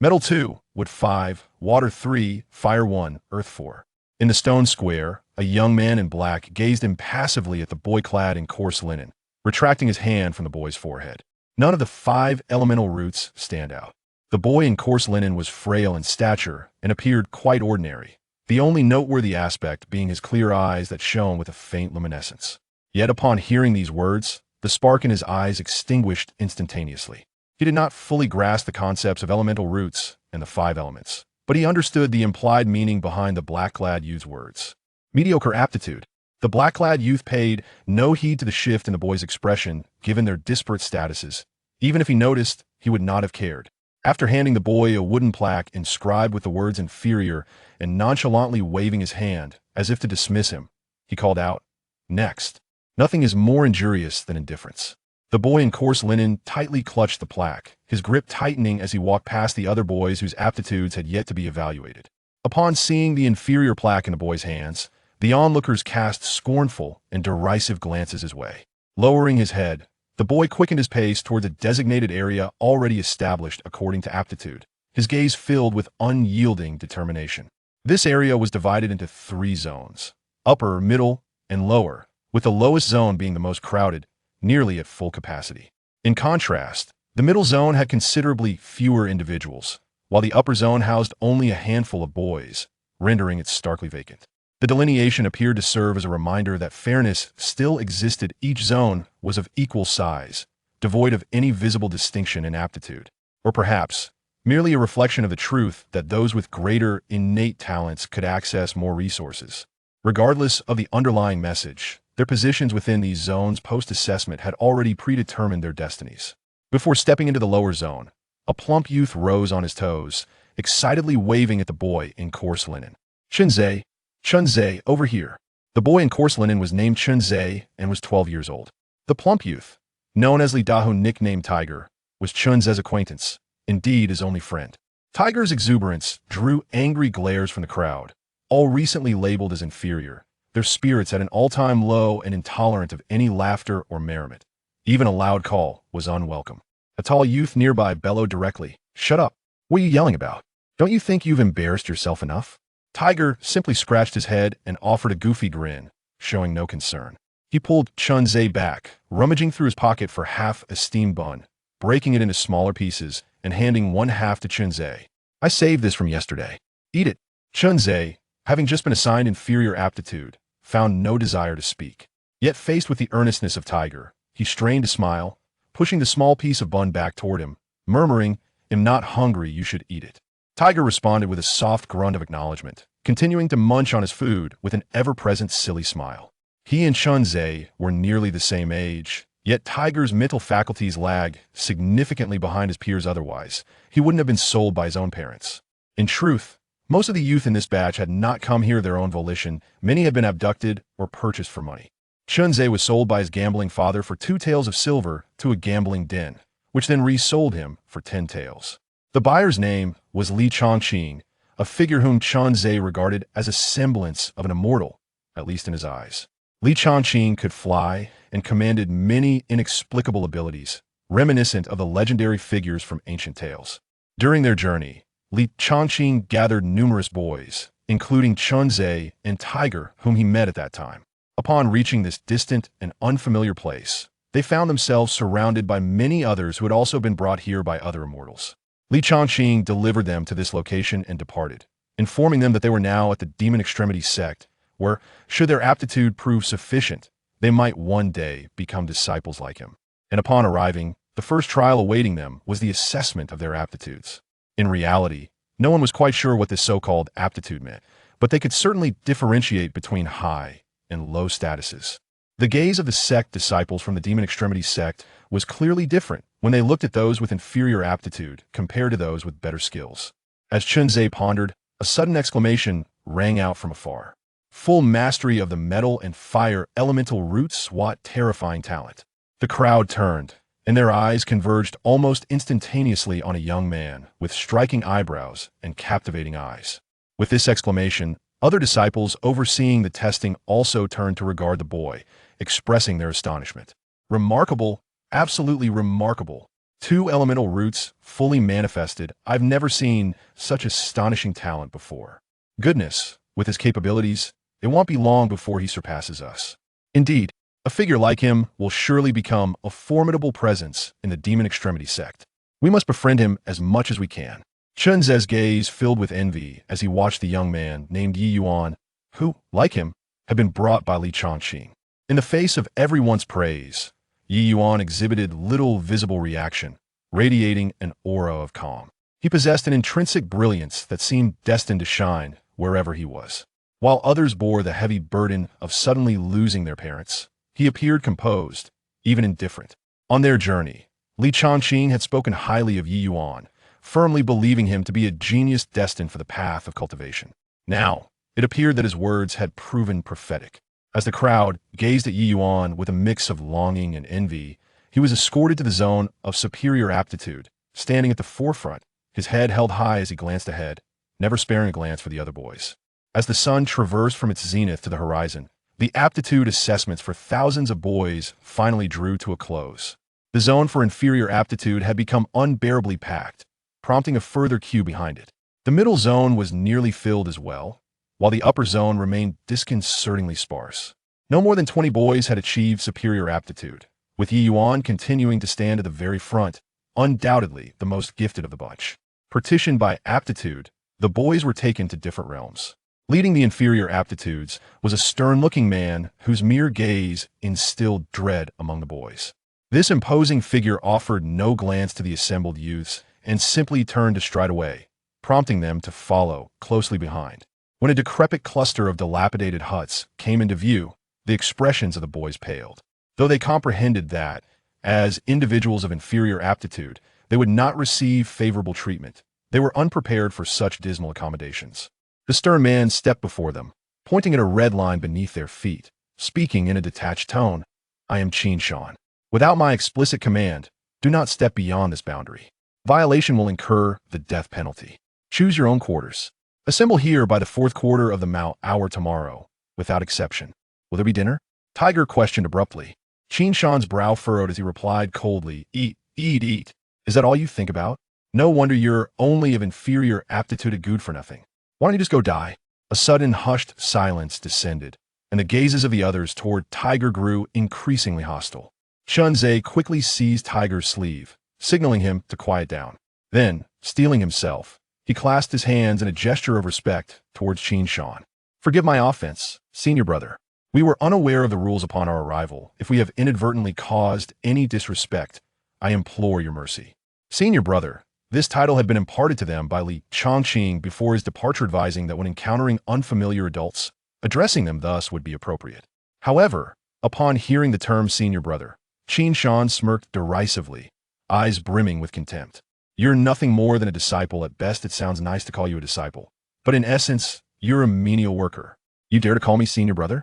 Metal 2, Wood 5, Water 3, Fire 1, Earth 4. In the stone square, a young man in black gazed impassively at the boy clad in coarse linen, retracting his hand from the boy's forehead. None of the 5 elemental roots stand out. The boy in coarse linen was frail in stature and appeared quite ordinary, the only noteworthy aspect being his clear eyes that shone with a faint luminescence. Yet upon hearing these words, the spark in his eyes extinguished instantaneously. He did not fully grasp the concepts of elemental roots and the 5 elements, but he understood the implied meaning behind the black-clad youth's words. Mediocre aptitude. The black-clad youth paid no heed to the shift in the boy's expression, given their disparate statuses. Even if he noticed, he would not have cared. After handing the boy a wooden plaque inscribed with the words inferior and nonchalantly waving his hand, as if to dismiss him, he called out, "Next." Nothing is more injurious than indifference. The boy in coarse linen tightly clutched the plaque, his grip tightening as he walked past the other boys whose aptitudes had yet to be evaluated. Upon seeing the inferior plaque in the boy's hands, the onlookers cast scornful and derisive glances his way. Lowering his head, the boy quickened his pace toward the designated area already established according to aptitude, his gaze filled with unyielding determination. This area was divided into 3 zones: upper, middle, and lower, with the lowest zone being the most crowded, nearly at full capacity. In contrast, the middle zone had considerably fewer individuals, while the upper zone housed only a handful of boys, rendering it starkly vacant. The delineation appeared to serve as a reminder that fairness still existed. Each zone was of equal size, devoid of any visible distinction in aptitude, or perhaps merely a reflection of the truth that those with greater innate talents could access more resources. Regardless of the underlying message, their positions within these zones post-assessment had already predetermined their destinies. Before stepping into the lower zone, a plump youth rose on his toes, excitedly waving at the boy in coarse linen. "Chunze, Chunze, over here." The boy in coarse linen was named Chunze and was 12 years old. The plump youth, known as Li Dahu nicknamed Tiger, was Chunze's acquaintance, indeed his only friend. Tiger's exuberance drew angry glares from the crowd, all recently labeled as inferior, their spirits at an all-time low and intolerant of any laughter or merriment. Even a loud call was unwelcome. A tall youth nearby bellowed directly, "Shut up! What are you yelling about? Don't you think you've embarrassed yourself enough?" Tiger simply scratched his head and offered a goofy grin, showing no concern. He pulled Chunze back, rummaging through his pocket for half a steamed bun, breaking it into smaller pieces and handing one half to Chunze. "I saved this from yesterday. Eat it." Chunze, having just been assigned inferior aptitude, found no desire to speak. Yet faced with the earnestness of Tiger, he strained to smile, pushing the small piece of bun back toward him, murmuring, "I'm not hungry, you should eat it." Tiger responded with a soft grunt of acknowledgement, continuing to munch on his food with an ever-present silly smile. He and Chunze were nearly the same age, yet Tiger's mental faculties lagged significantly behind his peers otherwise. He wouldn't have been sold by his own parents. In truth, most of the youth in this batch had not come here of their own volition. Many had been abducted or purchased for money. Chunze was sold by his gambling father for 2 taels of silver to a gambling den, which then resold him for 10 taels. The buyer's name was Li Chongqing, a figure whom Chunze regarded as a semblance of an immortal, at least in his eyes. Li Chongqing could fly and commanded many inexplicable abilities, reminiscent of the legendary figures from ancient tales. During their journey, Li Chongqing gathered numerous boys, including Chunze and Tiger, whom he met at that time. Upon reaching this distant and unfamiliar place, they found themselves surrounded by many others who had also been brought here by other immortals. Li Chongqing delivered them to this location and departed, informing them that they were now at the Demon Extremity sect, where, should their aptitude prove sufficient, they might one day become disciples like him. And upon arriving, the first trial awaiting them was the assessment of their aptitudes. In reality, no one was quite sure what this so-called aptitude meant, but they could certainly differentiate between high and low statuses. The gaze of the sect disciples from the Demon Extremity sect was clearly different when they looked at those with inferior aptitude compared to those with better skills. As Chunze pondered, a sudden exclamation rang out from afar. Full mastery of the metal and fire elemental roots, what terrifying talent. The crowd turned, and their eyes converged almost instantaneously on a young man with striking eyebrows and captivating eyes. With this exclamation, other disciples overseeing the testing also turned to regard the boy, expressing their astonishment. "Remarkable, absolutely remarkable," 2 elemental roots fully manifested. I've never seen such astonishing talent before. Goodness, with his capabilities, it won't be long before he surpasses us. Indeed, a figure like him will surely become a formidable presence in the Demon Extremity sect. We must befriend him as much as we can. Chun Ze's gaze filled with envy as he watched the young man named Yi Yuan, who, like him, had been brought by Li Changqing. In the face of everyone's praise, Yi Yuan exhibited little visible reaction, radiating an aura of calm. He possessed an intrinsic brilliance that seemed destined to shine wherever he was. While others bore the heavy burden of suddenly losing their parents, he appeared composed, even indifferent. On their journey, Li Changqing had spoken highly of Yi Yuan, firmly believing him to be a genius destined for the path of cultivation. Now, it appeared that his words had proven prophetic. As the crowd gazed at Yi Yuan with a mix of longing and envy, he was escorted to the zone of superior aptitude, standing at the forefront, his head held high as he glanced ahead, never sparing a glance for the other boys. As the sun traversed from its zenith to the horizon, the aptitude assessments for thousands of boys finally drew to a close. The zone for inferior aptitude had become unbearably packed, prompting a further queue behind it. The middle zone was nearly filled as well, while the upper zone remained disconcertingly sparse. No more than 20 boys had achieved superior aptitude, with Yi Yuan continuing to stand at the very front, undoubtedly the most gifted of the bunch. Partitioned by aptitude, the boys were taken to different realms. Leading the inferior aptitudes was a stern-looking man whose mere gaze instilled dread among the boys. This imposing figure offered no glance to the assembled youths and simply turned to stride away, prompting them to follow closely behind. When a decrepit cluster of dilapidated huts came into view, the expressions of the boys paled. Though they comprehended that, as individuals of inferior aptitude, they would not receive favorable treatment, they were unprepared for such dismal accommodations. The stern man stepped before them, pointing at a red line beneath their feet, speaking in a detached tone. I am Qin Shan. Without my explicit command, do not step beyond this boundary. Violation will incur the death penalty. Choose your own quarters. Assemble here by the 4th quarter of the Mao hour tomorrow, without exception. Will there be dinner? Tiger questioned abruptly. Qin Shan's brow furrowed as he replied coldly, Eat, eat, eat. Is that all you think about? No wonder you're only of inferior aptitude at good for nothing. Why don't you just go die? A sudden hushed silence descended, and the gazes of the others toward Tiger grew increasingly hostile. Chun Ze quickly seized Tiger's sleeve, signaling him to quiet down. Then, steeling himself, he clasped his hands in a gesture of respect towards Qin Shan. Forgive my offense, senior brother. We were unaware of the rules upon our arrival. If we have inadvertently caused any disrespect, I implore your mercy. Senior brother, this title had been imparted to them by Li Changqing before his departure, advising that when encountering unfamiliar adults, addressing them thus would be appropriate. However, upon hearing the term senior brother, Qin Shan smirked derisively, eyes brimming with contempt. You're nothing more than a disciple. At best, it sounds nice to call you a disciple, but in essence, you're a menial worker. You dare to call me senior brother?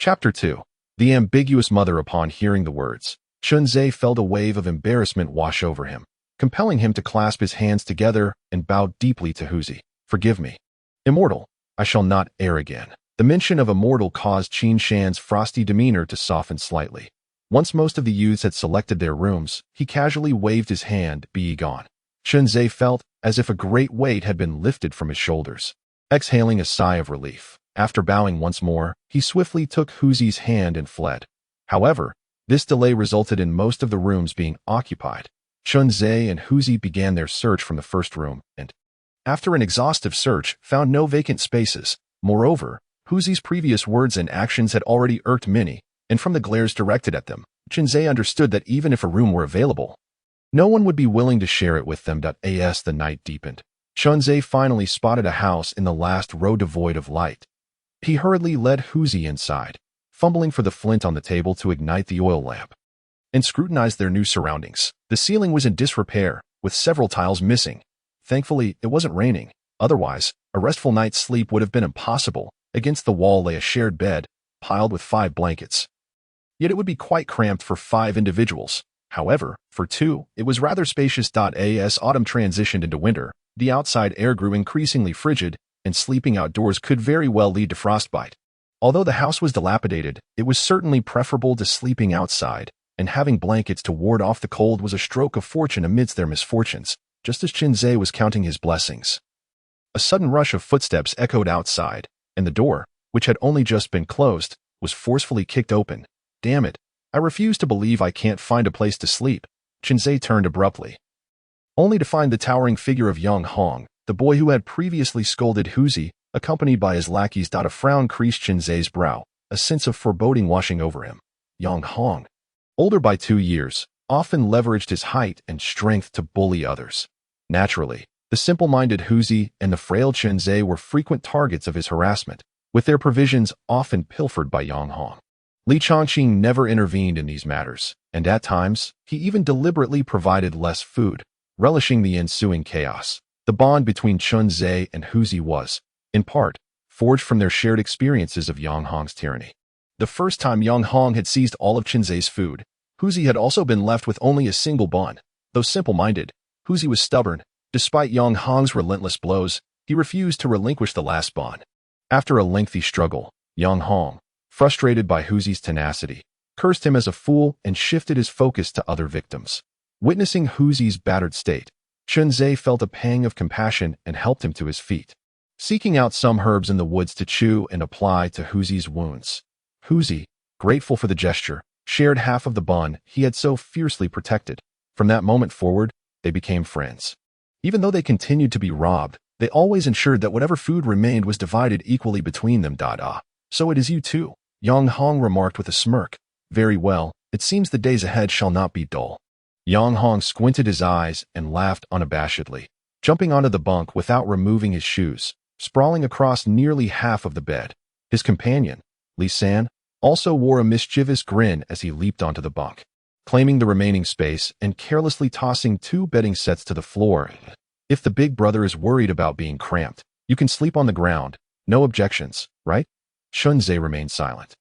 Chapter 2. The ambiguous mother. Upon hearing the words, Chun Ze felt a wave of embarrassment wash over him, compelling him to clasp his hands together and bow deeply to Huzi. Forgive me. Immortal, I shall not err again. The mention of immortal caused Qin Shan's frosty demeanor to soften slightly. Once most of the youths had selected their rooms, he casually waved his hand, be ye gone. Chun Ze felt as if a great weight had been lifted from his shoulders. Exhaling a sigh of relief, after bowing once more, he swiftly took Huzi's hand and fled. However, this delay resulted in most of the rooms being occupied. Chun Ze and Huzi began their search from the first room and, after an exhaustive search, found no vacant spaces. Moreover, Huzi's previous words and actions had already irked many, and from the glares directed at them, Chun Ze understood that even if a room were available, no one would be willing to share it with them. As the night deepened, Chun Ze finally spotted a house in the last row devoid of light. He hurriedly led Huzi inside, fumbling for the flint on the table to ignite the oil lamp, and scrutinized their new surroundings. The ceiling was in disrepair, with several tiles missing. Thankfully, it wasn't raining. Otherwise, a restful night's sleep would have been impossible. Against the wall lay a shared bed, piled with 5 blankets. Yet it would be quite cramped for 5 individuals. However, for 2, it was rather spacious. As autumn transitioned into winter, the outside air grew increasingly frigid, and sleeping outdoors could very well lead to frostbite. Although the house was dilapidated, it was certainly preferable to sleeping outside, and having blankets to ward off the cold was a stroke of fortune amidst their misfortunes, just as Chinzé was counting his blessings. A sudden rush of footsteps echoed outside, and the door, which had only just been closed, was forcefully kicked open. Damn it, I refuse to believe I can't find a place to sleep. Chinzé turned abruptly, only to find the towering figure of Yang Hong, the boy who had previously scolded Huzi, accompanied by his lackeys. A frown creased Chinzé's brow, a sense of foreboding washing over him. Yang Hong, older by 2 years, often leveraged his height and strength to bully others. Naturally, the simple-minded Huzi and the frail Chinzé were frequent targets of his harassment, with their provisions often pilfered by Yang Hong. Li Chongqing never intervened in these matters, and at times, he even deliberately provided less food, relishing the ensuing chaos. The bond between Chinzé and Huzi was, in part, forged from their shared experiences of Yang Hong's tyranny. The first time Yang Hong had seized all of Chinzé's food, Huzi had also been left with only a single bun. Though simple-minded, Huzi was stubborn. Despite Yang Hong's relentless blows, he refused to relinquish the last bun. After a lengthy struggle, Yang Hong, frustrated by Huzi's tenacity, cursed him as a fool and shifted his focus to other victims. Witnessing Huzi's battered state, Chinzé felt a pang of compassion and helped him to his feet, seeking out some herbs in the woods to chew and apply to Huzi's wounds. Huzi, grateful for the gesture, shared half of the bun he had so fiercely protected. From that moment forward, they became friends. Even though they continued to be robbed, they always ensured that whatever food remained was divided equally between them. So it is you too, Yang Hong remarked with a smirk. Very well, it seems the days ahead shall not be dull. Yang Hong squinted his eyes and laughed unabashedly, jumping onto the bunk without removing his shoes, sprawling across nearly half of the bed. His companion, Li San, also wore a mischievous grin as he leaped onto the bunk, claiming the remaining space and carelessly tossing 2 bedding sets to the floor. If the big brother is worried about being cramped, you can sleep on the ground. No objections, right? Chinzé remained silent,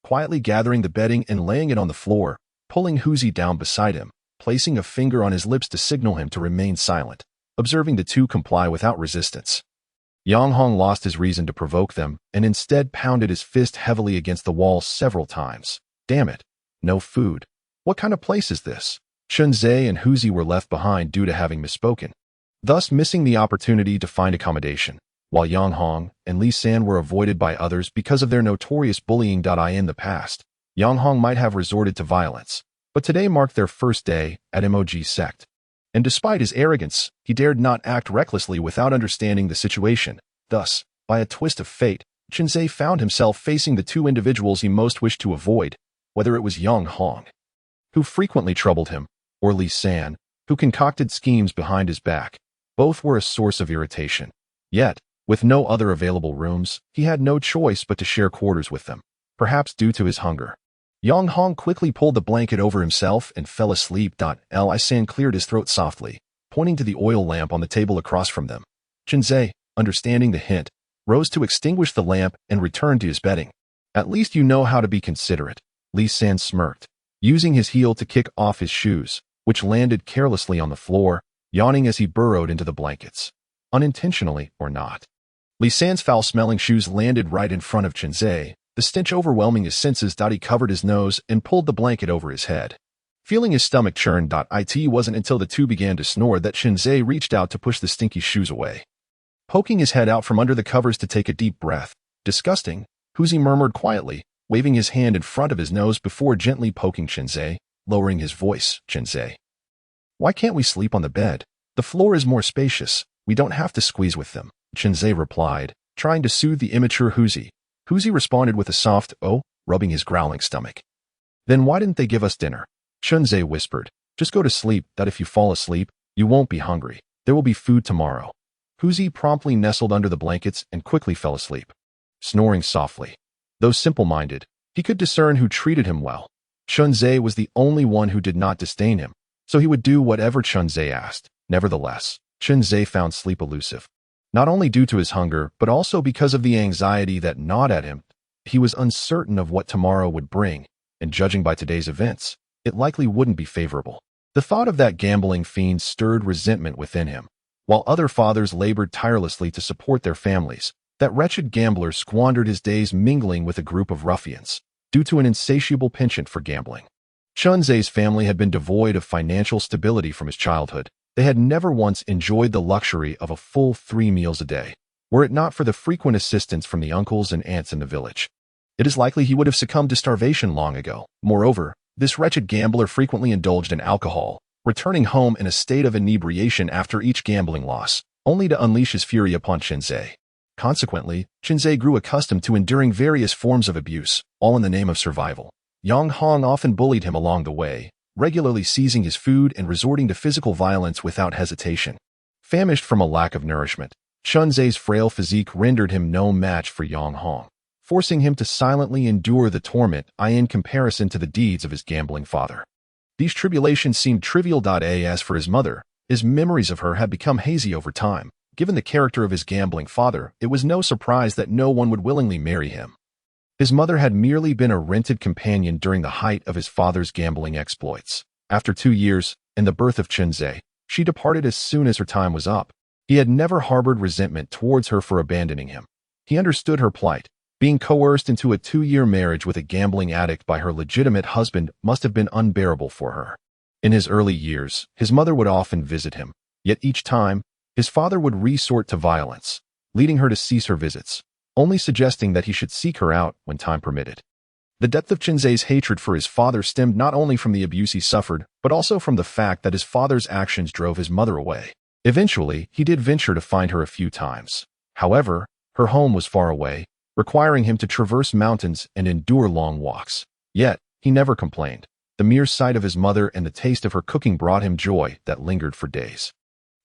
quietly gathering the bedding and laying it on the floor, pulling Huzi down beside him, placing a finger on his lips to signal him to remain silent, observing the two comply without resistance. Yang Hong lost his reason to provoke them and instead pounded his fist heavily against the wall several times. Damn it, no food. What kind of place is this? Chinzé and Huzi were left behind due to having misspoken, thus missing the opportunity to find accommodation, while Yang Hong and Li San were avoided by others because of their notorious bullying. In the past, Yang Hong might have resorted to violence, but today marked their first day at MOG sect. And despite his arrogance, he dared not act recklessly without understanding the situation. Thus, by a twist of fate, Chinzé found himself facing the 2 individuals he most wished to avoid, whether it was Yang Hong, who frequently troubled him, or Li San, who concocted schemes behind his back. Both were a source of irritation. Yet, with no other available rooms, he had no choice but to share quarters with them, perhaps due to his hunger. Yang Hong quickly pulled the blanket over himself and fell asleep. Li San cleared his throat softly, pointing to the oil lamp on the table across from them. Chinzé, understanding the hint, rose to extinguish the lamp and returned to his bedding. At least you know how to be considerate, Li San smirked, using his heel to kick off his shoes, which landed carelessly on the floor, yawning as he burrowed into the blankets. Unintentionally or not. Li San's foul-smelling shoes landed right in front of Chinzé, the stench overwhelming his senses. He covered his nose and pulled the blanket over his head. Feeling his stomach churn. It wasn't until the two began to snore that Chinzé reached out to push the stinky shoes away. Poking his head out from under the covers to take a deep breath. Disgusting, Huzi murmured quietly, waving his hand in front of his nose before gently poking Chinzé, lowering his voice. Chinzé, why can't we sleep on the bed? The floor is more spacious. We don't have to squeeze with them, Chinzé replied, trying to soothe the immature Huzi. Huzi responded with a soft, oh, rubbing his growling stomach. Then why didn't they give us dinner? Chinzé whispered, just go to sleep. If you fall asleep, you won't be hungry. There will be food tomorrow. Huzi promptly nestled under the blankets and quickly fell asleep, snoring softly. Though simple-minded, he could discern who treated him well. Chinzé was the only one who did not disdain him, so he would do whatever Chinzé asked. Nevertheless, Chinzé found sleep elusive, not only due to his hunger, but also because of the anxiety that gnawed at him. He was uncertain of what tomorrow would bring, and judging by today's events, it likely wouldn't be favorable. The thought of that gambling fiend stirred resentment within him. While other fathers labored tirelessly to support their families, that wretched gambler squandered his days mingling with a group of ruffians, due to an insatiable penchant for gambling. Chunzei's family had been devoid of financial stability from his childhood. They had never once enjoyed the luxury of a full 3 meals a day, were it not for the frequent assistance from the uncles and aunts in the village. It is likely he would have succumbed to starvation long ago. Moreover, this wretched gambler frequently indulged in alcohol, returning home in a state of inebriation after each gambling loss, only to unleash his fury upon Chunzei. Consequently, Chunzei grew accustomed to enduring various forms of abuse, all in the name of survival. Yang Hong often bullied him along the way, regularly seizing his food and resorting to physical violence without hesitation. Famished from a lack of nourishment, Chunzei's frail physique rendered him no match for Yang Hong, forcing him to silently endure the torment in comparison to the deeds of his gambling father. These tribulations seemed trivial. As for his mother, his memories of her had become hazy over time. Given the character of his gambling father, it was no surprise that no one would willingly marry him. His mother had merely been a rented companion during the height of his father's gambling exploits. After 2 years, and the birth of Chunzei, she departed as soon as her time was up. He had never harbored resentment towards her for abandoning him. He understood her plight. Being coerced into a 2-year marriage with a gambling addict by her legitimate husband must have been unbearable for her. In his early years, his mother would often visit him, yet each time, his father would resort to violence, leading her to cease her visits, only suggesting that he should seek her out when time permitted. The depth of Chunzei's hatred for his father stemmed not only from the abuse he suffered, but also from the fact that his father's actions drove his mother away. Eventually, he did venture to find her a few times. However, her home was far away, requiring him to traverse mountains and endure long walks. Yet, he never complained. The mere sight of his mother and the taste of her cooking brought him joy that lingered for days.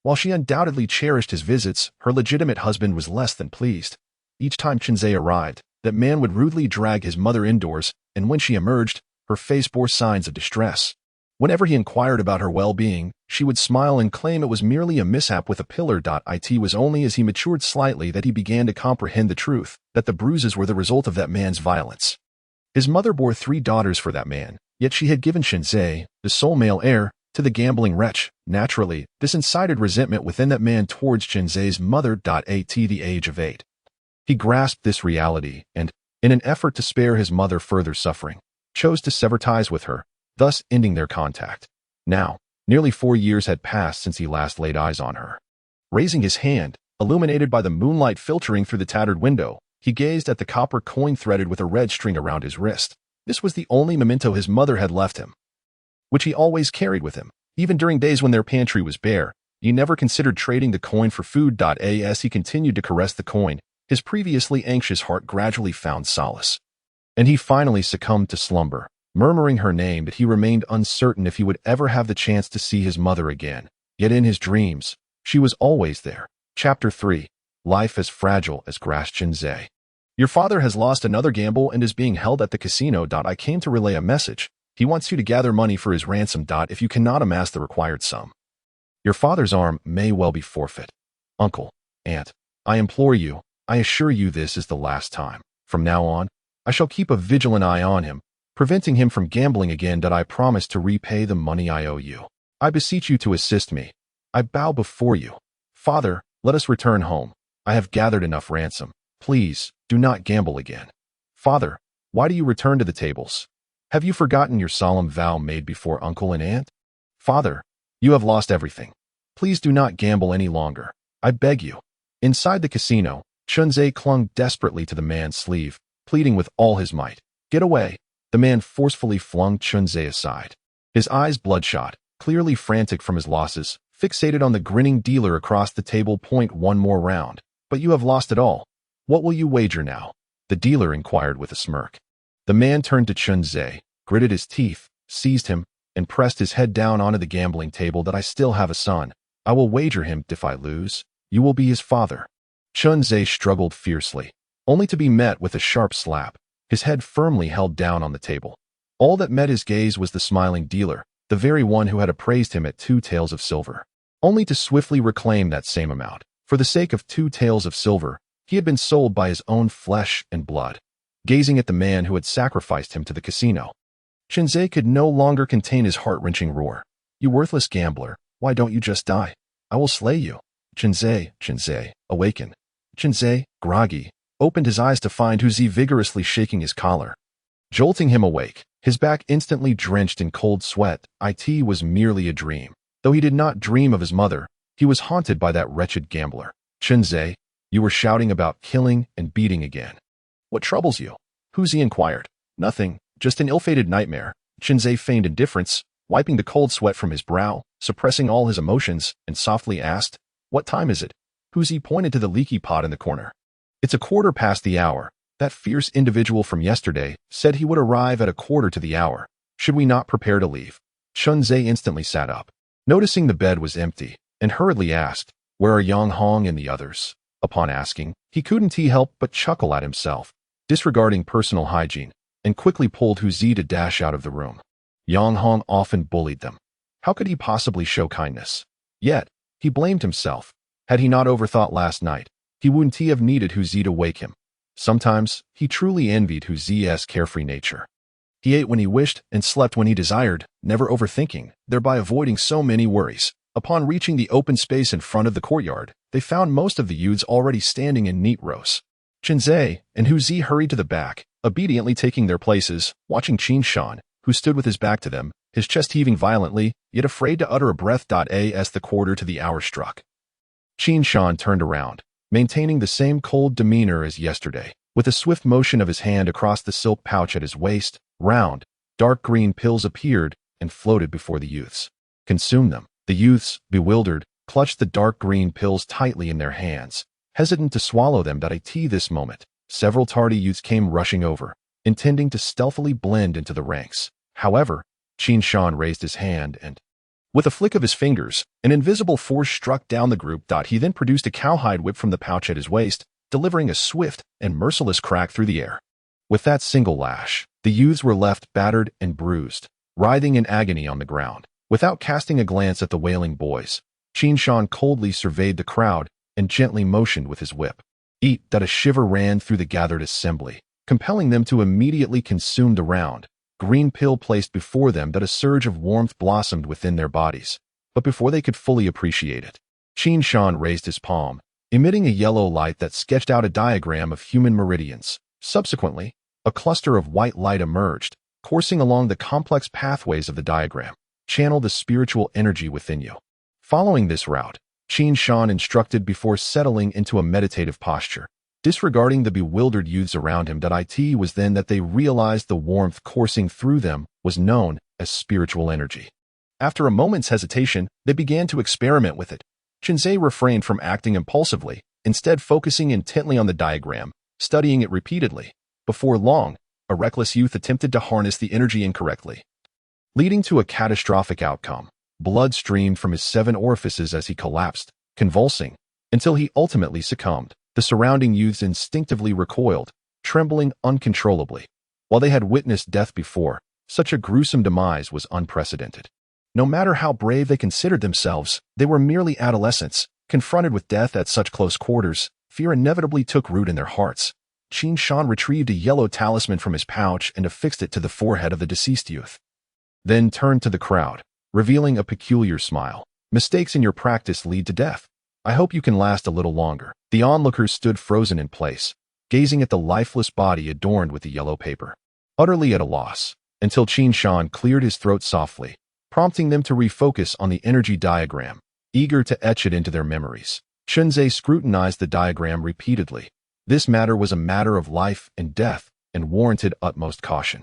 While she undoubtedly cherished his visits, her legitimate husband was less than pleased. Each time Chunzei arrived, that man would rudely drag his mother indoors, and when she emerged, her face bore signs of distress. Whenever he inquired about her well-being, she would smile and claim it was merely a mishap with a pillar. It was only as he matured slightly that he began to comprehend the truth, that the bruises were the result of that man's violence. His mother bore 3 daughters for that man, yet she had given Chunzei, the sole male heir, to the gambling wretch. Naturally, this incited resentment within that man towards Chunzei's mother. At the age of 8. He grasped this reality and, in an effort to spare his mother further suffering, chose to sever ties with her, thus ending their contact. Now, nearly 4 years had passed since he last laid eyes on her. Raising his hand, illuminated by the moonlight filtering through the tattered window, he gazed at the copper coin threaded with a red string around his wrist. This was the only memento his mother had left him, which he always carried with him. Even during days when their pantry was bare, he never considered trading the coin for food. As he continued to caress the coin, his previously anxious heart gradually found solace. And he finally succumbed to slumber, murmuring her name, but he remained uncertain if he would ever have the chance to see his mother again. Yet in his dreams, she was always there. Chapter 3. Life as Fragile as Grass. Chunzei. Your father has lost another gamble and is being held at the casino. I came to relay a message. He wants you to gather money for his ransom. If you cannot amass the required sum, your father's arm may well be forfeit. Uncle, aunt, I implore you, I assure you this is the last time. From now on, I shall keep a vigilant eye on him, preventing him from gambling again. I promise to repay the money I owe you. I beseech you to assist me. I bow before you. Father, let us return home. I have gathered enough ransom. Please, do not gamble again. Father, why do you return to the tables? Have you forgotten your solemn vow made before uncle and aunt? Father, you have lost everything. Please do not gamble any longer. I beg you. Inside the casino, Chunzei clung desperately to the man's sleeve, pleading with all his might. Get away. The man forcefully flung Chunzei aside. His eyes bloodshot, clearly frantic from his losses, fixated on the grinning dealer across the table. One more round. But you have lost it all. What will you wager now? The dealer inquired with a smirk. The man turned to Chunzei, gritted his teeth, seized him, and pressed his head down onto the gambling table. I still have a son. I will wager him. If I lose, you will be his father. Chunzei struggled fiercely, only to be met with a sharp slap, his head firmly held down on the table. All that met his gaze was the smiling dealer, the very one who had appraised him at 2 taels of silver, only to swiftly reclaim that same amount. For the sake of 2 taels of silver, he had been sold by his own flesh and blood. Gazing at the man who had sacrificed him to the casino, Chunzei could no longer contain his heart-wrenching roar. You worthless gambler, why don't you just die? I will slay you. Chunzei, awaken. Chunzei, groggy, opened his eyes to find Huzi vigorously shaking his collar. Jolting him awake, His back instantly drenched in cold sweat. It was merely a dream. Though he did not dream of his mother, he was haunted by that wretched gambler. Chunzhe, you were shouting about killing and beating again. What troubles you? Huzi inquired. Nothing, just an ill-fated nightmare. Chunzhe feigned indifference, wiping the cold sweat from his brow, suppressing all his emotions, and softly asked, What time is it? Huzi pointed to the leaky pot in the corner. It's 1/4 past the hour. That fierce individual from yesterday said he would arrive at 1/4 to the hour. Should we not prepare to leave? Chunzhe instantly sat up, noticing the bed was empty, and hurriedly asked, Where are Yang Hong and the others? Upon asking, he couldn't help but chuckle at himself, disregarding personal hygiene, and quickly pulled Huzi to dash out of the room. Yang Hong often bullied them. How could he possibly show kindness? Yet, he blamed himself. Had he not overthought last night, he wouldn't have needed Huzi to wake him. Sometimes, he truly envied Huzi's carefree nature. He ate when he wished and slept when he desired, never overthinking, thereby avoiding so many worries. Upon reaching the open space in front of the courtyard, they found most of the youths already standing in neat rows. Chunzhe and Huzi hurried to the back, obediently taking their places, watching Qin Shan, who stood with his back to them, his chest heaving violently, yet afraid to utter a breath. As the 1/4 to the hour struck, Qin Shan turned around, maintaining the same cold demeanor as yesterday. With a swift motion of his hand across the silk pouch at his waist, round, dark green pills appeared and floated before the youths. Consume them. The youths, bewildered, clutched the dark green pills tightly in their hands, hesitant to swallow them. This moment, several tardy youths came rushing over, intending to stealthily blend into the ranks. However, Qin Shan raised his hand and, with a flick of his fingers, an invisible force struck down the group. He then produced a cowhide whip from the pouch at his waist, delivering a swift and merciless crack through the air. With that single lash, the youths were left battered and bruised, writhing in agony on the ground. Without casting a glance at the wailing boys, Qin Shan coldly surveyed the crowd and gently motioned with his whip. Eat. A shiver ran through the gathered assembly, compelling them to immediately consume the round, green pill placed before them. A surge of warmth blossomed within their bodies, but before they could fully appreciate it, Qin Shan raised his palm, emitting a yellow light that sketched out a diagram of human meridians. Subsequently, a cluster of white light emerged, coursing along the complex pathways of the diagram. Channel the spiritual energy within you. Following this route, Qin Shan instructed before settling into a meditative posture. Disregarding the bewildered youths around him. It was then that they realized the warmth coursing through them was known as spiritual energy. After a moment's hesitation, they began to experiment with it. Chunzhe refrained from acting impulsively, instead focusing intently on the diagram, studying it repeatedly. Before long, a reckless youth attempted to harness the energy incorrectly, leading to a catastrophic outcome. Blood streamed from his 7 orifices as he collapsed, convulsing, until he ultimately succumbed. The surrounding youths instinctively recoiled, trembling uncontrollably. While they had witnessed death before, such a gruesome demise was unprecedented. No matter how brave they considered themselves, they were merely adolescents. Confronted with death at such close quarters, fear inevitably took root in their hearts. Qin Shan retrieved a yellow talisman from his pouch and affixed it to the forehead of the deceased youth. Then turned to the crowd, revealing a peculiar smile. Mistakes in your practice lead to death. I hope you can last a little longer. The onlookers stood frozen in place, gazing at the lifeless body adorned with the yellow paper, utterly at a loss, until Qin Shan cleared his throat softly, prompting them to refocus on the energy diagram, eager to etch it into their memories. Chunzhe scrutinized the diagram repeatedly. This matter was a matter of life and death and warranted utmost caution.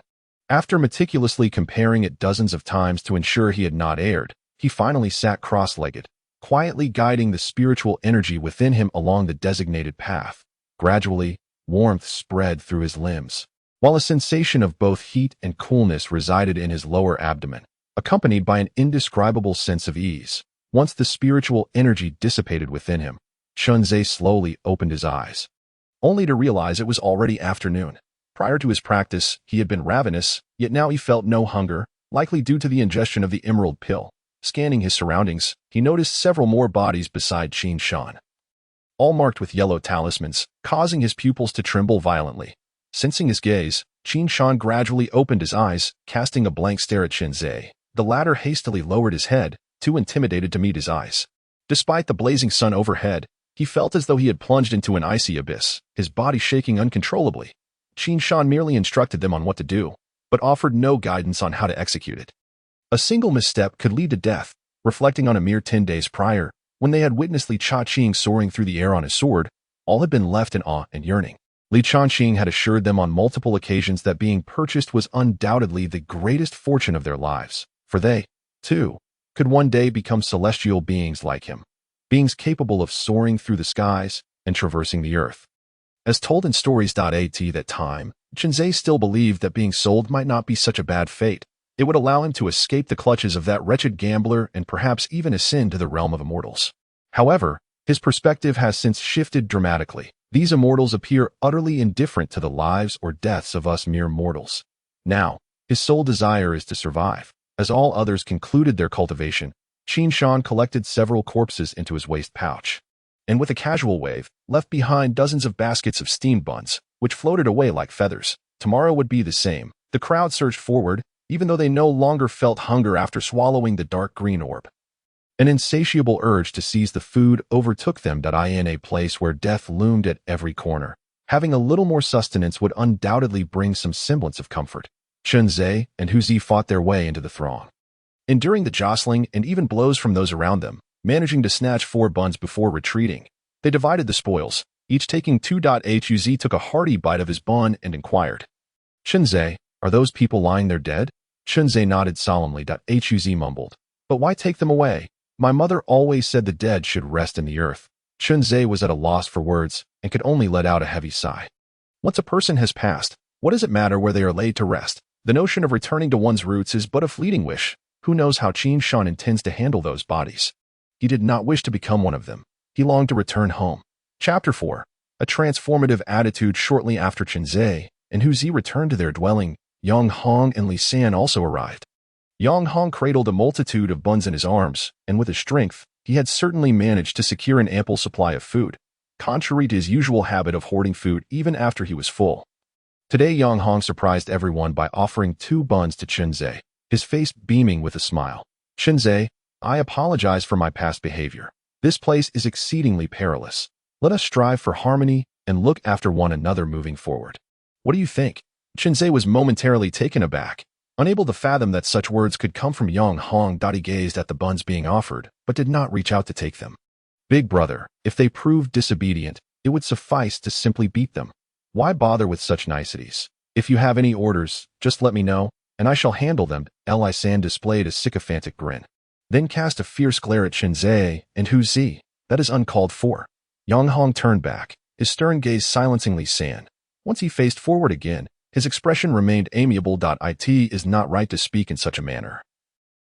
After meticulously comparing it dozens of times to ensure he had not erred, he finally sat cross-legged, quietly guiding the spiritual energy within him along the designated path. Gradually, warmth spread through his limbs, while a sensation of both heat and coolness resided in his lower abdomen, accompanied by an indescribable sense of ease. Once the spiritual energy dissipated within him, Chunzhe slowly opened his eyes, only to realize it was already afternoon. Prior to his practice, he had been ravenous, yet now he felt no hunger, likely due to the ingestion of the emerald pill. Scanning his surroundings, he noticed several more bodies beside Qin Shan, all marked with yellow talismans, causing his pupils to tremble violently. Sensing his gaze, Qin Shan gradually opened his eyes, casting a blank stare at Chunzhe. The latter hastily lowered his head, too intimidated to meet his eyes. Despite the blazing sun overhead, he felt as though he had plunged into an icy abyss, his body shaking uncontrollably. Qin Shan merely instructed them on what to do, but offered no guidance on how to execute it. A single misstep could lead to death. Reflecting on a mere 10 days prior, when they had witnessed Li Chaqing soaring through the air on his sword, all had been left in awe and yearning. Li Chaqing had assured them on multiple occasions that being purchased was undoubtedly the greatest fortune of their lives, for they, too, could one day become celestial beings like him, beings capable of soaring through the skies and traversing the earth. As told in stories. At that time, Chenze still believed that being sold might not be such a bad fate. It would allow him to escape the clutches of that wretched gambler and perhaps even ascend to the realm of immortals. However, his perspective has since shifted dramatically. These immortals appear utterly indifferent to the lives or deaths of us mere mortals. Now, his sole desire is to survive. As all others concluded their cultivation, Qin Shan collected several corpses into his waist pouch, and with a casual wave, left behind dozens of baskets of steamed buns, which floated away like feathers. Tomorrow would be the same. The crowd surged forward, even though they no longer felt hunger after swallowing the dark green orb. An insatiable urge to seize the food overtook them. In a place where death loomed at every corner, having a little more sustenance would undoubtedly bring some semblance of comfort. Chenze and Hu Zi fought their way into the throng, enduring the jostling and even blows from those around them, managing to snatch 4 buns before retreating. They divided the spoils, each taking 2. Hu Zi took a hearty bite of his bun and inquired, "Chenze, are those people lying there dead?" Chenze nodded solemnly. Hu Zi mumbled, "But why take them away? My mother always said the dead should rest in the earth." Chenze was at a loss for words and could only let out a heavy sigh. Once a person has passed, what does it matter where they are laid to rest? The notion of returning to one's roots is but a fleeting wish. Who knows how Qin Shan intends to handle those bodies? He did not wish to become one of them. He longed to return home. Chapter 4. A transformative attitude. Shortly after Chenze and Hu Zi returned to their dwelling, Yang Hong and Li San also arrived. Yang Hong cradled a multitude of buns in his arms, and with his strength, he had certainly managed to secure an ample supply of food, contrary to his usual habit of hoarding food even after he was full. Today Yang Hong surprised everyone by offering 2 buns to Chenze, his face beaming with a smile. "Chenze, I apologize for my past behavior. This place is exceedingly perilous. Let us strive for harmony and look after one another moving forward. What do you think?" Chenze was momentarily taken aback, unable to fathom that such words could come from Yang Hong. He gazed at the buns being offered, but did not reach out to take them. "Big brother, if they proved disobedient, it would suffice to simply beat them. Why bother with such niceties? If you have any orders, just let me know, and I shall handle them." Li San displayed a sycophantic grin, then cast a fierce glare at Chenze and Hu Zi. "That is uncalled for." Yang Hong turned back, his stern gaze silencing Li San. Once he faced forward again, his expression remained amiable. It is not right to speak in such a manner.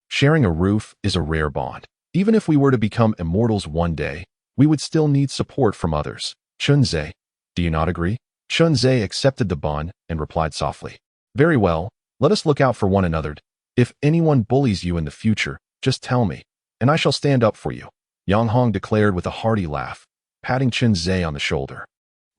Sharing a roof is a rare bond. Even if we were to become immortals one day, we would still need support from others. Chenze, do you not agree? Chenze accepted the bun and replied softly, "Very well, let us look out for one another. If anyone bullies you in the future, just tell me, and I shall stand up for you," Yang Hong declared with a hearty laugh, patting Chenze on the shoulder.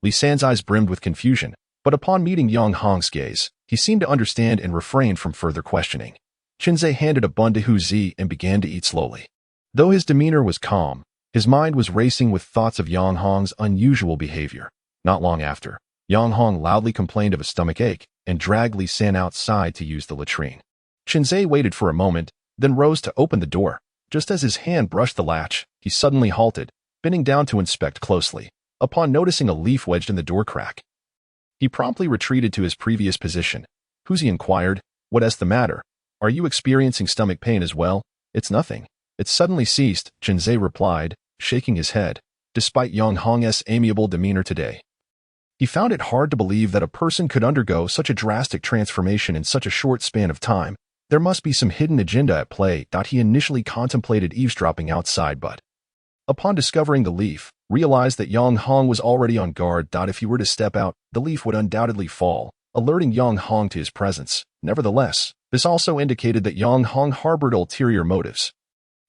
Li San's eyes brimmed with confusion, but upon meeting Yang Hong's gaze, he seemed to understand and refrained from further questioning. Chenze handed a bun to Hu Zi and began to eat slowly. Though his demeanor was calm, his mind was racing with thoughts of Yang Hong's unusual behavior. Not long after, Yang Hong loudly complained of a stomach ache and dragged Li San outside to use the latrine. Chenze waited for a moment, then rose to open the door. Just as his hand brushed the latch, he suddenly halted, bending down to inspect closely. Upon noticing a leaf wedged in the door crack, he promptly retreated to his previous position. Hu Zi inquired, "What's the matter? Are you experiencing stomach pain as well?" "It's nothing. It suddenly ceased," Chenze replied, shaking his head, despite Yang Hong's amiable demeanor today. He found it hard to believe that a person could undergo such a drastic transformation in such a short span of time. There must be some hidden agenda at play. He initially contemplated eavesdropping outside, but upon discovering the leaf, realized that Yang Hong was already on guard. If he were to step out, the leaf would undoubtedly fall, alerting Yang Hong to his presence. Nevertheless, this also indicated that Yang Hong harbored ulterior motives,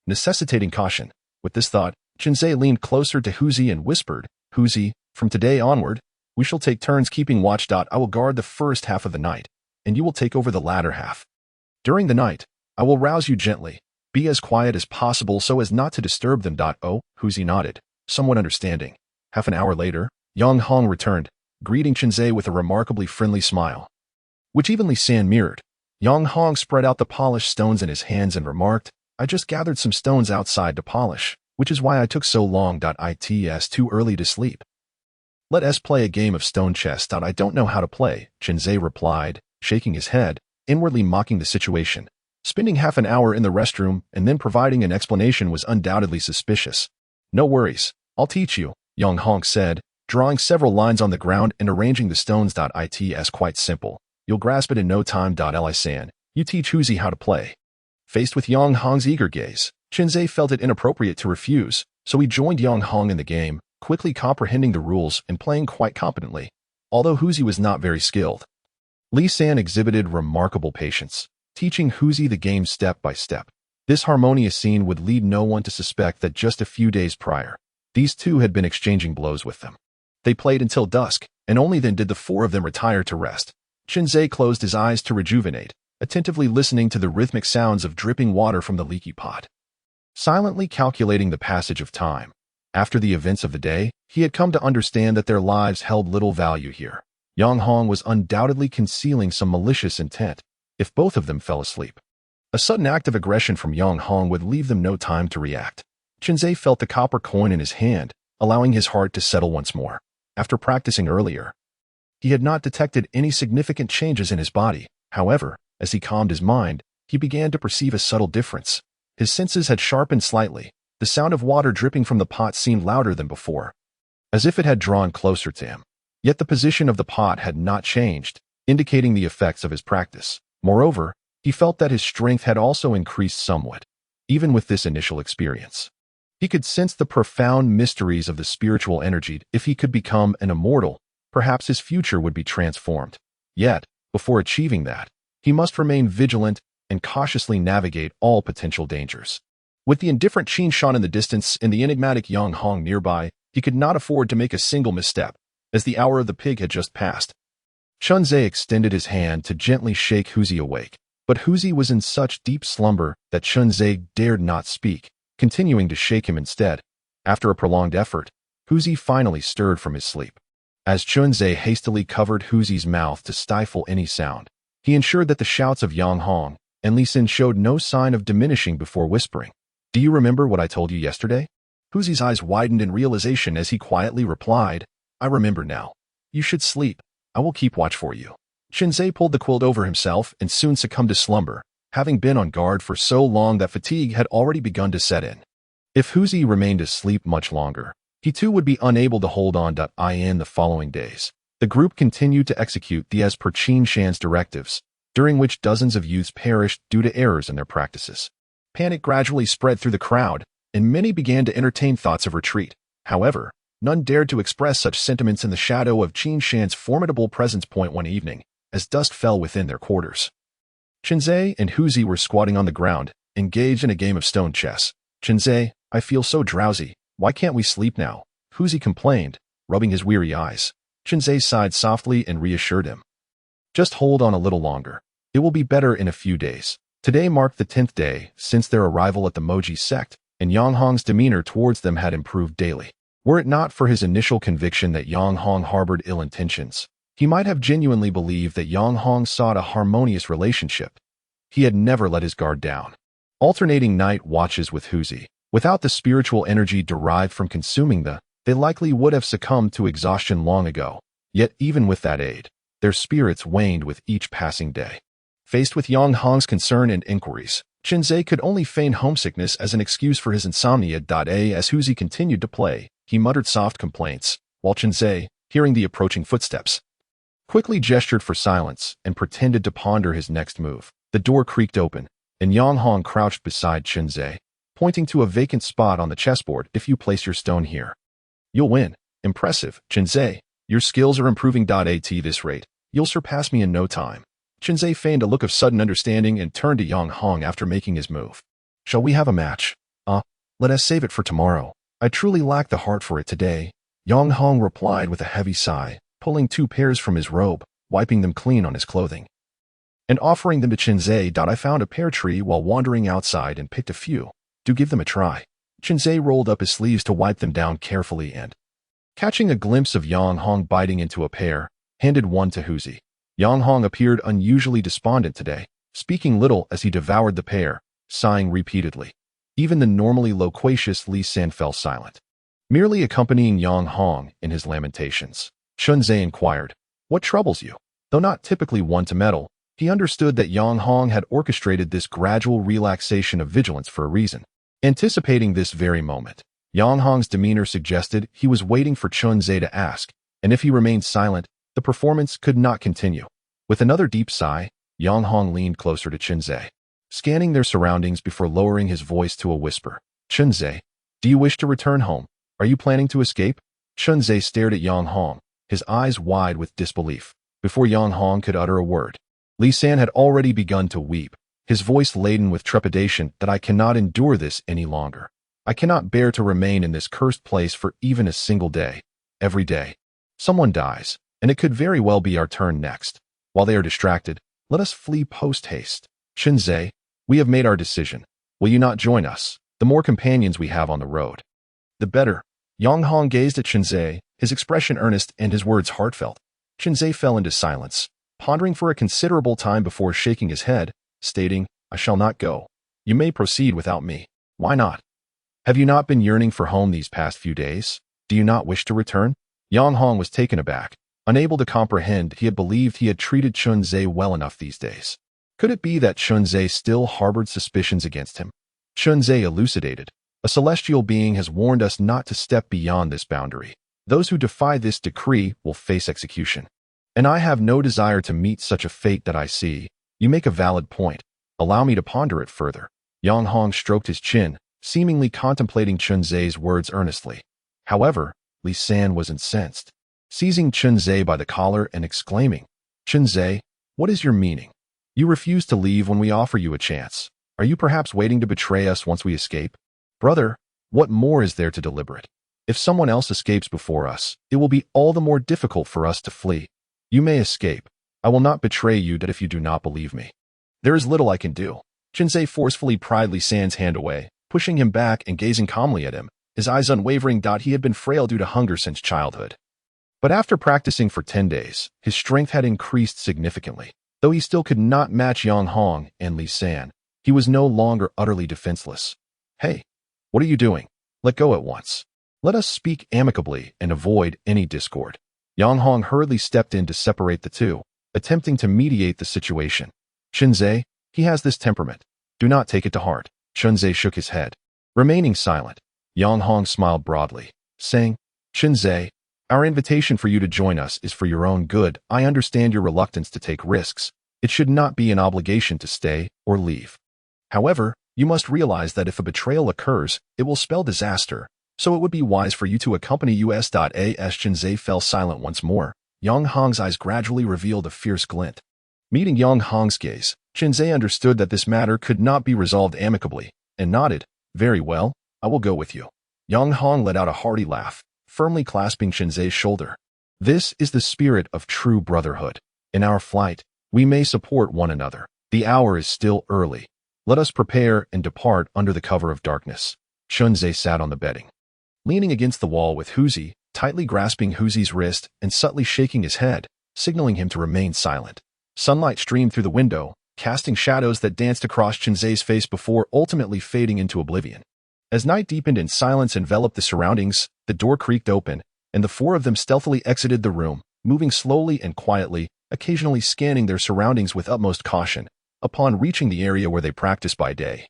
necessitating caution. With this thought, Chenze leaned closer to Hu Zi and whispered, "Hu Zi, from today onward, we shall take turns keeping watch. I will guard the first half of the night, and you will take over the latter half. During the night, I will rouse you gently. Be as quiet as possible so as not to disturb them." Oh, Hu Zi nodded, somewhat understanding. Half an hour later, Yang Hong returned, greeting Chenze with a remarkably friendly smile, which even Li San mirrored. Yang Hong spread out the polished stones in his hands and remarked, I just gathered some stones outside to polish, which is why I took so long. It's too early to sleep. Let us play a game of stone chess. I don't know how to play, Chenze replied, shaking his head, inwardly mocking the situation. Spending half an hour in the restroom and then providing an explanation was undoubtedly suspicious. No worries, I'll teach you, Yang Hong said, drawing several lines on the ground and arranging the stones. It's quite simple. You'll grasp it in no time. Li-san, you teach Huzi how to play. Faced with Yang Hong's eager gaze, Chenze felt it inappropriate to refuse, so he joined Yang Hong in the game, quickly comprehending the rules and playing quite competently, although Huzi was not very skilled. Li-san exhibited remarkable patience, teaching Huzi the game step by step. This harmonious scene would lead no one to suspect that just a few days prior, these two had been exchanging blows with them. They played until dusk, and only then did the four of them retire to rest. Chenze closed his eyes to rejuvenate, attentively listening to the rhythmic sounds of dripping water from the leaky pot. Silently calculating the passage of time, after the events of the day, he had come to understand that their lives held little value here. Yang Hong was undoubtedly concealing some malicious intent, if both of them fell asleep. A sudden act of aggression from Yang Hong would leave them no time to react. Chenze felt the copper coin in his hand, allowing his heart to settle once more. After practicing earlier, he had not detected any significant changes in his body. However, as he calmed his mind, he began to perceive a subtle difference. His senses had sharpened slightly. The sound of water dripping from the pot seemed louder than before, as if it had drawn closer to him. Yet the position of the pot had not changed, indicating the effects of his practice. Moreover, he felt that his strength had also increased somewhat, even with this initial experience. He could sense the profound mysteries of the spiritual energy. If he could become an immortal, perhaps his future would be transformed. Yet, before achieving that, he must remain vigilant and cautiously navigate all potential dangers. With the indifferent Qin Shan in the distance and the enigmatic Yang Hong nearby, he could not afford to make a single misstep, as the hour of the pig had just passed. Chenze extended his hand to gently shake Huzi awake, but Huzi was in such deep slumber that Chenze dared not speak, continuing to shake him instead. After a prolonged effort, Huzi finally stirred from his sleep. As Chenze hastily covered Huzi's mouth to stifle any sound, he ensured that the shouts of Yang Hong and Li Xin showed no sign of diminishing before whispering, Do you remember what I told you yesterday? Huzi's eyes widened in realization as he quietly replied, I remember now. You should sleep. I will keep watch for you. Chenze pulled the quilt over himself and soon succumbed to slumber, having been on guard for so long that fatigue had already begun to set in. If Huzi remained asleep much longer, he too would be unable to hold on. In the following days, the group continued to execute the as per Qin Shan's directives, during which dozens of youths perished due to errors in their practices. Panic gradually spread through the crowd, and many began to entertain thoughts of retreat. However, none dared to express such sentiments in the shadow of Qin Shan's formidable presence. One evening, as dusk fell within their quarters, Chenze and Huzi were squatting on the ground, engaged in a game of stone chess. Chenze, I feel so drowsy. Why can't we sleep now? Huzi complained, rubbing his weary eyes. Chenze sighed softly and reassured him. Just hold on a little longer. It will be better in a few days. Today marked the 10th day since their arrival at the Moji sect, and Yang Hong's demeanor towards them had improved daily. Were it not for his initial conviction that Yang Hong harbored ill intentions, he might have genuinely believed that Yang Hong sought a harmonious relationship. He had never let his guard down. Alternating night watches with Huzi, without the spiritual energy derived from consuming they likely would have succumbed to exhaustion long ago. Yet even with that aid, their spirits waned with each passing day. Faced with Yang Hong's concern and inquiries, Chenze could only feign homesickness as an excuse for his insomnia. As Huzi continued to play, he muttered soft complaints, while Chenze, hearing the approaching footsteps, quickly gestured for silence and pretended to ponder his next move. The door creaked open, and Yang Hong crouched beside Chenze, pointing to a vacant spot on the chessboard. If you place your stone here, you'll win. Impressive, Chenze. Your skills are improving. At this rate, you'll surpass me in no time. Chenze feigned a look of sudden understanding and turned to Yang Hong after making his move. Shall we have a match? Let us save it for tomorrow. I truly lack the heart for it today. Yang Hong replied with a heavy sigh, pulling 2 pairs from his robe, wiping them clean on his clothing, and offering them to Chenze. I found a pear tree while wandering outside and picked a few. Do give them a try. Chenze rolled up his sleeves to wipe them down carefully and, catching a glimpse of Yang Hong biting into a pear, handed one to Huzi. Yang Hong appeared unusually despondent today. speaking little as he devoured the pear, sighing repeatedly. Even the normally loquacious Li San fell silent, merely accompanying Yang Hong in his lamentations. Chunzhe inquired, "What troubles you?" Though not typically one to meddle, he understood that Yang Hong had orchestrated this gradual relaxation of vigilance for a reason. Anticipating this very moment, Yang Hong's demeanor suggested he was waiting for Chunzhe to ask, and if he remained silent, the performance could not continue. With another deep sigh, Yang Hong leaned closer to Chunzhe, scanning their surroundings before lowering his voice to a whisper. "Chunzhe, do you wish to return home? Are you planning to escape?" Chunzhe stared at Yang Hong, his eyes wide with disbelief. Before Yang Hong could utter a word, Li San had already begun to weep, his voice laden with trepidation. "That I cannot endure this any longer. I cannot bear to remain in this cursed place for even a single day. Every day, someone dies, and it could very well be our turn next. While they are distracted, let us flee post-haste. Chunzhe, we have made our decision. Will you not join us? The more companions we have on the road, the better." Yang Hong gazed at Chunzhe, his expression earnest and his words heartfelt. Chunzhe fell into silence, pondering for a considerable time before shaking his head, stating, "I shall not go. You may proceed without me." "Why not? Have you not been yearning for home these past few days? Do you not wish to return?" Yang Hong was taken aback, unable to comprehend. He had believed he had treated Chunzhe well enough these days. Could it be that Chunzhe still harbored suspicions against him? Chunzhe elucidated, "A celestial being has warned us not to step beyond this boundary. Those who defy this decree will face execution. And I have no desire to meet such a fate that I see. You make a valid point. Allow me to ponder it further." Yang Hong stroked his chin, seemingly contemplating Chunzhe's words earnestly. However, Li San was incensed, seizing Chunzhe by the collar and exclaiming, "Chunzhe, what is your meaning? You refuse to leave when we offer you a chance. Are you perhaps waiting to betray us once we escape? Brother, what more is there to deliberate? If someone else escapes before us, it will be all the more difficult for us to flee. You may escape. I will not betray you that if you do not believe me. There is little I can do." Chunzhe forcefully pried Li San's hand away, pushing him back and gazing calmly at him, his eyes unwavering. He had been frail due to hunger since childhood. But after practicing for 10 days, his strength had increased significantly. Though he still could not match Yang Hong and Li San, he was no longer utterly defenseless. "Hey, what are you doing? Let go at once. Let us speak amicably and avoid any discord." Yang Hong hurriedly stepped in to separate the two, attempting to mediate the situation. "Chunzhe, he has this temperament. Do not take it to heart." Chunzhe shook his head, remaining silent. Yang Hong smiled broadly, saying, "Chunzhe, our invitation for you to join us is for your own good. I understand your reluctance to take risks. It should not be an obligation to stay or leave. However, you must realize that if a betrayal occurs, it will spell disaster. So it would be wise for you to accompany us. As Chunzhe fell silent once more, Yang Hong's eyes gradually revealed a fierce glint. Meeting Yang Hong's gaze, Chunzhe understood that this matter could not be resolved amicably, and nodded, "Very well, I will go with you." Yang Hong let out a hearty laugh, firmly clasping Chunzhe's shoulder. "This is the spirit of true brotherhood. In our flight, we may support one another. The hour is still early. Let us prepare and depart under the cover of darkness." Chunzhe sat on the bedding, leaning against the wall with Huzi, tightly grasping Huzi's wrist and subtly shaking his head, signaling him to remain silent. Sunlight streamed through the window, casting shadows that danced across Chunzhe's face before ultimately fading into oblivion. As night deepened and silence enveloped the surroundings, the door creaked open, and the four of them stealthily exited the room, moving slowly and quietly, occasionally scanning their surroundings with utmost caution. Upon reaching the area where they practiced by day,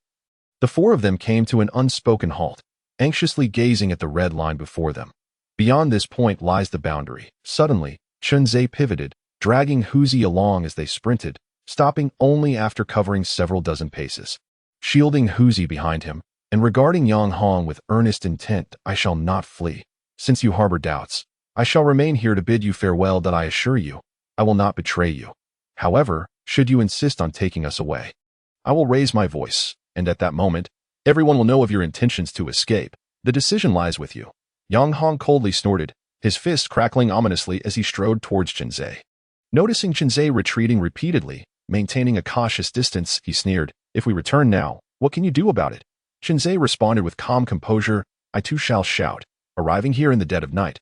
the four of them came to an unspoken halt, anxiously gazing at the red line before them. Beyond this point lies the boundary. Suddenly, Chunzhe pivoted, dragging Huzi along as they sprinted, stopping only after covering several dozen paces. Shielding Huzi behind him, and regarding Yang Hong with earnest intent, "I shall not flee. Since you harbor doubts, I shall remain here to bid you farewell. That I assure you, I will not betray you. However, should you insist on taking us away, I will raise my voice, and at that moment, everyone will know of your intentions to escape. The decision lies with you." Yang Hong coldly snorted, his fists crackling ominously as he strode towards Chunzhe. Noticing Chunzhe retreating repeatedly, maintaining a cautious distance, he sneered, "If we return now, what can you do about it?" Chunzhe responded with calm composure, "I too shall shout, arriving here in the dead of night.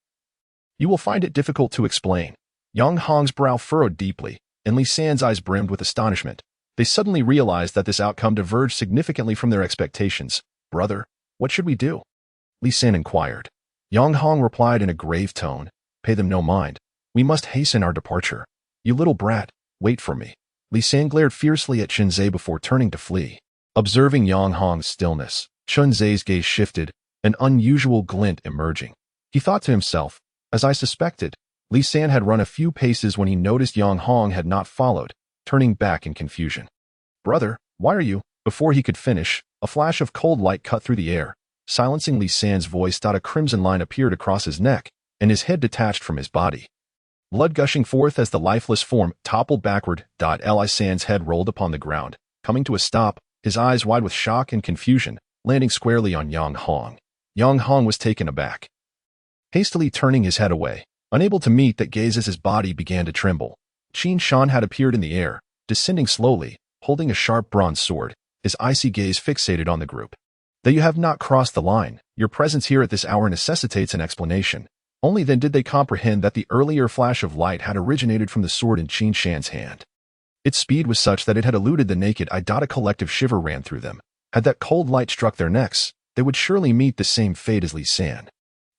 You will find it difficult to explain." Yang Hong's brow furrowed deeply, and Li San's eyes brimmed with astonishment. They suddenly realized that this outcome diverged significantly from their expectations. "Brother, what should we do?" Li San inquired. Yang Hong replied in a grave tone, "Pay them no mind. We must hasten our departure. You little brat, wait for me." Li San glared fiercely at Chunzei before turning to flee. Observing Yang Hong's stillness, Chunzei's gaze shifted, an unusual glint emerging. He thought to himself, "As I suspected." Li San had run a few paces when he noticed Yang Hong had not followed, turning back in confusion. "Brother, why are you?" Before he could finish, a flash of cold light cut through the air, silencing Li San's voice. A crimson line appeared across his neck, and his head detached from his body. Blood gushing forth as the lifeless form toppled backward. Li San's head rolled upon the ground, coming to a stop, his eyes wide with shock and confusion, landing squarely on Yang Hong. Yang Hong was taken aback. Hastily turning his head away, unable to meet that gaze as his body began to tremble, Qin Shan had appeared in the air, descending slowly, holding a sharp bronze sword, his icy gaze fixated on the group. "Though you have not crossed the line, your presence here at this hour necessitates an explanation." Only then did they comprehend that the earlier flash of light had originated from the sword in Qin Shan's hand. Its speed was such that it had eluded the naked eye. A collective shiver ran through them. Had that cold light struck their necks, they would surely meet the same fate as Li San.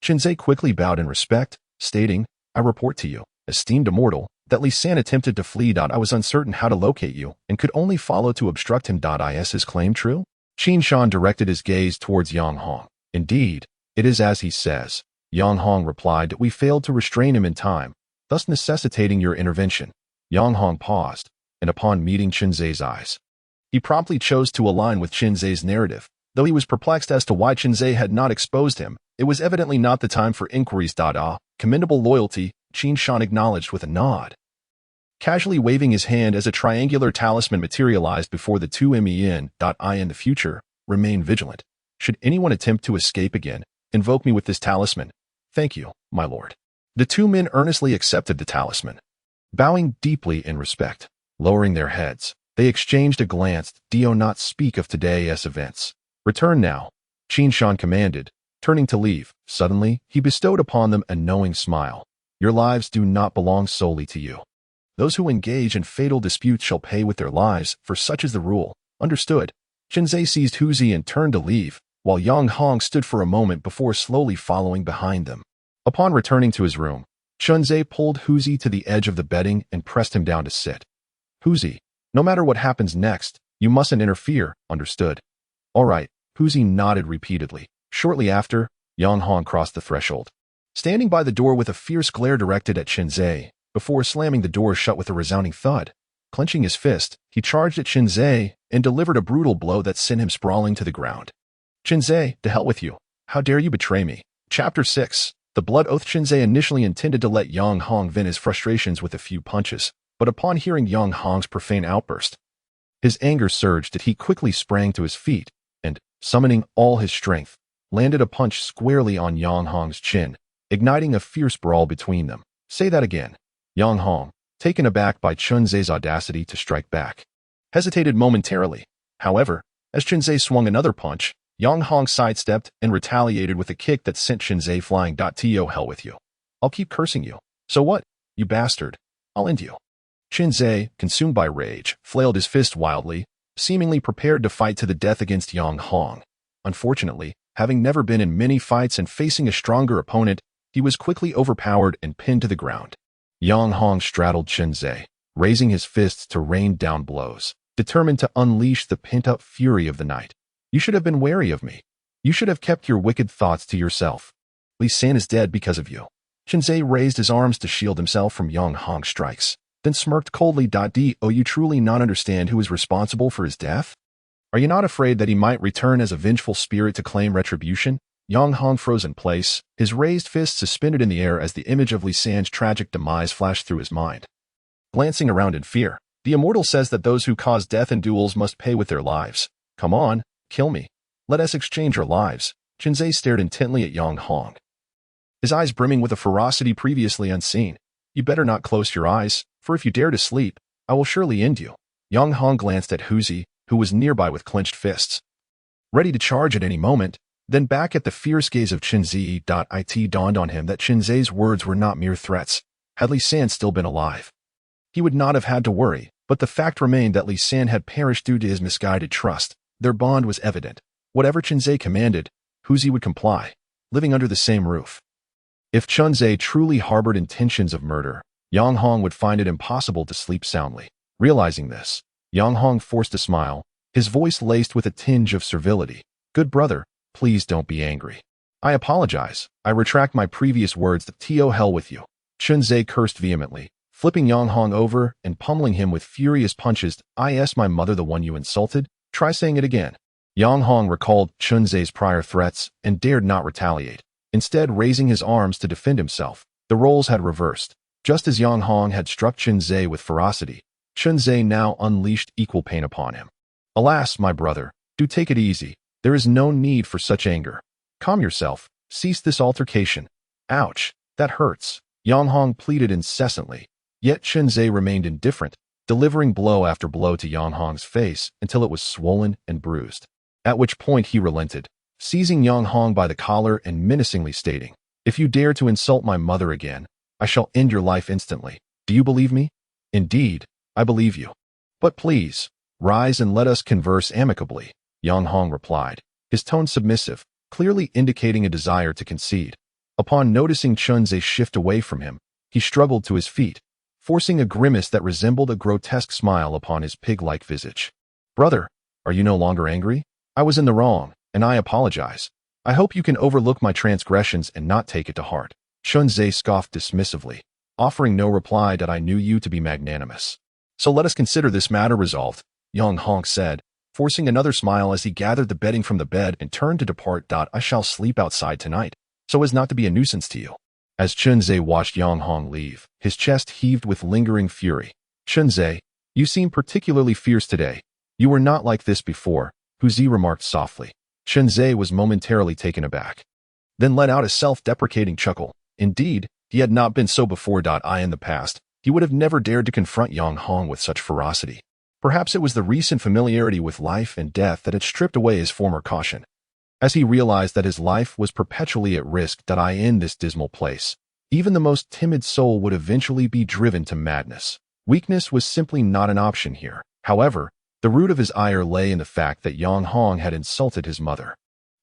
Chunzei quickly bowed in respect, stating, "I report to you, esteemed immortal, that Li San attempted to flee. I was uncertain how to locate you, and could only follow to obstruct him. Is his claim true?" Qin Shan directed his gaze towards Yang Hong. "Indeed, it is as he says." Yang Hong replied, "We failed to restrain him in time, thus necessitating your intervention." Yang Hong paused, and upon meeting Chunzei's eyes, he promptly chose to align with Chunzei's narrative. Though he was perplexed as to why Chunzei had not exposed him, it was evidently not the time for inquiries. Commendable loyalty, Qin Shan acknowledged with a nod, casually waving his hand as a triangular talisman materialized before the two men. In the future, remain vigilant. Should anyone attempt to escape again, invoke me with this talisman. Thank you, my lord. The two men earnestly accepted the talisman. Bowing deeply in respect, lowering their heads, they exchanged a glance. "Do not speak of today's events. Return now," Qin Shan commanded, turning to leave. Suddenly, he bestowed upon them a knowing smile. "Your lives do not belong solely to you. Those who engage in fatal disputes shall pay with their lives, for such is the rule." "Understood." Chunzei seized Huzi and turned to leave, while Yang Hong stood for a moment before slowly following behind them. Upon returning to his room, Chunzei pulled Huzi to the edge of the bedding and pressed him down to sit. "Huzi, no matter what happens next, you mustn't interfere, understood?" "All right," Huzi nodded repeatedly. Shortly after, Yang Hong crossed the threshold, standing by the door with a fierce glare directed at Chunzei, before slamming the door shut with a resounding thud. Clenching his fist, he charged at Chunzei and delivered a brutal blow that sent him sprawling to the ground. "Chunzei, to hell with you. How dare you betray me?" Chapter 6. The Blood Oath. Chunzei initially intended to let Yang Hong vent his frustrations with a few punches, but upon hearing Yang Hong's profane outburst, his anger surged and he quickly sprang to his feet and, summoning all his strength, landed a punch squarely on Yang Hong's chin, igniting a fierce brawl between them. "Say that again." Yang Hong, taken aback by Chunzei's audacity to strike back, hesitated momentarily. However, as Chunzei swung another punch, Yang Hong sidestepped and retaliated with a kick that sent Chunzei flying. To hell with you. I'll keep cursing you. So what, you bastard? I'll end you. Chunzei, consumed by rage, flailed his fist wildly, seemingly prepared to fight to the death against Yang Hong. Unfortunately, having never been in many fights and facing a stronger opponent, he was quickly overpowered and pinned to the ground. Yang Hong straddled Chunzei, raising his fists to rain down blows, determined to unleash the pent-up fury of the night. "You should have been wary of me. You should have kept your wicked thoughts to yourself. Li San is dead because of you." Chunzei raised his arms to shield himself from Yang Hong's strikes, then smirked coldly. Do you truly not understand who is responsible for his death? Are you not afraid that he might return as a vengeful spirit to claim retribution? Yang Hong froze in place, his raised fist suspended in the air as the image of Li San's tragic demise flashed through his mind. Glancing around in fear, the immortal says that those who cause death in duels must pay with their lives. Come on, kill me. Let us exchange our lives. Chunzei stared intently at Yang Hong, his eyes brimming with a ferocity previously unseen. "You better not close your eyes, for if you dare to sleep, I will surely end you." Yang Hong glanced at Huzi, who was nearby with clenched fists, ready to charge at any moment. Then back at the fierce gaze of Chunzei. It dawned on him that Chunzei's words were not mere threats. Had Li San still been alive, he would not have had to worry, But the fact remained that Li San had perished due to his misguided trust. Their bond was evident. Whatever Chunzhe commanded, Huzi would comply, living under the same roof. If Chunzhe truly harbored intentions of murder, Yang Hong would find it impossible to sleep soundly. Realizing this, Yang Hong forced a smile, his voice laced with a tinge of servility. Good brother, please don't be angry. I apologize. I retract my previous words. The to hell with you. Chunzhe cursed vehemently, flipping Yang Hong over and pummeling him with furious punches. Is my mother the one you insulted? Try saying it again. Yang Hong recalled Chunzhe's prior threats and dared not retaliate, instead raising his arms to defend himself. The roles had reversed. Just as Yang Hong had struck Chunzhe with ferocity, Chunzhe now unleashed equal pain upon him. Alas, my brother, do take it easy. There is no need for such anger. Calm yourself. Cease this altercation. Ouch, that hurts. Yang Hong pleaded incessantly, yet Chunzhe remained indifferent, delivering blow after blow to Yang Hong's face until it was swollen and bruised. At which point he relented, seizing Yang Hong by the collar and menacingly stating, "If you dare to insult my mother again, I shall end your life instantly. Do you believe me?" "Indeed, I believe you. But please, rise and let us converse amicably," Yang Hong replied, his tone submissive, clearly indicating a desire to concede. Upon noticing Chunzhe shift away from him, he struggled to his feet, forcing a grimace that resembled a grotesque smile upon his pig-like visage. "Brother, are you no longer angry? I was in the wrong, and I apologize. I hope you can overlook my transgressions and not take it to heart." Chunzhe scoffed dismissively, offering no reply. "That I knew you to be magnanimous. So let us consider this matter resolved," Yang Hong said, forcing another smile as he gathered the bedding from the bed and turned to depart. "I shall sleep outside tonight, so as not to be a nuisance to you." As Chunzhe watched Yang Hong leave, his chest heaved with lingering fury. "Chunzhe, you seem particularly fierce today. You were not like this before," Huzi remarked softly. Chunzhe was momentarily taken aback, then let out a self-deprecating chuckle. Indeed, he had not been so before. In the past, he would have never dared to confront Yang Hong with such ferocity. Perhaps it was the recent familiarity with life and death that had stripped away his former caution. As he realized that his life was perpetually at risk. In this dismal place, even the most timid soul would eventually be driven to madness. Weakness was simply not an option here. However, the root of his ire lay in the fact that Yang Hong had insulted his mother.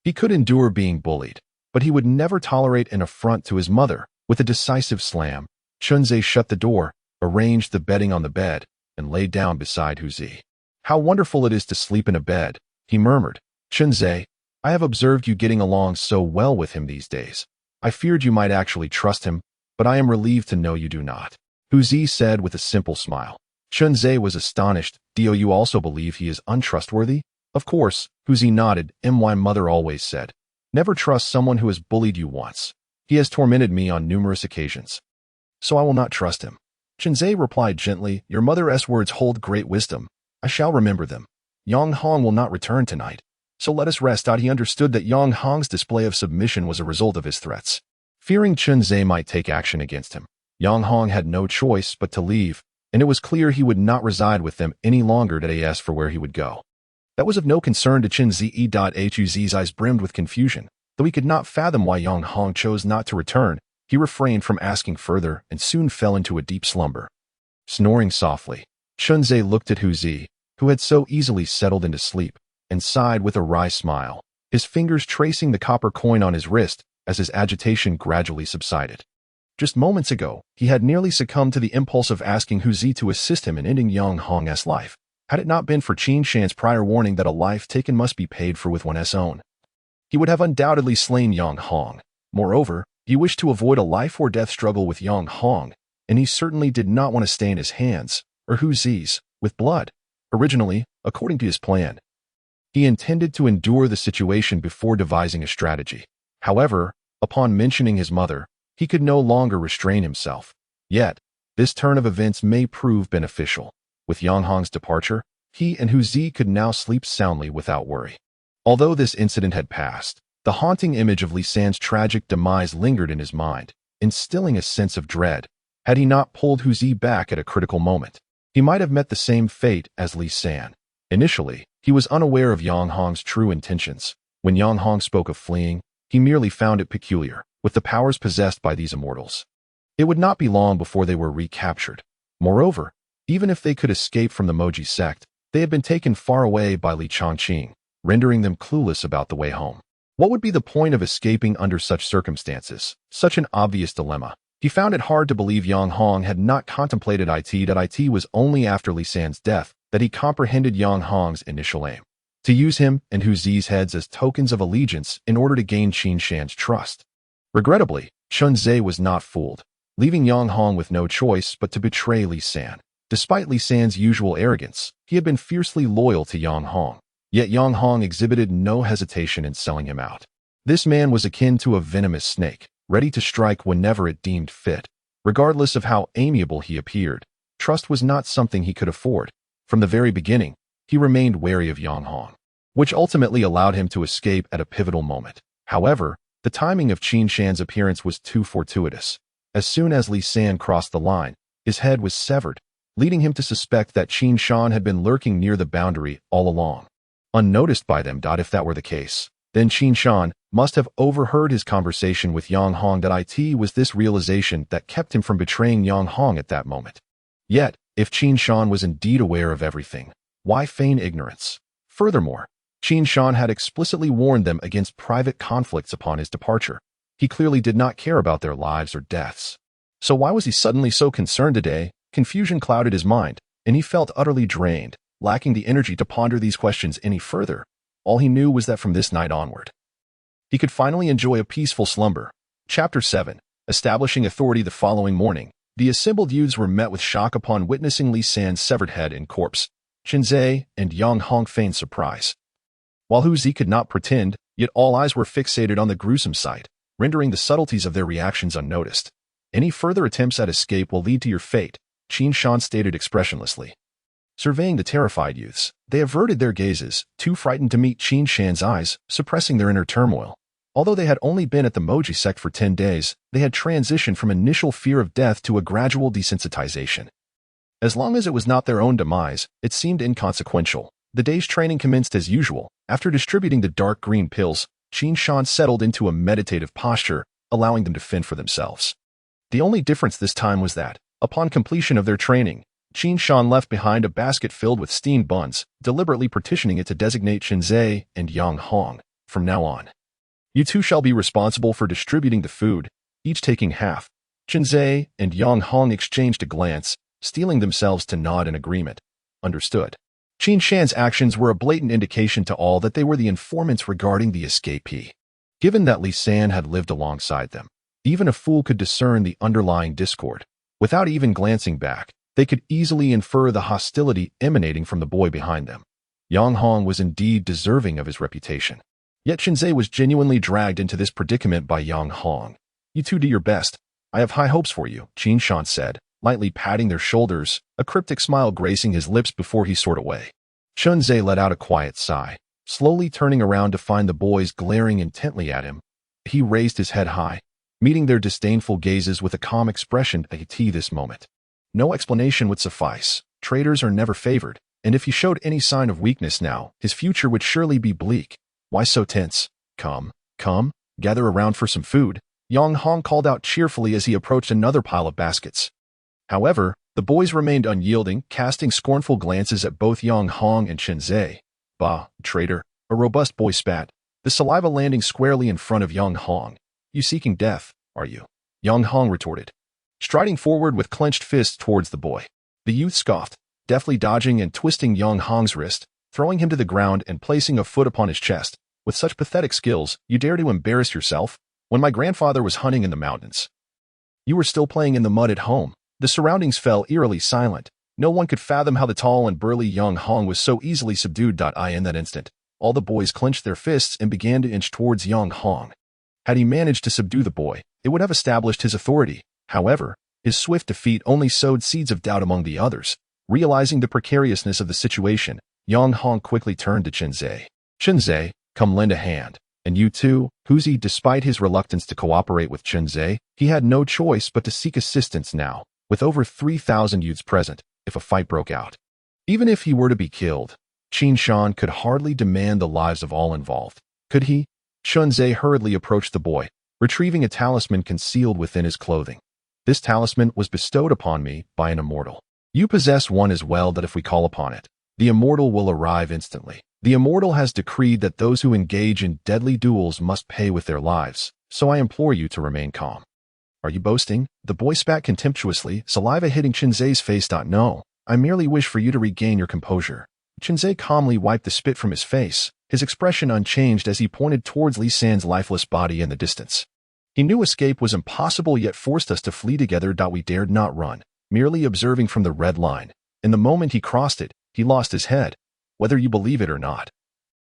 He could endure being bullied, but he would never tolerate an affront to his mother. With a decisive slam, Chunzhe shut the door, arranged the bedding on the bed, and lay down beside Huzi. "How wonderful it is to sleep in a bed," he murmured. "Chunzhe, I have observed you getting along so well with him these days. I feared you might actually trust him, but I am relieved to know you do not," Huzi said with a simple smile. Chunzhe was astonished. "Do you also believe he is untrustworthy?" "Of course," Huzi nodded. "My mother always said, never trust someone who has bullied you once. He has tormented me on numerous occasions, so I will not trust him." Chunzhe replied gently, "Your mother's words hold great wisdom. I shall remember them. Yang Hong will not return tonight, so let us rest." He understood that Yang Hong's display of submission was a result of his threats. Fearing Chunzhe might take action against him, Yang Hong had no choice but to leave, and it was clear he would not reside with them any longer. They asked for where he would go. That was of no concern to Chunzhe. Huzi's eyes brimmed with confusion. Though he could not fathom why Yang Hong chose not to return, he refrained from asking further and soon fell into a deep slumber. Snoring softly, Chunzhe looked at Huzi, who had so easily settled into sleep, and sighed with a wry smile, his fingers tracing the copper coin on his wrist as his agitation gradually subsided. Just moments ago, he had nearly succumbed to the impulse of asking Huzi to assist him in ending Yang Hong's life, had it not been for Qin Shan's prior warning that a life taken must be paid for with one's own. He would have undoubtedly slain Yang Hong. Moreover, he wished to avoid a life-or-death struggle with Yang Hong, and he certainly did not want to stain his hands, or Huzi's, with blood. Originally, according to his plan, he intended to endure the situation before devising a strategy. However, upon mentioning his mother, he could no longer restrain himself. Yet, this turn of events may prove beneficial. With Yang Hong's departure, he and Huzi could now sleep soundly without worry. Although this incident had passed, the haunting image of Li San's tragic demise lingered in his mind, instilling a sense of dread. Had he not pulled Huzi back at a critical moment, he might have met the same fate as Li San. Initially, he was unaware of Yang Hong's true intentions. When Yang Hong spoke of fleeing, he merely found it peculiar, with the powers possessed by these immortals. It would not be long before they were recaptured. Moreover, Even if they could escape from the Moji sect, they had been taken far away by Li Chongqing, rendering them clueless about the way home. What would be the point of escaping under such circumstances? Such an obvious dilemma. He found it hard to believe Yang Hong had not contemplated it. It was only after Li San's death that he comprehended Yang Hong's initial aim: to use him and Hu Zi's heads as tokens of allegiance in order to gain Qin Shan's trust. Regrettably, Chun Zhe was not fooled, leaving Yang Hong with no choice but to betray Li San. Despite Li San's usual arrogance, he had been fiercely loyal to Yang Hong, yet Yang Hong exhibited no hesitation in selling him out. This man was akin to a venomous snake, ready to strike whenever it deemed fit. Regardless of how amiable he appeared, trust was not something he could afford. From the very beginning, he remained wary of Yang Hong, which ultimately allowed him to escape at a pivotal moment. However, the timing of Qin Shan's appearance was too fortuitous. As soon as Li San crossed the line, his head was severed, leading him to suspect that Qin Shan had been lurking near the boundary all along, unnoticed by them. If that were the case, then Qin Shan must have overheard his conversation with Yang Hong. It was this realization that kept him from betraying Yang Hong at that moment. Yet, if Qin Shan was indeed aware of everything, why feign ignorance? Furthermore, Qin Shan had explicitly warned them against private conflicts upon his departure. He clearly did not care about their lives or deaths. So why was he suddenly so concerned today? Confusion clouded his mind, and he felt utterly drained, lacking the energy to ponder these questions any further. All he knew was that from this night onward, he could finally enjoy a peaceful slumber. Chapter 7. Establishing authority. The following morning, the assembled youths were met with shock upon witnessing Li San's severed head and corpse. Qin Zhe and Yang Hong feigned surprise, while Hu Zi could not pretend, yet all eyes were fixated on the gruesome sight, rendering the subtleties of their reactions unnoticed. Any further attempts at escape will lead to your fate, Qin Shan stated expressionlessly. Surveying the terrified youths, they averted their gazes, too frightened to meet Qin Shan's eyes, suppressing their inner turmoil. Although they had only been at the Moji sect for 10 days, they had transitioned from initial fear of death to a gradual desensitization. As long as it was not their own demise, it seemed inconsequential. The day's training commenced as usual. After distributing the dark green pills, Qin Shan settled into a meditative posture, allowing them to fend for themselves. The only difference this time was that, upon completion of their training, Qin Shan left behind a basket filled with steamed buns, deliberately partitioning it to designate Qin Zhe and Yang Hong. From now on, you two shall be responsible for distributing the food, each taking half. Qin Zhe and Yang Hong exchanged a glance, steeling themselves to nod in agreement. Understood. Qin Shan's actions were a blatant indication to all that they were the informants regarding the escapee. Given that Li San had lived alongside them, even a fool could discern the underlying discord. Without even glancing back, they could easily infer the hostility emanating from the boy behind them. Yang Hong was indeed deserving of his reputation. Yet Qin Zhe was genuinely dragged into this predicament by Yang Hong. You two do your best. I have high hopes for you, Qin Shan said, lightly patting their shoulders, a cryptic smile gracing his lips before he soared away. Qin Zhe let out a quiet sigh, slowly turning around to find the boys glaring intently at him. He raised his head high, meeting their disdainful gazes with a calm expression at this moment. No explanation would suffice. Traitors are never favored, and if he showed any sign of weakness now, his future would surely be bleak. Why so tense? Come, gather around for some food, Yang Hong called out cheerfully as he approached another pile of baskets. However, the boys remained unyielding, casting scornful glances at both Yang Hong and Qin Zhe. Bah, traitor, a robust boy spat, the saliva landing squarely in front of Yang Hong. You seeking death, are you? Yang Hong retorted, striding forward with clenched fists towards the boy. The youth scoffed, deftly dodging and twisting Yang Hong's wrist, throwing him to the ground and placing a foot upon his chest. With such pathetic skills, you dare to embarrass yourself? When my grandfather was hunting in the mountains, you were still playing in the mud at home. The surroundings fell eerily silent. No one could fathom how the tall and burly Yang Hong was so easily subdued. In that instant, all the boys clenched their fists and began to inch towards Yang Hong. Had he managed to subdue the boy, it would have established his authority. However, his swift defeat only sowed seeds of doubt among the others. Realizing the precariousness of the situation, Yang Hong quickly turned to Qin Zhe. Qin Zhe, come lend a hand. And you too, Hu Zi. Despite his reluctance to cooperate with Qin Zhe, he had no choice but to seek assistance now. With over 3,000 youths present, if a fight broke out, even if he were to be killed, Qin Shan could hardly demand the lives of all involved. Could he? Qin Zhe hurriedly approached the boy, retrieving a talisman concealed within his clothing. This talisman was bestowed upon me by an immortal. You possess one as well that if we call upon it, the immortal will arrive instantly. The immortal has decreed that those who engage in deadly duels must pay with their lives, so I implore you to remain calm. Are you boasting? The boy spat contemptuously, saliva hitting Chinzai's face. No, I merely wish for you to regain your composure. Chinzai calmly wiped the spit from his face, his expression unchanged as he pointed towards Li San's lifeless body in the distance. He knew escape was impossible yet forced us to flee together. We dared not run, merely observing from the red line. In the moment he crossed it, he lost his head, whether you believe it or not.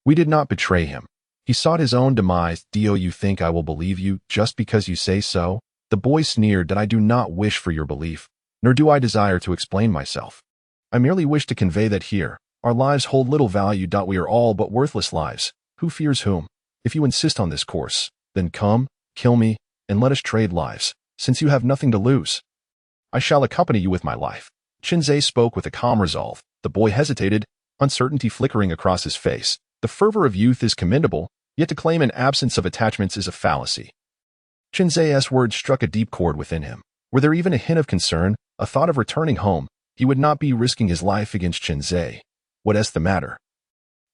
We did not betray him. He sought his own demise. Do you think I will believe you just because you say so? The boy sneered. That I do not wish for your belief, nor do I desire to explain myself. I merely wish to convey that here, our lives hold little value. We are all but worthless lives. Who fears whom? If you insist on this course, then come, kill me, and let us trade lives, since you have nothing to lose. I shall accompany you with my life. Chinzai spoke with a calm resolve. The boy hesitated, uncertainty flickering across his face. The fervor of youth is commendable, yet to claim an absence of attachments is a fallacy. Chinzai's words struck a deep chord within him. Were there even a hint of concern, a thought of returning home, he would not be risking his life against Chinzai. What is the matter?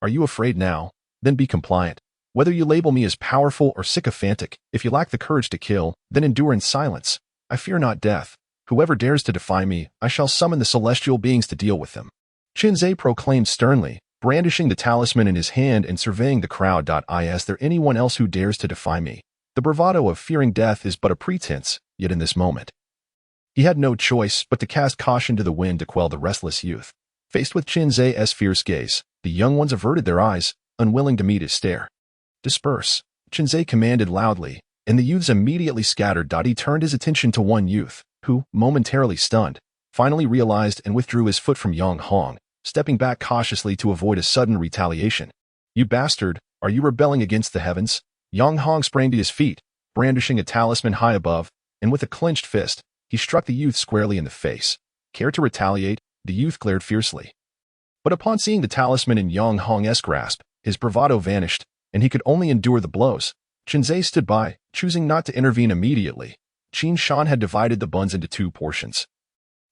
Are you afraid now? Then be compliant. Whether you label me as powerful or sycophantic, if you lack the courage to kill, then endure in silence. I fear not death. Whoever dares to defy me, I shall summon the celestial beings to deal with them. Chinzai proclaimed sternly, brandishing the talisman in his hand and surveying the crowd. Is there anyone else who dares to defy me? The bravado of fearing death is but a pretense, yet in this moment. He had no choice but to cast caution to the wind to quell the restless youth. Faced with Chinzai's fierce gaze, the young ones averted their eyes, unwilling to meet his stare. Disperse, Chinzai commanded loudly, and the youths immediately scattered. He turned his attention to one youth, who, momentarily stunned, finally realized and withdrew his foot from Yang Hong, stepping back cautiously to avoid a sudden retaliation. You bastard, are you rebelling against the heavens? Yang Hong sprang to his feet, brandishing a talisman high above, and with a clenched fist, he struck the youth squarely in the face. Care to retaliate? The youth glared fiercely. But upon seeing the talisman in Yang Hong's grasp, his bravado vanished, and he could only endure the blows. Chinzai stood by, choosing not to intervene immediately. Qin Shan had divided the buns into 2 portions,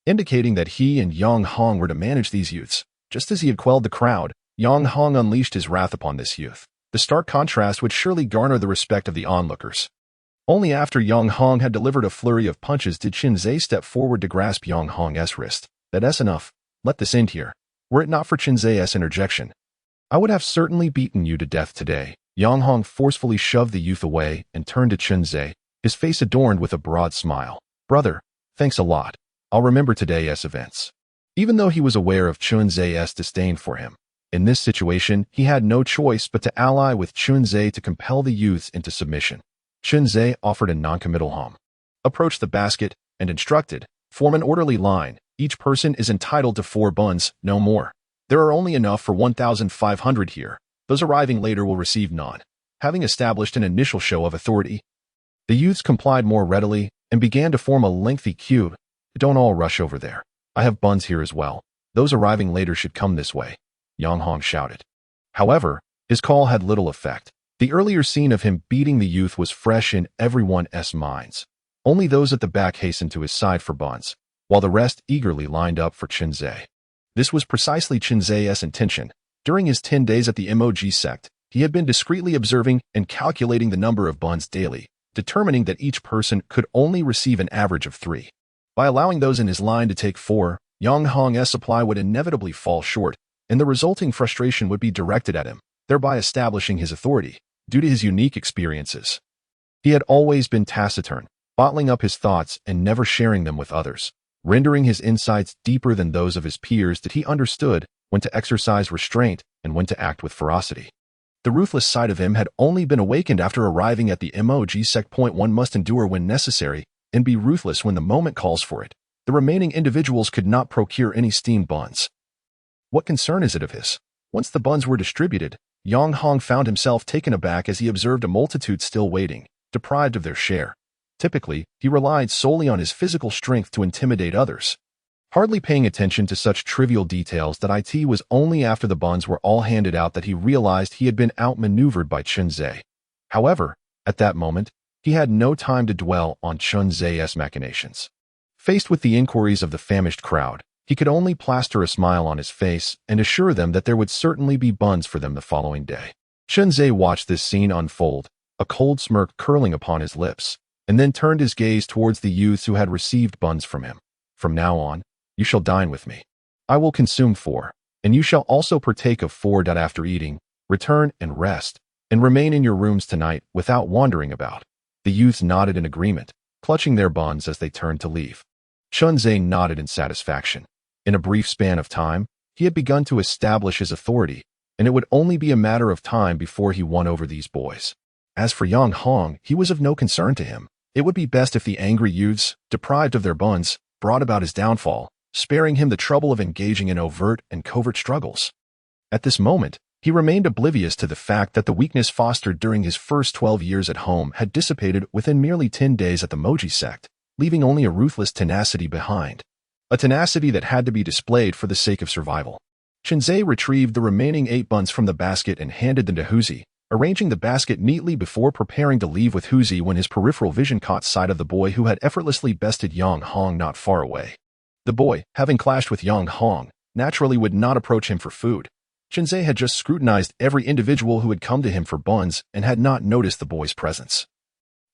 indicating that he and Yang Hong were to manage these youths. Just as he had quelled the crowd, Yang Hong unleashed his wrath upon this youth. The stark contrast would surely garner the respect of the onlookers. Only after Yang Hong had delivered a flurry of punches did Chinzai step forward to grasp Yang Hong's wrist. That's enough. Let this end here. Were it not for Chinzai's interjection, I would have certainly beaten you to death today. Yang Hong forcefully shoved the youth away and turned to Chinzai, his face adorned with a broad smile. Brother, thanks a lot. I'll remember today's events. Even though he was aware of Chinzai's disdain for him, in this situation he had no choice but to ally with Chinzai to compel the youths into submission. Chinzai offered a non-committal hum, approached the basket, and instructed, form an orderly line. Each person is entitled to 4 buns, no more. There are only enough for 1,500 here. Those arriving later will receive none. Having established an initial show of authority, the youths complied more readily and began to form a lengthy queue. Don't all rush over there. I have buns here as well. Those arriving later should come this way, Yang Hong shouted. However, his call had little effect. The earlier scene of him beating the youth was fresh in everyone's minds. Only those at the back hastened to his side for buns, while the rest eagerly lined up for Chinzai. This was precisely Chinzai's intention. During his 10 days at the MOG sect, he had been discreetly observing and calculating the number of buns daily, determining that each person could only receive an average of 3. By allowing those in his line to take 4, Yang Hong's supply would inevitably fall short, and the resulting frustration would be directed at him, thereby establishing his authority. Due to his unique experiences, he had always been taciturn, bottling up his thoughts and never sharing them with others. Rendering his insights deeper than those of his peers, that he understood when to exercise restraint and when to act with ferocity. The ruthless side of him had only been awakened after arriving at the MOG sect. One must endure when necessary and be ruthless when the moment calls for it. The remaining individuals could not procure any steamed buns. What concern is it of his? Once the buns were distributed, Yang Hong found himself taken aback as he observed a multitude still waiting, deprived of their share. Typically, he relied solely on his physical strength to intimidate others, hardly paying attention to such trivial details. It was only after the buns were all handed out that he realized he had been outmaneuvered by Chinzai. However, at that moment, he had no time to dwell on Chinzai's machinations. Faced with the inquiries of the famished crowd, He could only plaster a smile on his face and assure them that there would certainly be buns for them the following day. Chunzhe watched this scene unfold, a cold smirk curling upon his lips, and then turned his gaze towards the youths who had received buns from him. From now on, you shall dine with me. I will consume 4, and you shall also partake of 4. After eating, return and rest, and remain in your rooms tonight without wandering about. The youths nodded in agreement, clutching their buns as they turned to leave. Chunzhe nodded in satisfaction. In a brief span of time, he had begun to establish his authority, and it would only be a matter of time before he won over these boys. As for Yang Hong, he was of no concern to him. It would be best if the angry youths, deprived of their buns, brought about his downfall, sparing him the trouble of engaging in overt and covert struggles. At this moment, he remained oblivious to the fact that the weakness fostered during his first 12 years at home had dissipated within merely 10 days at the Moji sect, leaving only a ruthless tenacity behind. A tenacity that had to be displayed for the sake of survival. Chunzhe retrieved the remaining 8 buns from the basket and handed them to Huzi, arranging the basket neatly before preparing to leave with Huzi when his peripheral vision caught sight of the boy who had effortlessly bested Yang Hong not far away. The boy, having clashed with Yang Hong, naturally would not approach him for food. Chunzhe had just scrutinized every individual who had come to him for buns and had not noticed the boy's presence.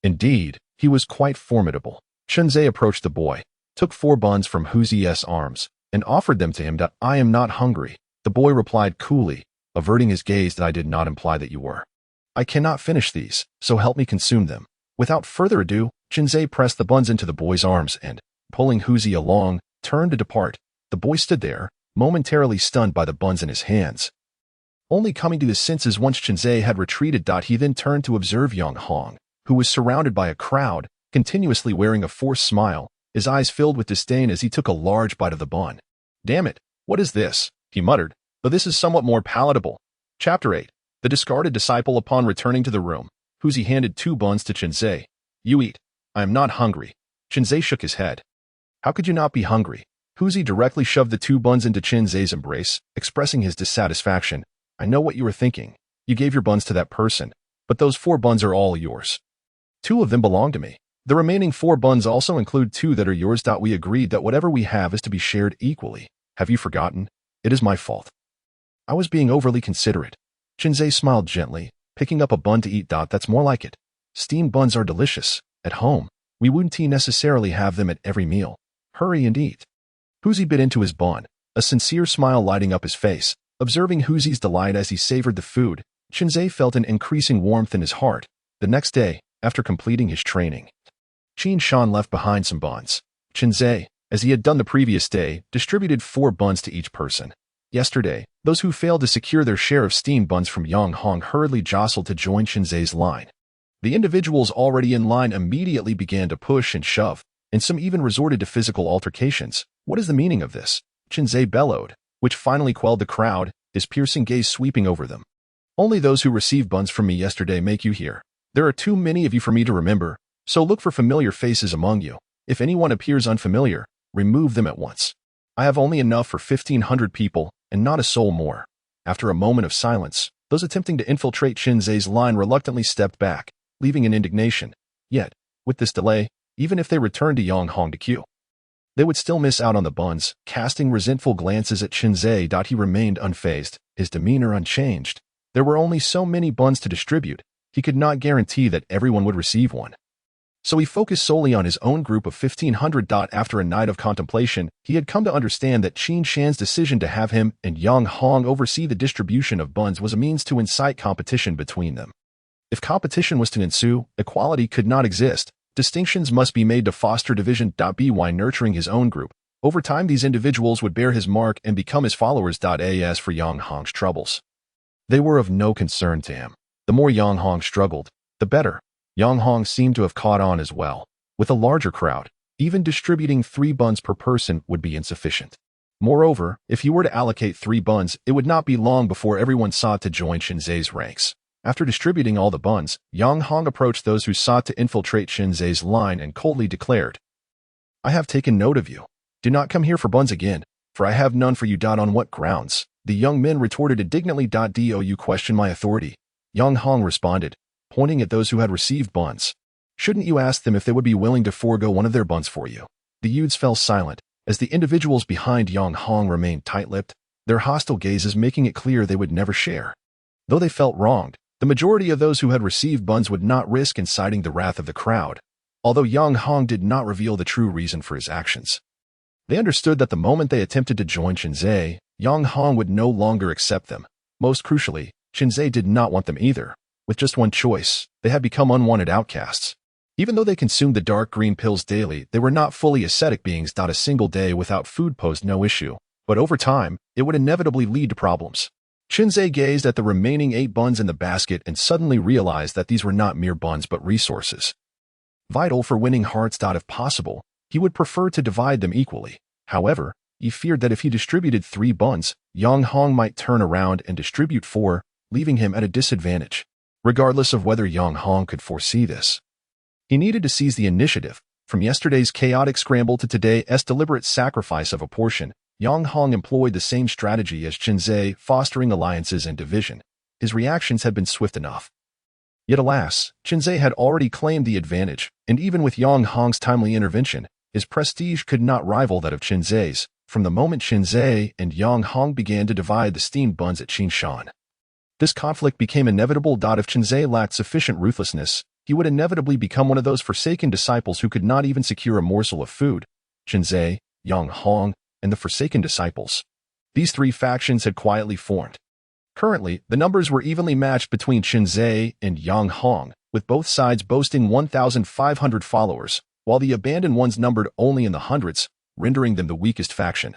Indeed, he was quite formidable. Chunzhe approached the boy, took 4 buns from Huzi's arms, and offered them to him. I am not hungry. The boy replied coolly, averting his gaze. That I did not imply that you were. I cannot finish these, so help me consume them. Without further ado, Chunzhe pressed the buns into the boy's arms and, pulling Huzi along, turned to depart. The boy stood there, momentarily stunned by the buns in his hands. Only coming to his senses once Chunzhe had retreated. He then turned to observe Yang Hong, who was surrounded by a crowd, continuously wearing a forced smile, his eyes filled with disdain as he took a large bite of the bun. Damn it, what is this? He muttered, though this is somewhat more palatable. Chapter 8. The discarded disciple. Upon returning to the room, Huzi handed 2 buns to Chunzhe. You eat. I am not hungry. Chunzhe shook his head. How could you not be hungry? Huzi directly shoved the 2 buns into Chunzhe's embrace, expressing his dissatisfaction. I know what you were thinking. You gave your buns to that person, but those 4 buns are all yours. 2 of them belong to me. The remaining 4 buns also include 2 that are yours. We agreed that whatever we have is to be shared equally. Have you forgotten? It is my fault. I was being overly considerate. Chunzhe smiled gently, picking up a bun to eat. That's more like it. Steamed buns are delicious. At home, we wouldn't necessarily have them at every meal. Hurry and eat. Huzi bit into his bun, a sincere smile lighting up his face. Observing Huzi's delight as he savored the food, Chunzhe felt an increasing warmth in his heart. The next day, after completing his training, Qin Shan left behind some buns. Chunzhe, as he had done the previous day, distributed 4 buns to each person. Yesterday, those who failed to secure their share of steamed buns from Yang Hong hurriedly jostled to join Chunzhe's line. The individuals already in line immediately began to push and shove, and some even resorted to physical altercations. What is the meaning of this? Chunzhe bellowed, which finally quelled the crowd, his piercing gaze sweeping over them. Only those who received buns from me yesterday make you here. There are too many of you for me to remember, so look for familiar faces among you. If anyone appears unfamiliar, remove them at once. I have only enough for 1,500 people, and not a soul more. After a moment of silence, those attempting to infiltrate Chunzhe's line reluctantly stepped back, leaving in indignation. Yet, with this delay, even if they returned to Yang Hong to queue, they would still miss out on the buns. Casting resentful glances at Chunzhe, he remained unfazed, his demeanor unchanged. There were only so many buns to distribute. He could not guarantee that everyone would receive one. So he focused solely on his own group of 1,500. After a night of contemplation, he had come to understand that Qin Shan's decision to have him and Yang Hong oversee the distribution of buns was a means to incite competition between them. If competition was to ensue, equality could not exist. Distinctions must be made to foster division. By nurturing his own group, over time these individuals would bear his mark and become his followers. As for Yang Hong's troubles, they were of no concern to him. The more Yang Hong struggled, the better. Yang Hong seemed to have caught on as well. With a larger crowd, even distributing 3 buns per person would be insufficient. Moreover, if he were to allocate 3 buns, it would not be long before everyone sought to join Chunzhe's ranks. After distributing all the buns, Yang Hong approached those who sought to infiltrate Chunzhe's line and coldly declared, I have taken note of you. Do not come here for buns again, for I have none for you. On what grounds? The young men retorted indignantly. Do you question my authority? Yang Hong responded, pointing at those who had received buns. Shouldn't you ask them if they would be willing to forego one of their buns for you? The youths fell silent, As the individuals behind Yang Hong remained tight-lipped, their hostile gazes making it clear they would never share. Though they felt wronged, the majority of those who had received buns would not risk inciting the wrath of the crowd, although Yang Hong did not reveal the true reason for his actions. They understood that the moment they attempted to join Qinzhe, Yang Hong would no longer accept them. Most crucially, Qinzhe did not want them either. With just one choice, they had become unwanted outcasts. Even though they consumed the dark green pills daily, they were not fully ascetic beings. A single day without food posed no issue, but over time, it would inevitably lead to problems. Qinzhe gazed at the remaining 8 buns in the basket and suddenly realized that these were not mere buns but resources. Vital for winning hearts. If possible, he would prefer to divide them equally. However, he feared that if he distributed 3 buns, Yang Hong might turn around and distribute 4, leaving him at a disadvantage. Regardless of whether Yang Hong could foresee this, he needed to seize the initiative. From yesterday's chaotic scramble to today's deliberate sacrifice of a portion, Yang Hong employed the same strategy as Qinzhe, fostering alliances and division. His reactions had been swift enough. Yet alas, Qinzhe had already claimed the advantage, and even with Yang Hong's timely intervention, his prestige could not rival that of Qinzhe's. From the moment Qinzhe and Yang Hong began to divide the steamed buns at Qinshan, this conflict became inevitable. If Qinzhe lacked sufficient ruthlessness, he would inevitably become one of those forsaken disciples who could not even secure a morsel of food. Qinzhe, Yang Hong, and the forsaken disciples. These 3 factions had quietly formed. Currently, the numbers were evenly matched between Qinzhe and Yang Hong, with both sides boasting 1,500 followers, while the abandoned ones numbered only in the hundreds, rendering them the weakest faction.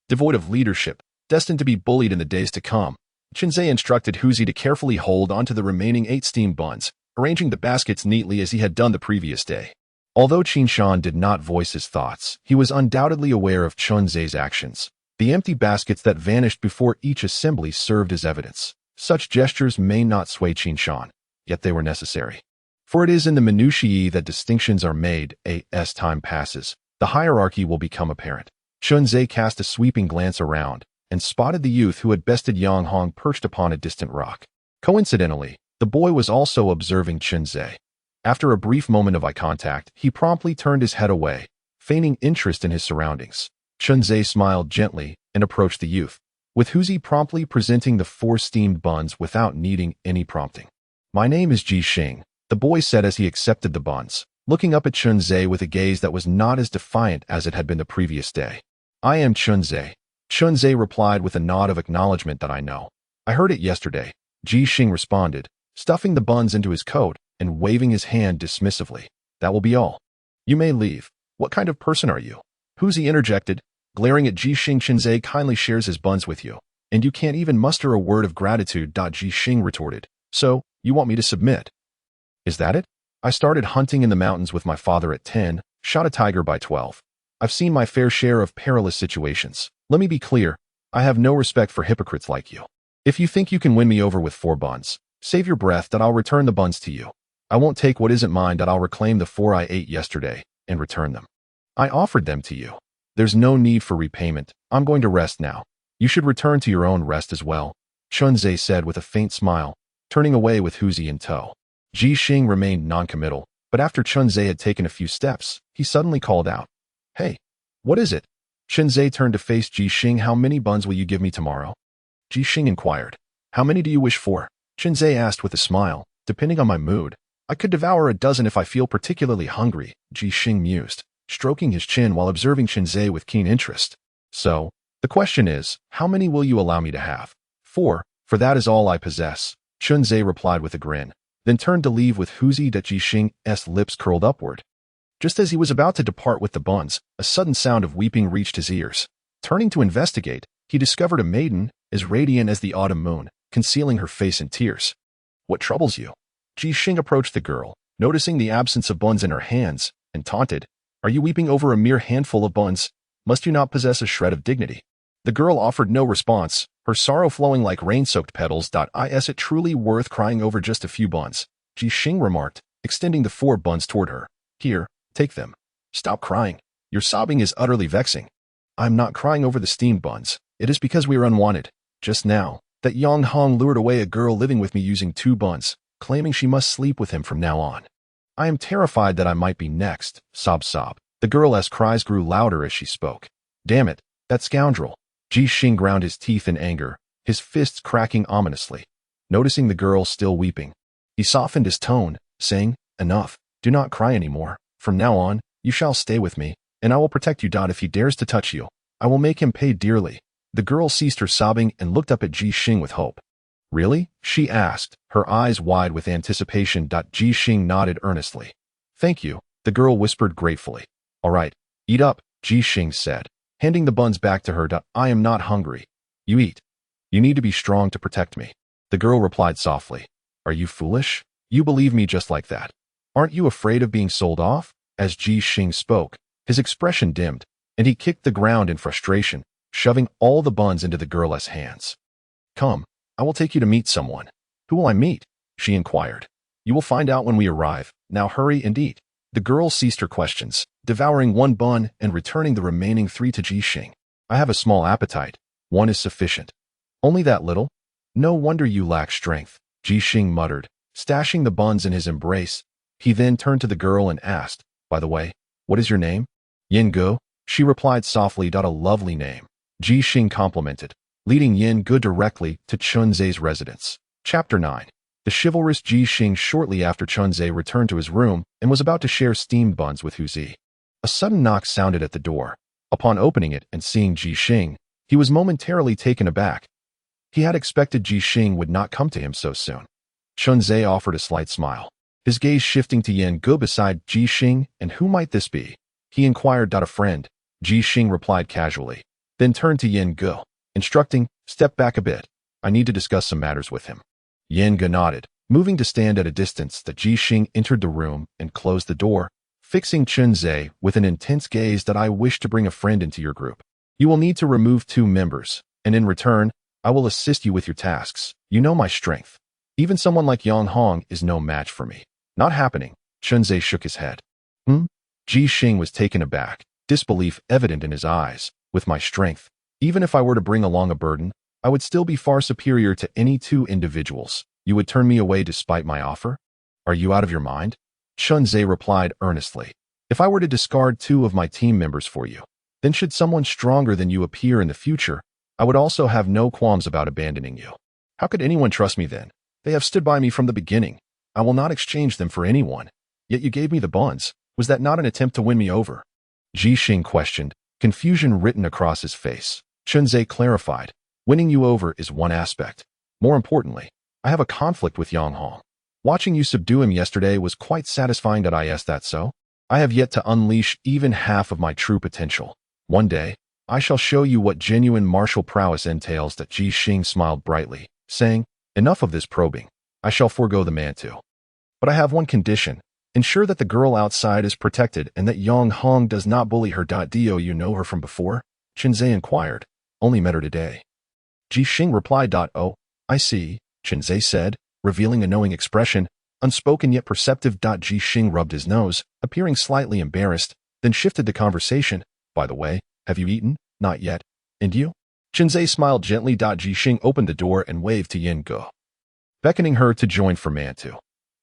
Devoid of leadership, destined to be bullied in the days to come, Qinzhe instructed Huzi to carefully hold onto the remaining 8 steamed buns, arranging the baskets neatly as he had done the previous day. Although Qinshan did not voice his thoughts, he was undoubtedly aware of Qinzhe's actions. The empty baskets that vanished before each assembly served as evidence. Such gestures may not sway Qinshan, yet they were necessary. For it is in the minutiae that distinctions are made. As time passes, the hierarchy will become apparent. Qinzhe cast a sweeping glance around and spotted the youth who had bested Yang Hong perched upon a distant rock. Coincidentally, the boy was also observing Qinzhe. After a brief moment of eye contact, he promptly turned his head away, feigning interest in his surroundings. Qinzhe smiled gently and approached the youth, with Huzi promptly presenting the 4 steamed buns without needing any prompting. "My name is Ji Xing," the boy said as he accepted the buns, looking up at Qinzhe with a gaze that was not as defiant as it had been the previous day. "I am Qinzhe." Qinzhe replied with a nod of acknowledgement. "That I know. I heard it yesterday," Ji Xing responded, stuffing the buns into his coat and waving his hand dismissively. "That will be all. You may leave." "What kind of person are you?" Huzi interjected, glaring at Ji Xing. "Qinzhe kindly shares his buns with you, and you can't even muster a word of gratitude." Ji Xing retorted. "So, you want me to submit? Is that it? I started hunting in the mountains with my father at 10, shot a tiger by 12. I've seen my fair share of perilous situations. Let me be clear, I have no respect for hypocrites like you. If you think you can win me over with 4 buns, save your breath. I'll return the buns to you. I won't take what isn't mine. I'll reclaim the 4 I ate yesterday and return them. I offered them to you. There's no need for repayment. I'm going to rest now. You should return to your own rest as well," Qinzhe said with a faint smile, turning away with Huzi in tow. Ji Xing remained noncommittal, but after Qinzhe had taken a few steps, he suddenly called out, "Hey, what is it?" Qinzhe turned to face Ji Xing. "How many buns will you give me tomorrow?" Ji Xing inquired. "How many do you wish for?" Qinzhe asked with a smile. "Depending on my mood, I could devour a dozen if I feel particularly hungry," Ji Xing mused, stroking his chin while observing Qinzhe with keen interest. "So, the question is, how many will you allow me to have?" 4, for that is all I possess," Qinzhe replied with a grin, then turned to leave with Huzi. Ji Xing's lips curled upward. Just as he was about to depart with the buns, a sudden sound of weeping reached his ears. Turning to investigate, he discovered a maiden, as radiant as the autumn moon, concealing her face in tears. "What troubles you?" Ji Xing approached the girl, noticing the absence of buns in her hands, and taunted, "Are you weeping over a mere handful of buns? Must you not possess a shred of dignity?" The girl offered no response, her sorrow flowing like rain-soaked petals. Is it truly worth crying over just a few buns?" Ji Xing remarked, extending the 4 buns toward her. "Here, take them. Stop crying. Your sobbing is utterly vexing." "I'm not crying over the steamed buns. It is because we are unwanted. Just now, that Yang Hong lured away a girl living with me using 2 buns, claiming she must sleep with him from now on. I am terrified that I might be next." Sob. The girl's cries grew louder as she spoke. Damn it, that scoundrel. Ji Xing ground his teeth in anger, his fists cracking ominously. Noticing the girl still weeping, he softened his tone, saying, enough, do not cry anymore. From now on, you shall stay with me, and I will protect you. If he dares to touch you, I will make him pay dearly. The girl ceased her sobbing and looked up at Ji Xing with hope. Really? She asked, her eyes wide with anticipation. Ji Xing nodded earnestly. Thank you, the girl whispered gratefully. All right, eat up, Ji Xing said, handing the buns back to her. I am not hungry. You eat. You need to be strong to protect me. The girl replied softly. Are you foolish? You believe me just like that. Aren't you afraid of being sold off? As Ji Xing spoke, his expression dimmed, and he kicked the ground in frustration, shoving all the buns into the girl's hands. Come, I will take you to meet someone. Who will I meet? She inquired. You will find out when we arrive. Now hurry and eat. The girl ceased her questions, devouring one bun and returning the remaining 3 to Ji Xing. I have a small appetite. One is sufficient. Only that little? No wonder you lack strength, Ji Xing muttered, stashing the buns in his embrace. He then turned to the girl and asked, by the way, what is your name? Yin Gu, she replied softly. A lovely name, Ji Xing complimented, leading Yin Gu directly to Chunzei's residence. Chapter 9. The chivalrous Ji Xing shortly after Chunzei returned to his room and was about to share steamed buns with Huzi. A sudden knock sounded at the door. Upon opening it and seeing Ji Xing, he was momentarily taken aback. He had expected Ji Xing would not come to him so soon. Chunzei offered a slight smile, his gaze shifting to Yin Gu beside Ji Xing. And who might this be? He inquired. A friend, Ji Xing replied casually, then turned to Yin Gu, instructing, step back a bit. I need to discuss some matters with him. Yin Gu nodded, moving to stand at a distance. Ji Xing entered the room and closed the door, fixing Chunzei with an intense gaze. I wish to bring a friend into your group. You will need to remove 2 members, and in return, I will assist you with your tasks. You know my strength. Even someone like Yang Hong is no match for me. Not happening. Chunzei shook his head. Ji Xing was taken aback, disbelief evident in his eyes. With my strength, even if I were to bring along a burden, I would still be far superior to any 2 individuals. You would turn me away despite my offer? Are you out of your mind? Chunzei replied earnestly. If I were to discard 2 of my team members for you, then should someone stronger than you appear in the future, I would also have no qualms about abandoning you. How could anyone trust me then? They have stood by me from the beginning. I will not exchange them for anyone. Yet you gave me the buns. Was that not an attempt to win me over? Ji Xing questioned, confusion written across his face. Chunzei clarified, winning you over is one aspect. More importantly, I have a conflict with Yang Hong. Watching you subdue him yesterday was quite satisfying. Is that so? I have yet to unleash even half of my true potential. One day, I shall show you what genuine martial prowess entails. Ji Xing smiled brightly, saying, enough of this probing. I shall forego the Mantu. But I have one condition. Ensure that the girl outside is protected and that Yang Hong does not bully her. Do you know her from before? Chunzei inquired. Only met her today. Ji Xing replied. Oh, I see, Chunzei said, revealing a knowing expression, unspoken yet perceptive. Ji Xing rubbed his nose, appearing slightly embarrassed, then shifted the conversation. By the way, have you eaten? Not yet. And you? Chunzei smiled gently. Ji Xing opened the door and waved to Yin Gu, beckoning her to join for Mantu.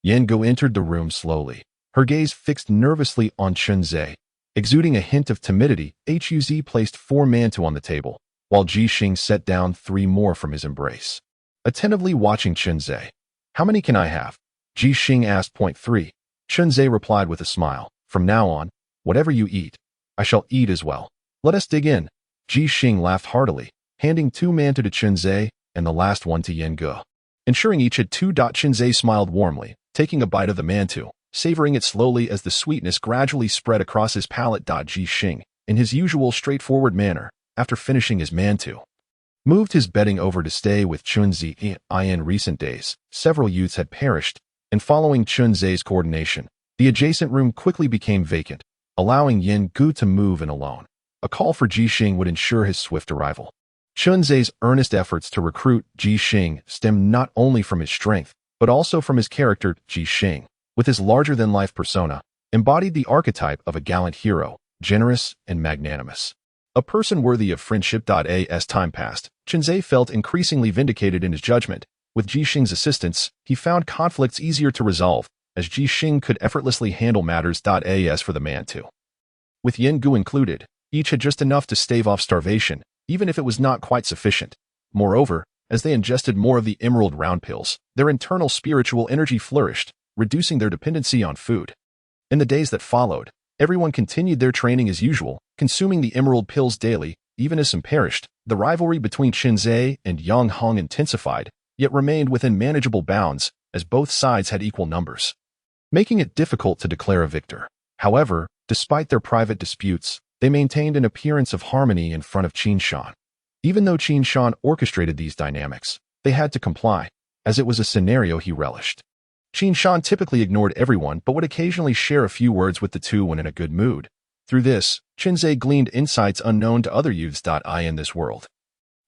Yin Gu entered the room slowly, her gaze fixed nervously on Chunzei. Exuding a hint of timidity, Huz placed 4 Mantu on the table, while Ji Xing set down 3 more from his embrace. Attentively watching Chunzei. How many can I have? Ji Xing asked. 3. Chunzei replied with a smile. From now on, whatever you eat, I shall eat as well. Let us dig in. Ji Xing laughed heartily, handing 2 Mantu to Chunzei and the last one to Yin Gu. Ensuring each had 2. Chunzei smiled warmly, taking a bite of the Mantu, savoring it slowly as the sweetness gradually spread across his palate. Ji Xing, in his usual straightforward manner, after finishing his Mantu, moved his bedding over to stay with Chunzei. In recent days, several youths had perished, and following Chunzei's coordination, the adjacent room quickly became vacant, allowing Yin Gu to move in alone. A call for Ji Xing would ensure his swift arrival. Chunzei's earnest efforts to recruit Ji Xing stemmed not only from his strength, but also from his character. Ji Xing, with his larger-than-life persona, embodied the archetype of a gallant hero, generous and magnanimous. A person worthy of friendship. As time passed, Chunzei felt increasingly vindicated in his judgment. With Ji Xing's assistance, he found conflicts easier to resolve, as Ji Xing could effortlessly handle matters. As for the Mantu, with Yin Gu included, Each had just enough to stave off starvation, even if it was not quite sufficient. Moreover, as they ingested more of the emerald round pills, their internal spiritual energy flourished, reducing their dependency on food. In the days that followed, everyone continued their training as usual, consuming the emerald pills daily, even as some perished. The rivalry between Qinzhe and Yang Hong intensified, yet remained within manageable bounds, as both sides had equal numbers, making it difficult to declare a victor. However, despite their private disputes, they maintained an appearance of harmony in front of Qin Shan. Even though Qin Shan orchestrated these dynamics, they had to comply, as it was a scenario he relished. Qin Shan typically ignored everyone but would occasionally share a few words with the two when in a good mood. Through this, Qinzhe gleaned insights unknown to other youths. In this world,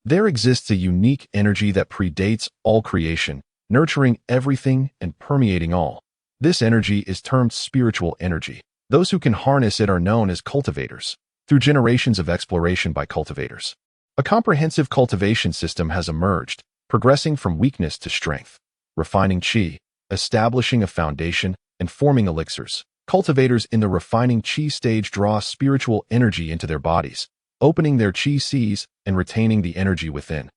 there exists a unique energy that predates all creation, nurturing everything and permeating all. This energy is termed spiritual energy. Those who can harness it are known as cultivators. Through generations of exploration by cultivators, a comprehensive cultivation system has emerged, progressing from weakness to strength, refining qi, establishing a foundation, and forming elixirs. Cultivators in the refining qi stage draw spiritual energy into their bodies, opening their qi seas and retaining the energy within,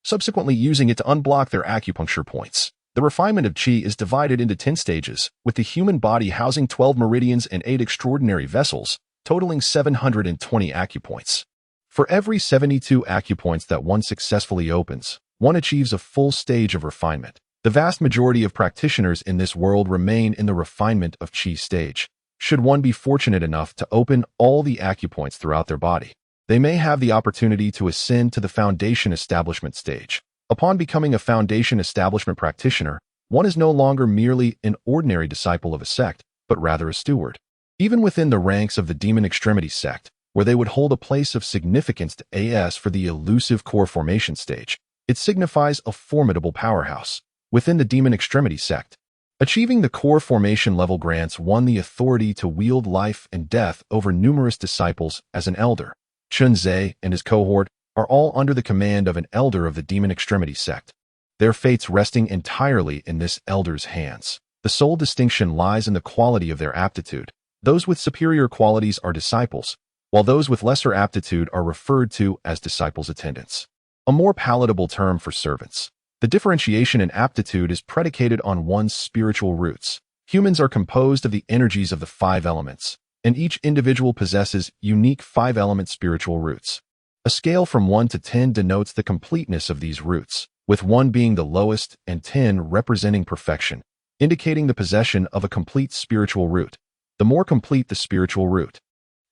subsequently using it to unblock their acupuncture points. The refinement of qi is divided into 10 stages, with the human body housing 12 meridians and 8 extraordinary vessels, totaling 720 acupoints. For every 72 acupoints that one successfully opens, one achieves a full stage of refinement. The vast majority of practitioners in this world remain in the refinement of qi stage. Should one be fortunate enough to open all the acupoints throughout their body, they may have the opportunity to ascend to the foundation establishment stage. Upon becoming a foundation establishment practitioner, one is no longer merely an ordinary disciple of a sect, but rather a steward. Even within the ranks of the Demon Extremity sect, where they would hold a place of significance to AS for the elusive core formation stage, it signifies a formidable powerhouse. Within the Demon Extremity sect, achieving the core formation level grants one the authority to wield life and death over numerous disciples as an elder. Qinzhe and his cohort are all under the command of an elder of the Demon Extremity sect, their fates resting entirely in this elder's hands. The sole distinction lies in the quality of their aptitude. Those with superior qualities are disciples, while those with lesser aptitude are referred to as disciples' attendants, a more palatable term for servants. The differentiation in aptitude is predicated on one's spiritual roots. Humans are composed of the energies of the 5 elements, and each individual possesses unique 5-element spiritual roots. A scale from 1 to 10 denotes the completeness of these roots, with 1 being the lowest and 10 representing perfection, indicating the possession of a complete spiritual root. The more complete the spiritual root,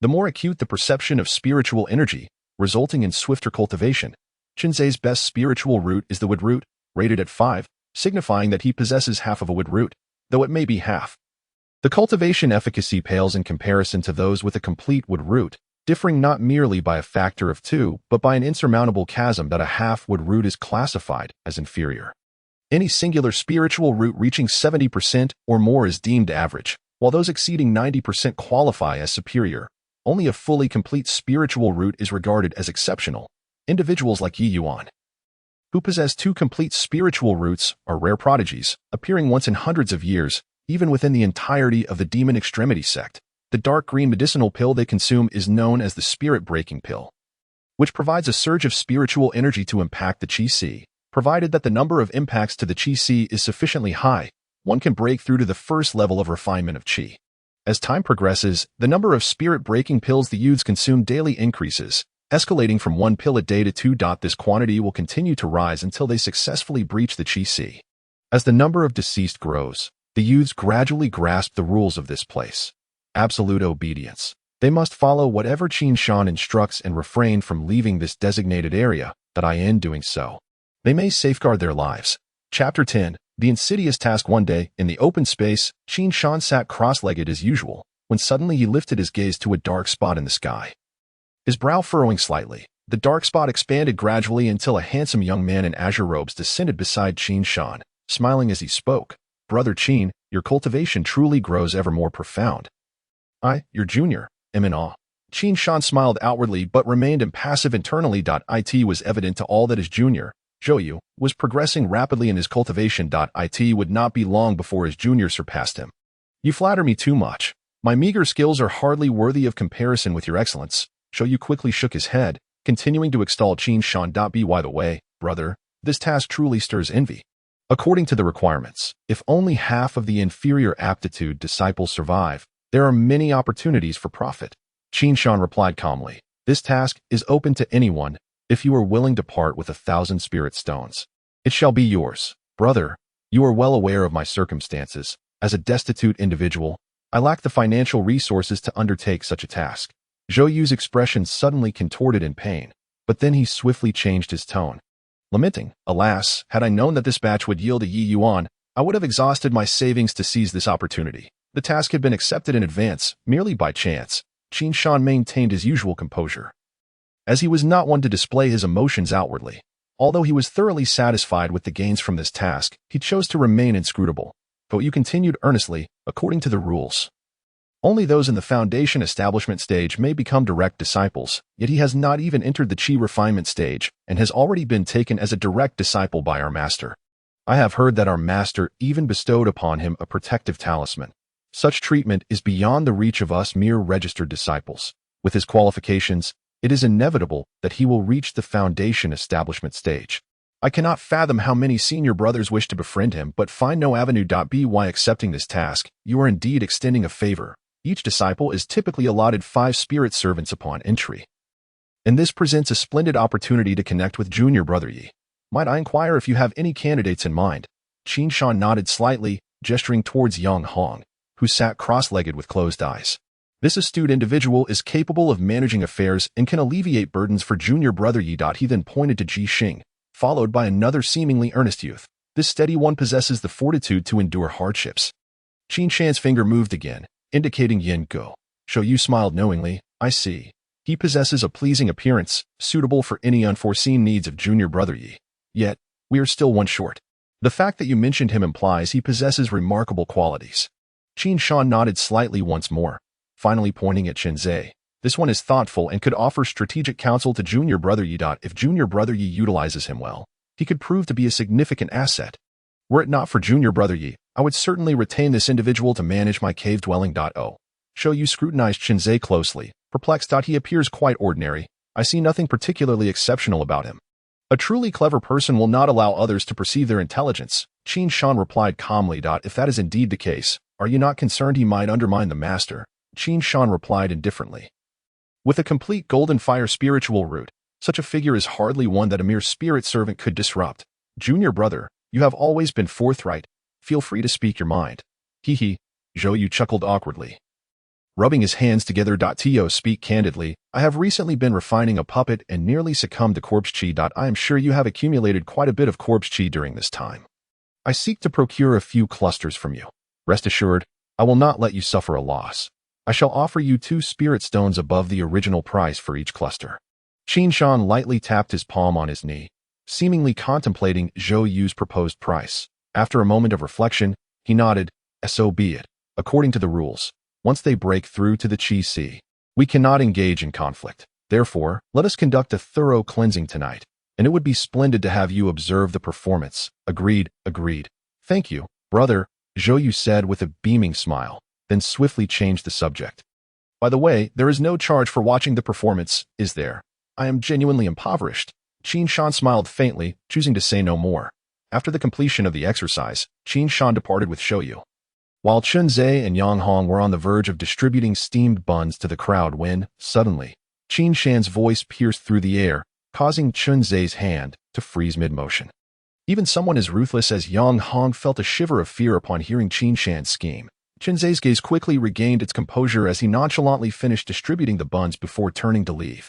the more acute the perception of spiritual energy, resulting in swifter cultivation. Qinzhe's best spiritual root is the wood root, rated at 5, signifying that he possesses half of a wood root, though it may be half. The cultivation efficacy pales in comparison to those with a complete wood root, differing not merely by a factor of 2, but by an insurmountable chasm that a half wood root is classified as inferior. Any singular spiritual root reaching 70% or more is deemed average, while those exceeding 90% qualify as superior. Only a fully complete spiritual root is regarded as exceptional. Individuals like Yi Yuan, who possess 2 complete spiritual roots, are rare prodigies, appearing once in hundreds of years, even within the entirety of the Demon Extremity sect. The dark green medicinal pill they consume is known as the Spirit-Breaking Pill, which provides a surge of spiritual energy to impact the Qi Si. Provided that the number of impacts to the Qi Si is sufficiently high, one can break through to the first level of refinement of Qi. As time progresses, the number of spirit-breaking pills the youths consume daily increases, escalating from 1 pill a day to 2. This quantity will continue to rise until they successfully breach the Qi Si. As the number of deceased grows, the youths gradually grasp the rules of this place. Absolute obedience. They must follow whatever Qin Shan instructs and refrain from leaving this designated area, in doing so, they may safeguard their lives. Chapter 10. The Insidious Task. One day, in the open space, Qin Shan sat cross-legged as usual, when suddenly he lifted his gaze to a dark spot in the sky. His brow furrowing slightly, the dark spot expanded gradually until a handsome young man in azure robes descended beside Qin Shan, smiling as he spoke. Brother Qin, your cultivation truly grows ever more profound. I, your junior, am in awe. Qin Shan smiled outwardly but remained impassive internally. It was evident to all that his junior, Zhou, was progressing rapidly in his cultivation. It would not be long before his junior surpassed him. You flatter me too much. My meager skills are hardly worthy of comparison with your excellence, Yu quickly shook his head, continuing to extol Qin Shan. By the way, brother, this task truly stirs envy. According to the requirements, if only half of the inferior aptitude disciples survive, there are many opportunities for profit. Qin Shan replied calmly, this task is open to anyone if you are willing to part with 1,000 spirit stones. It shall be yours. Brother, you are well aware of my circumstances. As a destitute individual, I lack the financial resources to undertake such a task. Zhou Yu's expression suddenly contorted in pain, but then he swiftly changed his tone. Lamenting, alas, had I known that this batch would yield a Yi Yuan, I would have exhausted my savings to seize this opportunity. The task had been accepted in advance, merely by chance. Qin Shan maintained his usual composure, as he was not one to display his emotions outwardly. Although he was thoroughly satisfied with the gains from this task, he chose to remain inscrutable. But you continued earnestly, according to the rules. Only those in the foundation establishment stage may become direct disciples, yet he has not even entered the Qi refinement stage and has already been taken as a direct disciple by our master. I have heard that our master even bestowed upon him a protective talisman. Such treatment is beyond the reach of us mere registered disciples. With his qualifications, it is inevitable that he will reach the foundation establishment stage. I cannot fathom how many senior brothers wish to befriend him but find no avenue. By accepting this task, you are indeed extending a favor. Each disciple is typically allotted 5 spirit servants upon entry. And this presents a splendid opportunity to connect with junior brother Yi. Might I inquire if you have any candidates in mind? Qin Shan nodded slightly, gesturing towards Yang Hong, who sat cross-legged with closed eyes. This astute individual is capable of managing affairs and can alleviate burdens for junior brother Yi. He then pointed to Ji Xing, followed by another seemingly earnest youth. This steady one possesses the fortitude to endure hardships. Qin Shan's finger moved again, indicating Yin Go. Zhou Yu smiled knowingly. I see. He possesses a pleasing appearance, suitable for any unforeseen needs of junior brother Yi. Yet, we are still one short. The fact that you mentioned him implies he possesses remarkable qualities. Qin Shan nodded slightly once more, finally pointing at Chen Zhe. This one is thoughtful and could offer strategic counsel to junior brother Yi. If junior brother Yi utilizes him well, he could prove to be a significant asset. Were it not for junior brother Yi, I would certainly retain this individual to manage my cave dwelling. Zhou Yu scrutinized Chen Zhe closely, perplexed. He appears quite ordinary. I see nothing particularly exceptional about him. A truly clever person will not allow others to perceive their intelligence. Qin Shan replied calmly. If that is indeed the case, are you not concerned he might undermine the master? Qin Shan replied indifferently. With a complete golden fire spiritual root, such a figure is hardly one that a mere spirit servant could disrupt. Junior brother, you have always been forthright. Feel free to speak your mind. Hee. Zhou Yu chuckled awkwardly, rubbing his hands together. To speak candidly, I have recently been refining a puppet and nearly succumbed to corpse qi. I am sure you have accumulated quite a bit of corpse qi during this time. I seek to procure a few clusters from you. Rest assured, I will not let you suffer a loss. I shall offer you 2 spirit stones above the original price for each cluster. Qin Shan lightly tapped his palm on his knee, seemingly contemplating Zhou Yu's proposed price. After a moment of reflection, he nodded, so be it. According to the rules, once they break through to the Qi Sea, we cannot engage in conflict. Therefore, let us conduct a thorough cleansing tonight, and it would be splendid to have you observe the performance. Agreed. Thank you, brother, Zhou Yu said with a beaming smile, then swiftly changed the subject. By the way, there is no charge for watching the performance, is there? I am genuinely impoverished. Qin Shan smiled faintly, choosing to say no more. After the completion of the exercise, Qin Shan departed with Zhou Yu, while Chen Zhe and Yang Hong were on the verge of distributing steamed buns to the crowd when, suddenly, Qin Shan's voice pierced through the air, causing Chen Zhe's hand to freeze mid-motion. Even someone as ruthless as Yang Hong felt a shiver of fear upon hearing Qin Shan's scheme. Chen Zhe's gaze quickly regained its composure as he nonchalantly finished distributing the buns before turning to leave.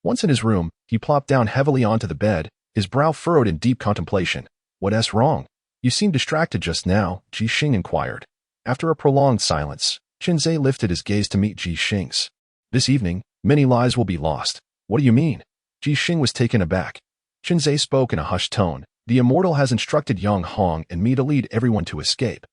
Once in his room, he plopped down heavily onto the bed, his brow furrowed in deep contemplation. What's wrong? You seemed distracted just now, Ji Xing inquired. After a prolonged silence, Chen Zhe lifted his gaze to meet Ji Xing's. This evening, many lives will be lost. What do you mean? Ji Xing was taken aback. Chen Zhe spoke in a hushed tone. The immortal has instructed Yang Hong and me to lead everyone to escape.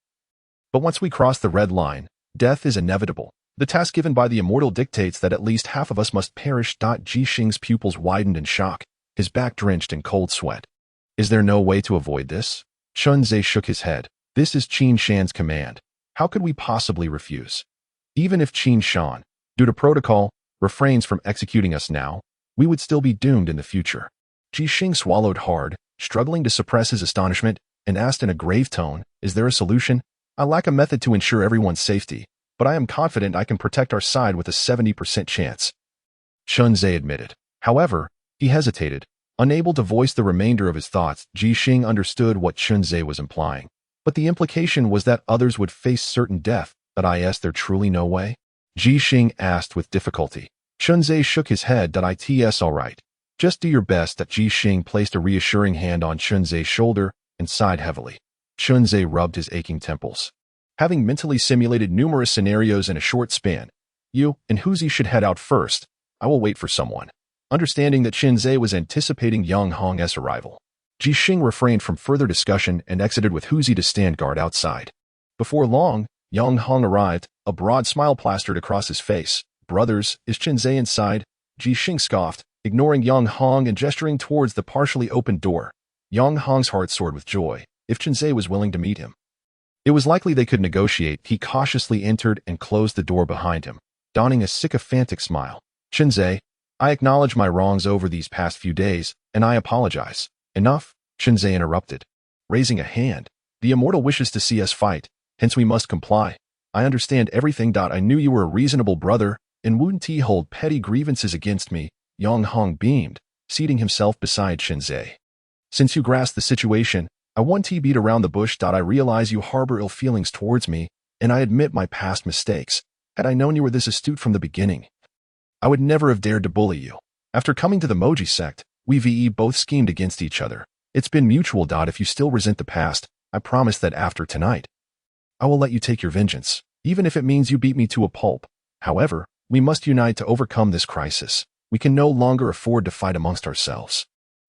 But once we cross the red line, death is inevitable. The task given by the immortal dictates that at least half of us must perish. Ji Xing's pupils widened in shock, his back drenched in cold sweat. Is there no way to avoid this? Chen Zhe shook his head. This is Qin Shan's command. How could we possibly refuse? Even if Qin Shan, due to protocol, refrains from executing us now, we would still be doomed in the future. Jixing swallowed hard, struggling to suppress his astonishment, and asked in a grave tone, "Is there a solution? I lack a method to ensure everyone's safety, but I am confident I can protect our side with a 70% chance." Chunzhe admitted. However, he hesitated, unable to voice the remainder of his thoughts. Jixing understood what Chunzhe was implying, but the implication was that others would face certain death. But is there truly no way? Jixing asked with difficulty. Chunzhe shook his head. It's all right. Just do your best. Jixing placed a reassuring hand on Chunzhe's shoulder and sighed heavily. Chunzhe rubbed his aching temples. Having mentally simulated numerous scenarios in a short span, you and Huzi should head out first. I will wait for someone. Understanding that Chunzhe was anticipating Yang Hong's arrival, Jixing refrained from further discussion and exited with Huzi to stand guard outside. Before long, Yang Hong arrived, a broad smile plastered across his face. "Brothers, is Chunzhe inside?" Jixing scoffed, ignoring Yang Hong and gesturing towards the partially opened door. Yang Hong's heart soared with joy. If Chunzhe was willing to meet him, it was likely they could negotiate. He cautiously entered and closed the door behind him, donning a sycophantic smile. "Chunzhe, I acknowledge my wrongs over these past few days, and I apologize." "Enough," Chunzhe interrupted, raising a hand. "The immortal wishes to see us fight, hence we must comply. I understand everything. I knew you were a reasonable brother, and wouldn't hold petty grievances against me." Yang Hong beamed, seating himself beside Chunzhe. "Since you grasp the situation, I won't beat around the bush. I realize you harbor ill feelings towards me, and I admit my past mistakes. Had I known you were this astute from the beginning, I would never have dared to bully you. After coming to the Moji sect, we both schemed against each other. It's been mutual. If you still resent the past, I promise that after tonight, I will let you take your vengeance, even if it means you beat me to a pulp. However, we must unite to overcome this crisis. We can no longer afford to fight amongst ourselves.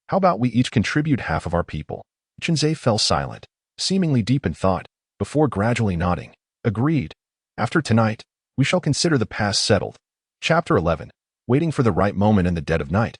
How about we each contribute half of our people?" Chunzhe fell silent, seemingly deep in thought, before gradually nodding. "Agreed. After tonight, we shall consider the past settled." Chapter 11. Waiting for the right moment in the dead of night.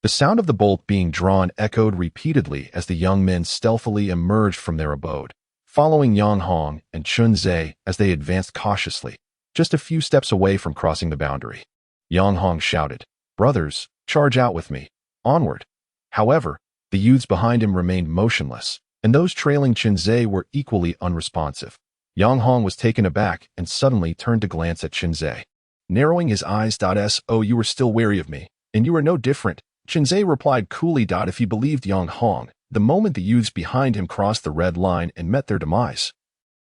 The sound of the bolt being drawn echoed repeatedly as the young men stealthily emerged from their abode, following Yang Hong and Chunzhe as they advanced cautiously, just a few steps away from crossing the boundary. Yang Hong shouted, "Brothers, charge out with me. Onward." However, the youths behind him remained motionless, and those trailing Chunzhe were equally unresponsive. Yang Hong was taken aback and suddenly turned to glance at Chunzhe. Narrowing his eyes, "Oh, you were still wary of me, and you are no different." Chunzhe replied coolly. If he believed Yang Hong, the moment the youths behind him crossed the red line and met their demise,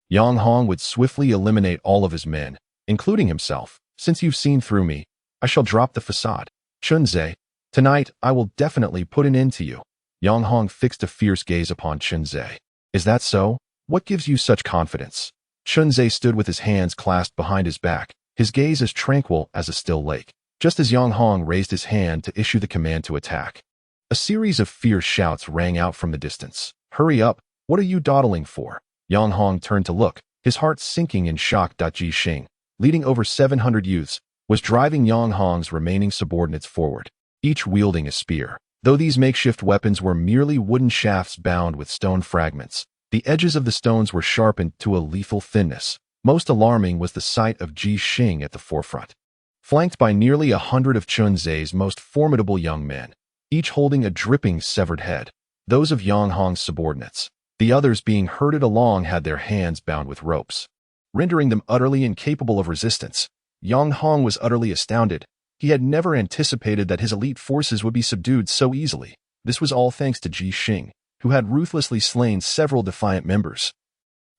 Yang Hong would swiftly eliminate all of his men, including himself. "Since you've seen through me, I shall drop the facade. Chunzhe, tonight I will definitely put an end to you." Yang Hong fixed a fierce gaze upon Chunzhe. "Is that so? What gives you such confidence?" Chunzhe stood with his hands clasped behind his back, his gaze as tranquil as a still lake, just as Yang Hong raised his hand to issue the command to attack. A series of fierce shouts rang out from the distance. "Hurry up! What are you dawdling for?" Yang Hong turned to look, his heart sinking in shock. Jixing, leading over 700 youths, was driving Yang Hong's remaining subordinates forward, each wielding a spear. Though these makeshift weapons were merely wooden shafts bound with stone fragments, the edges of the stones were sharpened to a lethal thinness. Most alarming was the sight of Jixing at the forefront, flanked by nearly 100 of Chunzhe's most formidable young men, each holding a dripping severed head, those of Yang Hong's subordinates. The others being herded along had their hands bound with ropes, rendering them utterly incapable of resistance. Yang Hong was utterly astounded. He had never anticipated that his elite forces would be subdued so easily. This was all thanks to Jixing, who had ruthlessly slain several defiant members.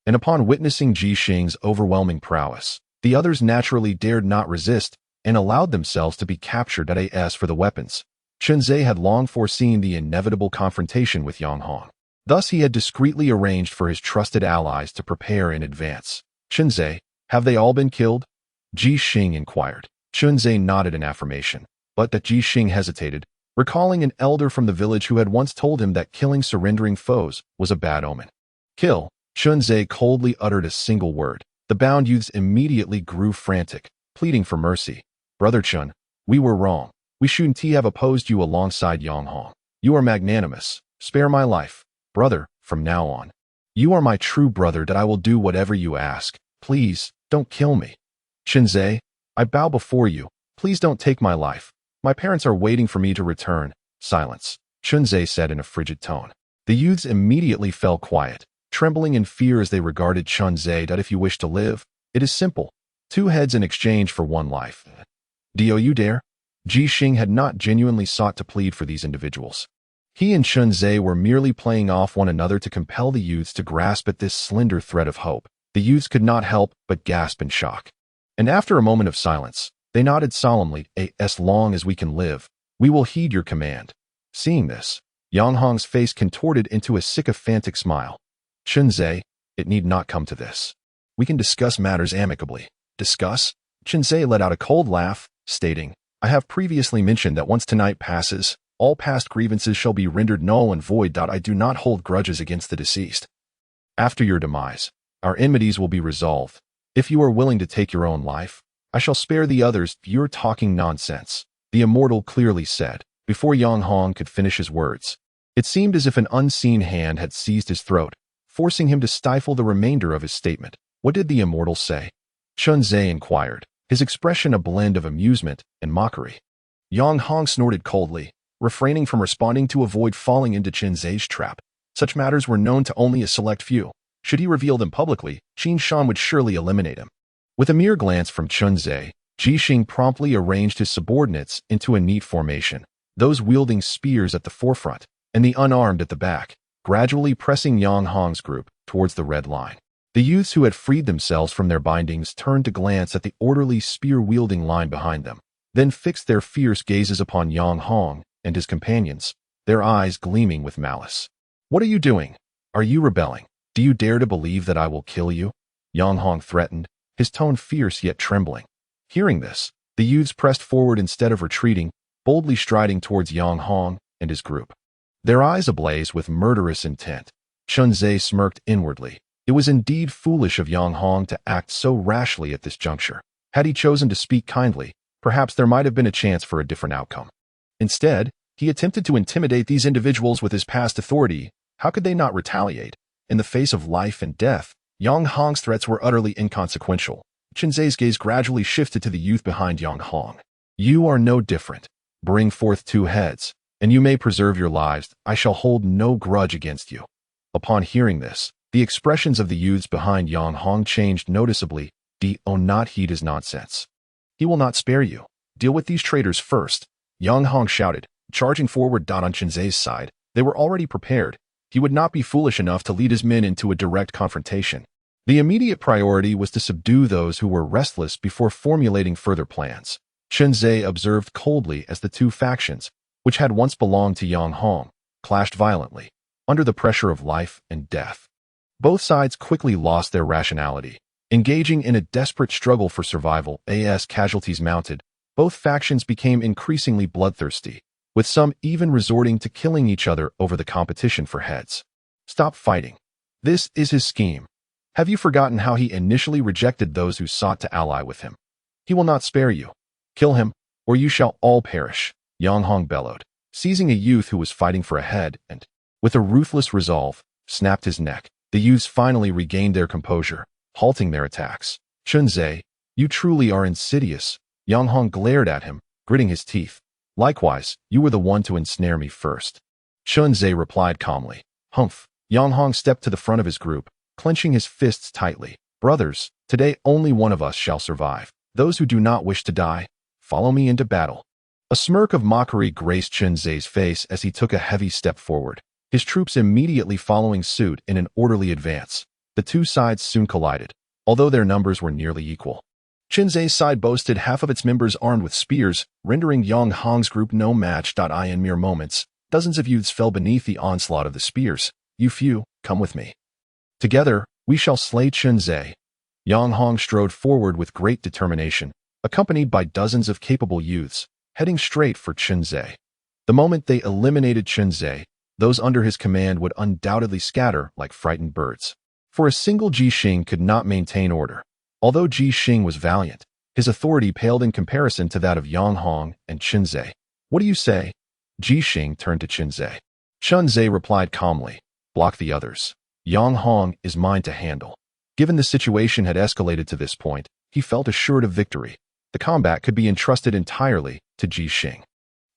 And upon witnessing Jixing's overwhelming prowess, the others naturally dared not resist and allowed themselves to be captured for the weapons. Chunzhe had long foreseen the inevitable confrontation with Yang Hong. Thus he had discreetly arranged for his trusted allies to prepare in advance. "Chunzhe, have they all been killed?" Jixing inquired. Chunzhe nodded in affirmation, but Jixing hesitated, recalling an elder from the village who had once told him that killing surrendering foes was a bad omen. "Kill." Chunzhe coldly uttered a single word. The bound youths immediately grew frantic, pleading for mercy. "Brother Chun, we were wrong. We shouldn't have opposed you alongside Yang Hong. You are magnanimous. Spare my life. Brother, from now on, you are my true brother. I will do whatever you ask. Please, don't kill me. Chunzhe, I bow before you. Please don't take my life. My parents are waiting for me to return. Silence, Chunzei said in a frigid tone. The youths immediately fell quiet, trembling in fear as they regarded Chunzei. If you wish to live, it is simple. 2 heads in exchange for 1 life. Do you dare? Ji Xing had not genuinely sought to plead for these individuals. He and Chunzei were merely playing off one another to compel the youths to grasp at this slender thread of hope. The youths could not help but gasp in shock. And after a moment of silence, they nodded solemnly. As long as we can live, we will heed your command. Seeing this, Yang Hong's face contorted into a sycophantic smile. Chunzei, it need not come to this. We can discuss matters amicably. Discuss? Chunzei let out a cold laugh, stating, I have previously mentioned that once tonight passes, all past grievances shall be rendered null and void. I do not hold grudges against the deceased. After your demise, our enmities will be resolved. If you are willing to take your own life, I shall spare the others. You're talking nonsense, the immortal clearly said, before Yang Hong could finish his words. It seemed as if an unseen hand had seized his throat, forcing him to stifle the remainder of his statement. What did the immortal say? Chunzei inquired, his expression a blend of amusement and mockery. Yang Hong snorted coldly, refraining from responding to avoid falling into Chunzei's trap. Such matters were known to only a select few. Should he reveal them publicly, Qin Shan would surely eliminate him. With a mere glance from Chunzei, Ji Xing promptly arranged his subordinates into a neat formation, those wielding spears at the forefront, and the unarmed at the back, gradually pressing Yang Hong's group towards the red line. The youths who had freed themselves from their bindings turned to glance at the orderly spear-wielding line behind them, then fixed their fierce gazes upon Yang Hong and his companions, their eyes gleaming with malice. What are you doing? Are you rebelling? Do you dare to believe that I will kill you? Yang Hong threatened, his tone fierce yet trembling. Hearing this, the youths pressed forward instead of retreating, boldly striding towards Yang Hong and his group. Their eyes ablaze with murderous intent. Chunzei smirked inwardly. It was indeed foolish of Yang Hong to act so rashly at this juncture. Had he chosen to speak kindly, perhaps there might have been a chance for a different outcome. Instead, he attempted to intimidate these individuals with his past authority. How could they not retaliate? In the face of life and death, Yang Hong's threats were utterly inconsequential. Chunzei's gaze gradually shifted to the youth behind Yang Hong. You are no different. Bring forth 2 heads, and you may preserve your lives. I shall hold no grudge against you. Upon hearing this, the expressions of the youths behind Yang Hong changed noticeably. Do not heed his nonsense. He will not spare you. Deal with these traitors first. Yang Hong shouted, charging forward. On Chunzei's side, they were already prepared. He would not be foolish enough to lead his men into a direct confrontation. The immediate priority was to subdue those who were restless before formulating further plans. Chunzei observed coldly as the 2 factions, which had once belonged to Yang Hong, clashed violently, under the pressure of life and death. Both sides quickly lost their rationality, engaging in a desperate struggle for survival. As casualties mounted, both factions became increasingly bloodthirsty, with some even resorting to killing each other over the competition for heads. Stop fighting. This is his scheme. Have you forgotten how he initially rejected those who sought to ally with him? He will not spare you. Kill him, or you shall all perish, Yang Hong bellowed, seizing a youth who was fighting for a head and, with a ruthless resolve, snapped his neck. The youths finally regained their composure, halting their attacks. Chunzei, you truly are insidious. Yang Hong glared at him, gritting his teeth. Likewise, you were the one to ensnare me first. Chunzei replied calmly. Humph. Yang Hong stepped to the front of his group, clenching his fists tightly. Brothers, today only one of us shall survive. Those who do not wish to die, follow me into battle. A smirk of mockery graced Chunzei's face as he took a heavy step forward, his troops immediately following suit in an orderly advance. The 2 sides soon collided, although their numbers were nearly equal. Chunzei's side boasted half of its members armed with spears, rendering Yang Hong's group no match. In mere moments, dozens of youths fell beneath the onslaught of the spears. You few, come with me. Together, we shall slay Chunzei. Yang Hong strode forward with great determination, accompanied by dozens of capable youths, heading straight for Chunzei. The moment they eliminated Chunzei, those under his command would undoubtedly scatter like frightened birds. For a single Ji Xing could not maintain order. Although Ji Xing was valiant, his authority paled in comparison to that of Yang Hong and Chunzei. What do you say? Ji Xing turned to Chunzei. Chunzei replied calmly, block the others. Yang Hong is mine to handle. Given the situation had escalated to this point, he felt assured of victory. the combat could be entrusted entirely to Ji Xing.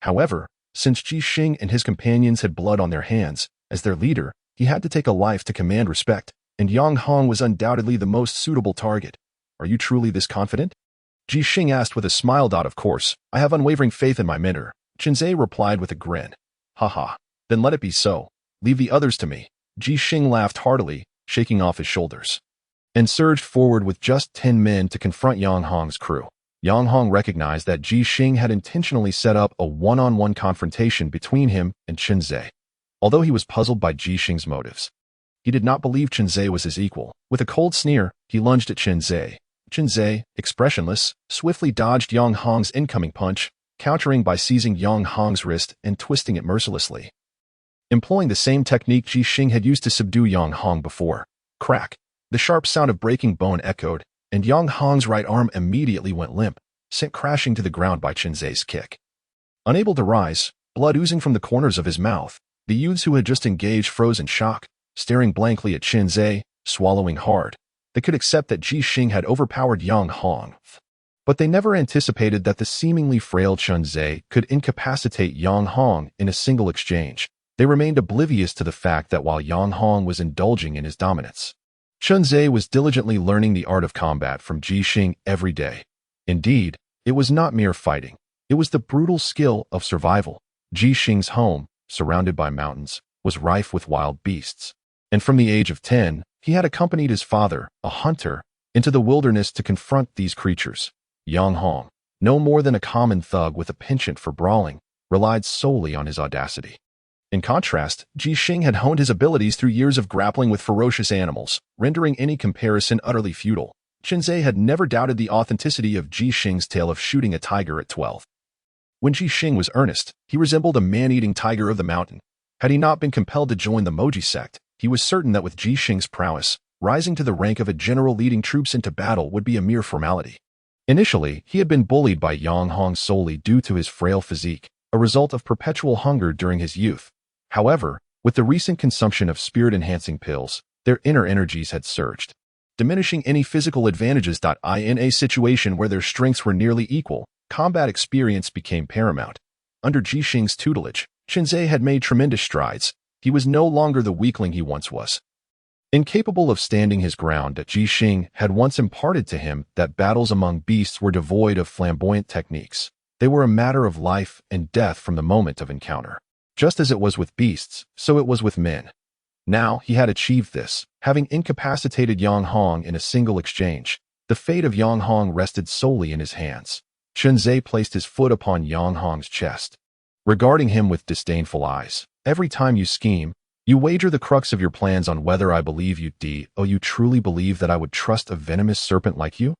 However, since Ji Xing and his companions had blood on their hands, as their leader, he had to take a life to command respect, and Yang Hong was undoubtedly the most suitable target. Are you truly this confident? Ji Xing asked with a smile. Of course, I have unwavering faith in my mentor, Qinzhe replied with a grin. Haha, then let it be so. Leave the others to me. Ji Xing laughed heartily, shaking off his shoulders, and surged forward with just 10 men to confront Yang Hong's crew. Yang Hong recognized that Ji Xing had intentionally set up a one-on-one confrontation between him and Qinzhe. Although he was puzzled by Ji Xing's motives, he did not believe Qinzhe was his equal. With a cold sneer, he lunged at Qinzhe. Qinzhe, expressionless, swiftly dodged Yang Hong's incoming punch, countering by seizing Yang Hong's wrist and twisting it mercilessly. Employing the same technique Ji Xing had used to subdue Yang Hong before. Crack! The sharp sound of breaking bone echoed, and Yang Hong's right arm immediately went limp, sent crashing to the ground by Qinzhe's kick. Unable to rise, blood oozing from the corners of his mouth, the youths who had just engaged froze in shock, staring blankly at Qinzhe, swallowing hard. They could accept that Ji Xing had overpowered Yang Hong, but they never anticipated that the seemingly frail Qinzhe could incapacitate Yang Hong in a single exchange. They remained oblivious to the fact that while Yang Hong was indulging in his dominance, Qinzhe was diligently learning the art of combat from Ji Xing every day. Indeed, it was not mere fighting. It was the brutal skill of survival. Ji Xing's home, surrounded by mountains, was rife with wild beasts. And from the age of 10, he had accompanied his father, a hunter, into the wilderness to confront these creatures. Yang Hong, no more than a common thug with a penchant for brawling, relied solely on his audacity. In contrast, Ji Xing had honed his abilities through years of grappling with ferocious animals, rendering any comparison utterly futile. Qinzhe had never doubted the authenticity of Ji Xing's tale of shooting a tiger at 12. When Ji Xing was earnest, he resembled a man-eating tiger of the mountain. Had he not been compelled to join the Moji sect, he was certain that with Ji Xing's prowess, rising to the rank of a general leading troops into battle would be a mere formality. Initially, he had been bullied by Yang Hong solely due to his frail physique, a result of perpetual hunger during his youth. However, with the recent consumption of spirit-enhancing pills, their inner energies had surged, diminishing any physical advantages. In a situation where their strengths were nearly equal, combat experience became paramount. Under Ji Xing's tutelage, Qinzhe had made tremendous strides. He was no longer the weakling he once was. Incapable of standing his ground, Ji Xing had once imparted to him that battles among beasts were devoid of flamboyant techniques. They were a matter of life and death from the moment of encounter. Just as it was with beasts, so it was with men. Now he had achieved this, having incapacitated Yang Hong in a single exchange. The fate of Yang Hong rested solely in his hands. Qinzhe placed his foot upon Yang Hong's chest, regarding him with disdainful eyes. Every time you scheme, you wager the crux of your plans on whether I believe you. You truly believe that I would trust a venomous serpent like you?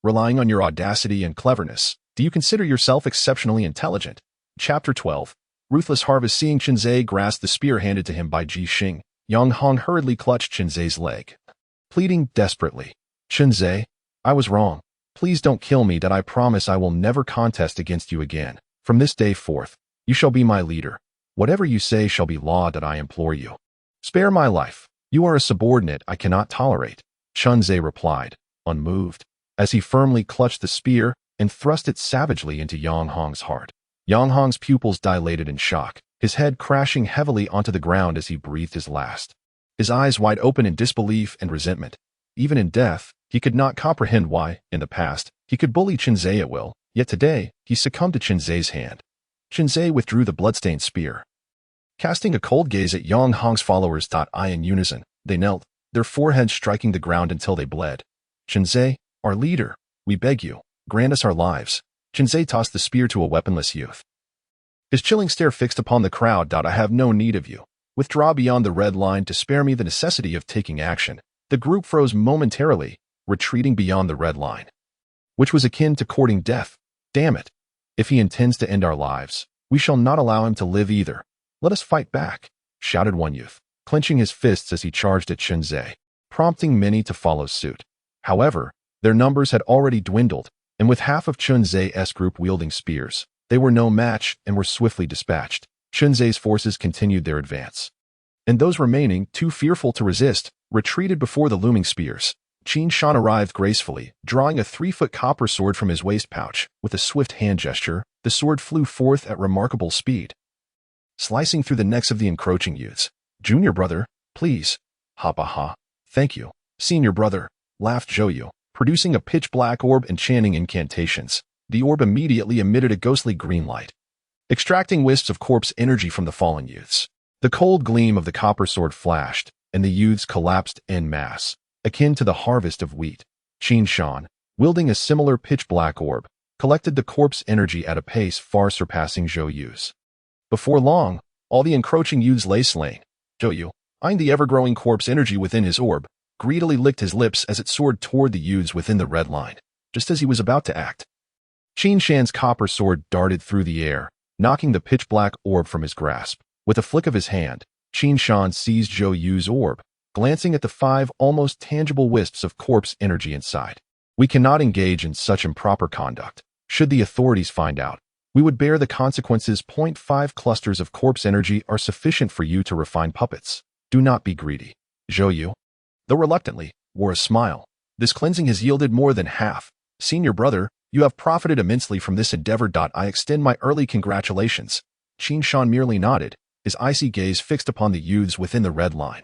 Relying on your audacity and cleverness, do you consider yourself exceptionally intelligent? Chapter 12. Ruthless Harvest. Seeing Qinzhe grasp the spear handed to him by Ji Xing, Yang Hong hurriedly clutched Qinzhe's leg, pleading desperately. Qinzhe, I was wrong. Please don't kill me. I promise I will never contest against you again. From this day forth, you shall be my leader. Whatever you say shall be law. I implore you. Spare my life. You are a subordinate I cannot tolerate. Qinzhe replied, unmoved, as he firmly clutched the spear and thrust it savagely into Yang Hong's heart. Yang Hong's pupils dilated in shock, his head crashing heavily onto the ground as he breathed his last. His eyes wide open in disbelief and resentment. Even in death, he could not comprehend why, in the past, he could bully Qinzhe at will, yet today, he succumbed to Qinzhe's hand. Qinzhe withdrew the bloodstained spear, casting a cold gaze at Yang Hong's followers. In unison, they knelt, their foreheads striking the ground until they bled. Qinzhe, our leader, we beg you, grant us our lives. Qinzhe tossed the spear to a weaponless youth, his chilling stare fixed upon the crowd. I have no need of you. Withdraw beyond the red line to spare me the necessity of taking action. The group froze momentarily, retreating beyond the red line, which was akin to courting death. Damn it. If he intends to end our lives, we shall not allow him to live either. Let us fight back, shouted one youth, clenching his fists as he charged at Qinzhe, prompting many to follow suit. However, their numbers had already dwindled, and with half of Qinzhe's group wielding spears, they were no match and were swiftly dispatched. Qinzhe's forces continued their advance, and those remaining, too fearful to resist, retreated before the looming spears. Qin Shan arrived gracefully, drawing a 3-foot copper sword from his waist pouch. With a swift hand gesture, the sword flew forth at remarkable speed, slicing through the necks of the encroaching youths. "Junior brother, please." "Ha ha ha. Thank you." "Senior brother," laughed Zhou, producing a pitch-black orb and chanting incantations. The orb immediately emitted a ghostly green light, extracting wisps of corpse energy from the fallen youths. The cold gleam of the copper sword flashed, and the youths collapsed en masse, akin to the harvest of wheat. Qin Shan, wielding a similar pitch-black orb, collected the corpse energy at a pace far surpassing Zhou Yu's. Before long, all the encroaching youths lay slain. Zhou Yu, eyeing the ever-growing corpse energy within his orb, greedily licked his lips as it soared toward the youths within the red line. Just as he was about to act, Qin Shan's copper sword darted through the air, knocking the pitch-black orb from his grasp. With a flick of his hand, Qin Shan seized Zhou Yu's orb, glancing at the 5 almost tangible wisps of corpse energy inside. "We cannot engage in such improper conduct. Should the authorities find out, we would bear the consequences. 0.5 clusters of corpse energy are sufficient for you to refine puppets. Do not be greedy." Zhou Yu, though reluctantly, wore a smile. "This cleansing has yielded more than half. Senior brother, you have profited immensely from this endeavor. I extend my early congratulations." Qin Shan merely nodded, his icy gaze fixed upon the youths within the red line.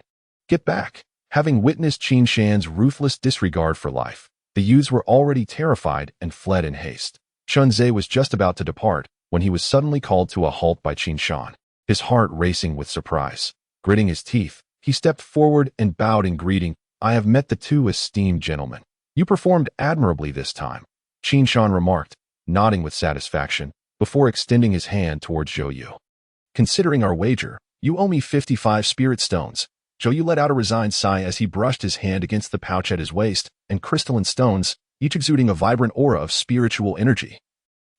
"Get back." Having witnessed Qin Shan's ruthless disregard for life, the youths were already terrified and fled in haste. Chunzhe was just about to depart when he was suddenly called to a halt by Qin Shan, his heart racing with surprise. Gritting his teeth, he stepped forward and bowed in greeting. "I have met the 2 esteemed gentlemen. You performed admirably this time," Qin Shan remarked, nodding with satisfaction, before extending his hand towards Zhou Yu. "Considering our wager, you owe me 55 spirit stones." Zhou Yu let out a resigned sigh as he brushed his hand against the pouch at his waist, and crystalline stones, each exuding a vibrant aura of spiritual energy.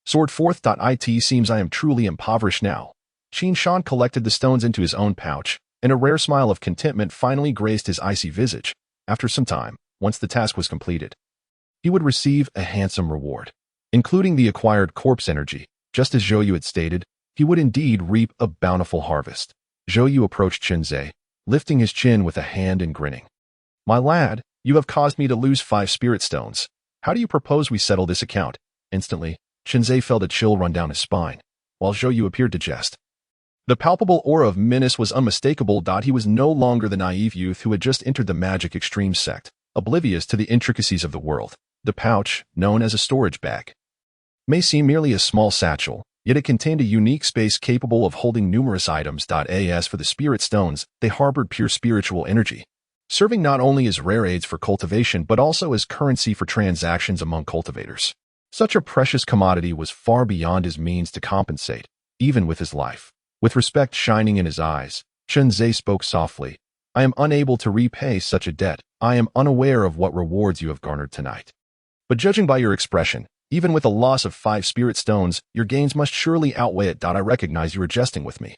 "Sword forth. It seems I am truly impoverished now." Qin Shan collected the stones into his own pouch, and a rare smile of contentment finally graced his icy visage. After some time, once the task was completed, he would receive a handsome reward, including the acquired corpse energy. Just as Zhou Yu had stated, he would indeed reap a bountiful harvest. Zhou Yu approached Chunzhe, lifting his chin with a hand and grinning. "My lad, you have caused me to lose 5 spirit stones. How do you propose we settle this account?" Instantly, Chunzhe felt a chill run down his spine, while Zhou Yu appeared to jest. The palpable aura of menace was unmistakable. He was no longer the naive youth who had just entered the magic extreme sect, oblivious to the intricacies of the world. The pouch, known as a storage bag, may seem merely a small satchel, yet it contained a unique space capable of holding numerous items. As for the spirit stones, they harbored pure spiritual energy, serving not only as rare aids for cultivation but also as currency for transactions among cultivators. Such a precious commodity was far beyond his means to compensate, even with his life. With respect shining in his eyes, Chunzhe spoke softly. "I am unable to repay such a debt. I am unaware of what rewards you have garnered tonight. But judging by your expression, even with a loss of 5 spirit stones, your gains must surely outweigh it. I recognize you are jesting with me.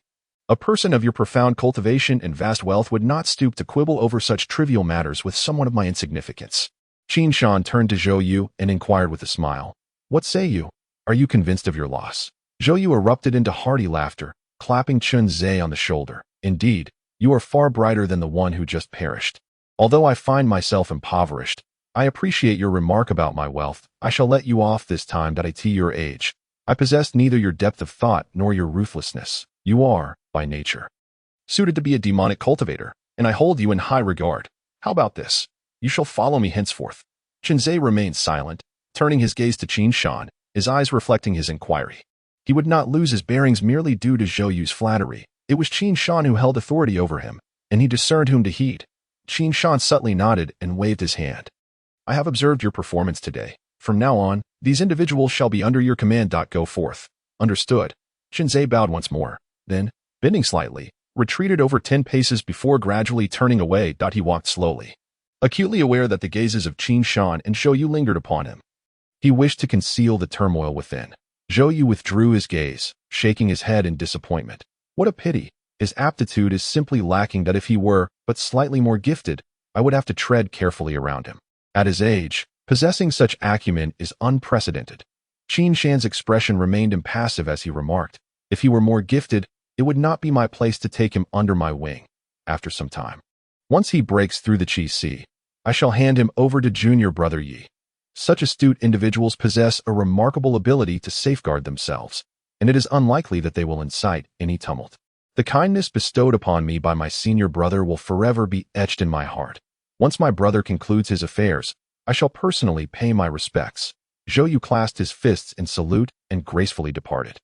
A person of your profound cultivation and vast wealth would not stoop to quibble over such trivial matters with someone of my insignificance." Qin Shan turned to Zhou Yu and inquired with a smile, "What say you? Are you convinced of your loss?" Zhou Yu erupted into hearty laughter, clapping Chunzhe on the shoulder. "Indeed, you are far brighter than the one who just perished. Although I find myself impoverished, I appreciate your remark about my wealth. I shall let you off this time. At your age, I possess neither your depth of thought nor your ruthlessness. You are, by nature, suited to be a demonic cultivator, and I hold you in high regard. How about this? You shall follow me henceforth." Chunzhe remained silent, turning his gaze to Qin Shan, his eyes reflecting his inquiry. He would not lose his bearings merely due to Zhou Yu's flattery. It was Qin Shan who held authority over him, and he discerned whom to heed. Qin Shan subtly nodded and waved his hand. "I have observed your performance today. From now on, these individuals shall be under your command. Go forth." "Understood." Chunzhe bowed once more, then, bending slightly, retreated over 10 paces before gradually turning away. He walked slowly, acutely aware that the gazes of Qin Shan and Zhou Yu lingered upon him. He wished to conceal the turmoil within. Zhou Yu withdrew his gaze, shaking his head in disappointment. What a pity. His aptitude is simply lacking. If he were but slightly more gifted, I would have to tread carefully around him. At his age, possessing such acumen is unprecedented. Qin Shan's expression remained impassive as he remarked, "If he were more gifted, it would not be my place to take him under my wing." After some time, once he breaks through the Qi Si, I shall hand him over to junior brother Yi. Such astute individuals possess a remarkable ability to safeguard themselves, and it is unlikely that they will incite any tumult. The kindness bestowed upon me by my senior brother will forever be etched in my heart. Once my brother concludes his affairs, I shall personally pay my respects. Zhou Yu clasped his fists in salute and gracefully departed.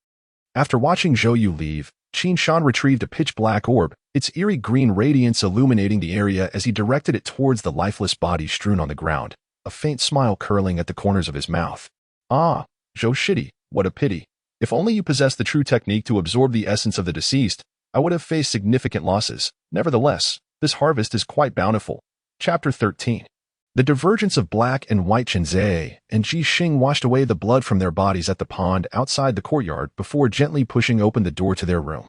After watching Zhou Yu leave, Qin Shan retrieved a pitch-black orb, its eerie green radiance illuminating the area as he directed it towards the lifeless body strewn on the ground, a faint smile curling at the corners of his mouth. Ah, Zhou Shidi, what a pity. If only you possessed the true technique to absorb the essence of the deceased, I would have faced significant losses. Nevertheless, this harvest is quite bountiful. Chapter 13. The divergence of black and white Chenze and Ji Xing washed away the blood from their bodies at the pond outside the courtyard before gently pushing open the door to their room.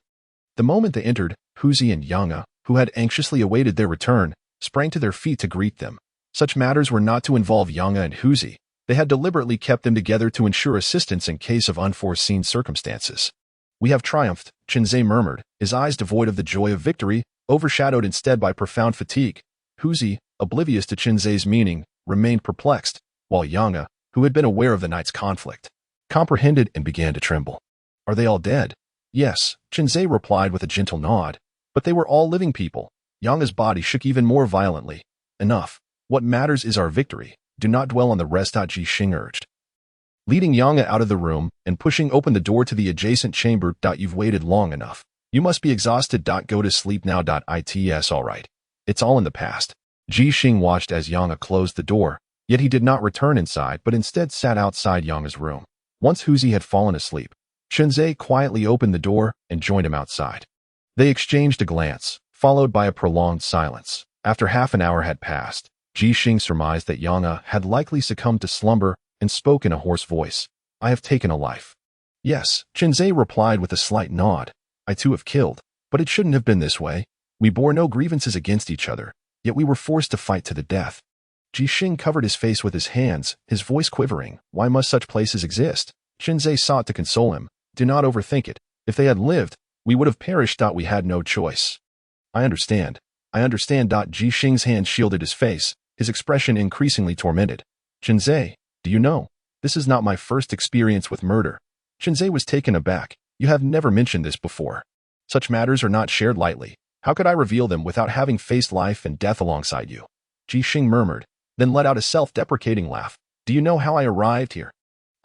The moment they entered, Huzi and Yanga, who had anxiously awaited their return, sprang to their feet to greet them. Such matters were not to involve Yanga and Huzi. They had deliberately kept them together to ensure assistance in case of unforeseen circumstances. We have triumphed, Chenze murmured, his eyes devoid of the joy of victory, overshadowed instead by profound fatigue. Huzi, oblivious to Chenze's meaning, remained perplexed, while Yanga, who had been aware of the night's conflict, comprehended and began to tremble. Are they all dead? Yes, Chenze replied with a gentle nod, but they were all living people. Yanga's body shook even more violently. Enough. What matters is our victory. Do not dwell on the rest. Ji Xing urged. Leading Yanga out of the room and pushing open the door to the adjacent chamber. You've waited long enough. You must be exhausted. Go to sleep now. It's all right. It's all in the past. Ji Xing watched as Yanga closed the door, yet he did not return inside but instead sat outside Yanga's room. Once Huzi had fallen asleep, Chenze quietly opened the door and joined him outside. They exchanged a glance, followed by a prolonged silence. After half an hour had passed, Ji Xing surmised that Yanga had likely succumbed to slumber and spoke in a hoarse voice. I have taken a life. Yes, Chenze replied with a slight nod. I too have killed, but it shouldn't have been this way. We bore no grievances against each other, yet we were forced to fight to the death. Ji Xing covered his face with his hands, his voice quivering. Why must such places exist? Chenze sought to console him. Do not overthink it. If they had lived, we would have perished. We had no choice. I understand. Ji Xing's hand shielded his face, his expression increasingly tormented. Chenze, do you know? This is not my first experience with murder. Chenze was taken aback. You have never mentioned this before. Such matters are not shared lightly. How could I reveal them without having faced life and death alongside you? Ji Xing murmured, then let out a self-deprecating laugh. Do you know how I arrived here?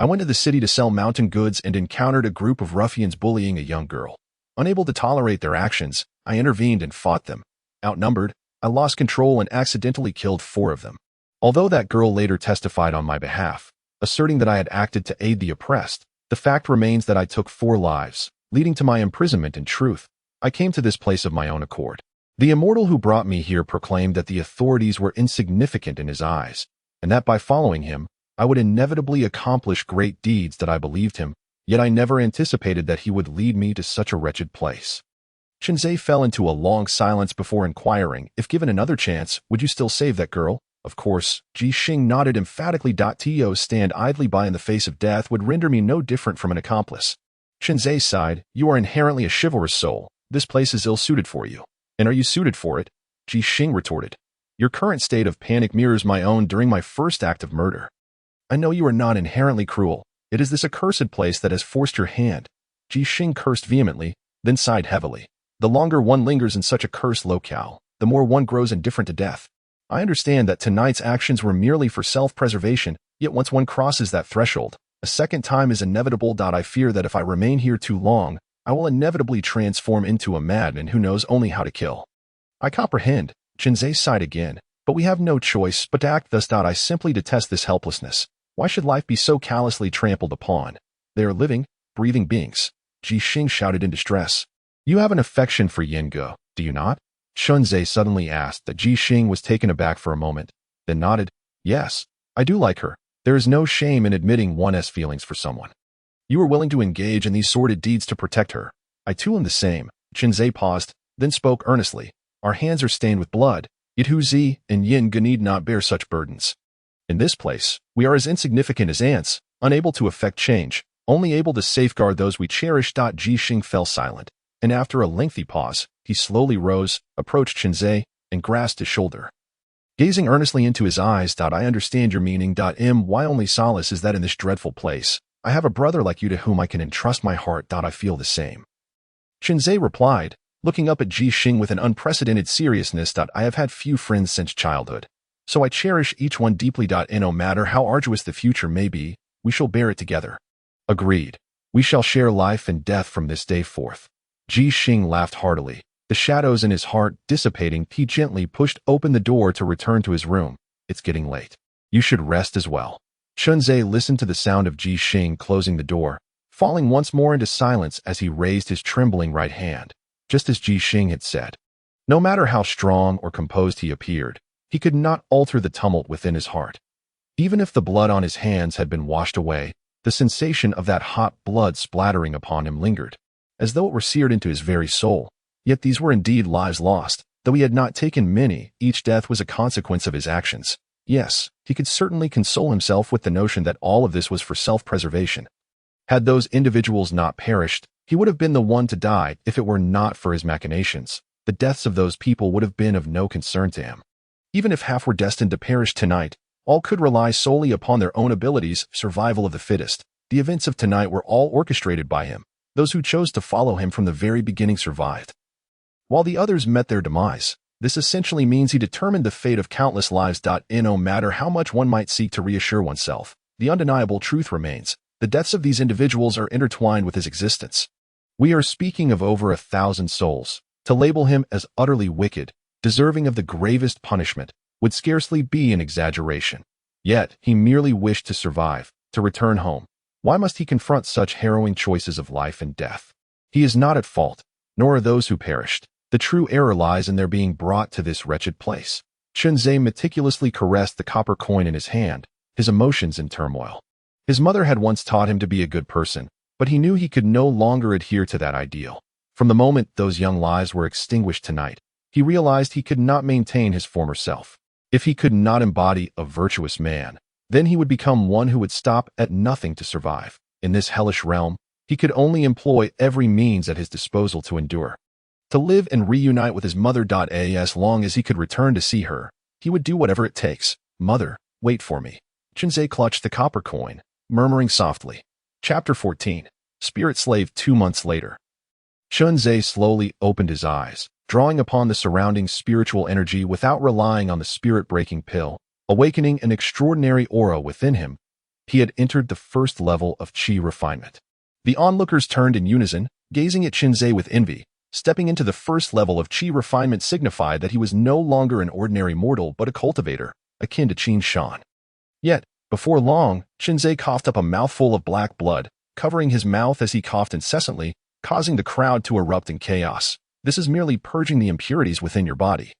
I went to the city to sell mountain goods and encountered a group of ruffians bullying a young girl. Unable to tolerate their actions, I intervened and fought them. Outnumbered, I lost control and accidentally killed 4 of them. Although that girl later testified on my behalf, asserting that I had acted to aid the oppressed, the fact remains that I took 4 lives, leading to my imprisonment. In truth, I came to this place of my own accord. The immortal who brought me here proclaimed that the authorities were insignificant in his eyes, and that by following him, I would inevitably accomplish great deeds. That I believed him, yet I never anticipated that he would lead me to such a wretched place. Chenze fell into a long silence before inquiring, if given another chance, would you still save that girl? Of course. Ji Xing nodded emphatically. To stand idly by in the face of death would render me no different from an accomplice. Chenze sighed. You are inherently a chivalrous soul. This place is ill-suited for you. And are you suited for it? Ji Xing retorted. Your current state of panic mirrors my own during my first act of murder. I know you are not inherently cruel. It is this accursed place that has forced your hand. Ji Xing cursed vehemently, then sighed heavily. The longer one lingers in such a cursed locale, the more one grows indifferent to death. I understand that tonight's actions were merely for self-preservation, yet once one crosses that threshold, a second time is inevitable. I fear that if I remain here too long, I will inevitably transform into a madman who knows only how to kill. I comprehend. Chenze sighed again, but we have no choice but to act thus. I simply detest this helplessness. Why should life be so callously trampled upon? They are living, breathing beings. Ji Xing shouted in distress. You have an affection for Yinge, do you not? Chenze suddenly asked. That Ji Xing was taken aback for a moment, then nodded. Yes, I do like her. There is no shame in admitting one's feelings for someone. You are willing to engage in these sordid deeds to protect her. I too am the same. Chenze paused, then spoke earnestly. Our hands are stained with blood, yet Huzi and Yinge need not bear such burdens. In this place, we are as insignificant as ants, unable to effect change, only able to safeguard those we cherish. Ji Xing fell silent, and after a lengthy pause, he slowly rose, approached Chenze, and grasped his shoulder. Gazing earnestly into his eyes, I understand your meaning. My only solace is that in this dreadful place, I have a brother like you to whom I can entrust my heart. I feel the same. Chunzei replied, looking up at Ji Xing with an unprecedented seriousness. I have had few friends since childhood, so I cherish each one deeply. And no matter how arduous the future may be, we shall bear it together. Agreed. We shall share life and death from this day forth. Ji Xing laughed heartily. The shadows in his heart dissipating, he gently pushed open the door to return to his room. It's getting late. You should rest as well. Chunzei listened to the sound of Ji Xing closing the door, falling once more into silence as he raised his trembling right hand, just as Ji Xing had said. No matter how strong or composed he appeared, he could not alter the tumult within his heart. Even if the blood on his hands had been washed away, the sensation of that hot blood splattering upon him lingered, as though it were seared into his very soul. Yet these were indeed lives lost, though he had not taken many. Each death was a consequence of his actions. Yes, he could certainly console himself with the notion that all of this was for self-preservation. Had those individuals not perished, he would have been the one to die. If it were not for his machinations, the deaths of those people would have been of no concern to him. Even if half were destined to perish tonight, all could rely solely upon their own abilities. Survival of the fittest. The events of tonight were all orchestrated by him. Those who chose to follow him from the very beginning survived, while the others met their demise. This essentially means he determined the fate of countless lives. No matter how much one might seek to reassure oneself, the undeniable truth remains. The deaths of these individuals are intertwined with his existence. We are speaking of over 1,000 souls. To label him as utterly wicked, deserving of the gravest punishment, would scarcely be an exaggeration. Yet, he merely wished to survive, to return home. Why must he confront such harrowing choices of life and death? He is not at fault, nor are those who perished. The true error lies in their being brought to this wretched place. Chunzei meticulously caressed the copper coin in his hand, his emotions in turmoil. His mother had once taught him to be a good person, but he knew he could no longer adhere to that ideal. From the moment those young lives were extinguished tonight, he realized he could not maintain his former self. If he could not embody a virtuous man, then he would become one who would stop at nothing to survive. In this hellish realm, he could only employ every means at his disposal to endure. To live and reunite with his mother. As long as he could return to see her, he would do whatever it takes. Mother, wait for me. Chunzei clutched the copper coin, murmuring softly. Chapter 14. Spirit Slave. 2 months later. Chunzei slowly opened his eyes, drawing upon the surrounding spiritual energy without relying on the spirit-breaking pill, awakening an extraordinary aura within him. He had entered the first level of chi refinement. The onlookers turned in unison, gazing at Chunzei with envy. Stepping into the first level of chi refinement signified that he was no longer an ordinary mortal but a cultivator, akin to Qin Shan. Yet, before long, Chunzei coughed up a mouthful of black blood, covering his mouth as he coughed incessantly, causing the crowd to erupt in chaos. This is merely purging the impurities within your body.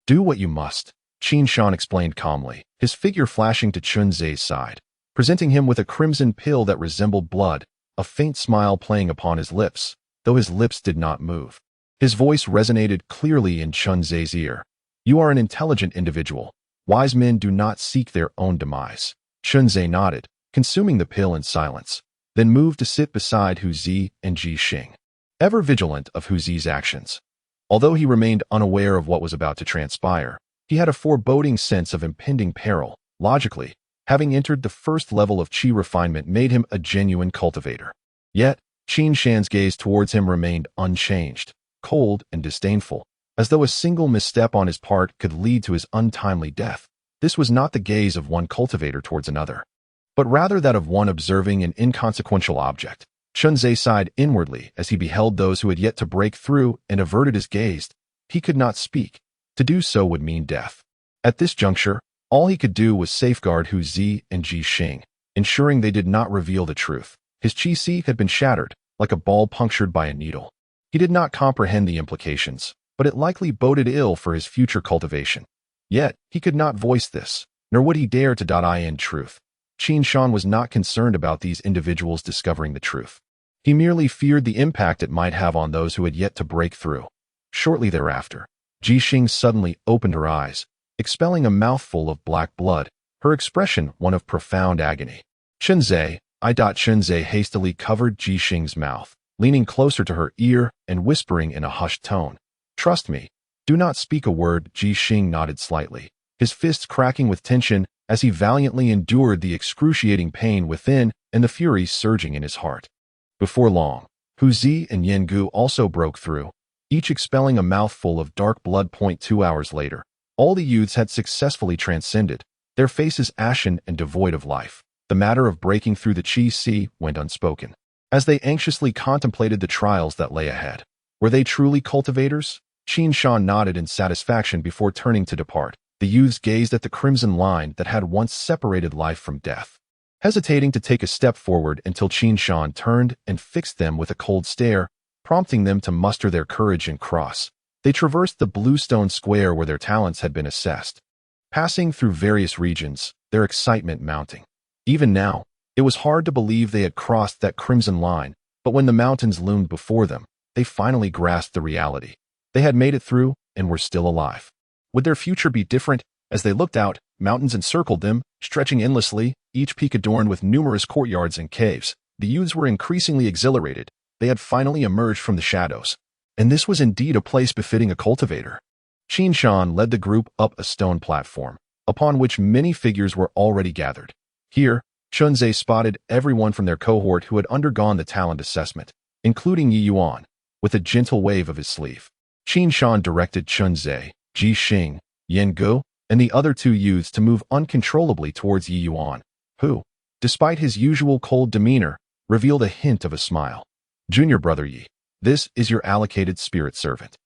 Do what you must, Qin Shan explained calmly, his figure flashing to Chunzei's side, presenting him with a crimson pill that resembled blood, a faint smile playing upon his lips, though his lips did not move. His voice resonated clearly in Chunzei's ear. You are an intelligent individual. Wise men do not seek their own demise. Chunzei nodded, consuming the pill in silence, then moved to sit beside Hu Zi and Ji Xing, ever vigilant of Hu Zi's actions. Although he remained unaware of what was about to transpire, he had a foreboding sense of impending peril. Logically, having entered the first level of chi refinement made him a genuine cultivator. Yet, Qin Shan's gaze towards him remained unchanged, cold and disdainful, as though a single misstep on his part could lead to his untimely death. This was not the gaze of one cultivator towards another, but rather that of one observing an inconsequential object. Chunzei sighed inwardly as he beheld those who had yet to break through and averted his gaze. He could not speak. To do so would mean death. At this juncture, all he could do was safeguard Hu Zi and Ji Xing, ensuring they did not reveal the truth. His chi had been shattered, like a ball punctured by a needle. He did not comprehend the implications, but it likely boded ill for his future cultivation. Yet, he could not voice this, nor would he dare to. In truth, Qin Shan was not concerned about these individuals discovering the truth. He merely feared the impact it might have on those who had yet to break through. Shortly thereafter, Ji Xing suddenly opened her eyes, expelling a mouthful of black blood, her expression one of profound agony. Chunzei. Chunzei hastily covered Ji Xing's mouth, leaning closer to her ear and whispering in a hushed tone. Trust me. Do not speak a word. Ji Xing nodded slightly, his fists cracking with tension as he valiantly endured the excruciating pain within and the fury surging in his heart. Before long, Hu Zi and Yen Gu also broke through, each expelling a mouthful of dark blood. 2 hours later, all the youths had successfully transcended, their faces ashen and devoid of life. The matter of breaking through the Qi Sea went unspoken. As they anxiously contemplated the trials that lay ahead, were they truly cultivators? Qin Shan nodded in satisfaction before turning to depart. The youths gazed at the crimson line that had once separated life from death, hesitating to take a step forward until Qin Shan turned and fixed them with a cold stare, prompting them to muster their courage and cross. They traversed the blue stone square where their talents had been assessed, passing through various regions, their excitement mounting. Even now, it was hard to believe they had crossed that crimson line, but when the mountains loomed before them, they finally grasped the reality. They had made it through and were still alive. Would their future be different? As they looked out, mountains encircled them, stretching endlessly, each peak adorned with numerous courtyards and caves. The youths were increasingly exhilarated. They had finally emerged from the shadows. And this was indeed a place befitting a cultivator. Qin Shan led the group up a stone platform, upon which many figures were already gathered. Here, Chunzhe spotted everyone from their cohort who had undergone the talent assessment, including Yi Yuan, with a gentle wave of his sleeve. Qin Shan directed Chunzhe, Ji Xing, Yen Gu, and the other two youths to move uncontrollably towards Yi Yuan, who, despite his usual cold demeanor, revealed a hint of a smile. Junior brother Yi, this is your allocated spirit servant.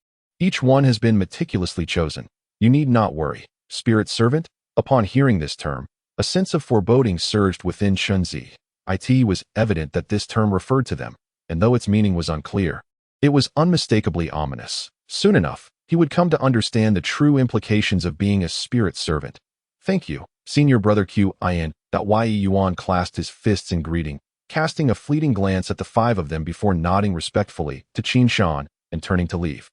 Each one has been meticulously chosen. You need not worry. Spirit servant? Upon hearing this term, a sense of foreboding surged within Chunzi. It was evident that this term referred to them, and though its meaning was unclear, it was unmistakably ominous. Soon enough, he would come to understand the true implications of being a spirit servant. Thank you, senior brother Qin. That Yi Yuan clasped his fists in greeting, casting a fleeting glance at the five of them before nodding respectfully to Qin Shan and turning to leave.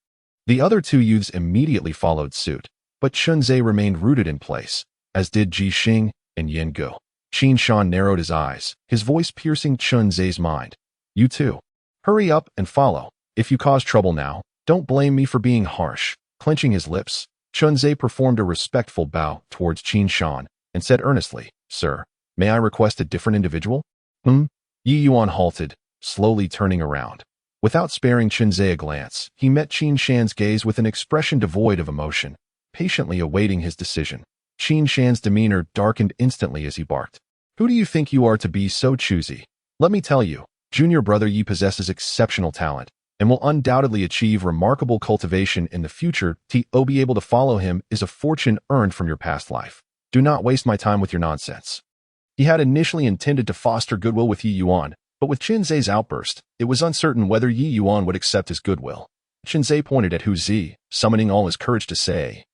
The other two youths immediately followed suit, but Chunzhe remained rooted in place, as did Ji Xing and Yen Gu. Qin Shan narrowed his eyes, his voice piercing Chunzhe's mind. You too. Hurry up and follow. If you cause trouble now, don't blame me for being harsh. Clenching his lips, Chunzhe performed a respectful bow towards Qin Shan and said earnestly, Sir, may I request a different individual? Yi Yuan halted, slowly turning around. Without sparing Chunzhe a glance, he met Qin Shan's gaze with an expression devoid of emotion, patiently awaiting his decision. Qin Shan's demeanor darkened instantly as he barked. Who do you think you are to be so choosy? Let me tell you, junior brother Yi possesses exceptional talent, and will undoubtedly achieve remarkable cultivation in the future. To be able to follow him is a fortune earned from your past life. Do not waste my time with your nonsense. He had initially intended to foster goodwill with Yi Yuan, but with Chunzhe's outburst, it was uncertain whether Yi Yuan would accept his goodwill. Chunzhe pointed at Hu Zi, summoning all his courage to say,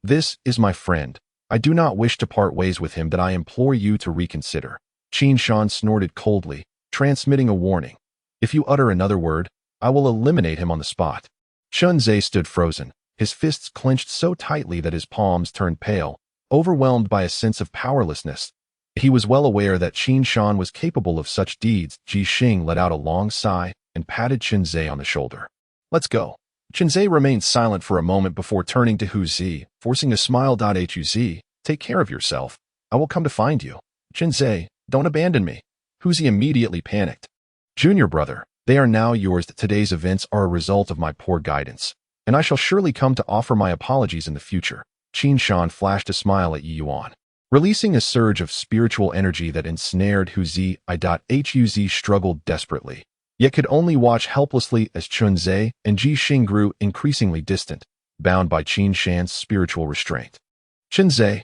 This is my friend. I do not wish to part ways with him. That I implore you to reconsider. Qin Shan snorted coldly, transmitting a warning. If you utter another word, I will eliminate him on the spot. Chunzhe stood frozen, his fists clenched so tightly that his palms turned pale, overwhelmed by a sense of powerlessness. He was well aware that Qin Shan was capable of such deeds. Ji Xing let out a long sigh and patted Chunzhe on the shoulder. Let's go. Chunzhe remained silent for a moment before turning to Hu Zi, forcing a smile. Hu, take care of yourself. I will come to find you. Chunzhe, don't abandon me. Hu Zi immediately panicked. Junior brother, they are now yours. Today's events are a result of my poor guidance, and I shall surely come to offer my apologies in the future. Qin Shan flashed a smile at Yi Yuan, releasing a surge of spiritual energy that ensnared Hu Zi. Hu Zi struggled desperately, yet could only watch helplessly as Chunzhe and Ji Xing grew increasingly distant, bound by Qin Shan's spiritual restraint. Chunzhe,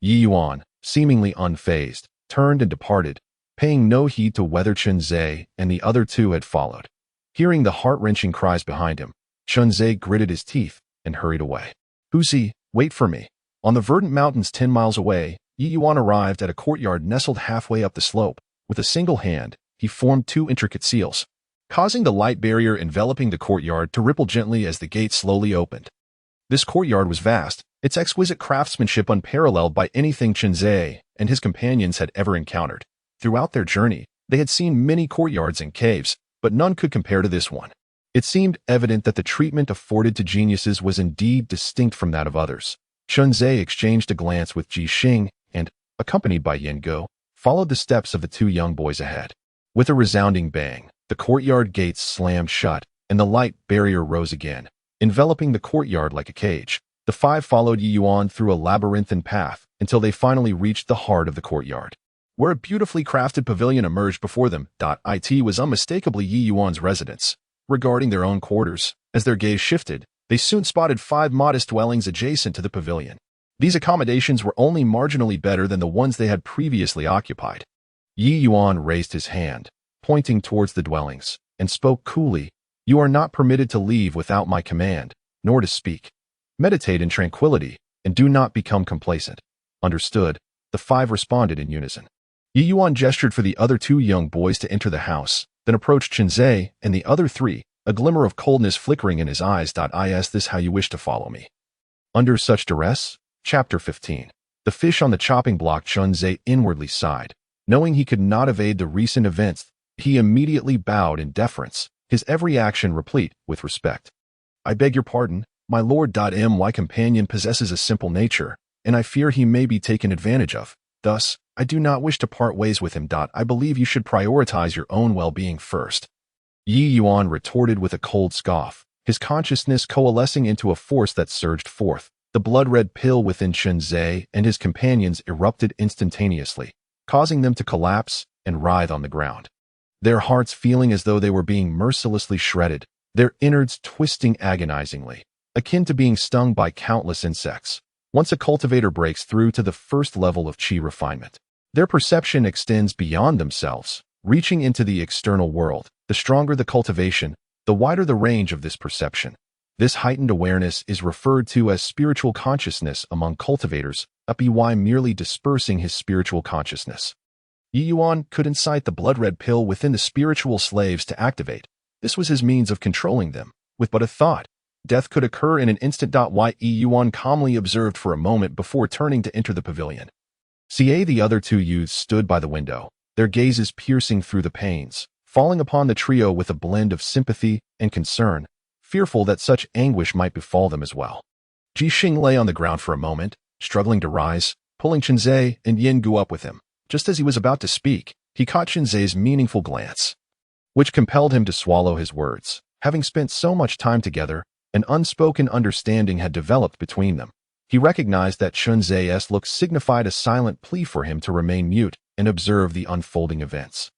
Yi Yuan, seemingly unfazed, turned and departed, paying no heed to whether Chunzhe and the other two had followed. Hearing the heart-wrenching cries behind him, Chunzhe gritted his teeth and hurried away. Hu Zi, wait for me. On the verdant mountains 10 miles away, Yi Yuan arrived at a courtyard nestled halfway up the slope. With a single hand, he formed 2 intricate seals, causing the light barrier enveloping the courtyard to ripple gently as the gate slowly opened. This courtyard was vast, its exquisite craftsmanship unparalleled by anything Chunzhe and his companions had ever encountered. Throughout their journey, they had seen many courtyards and caves, but none could compare to this one. It seemed evident that the treatment afforded to geniuses was indeed distinct from that of others. Chunzhe exchanged a glance with Ji Xing and, accompanied by Yen Go, followed the steps of the two young boys ahead. With a resounding bang, the courtyard gates slammed shut, and the light barrier rose again, enveloping the courtyard like a cage. The five followed Yi Yuan through a labyrinthine path until they finally reached the heart of the courtyard, where a beautifully crafted pavilion emerged before them. It was unmistakably Yi Yuan's residence. Regarding their own quarters, as their gaze shifted, they soon spotted 5 modest dwellings adjacent to the pavilion. These accommodations were only marginally better than the ones they had previously occupied. Yi Yuan raised his hand, pointing towards the dwellings, and spoke coolly, "You are not permitted to leave without my command, nor to speak. Meditate in tranquility, and do not become complacent." "Understood," the 5 responded in unison. Yi Yuan gestured for the other 2 young boys to enter the house, then approached Chunzhe and the other 3, a glimmer of coldness flickering in his eyes. Is this how you wish to follow me? Under such duress? Chapter 15. The fish on the chopping block. Chunzhe inwardly sighed. Knowing he could not evade the recent events, he immediately bowed in deference, his every action replete with respect. "I beg your pardon, my lord. My companion possesses a simple nature, and I fear he may be taken advantage of. Thus, I do not wish to part ways with him. I believe you should prioritize your own well-being first." Yi Yuan retorted with a cold scoff, his consciousness coalescing into a force that surged forth. The blood-red pill within Chunzhe and his companions erupted instantaneously, causing them to collapse and writhe on the ground, their hearts feeling as though they were being mercilessly shredded, their innards twisting agonizingly, akin to being stung by countless insects. Once a cultivator breaks through to the first level of qi refinement, their perception extends beyond themselves, reaching into the external world. The stronger the cultivation, the wider the range of this perception. This heightened awareness is referred to as spiritual consciousness among cultivators, by merely dispersing his spiritual consciousness. Yi Yuan could incite the blood-red pill within the spiritual slaves to activate. This was his means of controlling them. With but a thought, death could occur in an instant. Yi Yuan calmly observed for a moment before turning to enter the pavilion. The other 2 youths stood by the window, their gazes piercing through the panes, falling upon the trio with a blend of sympathy and concern, fearful that such anguish might befall them as well. Ji Xing lay on the ground for a moment, struggling to rise, pulling Chunzhe and Yen Gu up with him. Just as he was about to speak, he caught Chunzhe's meaningful glance, which compelled him to swallow his words. Having spent so much time together, an unspoken understanding had developed between them. He recognized that Chunzhe's look signified a silent plea for him to remain mute and observe the unfolding events.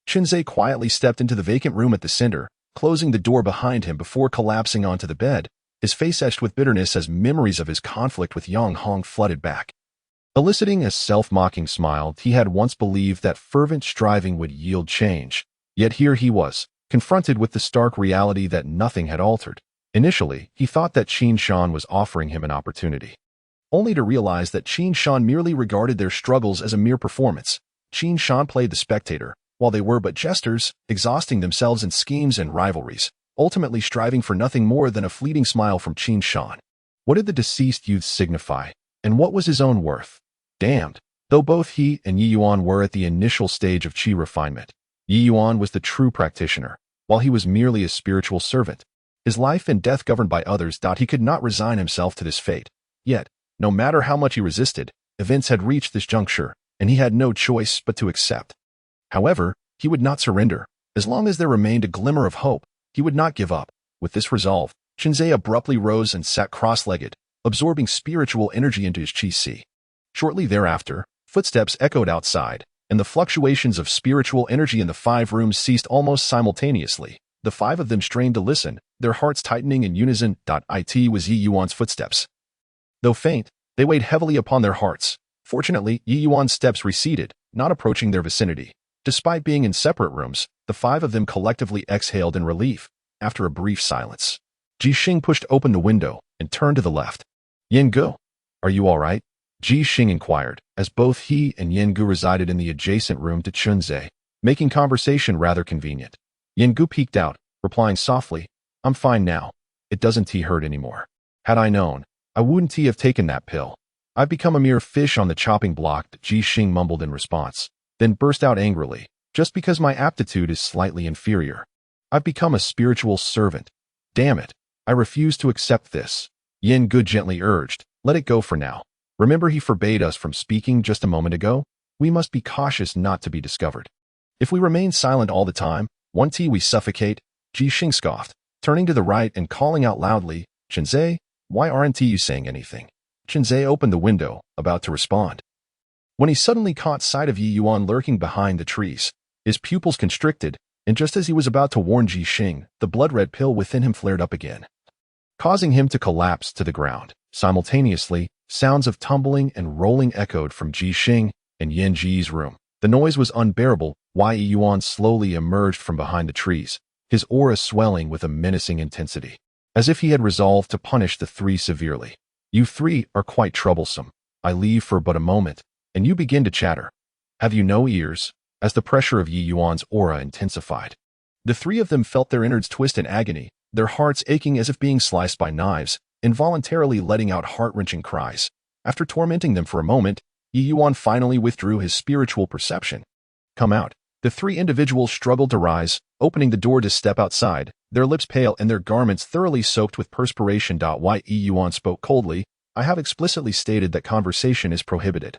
Chunzhe quietly stepped into the vacant room at the center, closing the door behind him before collapsing onto the bed, his face etched with bitterness as memories of his conflict with Yang Hong flooded back. Eliciting a self-mocking smile, he had once believed that fervent striving would yield change. Yet here he was, confronted with the stark reality that nothing had altered. Initially, he thought that Qin Shan was offering him an opportunity, only to realize that Qin Shan merely regarded their struggles as a mere performance. Qin Shan played the spectator, while they were but jesters, exhausting themselves in schemes and rivalries, ultimately striving for nothing more than a fleeting smile from Qin Shan. What did the deceased youth signify, and what was his own worth? Damned. Though both he and Yi Yuan were at the initial stage of qi refinement, Yi Yuan was the true practitioner, while he was merely a spiritual servant. His life and death governed by others. He could not resign himself to this fate. Yet, no matter how much he resisted, events had reached this juncture, and he had no choice but to accept. However, he would not surrender. As long as there remained a glimmer of hope, he would not give up. With this resolve, Chunzhe abruptly rose and sat cross-legged, absorbing spiritual energy into his qi. Shortly thereafter, footsteps echoed outside, and the fluctuations of spiritual energy in the 5 rooms ceased almost simultaneously. The 5 of them strained to listen, their hearts tightening in unison. It was Yi Yuan's footsteps. Though faint, they weighed heavily upon their hearts. Fortunately, Yi Yuan's steps receded, not approaching their vicinity. Despite being in separate rooms, the 5 of them collectively exhaled in relief. After a brief silence, Ji Xing pushed open the window and turned to the left. "Yen Gu, are you all right?" Ji Xing inquired, as both he and Yen Gu resided in the adjacent room to Chunzhe, making conversation rather convenient. Yen Gu peeked out, replying softly, "I'm fine now. It doesn't hurt anymore. Had I known, I wouldn't have taken that pill. I've become a mere fish on the chopping block," Ji Xing mumbled in response, then burst out angrily, "Just because my aptitude is slightly inferior. I've become a spiritual servant. Damn it, I refuse to accept this," Yen Gu gently urged, Let it go for now. Remember he forbade us from speaking just a moment ago? We must be cautious not to be discovered. If we remain silent all the time, we suffocate, Ji Xing scoffed, turning to the right and calling out loudly, Chenze, why aren't you saying anything? Chenze opened the window, about to respond, when he suddenly caught sight of Yi Yuan lurking behind the trees. His pupils constricted, and just as he was about to warn Ji Xing, the blood-red pill within him flared up again, causing him to collapse to the ground. Simultaneously, sounds of tumbling and rolling echoed from Ji Xing and Yan Ji's room. The noise was unbearable. Yi Yuan slowly emerged from behind the trees, his aura swelling with a menacing intensity, as if he had resolved to punish the three severely. You three are quite troublesome. I leave for but a moment, and you begin to chatter. Have you no ears? As the pressure of Yi Yuan's aura intensified, the three of them felt their innards twist in agony, their hearts aching as if being sliced by knives, involuntarily letting out heart-wrenching cries. After tormenting them for a moment, Yi Yuan finally withdrew his spiritual perception. Come out. The three individuals struggled to rise, opening the door to step outside, their lips pale and their garments thoroughly soaked with perspiration. Yi Yuan spoke coldly, I have explicitly stated that conversation is prohibited.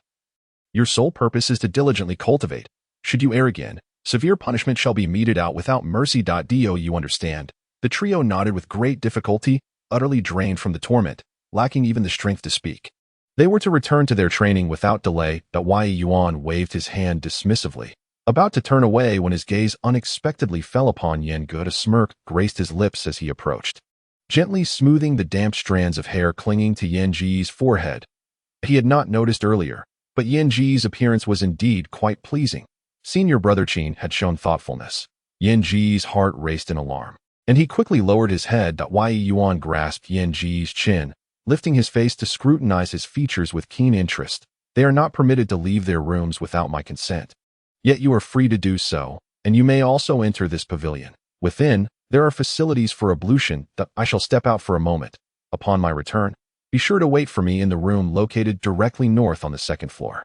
Your sole purpose is to diligently cultivate. Should you err again, severe punishment shall be meted out without mercy. Do you understand? The trio nodded with great difficulty, utterly drained from the torment, lacking even the strength to speak. They were to return to their training without delay. Yi Yuan waved his hand dismissively, about to turn away when his gaze unexpectedly fell upon Yan Ge. A smirk graced his lips as he approached, gently smoothing the damp strands of hair clinging to Yan Ji's forehead. He had not noticed earlier, but Yan Ji's appearance was indeed quite pleasing. Senior brother Qin had shown thoughtfulness. Yan Ji's heart raced in alarm, and he quickly lowered his head. Yi Yuan grasped Yan Ji's chin, lifting his face to scrutinize his features with keen interest. They are not permitted to leave their rooms without my consent. Yet you are free to do so, and you may also enter this pavilion. Within, there are facilities for ablution. I shall step out for a moment. Upon my return, be sure to wait for me in the room located directly north on the second floor.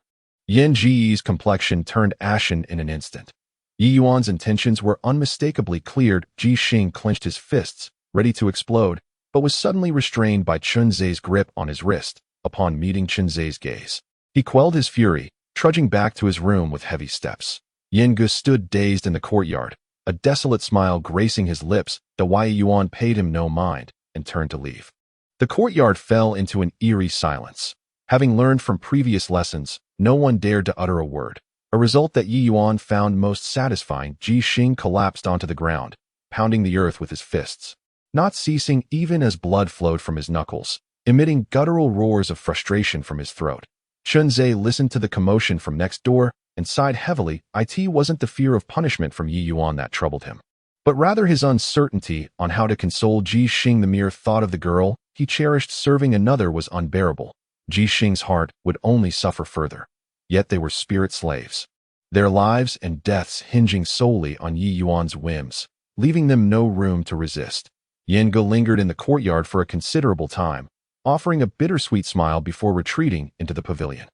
Yan Ji's complexion turned ashen in an instant. Yi Yuan's intentions were unmistakably cleared. Ji Xing clenched his fists, ready to explode, but was suddenly restrained by Chenze's grip on his wrist. Upon meeting Chenze's gaze, he quelled his fury, trudging back to his room with heavy steps. Yan Ge stood dazed in the courtyard, a desolate smile gracing his lips. Yi Yuan paid him no mind and turned to leave. The courtyard fell into an eerie silence. Having learned from previous lessons, no one dared to utter a word, a result that Yi Yuan found most satisfying. Ji Xing collapsed onto the ground, pounding the earth with his fists, not ceasing even as blood flowed from his knuckles, emitting guttural roars of frustration from his throat. Chenze listened to the commotion from next door and sighed heavily. It wasn't the fear of punishment from Yi Yuan that troubled him, but rather his uncertainty on how to console Ji Xing. The mere thought of the girl he cherished serving another was unbearable. Ji Xing's heart would only suffer further. Yet they were spirit slaves, their lives and deaths hinging solely on Yi Yuan's whims, leaving them no room to resist. Yan Ge lingered in the courtyard for a considerable time, offering a bittersweet smile before retreating into the pavilion.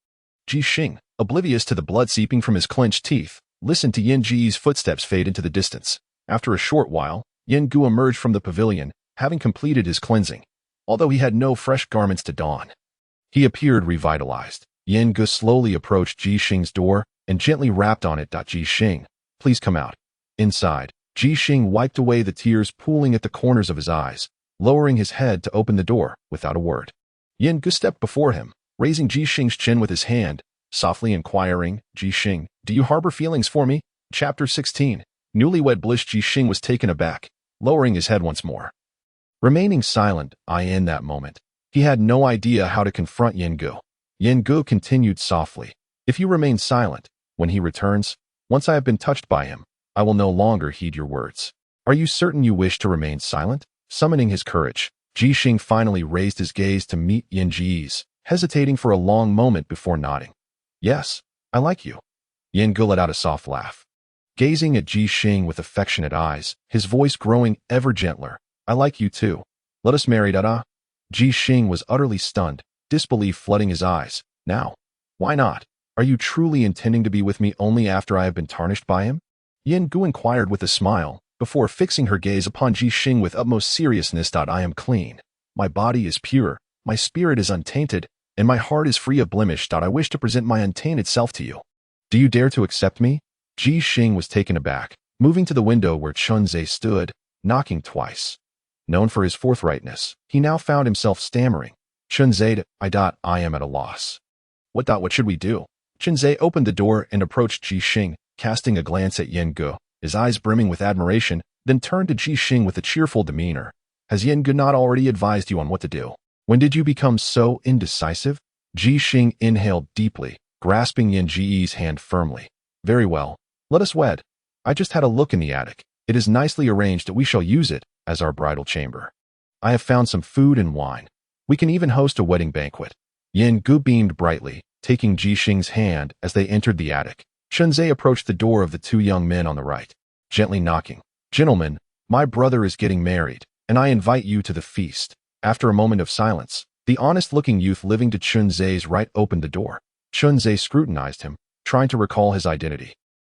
Ji Xing, oblivious to the blood seeping from his clenched teeth, listened to Yan Ji's footsteps fade into the distance. After a short while, Yan Ge emerged from the pavilion, having completed his cleansing. Although he had no fresh garments to don, he appeared revitalized. Yan Ge slowly approached Ji Xing's door and gently rapped on it. Ji Xing, please come out. Inside, Ji Xing wiped away the tears pooling at the corners of his eyes, lowering his head to open the door without a word. Yan Ge stepped before him, raising Ji Xing's chin with his hand, softly inquiring, Ji Xing, do you harbor feelings for me? Chapter 16. Newlywed bliss. Ji Xing was taken aback, lowering his head once more. Remaining silent, in that moment, he had no idea how to confront Yan Ge. Yan Ge continued softly, if you remain silent, when he returns, once I have been touched by him, I will no longer heed your words. Are you certain you wish to remain silent? Summoning his courage, Ji Xing finally raised his gaze to meet Yan Ji's, hesitating for a long moment before nodding. Yes, I like you. Yan Ge let out a soft laugh, gazing at Ji Xing with affectionate eyes, his voice growing ever gentler. I like you too. Let us marry. Ji Xing was utterly stunned, disbelief flooding his eyes. Now, why not? Are you truly intending to be with me only after I have been tarnished by him? Yan Ge inquired with a smile, before fixing her gaze upon Ji Xing with utmost seriousness. I am clean. My body is pure, my spirit is untainted, and my heart is free of blemish. I wish to present my untainted self to you. Do you dare to accept me? Ji Xing was taken aback, moving to the window where Chunzei stood, knocking twice. Known for his forthrightness, he now found himself stammering. Chunzei, I am at a loss. What should we do? Chunzei opened the door and approached Ji Xing, casting a glance at Yan Ge, his eyes brimming with admiration, then turned to Ji Xing with a cheerful demeanor. Has Yan Ge not already advised you on what to do? When did you become so indecisive? Ji Xing inhaled deeply, grasping Yan Ge's hand firmly. Very well. Let us wed. I just had a look in the attic. It is nicely arranged that we shall use it as our bridal chamber. I have found some food and wine. We can even host a wedding banquet. Yan Ge beamed brightly, taking Ji Xing's hand as they entered the attic. Chunzei approached the door of the two young men on the right, gently knocking. Gentlemen, my brother is getting married, and I invite you to the feast. After a moment of silence, the honest-looking youth living to Chunzei's right opened the door. Chunzei scrutinized him, trying to recall his identity.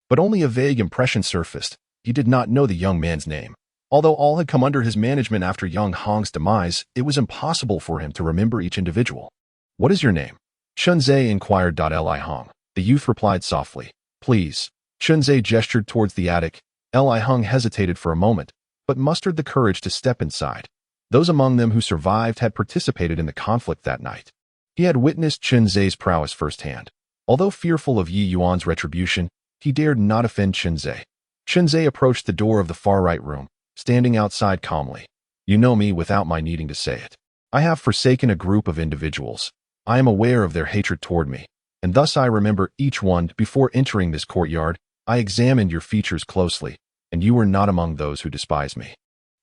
But only a vague impression surfaced. He did not know the young man's name. Although all had come under his management after Young Hong's demise, it was impossible for him to remember each individual. What is your name? Chunzei inquired. Li Hong. The youth replied softly. Please. Chunzei gestured towards the attic. Li Hong hesitated for a moment, but mustered the courage to step inside. Those among them who survived had participated in the conflict that night. He had witnessed Chunzei's prowess firsthand. Although fearful of Yi Yuan's retribution, he dared not offend Chunzei. Chunzei approached the door of the far-right room, standing outside calmly. You know me without my needing to say it. I have forsaken a group of individuals. I am aware of their hatred toward me, and thus I remember each one. Before entering this courtyard, I examined your features closely, and you were not among those who despise me.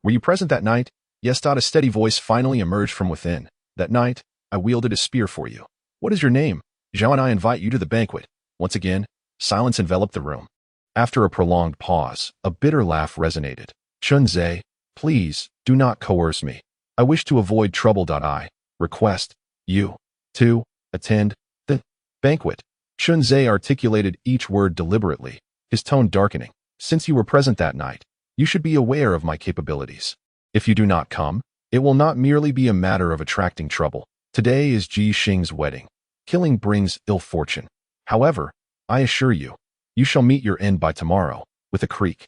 Were you present that night? Yes. A steady voice finally emerged from within. That night, I wielded a spear for you. What is your name? Zhao and I invite you to the banquet. Once again, silence enveloped the room. After a prolonged pause, a bitter laugh resonated. Chunzei, please, do not coerce me. I wish to avoid trouble. I request you to attend the banquet. Chunzei articulated each word deliberately, his tone darkening. Since you were present that night, you should be aware of my capabilities. If you do not come, it will not merely be a matter of attracting trouble. Today is Ji Xing's wedding. Killing brings ill fortune. However, I assure you, you shall meet your end by tomorrow. With a creak,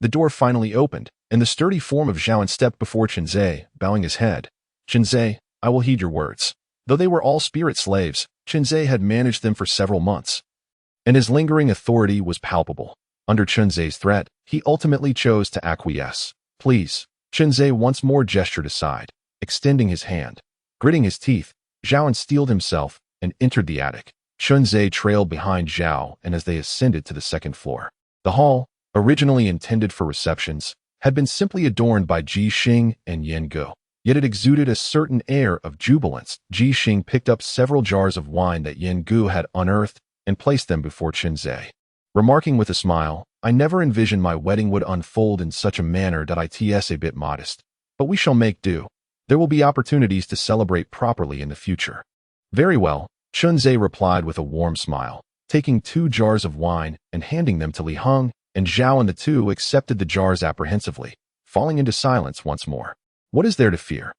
the door finally opened, and the sturdy form of Zhaoan stepped before Chunzei, bowing his head. Chunzei, I will heed your words. Though they were all spirit slaves, Chunzei had managed them for several months, and his lingering authority was palpable. Under Chunzei's threat, he ultimately chose to acquiesce. Please. Chunzei once more gestured aside, extending his hand. Gritting his teeth, Zhaoan steeled himself and entered the attic. Chunzei trailed behind Zhao, and as they ascended to the second floor, the hall, originally intended for receptions, had been simply adorned by Ji Xing and Yan Ge. Yet it exuded a certain air of jubilance. Ji Xing picked up several jars of wine that Yan Ge had unearthed and placed them before Chunzei, remarking with a smile, I never envisioned my wedding would unfold in such a manner that it's a bit modest. But we shall make do. There will be opportunities to celebrate properly in the future. Very well, Chunzei replied with a warm smile, taking 2 jars of wine and handing them to Li Hong, and Zhao and the two accepted the jars apprehensively, falling into silence once more. What is there to fear?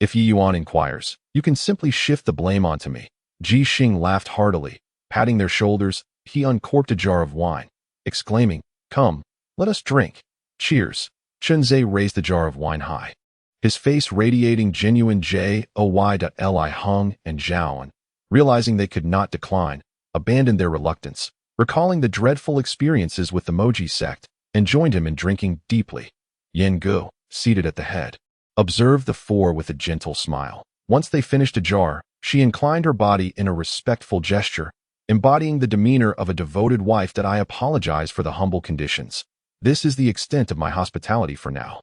If Yi Yuan inquires, you can simply shift the blame onto me. Ji Xing laughed heartily, patting their shoulders. He uncorked a jar of wine, exclaiming, Come, let us drink. Cheers. Chunzei raised the jar of wine high, his face radiating genuine joy. Li Hong and Zhaoan, realizing they could not decline, abandoned their reluctance, recalling the dreadful experiences with the Moji sect, and joined him in drinking deeply. Yan Ge, seated at the head, observed the four with a gentle smile. Once they finished a jar, she inclined her body in a respectful gesture, embodying the demeanor of a devoted wife. I apologize for the humble conditions. This is the extent of my hospitality for now.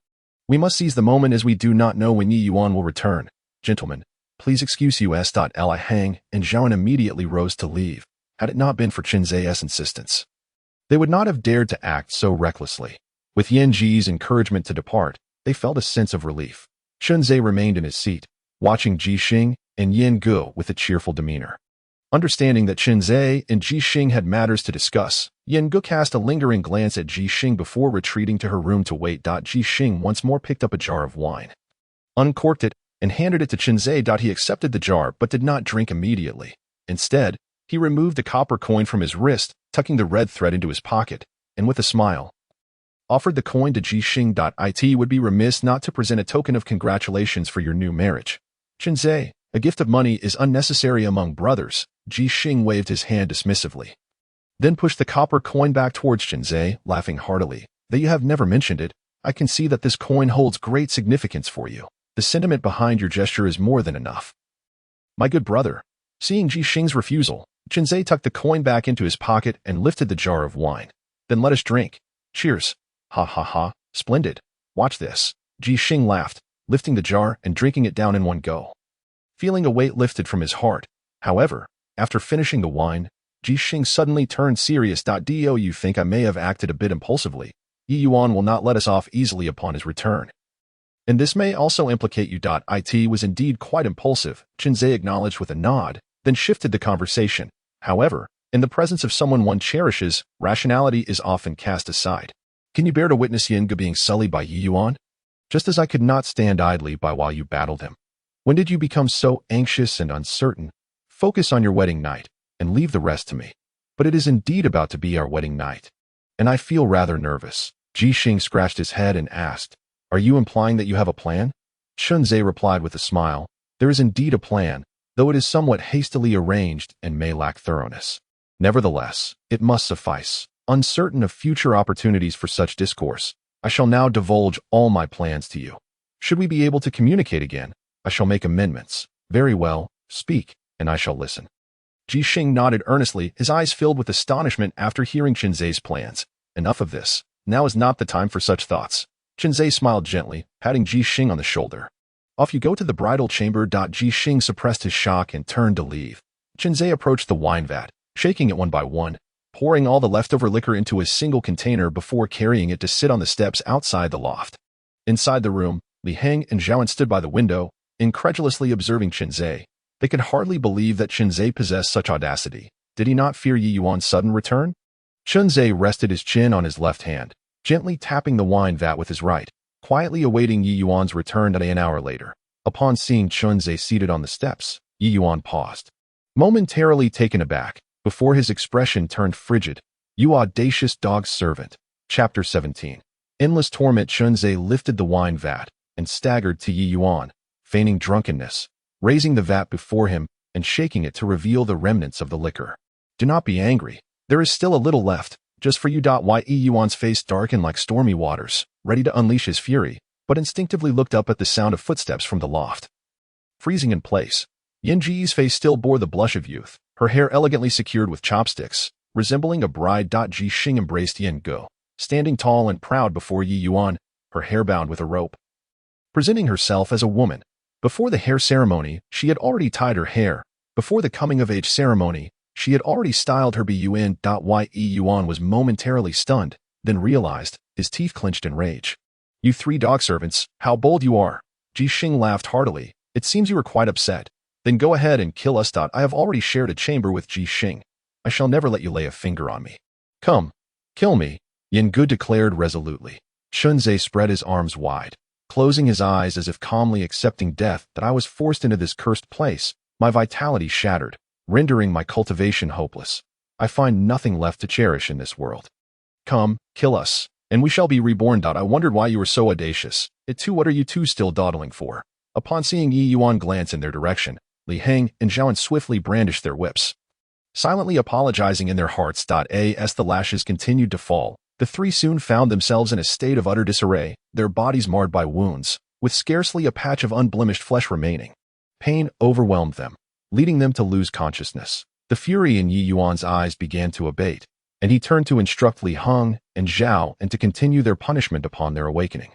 We must seize the moment as we do not know when Yi Yuan will return. Gentlemen, please excuse us. Li Hang and Zhaoan immediately rose to leave. Had it not been for Chunzei's insistence, they would not have dared to act so recklessly. With Yan Ji's encouragement to depart, they felt a sense of relief. Chunzei remained in his seat, watching Ji Xing and Yan Ge with a cheerful demeanor. Understanding that Chunzei and Ji Xing had matters to discuss, Yan Ge cast a lingering glance at Ji Xing before retreating to her room to wait. Ji Xing once more picked up a jar of wine, uncorked it, and handed it to Chinzei. He accepted the jar but did not drink immediately. Instead, he removed the copper coin from his wrist, tucking the red thread into his pocket, and with a smile, offered the coin to Jixing. It would be remiss not to present a token of congratulations for your new marriage. Chinzei, a gift of money is unnecessary among brothers. Jixing waved his hand dismissively, then pushed the copper coin back towards Chinzei, laughing heartily. Though you have never mentioned it, I can see that this coin holds great significance for you. The sentiment behind your gesture is more than enough. My good brother. Seeing Jixing's refusal, Chinzei tucked the coin back into his pocket and lifted the jar of wine. Then let us drink. Cheers. Ha ha ha. Splendid. Watch this. Jixing laughed, lifting the jar and drinking it down in one go. Feeling a weight lifted from his heart. However, after finishing the wine, Jixing suddenly turned serious. Do you think I may have acted a bit impulsively? Yi Yuan will not let us off easily upon his return. And this may also implicate you. It was indeed quite impulsive, Chinzei acknowledged with a nod, then shifted the conversation. However, in the presence of someone one cherishes, rationality is often cast aside. Can you bear to witness Yin Ge being sullied by Yi Yuan? Just as I could not stand idly by while you battled him. When did you become so anxious and uncertain? Focus on your wedding night, and leave the rest to me. But it is indeed about to be our wedding night. And I feel rather nervous. Jixing scratched his head and asked, are you implying that you have a plan? Chinzei replied with a smile, there is indeed a plan, though it is somewhat hastily arranged and may lack thoroughness. Nevertheless, it must suffice. Uncertain of future opportunities for such discourse, I shall now divulge all my plans to you. Should we be able to communicate again, I shall make amendments. Very well, speak, and I shall listen. Jixing nodded earnestly, his eyes filled with astonishment after hearing Chinzei's plans. Enough of this. Now is not the time for such thoughts. Chinzei smiled gently, patting Jixing on the shoulder. Off you go to the bridal chamber. Jixing suppressed his shock and turned to leave. Chinzei approached the wine vat, shaking it one by one, pouring all the leftover liquor into a single container before carrying it to sit on the steps outside the loft. Inside the room, Li Heng and Zhaoan stood by the window, incredulously observing Chinzei. They could hardly believe that Chinzei possessed such audacity. Did he not fear Yi Yuan's sudden return? Chinzei rested his chin on his left hand, gently tapping the wine vat with his right, quietly awaiting Yi Yuan's return. An hour later, upon seeing Chinzei seated on the steps, Yi Yuan paused, momentarily taken aback, before his expression turned frigid. You audacious dog's servant. Chapter 17. Endless torment. Chinzei lifted the wine vat and staggered to Yi Yuan, feigning drunkenness, raising the vat before him and shaking it to reveal the remnants of the liquor. Do not be angry. There is still a little left, just for you. Yi Yuan's face darkened like stormy waters, ready to unleash his fury, but instinctively looked up at the sound of footsteps from the loft. Freezing in place, Yin Ji's face still bore the blush of youth, her hair elegantly secured with chopsticks, resembling a bride. Jixing embraced Yin Ge, standing tall and proud before Yi Yuan, her hair bound with a rope. Presenting herself as a woman. Before the hair ceremony, she had already tied her hair. Before the coming-of-age ceremony, she had already styled her Bun. Yi Yuan was momentarily stunned, then realized, his teeth clenched in rage. You three dog servants, how bold you are. Jixing laughed heartily. It seems you are quite upset. Then go ahead and kill us. I have already shared a chamber with Jixing. I shall never let you lay a finger on me. Come, kill me, Yin Ge declared resolutely. Chinzei spread his arms wide, closing his eyes as if calmly accepting death. That I was forced into this cursed place, my vitality shattered, rendering my cultivation hopeless. I find nothing left to cherish in this world. Come, kill us, and we shall be reborn. I wondered why you were so audacious. What are you two still dawdling for? Upon seeing Yi Yuan glance in their direction, Li Heng and Zhaoan swiftly brandished their whips, silently apologizing in their hearts. As the lashes continued to fall, the three soon found themselves in a state of utter disarray, their bodies marred by wounds, with scarcely a patch of unblemished flesh remaining. Pain overwhelmed them, leading them to lose consciousness. The fury in Yi Yuan's eyes began to abate, and he turned to instruct Li Heng and Zhao and to continue their punishment upon their awakening,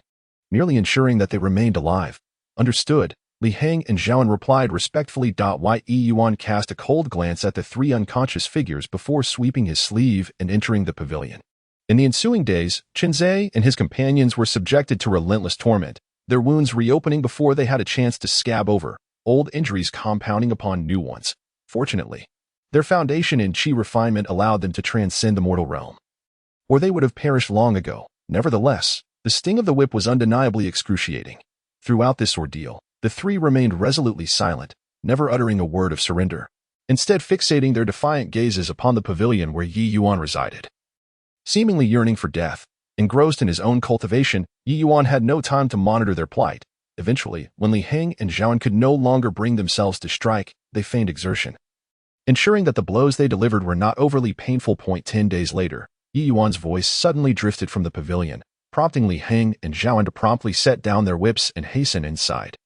merely ensuring that they remained alive. Understood, Li Heng and Zhaoan replied respectfully. Yi Yuan cast a cold glance at the three unconscious figures before sweeping his sleeve and entering the pavilion. In the ensuing days, Chinzei and his companions were subjected to relentless torment, their wounds reopening before they had a chance to scab over, old injuries compounding upon new ones. Fortunately, their foundation in chi refinement allowed them to transcend the mortal realm, or they would have perished long ago. Nevertheless, the sting of the whip was undeniably excruciating. Throughout this ordeal, The three remained resolutely silent, never uttering a word of surrender, instead fixating their defiant gazes upon the pavilion where Yi Yuan resided. Seemingly yearning for death, engrossed in his own cultivation, Yi Yuan had no time to monitor their plight. Eventually, when Li Heng and Zhaoan could no longer bring themselves to strike, they feigned exertion, ensuring that the blows they delivered were not overly painful. 10 days later, Yi Yuan's voice suddenly drifted from the pavilion, prompting Li Heng and Zhaoan to promptly set down their whips and hasten inside.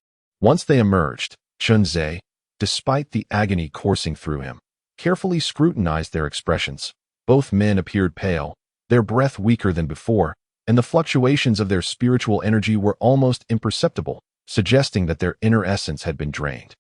Once they emerged, Chunzhe, despite the agony coursing through him, carefully scrutinized their expressions. Both men appeared pale, their breath weaker than before, and the fluctuations of their spiritual energy were almost imperceptible, suggesting that their inner essence had been drained.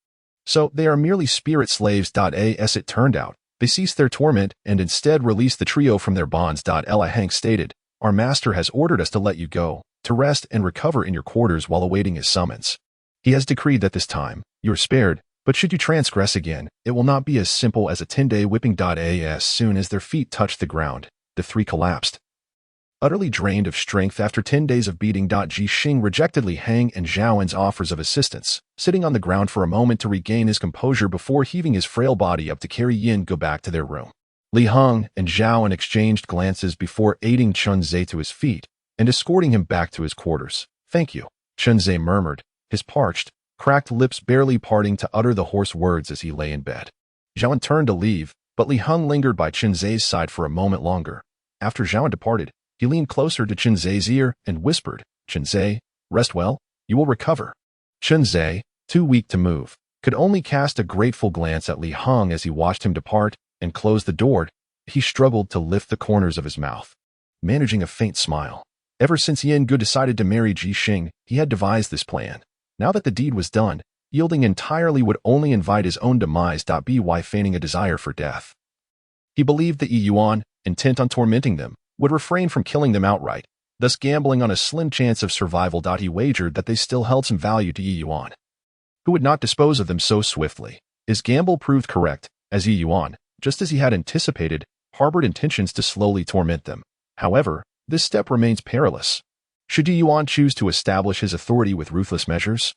So they are merely spirit slaves. As it turned out, they ceased their torment and instead released the trio from their bonds. Li Heng stated, "Our master has ordered us to let you go, to rest and recover in your quarters while awaiting his summons. He has decreed that this time, you are spared, but should you transgress again, it will not be as simple as a 10-day whipping." As soon as their feet touched the ground, the three collapsed, utterly drained of strength after 10 days of beating. Ji Xing rejected Li Heng and Zhaoan's offers of assistance, sitting on the ground for a moment to regain his composure before heaving his frail body up to carry Yin Go back to their room. Li Heng and Zhaoan exchanged glances before aiding Chunzhe to his feet and escorting him back to his quarters. "Thank you," Chunzhe murmured, his parched, cracked lips barely parting to utter the hoarse words as he lay in bed. Zhaoan turned to leave, but Li Heng lingered by Chunzhe's side for a moment longer. After Zhaoan departed, he leaned closer to Chunzhe's ear and whispered, "Chunzhe, rest well, you will recover." Chunzhe, too weak to move, could only cast a grateful glance at Li Heng as he watched him depart and close the door. He struggled to lift the corners of his mouth, managing a faint smile. Ever since Yin Gu decided to marry Ji Xing, he had devised this plan. Now that the deed was done, yielding entirely would only invite his own demise. By feigning a desire for death, he believed that Yi Yuan, intent on tormenting them, would refrain from killing them outright, thus gambling on a slim chance of survival. He wagered that they still held some value to Yi Yuan, who would not dispose of them so swiftly. His gamble proved correct, as Yi Yuan, just as he had anticipated, harbored intentions to slowly torment them. However, this step remains perilous. Should Yi Yuan choose to establish his authority with ruthless measures,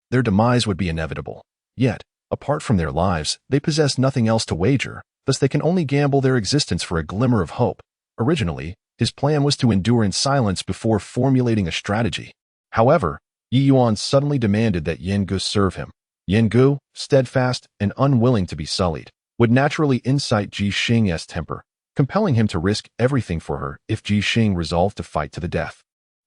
their demise would be inevitable. Yet, apart from their lives, they possess nothing else to wager, thus they can only gamble their existence for a glimmer of hope. Originally, his plan was to endure in silence before formulating a strategy. However, Yi Yuan suddenly demanded that Yin Gu serve him. Yin Gu, steadfast and unwilling to be sullied, would naturally incite Ji Xing's temper, compelling him to risk everything for her if Ji Xing resolved to fight to the death.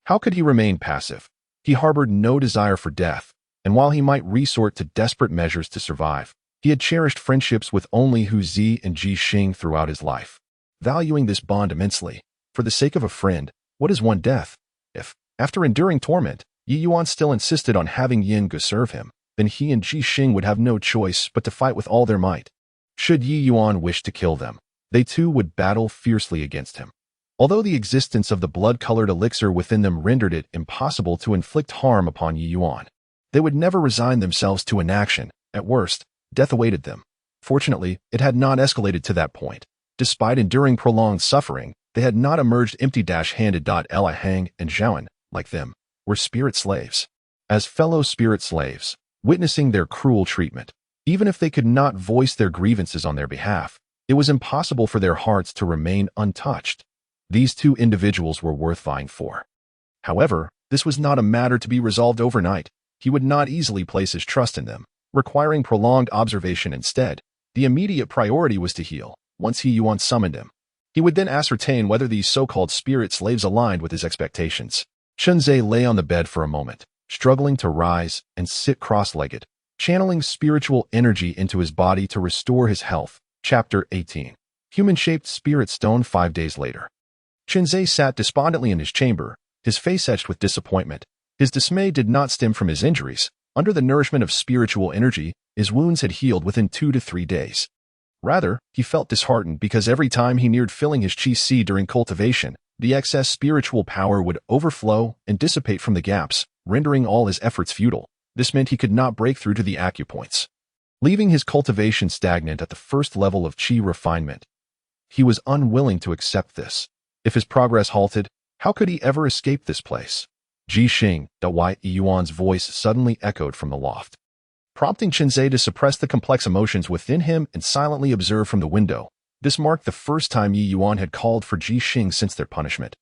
How could he remain passive? He harbored no desire for death, and while he might resort to desperate measures to survive, he had cherished friendships with only Hu Zi and Ji Xing throughout his life. Valuing this bond immensely, for the sake of a friend, what is one death? If, after enduring torment, Yi Yuan still insisted on having Yin Gu serve him, then he and Ji Xing would have no choice but to fight with all their might. Should Yi Yuan wish to kill them, they too would battle fiercely against him. Although the existence of the blood-colored elixir within them rendered it impossible to inflict harm upon Yi Yuan, they would never resign themselves to inaction. At worst, death awaited them. Fortunately, it had not escalated to that point. Despite enduring prolonged suffering, they had not emerged empty-handed. Li Heng and Zhaoan, like them, were spirit slaves. As fellow spirit slaves, witnessing their cruel treatment, even if they could not voice their grievances on their behalf, it was impossible for their hearts to remain untouched. These two individuals were worth vying for. However, this was not a matter to be resolved overnight. He would not easily place his trust in them, requiring prolonged observation instead. The immediate priority was to heal. Once Yi Yuan summoned him, he would then ascertain whether these so-called spirit slaves aligned with his expectations. Chunzhe lay on the bed for a moment, struggling to rise and sit cross-legged, channeling spiritual energy into his body to restore his health. Chapter 18. Human-shaped spirit stone. 5 days later, Chunzhe sat despondently in his chamber, his face etched with disappointment. His dismay did not stem from his injuries. Under the nourishment of spiritual energy, his wounds had healed within 2 to 3 days. Rather, he felt disheartened because every time he neared filling his chi si during cultivation, the excess spiritual power would overflow and dissipate from the gaps, rendering all his efforts futile. This meant he could not break through to the acupoints, leaving his cultivation stagnant at the first level of chi refinement. He was unwilling to accept this. If his progress halted, how could he ever escape this place? Ji Xing, Yi Yuan's voice suddenly echoed from the loft, prompting Chenzhe to suppress the complex emotions within him and silently observe from the window. This marked the first time Yi Yuan had called for Ji Xing since their punishment.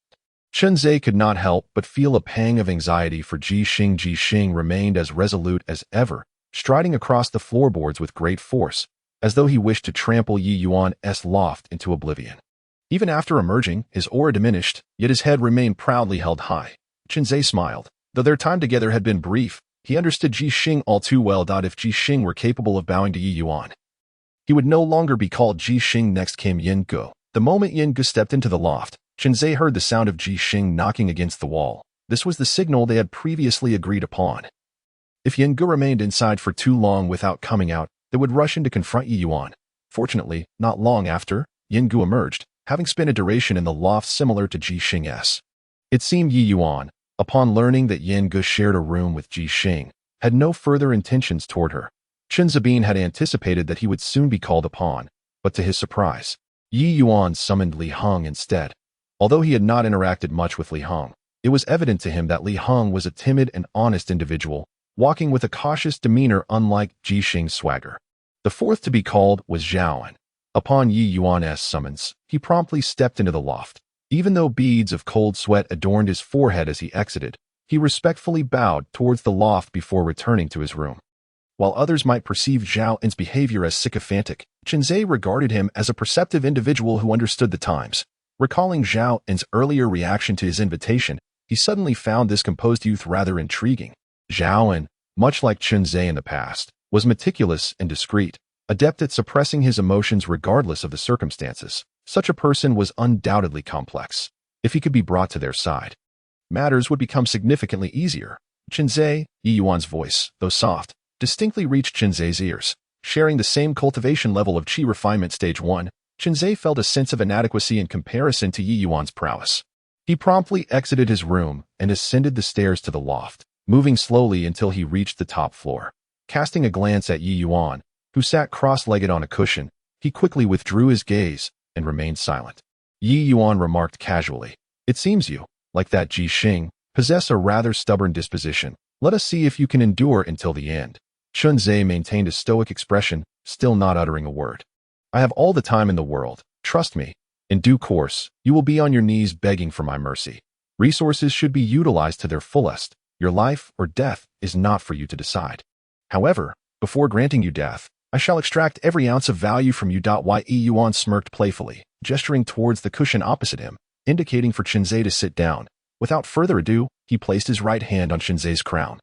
Chenzhe could not help but feel a pang of anxiety for Ji Xing. Ji Xing remained as resolute as ever, striding across the floorboards with great force, as though he wished to trample Yi Yuan's loft into oblivion. Even after emerging, his aura diminished, yet his head remained proudly held high. Chenzhe smiled. Though their time together had been brief, he understood Ji Xing all too well. If Ji Xing were capable of bowing to Yi Yuan, he would no longer be called Ji Xing. Next came Yin Gu. The moment Yin Gu stepped into the loft, Chenzhe heard the sound of Ji Xing knocking against the wall. This was the signal they had previously agreed upon. If Yin Gu remained inside for too long without coming out, they would rush in to confront Yi Yuan. Fortunately, not long after, Yin Gu emerged, having spent a duration in the loft similar to Ji Xing's. It seemed Yi Yuan, upon learning that Yin Gu shared a room with Ji Xing, had no further intentions toward her. Chen Zabin had anticipated that he would soon be called upon, but to his surprise, Yi Yuan summoned Li Heng instead. Although he had not interacted much with Li Heng, it was evident to him that Li Heng was a timid and honest individual, walking with a cautious demeanor unlike Ji Xing's swagger. The fourth to be called was Zhaoan. Upon Yi Yuan's summons, he promptly stepped into the loft. Even though beads of cold sweat adorned his forehead as he exited, he respectfully bowed towards the loft before returning to his room. While others might perceive Zhaoan's behavior as sycophantic, Chenzhe regarded him as a perceptive individual who understood the times. Recalling Zhaoan's earlier reaction to his invitation, he suddenly found this composed youth rather intriguing. Zhaoan, much like Chenzhe in the past, was meticulous and discreet, adept at suppressing his emotions regardless of the circumstances. Such a person was undoubtedly complex. If he could be brought to their side, matters would become significantly easier. Chenzhe, Yi Yuan's voice, though soft, distinctly reached Chenzhe's ears. Sharing the same cultivation level of Qi refinement stage 1, Chenzhe felt a sense of inadequacy in comparison to Yi Yuan's prowess. He promptly exited his room and ascended the stairs to the loft, moving slowly until he reached the top floor. Casting a glance at Yi Yuan, who sat cross-legged on a cushion, he quickly withdrew his gaze and remained silent. Yi Yuan remarked casually, "It seems you, like that Ji Xing, possess a rather stubborn disposition. Let us see if you can endure until the end." Chenzhe maintained a stoic expression, still not uttering a word. "I have all the time in the world. Trust me. In due course, you will be on your knees begging for my mercy. Resources should be utilized to their fullest. Your life or death is not for you to decide. However, before granting you death, I shall extract every ounce of value from you." Yi Yuan smirked playfully, gesturing towards the cushion opposite him, indicating for Chenzhe to sit down. Without further ado, he placed his right hand on Chenzhe's crown,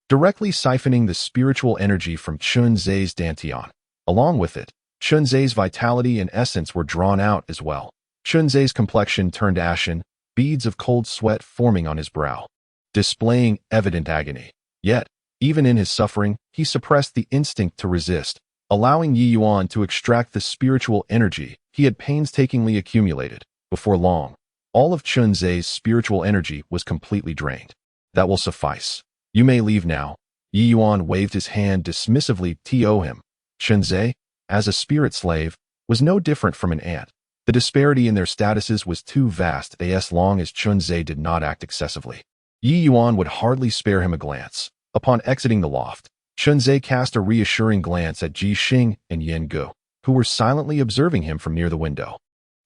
directly siphoning the spiritual energy from Chenzhe's dantian. Along with it, Chenzhe's vitality and essence were drawn out as well. Chenzhe's complexion turned ashen, beads of cold sweat forming on his brow, displaying evident agony. Yet, even in his suffering, he suppressed the instinct to resist, allowing Yi Yuan to extract the spiritual energy he had painstakingly accumulated. Before long, all of Chenzhe's spiritual energy was completely drained. "That will suffice. You may leave now." Yi Yuan waved his hand dismissively to him. Chenzhe, as a spirit slave, was no different from an ant. The disparity in their statuses was too vast as long as Chenzhe did not act excessively. Yi Yuan would hardly spare him a glance. Upon exiting the loft, Chenzhe cast a reassuring glance at Ji Xing and Yin Gu, who were silently observing him from near the window.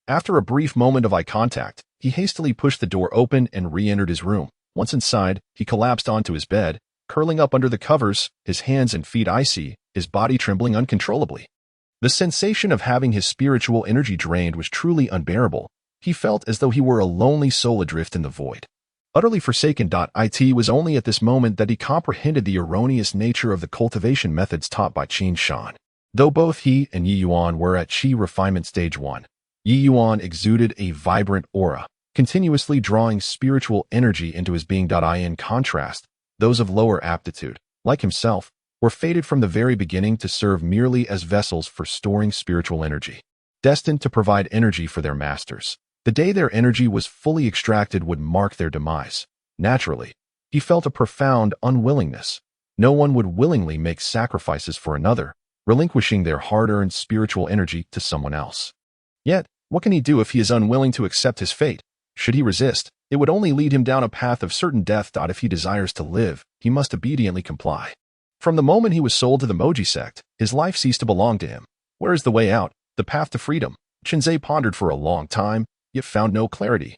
After a brief moment of eye contact, he hastily pushed the door open and re-entered his room. Once inside, he collapsed onto his bed, curling up under the covers, his hands and feet icy, his body trembling uncontrollably. The sensation of having his spiritual energy drained was truly unbearable. He felt as though he were a lonely soul adrift in the void, utterly forsaken. It was only at this moment that he comprehended the erroneous nature of the cultivation methods taught by Qin Shan. Though both he and Yi Yuan were at Qi refinement stage 1, Yi Yuan exuded a vibrant aura, continuously drawing spiritual energy into his being. In contrast, those of lower aptitude, like himself, were fated from the very beginning to serve merely as vessels for storing spiritual energy, destined to provide energy for their masters. The day their energy was fully extracted would mark their demise. Naturally, he felt a profound unwillingness. No one would willingly make sacrifices for another, relinquishing their hard-earned spiritual energy to someone else. Yet, what can he do if he is unwilling to accept his fate? Should he resist, It would only lead him down a path of certain death. If he desires to live, he must obediently comply. From the moment he was sold to the Moji sect, his life ceased to belong to him. Where is the way out, the path to freedom? Chinzei pondered for a long time, yet found no clarity.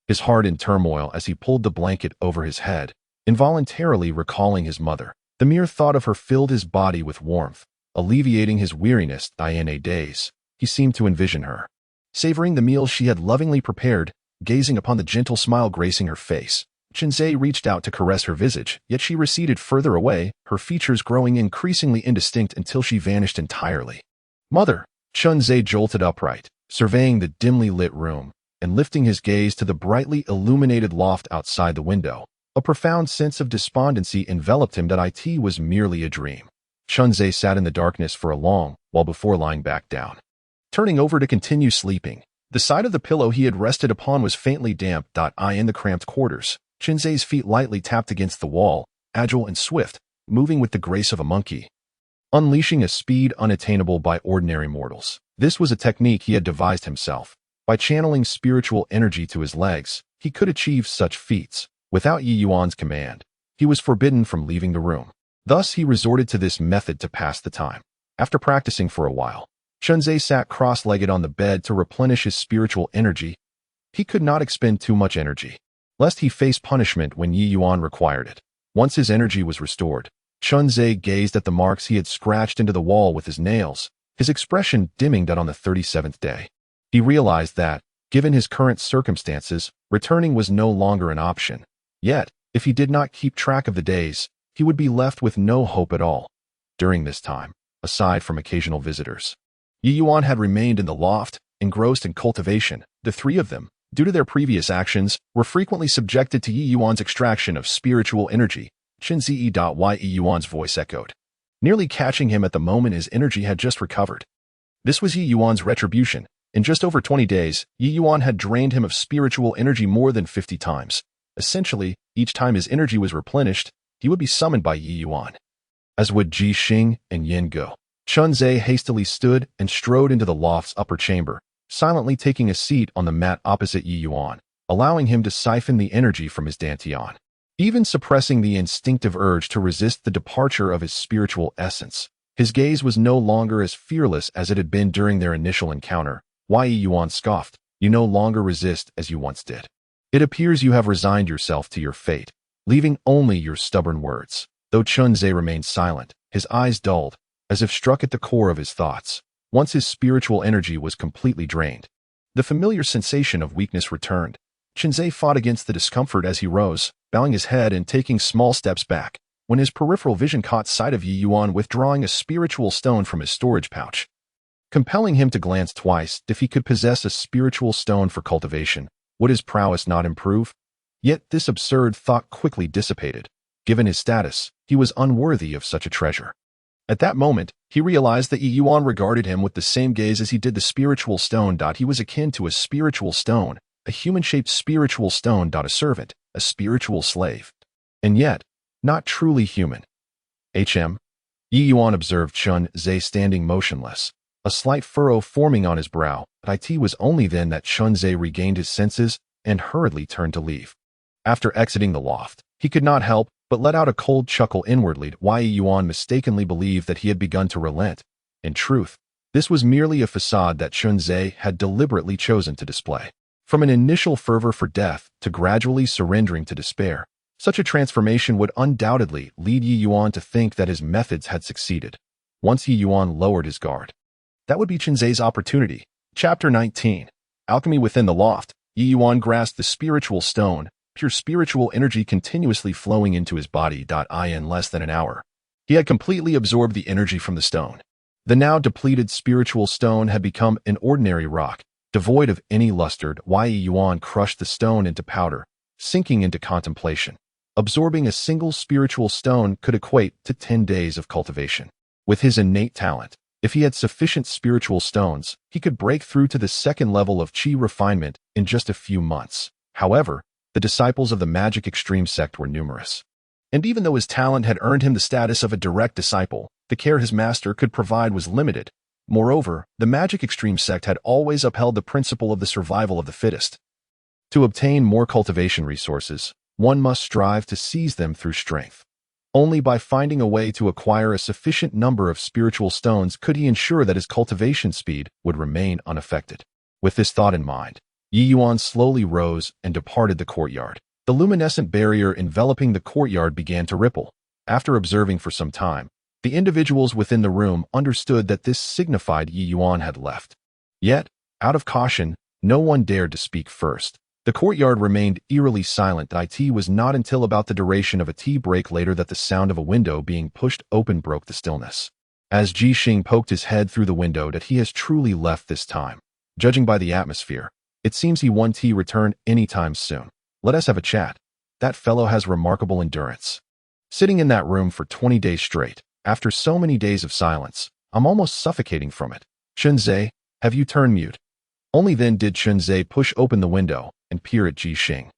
His heart in turmoil as he pulled the blanket over his head, involuntarily recalling his mother. The mere thought of her filled his body with warmth, alleviating his weariness. In a daze, he seemed to envision her, savoring the meal she had lovingly prepared, gazing upon the gentle smile gracing her face. Chinzei reached out to caress her visage, yet she receded further away, her features growing increasingly indistinct until she vanished entirely. Mother! Chinzei jolted upright, surveying the dimly lit room, and lifting his gaze to the brightly illuminated loft outside the window. A profound sense of despondency enveloped him that it was merely a dream. Chinzei sat in the darkness for a long while before lying back down. Turning over to continue sleeping, the side of the pillow he had rested upon was faintly damp. In the cramped quarters, Chinzei's feet lightly tapped against the wall, agile and swift, moving with the grace of a monkey, unleashing a speed unattainable by ordinary mortals. This was a technique he had devised himself. By channeling spiritual energy to his legs, he could achieve such feats. Without Yi Yuan's command, he was forbidden from leaving the room. Thus, he resorted to this method to pass the time. After practicing for a while, Chinzei sat cross-legged on the bed to replenish his spiritual energy. He could not expend too much energy, lest he face punishment when Yi Yuan required it. Once his energy was restored, Chinzei gazed at the marks he had scratched into the wall with his nails, his expression dimming. On the 37th day, he realized that, given his current circumstances, returning was no longer an option. Yet, if he did not keep track of the days, he would be left with no hope at all. During this time, aside from occasional visitors, Yi Yuan had remained in the loft, engrossed in cultivation. The three of them, due to their previous actions, were frequently subjected to Yi Yuan's extraction of spiritual energy. Chinzei. Yi Yuan's voice echoed, nearly catching him at the moment his energy had just recovered. This was Yi Yuan's retribution. In just over 20 days, Yi Yuan had drained him of spiritual energy more than 50 times. Essentially, each time his energy was replenished, he would be summoned by Yi Yuan, as would Ji Xing and Yin Go. Chinzei hastily stood and strode into the loft's upper chamber, silently taking a seat on the mat opposite Yi Yuan, allowing him to siphon the energy from his dantian, even suppressing the instinctive urge to resist the departure of his spiritual essence. His gaze was no longer as fearless as it had been during their initial encounter. Yi Yuan scoffed, "You no longer resist as you once did. It appears you have resigned yourself to your fate, leaving only your stubborn words." Though Chinzei remained silent, his eyes dulled, as if struck at the core of his thoughts. Once his spiritual energy was completely drained, the familiar sensation of weakness returned. Chinzei fought against the discomfort as he rose, bowing his head and taking small steps back, when his peripheral vision caught sight of Yi Yuan withdrawing a spiritual stone from his storage pouch, compelling him to glance twice. If he could possess a spiritual stone for cultivation, would his prowess not improve? Yet this absurd thought quickly dissipated. Given his status, he was unworthy of such a treasure. At that moment, he realized that Yi Yuan regarded him with the same gaze as he did the spiritual stone. He was akin to a spiritual stone, a human-shaped spiritual stone. A servant, a spiritual slave, and yet, not truly human. Yi Yuan observed Chinzei standing motionless, a slight furrow forming on his brow. It was only then that Chinzei regained his senses and hurriedly turned to leave. After exiting the loft, he could not help but let out a cold chuckle inwardly. Yi Yuan mistakenly believed that he had begun to relent. In truth, this was merely a facade that Chinzei had deliberately chosen to display. From an initial fervor for death to gradually surrendering to despair, such a transformation would undoubtedly lead Yi Yuan to think that his methods had succeeded. Once Yi Yuan lowered his guard, that would be Chinzei's opportunity. Chapter 19. Alchemy within the loft. Yi Yuan grasped the spiritual stone, pure spiritual energy continuously flowing into his body. In less than an hour, he had completely absorbed the energy from the stone. The now depleted spiritual stone had become an ordinary rock, devoid of any luster. Yi Yuan crushed the stone into powder, sinking into contemplation. Absorbing a single spiritual stone could equate to 10 days of cultivation. With his innate talent, if he had sufficient spiritual stones, he could break through to the second level of qi refinement in just a few months. However, the disciples of the Magic Extreme sect were numerous. And even though his talent had earned him the status of a direct disciple, the care his master could provide was limited. Moreover, the Magic Extreme sect had always upheld the principle of the survival of the fittest. To obtain more cultivation resources, one must strive to seize them through strength. Only by finding a way to acquire a sufficient number of spiritual stones could he ensure that his cultivation speed would remain unaffected. With this thought in mind, Yi Yuan slowly rose and departed the courtyard. The luminescent barrier enveloping the courtyard began to ripple. After observing for some time, the individuals within the room understood that this signified Yi Yuan had left. Yet, out of caution, no one dared to speak first. The courtyard remained eerily silent. It was not until about the duration of a tea break later that the sound of a window being pushed open broke the stillness. As Ji Xing poked his head through the window, that he has truly left this time. Judging by the atmosphere, it seems he won't return anytime soon. Let us have a chat. That fellow has remarkable endurance. Sitting in that room for 20 days straight, after so many days of silence, I'm almost suffocating from it. Chunzhe, have you turned mute? Only then did Chunzhe push open the window and peer at Ji Xing.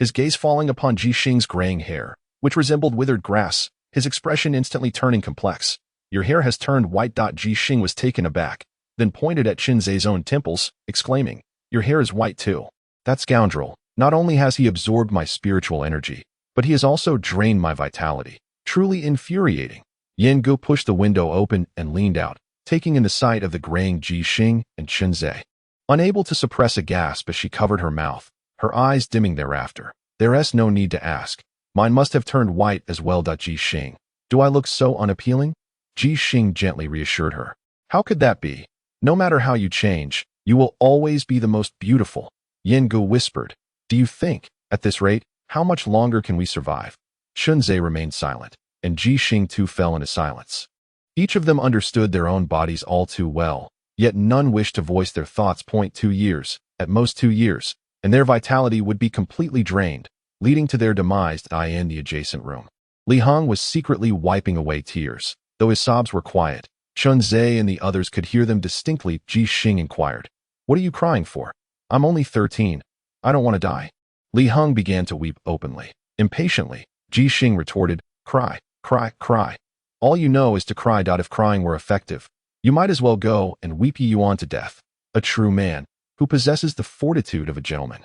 His gaze falling upon Ji Xing's graying hair, which resembled withered grass, his expression instantly turning complex. Your hair has turned white. Ji Xing was taken aback, then pointed at Chunzhe's own temples, exclaiming, your hair is white too. That scoundrel, not only has he absorbed my spiritual energy, but he has also drained my vitality. Truly infuriating. Yan Gu pushed the window open and leaned out, taking in the sight of the graying Ji Xing and Chunzhe. Unable to suppress a gasp as she covered her mouth, her eyes dimming thereafter. There's no need to ask. Mine must have turned white as well. Ji Xing. Do I look so unappealing? Ji Xing gently reassured her. How could that be? No matter how you change, you will always be the most beautiful. Yan Gu whispered. Do you think, at this rate, how much longer can we survive? Chunzhe remained silent, and Ji Xing too fell into silence. Each of them understood their own bodies all too well, yet none wished to voice their thoughts. 2 years, at most 2 years, and their vitality would be completely drained, leading to their demise. In the adjacent room, Li Hong was secretly wiping away tears, though his sobs were quiet. Chunzhe and the others could hear them distinctly. Ji Xing inquired, what are you crying for? I'm only 13. I don't want to die. Li Hong began to weep openly. Impatiently, Ji Xing retorted, cry, cry, cry. All you know is to cry. If crying were effective, you might as well go and weep Yi Yuan to death. A true man, who possesses the fortitude of a gentleman,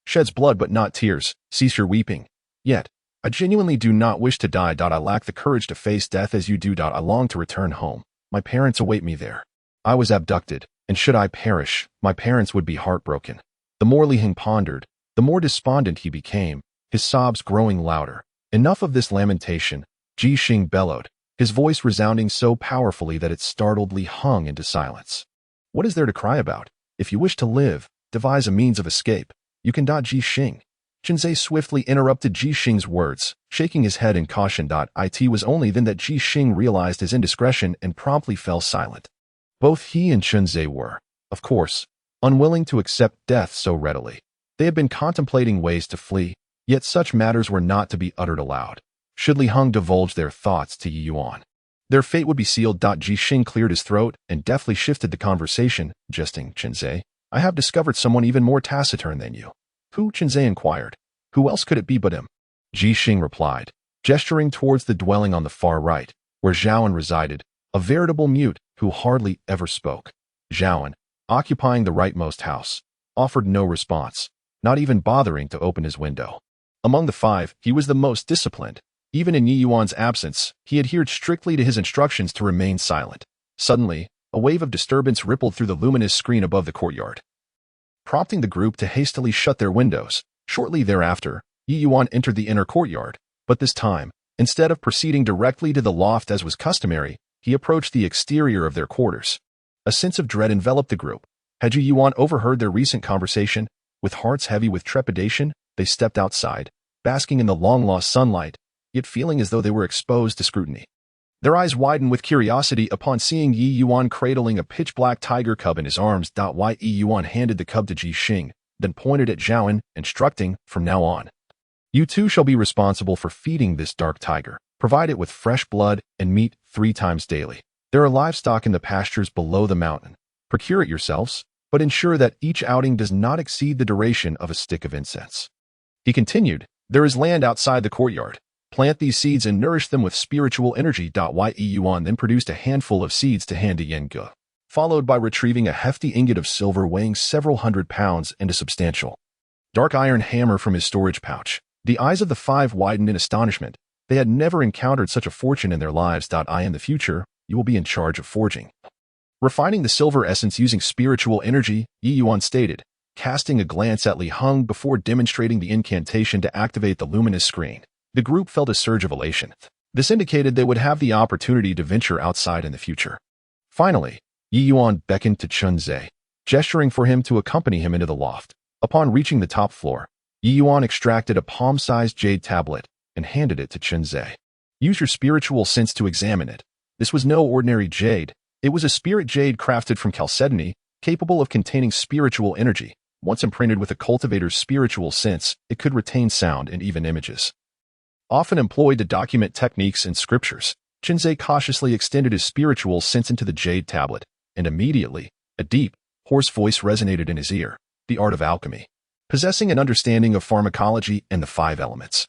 sheds blood but not tears. Cease your weeping. Yet, I genuinely do not wish to die. I lack the courage to face death as you do. I long to return home. My parents await me there. I was abducted, and should I perish, my parents would be heartbroken. The more Li Hong pondered, the more despondent he became, his sobs growing louder. Enough of this lamentation, Ji Xing bellowed, his voice resounding so powerfully that it startled Li Hong into silence. What is there to cry about? If you wish to live, devise a means of escape. You can. Ji Xing. Chunzhe swiftly interrupted Ji Xing's words, shaking his head in caution. It was only then that Ji Xing realized his indiscretion and promptly fell silent. Both he and Chunzhe were, of course, unwilling to accept death so readily. They had been contemplating ways to flee, yet such matters were not to be uttered aloud. Should Li Hong divulge their thoughts to Yi Yuan, their fate would be sealed. Ji Xing cleared his throat and deftly shifted the conversation, jesting, Chunzhe, I have discovered someone even more taciturn than you. Who? Chunzhe inquired. Who else could it be but him? Ji Xing replied, gesturing towards the dwelling on the far right, where Zhaoan resided, a veritable mute who hardly ever spoke. Zhaoan, occupying the rightmost house, offered no response, not even bothering to open his window. Among the 5, he was the most disciplined. Even in Yi Yuan's absence, he adhered strictly to his instructions to remain silent. Suddenly, a wave of disturbance rippled through the luminous screen above the courtyard, prompting the group to hastily shut their windows. Shortly thereafter, Yi Yuan entered the inner courtyard, but this time, instead of proceeding directly to the loft as was customary, he approached the exterior of their quarters. A sense of dread enveloped the group. Had Yi Yuan overheard their recent conversation? With hearts heavy with trepidation, they stepped outside, basking in the long-lost sunlight, yet feeling as though they were exposed to scrutiny. Their eyes widened with curiosity upon seeing Yi Yuan cradling a pitch-black tiger cub in his arms. Yi Yuan handed the cub to Ji Xing, then pointed at Zhaoan, instructing, from now on, you two shall be responsible for feeding this dark tiger. Provide it with fresh blood and meat 3 times daily. There are livestock in the pastures below the mountain. Procure it yourselves, but ensure that each outing does not exceed the duration of a stick of incense. He continued, there is land outside the courtyard. Plant these seeds and nourish them with spiritual energy. Yi Yuan then produced a handful of seeds to hand to Yan Gu, followed by retrieving a hefty ingot of silver weighing several hundred pounds and a substantial dark iron hammer from his storage pouch. The eyes of the five widened in astonishment. They had never encountered such a fortune in their lives. In the future, you will be in charge of forging. Refining the silver essence using spiritual energy, Yi Yuan stated, casting a glance at Li Heng before demonstrating the incantation to activate the luminous screen. The group felt a surge of elation. This indicated they would have the opportunity to venture outside in the future. Finally, Yi Yuan beckoned to Chun Zhe, gesturing for him to accompany him into the loft. Upon reaching the top floor, Yi Yuan extracted a palm-sized jade tablet and handed it to Chun Zhe. Use your spiritual sense to examine it. This was no ordinary jade. It was a spirit jade crafted from chalcedony, capable of containing spiritual energy. Once imprinted with a cultivator's spiritual sense, it could retain sound and even images. Often employed to document techniques and scriptures, Chun Zhe cautiously extended his spiritual sense into the jade tablet, and immediately, a deep, hoarse voice resonated in his ear. The art of alchemy, possessing an understanding of pharmacology and the five elements,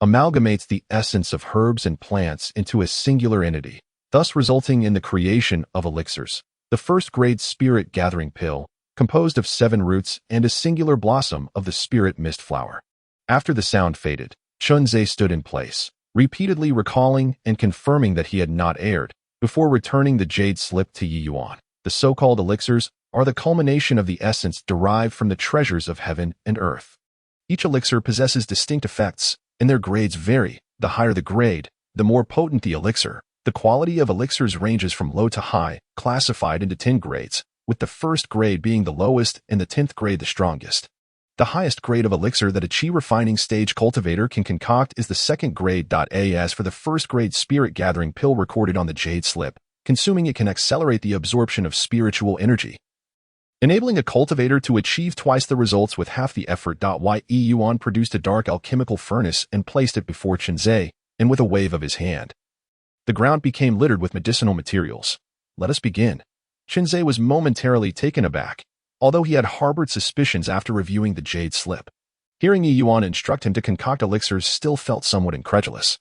amalgamates the essence of herbs and plants into a singular entity, thus resulting in the creation of elixirs. The first-grade spirit-gathering pill, composed of 7 roots and a singular blossom of the spirit mist flower. After the sound faded, Chun Zhe stood in place, repeatedly recalling and confirming that he had not erred, before returning the jade slip to Yi Yuan. The so-called elixirs are the culmination of the essence derived from the treasures of heaven and earth. Each elixir possesses distinct effects, and their grades vary. The higher the grade, the more potent the elixir. The quality of elixirs ranges from low to high, classified into 10 grades, with the first grade being the lowest and the 10th grade the strongest. The highest grade of elixir that a chi refining stage cultivator can concoct is the second grade. As for the first grade spirit gathering pill recorded on the jade slip, consuming it can accelerate the absorption of spiritual energy, enabling a cultivator to achieve twice the results with half the effort. Yi Yuan produced a dark alchemical furnace and placed it before Chun Zhe, and with a wave of his hand, the ground became littered with medicinal materials. Let us begin. Chun Zhe was momentarily taken aback, although he had harbored suspicions after reviewing the jade slip. Hearing Yi Yuan instruct him to concoct elixirs still felt somewhat incredulous.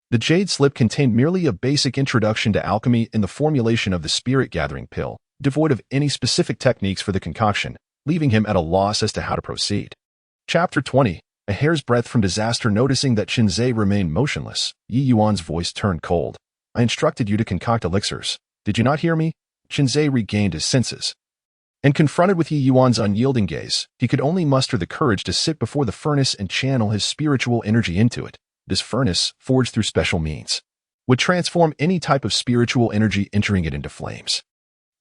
The jade slip contained merely a basic introduction to alchemy in the formulation of the spirit-gathering pill, devoid of any specific techniques for the concoction, leaving him at a loss as to how to proceed. Chapter 20. A hair's breadth from disaster. Noticing that Chun Zhe remained motionless, Yi Yuan's voice turned cold. I instructed you to concoct elixirs. Did you not hear me? Chun Zhe regained his senses. And confronted with Yi Yuan's unyielding gaze, he could only muster the courage to sit before the furnace and channel his spiritual energy into it. This furnace, forged through special means, would transform any type of spiritual energy, entering it into flames.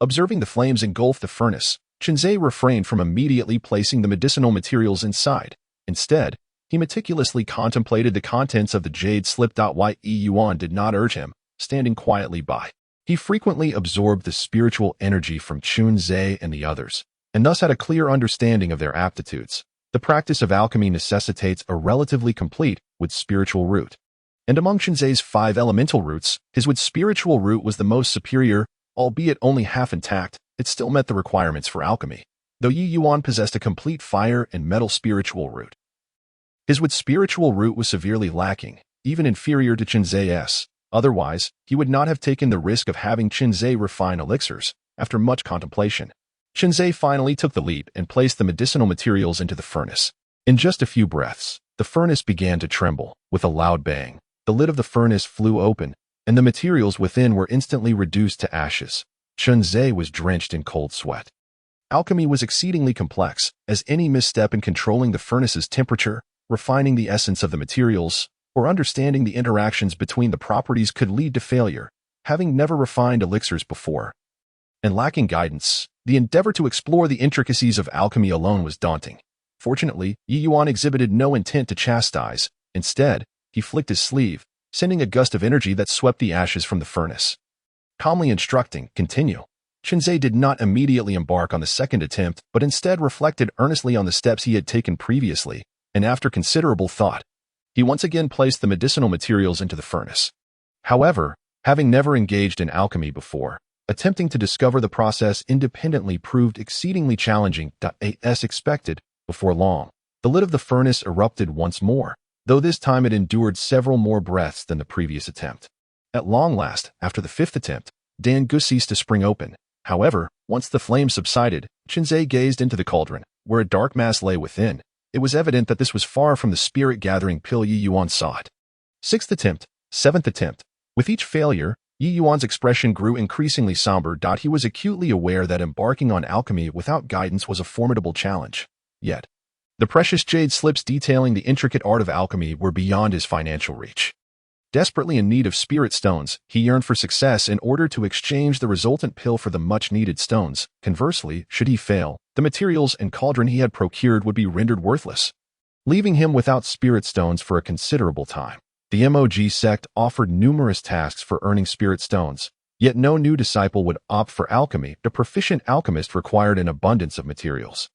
Observing the flames engulf the furnace, Chun Zhe refrained from immediately placing the medicinal materials inside. Instead, he meticulously contemplated the contents of the jade slip. Yi Yuan did not urge him, standing quietly by. He frequently absorbed the spiritual energy from Chun Zhe and the others, and thus had a clear understanding of their aptitudes. The practice of alchemy necessitates a relatively complete wood spiritual root. And among Chun Zhe's 5 elemental roots, his wood spiritual root was the most superior. Albeit only half intact, it still met the requirements for alchemy, though Yi Yuan possessed a complete fire and metal spiritual root. His wood spiritual root was severely lacking, even inferior to Chun Zhe's. Otherwise, he would not have taken the risk of having Chun Zhe refine elixirs. After much contemplation, Chun Zhe finally took the leap and placed the medicinal materials into the furnace. In just a few breaths, the furnace began to tremble. With a loud bang, the lid of the furnace flew open, and the materials within were instantly reduced to ashes. Chun Zhe was drenched in cold sweat. Alchemy was exceedingly complex, as any misstep in controlling the furnace's temperature, refining the essence of the materials, or understanding the interactions between the properties could lead to failure. Having never refined elixirs before, and lacking guidance, the endeavor to explore the intricacies of alchemy alone was daunting. Fortunately, Yi Yuan exhibited no intent to chastise. Instead, he flicked his sleeve, sending a gust of energy that swept the ashes from the furnace. Calmly instructing, continue. Chun Zhe did not immediately embark on the second attempt, but instead reflected earnestly on the steps he had taken previously, and after considerable thought, he once again placed the medicinal materials into the furnace. However, having never engaged in alchemy before, attempting to discover the process independently proved exceedingly challenging. As expected, before long, the lid of the furnace erupted once more, though this time it endured several more breaths than the previous attempt. At long last, after the 5th attempt, Dangu ceased to spring open. However, once the flame subsided, Chun Zhe gazed into the cauldron, where a dark mass lay within, It was evident that this was far from the spirit-gathering pill Yi Yuan sought. Sixth attempt, seventh attempt. With each failure, Yi Yuan's expression grew increasingly somber. He was acutely aware that embarking on alchemy without guidance was a formidable challenge. Yet, the precious jade slips detailing the intricate art of alchemy were beyond his financial reach. Desperately in need of spirit stones, he yearned for success in order to exchange the resultant pill for the much-needed stones. Conversely, should he fail, the materials and cauldron he had procured would be rendered worthless, leaving him without spirit stones for a considerable time. The MOG sect offered numerous tasks for earning spirit stones, yet no new disciple would opt for alchemy. The proficient alchemist required an abundance of materials,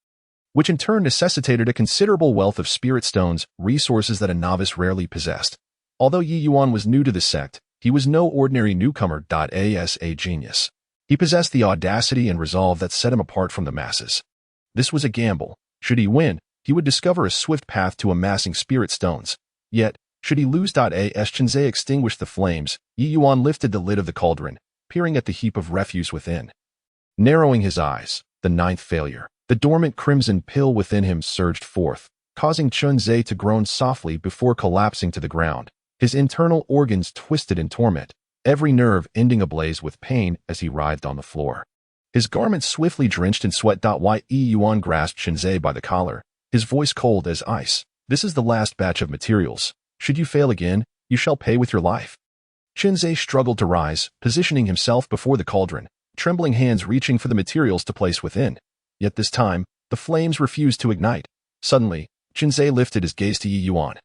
which in turn necessitated a considerable wealth of spirit stones, resources that a novice rarely possessed. Although Yi Yuan was new to the sect, he was no ordinary newcomer. As a genius, he possessed the audacity and resolve that set him apart from the masses. This was a gamble. Should he win, he would discover a swift path to amassing spirit stones. Yet, should he lose, as Chenze extinguished the flames, Yi Yuan lifted the lid of the cauldron, peering at the heap of refuse within. Narrowing his eyes, the ninth failure. The dormant crimson pill within him surged forth, causing Chenze to groan softly before collapsing to the ground. His internal organs twisted in torment, every nerve ending ablaze with pain as he writhed on the floor. His garments swiftly drenched in sweat. Yi Yuan grasped Chenze by the collar, his voice cold as ice. This is the last batch of materials. Should you fail again, you shall pay with your life. Chenze struggled to rise, positioning himself before the cauldron, trembling hands reaching for the materials to place within. Yet this time, the flames refused to ignite. Suddenly, Chenze lifted his gaze to Yi Yuan,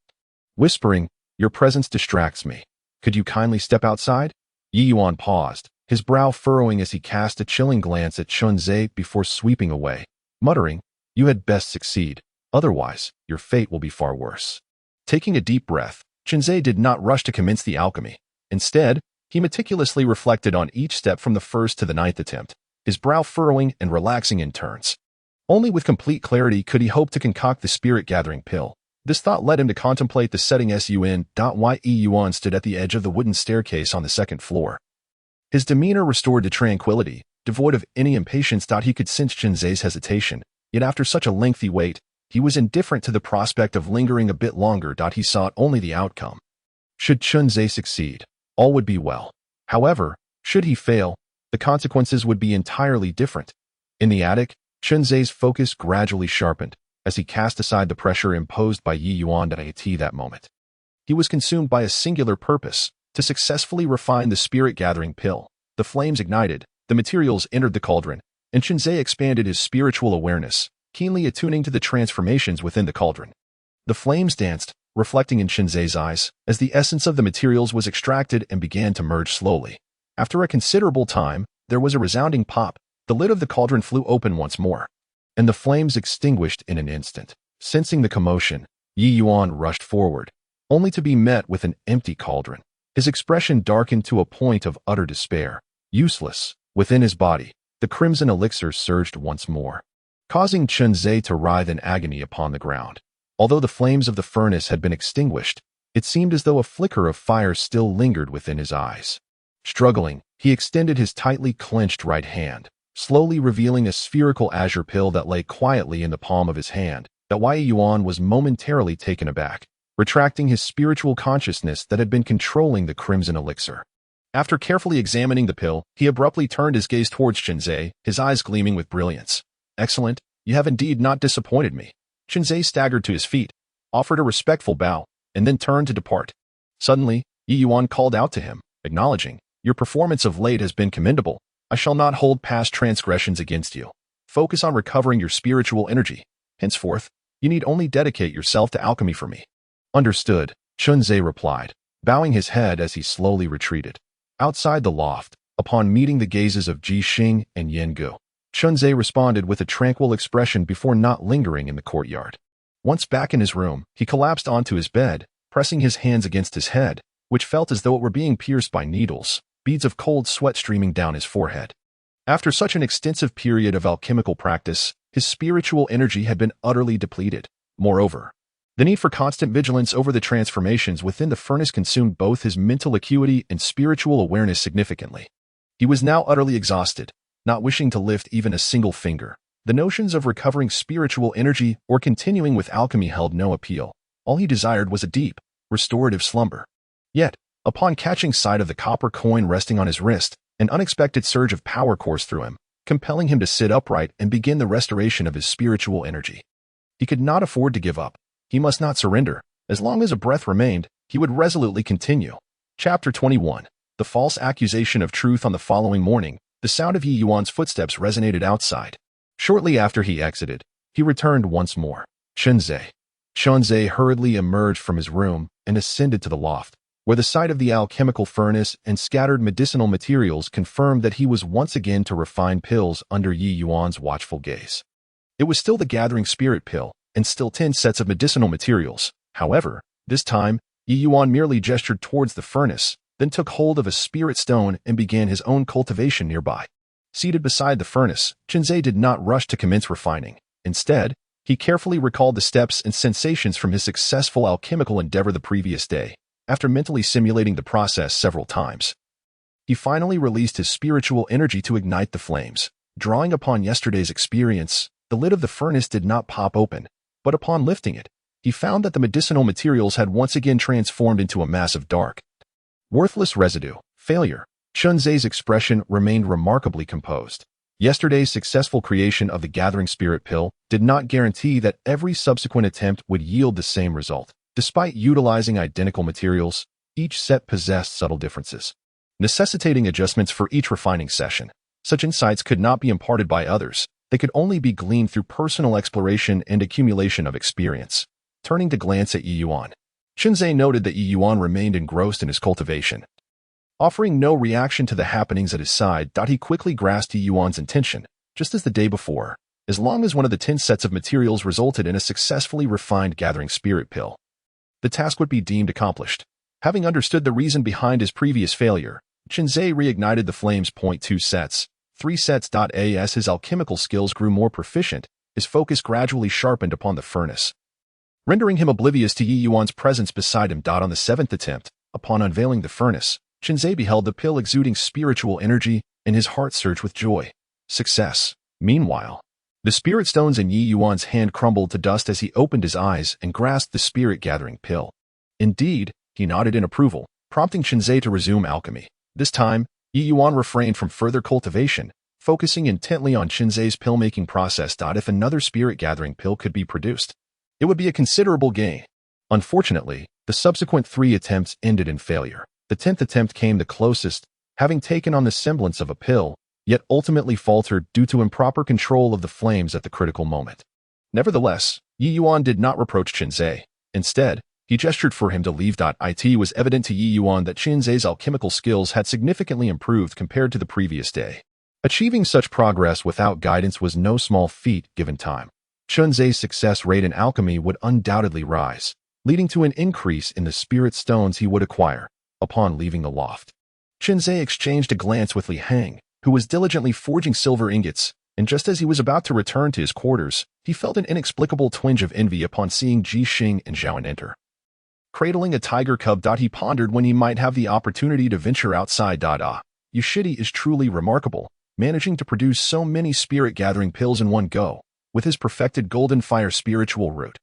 whispering, "Your presence distracts me. Could you kindly step outside?" Yi Yuan paused, his brow furrowing as he cast a chilling glance at Chenze before sweeping away, muttering, "You had best succeed. Otherwise, your fate will be far worse." Taking a deep breath, Chenze did not rush to commence the alchemy. Instead, he meticulously reflected on each step from the first to the ninth attempt, his brow furrowing and relaxing in turns. Only with complete clarity could he hope to concoct the spirit-gathering pill. This thought led him to contemplate the setting sun. Yi Yuan stood at the edge of the wooden staircase on the second floor. His demeanor restored to tranquility, devoid of any impatience. He could sense Chenze's hesitation, yet after such a lengthy wait, he was indifferent to the prospect of lingering a bit longer. He sought only the outcome. Should Chenze succeed, all would be well. However, should he fail, the consequences would be entirely different. In the attic, Chenze's focus gradually sharpened as he cast aside the pressure imposed by Yi Yuan at that moment. He was consumed by a singular purpose, to successfully refine the spirit-gathering pill. The flames ignited, the materials entered the cauldron, and Chenze expanded his spiritual awareness, keenly attuning to the transformations within the cauldron. The flames danced, reflecting in Chenze's eyes, as the essence of the materials was extracted and began to merge slowly. After a considerable time, there was a resounding pop. The lid of the cauldron flew open once more, and the flames extinguished in an instant. Sensing the commotion, Yi Yuan rushed forward, only to be met with an empty cauldron. His expression darkened to a point of utter despair. Useless. Within his body, the crimson elixir surged once more, causing Chenze to writhe in agony upon the ground. Although the flames of the furnace had been extinguished, it seemed as though a flicker of fire still lingered within his eyes. Struggling, he extended his tightly clenched right hand, slowly revealing a spherical azure pill that lay quietly in the palm of his hand. Yi Yuan was momentarily taken aback, retracting his spiritual consciousness that had been controlling the crimson elixir. After carefully examining the pill, he abruptly turned his gaze towards Chenze, his eyes gleaming with brilliance. "Excellent, you have indeed not disappointed me." Chenze staggered to his feet, offered a respectful bow, and then turned to depart. Suddenly, Yi Yuan called out to him, acknowledging, "Your performance of late has been commendable. I shall not hold past transgressions against you. Focus on recovering your spiritual energy. Henceforth, you need only dedicate yourself to alchemy for me." "Understood," Chenze replied, bowing his head as he slowly retreated. Outside the loft, upon meeting the gazes of Ji Xing and Yen Gu, Chenze responded with a tranquil expression before not lingering in the courtyard. Once back in his room, he collapsed onto his bed, pressing his hands against his head, which felt as though it were being pierced by needles, beads of cold sweat streaming down his forehead. After such an extensive period of alchemical practice, his spiritual energy had been utterly depleted. Moreover, the need for constant vigilance over the transformations within the furnace consumed both his mental acuity and spiritual awareness significantly. He was now utterly exhausted, not wishing to lift even a single finger. The notions of recovering spiritual energy or continuing with alchemy held no appeal. All he desired was a deep, restorative slumber. Yet, upon catching sight of the copper coin resting on his wrist, an unexpected surge of power coursed through him, compelling him to sit upright and begin the restoration of his spiritual energy. He could not afford to give up. He must not surrender. As long as a breath remained, he would resolutely continue. Chapter 21. The false accusation of truth. On the following morning, the sound of Yi Yuan's footsteps resonated outside. Shortly after he exited, he returned once more. Chunzhe hurriedly emerged from his room and ascended to the loft, where the sight of the alchemical furnace and scattered medicinal materials confirmed that he was once again to refine pills under Yi Yuan's watchful gaze. It was still the gathering spirit pill, and still 10 sets of medicinal materials. However, this time, Yi Yuan merely gestured towards the furnace, then took hold of a spirit stone and began his own cultivation nearby. Seated beside the furnace, Chunzhe did not rush to commence refining. Instead, he carefully recalled the steps and sensations from his successful alchemical endeavor the previous day. After mentally simulating the process several times, he finally released his spiritual energy to ignite the flames. Drawing upon yesterday's experience, the lid of the furnace did not pop open, but upon lifting it, he found that the medicinal materials had once again transformed into a mass of dark, worthless residue. Failure. Chunzhe's expression remained remarkably composed. Yesterday's successful creation of the gathering spirit pill did not guarantee that every subsequent attempt would yield the same result. Despite utilizing identical materials, each set possessed subtle differences, necessitating adjustments for each refining session. Such insights could not be imparted by others. They could only be gleaned through personal exploration and accumulation of experience. Turning to glance at Yi Yuan, Chunzhe noted that Yi Yuan remained engrossed in his cultivation. Offering no reaction to the happenings at his side, he quickly grasped Yi Yuan's intention, just as the day before. As long as one of the 10 sets of materials resulted in a successfully refined gathering spirit pill, the task would be deemed accomplished. Having understood the reason behind his previous failure, Chunzhe reignited the flames. 2 sets, 3 sets. As his alchemical skills grew more proficient, his focus gradually sharpened upon the furnace, rendering him oblivious to Yi Yuan's presence beside him. On the 7th attempt, upon unveiling the furnace, Chunzhe beheld the pill exuding spiritual energy, and his heart surged with joy. Success. Meanwhile, the spirit stones in Yi Yuan's hand crumbled to dust as he opened his eyes and grasped the spirit-gathering pill. Indeed, he nodded in approval, prompting Chunzhe to resume alchemy. This time, Yi Yuan refrained from further cultivation, focusing intently on Chunzhe's pill-making process. If another spirit-gathering pill could be produced, it would be a considerable gain. Unfortunately, the subsequent 3 attempts ended in failure. The 10th attempt came the closest, having taken on the semblance of a pill, yet ultimately faltered due to improper control of the flames at the critical moment. Nevertheless, Yi Yuan did not reproach Chunzhe. Instead, he gestured for him to leave. It was evident to Yi Yuan that Chunzhe's alchemical skills had significantly improved compared to the previous day. Achieving such progress without guidance was no small feat given time. Chunzhe's success rate in alchemy would undoubtedly rise, leading to an increase in the spirit stones he would acquire. Upon leaving the loft, Chunzhe exchanged a glance with Li Hang, who was diligently forging silver ingots, and just as he was about to return to his quarters, he felt an inexplicable twinge of envy upon seeing Ji Xing and Zhaoan enter. Cradling a tiger cub, he pondered when he might have the opportunity to venture outside. Yushidi is truly remarkable, managing to produce so many spirit-gathering pills in one go, with his perfected golden fire spiritual root.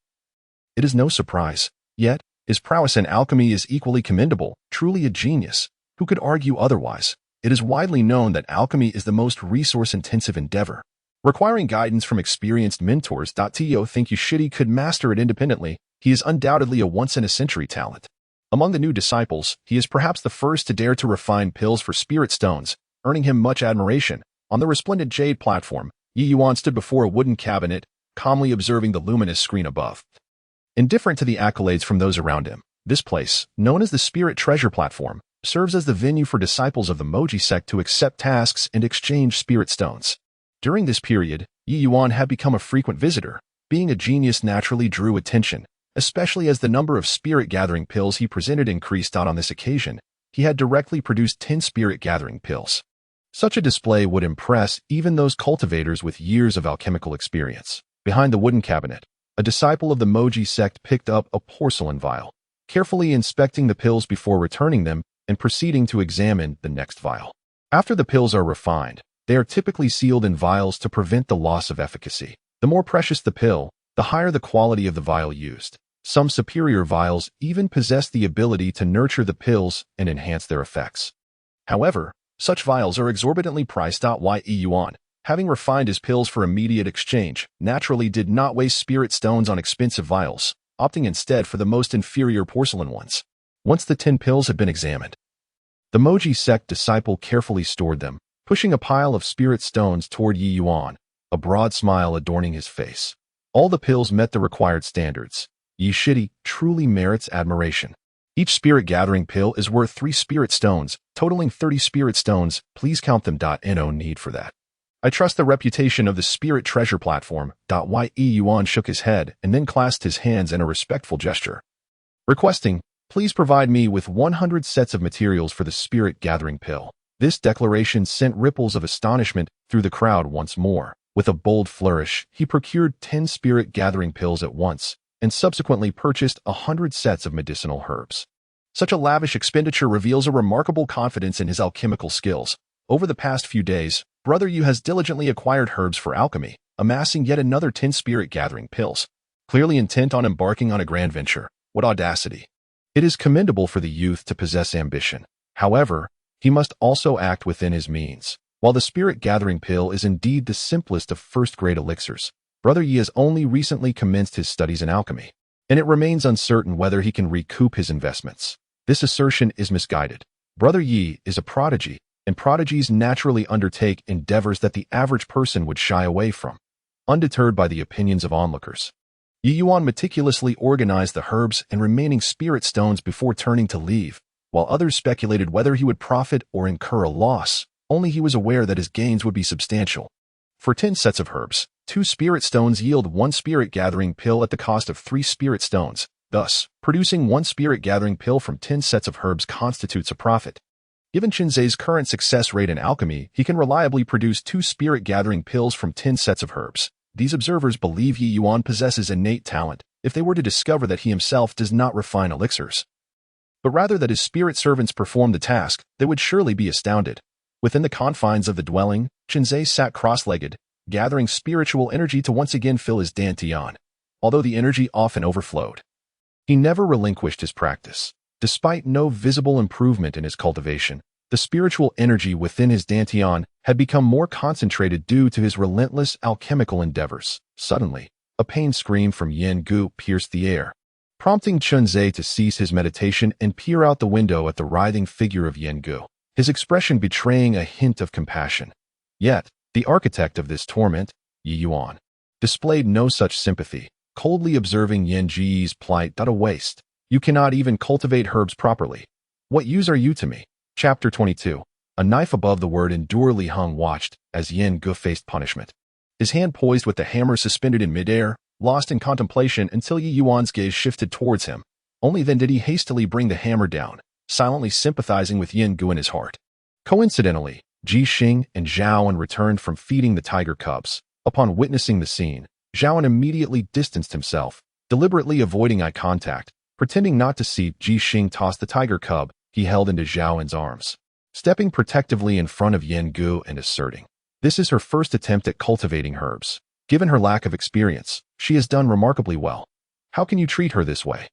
It is no surprise, yet, his prowess in alchemy is equally commendable, truly a genius. Who could argue otherwise? It is widely known that alchemy is the most resource-intensive endeavor, requiring guidance from experienced mentors. To think Yushidi could master it independently, he is undoubtedly a once-in-a-century talent. Among the new disciples, he is perhaps the first to dare to refine pills for spirit stones, earning him much admiration. On the resplendent jade platform, Yi Yuan stood before a wooden cabinet, calmly observing the luminous screen above. Indifferent to the accolades from those around him, this place, known as the Spirit Treasure Platform, serves as the venue for disciples of the Moji sect to accept tasks and exchange spirit stones. During this period, Yi Yuan had become a frequent visitor. Being a genius naturally drew attention, especially as the number of spirit-gathering pills he presented increased. On this occasion, he had directly produced 10 spirit-gathering pills. Such a display would impress even those cultivators with years of alchemical experience. Behind the wooden cabinet, a disciple of the Moji sect picked up a porcelain vial, carefully inspecting the pills before returning them and proceeding to examine the next vial. After the pills are refined, They are typically sealed in vials to prevent the loss of efficacy. The more precious the pill, the higher the quality of the vial used. Some superior vials even possess the ability to nurture the pills and enhance their effects. However, such vials are exorbitantly priced. Ye Yuan, having refined his pills for immediate exchange, naturally did not waste spirit stones on expensive vials, opting instead for the most inferior porcelain ones. Once the 10 pills had been examined, the Moji sect disciple carefully stored them, pushing a pile of spirit stones toward Yi Yuan, a broad smile adorning his face. All the pills met the required standards. Yi Shidi truly merits admiration. Each spirit-gathering pill is worth 3 spirit stones, totaling 30 spirit stones. Please count them. No need for that. I trust the reputation of the spirit treasure platform. Yi Yuan shook his head and then clasped his hands in a respectful gesture, requesting, please provide me with 100 sets of materials for the spirit-gathering pill. This declaration sent ripples of astonishment through the crowd once more. With a bold flourish, he procured 10 spirit-gathering pills at once, and subsequently purchased 100 sets of medicinal herbs. Such a lavish expenditure reveals a remarkable confidence in his alchemical skills. Over the past few days, Brother Yu has diligently acquired herbs for alchemy, amassing yet another 10 spirit-gathering pills. Clearly intent on embarking on a grand venture. What audacity! It is commendable for the youth to possess ambition. However, he must also act within his means. While the spirit-gathering pill is indeed the simplest of first-grade elixirs, Brother Yi has only recently commenced his studies in alchemy, and it remains uncertain whether he can recoup his investments. This assertion is misguided. Brother Yi is a prodigy, and prodigies naturally undertake endeavors that the average person would shy away from, undeterred by the opinions of onlookers. Yi Yuan meticulously organized the herbs and remaining spirit stones before turning to leave, while others speculated whether he would profit or incur a loss. Only he was aware that his gains would be substantial. For 10 sets of herbs, 2 spirit stones yield 1 spirit-gathering pill at the cost of 3 spirit stones. Thus, producing 1 spirit-gathering pill from 10 sets of herbs constitutes a profit. Given Qinzai's current success rate in alchemy, he can reliably produce 2 spirit-gathering pills from 10 sets of herbs. These observers believe Yi Yuan possesses innate talent if they were to discover that he himself does not refine elixirs, but rather that his spirit servants perform the task. They would surely be astounded. Within the confines of the dwelling, Qinzai sat cross-legged, gathering spiritual energy to once again fill his dantian. Although the energy often overflowed, he never relinquished his practice. Despite no visible improvement in his cultivation, the spiritual energy within his dantian had become more concentrated due to his relentless alchemical endeavors. Suddenly, a pain scream from Yan Gu pierced the air, prompting Qinzai to cease his meditation and peer out the window at the writhing figure of Yan Gu, his expression betraying a hint of compassion. Yet, the architect of this torment, Yi Yuan, displayed no such sympathy, coldly observing Yan Ji's plight. A waste. You cannot even cultivate herbs properly. What use are you to me? Chapter 22. A knife above the word endure. Li Heng watched as Yan Gu faced punishment, his hand poised with the hammer suspended in midair, lost in contemplation until Yi Yuan's gaze shifted towards him. Only then did he hastily bring the hammer down, silently sympathizing with Yan Gu in his heart. Coincidentally, Ji Xing and Zhaoan returned from feeding the tiger cubs. Upon witnessing the scene, Zhaoan immediately distanced himself, deliberately avoiding eye contact, pretending not to see Ji Xing toss the tiger cub he held into Zhaoan's arms, stepping protectively in front of Yan Gu and asserting, this is her first attempt at cultivating herbs. Given her lack of experience, she has done remarkably well. How can you treat her this way?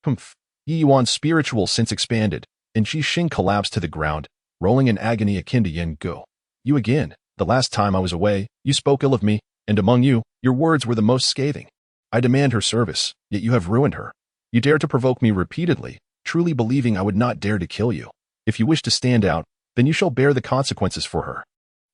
Humph. Yi Yuan's spiritual sense expanded, and Ji Xing collapsed to the ground, rolling in agony akin to Yan Gu. You again. The last time I was away, you spoke ill of me, and among you, your words were the most scathing. I demand her service, yet you have ruined her. You dare to provoke me repeatedly, truly believing I would not dare to kill you. If you wish to stand out, then you shall bear the consequences for her.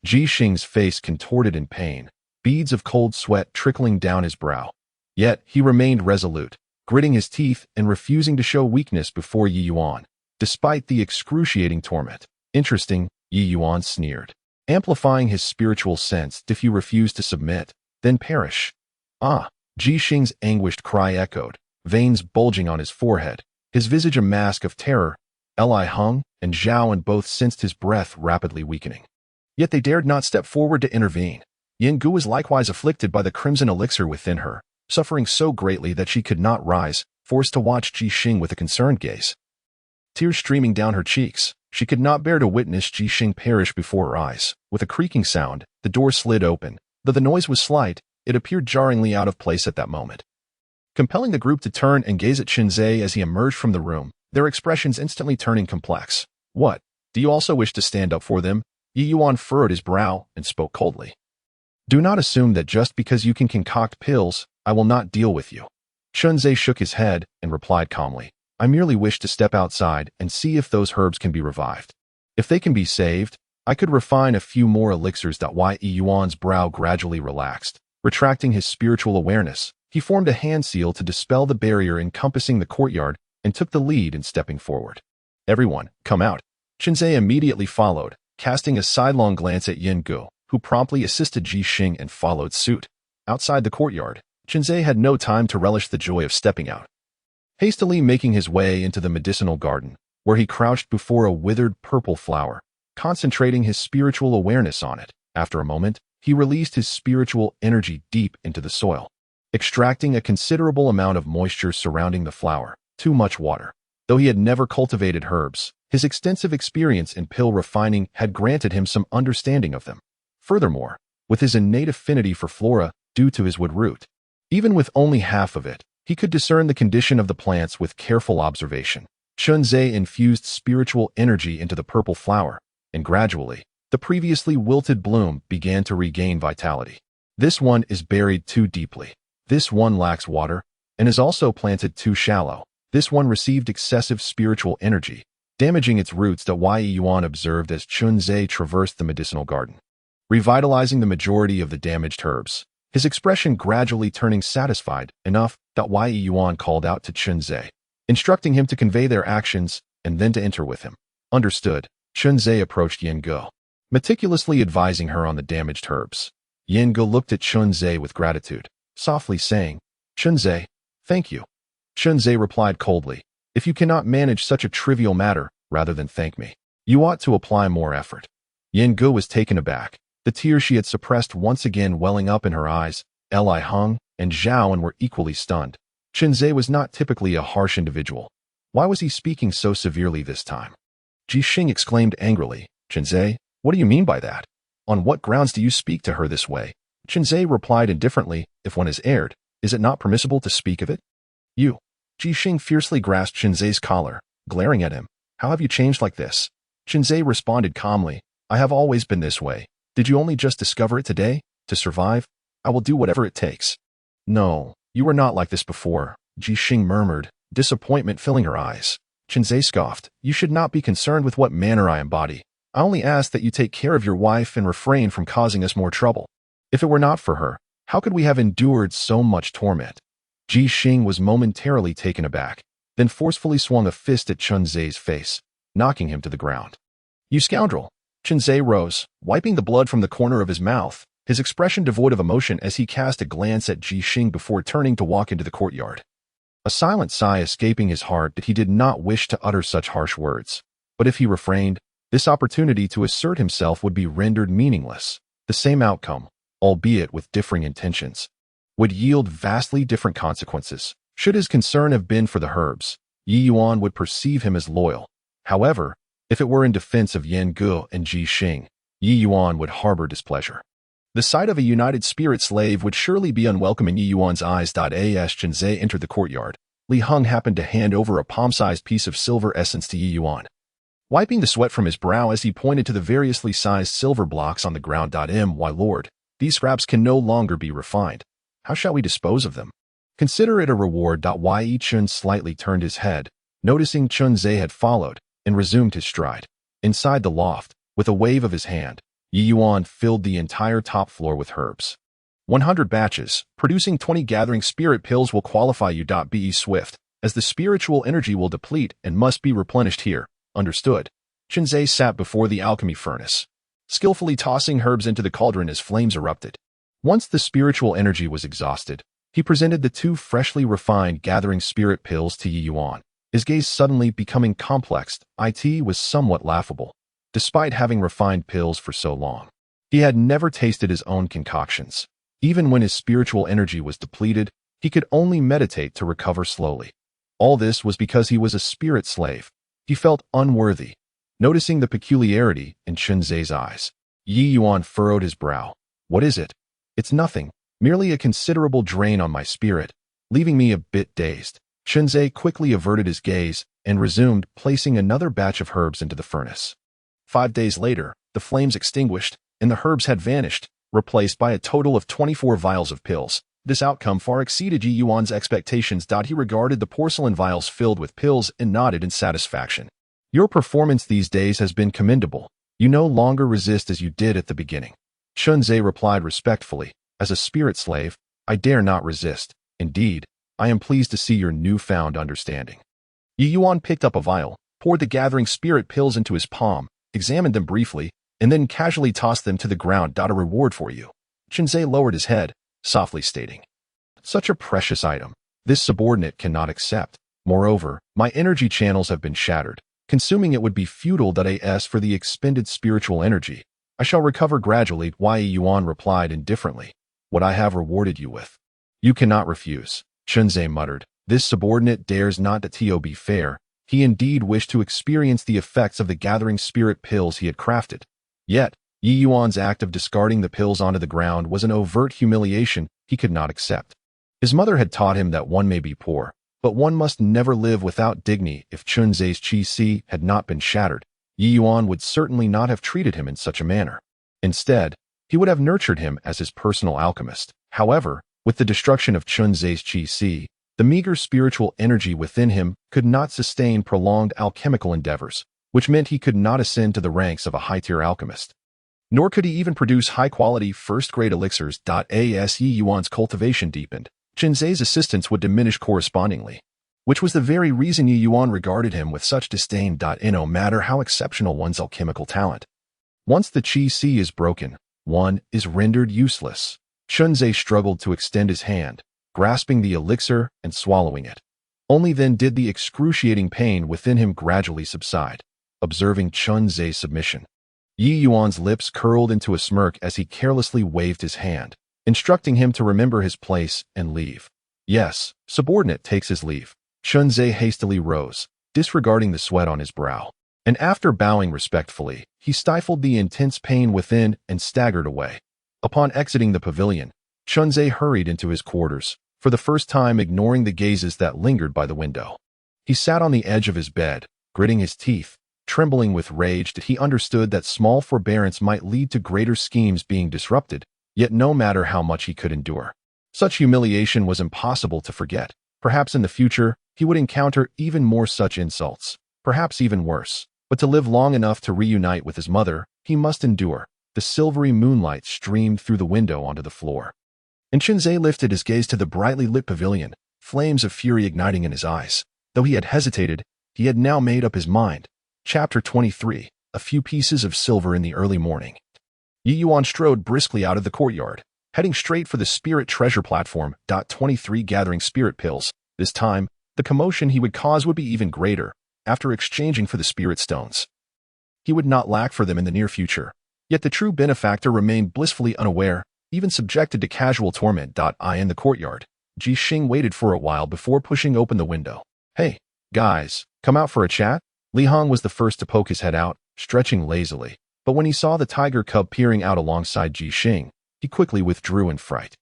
Ji Xing's face contorted in pain, beads of cold sweat trickling down his brow. Yet he remained resolute, gritting his teeth and refusing to show weakness before Yi Yuan, despite the excruciating torment. Interesting, Yi Yuan sneered, amplifying his spiritual sense. If you refuse to submit, then perish. Ah! Ji Xing's anguished cry echoed, veins bulging on his forehead, his visage a mask of terror. Li Heng and Zhaoan both sensed his breath rapidly weakening. Yet they dared not step forward to intervene. Yan Gu was likewise afflicted by the crimson elixir within her, suffering so greatly that she could not rise, forced to watch Ji Xing with a concerned gaze. tears streaming down her cheeks. She could not bear to witness Jixing perish before her eyes. With a creaking sound, the door slid open. Though the noise was slight, it appeared jarringly out of place at that moment, compelling the group to turn and gaze at Qinzhe as he emerged from the room, their expressions instantly turning complex. What? Do you also wish to stand up for them? Yi Yuan furrowed his brow and spoke coldly. Do not assume that just because you can concoct pills, I will not deal with you. Qinzhe shook his head and replied calmly. I merely wish to step outside and see if those herbs can be revived. If they can be saved, I could refine a few more elixirs. Yi Yuan's brow gradually relaxed. Retracting his spiritual awareness, he formed a hand seal to dispel the barrier encompassing the courtyard and took the lead in stepping forward. Everyone, come out. Qinzhe immediately followed, casting a sidelong glance at Yin Gu, who promptly assisted Jixing and followed suit. Outside the courtyard, Qinzhe had no time to relish the joy of stepping out. Hastily making his way into the medicinal garden, where he crouched before a withered purple flower, concentrating his spiritual awareness on it. After a moment, he released his spiritual energy deep into the soil, extracting a considerable amount of moisture surrounding the flower. Too much water. Though he had never cultivated herbs, his extensive experience in pill refining had granted him some understanding of them. Furthermore, with his innate affinity for flora due to his wood root, even with only half of it, he could discern the condition of the plants with careful observation. Qinzhe infused spiritual energy into the purple flower, and gradually, the previously wilted bloom began to regain vitality. This one is buried too deeply. This one lacks water, and is also planted too shallow. This one received excessive spiritual energy, damaging its roots. Yi Yuan observed as Qinzhe traversed the medicinal garden, revitalizing the majority of the damaged herbs, his expression gradually turning satisfied enough that Yi Yuan called out to Qinzhe, instructing him to convey their actions and then to enter with him. Understood. Qinzhe approached Yin Gu, meticulously advising her on the damaged herbs. Yin Gu looked at Qinzhe with gratitude, softly saying, Qinzhe, thank you. Qinzhe replied coldly, if you cannot manage such a trivial matter, rather than thank me, you ought to apply more effort. Yin Gu was taken aback, the tears she had suppressed once again welling up in her eyes. Li Heng and Zhaoan were equally stunned. Qinzhe was not typically a harsh individual. Why was he speaking so severely this time? Jixing exclaimed angrily, Qinzhe, what do you mean by that? On what grounds do you speak to her this way? Qinzhe replied indifferently, if one is erred, is it not permissible to speak of it? You. Jixing fiercely grasped Qinzhe's collar, glaring at him. How have you changed like this? Qinzhe responded calmly, I have always been this way. Did you only just discover it today? To survive? I will do whatever it takes. No, you were not like this before, Jixing murmured, disappointment filling her eyes. Qinzhe scoffed, you should not be concerned with what manner I embody. I only ask that you take care of your wife and refrain from causing us more trouble. If it were not for her, how could we have endured so much torment? Jixing was momentarily taken aback, then forcefully swung a fist at Qinzhe's face, knocking him to the ground. You scoundrel! Qinzhe rose, wiping the blood from the corner of his mouth, his expression devoid of emotion as he cast a glance at Jixing before turning to walk into the courtyard. A silent sigh escaping his heart that he did not wish to utter such harsh words. But if he refrained, this opportunity to assert himself would be rendered meaningless. The same outcome, albeit with differing intentions, would yield vastly different consequences. Should his concern have been for the herbs, Yi Yuan would perceive him as loyal. However, if it were in defense of Yin Gu and Jixing, Yi Yuan would harbor displeasure. The sight of a united spirit slave would surely be unwelcome in Yi Yuan's eyes. As Qinzhe entered the courtyard, Li Heng happened to hand over a palm-sized piece of silver essence to Yi Yuan, wiping the sweat from his brow as he pointed to the variously sized silver blocks on the ground. My lord, these scraps can no longer be refined. How shall we dispose of them? Consider it a reward. Yi Chun slightly turned his head, noticing Qinzhe had followed, and resumed his stride. Inside the loft, with a wave of his hand, Yi Yuan filled the entire top floor with herbs. 100 batches, producing 20 gathering spirit pills will qualify you. Be swift, as the spiritual energy will deplete and must be replenished here. Understood. Qinzhe sat before the alchemy furnace, skillfully tossing herbs into the cauldron as flames erupted. Once the spiritual energy was exhausted, he presented the 2 freshly refined gathering spirit pills to Yi Yuan, his gaze suddenly becoming complex. It was somewhat laughable. Despite having refined pills for so long, he had never tasted his own concoctions. Even when his spiritual energy was depleted, he could only meditate to recover slowly. All this was because he was a spirit slave. He felt unworthy. Noticing the peculiarity in Chunzei's eyes, Yi Yuan furrowed his brow. What is it? It's nothing, merely a considerable drain on my spirit, leaving me a bit dazed. Chunzei quickly averted his gaze and resumed, placing another batch of herbs into the furnace. 5 days later, the flames extinguished, and the herbs had vanished, replaced by a total of 24 vials of pills. This outcome far exceeded Yi Yuan's expectations. He regarded the porcelain vials filled with pills and nodded in satisfaction. Your performance these days has been commendable. You no longer resist as you did at the beginning. Chunzei replied respectfully. As a spirit slave, I dare not resist. Indeed, I am pleased to see your newfound understanding. Yi Yuan picked up a vial, poured the gathering spirit pills into his palm, examined them briefly, and then casually tossed them to the ground. A reward for you. Chunzei lowered his head, softly stating, such a precious item. This subordinate cannot accept. Moreover, my energy channels have been shattered. Consuming it would be futile. As for the expended spiritual energy, I shall recover gradually. Yi Yuan replied indifferently. What I have rewarded you with, you cannot refuse. Chunzei muttered. This subordinate dares not. To be fair, he indeed wished to experience the effects of the gathering spirit pills he had crafted. Yet, Yi Yuan's act of discarding the pills onto the ground was an overt humiliation he could not accept. His mother had taught him that one may be poor, but one must never live without dignity. If Chunzei's qi had not been shattered, Yi Yuan would certainly not have treated him in such a manner. Instead, he would have nurtured him as his personal alchemist. However, with the destruction of Chunzei's qi, the meager spiritual energy within him could not sustain prolonged alchemical endeavors, which meant he could not ascend to the ranks of a high-tier alchemist. Nor could he even produce high-quality, first-grade elixirs. As Yi Yuan's cultivation deepened, Chunzei's assistance would diminish correspondingly, which was the very reason Yi Yuan regarded him with such disdain. No matter how exceptional one's alchemical talent, once the qi is broken, one is rendered useless. Chunzei struggled to extend his hand, grasping the elixir and swallowing it. Only then did the excruciating pain within him gradually subside. Observing Chunzei's submission, Yi Yuan's lips curled into a smirk as he carelessly waved his hand, instructing him to remember his place and leave. Yes, subordinate takes his leave. Chunzei hastily rose, disregarding the sweat on his brow, and after bowing respectfully, he stifled the intense pain within and staggered away. Upon exiting the pavilion, Chunzei hurried into his quarters, for the first time ignoring the gazes that lingered by the window. He sat on the edge of his bed, gritting his teeth, trembling with rage. He understood that small forbearance might lead to greater schemes being disrupted, yet no matter how much he could endure, such humiliation was impossible to forget. Perhaps in the future, he would encounter even more such insults, perhaps even worse. But to live long enough to reunite with his mother, he must endure. The silvery moonlight streamed through the window onto the floor, and Chunzei lifted his gaze to the brightly lit pavilion, flames of fury igniting in his eyes. Though he had hesitated, he had now made up his mind. Chapter 23. A few pieces of silver in the early morning. Yi Yuan strode briskly out of the courtyard, heading straight for the spirit treasure platform. 23 Gathering spirit pills. This time, the commotion he would cause would be even greater. After exchanging for the spirit stones, he would not lack for them in the near future. Yet the true benefactor remained blissfully unaware, even subjected to casual torment. In the courtyard, Ji Xing waited for a while before pushing open the window. Hey, guys, come out for a chat? Li Hong was the first to poke his head out, stretching lazily. But when he saw the tiger cub peering out alongside Ji Xing, he quickly withdrew in fright.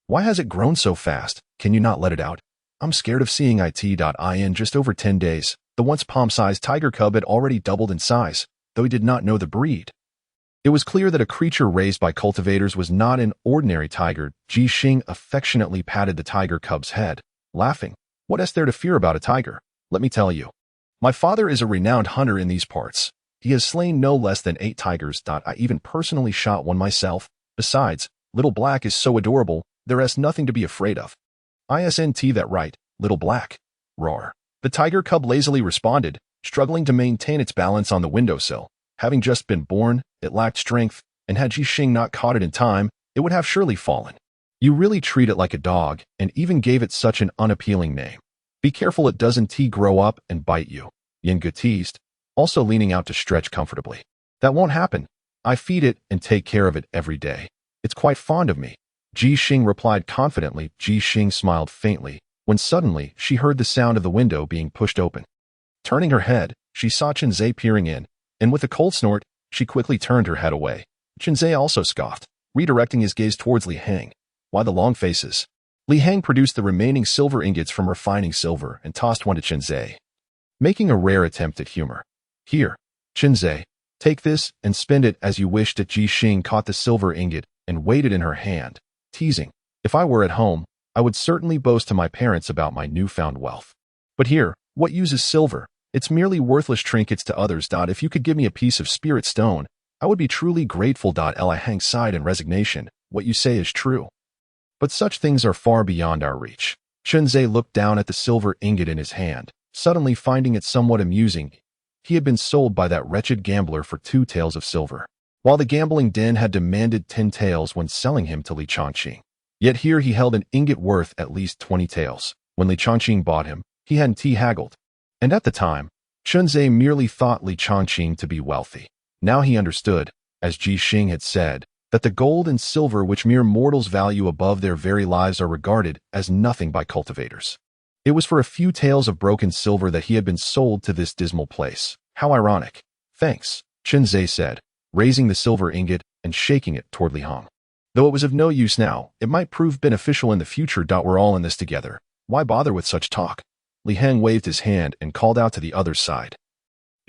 Why has it grown so fast? Can you not let it out? I'm scared of seeing it. In just over 10 days, the once palm-sized tiger cub had already doubled in size, though he did not know the breed. It was clear that a creature raised by cultivators was not an ordinary tiger. Ji Xing affectionately patted the tiger cub's head, laughing. What is there to fear about a tiger? Let me tell you. My father is a renowned hunter in these parts. He has slain no less than 8 tigers. I even personally shot one myself. Besides, Little Black is so adorable, there is nothing to be afraid of. Isn't that right, Little Black? Roar. The tiger cub lazily responded, struggling to maintain its balance on the windowsill. Having just been born, it lacked strength, and had Ji Xing not caught it in time, it would have surely fallen. You really treat it like a dog, and even gave it such an unappealing name. Be careful it doesn't grow up and bite you. Yinga teased, also leaning out to stretch comfortably. That won't happen. I feed it and take care of it every day. It's quite fond of me. Ji Xing replied confidently. Ji Xing smiled faintly, when suddenly she heard the sound of the window being pushed open. Turning her head, She saw Chenze peering in, and with a cold snort, she quickly turned her head away. Chenze also scoffed, redirecting his gaze towards Li Hang. Why the long faces? Li Hang produced the remaining silver ingots from refining silver and tossed one to Chenze, making a rare attempt at humor. Here, Chenze, take this and spend it as you wish. Ji Xing caught the silver ingot and weighed it in her hand, teasing. If I were at home, I would certainly boast to my parents about my newfound wealth. But here, what use is silver? It's merely worthless trinkets to others. If you could give me a piece of spirit stone, I would be truly grateful. Li Hang sighed in resignation. What you say is true. But such things are far beyond our reach. Chenze looked down at the silver ingot in his hand, suddenly finding it somewhat amusing. He had been sold by that wretched gambler for 2 taels of silver, while the gambling den had demanded 10 taels when selling him to Li Changqing. Yet here he held an ingot worth at least 20 taels. When Li Changqing bought him, he hadn't haggled. And at the time, Chenze merely thought Li Changqing to be wealthy. Now he understood, as Ji Xing had said, that the gold and silver which mere mortals value above their very lives are regarded as nothing by cultivators. It was for a few taels of broken silver that he had been sold to this dismal place. How ironic. Thanks, Chenze said, raising the silver ingot and shaking it toward Li Hang. Though it was of no use now, it might prove beneficial in the future. We're all in this together. Why bother with such talk? Li Hang waved his hand and called out to the other side.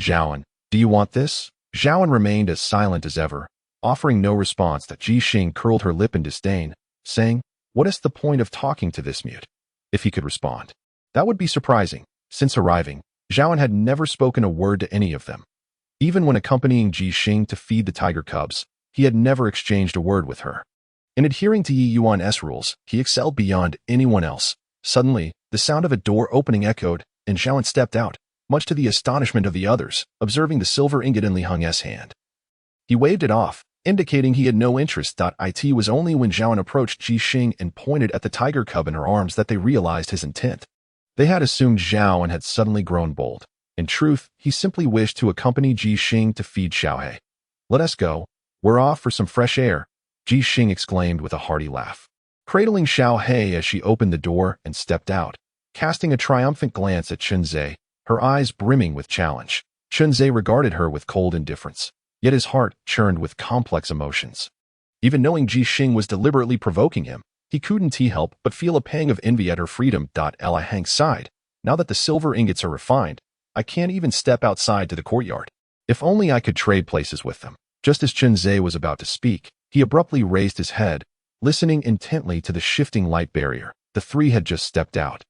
Zhaoan, do you want this? Zhaoan remained as silent as ever, offering no response. That Ji Xing curled her lip in disdain, saying, what is the point of talking to this mute? If he could respond. That would be surprising. Since arriving, Zhaoan had never spoken a word to any of them. Even when accompanying Ji Xing to feed the tiger cubs, he had never exchanged a word with her. In adhering to Yi Yuan's rules, he excelled beyond anyone else. Suddenly, the sound of a door opening echoed, and Zhaoan stepped out, much to the astonishment of the others, observing the silver ingot in Li Hang's hand. He waved it off, indicating he had no interest. It was only when Zhaoan approached Ji Xing and pointed at the tiger cub in her arms that they realized his intent. They had assumed Zhaoan had suddenly grown bold. In truth, he simply wished to accompany Ji Xing to feed Xiaohe. Let us go. We're off for some fresh air, Ji Xing exclaimed with a hearty laugh, cradling Xiaohe as she opened the door and stepped out, casting a triumphant glance at Chenze, her eyes brimming with challenge. Chenze regarded her with cold indifference, yet his heart churned with complex emotions. Even knowing Ji Xing was deliberately provoking him, he couldn't help but feel a pang of envy at her freedom. Li Hang sighed. Now that the silver ingots are refined, I can't even step outside to the courtyard. If only I could trade places with them. Just as Chenze was about to speak, he abruptly raised his head, listening intently to the shifting light barrier. The 3 had just stepped out.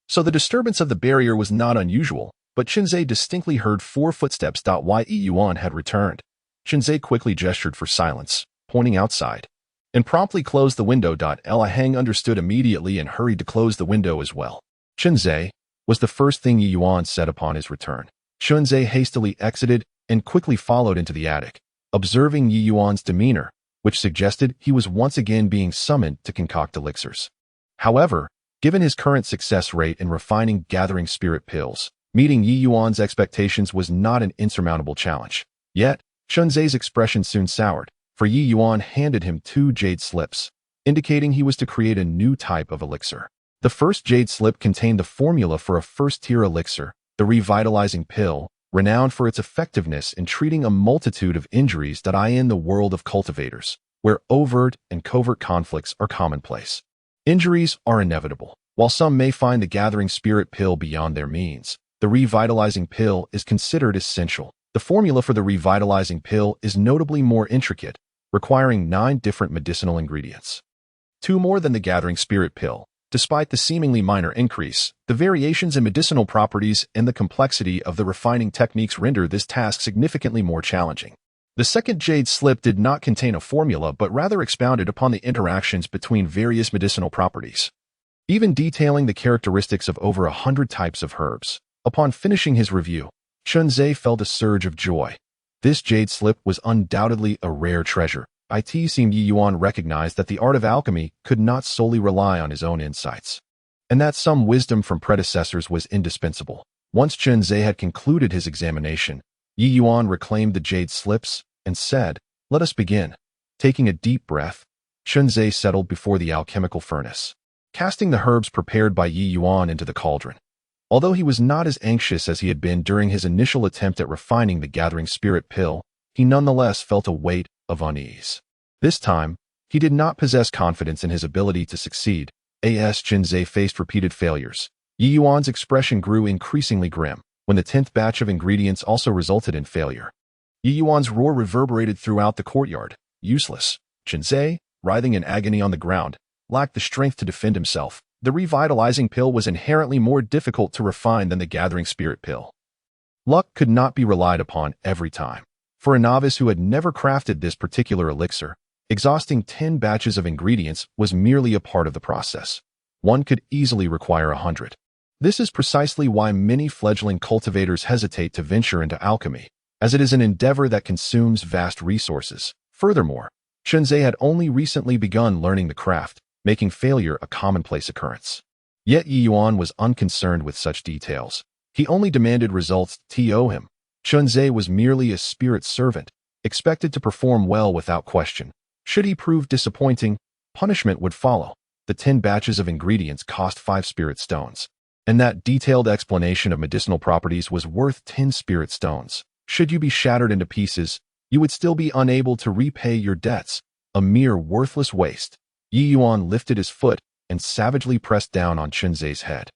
So the disturbance of the barrier was not unusual, but Chenze distinctly heard 4 footsteps. Yi Yuan had returned. Chenze quickly gestured for silence, pointing outside, and promptly closed the window. Li Hang understood immediately and hurried to close the window as well. Chenze was the first thing Yi Yuan said upon his return. Chenze hastily exited and quickly followed into the attic, observing Yi Yuan's demeanor, which suggested he was once again being summoned to concoct elixirs. However, given his current success rate in refining gathering spirit pills, meeting Yi Yuan's expectations was not an insurmountable challenge. Yet, Chenze's expression soon soured, for Yi Yuan handed him 2 jade slips, indicating he was to create a new type of elixir. The first jade slip contained the formula for a first-tier elixir, the revitalizing pill, renowned for its effectiveness in treating a multitude of injuries that lie in the world of cultivators, where overt and covert conflicts are commonplace. Injuries are inevitable. While some may find the gathering spirit pill beyond their means, the revitalizing pill is considered essential. The formula for the revitalizing pill is notably more intricate, requiring 9 different medicinal ingredients. 2 more than the gathering spirit pill. Despite the seemingly minor increase, the variations in medicinal properties and the complexity of the refining techniques render this task significantly more challenging. The second jade slip did not contain a formula but rather expounded upon the interactions between various medicinal properties, even detailing the characteristics of over 100 types of herbs. Upon finishing his review, Chenze felt a surge of joy. This jade slip was undoubtedly a rare treasure. It seemed Yi Yuan recognized that the art of alchemy could not solely rely on his own insights, and that some wisdom from predecessors was indispensable. Once Chenze had concluded his examination, Yi Yuan reclaimed the jade slips and said, "Let us begin." Taking a deep breath, Chenze settled before the alchemical furnace, casting the herbs prepared by Yi Yuan into the cauldron. Although he was not as anxious as he had been during his initial attempt at refining the gathering spirit pill, he nonetheless felt a weight of unease. This time, he did not possess confidence in his ability to succeed. As Jinzei faced repeated failures, Yi Yuan's expression grew increasingly grim when the 10th batch of ingredients also resulted in failure. Yi Yuan's roar reverberated throughout the courtyard. Useless. Jinzei, writhing in agony on the ground, lacked the strength to defend himself. The revitalizing pill was inherently more difficult to refine than the gathering spirit pill. Luck could not be relied upon every time. For a novice who had never crafted this particular elixir, exhausting 10 batches of ingredients was merely a part of the process. One could easily require 100. This is precisely why many fledgling cultivators hesitate to venture into alchemy, as it is an endeavor that consumes vast resources. Furthermore, Chunzei had only recently begun learning the craft, making failure a commonplace occurrence. Yet Yi Yuan was unconcerned with such details. He only demanded results to him. Chunzei was merely a spirit servant, expected to perform well without question. Should he prove disappointing, punishment would follow. The 10 batches of ingredients cost 5 spirit stones, and that detailed explanation of medicinal properties was worth 10 spirit stones. Should you be shattered into pieces, you would still be unable to repay your debts. A mere worthless waste. Yi Yuan lifted his foot and savagely pressed down on Chunzei's head,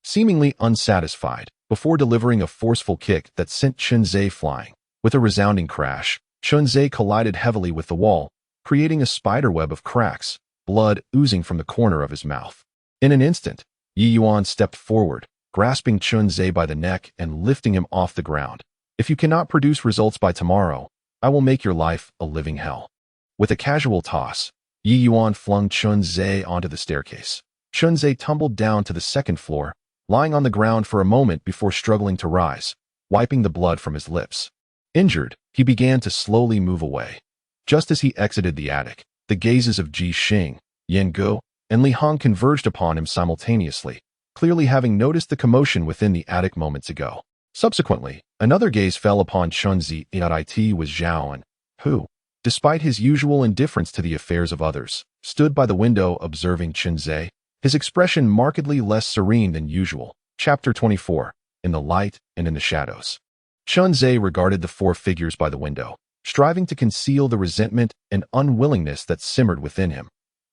seemingly unsatisfied, before delivering a forceful kick that sent Chunzei flying. With a resounding crash, Chunzei collided heavily with the wall, creating a spiderweb of cracks, blood oozing from the corner of his mouth. In an instant, Yi Yuan stepped forward, grasping Chunzei by the neck and lifting him off the ground. If you cannot produce results by tomorrow, I will make your life a living hell. With a casual toss, Yi Yuan flung Chunzei onto the staircase. Chunzei tumbled down to the second floor, lying on the ground for a moment before struggling to rise, wiping the blood from his lips. Injured, he began to slowly move away. Just as he exited the attic, the gazes of Ji Xing, Yan Guo, and Li Hong converged upon him simultaneously, clearly having noticed the commotion within the attic moments ago. Subsequently, another gaze fell upon Chunzei. It was Zhaoan, who, despite his usual indifference to the affairs of others, stood by the window observing Chunzei, his expression markedly less serene than usual. Chapter 24. In the Light and in the Shadows. Chunzei regarded the 4 figures by the window, striving to conceal the resentment and unwillingness that simmered within him.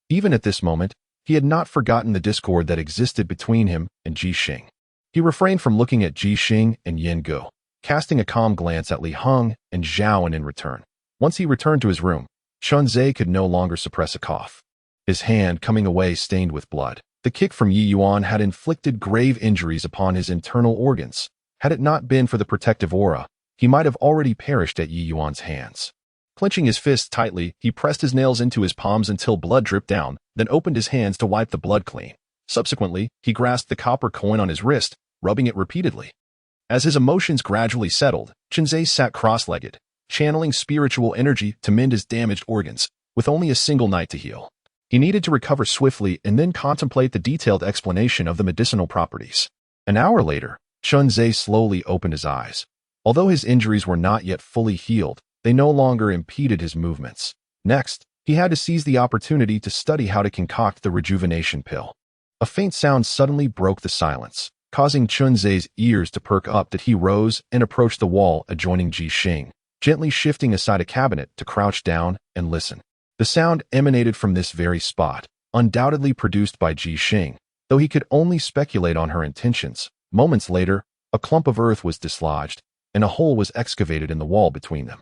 Even at this moment, he had not forgotten the discord that existed between him and Ji Xing. He refrained from looking at Ji Xing and Yan Guo, casting a calm glance at Li Hong and Zhaoan in return. Once he returned to his room, Chunzei could no longer suppress a cough. His hand coming away stained with blood. The kick from Yi Yuan had inflicted grave injuries upon his internal organs. Had it not been for the protective aura, he might have already perished at Yi Yuan's hands. Clenching his fists tightly, he pressed his nails into his palms until blood dripped down, then opened his hands to wipe the blood clean. Subsequently, he grasped the copper coin on his wrist, rubbing it repeatedly. As his emotions gradually settled, Chunzei sat cross-legged, channeling spiritual energy to mend his damaged organs, with only a single night to heal. He needed to recover swiftly and then contemplate the detailed explanation of the medicinal properties. An hour later, Chunzei slowly opened his eyes. Although his injuries were not yet fully healed, they no longer impeded his movements. Next, he had to seize the opportunity to study how to concoct the rejuvenation pill. A faint sound suddenly broke the silence, causing Chunzei's ears to perk up. That he rose and approached the wall adjoining Ji Xing, gently shifting aside a cabinet to crouch down and listen. The sound emanated from this very spot, undoubtedly produced by Ji Xing, though he could only speculate on her intentions. Moments later, a clump of earth was dislodged, and a hole was excavated in the wall between them.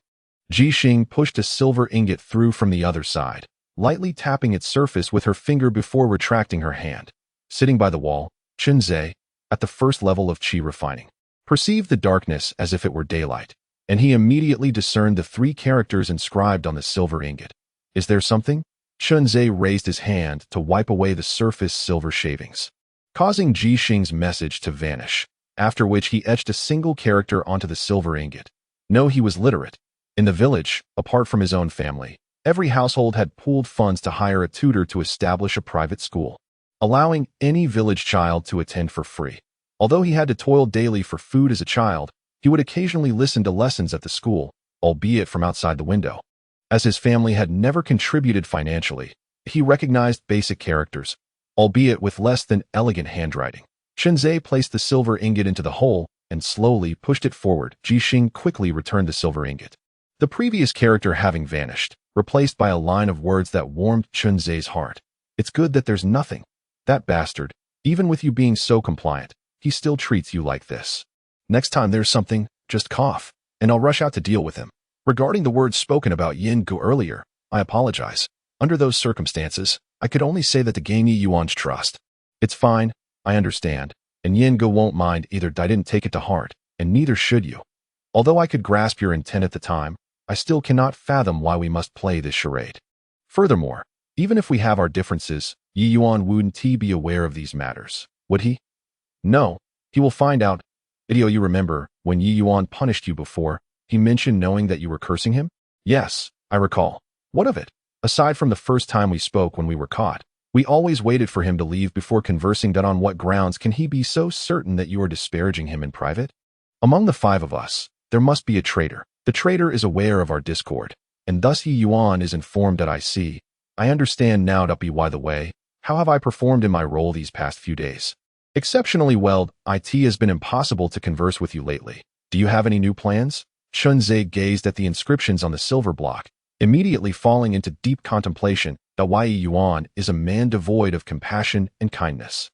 Ji Xing pushed a silver ingot through from the other side, lightly tapping its surface with her finger before retracting her hand. Sitting by the wall, Chunzei, at the first level of qi refining, perceived the darkness as if it were daylight, and he immediately discerned the 3 characters inscribed on the silver ingot. Is there something? Chunzei raised his hand to wipe away the surface silver shavings, causing Ji Xing's message to vanish, after which he etched a single character onto the silver ingot. No, he was literate. In the village, apart from his own family, every household had pooled funds to hire a tutor to establish a private school, allowing any village child to attend for free. Although he had to toil daily for food as a child, he would occasionally listen to lessons at the school, albeit from outside the window. As his family had never contributed financially, he recognized basic characters, albeit with less than elegant handwriting. Shenzai placed the silver ingot into the hole and slowly pushed it forward. Jixing quickly returned the silver ingot, the previous character having vanished, replaced by a line of words that warmed Shenzai's heart. It's good that there's nothing. That bastard, even with you being so compliant, he still treats you like this. Next time there's something, just cough, and I'll rush out to deal with him. Regarding the words spoken about Yin Gu earlier, I apologize. Under those circumstances, I could only say that to gain Yi Yuan's trust. It's fine, I understand, and Yin Gu won't mind either. I didn't take it to heart, and neither should you. Although I could grasp your intent at the time, I still cannot fathom why we must play this charade. Furthermore, even if we have our differences, Yi Yuan wouldn't he be aware of these matters, would he? No, he will find out. Idio, you remember, when Yi Yuan punished you before, he mentioned knowing that you were cursing him? Yes, I recall. What of it? Aside from the first time we spoke when we were caught, we always waited for him to leave before conversing. That on what grounds can he be so certain that you are disparaging him in private? Among the five of us, there must be a traitor. The traitor is aware of our discord, and thus Yi Yuan is informed that I see. I understand now. By the way, how have I performed in my role these past few days? Exceptionally well. It has been impossible to converse with you lately. Do you have any new plans? Shenzai gazed at the inscriptions on the silver block, immediately falling into deep contemplation. Yi Yuan is a man devoid of compassion and kindness.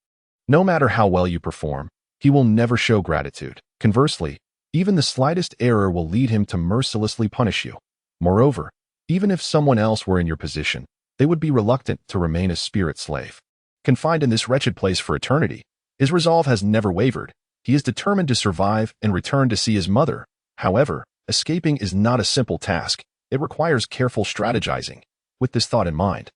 No matter how well you perform, he will never show gratitude. Conversely, even the slightest error will lead him to mercilessly punish you. Moreover, even if someone else were in your position, they would be reluctant to remain a spirit slave. Confined in this wretched place for eternity, his resolve has never wavered. He is determined to survive and return to see his mother. However, escaping is not a simple task. It requires careful strategizing. With this thought in mind,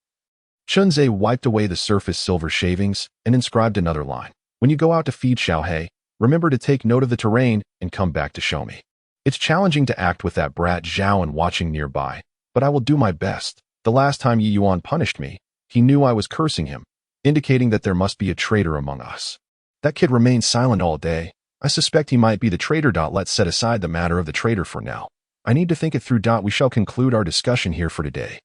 Shenzai wiped away the surface silver shavings and inscribed another line. When you go out to feed Xiaohei, remember to take note of the terrain and come back to show me. It's challenging to act with that brat Zhao and watching nearby, but I will do my best. The last time Yi Yuan punished me, he knew I was cursing him, indicating that there must be a traitor among us. That kid remained silent all day. I suspect he might be the traitor. Let's set aside the matter of the traitor for now. I need to think it through. We shall conclude our discussion here for today.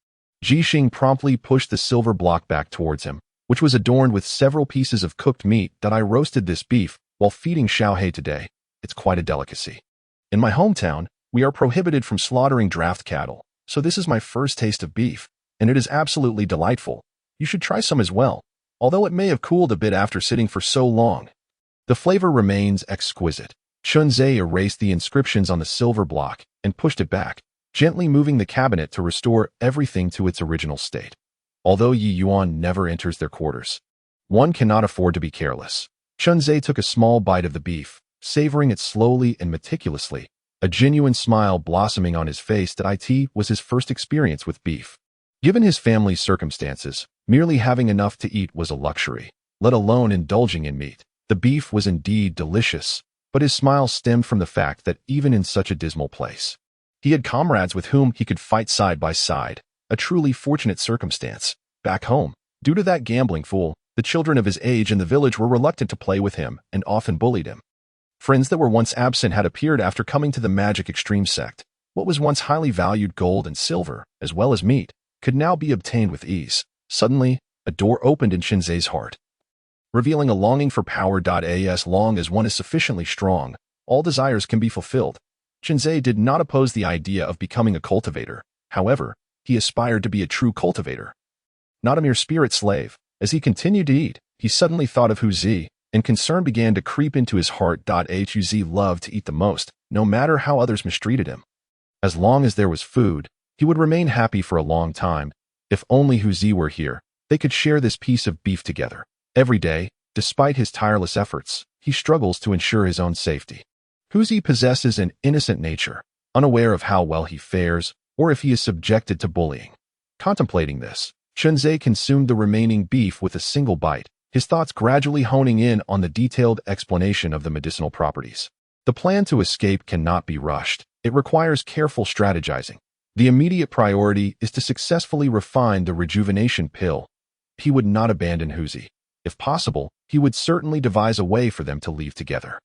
Jixing promptly pushed the silver block back towards him, which was adorned with several pieces of cooked meat. I roasted this beef while feeding Xiaohei today. It's quite a delicacy. In my hometown, we are prohibited from slaughtering draft cattle, so this is my first taste of beef, and it is absolutely delightful. You should try some as well, although it may have cooled a bit after sitting for so long. The flavor remains exquisite. Shenzai erased the inscriptions on the silver block and pushed it back, gently moving the cabinet to restore everything to its original state. Although Yi Yuan never enters their quarters, one cannot afford to be careless. Shenzai took a small bite of the beef, savoring it slowly and meticulously, a genuine smile blossoming on his face. That it was his first experience with beef. Given his family's circumstances, merely having enough to eat was a luxury, let alone indulging in meat. The beef was indeed delicious, but his smile stemmed from the fact that even in such a dismal place, he had comrades with whom he could fight side by side, a truly fortunate circumstance. Back home, due to that gambling fool, the children of his age in the village were reluctant to play with him and often bullied him. Friends that were once absent had appeared after coming to the Magic Extreme sect. What was once highly valued gold and silver, as well as meat, could now be obtained with ease. Suddenly, a door opened in Shenzai's heart, revealing a longing for power. As long as one is sufficiently strong, all desires can be fulfilled. Shenzai did not oppose the idea of becoming a cultivator. However, he aspired to be a true cultivator, not a mere spirit slave. As he continued to eat, he suddenly thought of Huzi, and concern began to creep into his heart. Huzi loved to eat the most, no matter how others mistreated him. As long as there was food, he would remain happy for a long time. If only Huzi were here, they could share this piece of beef together. Every day, despite his tireless efforts, he struggles to ensure his own safety. Huzi possesses an innocent nature, unaware of how well he fares or if he is subjected to bullying. Contemplating this, Shenzai consumed the remaining beef with a single bite, his thoughts gradually honing in on the detailed explanation of the medicinal properties. The plan to escape cannot be rushed. It requires careful strategizing. The immediate priority is to successfully refine the rejuvenation pill. He would not abandon Huzi. If possible, he would certainly devise a way for them to leave together.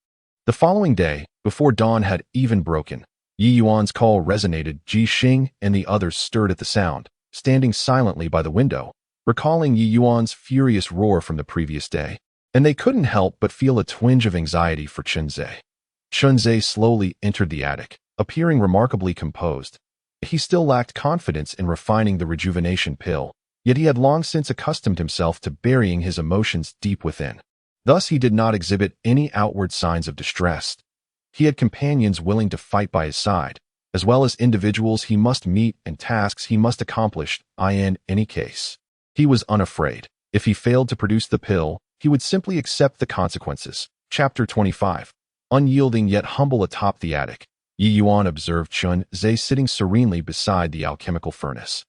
The following day, before dawn had even broken, Yi Yuan's call resonated. Jixing and the others stirred at the sound, standing silently by the window, recalling Yi Yuan's furious roar from the previous day. and they couldn't help but feel a twinge of anxiety for Chunzei. Chunzei slowly entered the attic, appearing remarkably composed. He still lacked confidence in refining the rejuvenation pill, yet he had long since accustomed himself to burying his emotions deep within. Thus he did not exhibit any outward signs of distress. He had companions willing to fight by his side, as well as individuals he must meet and tasks he must accomplish. In any case, he was unafraid. If he failed to produce the pill, he would simply accept the consequences. Chapter 25. Unyielding yet humble atop the attic, Yi Yuan observed Chunzei sitting serenely beside the alchemical furnace.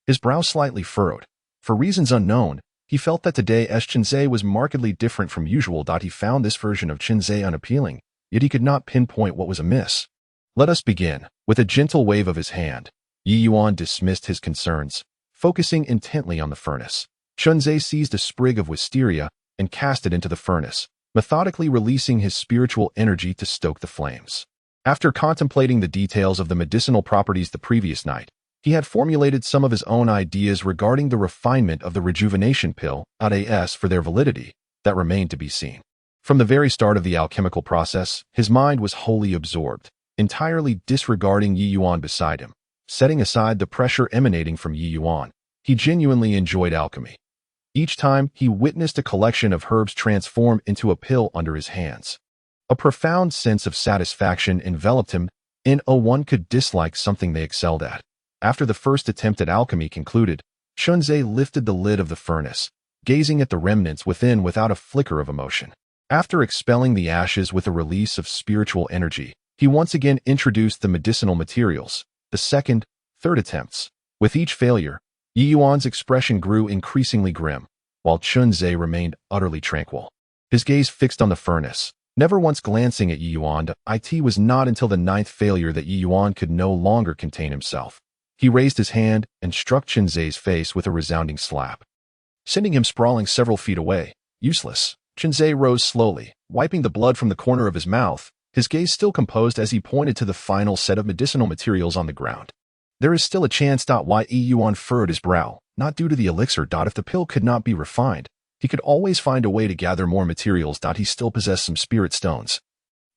His brow slightly furrowed. For reasons unknown, he felt that today's Chunzei was markedly different from usual. He found this version of Chunzei unappealing, yet he could not pinpoint what was amiss. Let us begin. With a gentle wave of his hand, Yi Yuan dismissed his concerns, focusing intently on the furnace. Chunzei seized a sprig of wisteria and cast it into the furnace, methodically releasing his spiritual energy to stoke the flames. After contemplating the details of the medicinal properties the previous night, he had formulated some of his own ideas regarding the refinement of the rejuvenation pill, as for their validity, that remained to be seen. From the very start of the alchemical process, his mind was wholly absorbed, entirely disregarding Yi Yuan beside him. Setting aside the pressure emanating from Yi Yuan, he genuinely enjoyed alchemy. Each time he witnessed a collection of herbs transform into a pill under his hands, a profound sense of satisfaction enveloped him. One could dislike something they excelled at. After the first attempt at alchemy concluded, Chunzei lifted the lid of the furnace, gazing at the remnants within without a flicker of emotion. After expelling the ashes with a release of spiritual energy, he once again introduced the medicinal materials. The second, third attempts. With each failure, Yi Yuan's expression grew increasingly grim, while Chunzei remained utterly tranquil. His gaze fixed on the furnace, never once glancing at Yi Yuan. It was not until the ninth failure that Yi Yuan could no longer contain himself. He raised his hand and struck Chunzei's face with a resounding slap, sending him sprawling several feet away. Useless. Chunzei rose slowly, wiping the blood from the corner of his mouth, his gaze still composed as he pointed to the final set of medicinal materials on the ground. There is still a chance. Yi Yuan furrowed his brow, not due to the elixir. If the pill could not be refined, he could always find a way to gather more materials. He still possessed some spirit stones,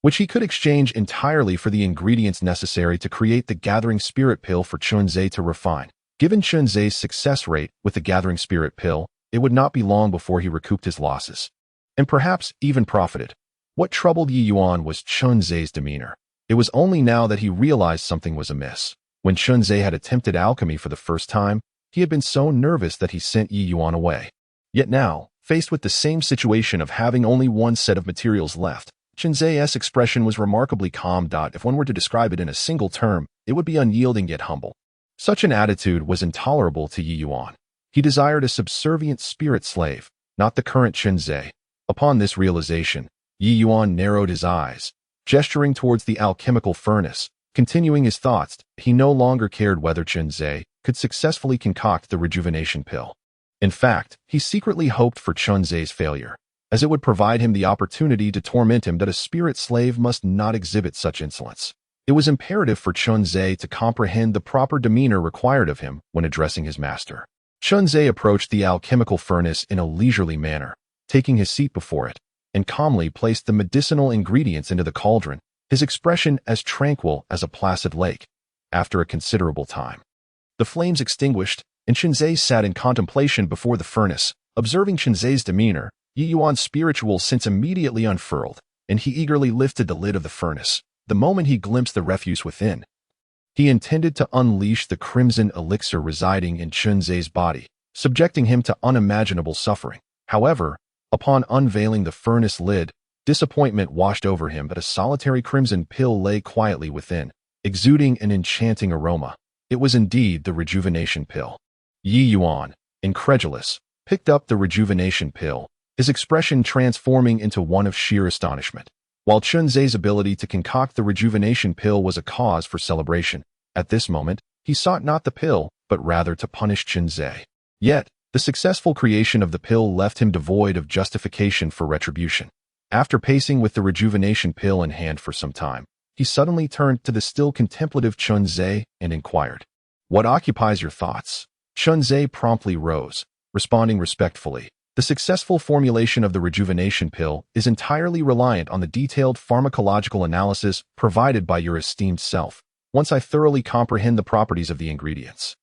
which he could exchange entirely for the ingredients necessary to create the gathering spirit pill for Chunzei to refine. Given Chunzei's success rate with the gathering spirit pill, it would not be long before he recouped his losses, and perhaps even profited. What troubled Yi Yuan was Chunzei's demeanor. It was only now that he realized something was amiss. When Chunzei had attempted alchemy for the first time, he had been so nervous that he sent Yi Yuan away. Yet now, faced with the same situation of having only one set of materials left, Chunzei's expression was remarkably calm. If one were to describe it in a single term, it would be unyielding yet humble. Such an attitude was intolerable to Yi Yuan. He desired a subservient spirit slave, not the current Chunzei. Upon this realization, Yi Yuan narrowed his eyes, gesturing towards the alchemical furnace. Continuing his thoughts, he no longer cared whether Chunzei could successfully concoct the rejuvenation pill. In fact, he secretly hoped for Chunzei's failure, as it would provide him the opportunity to torment him. That a spirit slave must not exhibit such insolence. It was imperative for Chunzei to comprehend the proper demeanor required of him when addressing his master. Chunzei approached the alchemical furnace in a leisurely manner, taking his seat before it, and calmly placed the medicinal ingredients into the cauldron, his expression as tranquil as a placid lake. After a considerable time, the flames extinguished, and Chunzei sat in contemplation before the furnace. Observing Chunzei's demeanor, Yi Yuan's spiritual sense immediately unfurled, and he eagerly lifted the lid of the furnace. The moment he glimpsed the refuse within, he intended to unleash the crimson elixir residing in Chunzei's body, subjecting him to unimaginable suffering. However, upon unveiling the furnace lid, disappointment washed over him. But a solitary crimson pill lay quietly within, exuding an enchanting aroma. It was indeed the rejuvenation pill. Yi Yuan, incredulous, picked up the rejuvenation pill, his expression transforming into one of sheer astonishment. While Chunzei's ability to concoct the rejuvenation pill was a cause for celebration, at this moment, he sought not the pill, but rather to punish Chunzei. Yet, the successful creation of the pill left him devoid of justification for retribution. After pacing with the rejuvenation pill in hand for some time, he suddenly turned to the still contemplative Chunzei and inquired, "What occupies your thoughts?" Chunzei promptly rose, responding respectfully, The successful formulation of the rejuvenation pill is entirely reliant on the detailed pharmacological analysis provided by your esteemed self. Once I thoroughly comprehend the properties of the ingredients,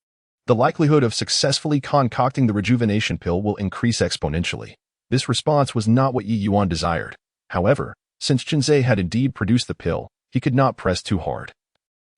the likelihood of successfully concocting the rejuvenation pill will increase exponentially. This response was not what Yi Yuan desired. However, since Chunzhe had indeed produced the pill, he could not press too hard.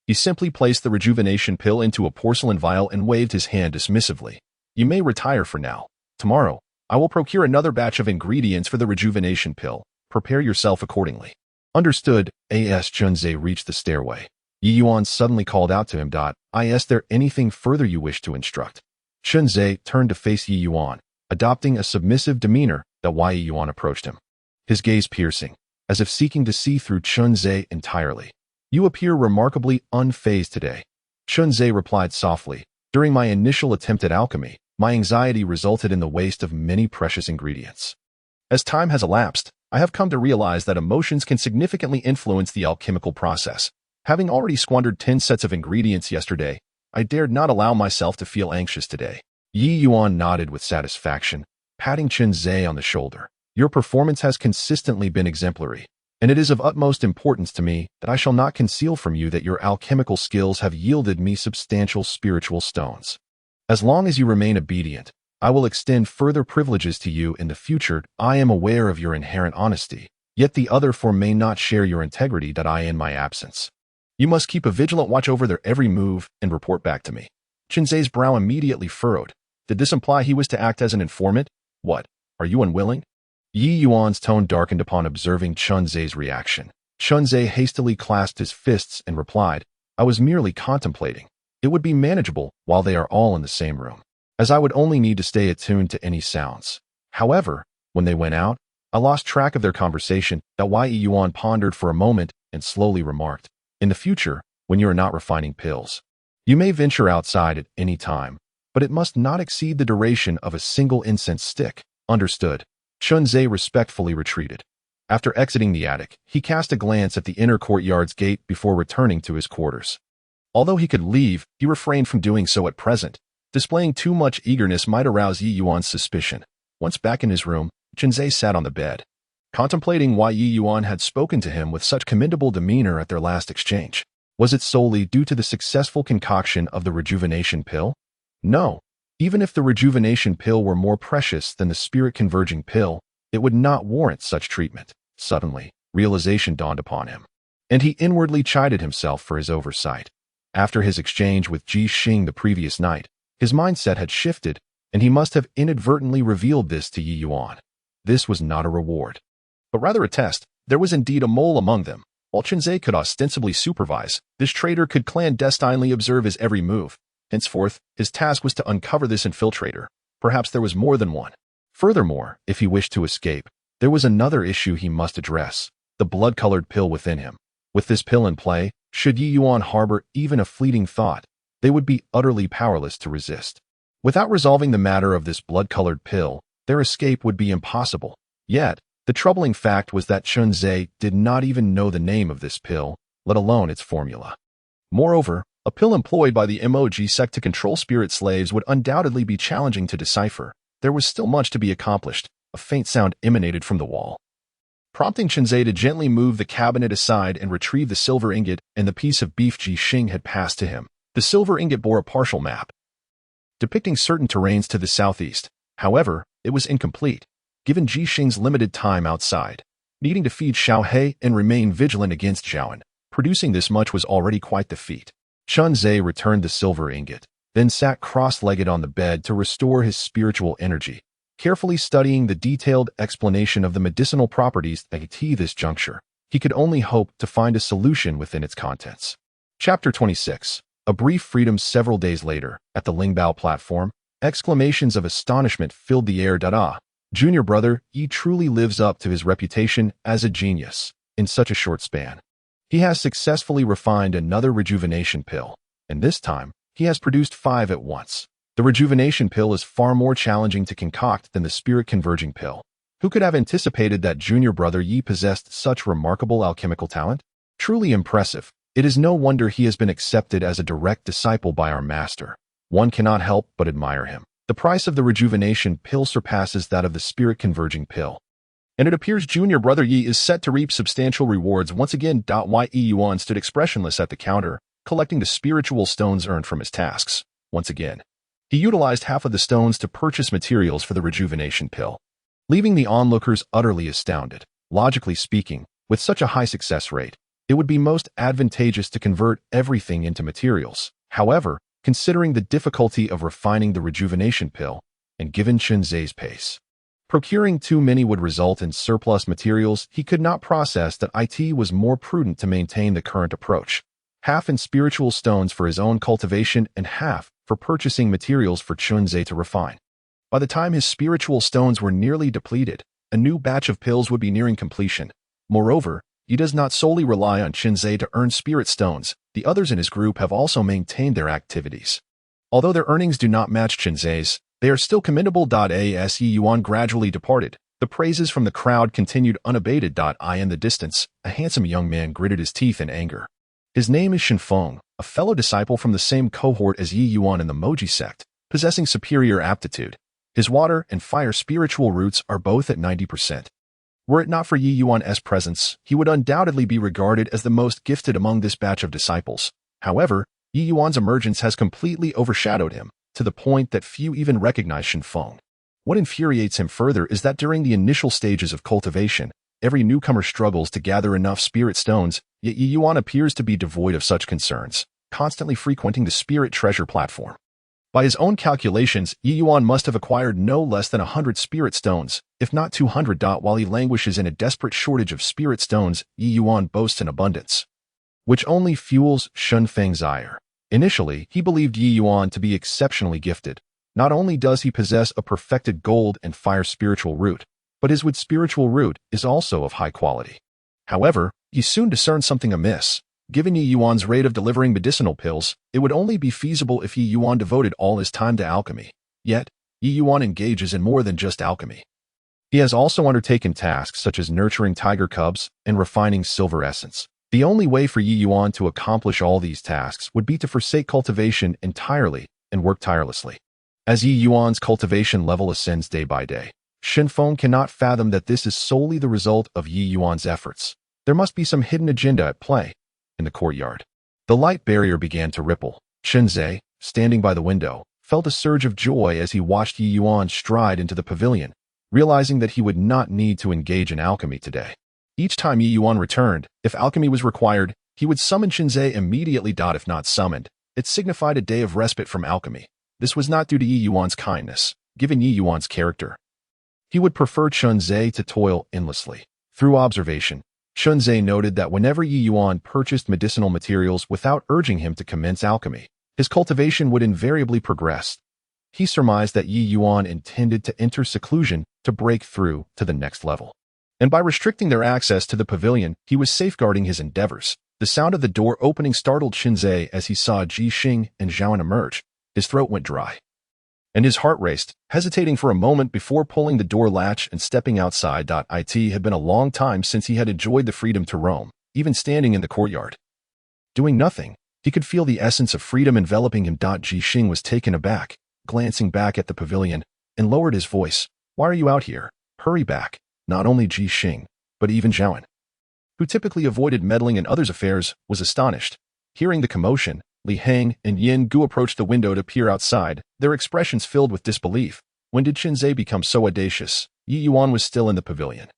He simply placed the rejuvenation pill into a porcelain vial and waved his hand dismissively. You may retire for now. Tomorrow, I will procure another batch of ingredients for the rejuvenation pill. Prepare yourself accordingly. Understood. As Chunzhe reached the stairway, Yi Yuan suddenly called out to him. Is there anything further you wish to instruct? Chunzhe turned to face Yi Yuan, adopting a submissive demeanor. Yi Yuan approached him, his gaze piercing, as if seeking to see through Chunzhe entirely. You appear remarkably unfazed today. Chunzhe replied softly. During my initial attempt at alchemy, my anxiety resulted in the waste of many precious ingredients. As time has elapsed, I have come to realize that emotions can significantly influence the alchemical process. Having already squandered 10 sets of ingredients yesterday, I dared not allow myself to feel anxious today. Yi Yuan nodded with satisfaction, patting Chunzhe on the shoulder. Your performance has consistently been exemplary, and it is of utmost importance to me that I shall not conceal from you that your alchemical skills have yielded me substantial spiritual stones. As long as you remain obedient, I will extend further privileges to you in the future. I am aware of your inherent honesty, yet the other four may not share your integrity. In my absence, you must keep a vigilant watch over their every move and report back to me. Chunzhe's brow immediately furrowed. Did this imply he was to act as an informant? What? Are you unwilling? Yi Yuan's tone darkened upon observing Chunzhe's reaction. Chunzhe hastily clasped his fists and replied, I was merely contemplating. It would be manageable while they are all in the same room, as I would only need to stay attuned to any sounds. However, when they went out, I lost track of their conversation. Yi Yuan pondered for a moment and slowly remarked, in the future, when you are not refining pills, you may venture outside at any time, but it must not exceed the duration of a single incense stick. Understood. Chunzhe respectfully retreated. After exiting the attic, he cast a glance at the inner courtyard's gate before returning to his quarters. Although he could leave, he refrained from doing so at present. Displaying too much eagerness might arouse Yi Yuan's suspicion. Once back in his room, Chunzhe sat on the bed, contemplating why Yi Yuan had spoken to him with such commendable demeanor at their last exchange. Was it solely due to the successful concoction of the rejuvenation pill? No. Even if the rejuvenation pill were more precious than the spirit-converging pill, it would not warrant such treatment. Suddenly, realization dawned upon him, and he inwardly chided himself for his oversight. After his exchange with Ji Xing the previous night, his mindset had shifted, and he must have inadvertently revealed this to Yi Yuan. This was not a reward, but rather a test. There was indeed a mole among them. While Chunzhe could ostensibly supervise, this traitor could clandestinely observe his every move. Henceforth, his task was to uncover this infiltrator. Perhaps there was more than one. Furthermore, if he wished to escape, there was another issue he must address, the blood-colored pill within him. With this pill in play, should Yi Yuan harbor even a fleeting thought, they would be utterly powerless to resist. Without resolving the matter of this blood-colored pill, their escape would be impossible. Yet, the troubling fact was that Chunzhe did not even know the name of this pill, let alone its formula. Moreover, a pill employed by the MOG sect to control spirit slaves would undoubtedly be challenging to decipher. There was still much to be accomplished. A faint sound emanated from the wall, prompting Chunzhe to gently move the cabinet aside and retrieve the silver ingot and the piece of beef Ji Xing had passed to him. The silver ingot bore a partial map, depicting certain terrains to the southeast. However, it was incomplete, given Ji Xing's limited time outside, needing to feed Xiao and remain vigilant against Zhaoan. Producing this much was already quite the feat. Chunzhe returned the silver ingot, then sat cross-legged on the bed to restore his spiritual energy, carefully studying the detailed explanation of the medicinal properties at this juncture. He could only hope to find a solution within its contents. Chapter 26. A brief freedom. Several days later, at the Lingbao platform, exclamations of astonishment filled the air. Junior brother, Yi truly lives up to his reputation as a genius. In such a short span, he has successfully refined another rejuvenation pill, and this time, he has produced 5 at once. The rejuvenation pill is far more challenging to concoct than the spirit-converging pill. Who could have anticipated that junior brother Yi possessed such remarkable alchemical talent? Truly impressive. It is no wonder he has been accepted as a direct disciple by our master. One cannot help but admire him. The price of the rejuvenation pill surpasses that of the spirit-converging pill. And it appears junior brother Yi is set to reap substantial rewards once again. Yi Yuan stood expressionless at the counter, collecting the spiritual stones earned from his tasks. Once again, he utilized half of the stones to purchase materials for the rejuvenation pill, leaving the onlookers utterly astounded. Logically speaking, with such a high success rate, it would be most advantageous to convert everything into materials. However, considering the difficulty of refining the rejuvenation pill, and given Chen Zhe's pace, procuring too many would result in surplus materials he could not process. That it was more prudent to maintain the current approach, half in spiritual stones for his own cultivation and half for purchasing materials for Chen Zhe to refine. By the time his spiritual stones were nearly depleted, a new batch of pills would be nearing completion. Moreover, he does not solely rely on Chen Zhe to earn spirit stones. The others in his group have also maintained their activities. Although their earnings do not match Chen Zhe's, they are still commendable. As Yi Yuan gradually departed, the praises from the crowd continued unabated. In the distance, a handsome young man gritted his teeth in anger. His name is Shenfeng, a fellow disciple from the same cohort as Yi Yuan in the Moji sect, possessing superior aptitude. His water and fire spiritual roots are both at 90%. Were it not for Yi Yuan's presence, he would undoubtedly be regarded as the most gifted among this batch of disciples. However, Yi Yuan's emergence has completely overshadowed him, to the point that few even recognize Shenfeng. What infuriates him further is that during the initial stages of cultivation, every newcomer struggles to gather enough spirit stones, yet Yi Yuan appears to be devoid of such concerns, constantly frequenting the spirit treasure platform. By his own calculations, Yi Yuan must have acquired no less than 100 spirit stones, if not 200. While he languishes in a desperate shortage of spirit stones, Yi Yuan boasts an abundance, which only fuels Shenfeng's ire. Initially, he believed Yi Yuan to be exceptionally gifted. Not only does he possess a perfected gold and fire spiritual root, but his wood spiritual root is also of high quality. However, he soon discerned something amiss. Given Yi Yuan's rate of delivering medicinal pills, it would only be feasible if Yi Yuan devoted all his time to alchemy. Yet, Yi Yuan engages in more than just alchemy. He has also undertaken tasks such as nurturing tiger cubs and refining silver essence. The only way for Yi Yuan to accomplish all these tasks would be to forsake cultivation entirely and work tirelessly. As Yi Yuan's cultivation level ascends day by day, Shenfeng cannot fathom that this is solely the result of Yi Yuan's efforts. There must be some hidden agenda at play. In the courtyard, the light barrier began to ripple. Chen Zhe, standing by the window, felt a surge of joy as he watched Yi Yuan stride into the pavilion, realizing that he would not need to engage in alchemy today. Each time Yi Yuan returned, if alchemy was required, he would summon Chen Zhe immediately. If not summoned, it signified a day of respite from alchemy. This was not due to Yi Yuan's kindness. Given Yi Yuan's character, he would prefer Chen Zhe to toil endlessly. Through observation, Chen Zhe noted that whenever Yi Yuan purchased medicinal materials without urging him to commence alchemy, his cultivation would invariably progress. He surmised that Yi Yuan intended to enter seclusion to break through to the next level. And by restricting their access to the pavilion, he was safeguarding his endeavors. The sound of the door opening startled Chen Zhe as he saw Ji Xing and Zhaoan emerge. His throat went dry, and his heart raced, hesitating for a moment before pulling the door latch and stepping outside. It had been a long time since he had enjoyed the freedom to roam, even standing in the courtyard, doing nothing. He could feel the essence of freedom enveloping him. Ji Xing was taken aback, glancing back at the pavilion, and lowered his voice. "Why are you out here? Hurry back." Not only Ji Xing, but even Zhaoan, who typically avoided meddling in others' affairs, was astonished. Hearing the commotion, Li Heng and Yin Gu approached the window to peer outside, their expressions filled with disbelief. When did Chen Zhe become so audacious? Yi Yuan was still in the pavilion,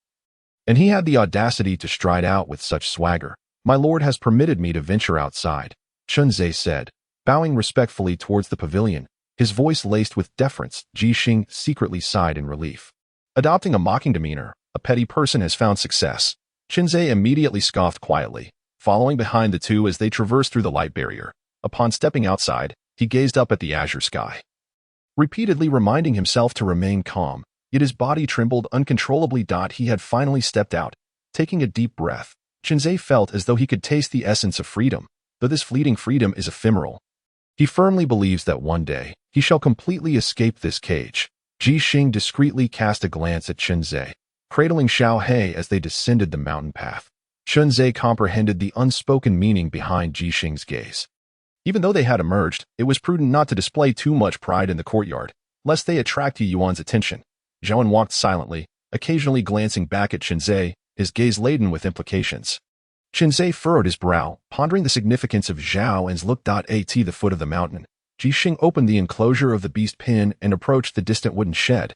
and he had the audacity to stride out with such swagger. "My lord has permitted me to venture outside," Chen Zhe said, bowing respectfully towards the pavilion, his voice laced with deference. Ji Xing secretly sighed in relief. Adopting a mocking demeanor, a petty person has found success. Chen Zhe immediately scoffed quietly, following behind the two as they traversed through the light barrier. Upon stepping outside, he gazed up at the azure sky, repeatedly reminding himself to remain calm, yet his body trembled uncontrollably. He had finally stepped out. Taking a deep breath, Chen Zhe felt as though he could taste the essence of freedom, though this fleeting freedom is ephemeral. He firmly believes that one day, he shall completely escape this cage. Ji Xing discreetly cast a glance at Chen Zhe, cradling Xiao He as they descended the mountain path. Chen Zhe comprehended the unspoken meaning behind Ji Xing's gaze. Even though they had emerged, it was prudent not to display too much pride in the courtyard. lest they attract Yuan's attention. Zhaoan walked silently, occasionally glancing back at Qinzhe, his gaze laden with implications. Qinzhe furrowed his brow, pondering the significance of Zhao An's look. At the foot of the mountain, Jixing opened the enclosure of the beast pin and approached the distant wooden shed,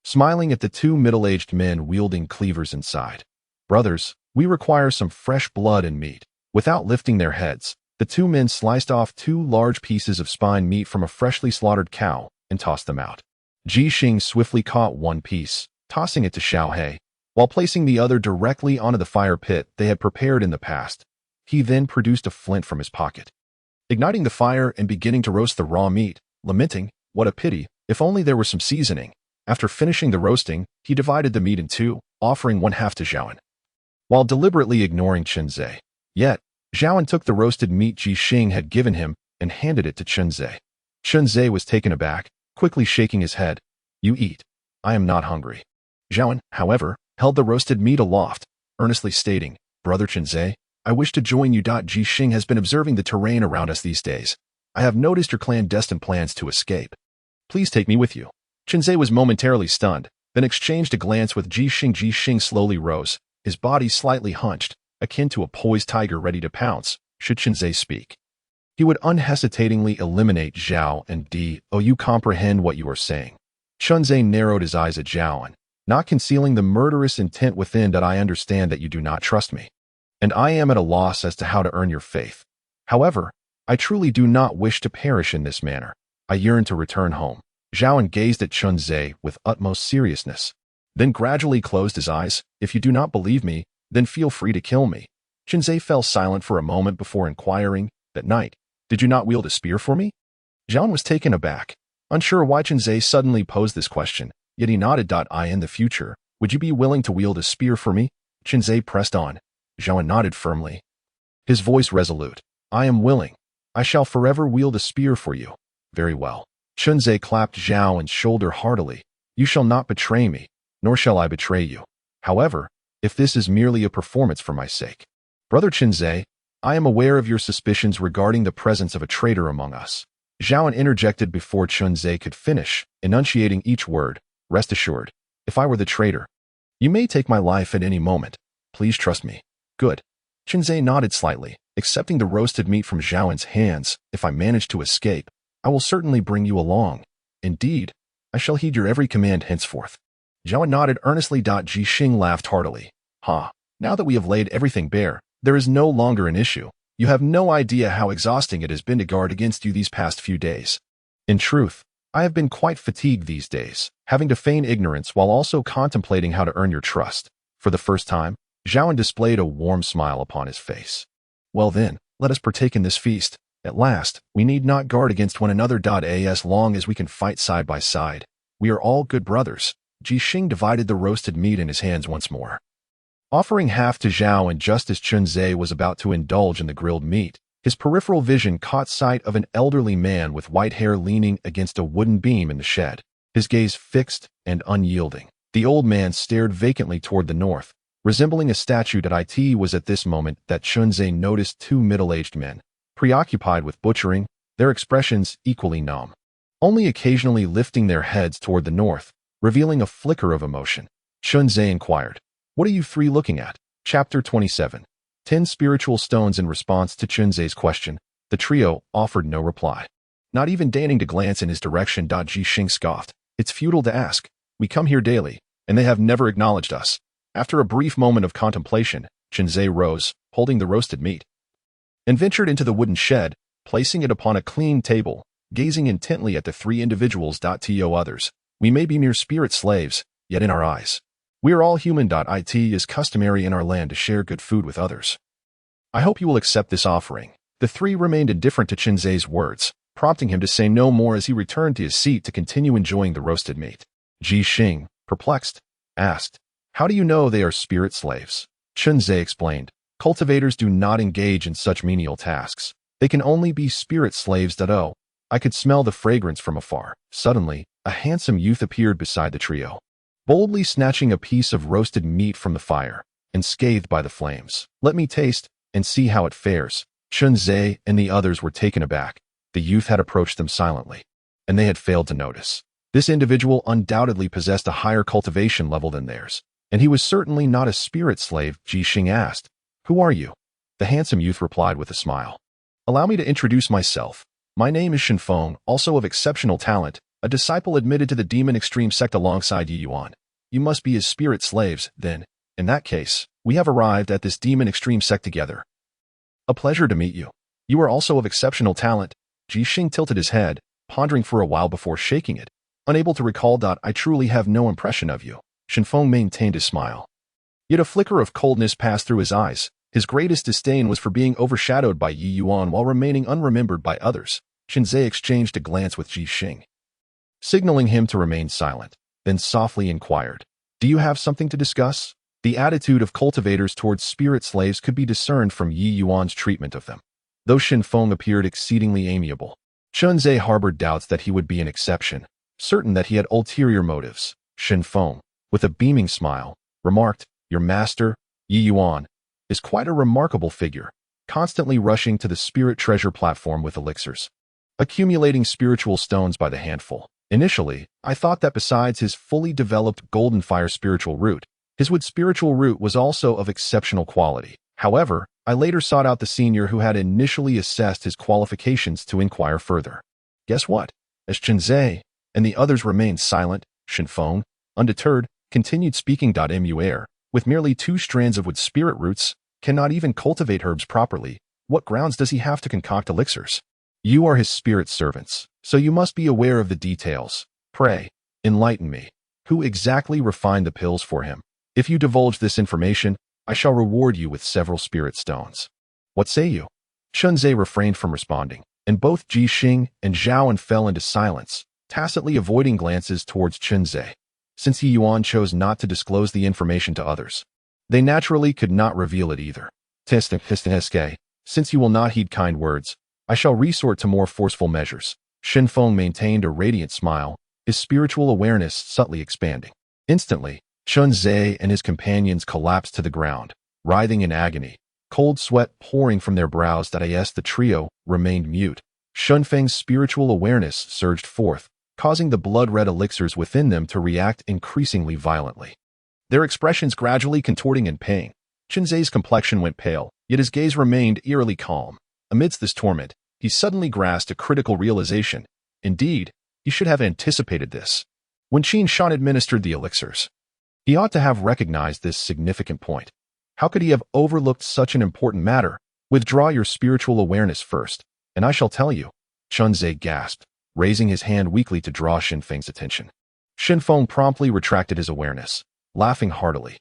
smiling at the two middle-aged men wielding cleavers inside. Brothers, we require some fresh blood and meat. Without lifting their heads, the two men sliced off 2 large pieces of spine meat from a freshly slaughtered cow and tossed them out. Jixing swiftly caught one piece, tossing it to Xiaohe, while placing the other directly onto the fire pit they had prepared in the past. He then produced a flint from his pocket, igniting the fire and beginning to roast the raw meat, lamenting, "What a pity, if only there were some seasoning." After finishing the roasting, he divided the meat in 2, offering 1/2 to Zhaoan, while deliberately ignoring Qinzhe. Yet, Zhaoan took the roasted meat Jixing had given him and handed it to Qinzhe. Qinzhe was taken aback, quickly shaking his head. "You eat. I am not hungry." Zhaoan, however, held the roasted meat aloft, earnestly stating, "Brother Qinzhe, I wish to join you. Jixing has been observing the terrain around us these days. I have noticed your clandestine plans to escape. Please take me with you." Qinzhe was momentarily stunned, then exchanged a glance with Jixing. Jixing slowly rose, his body slightly hunched, akin to a poised tiger ready to pounce, should Qinzhe speak. He would unhesitatingly eliminate Zhao and Di. "Oh, you comprehend what you are saying." Qinzhe narrowed his eyes at Zhaoan, not concealing the murderous intent within. "I understand that you do not trust me, and I am at a loss as to how to earn your faith. However, I truly do not wish to perish in this manner. I yearn to return home." Zhaoan gazed at Qinzhe with utmost seriousness, then gradually closed his eyes. "If you do not believe me, then feel free to kill me." Qinzhe fell silent for a moment before inquiring, "That night, did you not wield a spear for me?" Zhaoan was taken aback, unsure why Qinzhe suddenly posed this question, yet he nodded. "In the future, would you be willing to wield a spear for me?" Qinzhe pressed on. Zhaoan nodded firmly, his voice resolute. "I am willing. I shall forever wield a spear for you." "Very well." Qinzhe clapped Zhaoan's shoulder heartily. "You shall not betray me, nor shall I betray you. However, if this is merely a performance for my sake." "Brother Qinzhe, I am aware of your suspicions regarding the presence of a traitor among us." Zhaoan interjected before Qinzhe could finish, enunciating each word. "Rest assured, if I were the traitor, you may take my life at any moment. Please trust me." "Good." Qinzhe nodded slightly, accepting the roasted meat from Zhaoan's hands. "If I manage to escape, I will certainly bring you along. Indeed, I shall heed your every command henceforth." Zhaoan nodded earnestly. Jixing laughed heartily. Now that we have laid everything bare, there is no longer an issue. You have no idea how exhausting it has been to guard against you these past few days. In truth, I have been quite fatigued these days, having to feign ignorance while also contemplating how to earn your trust." For the first time, Zhaoan displayed a warm smile upon his face. "Well then, let us partake in this feast. At last, we need not guard against one another. As long as we can fight side by side, we are all good brothers." Jixing divided the roasted meat in his hands once more, offering half to Zhaoan just as Qinzhe was about to indulge in the grilled meat. His peripheral vision caught sight of an elderly man with white hair leaning against a wooden beam in the shed, his gaze fixed and unyielding. The old man stared vacantly toward the north, resembling a statue. It was at this moment that Qinzhe noticed 2 middle-aged men, preoccupied with butchering, their expressions equally numb, only occasionally lifting their heads toward the north, revealing a flicker of emotion. Qinzhe inquired, "What are you 3 looking at?" Chapter 27. 10 spiritual stones. In response to Qinzhe's question, the trio offered no reply, not even deigning to glance in his direction. Jixing scoffed, "It's futile to ask. We come here daily, and they have never acknowledged us." After a brief moment of contemplation, Qinzhe rose, holding the roasted meat, and ventured into the wooden shed, placing it upon a clean table, gazing intently at the 3 individuals. To others, we may be mere spirit slaves, yet in our eyes, we are all human. It is customary in our land to share good food with others. I hope you will accept this offering." The 3 remained indifferent to Qinzhe's words, prompting him to say no more as he returned to his seat to continue enjoying the roasted meat. Jixing, perplexed, asked, "How do you know they are spirit slaves?" Qinzhe explained, "Cultivators do not engage in such menial tasks. They can only be spirit slaves. Oh, I could smell the fragrance from afar." Suddenly, a handsome youth appeared beside the trio, boldly snatching a piece of roasted meat from the fire, unscathed by the flames. "Let me taste and see how it fares." Qinzhe and the others were taken aback. The youth had approached them silently, and they had failed to notice. This individual undoubtedly possessed a higher cultivation level than theirs, and he was certainly not a spirit slave. Ji Xing asked. Who are you? The handsome youth replied with a smile. Allow me to introduce myself. My name is Shen Feng, also of exceptional talent, a disciple admitted to the Demon Extreme sect alongside Yi Yuan. You must be his spirit slaves, then. In that case, we have arrived at this Demon Extreme sect together. A pleasure to meet you. You are also of exceptional talent. Ji Xing tilted his head, pondering for a while before shaking it. Unable to recall. I truly have no impression of you. Shen Feng maintained his smile. Yet a flicker of coldness passed through his eyes. His greatest disdain was for being overshadowed by Yi Yuan while remaining unremembered by others. Shinzei exchanged a glance with Ji Xing, signaling him to remain silent, then softly inquired, Do you have something to discuss? The attitude of cultivators towards spirit slaves could be discerned from Yi Yuan's treatment of them. Though Shen Feng appeared exceedingly amiable, Chunzei harbored doubts that he would be an exception, certain that he had ulterior motives. Shen Feng, with a beaming smile, remarked, Your master, Yi Yuan, is quite a remarkable figure, constantly rushing to the spirit treasure platform with elixirs, accumulating spiritual stones by the handful. Initially, I thought that besides his fully developed golden fire spiritual root, his wood spiritual root was also of exceptional quality. However, I later sought out the senior who had initially assessed his qualifications to inquire further. Guess what? As Chunzei and the others remained silent, Shen Feng, undeterred, continued speaking. Mu'er, with merely 2 strands of wood spirit roots, cannot even cultivate herbs properly. What grounds does he have to concoct elixirs? You are his spirit servants, so you must be aware of the details. Pray, enlighten me. Who exactly refined the pills for him? If you divulge this information, I shall reward you with several spirit stones. What say you? Chunzei refrained from responding, and both Ji Xing and Zhaoan fell into silence, tacitly avoiding glances towards Chunzei. Since Yi Yuan chose not to disclose the information to others, they naturally could not reveal it either. Since you will not heed kind words, I shall resort to more forceful measures. Shen Feng maintained a radiant smile, his spiritual awareness subtly expanding. Instantly, Chunzei and his companions collapsed to the ground, writhing in agony, cold sweat pouring from their brows. The trio remained mute. Shen Feng's spiritual awareness surged forth, causing the blood-red elixirs within them to react increasingly violently, their expressions gradually contorting in pain. Chunzei's complexion went pale, yet his gaze remained eerily calm. Amidst this torment, he suddenly grasped a critical realization. Indeed, he should have anticipated this. When Qin Shan administered the elixirs, he ought to have recognized this significant point. How could he have overlooked such an important matter? Withdraw your spiritual awareness first, and I shall tell you. Chunzei gasped, raising his hand weakly to draw Shen Feng's attention. Shen Feng promptly retracted his awareness, laughing heartily.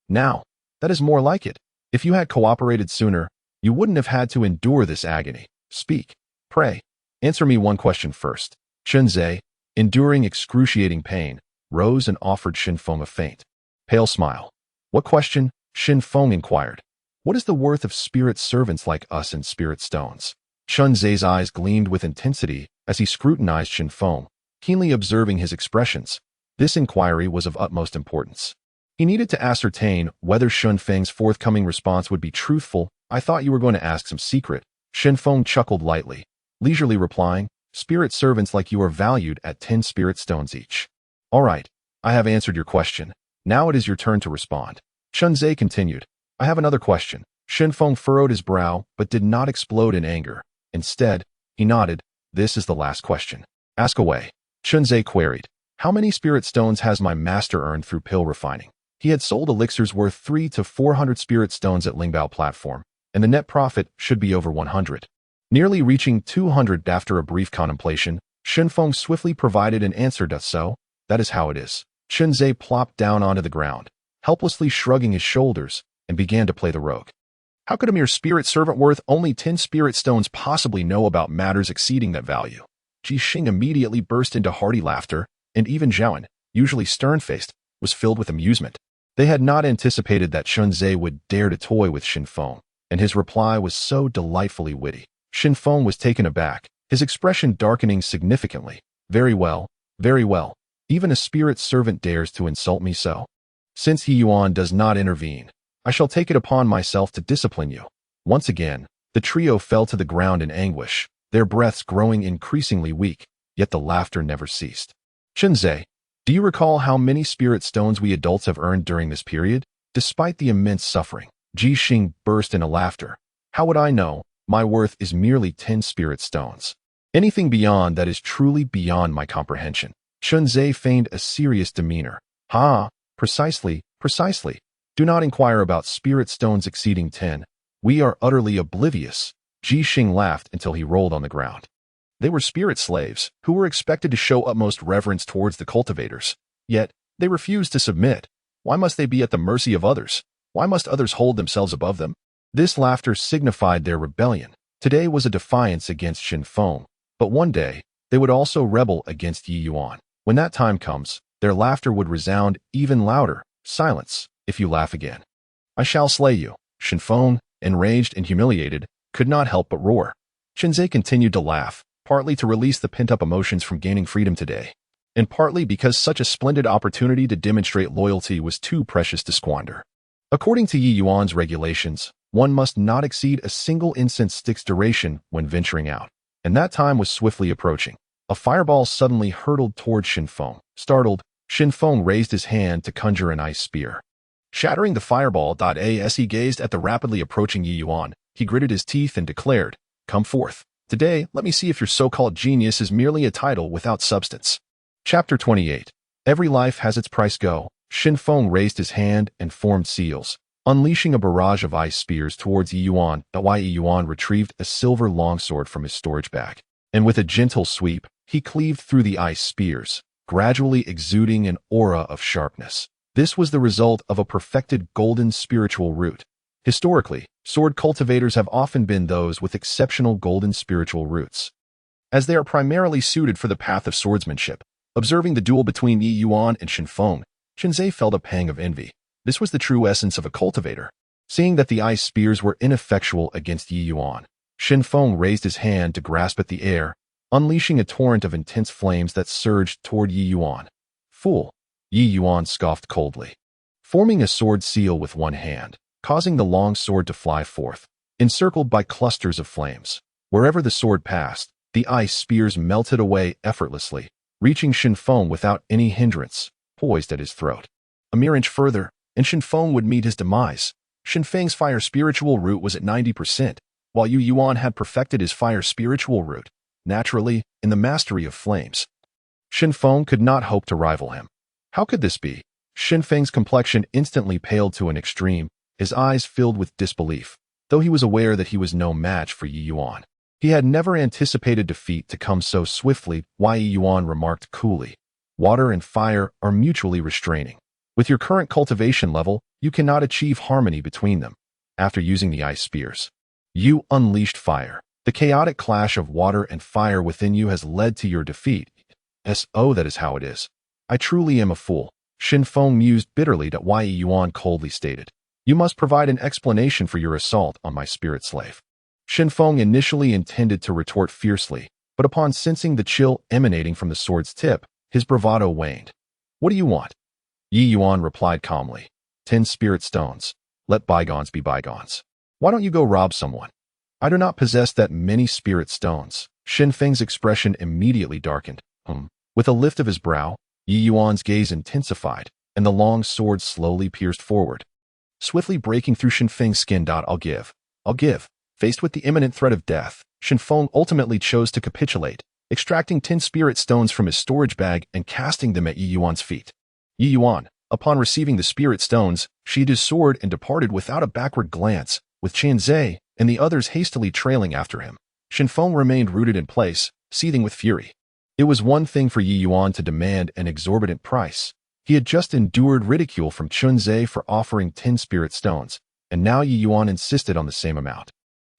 Now, that is more like it. If you had cooperated sooner, you wouldn't have had to endure this agony. Speak. Pray, answer me one question first. Chunzei, enduring excruciating pain, rose and offered Shen Feng a faint, pale smile. What question? Shen Feng inquired. What is the worth of spirit servants like us and spirit stones? Chunzei's eyes gleamed with intensity as he scrutinized Shen Feng, keenly observing his expressions. This inquiry was of utmost importance. He needed to ascertain whether Shen Feng's forthcoming response would be truthful. I thought you were going to ask some secret. Shen Feng chuckled lightly, leisurely replying, Spirit servants like you are valued at 10 spirit stones each. All right, I have answered your question. Now it is your turn to respond. Chunzei continued. I have another question. Shen Feng furrowed his brow, but did not explode in anger. Instead, he nodded. This is the last question. Ask away. Chunzei queried. How many spirit stones has my master earned through pill refining? He had sold elixirs worth 300 to 400 spirit stones at Lingbao platform, and the net profit should be over 100. Nearly reaching 200 after a brief contemplation, Shen Feng swiftly provided an answer. So, that is how it is. Chunzei plopped down onto the ground, helplessly shrugging his shoulders, and began to play the rogue. How could a mere spirit servant worth only 10 spirit stones possibly know about matters exceeding that value? Ji Xing immediately burst into hearty laughter, and even Zhaoan, usually stern-faced, was filled with amusement. They had not anticipated that Chunzei would dare to toy with Shen Feng, and his reply was so delightfully witty. Shen Feng was taken aback, his expression darkening significantly. Very well, very well. Even a spirit servant dares to insult me so. Since Yi Yuan does not intervene, I shall take it upon myself to discipline you. Once again, the trio fell to the ground in anguish, their breaths growing increasingly weak, yet the laughter never ceased. Shunzai, do you recall how many spirit stones we adults have earned during this period? Despite the immense suffering, Ji Xing burst into laughter. How would I know? My worth is merely 10 spirit stones. Anything beyond that is truly beyond my comprehension. Shunzai feigned a serious demeanor. Ha, precisely. Do not inquire about spirit stones exceeding 10. We are utterly oblivious. Ji Xing laughed until he rolled on the ground. They were spirit slaves, who were expected to show utmost reverence towards the cultivators. Yet, they refused to submit. Why must they be at the mercy of others? Why must others hold themselves above them? This laughter signified their rebellion. Today was a defiance against Shin Feng, but one day, they would also rebel against Yi Yuan. When that time comes, their laughter would resound even louder. Silence, if you laugh again. I shall slay you. Shin Feng, enraged and humiliated, could not help but roar. Shunzai continued to laugh, partly to release the pent-up emotions from gaining freedom today, and partly because such a splendid opportunity to demonstrate loyalty was too precious to squander. According to Yi Yuan's regulations, one must not exceed a single incense stick's duration when venturing out, and that time was swiftly approaching. A fireball suddenly hurtled toward Shin Feng. Startled, Shin Feng raised his hand to conjure an ice spear. Shattering the fireball. As he gazed at the rapidly approaching Yi Yuan, he gritted his teeth and declared, "Come forth. Today, let me see if your so-called genius is merely a title without substance." Chapter 28. Every life has its price. Go. Shin Feng raised his hand and formed seals, unleashing a barrage of ice spears towards Yi Yuan. Yi Yuan retrieved a silver longsword from his storage bag, and with a gentle sweep, he cleaved through the ice spears, gradually exuding an aura of sharpness. This was the result of a perfected golden spiritual root. Historically, sword cultivators have often been those with exceptional golden spiritual roots, as they are primarily suited for the path of swordsmanship. Observing the duel between Yi Yuan and Shin Feng, Shunzai felt a pang of envy. This was the true essence of a cultivator. Seeing that the ice spears were ineffectual against Yi Yuan, Shin Feng raised his hand to grasp at the air, unleashing a torrent of intense flames that surged toward Yi Yuan. Fool! Yi Yuan scoffed coldly, forming a sword seal with one hand, causing the long sword to fly forth, encircled by clusters of flames. Wherever the sword passed, the ice spears melted away effortlessly, reaching Shin Feng without any hindrance, poised at his throat. A mere inch further, and Shin Feng would meet his demise. Shin Feng's fire spiritual root was at 90%, while Yi Yuan had perfected his fire spiritual root, naturally, in the mastery of flames. Shin Feng could not hope to rival him. How could this be? Shin Feng's complexion instantly paled to an extreme, his eyes filled with disbelief, though he was aware that he was no match for Yi Yuan. He had never anticipated defeat to come so swiftly. Yi Yuan remarked coolly, "Water and fire are mutually restraining. With your current cultivation level, you cannot achieve harmony between them." After using the ice spears, you unleashed fire. The chaotic clash of water and fire within you has led to your defeat. Oh, that is how it is. I truly am a fool. Shin Feng mused bitterly. Yi Yuan coldly stated, "You must provide an explanation for your assault on my spirit slave." Shin Feng initially intended to retort fiercely, but upon sensing the chill emanating from the sword's tip, his bravado waned. "What do you want?" Yi Yuan replied calmly, 10 spirit stones. Let bygones be bygones. Why don't you go rob someone?" "I do not possess that many spirit stones." Shin Feng's expression immediately darkened. With a lift of his brow, Yi Yuan's gaze intensified, and the long sword slowly pierced forward, swiftly breaking through Shin Feng's skin. I'll give. Faced with the imminent threat of death, Shin Feng ultimately chose to capitulate, extracting 10 spirit stones from his storage bag and casting them at Yi Yuan's feet. Yi Yuan, upon receiving the spirit stones, sheathed his sword and departed without a backward glance, with Shunzai and the others hastily trailing after him. Shin Feng remained rooted in place, seething with fury. It was one thing for Yi Yuan to demand an exorbitant price. He had just endured ridicule from Shunzai for offering 10 spirit stones, and now Yi Yuan insisted on the same amount,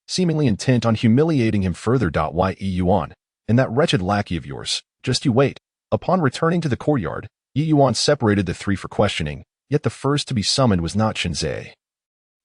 seemingly intent on humiliating him further. Yi Yuan, and that wretched lackey of yours, just you wait. Upon returning to the courtyard, Yi Yuan separated the three for questioning, yet the first to be summoned was not Shunzai,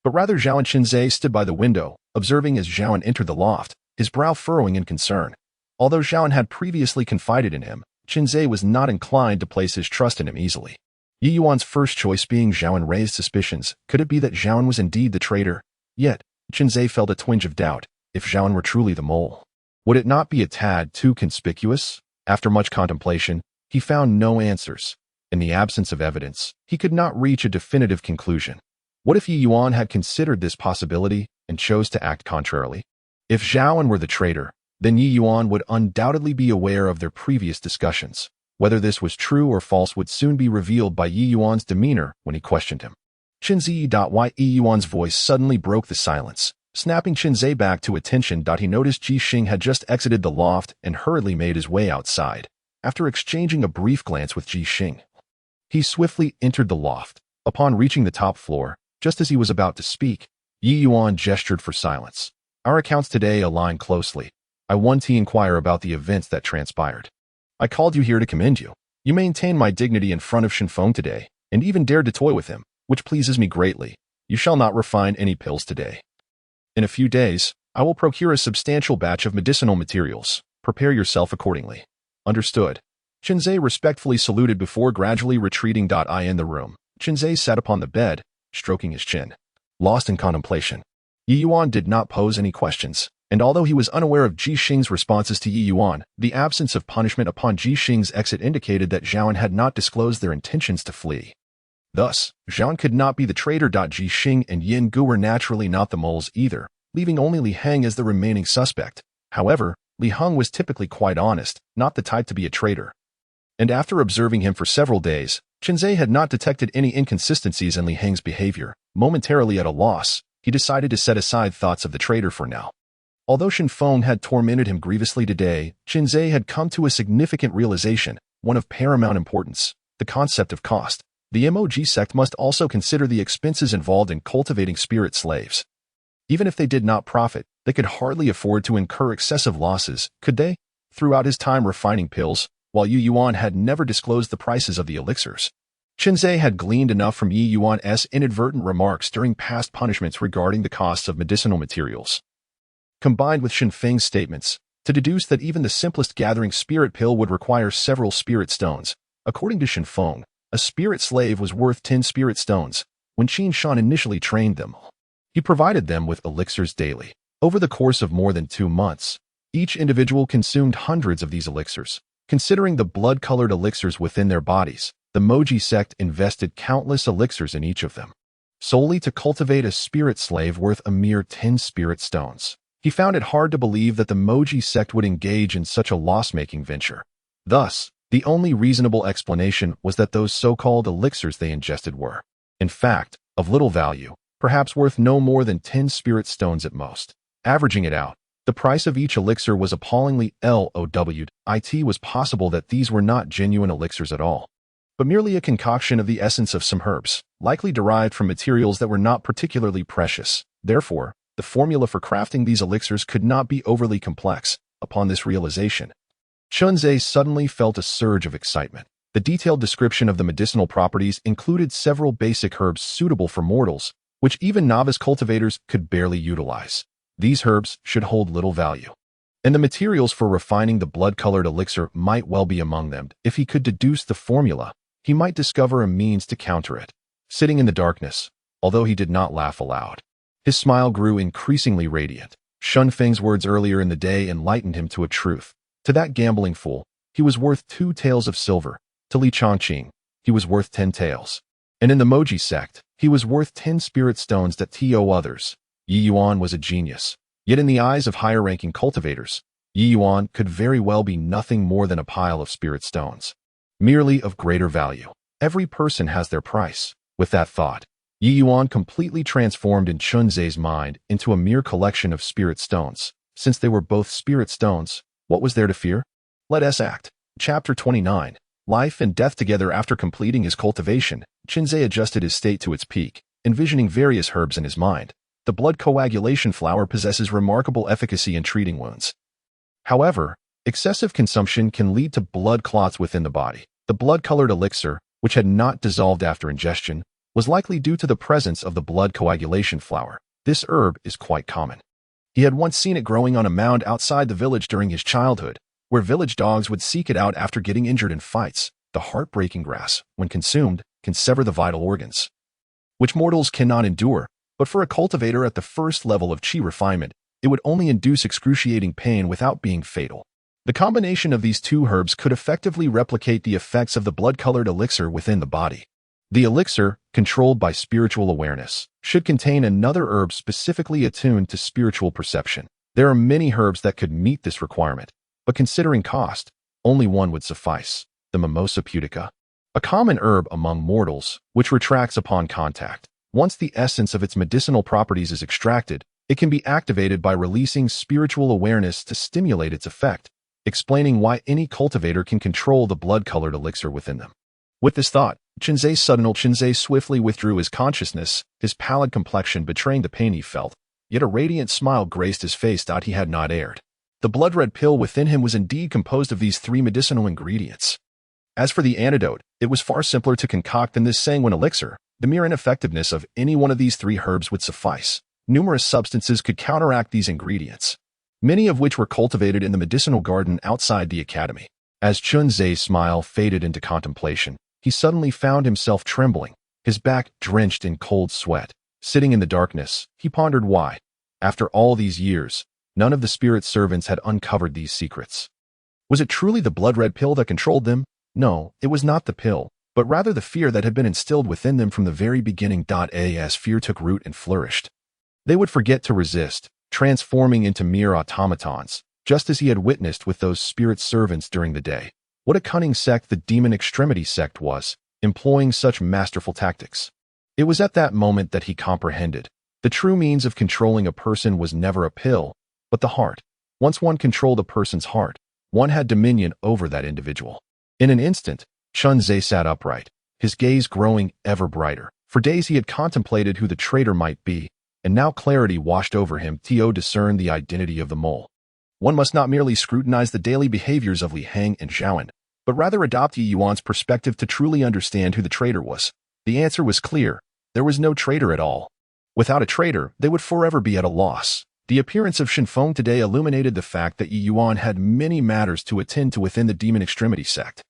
but rather Zhao. And Shunzai stood by the window, observing as Zhao entered the loft, his brow furrowing in concern. Although Zhao had previously confided in him, Shunzai was not inclined to place his trust in him easily. Yi Yuan's first choice being Zhao raised suspicions. Could it be that Zhao was indeed the traitor? Yet, Shunzai felt a twinge of doubt. If Zhao were truly the mole, would it not be a tad too conspicuous? After much contemplation, He found no answers. In the absence of evidence, he could not reach a definitive conclusion. What if Yi Yuan had considered this possibility and chose to act contrarily? If Zhaoan were the traitor, then Yi Yuan would undoubtedly be aware of their previous discussions. Whether this was true or false would soon be revealed by Yi Yuan's demeanor when he questioned him. Qinzi. Yi Yuan's voice suddenly broke the silence. Snapping Qinzi back to attention, he noticed Ji Xing had just exited the loft and hurriedly made his way outside. After exchanging a brief glance with Ji Xing, he swiftly entered the loft. Upon reaching the top floor, just as he was about to speak, Yi Yuan gestured for silence. Our accounts today align closely. I want to inquire about the events that transpired. I called you here to commend you. You maintained my dignity in front of Shenfeng today, and even dared to toy with him, which pleases me greatly. You shall not refine any pills today. In a few days, I will procure a substantial batch of medicinal materials. Prepare yourself accordingly. Understood. Qinzi respectfully saluted before gradually retreating. In the room, Qinzi sat upon the bed, stroking his chin. Lost in contemplation. Yi Yuan did not pose any questions, and although he was unaware of Ji Xing's responses to Yi Yuan, the absence of punishment upon Ji Xing's exit indicated that Zhaoan had not disclosed their intentions to flee. Thus, Zhaoan could not be the traitor. Ji Xing and Yin Gu were naturally not the moles either, leaving only Li Heng as the remaining suspect. However, Li Heng was typically quite honest, not the type to be a traitor. And after observing him for several days, Qinzi had not detected any inconsistencies in Li Heng's behavior. Momentarily at a loss, he decided to set aside thoughts of the traitor for now. Although Shenfeng had tormented him grievously today, Qinzi had come to a significant realization, one of paramount importance: the concept of cost. The MOG sect must also consider the expenses involved in cultivating spirit slaves. Even if they did not profit, they could hardly afford to incur excessive losses, could they? Throughout his time refining pills, while Yi Yuan had never disclosed the prices of the elixirs, Qinzi had gleaned enough from Yi Yuan's inadvertent remarks during past punishments regarding the costs of medicinal materials, combined with Shenfeng's statements, to deduce that even the simplest gathering spirit pill would require several spirit stones. According to Shenfeng, a spirit slave was worth 10 spirit stones. When Qin Shan initially trained them, he provided them with elixirs daily. Over the course of more than 2 months, each individual consumed hundreds of these elixirs. Considering the blood-colored elixirs within their bodies, the Moji sect invested countless elixirs in each of them, solely to cultivate a spirit slave worth a mere 10 spirit stones. He found it hard to believe that the Moji sect would engage in such a loss-making venture. Thus, the only reasonable explanation was that those so-called elixirs they ingested were, in fact, of little value, perhaps worth no more than 10 spirit stones at most. Averaging it out, the price of each elixir was appallingly low. It was possible that these were not genuine elixirs at all, but merely a concoction of the essence of some herbs, likely derived from materials that were not particularly precious. Therefore, the formula for crafting these elixirs could not be overly complex. Upon this realization, Qinzi suddenly felt a surge of excitement. The detailed description of the medicinal properties included several basic herbs suitable for mortals, which even novice cultivators could barely utilize. These herbs should hold little value, and the materials for refining the blood-colored elixir might well be among them. If he could deduce the formula, he might discover a means to counter it. Sitting in the darkness, although he did not laugh aloud, his smile grew increasingly radiant. Shenfeng's words earlier in the day enlightened him to a truth. To that gambling fool, he was worth 2 taels of silver. To Li Chongqing, he was worth 10 taels. And in the Moji sect, he was worth 10 spirit stones. To others, Yi Yuan was a genius. Yet in the eyes of higher-ranking cultivators, Yi Yuan could very well be nothing more than a pile of spirit stones, merely of greater value. Every person has their price. With that thought, Yi Yuan completely transformed in Qinzi's mind into a mere collection of spirit stones. Since they were both spirit stones, what was there to fear? Let us act. Chapter 29. Life and Death. Together. After completing his cultivation, Qinzi adjusted his state to its peak, envisioning various herbs in his mind. The blood coagulation flower possesses remarkable efficacy in treating wounds. However, excessive consumption can lead to blood clots within the body. The blood-colored elixir, which had not dissolved after ingestion, was likely due to the presence of the blood coagulation flower. This herb is quite common. He had once seen it growing on a mound outside the village during his childhood, where village dogs would seek it out after getting injured in fights. The heartbreaking grass, when consumed, can sever the vital organs, which mortals cannot endure. But for a cultivator at the first level of qi refinement, it would only induce excruciating pain without being fatal. The combination of these two herbs could effectively replicate the effects of the blood-colored elixir within the body. The elixir, controlled by spiritual awareness, should contain another herb specifically attuned to spiritual perception. There are many herbs that could meet this requirement, but considering cost, only one would suffice: the Mimosa pudica, a common herb among mortals, which retracts upon contact. Once the essence of its medicinal properties is extracted, it can be activated by releasing spiritual awareness to stimulate its effect, explaining why any cultivator can control the blood-colored elixir within them. With this thought, Chinzé swiftly withdrew his consciousness, his pallid complexion betraying the pain he felt, yet a radiant smile graced his face. He had not erred. The blood-red pill within him was indeed composed of these three medicinal ingredients. As for the antidote, it was far simpler to concoct than this sanguine elixir. The mere ineffectiveness of any one of these three herbs would suffice. Numerous substances could counteract these ingredients, many of which were cultivated in the medicinal garden outside the academy. As Chunzé's smile faded into contemplation, he suddenly found himself trembling, his back drenched in cold sweat. Sitting in the darkness, he pondered why, after all these years, none of the spirit servants had uncovered these secrets. Was it truly the blood-red pill that controlled them? No, it was not the pill, but rather the fear that had been instilled within them from the very beginning. As fear took root and flourished, they would forget to resist, transforming into mere automatons, just as he had witnessed with those spirit servants during the day. What a cunning sect the Demon Extremity sect was, employing such masterful tactics. It was at that moment that he comprehended. The true means of controlling a person was never a pill, but the heart. Once one controlled a person's heart, one had dominion over that individual. In an instant, Chunzé sat upright, his gaze growing ever brighter. For days he had contemplated who the traitor might be, and now clarity washed over him. To discern the identity of the mole, one must not merely scrutinize the daily behaviors of Li Heng and Zhaoan, but rather adopt Yi Yuan's perspective to truly understand who the traitor was. The answer was clear: there was no traitor at all. Without a traitor, they would forever be at a loss. The appearance of Shenfeng today illuminated the fact that Yi Yuan had many matters to attend to within the Demon Extremity sect,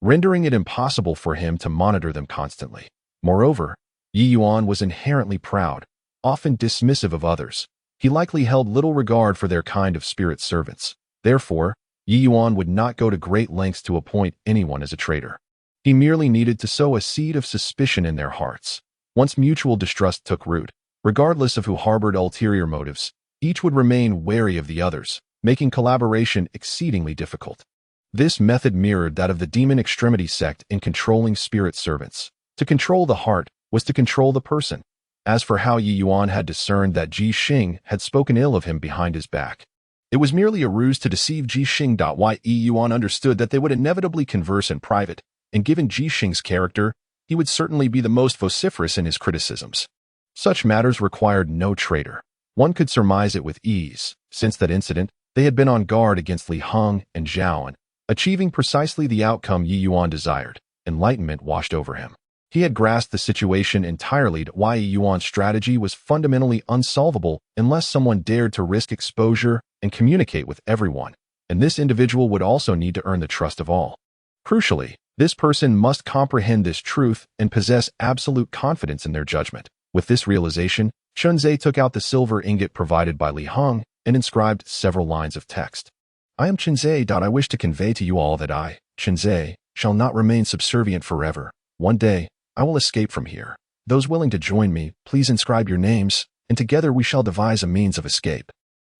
rendering it impossible for him to monitor them constantly. Moreover, Yi Yuan was inherently proud, often dismissive of others. He likely held little regard for their kind of spirit servants. Therefore, Yi Yuan would not go to great lengths to appoint anyone as a traitor. He merely needed to sow a seed of suspicion in their hearts. Once mutual distrust took root, regardless of who harbored ulterior motives, each would remain wary of the others, making collaboration exceedingly difficult. This method mirrored that of the Demon Extremity sect in controlling spirit servants. To control the heart was to control the person. As for how Yi Yuan had discerned that Ji Xing had spoken ill of him behind his back, it was merely a ruse to deceive Ji Xing. Yi Yuan understood that they would inevitably converse in private, and given Ji Xing's character, he would certainly be the most vociferous in his criticisms. Such matters required no traitor. One could surmise it with ease. Since that incident, they had been on guard against Li Heng and Zhaoan, achieving precisely the outcome Yi Yuan desired. Enlightenment washed over him. He had grasped the situation entirely. Yi Yuan's strategy was fundamentally unsolvable unless someone dared to risk exposure and communicate with everyone, and this individual would also need to earn the trust of all. Crucially, this person must comprehend this truth and possess absolute confidence in their judgment. With this realization, Chunzé took out the silver ingot provided by Li Heng and inscribed several lines of text. I am Chunzé. I wish to convey to you all that I, Chunzé, shall not remain subservient forever. One day, I will escape from here. Those willing to join me, please inscribe your names, and together we shall devise a means of escape.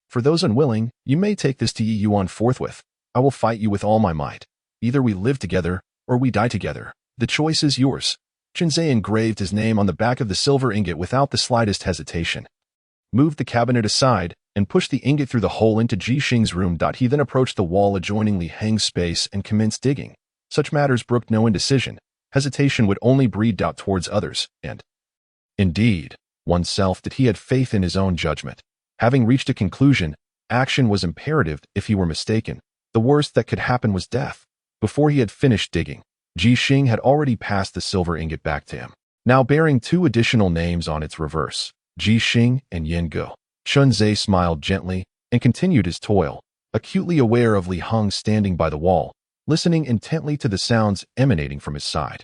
For those unwilling, you may take this to Yi Yuan forthwith. I will fight you with all my might. Either we live together, or we die together. The choice is yours. Chunzé engraved his name on the back of the silver ingot without the slightest hesitation, moved the cabinet aside, and pushed the ingot through the hole into Ji Xing's room. He then approached the wall adjoining Li Heng's space and commenced digging. Such matters brooked no indecision. Hesitation would only breed doubt towards others, and, indeed, oneself. That he had faith in his own judgment. Having reached a conclusion, action was imperative. If he were mistaken, the worst that could happen was death. Before he had finished digging, Ji Xing had already passed the silver ingot back to him, now bearing two additional names on its reverse, Ji Xing and Yin Ge. Chunzé smiled gently and continued his toil, acutely aware of Li Heng standing by the wall, listening intently to the sounds emanating from his side.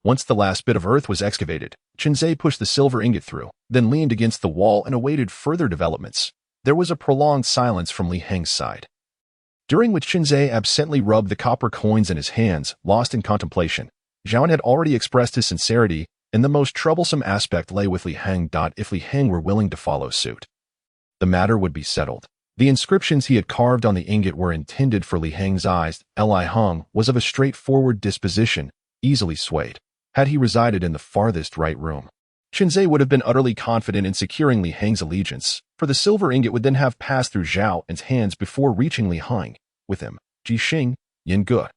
Once the last bit of earth was excavated, Chunzé pushed the silver ingot through, then leaned against the wall and awaited further developments. There was a prolonged silence from Li Heng's side. during which Qinzhe absently rubbed the copper coins in his hands, lost in contemplation. Zhao had already expressed his sincerity, and the most troublesome aspect lay with Li Heng. If Li Heng were willing to follow suit, the matter would be settled. The inscriptions he had carved on the ingot were intended for Li Heng's eyes. Li Heng was of a straightforward disposition, easily swayed. Had he resided in the farthest right room, Qinzhe would have been utterly confident in securing Li Heng's allegiance, for the silver ingot would then have passed through Zhao's hands before reaching Li Heng, with him, Jixing, Yin Ge,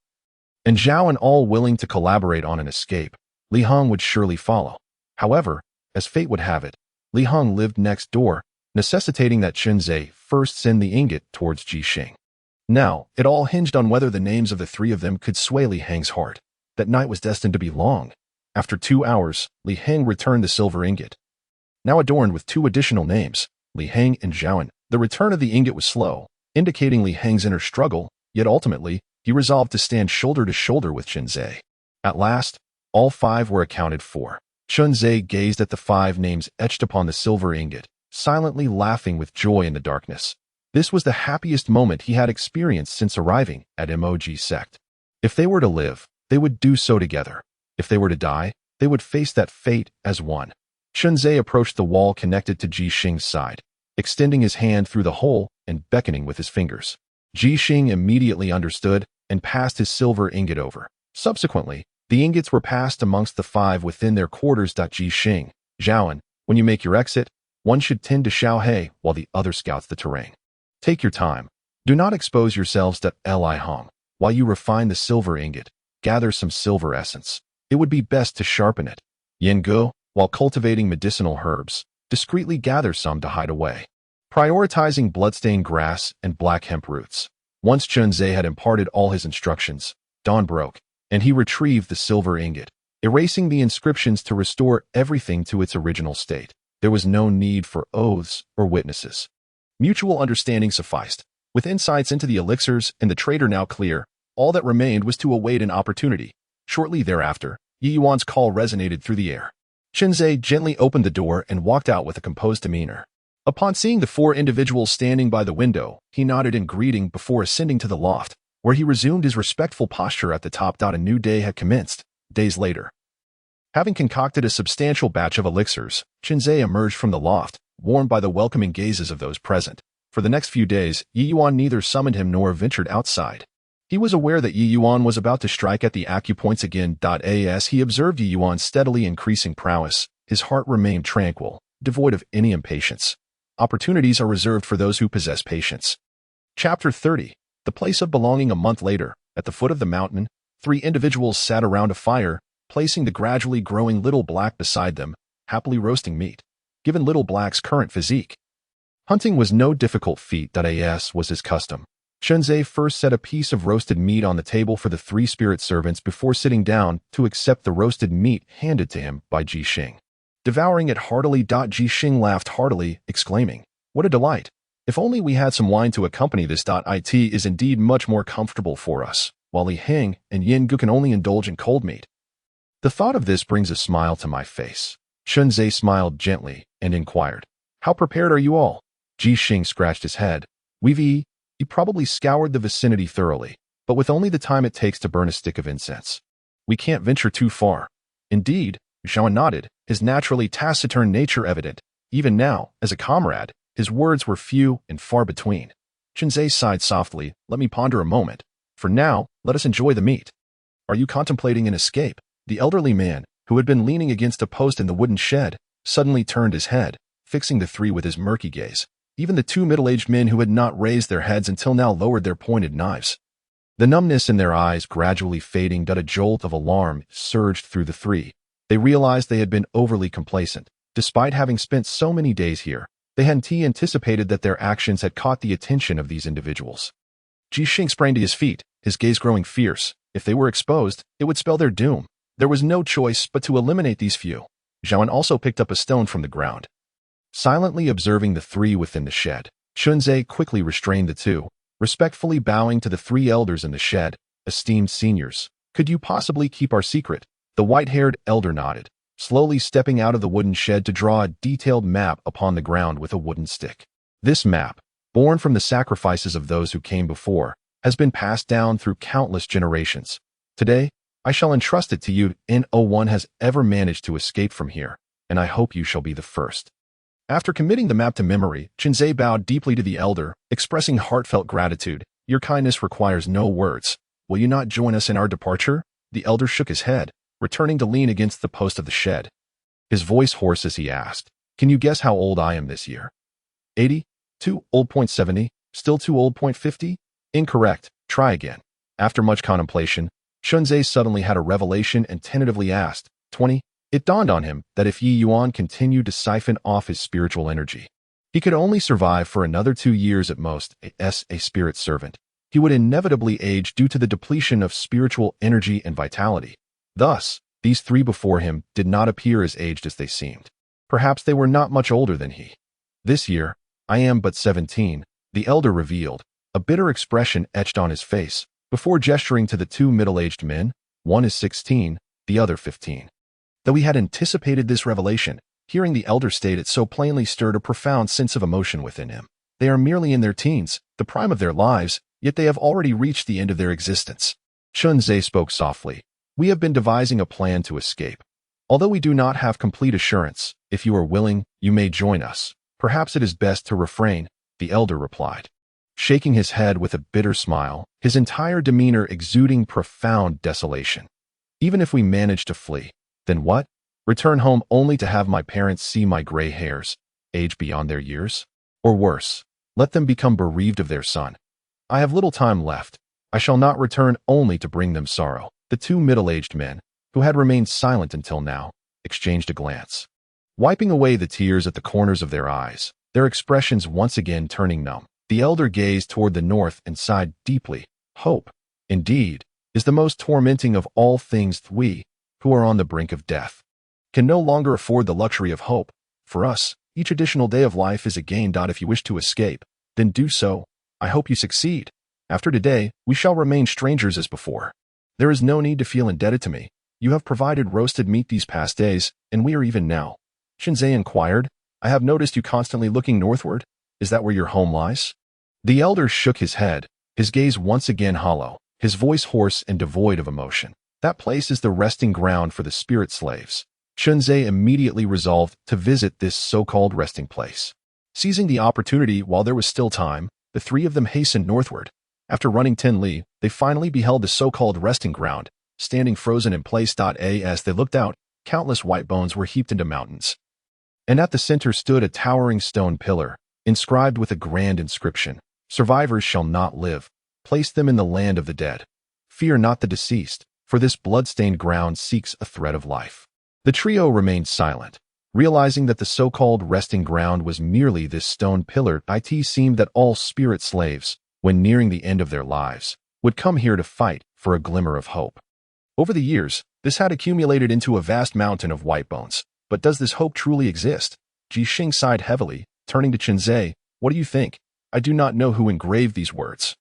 and Zhao all willing to collaborate on an escape. Li Heng would surely follow. However, as fate would have it, Li Heng lived next door, necessitating that Qinzhe first send the ingot towards Jixing. Now, it all hinged on whether the names of the three of them could sway Li Heng's heart. That night was destined to be long. After 2 hours, Li Heng returned the silver ingot, now adorned with 2 additional names, Li Heng and Zhaoan. The return of the ingot was slow, indicating Li Heng's inner struggle, yet ultimately, he resolved to stand shoulder to shoulder with Qinzhe. At last, all 5 were accounted for. Qinzhe gazed at the 5 names etched upon the silver ingot, silently laughing with joy in the darkness. This was the happiest moment he had experienced since arriving at Mog sect. If they were to live, they would do so together. If they were to die, they would face that fate as one. Qinzhe approached the wall connected to Jixing's side, extending his hand through the hole and beckoning with his fingers. Jixing immediately understood and passed his silver ingot over. Subsequently, the ingots were passed amongst the 5 within their quarters. Jixing, Zhaoan, when you make your exit, one should tend to Xiaohe while the other scouts the terrain. Take your time. Do not expose yourselves. Li Heng, while you refine the silver ingot, gather some silver essence. It would be best to sharpen it. Yin Ge, while cultivating medicinal herbs, discreetly gather some to hide away, prioritizing bloodstained grass and black hemp roots. Once Qinzhe had imparted all his instructions, dawn broke, and he retrieved the silver ingot, erasing the inscriptions to restore everything to its original state. There was no need for oaths or witnesses. Mutual understanding sufficed. With insights into the elixirs and the traitor now clear, all that remained was to await an opportunity. Shortly thereafter, Yi Yuan's call resonated through the air. Qinzhe gently opened the door and walked out with a composed demeanor. Upon seeing the 4 individuals standing by the window, he nodded in greeting before ascending to the loft, where he resumed his respectful posture at the top. A new day had commenced. Days later, having concocted a substantial batch of elixirs, Qinzhe emerged from the loft, warmed by the welcoming gazes of those present. For the next few days, Yi Yuan neither summoned him nor ventured outside. He was aware that Yi Yuan was about to strike at the acupoints again. As he observed Yi Yuan's steadily increasing prowess, his heart remained tranquil, devoid of any impatience. Opportunities are reserved for those who possess patience. Chapter 30. The place of belonging. A month later, at the foot of the mountain, 3 individuals sat around a fire, placing the gradually growing Little Black beside them, happily roasting meat. Given Little Black's current physique, hunting was no difficult feat. As was his custom, Qinzhe first set a piece of roasted meat on the table for the 3 spirit servants before sitting down to accept the roasted meat handed to him by Jixing. Devouring it heartily, Jixing laughed heartily, exclaiming, "What a delight! If only we had some wine to accompany this. It is indeed much more comfortable for us, while Li Heng and Yin Ge can only indulge in cold meat. The thought of this brings a smile to my face." Qinzhe smiled gently and inquired, "How prepared are you all?" Jixing scratched his head. "He probably scoured the vicinity thoroughly, but with only the time it takes to burn a stick of incense. We can't venture too far." "Indeed," Zhaoan nodded, his naturally taciturn nature evident. Even now, as a comrade, his words were few and far between. Qinzhe sighed softly. "Let me ponder a moment. For now, let us enjoy the meat." "Are you contemplating an escape?" The elderly man, who had been leaning against a post in the wooden shed, suddenly turned his head, fixing the 3 with his murky gaze. Even the 2 middle-aged men who had not raised their heads until now lowered their pointed knives. The numbness in their eyes gradually fading. A jolt of alarm surged through the 3. They realized they had been overly complacent. Despite having spent so many days here, they hadn't anticipated that their actions had caught the attention of these individuals. Jixing sprang to his feet, his gaze growing fierce. If they were exposed, it would spell their doom. There was no choice but to eliminate these few. Zhaoan also picked up a stone from the ground. Silently observing the 3 within the shed, Qinzhe quickly restrained the 2, respectfully bowing to the 3 elders in the shed. "Esteemed seniors, could you possibly keep our secret?" The white-haired elder nodded, slowly stepping out of the wooden shed to draw a detailed map upon the ground with a wooden stick. This map, born from the sacrifices of those who came before, has been passed down through countless generations. Today, I shall entrust it to you. No one has ever managed to escape from here, and I hope you shall be the first." After committing the map to memory, Chinzei bowed deeply to the elder, expressing heartfelt gratitude. "Your kindness requires no words. Will you not join us in our departure?" The elder shook his head, returning to lean against the post of the shed. His voice hoarse as he asked, "Can you guess how old I am this year?" 80? Too old. 70? Still too old. 50? Incorrect. Try again. After much contemplation, Shunzei suddenly had a revelation and tentatively asked, 20? It dawned on him that if Yi Yuan continued to siphon off his spiritual energy, he could only survive for another 2 years at most. As a spirit servant, he would inevitably age due to the depletion of spiritual energy and vitality. Thus, these three before him did not appear as aged as they seemed. Perhaps they were not much older than he. "This year, I am but 17, the elder revealed, a bitter expression etched on his face, before gesturing to the two middle-aged men. "One is 16, the other 15. Though he had anticipated this revelation, hearing the elder state it so plainly stirred a profound sense of emotion within him. They are merely in their teens, the prime of their lives, yet they have already reached the end of their existence. Shunzei spoke softly. "We have been devising a plan to escape. Although we do not have complete assurance, if you are willing, you may join us. Perhaps it is best to refrain," the elder replied, shaking his head with a bitter smile, his entire demeanor exuding profound desolation. "Even if we manage to flee, then what? Return home only to have my parents see my gray hairs, age beyond their years? Or worse, let them become bereaved of their son. I have little time left. I shall not return only to bring them sorrow." The two middle-aged men, who had remained silent until now, exchanged a glance. Wiping away the tears at the corners of their eyes, their expressions once again turning numb, the elder gazed toward the north and sighed deeply. "Hope, indeed, is the most tormenting of all things. We, who are on the brink of death, can no longer afford the luxury of hope. For us, each additional day of life is a gain. If you wish to escape, then do so. I hope you succeed. After today, we shall remain strangers as before. There is no need to feel indebted to me. You have provided roasted meat these past days, and we are even now." Shunzei inquired, "I have noticed you constantly looking northward. Is that where your home lies?" The elder shook his head, his gaze once again hollow, his voice hoarse and devoid of emotion. "That place is the resting ground for the spirit slaves." Shunzei immediately resolved to visit this so-called resting place. Seizing the opportunity while there was still time, the three of them hastened northward. After running 10 li, they finally beheld the so-called resting ground, standing frozen in place. As they looked out, countless white bones were heaped into mountains. And at the center stood a towering stone pillar, inscribed with a grand inscription, "Survivors shall not live. Place them in the land of the dead. Fear not the deceased, for this blood-stained ground seeks a thread of life." The trio remained silent, realizing that the so-called resting ground was merely this stone pillar. It seemed that all spirit slaves, when nearing the end of their lives, would come here to fight for a glimmer of hope. Over the years, this had accumulated into a vast mountain of white bones. But does this hope truly exist? Ji Xing sighed heavily, turning to Chinzei. "What do you think? I do not know who engraved these words.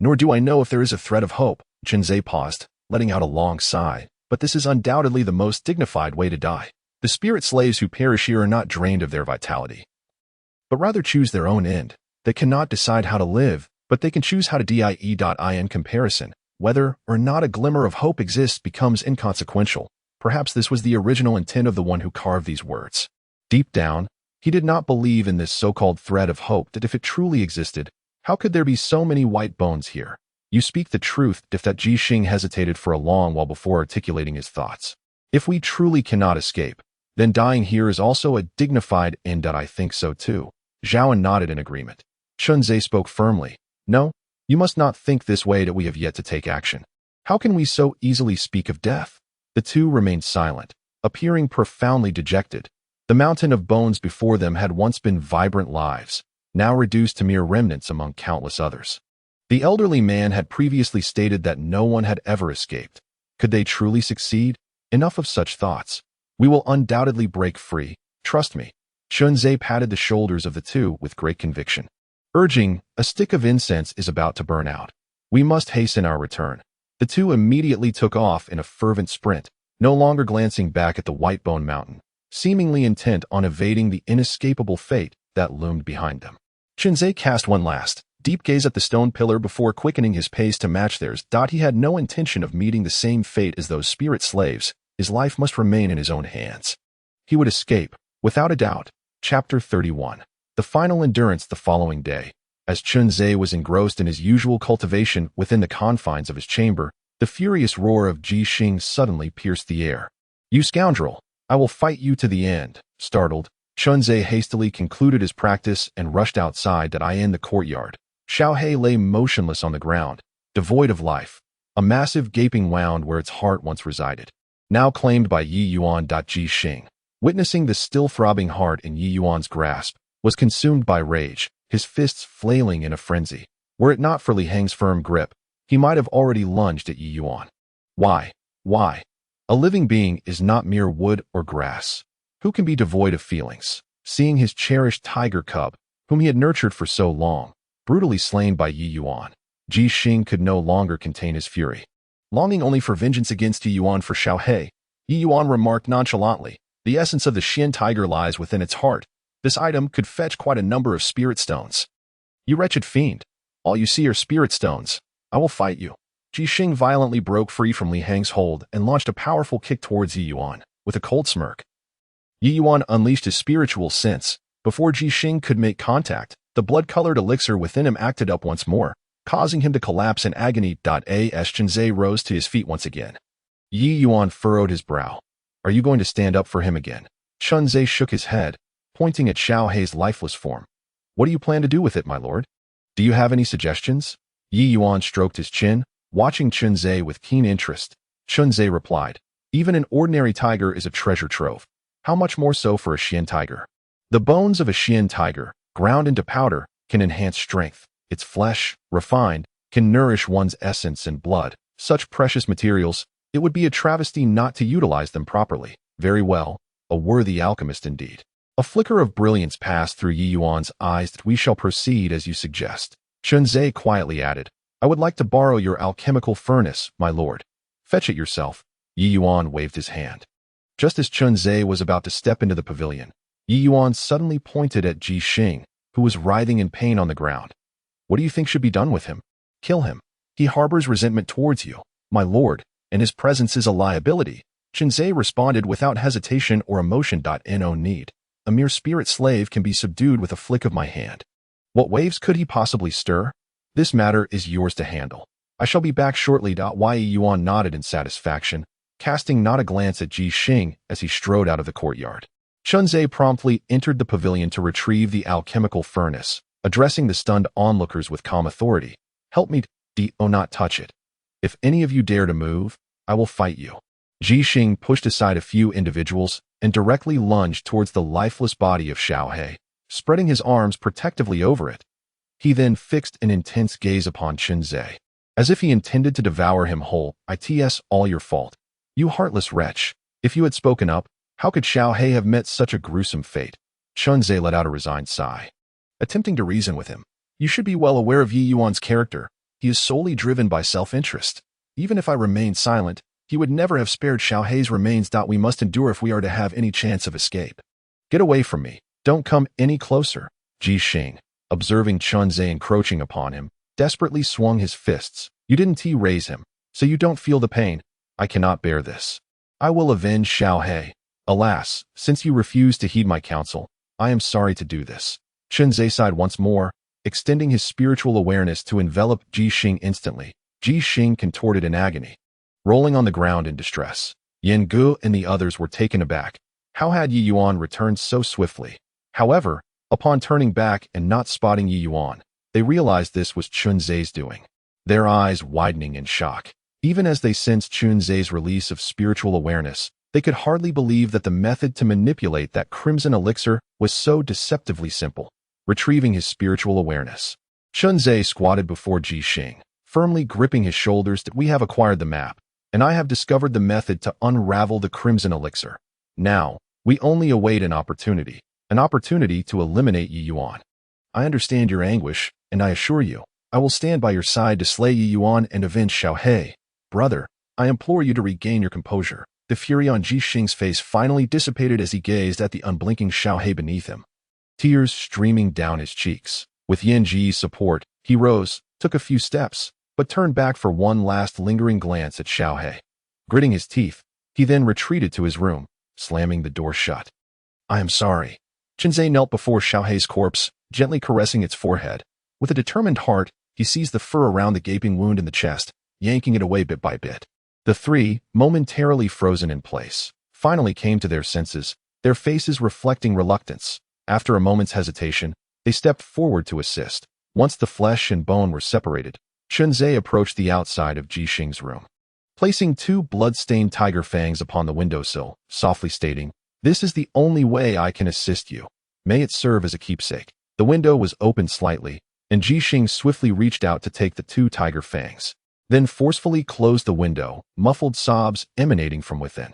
Nor do I know if there is a thread of hope." Chinzei paused, letting out a long sigh. "But this is undoubtedly the most dignified way to die. The spirit slaves who perish here are not drained of their vitality, but rather choose their own end. They cannot decide how to live, but they can choose how to die. In comparison, whether or not a glimmer of hope exists becomes inconsequential. Perhaps this was the original intent of the one who carved these words. Deep down, he did not believe in this so-called thread of hope. That if it truly existed, how could there be so many white bones here? "You speak the truth." That Ji Xing hesitated for a long while before articulating his thoughts. "If we truly cannot escape, then dying here is also a dignified end." "I think so too." Zhaoan nodded in agreement. Shunzei spoke firmly. "No, you must not think this way. That we have yet to take action. How can we so easily speak of death?" The two remained silent, appearing profoundly dejected. The mountain of bones before them had once been vibrant lives, now reduced to mere remnants among countless others. The elderly man had previously stated that no one had ever escaped. Could they truly succeed? Enough of such thoughts. "We will undoubtedly break free. Trust me." Shunzei patted the shoulders of the two with great conviction, urging, "A stick of incense is about to burn out. We must hasten our return." The two immediately took off in a fervent sprint, no longer glancing back at the white bone mountain, seemingly intent on evading the inescapable fate that loomed behind them. Shunzei cast one last, deep gaze at the stone pillar before quickening his pace to match theirs. He had no intention of meeting the same fate as those spirit slaves. His life must remain in his own hands. He would escape, without a doubt. Chapter 31. The final endurance. The following day, as Chunzhe was engrossed in his usual cultivation within the confines of his chamber, the furious roar of Ji Xing suddenly pierced the air. "You scoundrel! I will fight you to the end." Startled, Chunzhe hastily concluded his practice and rushed outside. In the courtyard, Xiaohei lay motionless on the ground, devoid of life, a massive gaping wound where its heart once resided, now claimed by Yi Yuan. Ji Xing, witnessing the still throbbing heart in Yi Yuan's grasp, was consumed by rage, his fists flailing in a frenzy. Were it not for Li Heng's firm grip, he might have already lunged at Yi Yuan. Why? Why? A living being is not mere wood or grass. Who can be devoid of feelings? Seeing his cherished tiger cub, whom he had nurtured for so long, brutally slain by Yi Yuan, Ji Xing could no longer contain his fury. Longing only for vengeance against Yi Yuan for Xiaohei, Yi Yuan remarked nonchalantly, "The essence of the Xian tiger lies within its heart. This item could fetch quite a number of spirit stones." "You wretched fiend! All you see are spirit stones. I will fight you." Ji Xing violently broke free from Li Heng's hold and launched a powerful kick towards Yi Yuan, with a cold smirk. Yi Yuan unleashed his spiritual sense. Before Ji Xing could make contact, the blood-colored elixir within him acted up once more, causing him to collapse in agony. As Chunzhe rose to his feet once again, Yi Yuan furrowed his brow. "Are you going to stand up for him again?" Chunzhe shook his head, pointing at Xiaohei's lifeless form. "What do you plan to do with it, my lord? Do you have any suggestions?" Yi Yuan stroked his chin, watching Chunzhe with keen interest. Chunzhe replied, "Even an ordinary tiger is a treasure trove. How much more so for a Xian tiger? The bones of a Xian tiger, ground into powder, can enhance strength. Its flesh, refined, can nourish one's essence and blood. Such precious materials, it would be a travesty not to utilize them properly." "Very well, a worthy alchemist indeed." A flicker of brilliance passed through Yi Yuan's eyes. "We shall proceed as you suggest." Chunzhe quietly added, "I would like to borrow your alchemical furnace, my lord." "Fetch it yourself." Yi Yuan waved his hand. Just as Chunzhe was about to step into the pavilion, Yi Yuan suddenly pointed at Ji Xing, who was writhing in pain on the ground. "What do you think should be done with him?" "Kill him. He harbors resentment towards you, my lord, and his presence is a liability." Chunzhe responded without hesitation or emotion. "No need. A mere spirit slave can be subdued with a flick of my hand. What waves could he possibly stir? This matter is yours to handle. I shall be back shortly." Yi Yuan nodded in satisfaction, casting not a glance at Ji Xing as he strode out of the courtyard. Chunzhe promptly entered the pavilion to retrieve the alchemical furnace, addressing the stunned onlookers with calm authority. "Help me, not touch it. If any of you dare to move, I will fight you." Ji Xing pushed aside a few individuals and directly lunged towards the lifeless body of Xiaohei, spreading his arms protectively over it. He then fixed an intense gaze upon Chunzhe, as if he intended to devour him whole. "It's all your fault. You heartless wretch. If you had spoken up, how could Xiaohei have met such a gruesome fate?" Chunzhe let out a resigned sigh, attempting to reason with him. "You should be well aware of Yi Yuan's character. He is solely driven by self-interest. Even if I remained silent, he would never have spared Xiaohei's remains. We must endure if we are to have any chance of escape. Get away from me. Don't come any closer." Ji Xing, observing Chunzhe encroaching upon him, desperately swung his fists. "You didn't raise him, so you don't feel the pain. I cannot bear this. I will avenge Xiaohei. Alas, since you refuse to heed my counsel, I am sorry to do this." Chunzhe sighed once more, extending his spiritual awareness to envelop Ji Xing instantly. Ji Xing contorted in agony, rolling on the ground in distress. Yan Gu and the others were taken aback. How had Yi Yuan returned so swiftly? However, upon turning back and not spotting Yi Yuan, they realized this was Chunzhe's doing, their eyes widening in shock. Even as they sensed Chunzhe's release of spiritual awareness, they could hardly believe that the method to manipulate that crimson elixir was so deceptively simple. Retrieving his spiritual awareness, Chunzhe squatted before Ji Xing, firmly gripping his shoulders. "We have acquired the map, and I have discovered the method to unravel the crimson elixir. Now, we only await an opportunity to eliminate Yi Yuan. I understand your anguish, and I assure you, I will stand by your side to slay Yi Yuan and avenge Xiaohei. Brother, I implore you to regain your composure." The fury on Ji Xing's face finally dissipated as he gazed at the unblinking Xiaohei beneath him, tears streaming down his cheeks. With Yan Ji's support, He rose, took a few steps, but turned back for one last lingering glance at Xiaohe. Gritting his teeth, he then retreated to his room, slamming the door shut. I am sorry. Qinzhe knelt before Xiaohe's corpse, gently caressing its forehead. With a determined heart, he seized the fur around the gaping wound in the chest, yanking it away bit by bit. The three, momentarily frozen in place, finally came to their senses, their faces reflecting reluctance. After a moment's hesitation, they stepped forward to assist. Once the flesh and bone were separated, Qinzhe approached the outside of Jixing's room. Placing two blood-stained tiger fangs upon the windowsill, softly stating, "This is the only way I can assist you. May it serve as a keepsake." The window was opened slightly, and Jixing swiftly reached out to take the two tiger fangs, then forcefully closed the window, muffled sobs emanating from within.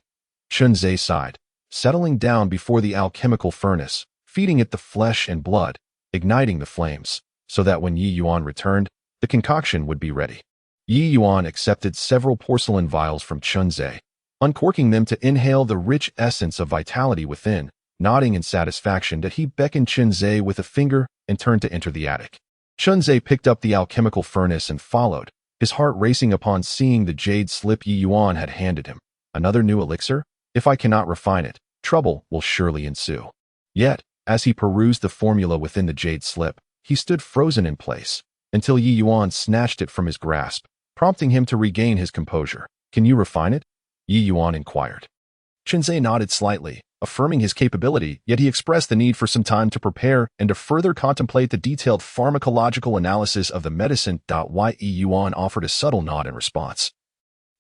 Qinzhe sighed, settling down before the alchemical furnace, feeding it the flesh and blood, igniting the flames, so that when Yi Yuan returned, the concoction would be ready. Yi Yuan accepted several porcelain vials from Qinzhe, uncorking them to inhale the rich essence of vitality within, nodding in satisfaction that he beckoned Qinzhe with a finger and turned to enter the attic. Qinzhe picked up the alchemical furnace and followed, his heart racing upon seeing the jade slip Yi Yuan had handed him. Another new elixir? If I cannot refine it, trouble will surely ensue. Yet, as he perused the formula within the jade slip, he stood frozen in place, until Yi Yuan snatched it from his grasp, prompting him to regain his composure. Can you refine it? Yi Yuan inquired. Qinzhe nodded slightly, affirming his capability, yet he expressed the need for some time to prepare and to further contemplate the detailed pharmacological analysis of the medicine. Yi Yuan offered a subtle nod in response,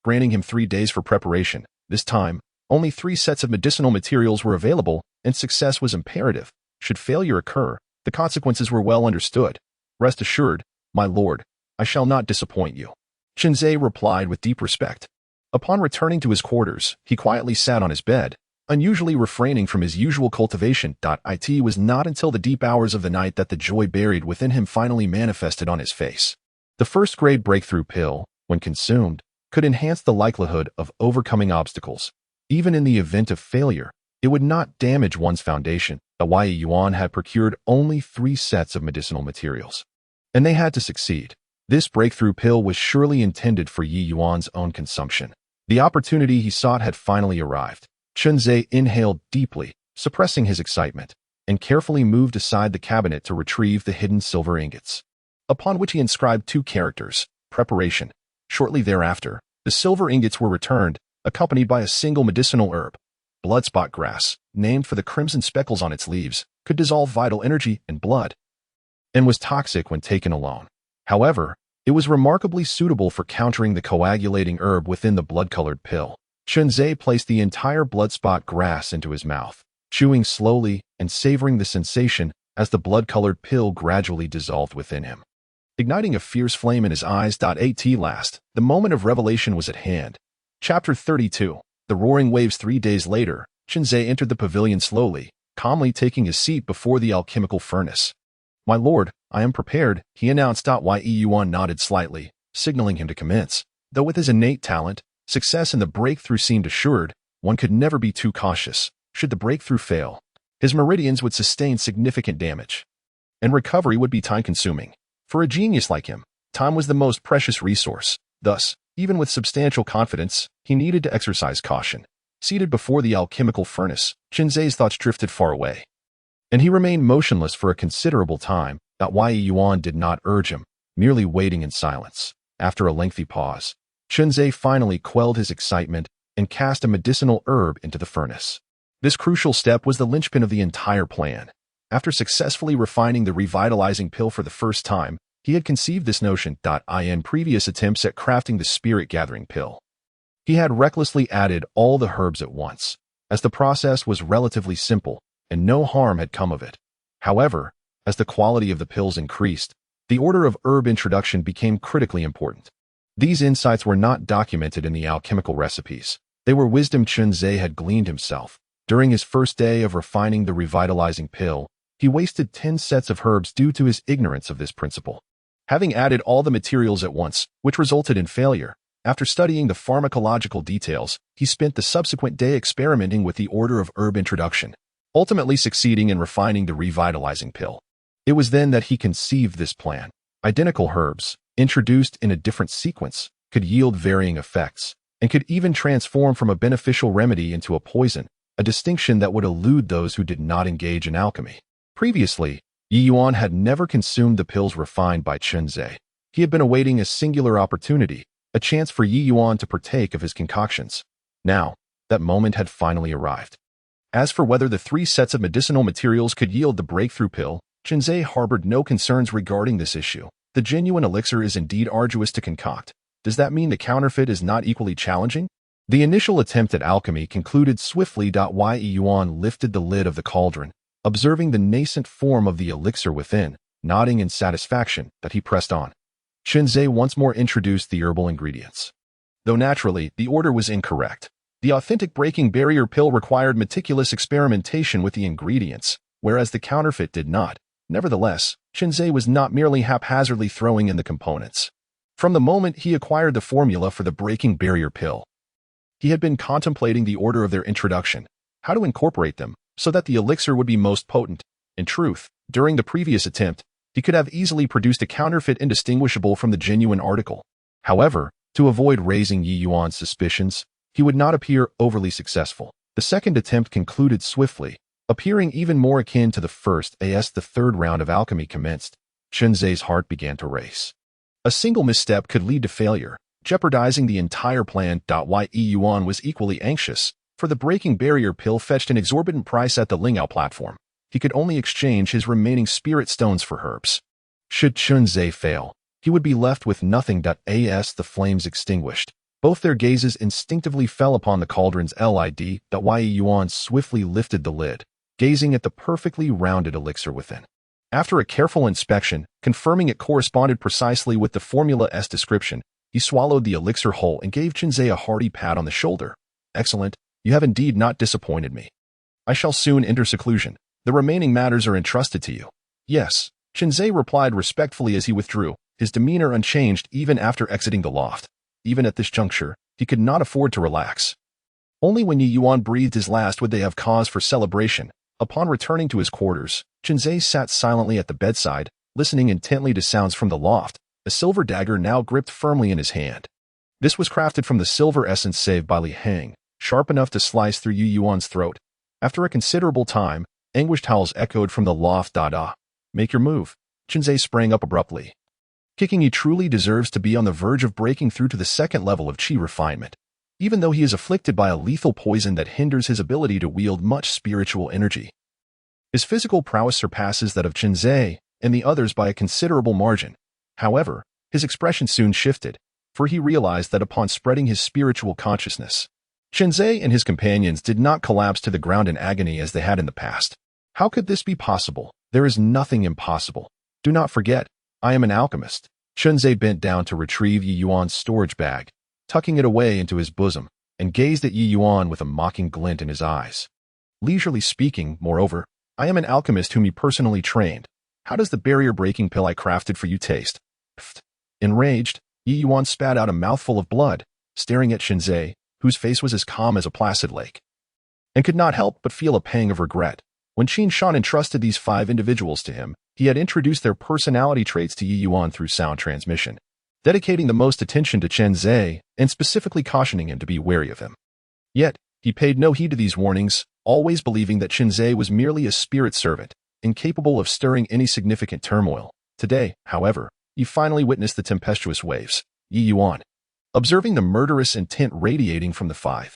granting him 3 days for preparation. This time, only 3 sets of medicinal materials were available, and success was imperative. Should failure occur, the consequences were well understood. Rest assured, my lord, I shall not disappoint you. Qinzhe replied with deep respect. Upon returning to his quarters, he quietly sat on his bed, unusually refraining from his usual cultivation. It was not until the deep hours of the night that the joy buried within him finally manifested on his face. The first-grade breakthrough pill, when consumed, could enhance the likelihood of overcoming obstacles. Even in the event of failure, it would not damage one's foundation. Yi Yuan had procured only 3 sets of medicinal materials, and they had to succeed. This breakthrough pill was surely intended for Yi Yuan's own consumption. The opportunity he sought had finally arrived. Qinzhe inhaled deeply, suppressing his excitement, and carefully moved aside the cabinet to retrieve the hidden silver ingots, upon which he inscribed 2 characters, preparation. Shortly thereafter, the silver ingots were returned, accompanied by a single medicinal herb. Bloodspot grass, named for the crimson speckles on its leaves, could dissolve vital energy and blood, and was toxic when taken alone. However, it was remarkably suitable for countering the coagulating herb within the blood-colored pill. Qinzhe placed the entire bloodspot grass into his mouth, chewing slowly and savoring the sensation as the blood-colored pill gradually dissolved within him, igniting a fierce flame in his eyes. At last, the moment of revelation was at hand. Chapter 32. The Roaring Waves. 3 days later, Qinzhe entered the pavilion slowly, calmly taking his seat before the alchemical furnace. My lord, I am prepared, he announced. Yi Yuan nodded slightly, signaling him to commence. Though with his innate talent, success in the breakthrough seemed assured, one could never be too cautious. Should the breakthrough fail, his meridians would sustain significant damage, and recovery would be time-consuming. For a genius like him, time was the most precious resource. Thus, even with substantial confidence, he needed to exercise caution. Seated before the alchemical furnace, Qinzhe's thoughts drifted far away, and he remained motionless for a considerable time. Yi Yuan did not urge him, merely waiting in silence. After a lengthy pause, Qinzhe finally quelled his excitement and cast a medicinal herb into the furnace. This crucial step was the linchpin of the entire plan. After successfully refining the revitalizing pill for the first time, he had conceived this notion. In previous attempts at crafting the spirit-gathering pill, he had recklessly added all the herbs at once, as the process was relatively simple and no harm had come of it. However, as the quality of the pills increased, the order of herb introduction became critically important. These insights were not documented in the alchemical recipes. They were wisdom Qinzhe had gleaned himself. During his first day of refining the revitalizing pill, he wasted 10 sets of herbs due to his ignorance of this principle. Having added all the materials at once, which resulted in failure, after studying the pharmacological details, he spent the subsequent day experimenting with the order of herb introduction, ultimately succeeding in refining the revitalizing pill. It was then that he conceived this plan, Identical herbs, introduced in a different sequence, could yield varying effects, and could even transform from a beneficial remedy into a poison, a distinction that would elude those who did not engage in alchemy. Previously, Yi Yuan had never consumed the pills refined by Chunzhe. He had been awaiting a singular opportunity, a chance for Yi Yuan to partake of his concoctions. Now, that moment had finally arrived. As for whether the 3 sets of medicinal materials could yield the breakthrough pill, Chunzhe harbored no concerns regarding this issue. The genuine elixir is indeed arduous to concoct. Does that mean the counterfeit is not equally challenging? The initial attempt at alchemy concluded swiftly. Yi Yuan lifted the lid of the cauldron, observing the nascent form of the elixir within, nodding in satisfaction that he pressed on. Chunzhe once more introduced the herbal ingredients. Though naturally, the order was incorrect. The authentic breaking barrier pill required meticulous experimentation with the ingredients, whereas the counterfeit did not. Nevertheless, Chunzhe was not merely haphazardly throwing in the components. From the moment he acquired the formula for the breaking barrier pill, he had been contemplating the order of their introduction, how to incorporate them, so that the elixir would be most potent. In truth, during the previous attempt, he could have easily produced a counterfeit indistinguishable from the genuine article. However, to avoid raising Yi Yuan's suspicions, he would not appear overly successful. The second attempt concluded swiftly, appearing even more akin to the first as the third round of alchemy commenced. Chunzhe's heart began to race. A single misstep could lead to failure, jeopardizing the entire plan. Yi Yuan was equally anxious, for the breaking barrier pill fetched an exorbitant price at the Lingao platform. He could only exchange his remaining spirit stones for herbs. Should Chunzhe fail, he would be left with nothing. As the flames extinguished, both their gazes instinctively fell upon the cauldron's lid. Yi Yuan swiftly lifted the lid, gazing at the perfectly rounded elixir within. After a careful inspection, confirming it corresponded precisely with the formula's description, he swallowed the elixir whole and gave Chunzhe a hearty pat on the shoulder. Excellent, you have indeed not disappointed me. I shall soon enter seclusion. The remaining matters are entrusted to you. Yes, Chunzhe replied respectfully as he withdrew, his demeanor unchanged even after exiting the loft. Even at this juncture, he could not afford to relax. Only when Yi Yuan breathed his last would they have cause for celebration. Upon returning to his quarters, Chunzhe sat silently at the bedside, listening intently to sounds from the loft, a silver dagger now gripped firmly in his hand. This was crafted from the silver essence saved by Li Heng, sharp enough to slice through Yi Yuan's throat. After a considerable time, anguished howls echoed from the loft. Make your move. Chunzhe sprang up abruptly. Kicking, he truly deserves to be on the verge of breaking through to the second level of qi refinement, even though he is afflicted by a lethal poison that hinders his ability to wield much spiritual energy. His physical prowess surpasses that of Chunzhe and the others by a considerable margin. However, his expression soon shifted, for he realized that upon spreading his spiritual consciousness, Chunzhe and his companions did not collapse to the ground in agony as they had in the past. How could this be possible? There is nothing impossible. Do not forget, I am an alchemist. Chunzhe bent down to retrieve Yi Yuan's storage bag, tucking it away into his bosom, and gazed at Yi Yuan with a mocking glint in his eyes. Leisurely speaking, moreover, I am an alchemist whom you personally trained. How does the barrier-breaking pill I crafted for you taste? Pfft. Enraged, Yi Yuan spat out a mouthful of blood, staring at Chunzhe, whose face was as calm as a placid lake, and could not help but feel a pang of regret. When Qin Shan entrusted these 5 individuals to him, he had introduced their personality traits to Yi Yuan through sound transmission, dedicating the most attention to Chunzhe and specifically cautioning him to be wary of him. Yet, he paid no heed to these warnings, always believing that Chunzhe was merely a spirit servant, incapable of stirring any significant turmoil. Today, however, he finally witnessed the tempestuous waves. Yi Yuan, observing the murderous intent radiating from the 5,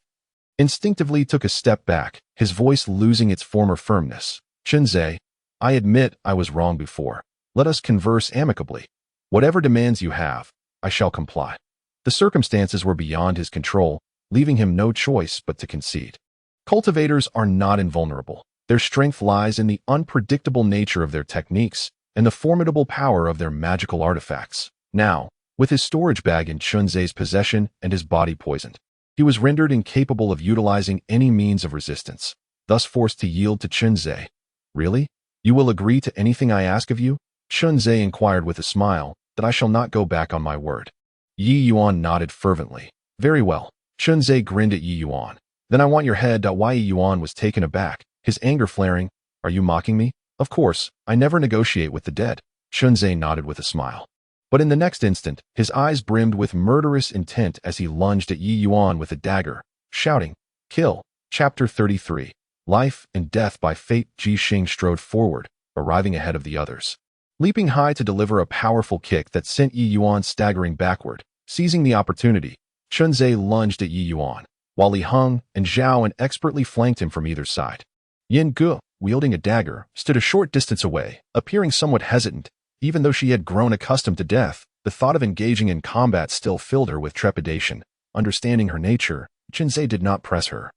instinctively took a step back, his voice losing its former firmness. Chunzhe, I admit I was wrong before. Let us converse amicably. Whatever demands you have, I shall comply. The circumstances were beyond his control, leaving him no choice but to concede. Cultivators are not invulnerable. Their strength lies in the unpredictable nature of their techniques and the formidable power of their magical artifacts. Now, with his storage bag in Chunzhe's possession and his body poisoned, he was rendered incapable of utilizing any means of resistance, thus forced to yield to Chunzhe. Really? You will agree to anything I ask of you? Chunzhe inquired with a smile. That I shall not go back on my word. Yi Yuan nodded fervently. Very well. Chunzhe grinned at Yi Yuan. Then I want your head. Yi Yuan was taken aback, his anger flaring. Are you mocking me? Of course, I never negotiate with the dead. Chunzhe nodded with a smile. But in the next instant, his eyes brimmed with murderous intent as he lunged at Yi Yuan with a dagger, shouting, "Kill!" Chapter 33. Life and Death by Fate. Ji Xing strode forward, arriving ahead of the others. Leaping high to deliver a powerful kick that sent Yi Yuan staggering backward, seizing the opportunity, Chunzhe lunged at Yi Yuan, while Li Heng and Zhao expertly flanked him from either side. Yin Ge, wielding a dagger, stood a short distance away, appearing somewhat hesitant. Even though she had grown accustomed to death, the thought of engaging in combat still filled her with trepidation. Understanding her nature, Chunzhe did not press her,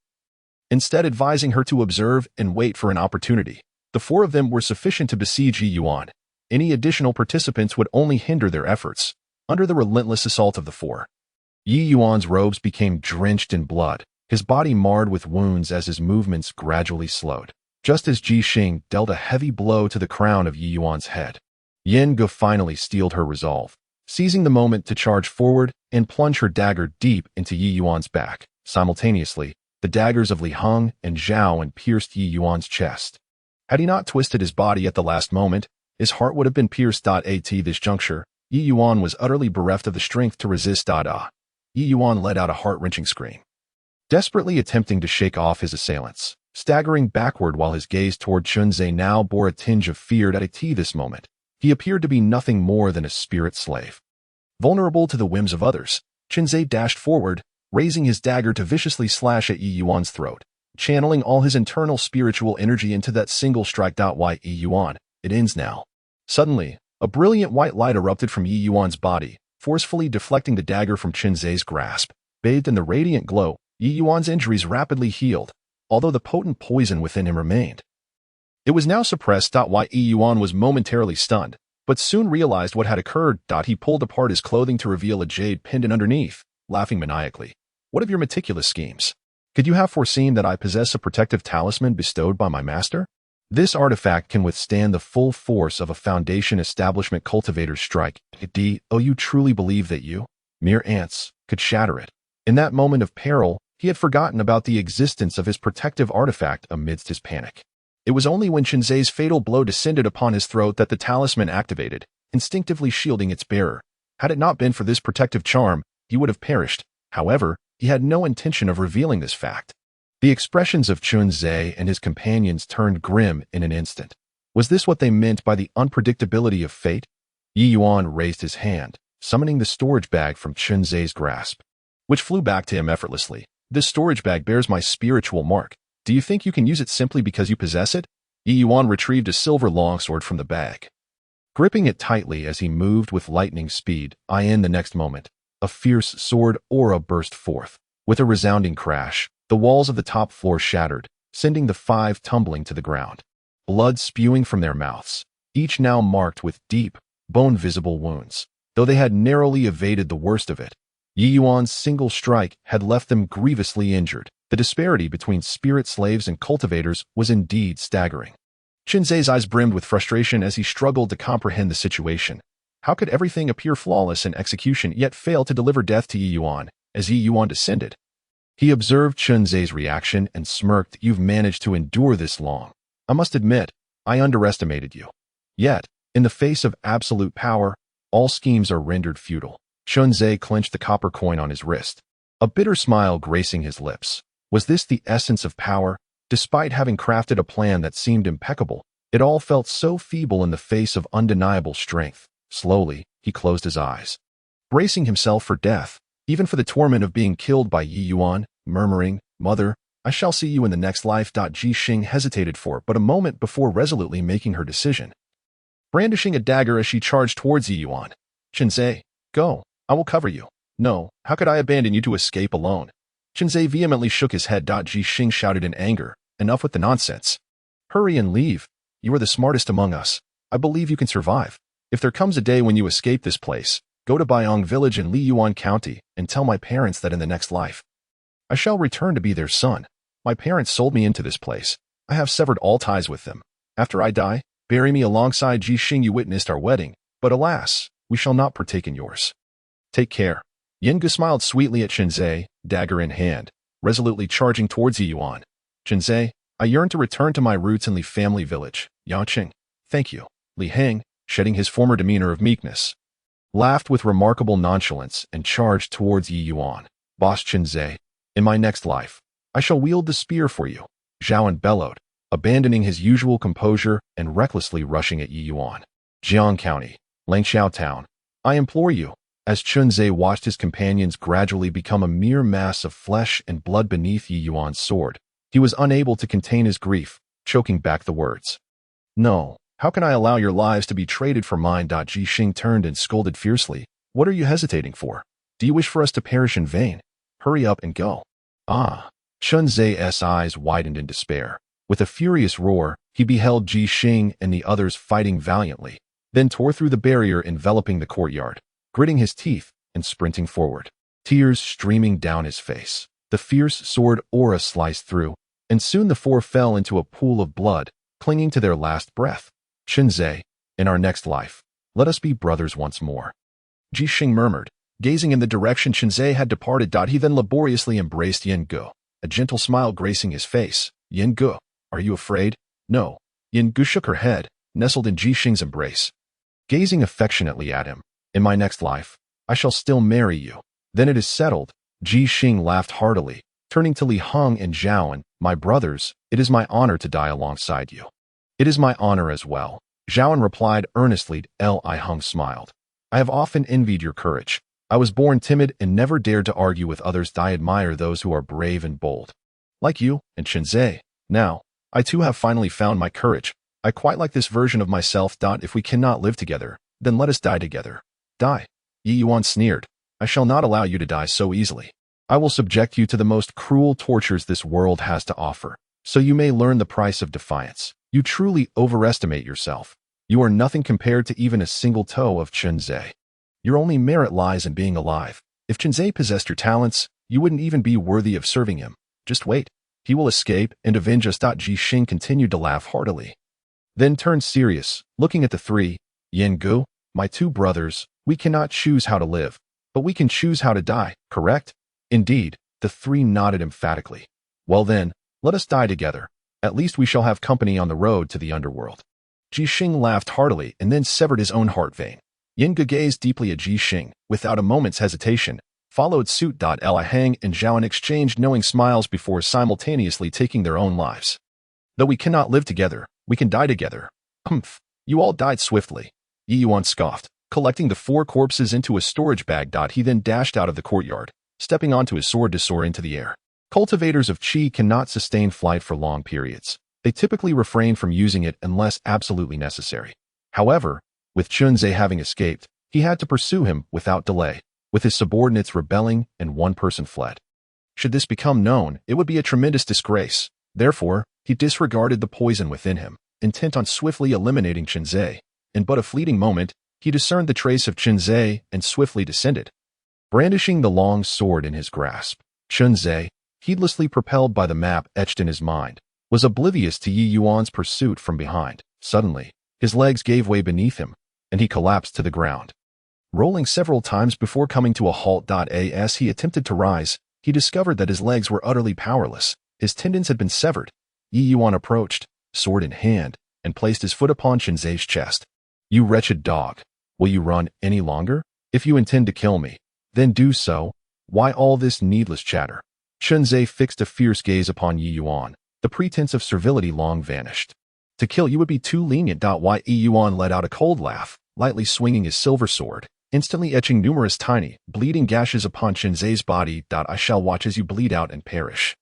instead advising her to observe and wait for an opportunity. The four of them were sufficient to besiege Yi Yuan. Any additional participants would only hinder their efforts. Under the relentless assault of the four, Yi Yuan's robes became drenched in blood, his body marred with wounds as his movements gradually slowed. Just as Ji Xing dealt a heavy blow to the crown of Yi Yuan's head, Yin Ge finally steeled her resolve, seizing the moment to charge forward and plunge her dagger deep into Yi Yuan's back. Simultaneously, the daggers of Li Heng and Zhao pierced Yi Yuan's chest. Had he not twisted his body at the last moment, his heart would have been pierced. At this juncture, Yi Yuan was utterly bereft of the strength to resist. Yi Yuan let out a heart-wrenching scream, desperately attempting to shake off his assailants, staggering backward while his gaze toward Chunzhe now bore a tinge of fear. At this moment, he appeared to be nothing more than a spirit slave. Vulnerable to the whims of others, Chunzhe dashed forward, raising his dagger to viciously slash at Yi Yuan's throat, channeling all his internal spiritual energy into that single strike. Yi Yuan, it ends now. Suddenly, a brilliant white light erupted from Yi Yuan's body, forcefully deflecting the dagger from Chunzhe's grasp. Bathed in the radiant glow, Yi Yuan's injuries rapidly healed, although the potent poison within him remained. It was now suppressed. Yi Yuan was momentarily stunned, but soon realized what had occurred. He pulled apart his clothing to reveal a jade pendant underneath, laughing maniacally. What of your meticulous schemes? Could you have foreseen that I possess a protective talisman bestowed by my master? This artifact can withstand the full force of a Foundation establishment cultivator's strike. You truly believe that you, mere ants, could shatter it? In that moment of peril, he had forgotten about the existence of his protective artifact amidst his panic. It was only when Chunzhe's fatal blow descended upon his throat that the talisman activated, instinctively shielding its bearer. Had it not been for this protective charm, he would have perished. However, he had no intention of revealing this fact. The expressions of Chunzhe and his companions turned grim in an instant. Was this what they meant by the unpredictability of fate? Yi Yuan raised his hand, summoning the storage bag from Chunzhe's grasp, which flew back to him effortlessly. This storage bag bears my spiritual mark. Do you think you can use it simply because you possess it? Yi Yuan retrieved a silver longsword from the bag, gripping it tightly as he moved with lightning speed. The next moment, a fierce sword aura burst forth. With a resounding crash, the walls of the top floor shattered, sending the five tumbling to the ground, blood spewing from their mouths, each now marked with deep, bone-visible wounds. Though they had narrowly evaded the worst of it, Yi Yuan's single strike had left them grievously injured. The disparity between spirit slaves and cultivators was indeed staggering. Chunzhe's eyes brimmed with frustration as he struggled to comprehend the situation. How could everything appear flawless in execution yet fail to deliver death to Yi Yuan? As Yi Yuan descended, he observed Chunzhe's reaction and smirked. You've managed to endure this long. I must admit, I underestimated you. Yet, in the face of absolute power, all schemes are rendered futile. Chunzhe clenched the copper coin on his wrist, a bitter smile gracing his lips. Was this the essence of power? Despite having crafted a plan that seemed impeccable, it all felt so feeble in the face of undeniable strength. Slowly, he closed his eyes, bracing himself for death, even for the torment of being killed by Yi Yuan, murmuring, "Mother, I shall see you in the next life." Ji Xing hesitated for but a moment before resolutely making her decision, brandishing a dagger as she charged towards Yi Yuan. "Chunzhe, go. I will cover you." "No, how could I abandon you to escape alone?" Chunzhe vehemently shook his head. Ji Xing shouted in anger, "Enough with the nonsense. Hurry and leave. You are the smartest among us. I believe you can survive. If there comes a day when you escape this place, go to Baiyang Village in Liyuan County and tell my parents that in the next life, I shall return to be their son. My parents sold me into this place. I have severed all ties with them. After I die, bury me alongside Ji Xing. You witnessed our wedding, but alas, we shall not partake in yours. Take care." Yin Ge smiled sweetly at Chunzhe, dagger in hand, resolutely charging towards Yi Yuan. "Chunzhe, I yearn to return to my roots in Li family village. Yao Qing, thank you." Li Heng, shedding his former demeanor of meekness, laughed with remarkable nonchalance, and charged towards Yi Yuan. Boss Chenze, in my next life, I shall wield the spear for you, Zhaoan bellowed, abandoning his usual composure and recklessly rushing at Yi Yuan. Jiang County, Langxiao Town, I implore you. As Chenze watched his companions gradually become a mere mass of flesh and blood beneath Yi Yuan's sword, he was unable to contain his grief, choking back the words. No, how can I allow your lives to be traded for mine? Ji Xing turned and scolded fiercely. What are you hesitating for? Do you wish for us to perish in vain? Hurry up and go. Ah! Chenze's eyes widened in despair. With a furious roar, he beheld Ji Xing and the others fighting valiantly, then tore through the barrier enveloping the courtyard, gritting his teeth and sprinting forward, tears streaming down his face. The fierce sword aura sliced through, and soon the four fell into a pool of blood, clinging to their last breath. Chenze, in our next life, let us be brothers once more. Ji Xing murmured, gazing in the direction Chenze had departed. He then laboriously embraced Yin Gu, a gentle smile gracing his face. Yin Gu, are you afraid? No. Yin Gu shook her head, nestled in Ji Xing's embrace. Gazing affectionately at him, in my next life, I shall still marry you. Then it is settled. Ji Xing laughed heartily, turning to Li Heng and Zhaoan. My brothers, it is my honor to die alongside you. It is my honor as well, Zhaoan replied earnestly. Li Heng smiled. I have often envied your courage. I was born timid and never dared to argue with others. I admire those who are brave and bold. Like you and Chenze. Now, I too have finally found my courage. I quite like this version of myself. If we cannot live together, then let us die together. Die. Yi Yuan sneered. I shall not allow you to die so easily. I will subject you to the most cruel tortures this world has to offer, so you may learn the price of defiance. You truly overestimate yourself. You are nothing compared to even a single toe of Chenze. Your only merit lies in being alive. If Chenze possessed your talents, you wouldn't even be worthy of serving him. Just wait. He will escape and avenge us. Ji Xing continued to laugh heartily, then turned serious, looking at the three. Yin Gu, my two brothers, we cannot choose how to live, but we can choose how to die, correct? Indeed, the three nodded emphatically. Well then, let us die together. At least we shall have company on the road to the underworld. Ji Xing laughed heartily and then severed his own heart vein. Yin Gu gazed deeply at Ji Xing, without a moment's hesitation, followed suit. Li Heng and Zhaoan exchanged knowing smiles before simultaneously taking their own lives. Though we cannot live together, we can die together. Humph, you all died swiftly. Yi Yuan scoffed, collecting the four corpses into a storage bag. He then dashed out of the courtyard, stepping onto his sword to soar into the air. Cultivators of qi cannot sustain flight for long periods. They typically refrain from using it unless absolutely necessary. However, with Chenze having escaped, he had to pursue him without delay, with his subordinates rebelling and one person fled. Should this become known, it would be a tremendous disgrace. Therefore, he disregarded the poison within him, intent on swiftly eliminating Chenze. In but a fleeting moment, he discerned the trace of Chenze and swiftly descended. Brandishing the long sword in his grasp, Chenze, heedlessly propelled by the map etched in his mind, was oblivious to Yi Yuan's pursuit from behind. Suddenly, his legs gave way beneath him, and he collapsed to the ground. Rolling several times before coming to a halt. As he attempted to rise, he discovered that his legs were utterly powerless. His tendons had been severed. Yi Yuan approached, sword in hand, and placed his foot upon Chenze's chest. You wretched dog, will you run any longer? If you intend to kill me, then do so. Why all this needless chatter? Chenze fixed a fierce gaze upon Yi Yuan. The pretense of servility long vanished. To kill you would be too lenient. Yi Yuan let out a cold laugh, lightly swinging his silver sword, instantly etching numerous tiny, bleeding gashes upon Chenze's body. I shall watch as you bleed out and perish.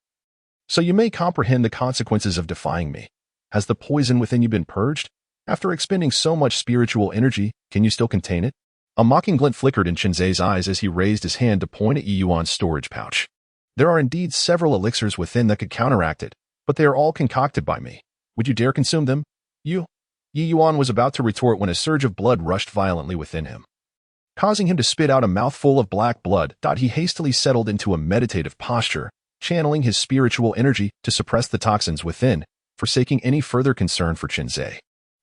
So you may comprehend the consequences of defying me. Has the poison within you been purged? After expending so much spiritual energy, can you still contain it? A mocking glint flickered in Chenze's eyes as he raised his hand to point at Yi Yuan's storage pouch. There are indeed several elixirs within that could counteract it, but they are all concocted by me. Would you dare consume them? You? Yi Yuan was about to retort when a surge of blood rushed violently within him, causing him to spit out a mouthful of black blood. He hastily settled into a meditative posture, channeling his spiritual energy to suppress the toxins within, forsaking any further concern for Chenze.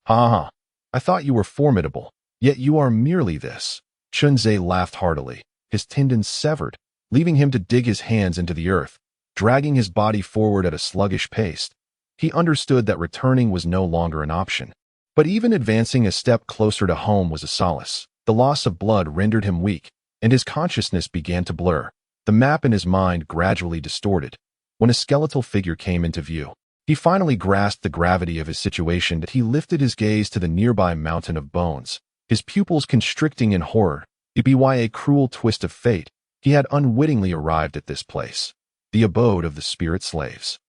Ha! I thought you were formidable, yet you are merely this. Chenze laughed heartily, his tendons severed, leaving him to dig his hands into the earth, dragging his body forward at a sluggish pace. He understood that returning was no longer an option, but even advancing a step closer to home was a solace. The loss of blood rendered him weak, and his consciousness began to blur. The map in his mind gradually distorted. When a skeletal figure came into view, he finally grasped the gravity of his situation. He lifted his gaze to the nearby mountain of bones, his pupils constricting in horror. It be why a cruel twist of fate. He had unwittingly arrived at this place, the abode of the spirit slaves.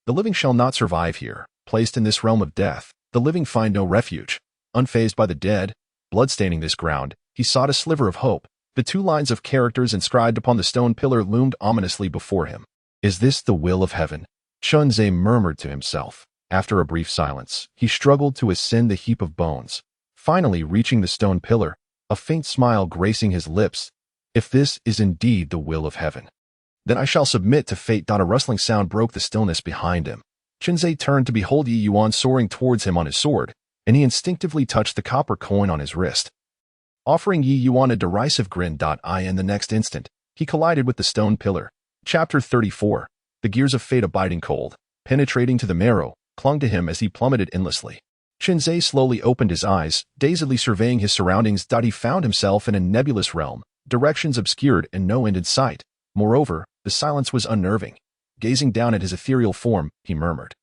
The living shall not survive here. Placed in this realm of death, the living find no refuge. Unfazed by the dead, bloodstaining this ground, he sought a sliver of hope. The two lines of characters inscribed upon the stone pillar loomed ominously before him. Is this the will of heaven? Chunzé murmured to himself. After a brief silence, he struggled to ascend the heap of bones. Finally reaching the stone pillar, a faint smile gracing his lips. If this is indeed the will of heaven, then I shall submit to fate. A rustling sound broke the stillness behind him. Chunzé turned to behold Yi Yuan soaring towards him on his sword, and he instinctively touched the copper coin on his wrist, offering Yi Yuan a derisive grin. In the next instant, he collided with the stone pillar. Chapter 34. The gears of fate, abiding cold, penetrating to the marrow, clung to him as he plummeted endlessly. Chunzé slowly opened his eyes, dazedly surveying his surroundings. He found himself in a nebulous realm, directions obscured and no end in sight. Moreover, the silence was unnerving. Gazing down at his ethereal form, he murmured,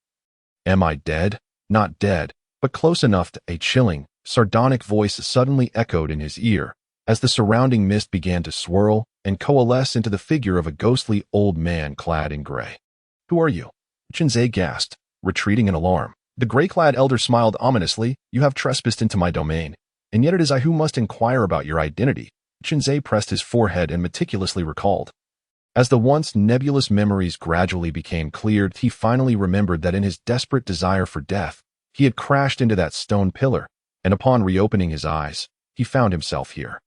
"Am I dead? Not dead, but close enough to..." A chilling, sardonic voice suddenly echoed in his ear, as the surrounding mist began to swirl and coalesce into the figure of a ghostly old man clad in gray. "Who are you?" Chunzé gasped, retreating in alarm. The gray-clad elder smiled ominously. "You have trespassed into my domain, and yet it is I who must inquire about your identity." Chunzé pressed his forehead and meticulously recalled. As the once nebulous memories gradually became cleared, he finally remembered that in his desperate desire for death, he had crashed into that stone pillar, and upon reopening his eyes, he found himself here.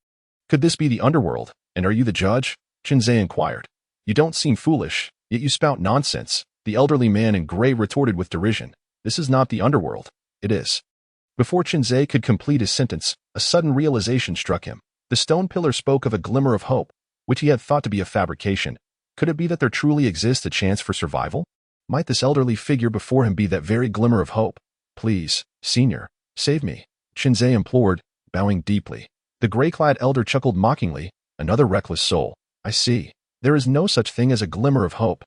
"Could this be the underworld, and are you the judge?" Chunzé inquired. "You don't seem foolish, yet you spout nonsense," the elderly man in gray retorted with derision. "This is not the underworld, it is." Before Chunzé could complete his sentence, a sudden realization struck him. The stone pillar spoke of a glimmer of hope, which he had thought to be a fabrication. Could it be that there truly exists a chance for survival? Might this elderly figure before him be that very glimmer of hope? "Please, senior, save me," Chunzé implored, bowing deeply. The gray-clad elder chuckled mockingly. "Another reckless soul. I see. There is no such thing as a glimmer of hope."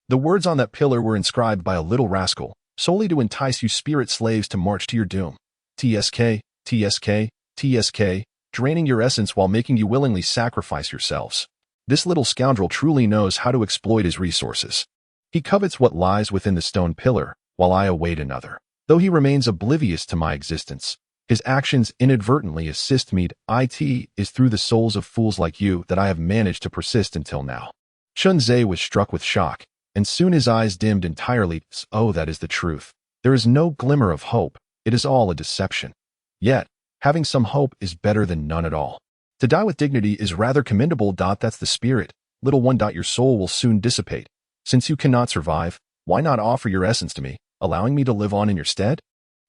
The words on that pillar were inscribed by a little rascal, solely to entice you spirit slaves to march to your doom. TSK, TSK, TSK, draining your essence while making you willingly sacrifice yourselves. This little scoundrel truly knows how to exploit his resources. He covets what lies within the stone pillar, while I await another. Though he remains oblivious to my existence, his actions inadvertently assist me. It is through the souls of fools like you that I have managed to persist until now. Chunzé was struck with shock, and soon his eyes dimmed entirely. Oh, that is the truth. There is no glimmer of hope. It is all a deception. Yet, having some hope is better than none at all. To die with dignity is rather commendable. That's the spirit, little one. Your soul will soon dissipate. Since you cannot survive, why not offer your essence to me, allowing me to live on in your stead?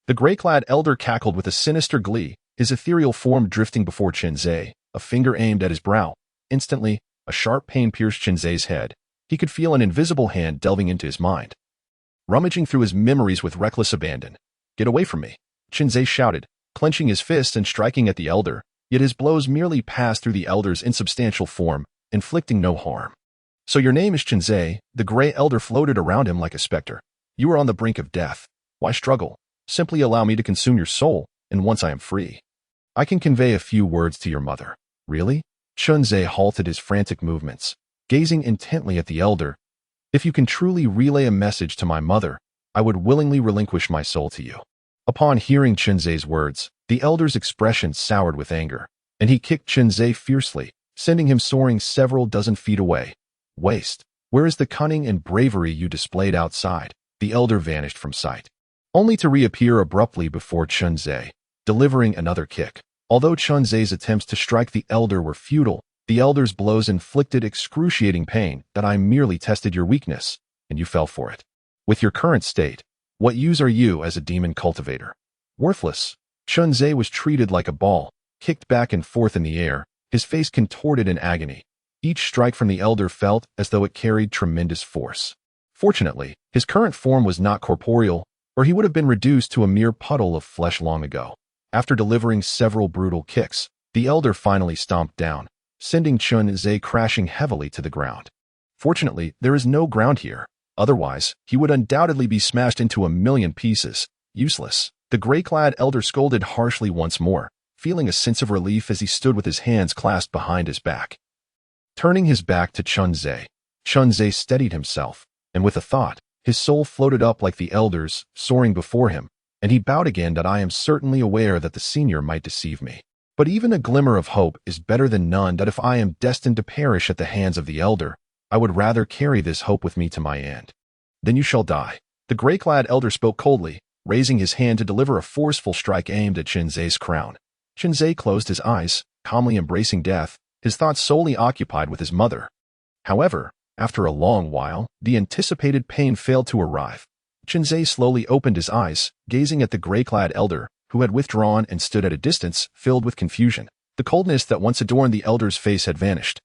The gray-clad elder cackled with a sinister glee, his ethereal form drifting before Chunzé, a finger aimed at his brow. Instantly, a sharp pain pierced Chunzé's head. He could feel an invisible hand delving into his mind, rummaging through his memories with reckless abandon. "Get away from me," Chunzé shouted, clenching his fists and striking at the elder, yet his blows merely passed through the elder's insubstantial form, inflicting no harm. "So your name is Chunzé?" The gray elder floated around him like a specter. "You are on the brink of death. Why struggle? Simply allow me to consume your soul, and once I am free, I can convey a few words to your mother." "Really?" Chunzé halted his frantic movements, gazing intently at the elder. "If you can truly relay a message to my mother, I would willingly relinquish my soul to you." Upon hearing Chunzé's words, the elder's expression soured with anger, and he kicked Chunzé fiercely, sending him soaring several dozen feet away. "Waste! Where is the cunning and bravery you displayed outside?" The elder vanished from sight, only to reappear abruptly before Chunzé, delivering another kick. Although Chunzé's attempts to strike the elder were futile, the elder's blows inflicted excruciating pain. "That I merely tested your weakness, and you fell for it. With your current state, what use are you as a demon cultivator? Worthless." Chunzé was treated like a ball, kicked back and forth in the air, his face contorted in agony. Each strike from the elder felt as though it carried tremendous force. Fortunately, his current form was not corporeal, or he would have been reduced to a mere puddle of flesh long ago. After delivering several brutal kicks, The elder finally stomped down, sending Chun-Zhe crashing heavily to the ground. Fortunately, there is no ground here. Otherwise, he would undoubtedly be smashed into a million pieces. Useless. The gray-clad elder scolded harshly once more, feeling a sense of relief as he stood with his hands clasped behind his back. Turning his back to Chun-Zhe, Chun-Zhe steadied himself, and with a thought, his soul floated up like the elder's, soaring before him, and he bowed again that I am certainly aware that the senior might deceive me. But even a glimmer of hope is better than none, that if I am destined to perish at the hands of the elder, I would rather carry this hope with me to my end. Then you shall die. The gray-clad elder spoke coldly, raising his hand to deliver a forceful strike aimed at Chun-Ze's crown. Chun-Ze closed his eyes, calmly embracing death, his thoughts solely occupied with his mother. However, after a long while, the anticipated pain failed to arrive. Chun-Ze slowly opened his eyes, gazing at the gray-clad elder, who had withdrawn and stood at a distance, filled with confusion. The coldness that once adorned the elder's face had vanished,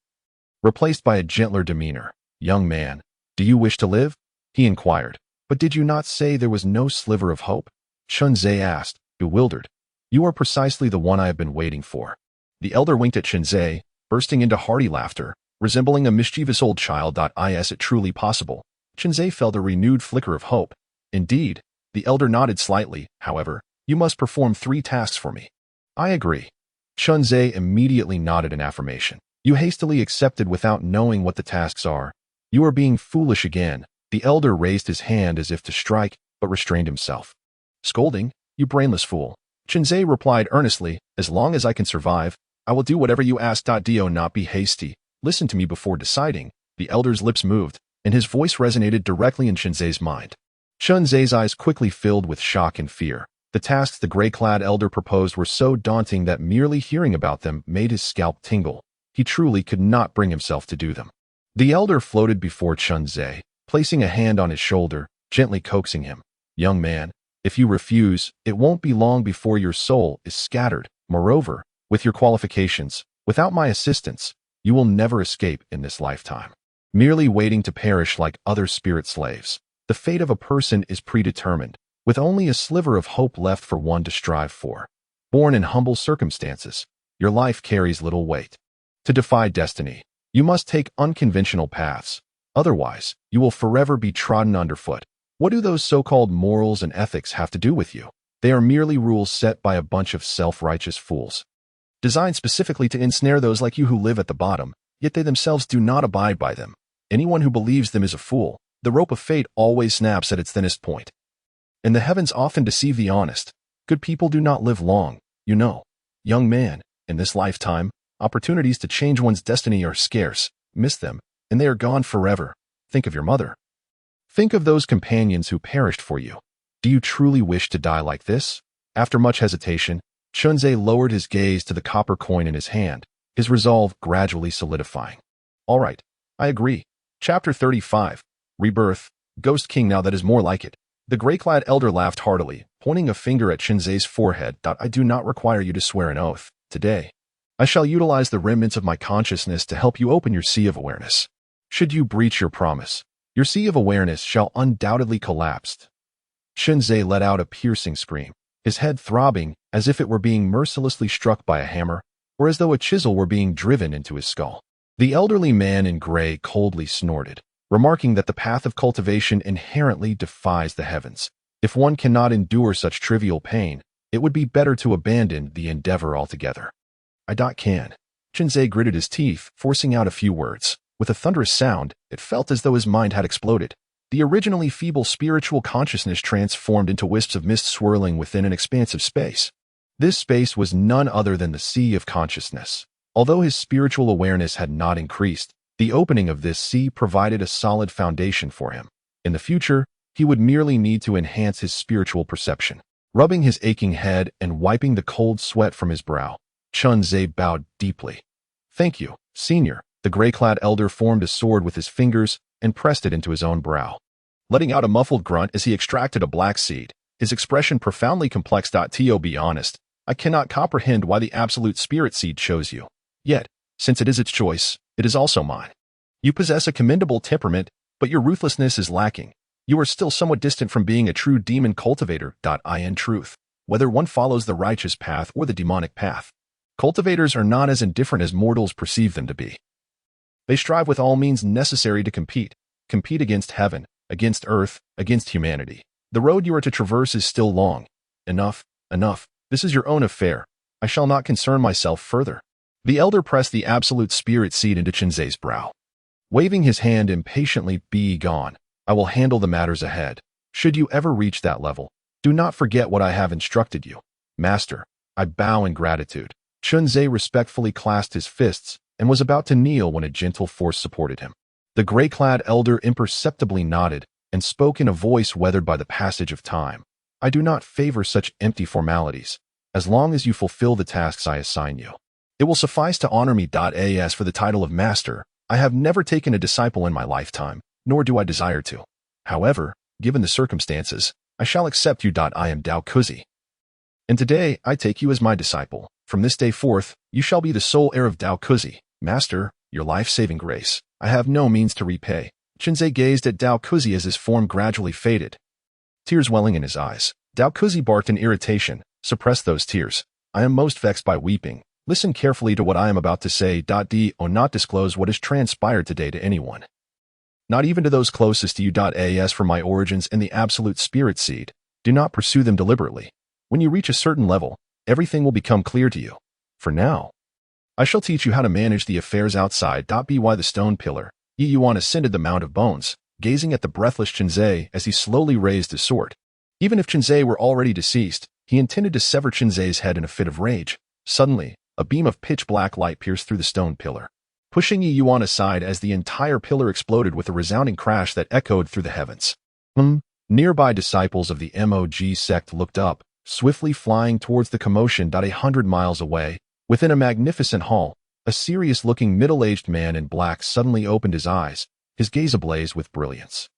replaced by a gentler demeanor. "Young man, do you wish to live?" he inquired. "But did you not say there was no sliver of hope?" Chun-Ze asked, bewildered. "You are precisely the one I have been waiting for." The elder winked at Chun-Ze, bursting into hearty laughter, resembling a mischievous old child. Is it truly possible? Chun-Ze felt a renewed flicker of hope. Indeed, the elder nodded slightly. "However, you must perform 3 tasks for me." "I agree." Chun-Ze immediately nodded in affirmation. "You hastily accepted without knowing what the tasks are. You are being foolish again." The elder raised his hand as if to strike, but restrained himself. "Scolding? You brainless fool." Chun-Ze replied earnestly, "As long as I can survive, I will do whatever you ask. Do not be hasty. Listen to me before deciding." The elder's lips moved, and his voice resonated directly in Chun-Ze's mind. Chun-Ze's eyes quickly filled with shock and fear. The tasks the gray-clad elder proposed were so daunting that merely hearing about them made his scalp tingle. He truly could not bring himself to do them. The elder floated before Chun-Ze, placing a hand on his shoulder, gently coaxing him. "Young man, if you refuse, it won't be long before your soul is scattered. Moreover, with your qualifications, without my assistance, you will never escape in this lifetime. Merely waiting to perish like other spirit slaves. The fate of a person is predetermined, with only a sliver of hope left for one to strive for. Born in humble circumstances, your life carries little weight. To defy destiny, you must take unconventional paths. Otherwise, you will forever be trodden underfoot. What do those so-called morals and ethics have to do with you? They are merely rules set by a bunch of self-righteous fools, designed specifically to ensnare those like you who live at the bottom, yet they themselves do not abide by them. Anyone who believes them is a fool. The rope of fate always snaps at its thinnest point. And the heavens often deceive the honest. Good people do not live long, you know. Young man, in this lifetime, opportunities to change one's destiny are scarce. Miss them, and they are gone forever. Think of your mother. Think of those companions who perished for you. Do you truly wish to die like this?" After much hesitation, Chun-Ze lowered his gaze to the copper coin in his hand, his resolve gradually solidifying. "All right, I agree." Chapter 35. Rebirth. Ghost King. Now that is more like it. The gray-clad elder laughed heartily, pointing a finger at Chun-Ze's forehead. "I do not require you to swear an oath. Today, I shall utilize the remnants of my consciousness to help you open your sea of awareness. Should you breach your promise, your sea of awareness shall undoubtedly collapse." Chun-Ze let out a piercing scream, his head throbbing as if it were being mercilessly struck by a hammer, or as though a chisel were being driven into his skull. The elderly man in gray coldly snorted, remarking that the path of cultivation inherently defies the heavens. If one cannot endure such trivial pain, it would be better to abandon the endeavor altogether. "I can." Chun-Ze gritted his teeth, forcing out a few words. With a thunderous sound, it felt as though his mind had exploded. The originally feeble spiritual consciousness transformed into wisps of mist swirling within an expansive space. This space was none other than the sea of consciousness. Although his spiritual awareness had not increased, the opening of this sea provided a solid foundation for him. In the future, he would merely need to enhance his spiritual perception. Rubbing his aching head and wiping the cold sweat from his brow, Chun-Ze bowed deeply. "Thank you, senior." The gray-clad elder formed a sword with his fingers and pressed it into his own brow, letting out a muffled grunt as he extracted a black seed, his expression profoundly complex. To be honest, I cannot comprehend why the absolute spirit seed chose you. Yet, since it is its choice, it is also mine. You possess a commendable temperament, but your ruthlessness is lacking. You are still somewhat distant from being a true demon cultivator. In truth, whether one follows the righteous path or the demonic path, Cultivators are not as indifferent as mortals perceive them to be. They strive with all means necessary to compete against heaven, against earth, against humanity. The road you are to traverse is still long. Enough, enough. This is your own affair. I shall not concern myself further. The elder pressed the absolute spirit seed into Chinzei's brow. Waving his hand impatiently, be gone. I will handle the matters ahead. Should you ever reach that level, do not forget what I have instructed you. Master, I bow in gratitude. Chunzei respectfully clasped his fists and was about to kneel when a gentle force supported him. The gray-clad elder imperceptibly nodded and spoke in a voice weathered by the passage of time. I do not favor such empty formalities, as long as you fulfill the tasks I assign you. It will suffice to honor me. As for the title of master, I have never taken a disciple in my lifetime, nor do I desire to. However, given the circumstances, I shall accept you. I am Dao Kuzi. And today, I take you as my disciple. From this day forth, you shall be the sole heir of Dao Kuzi. Master, your life-saving grace, I have no means to repay. Chinzei gazed at Dao Kuzi as his form gradually faded, tears welling in his eyes. Dao Kuzi barked in irritation. Suppress those tears. I am most vexed by weeping. Listen carefully to what I am about to say. Do not disclose what has transpired today to anyone. Not even to those closest to you. As for my origins and the absolute spirit seed, do not pursue them deliberately. When you reach a certain level, everything will become clear to you. For now, I shall teach you how to manage the affairs outside. By the stone pillar, Yi Yuan ascended the Mount of Bones, gazing at the breathless Chinzei as he slowly raised his sword. Even if Chinzei were already deceased, he intended to sever Chinzei's head in a fit of rage. Suddenly, a beam of pitch-black light pierced through the stone pillar, pushing Yi Yuan aside as the entire pillar exploded with a resounding crash that echoed through the heavens. Nearby disciples of the MOG sect looked up, swiftly flying towards the commotion. 100 miles away, within a magnificent hall, a serious-looking middle-aged man in black suddenly opened his eyes, his gaze ablaze with brilliance.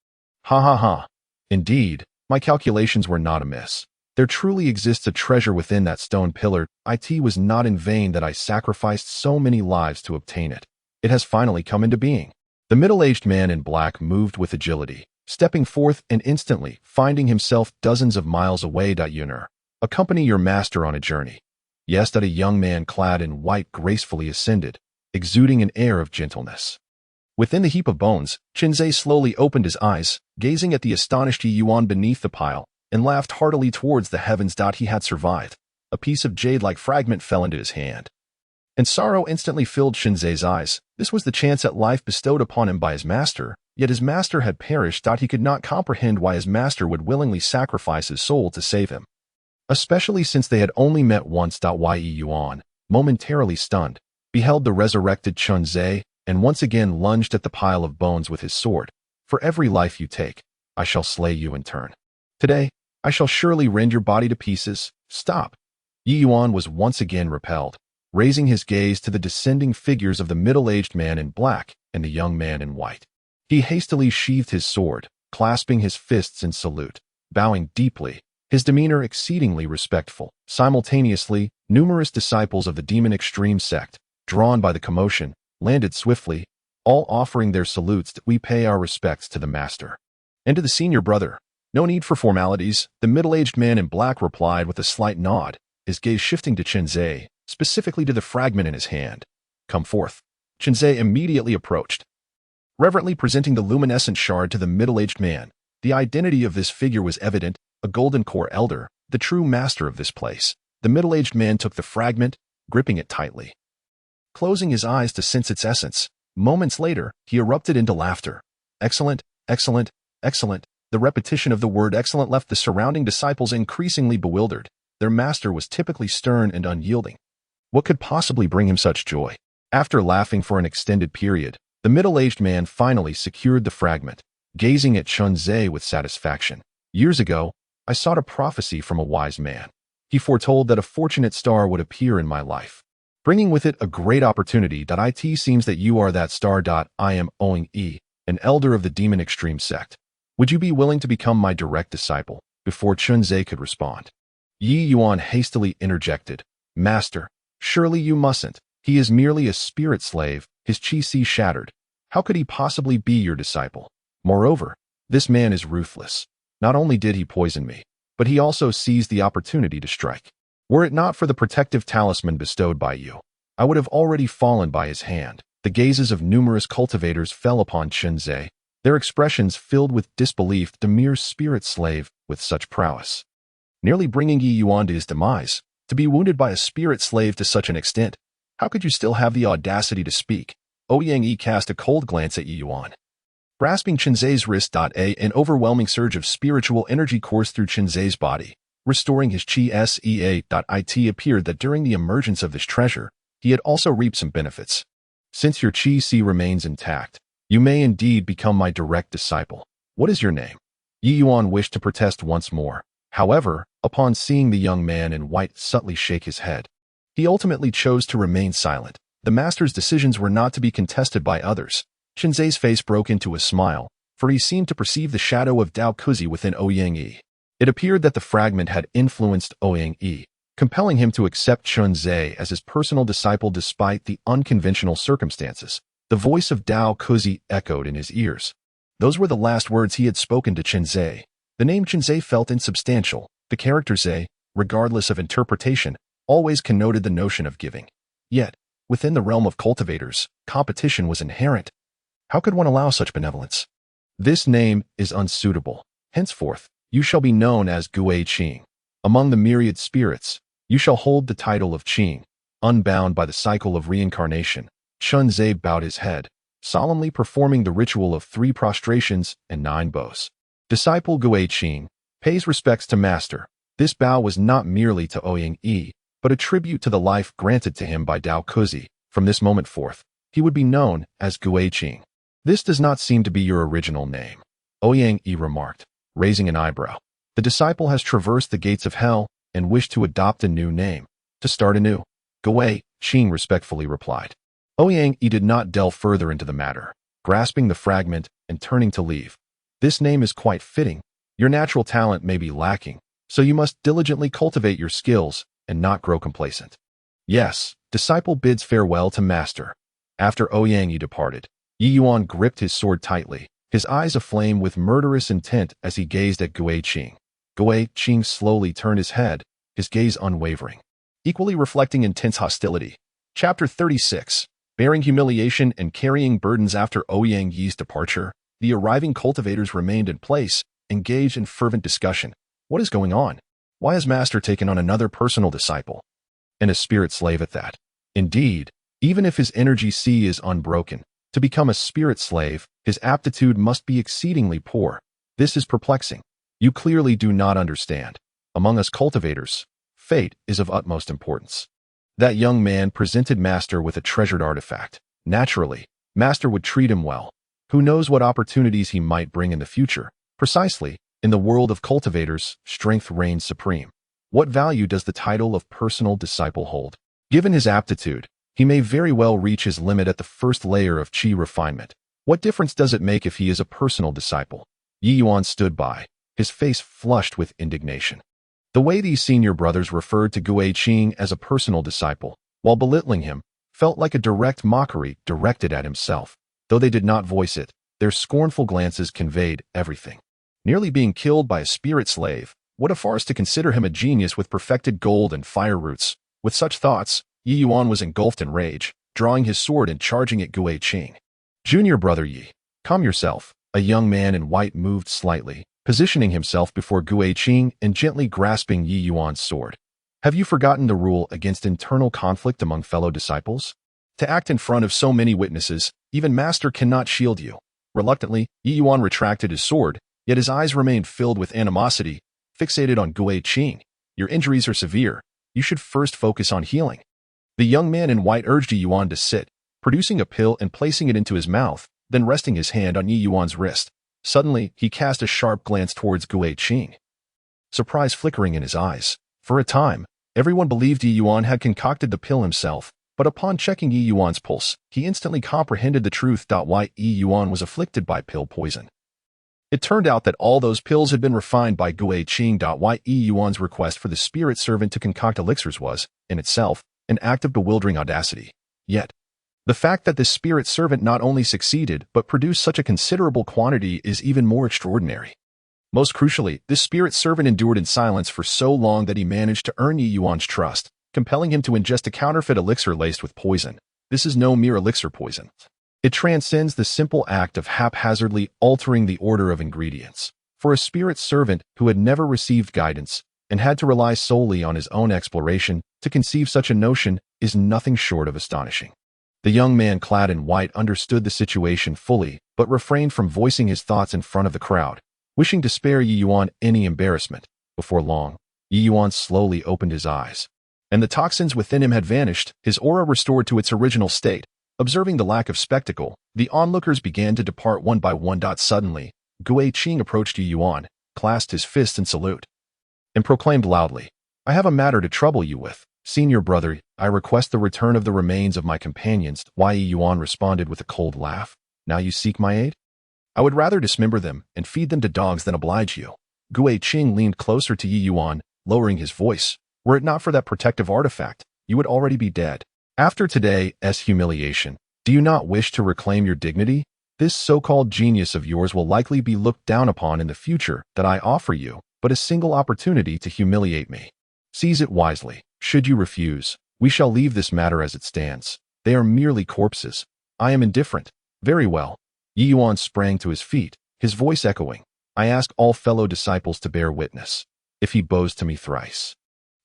Ha ha ha. Indeed, my calculations were not amiss. There truly exists a treasure within that stone pillar. It was not in vain that I sacrificed so many lives to obtain it. It has finally come into being. The middle-aged man in black moved with agility, stepping forth and instantly finding himself dozens of miles away. Yuner, accompany your master on a journey. Yes, a young man clad in white gracefully ascended, exuding an air of gentleness. Within the heap of bones, Chinzei slowly opened his eyes, gazing at the astonished Yi Yuan beneath the pile, and laughed heartily towards the heavens. He had survived. A piece of jade-like fragment fell into his hand, and sorrow instantly filled Chinzei's eyes. This was the chance at life bestowed upon him by his master, yet his master had perished. He could not comprehend why his master would willingly sacrifice his soul to save him, especially since they had only met once. Yi Yuan, momentarily stunned, beheld the resurrected Chinzei and once again lunged at the pile of bones with his sword. For every life you take, I shall slay you in turn. Today, I shall surely rend your body to pieces. Stop. Yi Yuan was once again repelled, raising his gaze to the descending figures of the middle-aged man in black and the young man in white. He hastily sheathed his sword, clasping his fists in salute, bowing deeply, his demeanor exceedingly respectful. Simultaneously, numerous disciples of the demon extreme sect, drawn by the commotion, landed swiftly, all offering their salutes. We pay our respects to the master. And to the senior brother. No need for formalities, the middle-aged man in black replied with a slight nod, his gaze shifting to Chinzei, specifically to the fragment in his hand. Come forth. Chinzei immediately approached, reverently presenting the luminescent shard to the middle-aged man. The identity of this figure was evident, a golden core elder, the true master of this place. The middle-aged man took the fragment, gripping it tightly, closing his eyes to sense its essence. Moments later, he erupted into laughter. Excellent, excellent, excellent. The repetition of the word excellent left the surrounding disciples increasingly bewildered. Their master was typically stern and unyielding. What could possibly bring him such joy? After laughing for an extended period, the middle-aged man finally secured the fragment, gazing at Chinzei with satisfaction. Years ago, I sought a prophecy from a wise man. He foretold that a fortunate star would appear in my life, bringing with it a great opportunity. It seems that you are that star. I am Oing E, an elder of the demon extreme sect. Would you be willing to become my direct disciple? Before Chinzei could respond, Yi Yuan hastily interjected. Master, surely you mustn't. He is merely a spirit slave, his chi shattered. How could he possibly be your disciple? Moreover, this man is ruthless. Not only did he poison me, but he also seized the opportunity to strike. Were it not for the protective talisman bestowed by you, I would have already fallen by his hand. The gazes of numerous cultivators fell upon Chunzei, their expressions filled with disbelief. The mere spirit slave with such prowess, nearly bringing Yi Yuan to his demise, to be wounded by a spirit slave to such an extent. How could you still have the audacity to speak? Ouyang Yi cast a cold glance at Yi Yuan. Grasping Chunzei's wrist, an overwhelming surge of spiritual energy coursed through Chunzei's body, restoring his chi sea. It appeared that during the emergence of this treasure, he had also reaped some benefits. Since your chi si remains intact, you may indeed become my direct disciple. What is your name? Yi Yuan wished to protest once more. However, upon seeing the young man in white subtly shake his head, he ultimately chose to remain silent. The master's decisions were not to be contested by others. Chunzei's face broke into a smile, for he seemed to perceive the shadow of Dao Kuzi within Ouyang Yi. It appeared that the fragment had influenced Ouyang Yi, compelling him to accept Chunzei as his personal disciple despite the unconventional circumstances. The voice of Dao Kuzi echoed in his ears. Those were the last words he had spoken to Chunzei. The name Chunzei felt insubstantial. The character Zai, regardless of interpretation, always connoted the notion of giving. Yet, within the realm of cultivators, competition was inherent. How could one allow such benevolence? This name is unsuitable. Henceforth, you shall be known as Gui Qing. Among the myriad spirits, you shall hold the title of Qing, unbound by the cycle of reincarnation. Chunzei bowed his head, solemnly performing the ritual of 3 prostrations and 9 bows. Disciple Gui Qing pays respects to master. This bow was not merely to Ouyang Yi, but a tribute to the life granted to him by Dao Kuzi. From this moment forth, he would be known as Gui Qing. This does not seem to be your original name, Ouyang Yi remarked, raising an eyebrow. The disciple has traversed the gates of hell and wished to adopt a new name, to start anew. Gui Qing respectfully replied. Ouyang Yi did not delve further into the matter, grasping the fragment and turning to leave. This name is quite fitting. Your natural talent may be lacking, so you must diligently cultivate your skills and not grow complacent. Yes, disciple bids farewell to master. After Ouyang Yi departed, Yi Yuan gripped his sword tightly, his eyes aflame with murderous intent as he gazed at Gui Qing. Gui Qing slowly turned his head, his gaze unwavering, equally reflecting intense hostility. Chapter 36. Bearing humiliation and carrying burdens. After Ouyang Yi's departure, the arriving cultivators remained in place, engaged in fervent discussion. What is going on? Why has master taken on another personal disciple? And a spirit slave at that. Indeed, even if his energy sea is unbroken, to become a spirit slave, his aptitude must be exceedingly poor. This is perplexing. You clearly do not understand. Among us cultivators, fate is of utmost importance. That young man presented master with a treasured artifact. Naturally, master would treat him well. Who knows what opportunities he might bring in the future? Precisely, in the world of cultivators, strength reigns supreme. What value does the title of personal disciple hold? Given his aptitude, he may very well reach his limit at the first layer of chi refinement. What difference does it make if he is a personal disciple? Yi Yuan stood by, his face flushed with indignation. The way these senior brothers referred to Gui Qing as a personal disciple, while belittling him, felt like a direct mockery directed at himself. Though they did not voice it, their scornful glances conveyed everything. Nearly being killed by a spirit slave, what a farce to consider him a genius with perfected gold and fire roots. With such thoughts, Yi Yuan was engulfed in rage, drawing his sword and charging at Gui Qing. Junior brother Yi, calm yourself. A young man in white moved slightly, positioning himself before Gui Qing and gently grasping Yi Yuan's sword. Have you forgotten the rule against internal conflict among fellow disciples? To act in front of so many witnesses, even master cannot shield you. Reluctantly, Yi Yuan retracted his sword, yet his eyes remained filled with animosity, fixated on Gui Qing. Your injuries are severe. You should first focus on healing. The young man in white urged Yi Yuan to sit, producing a pill and placing it into his mouth, then resting his hand on Yi Yuan's wrist. Suddenly, he cast a sharp glance towards Gui Qing, surprise flickering in his eyes. For a time, everyone believed Yi Yuan had concocted the pill himself, but upon checking Yi Yuan's pulse, he instantly comprehended the truth. Why Yi Yuan was afflicted by pill poison. It turned out that all those pills had been refined by Gui Qing. Why Yi Yuan's request for the spirit servant to concoct elixirs was, in itself, an act of bewildering audacity. Yet, the fact that this spirit servant not only succeeded but produced such a considerable quantity is even more extraordinary. Most crucially, this spirit servant endured in silence for so long that he managed to earn Yi Yuan's trust, compelling him to ingest a counterfeit elixir laced with poison. This is no mere elixir poison. It transcends the simple act of haphazardly altering the order of ingredients. For a spirit servant who had never received guidance and had to rely solely on his own exploration to conceive such a notion is nothing short of astonishing. The young man clad in white understood the situation fully, but refrained from voicing his thoughts in front of the crowd, wishing to spare Yi Yuan any embarrassment. Before long, Yi Yuan slowly opened his eyes, and the toxins within him had vanished, his aura restored to its original state. Observing the lack of spectacle, the onlookers began to depart one by one. Suddenly, Gui Qing approached Yi Yuan, clasped his fist in salute, and proclaimed loudly, "I have a matter to trouble you with. Senior brother, I request the return of the remains of my companions." Yi Yuan responded with a cold laugh. "Now you seek my aid? I would rather dismember them and feed them to dogs than oblige you." Gui Qing leaned closer to Yi Yuan, lowering his voice. "Were it not for that protective artifact, you would already be dead. After today's humiliation, do you not wish to reclaim your dignity? This so-called genius of yours will likely be looked down upon in the future. That I offer you but a single opportunity to humiliate me. Seize it wisely. Should you refuse, we shall leave this matter as it stands. They are merely corpses. I am indifferent." "Very well." Yi Yuan sprang to his feet, his voice echoing. "I ask all fellow disciples to bear witness. If he bows to me thrice,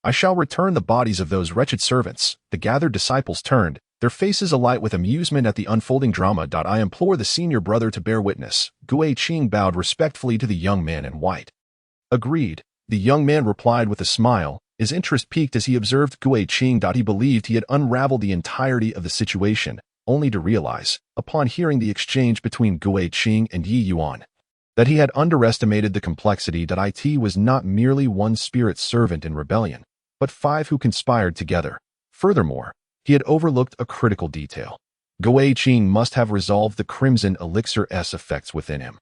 I shall return the bodies of those wretched servants." The gathered disciples turned, their faces alight with amusement at the unfolding drama. "I implore the senior brother to bear witness." Gui Qing bowed respectfully to the young man in white. "Agreed," the young man replied with a smile, his interest piqued as he observed Gui Qing. He believed he had unraveled the entirety of the situation, only to realize, upon hearing the exchange between Gui Qing and Yi Yuan, that he had underestimated the complexity. It was not merely one spirit servant in rebellion, but 5 who conspired together. Furthermore, he had overlooked a critical detail. Gui Qing must have resolved the crimson elixir's effects within him,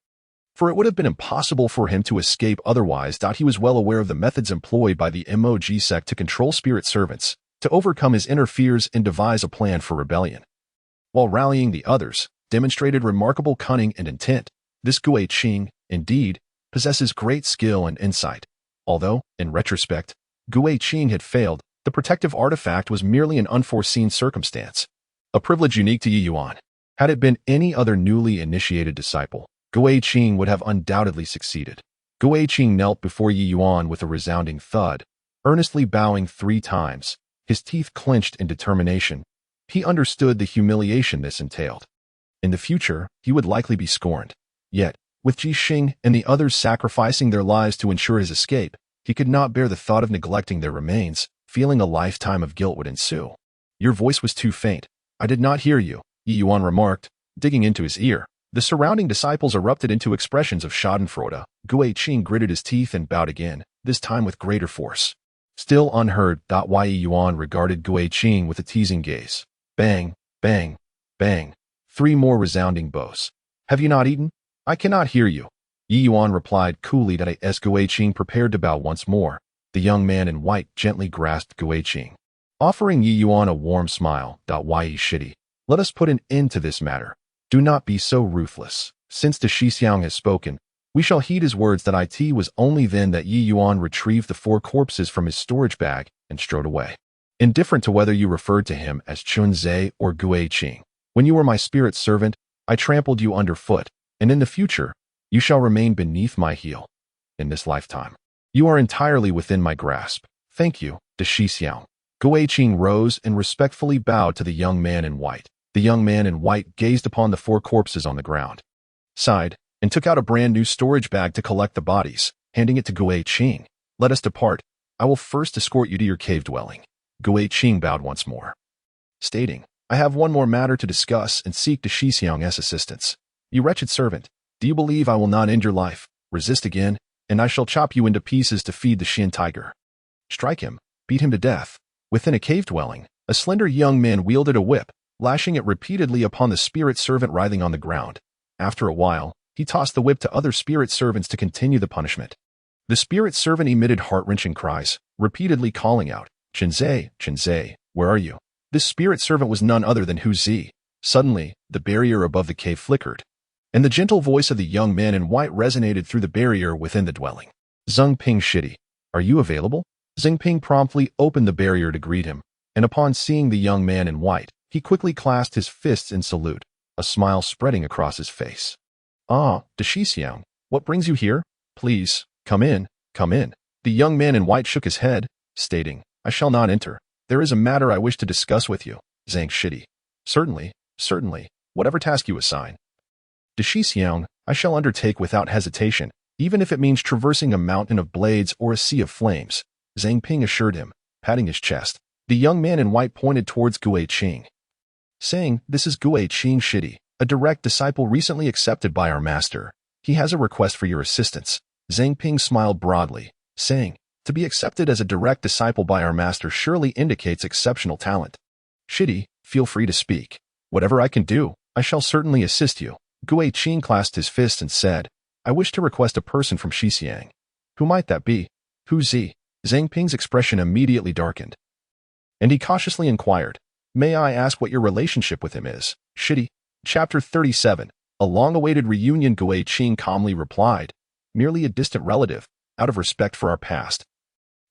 for it would have been impossible for him to escape otherwise. He was well aware of the methods employed by the MOG sect to control spirit servants, to overcome his inner fears and devise a plan for rebellion, while rallying the others, demonstrated remarkable cunning and intent. This Gui Qing, indeed, possesses great skill and insight. Although, in retrospect, Gui Qing had failed, the protective artifact was merely an unforeseen circumstance, a privilege unique to Yi Yuan. Had it been any other newly initiated disciple, Gui Qing would have undoubtedly succeeded. Gui Qing knelt before Yi Yuan with a resounding thud, earnestly bowing 3 times, his teeth clenched in determination. He understood the humiliation this entailed. In the future, he would likely be scorned. Yet, with Ji Xing and the others sacrificing their lives to ensure his escape, he could not bear the thought of neglecting their remains, feeling a lifetime of guilt would ensue. "Your voice was too faint. I did not hear you," Yi Yuan remarked, digging into his ear. The surrounding disciples erupted into expressions of schadenfreude. Gui Qing gritted his teeth and bowed again, this time with greater force. Still unheard. Yi Yuan regarded Gui Qing with a teasing gaze. Bang, bang, bang. 3 more resounding bows. "Have you not eaten? I cannot hear you." Yi Yuan replied coolly. As Gui Qing prepared to bow once more, the young man in white gently grasped Gui Qing, offering Yi Yuan a warm smile. "Yi Shitty, let us put an end to this matter. Do not be so ruthless. Since the Shixiang has spoken, we shall heed his words." It was only then that Yi Yuan retrieved the 4 corpses from his storage bag and strode away. "Indifferent to whether you referred to him as Chunzhe or Gui Qing, when you were my spirit servant, I trampled you underfoot, and in the future, you shall remain beneath my heel. In this lifetime, you are entirely within my grasp. Thank you, De Shixiang." Gui Qing rose and respectfully bowed to the young man in white. The young man in white gazed upon the 4 corpses on the ground, sighed, and took out a brand new storage bag to collect the bodies, handing it to Gui Qing. "Let us depart. I will first escort you to your cave dwelling." Gui Qing bowed once more, stating, "I have one more matter to discuss and seek De Shixiang's assistance. You wretched servant, do you believe I will not end your life? Resist again, and I shall chop you into pieces to feed the Shin tiger. Strike him, beat him to death." Within a cave dwelling, a slender young man wielded a whip, lashing it repeatedly upon the spirit servant writhing on the ground. After a while, he tossed the whip to other spirit servants to continue the punishment. The spirit servant emitted heart-wrenching cries, repeatedly calling out, "Chenze, Chenze, where are you?" This spirit servant was none other than Hu Zi. Suddenly, the barrier above the cave flickered, and the gentle voice of the young man in white resonated through the barrier within the dwelling. Zheng Ping Shitty, are you available? Zheng Ping promptly opened the barrier to greet him, and upon seeing the young man in white, he quickly clasped his fists in salute, a smile spreading across his face. Ah, Xiang, what brings you here? Please, come in, come in. The young man in white shook his head, stating, I shall not enter. There is a matter I wish to discuss with you, Zhang Shitty. Certainly, certainly, whatever task you assign. Xiang, I shall undertake without hesitation, even if it means traversing a mountain of blades or a sea of flames, Zhang Ping assured him, patting his chest. The young man in white pointed towards Gue Qing, saying, This is Gue Qing Shitty, a direct disciple recently accepted by our master. He has a request for your assistance. Zhang Ping smiled broadly, saying, To be accepted as a direct disciple by our master surely indicates exceptional talent. Shitty, feel free to speak. Whatever I can do, I shall certainly assist you. Gue Qing clasped his fist and said, I wish to request a person from Xixiang. Who might that be? Hu Zi? Zhang Ping's expression immediately darkened, and he cautiously inquired, May I ask what your relationship with him is? Shitty. Chapter 37. A long-awaited reunion. Gue Qing calmly replied, Merely a distant relative, out of respect for our past.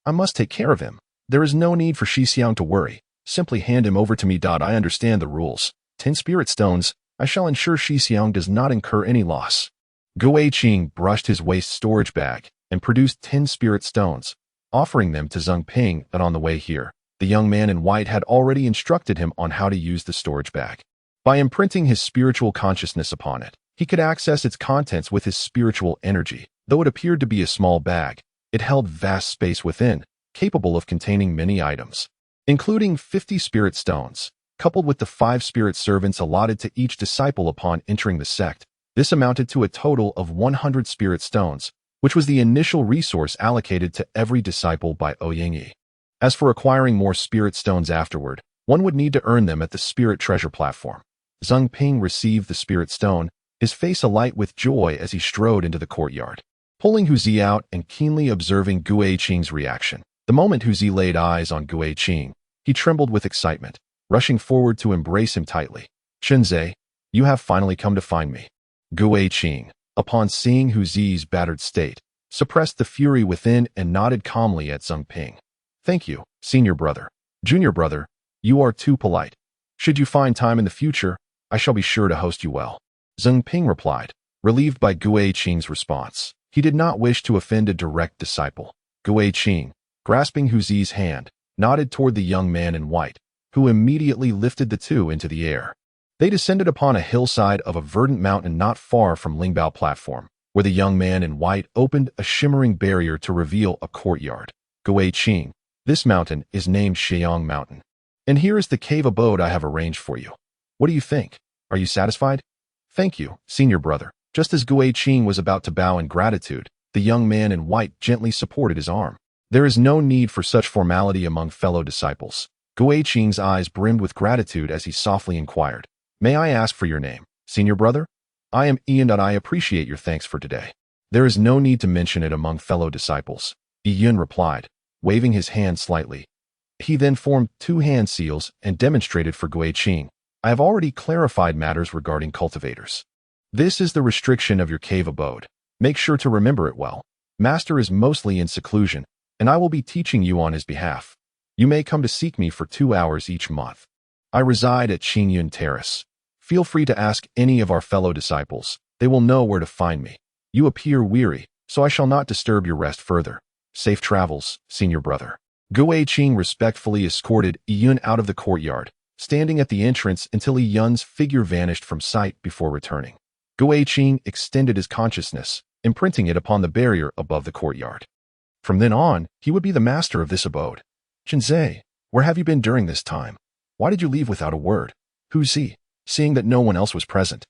I must take care of him. There is no need for Xixiang to worry. Simply hand him over to me. I understand the rules. 10 spirit stones. I shall ensure Xixiang does not incur any loss. Gue Qing brushed his waist storage bag and produced 10 spirit stones, offering them to Zheng Ping. But on the way here, the young man in white had already instructed him on how to use the storage bag. By imprinting his spiritual consciousness upon it, he could access its contents with his spiritual energy. Though it appeared to be a small bag, it held vast space within, capable of containing many items, including 50 spirit stones, coupled with the 5 spirit servants allotted to each disciple upon entering the sect. This amounted to a total of 100 spirit stones, which was the initial resource allocated to every disciple by Ouyingyi. As for acquiring more spirit stones afterward, one would need to earn them at the spirit treasure platform. Zheng Ping received the spirit stone, his face alight with joy as he strode into the courtyard, pulling Hu Zi out and keenly observing Gue Qing's reaction. The moment Hu Zi laid eyes on Gue Qing, he trembled with excitement, rushing forward to embrace him tightly. Shenzhe, you have finally come to find me. Gue Qing, upon seeing Hu Zi's battered state, suppressed the fury within and nodded calmly at Zheng Ping. Thank you, senior brother. Junior brother, you are too polite. Should you find time in the future, I shall be sure to host you well. Zheng Ping replied, relieved by Gue Qing's response. He did not wish to offend a direct disciple. Gue Qing, grasping Hu Zi's hand, nodded toward the young man in white, who immediately lifted the two into the air. They descended upon a hillside of a verdant mountain not far from Lingbao platform, where the young man in white opened a shimmering barrier to reveal a courtyard. Gue Qing, this mountain is named Xiang Mountain. And here is the cave abode I have arranged for you. What do you think? Are you satisfied? Thank you, senior brother. Just as Gue Qing was about to bow in gratitude, the young man in white gently supported his arm. There is no need for such formality among fellow disciples. Gue Qing's eyes brimmed with gratitude as he softly inquired, May I ask for your name, senior brother? I am Ian. I appreciate your thanks for today. There is no need to mention it among fellow disciples, Ian replied, waving his hand slightly. He then formed 2 hand seals and demonstrated for Gue Qing. I have already clarified matters regarding cultivators. This is the restriction of your cave abode. Make sure to remember it well. Master is mostly in seclusion, and I will be teaching you on his behalf. You may come to seek me for 2 hours each month. I reside at Qingyun Terrace. Feel free to ask any of our fellow disciples. They will know where to find me. You appear weary, so I shall not disturb your rest further. Safe travels, senior brother. Gue Qing respectfully escorted Yun out of the courtyard, standing at the entrance until Yun's figure vanished from sight before returning. Gue Qing extended his consciousness, imprinting it upon the barrier above the courtyard. From then on, he would be the master of this abode. Shenzhe, where have you been during this time? Why did you leave without a word? Hu Zi, seeing that no one else was present,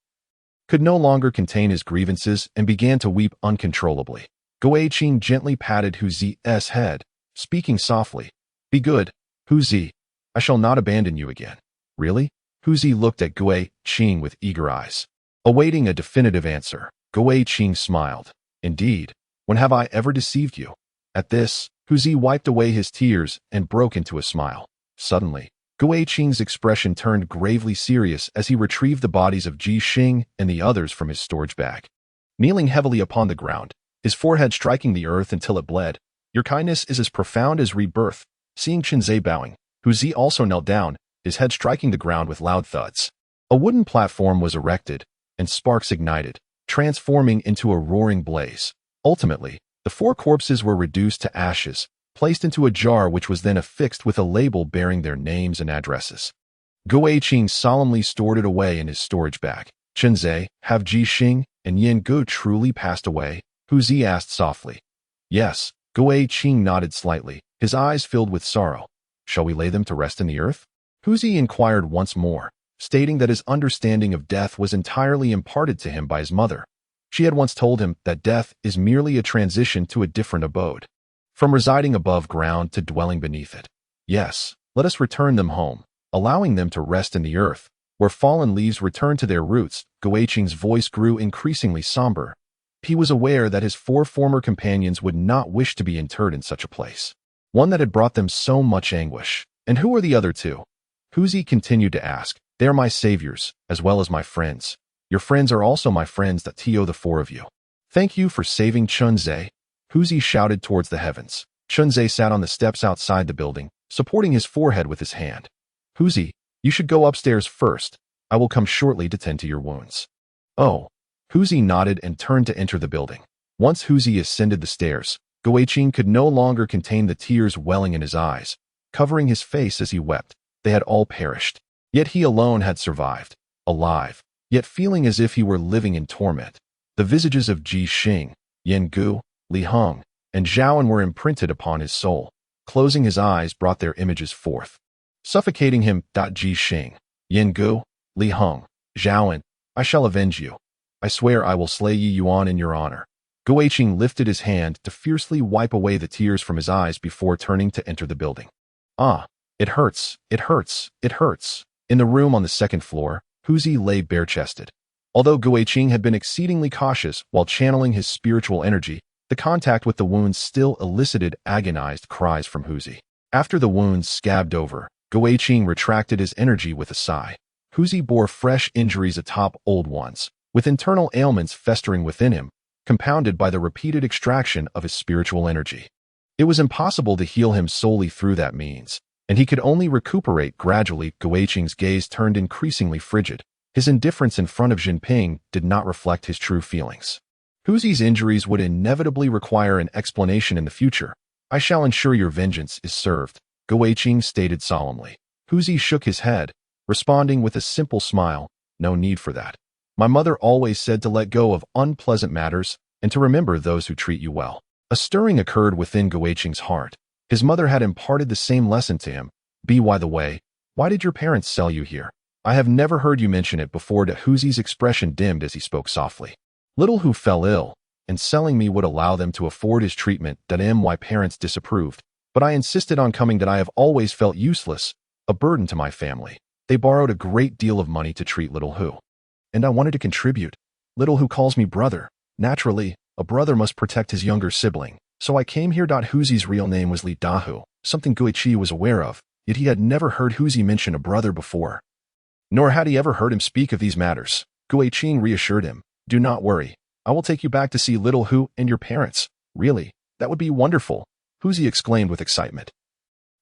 could no longer contain his grievances and began to weep uncontrollably. Gue Qing gently patted Hu Zi's head, speaking softly. Be good, Hu Zi. I shall not abandon you again. Really? Hu Zi looked at Gue Qing with eager eyes, awaiting a definitive answer. Gue Qing smiled. Indeed, when have I ever deceived you? At this, Hu Zi wiped away his tears and broke into a smile. Suddenly, Gui Qing's expression turned gravely serious as he retrieved the bodies of Ji Xing and the others from his storage bag. Kneeling heavily upon the ground, his forehead striking the earth until it bled, "Your kindness is as profound as rebirth." Seeing Qinzhe bowing, Hu Zi also knelt down, his head striking the ground with loud thuds. A wooden platform was erected, and sparks ignited, transforming into a roaring blaze. Ultimately, the 4 corpses were reduced to ashes, placed into a jar which was then affixed with a label bearing their names and addresses. Gui Qing solemnly stored it away in his storage bag. "Qinzhe, have Ji Xing and Yin Gu truly passed away?" Hu Zi asked softly. "Yes." Gui Qing nodded slightly, his eyes filled with sorrow. "Shall we lay them to rest in the earth?" Hu Zi inquired once more, stating that his understanding of death was entirely imparted to him by his mother. She had once told him that death is merely a transition to a different abode, from residing above ground to dwelling beneath it. "Yes, let us return them home, allowing them to rest in the earth, where fallen leaves return to their roots." Gui Qing's voice grew increasingly somber. He was aware that his 4 former companions would not wish to be interred in such a place, one that had brought them so much anguish. "And who are the other 2? Hu Zi continued to ask. "They are my saviors, as well as my friends. Your friends are also my friends. That to the 4 of you. Thank you for saving Qinzhe." Hu Zi shouted towards the heavens. Qinzhe sat on the steps outside the building, supporting his forehead with his hand. "Hu Zi, you should go upstairs first. I will come shortly to tend to your wounds." "Oh." Hu Zi nodded and turned to enter the building. Once Hu Zi ascended the stairs, Gui Qing could no longer contain the tears welling in his eyes, covering his face as he wept. They had all perished. Yet he alone had survived, alive, yet feeling as if he were living in torment. The visages of Ji Xing, Yin Gu, Li Heng, and Zhaoan were imprinted upon his soul. Closing his eyes brought their images forth, suffocating him. "Ji Xing, Yin Gu, Li Heng, Zhaoan, I shall avenge you. I swear I will slay Yi Yuan in your honor." Gui Qing lifted his hand to fiercely wipe away the tears from his eyes before turning to enter the building. "Ah, it hurts, it hurts, it hurts." In the room on the 2nd floor, Hu Zi lay bare-chested. Although Gui Qing had been exceedingly cautious while channeling his spiritual energy, the contact with the wounds still elicited agonized cries from Hu Zi. After the wounds scabbed over, Gui Qing retracted his energy with a sigh. Hu Zi bore fresh injuries atop old ones, with internal ailments festering within him, compounded by the repeated extraction of his spiritual energy. It was impossible to heal him solely through that means, and he could only recuperate gradually. Gui Qing's gaze turned increasingly frigid. His indifference in front of Jinping did not reflect his true feelings. Hu Zi's injuries would inevitably require an explanation in the future. "I shall ensure your vengeance is served," Gui Qing stated solemnly. Hu Zi shook his head, responding with a simple smile. "No need for that. My mother always said to let go of unpleasant matters and to remember those who treat you well." A stirring occurred within Gui Qing's heart. His mother had imparted the same lesson to him. By the way, why did your parents sell you here? I have never heard you mention it before." Hu Zi's expression dimmed as he spoke softly. "Little Hu fell ill, and selling me would allow them to afford his treatment. My parents disapproved, but I insisted on coming. I have always felt useless, a burden to my family. They borrowed a great deal of money to treat little Hu, and I wanted to contribute. Little Hu calls me brother. Naturally, a brother must protect his younger sibling, so I came here." Hu Zi's real name was Li Dahu, something Gui Qi was aware of, yet he had never heard Hu Zi mention a brother before. Nor had he ever heard him speak of these matters. Gui Qing reassured him. "Do not worry. I will take you back to see little Hu and your parents." "Really? That would be wonderful," Hu Zi exclaimed with excitement.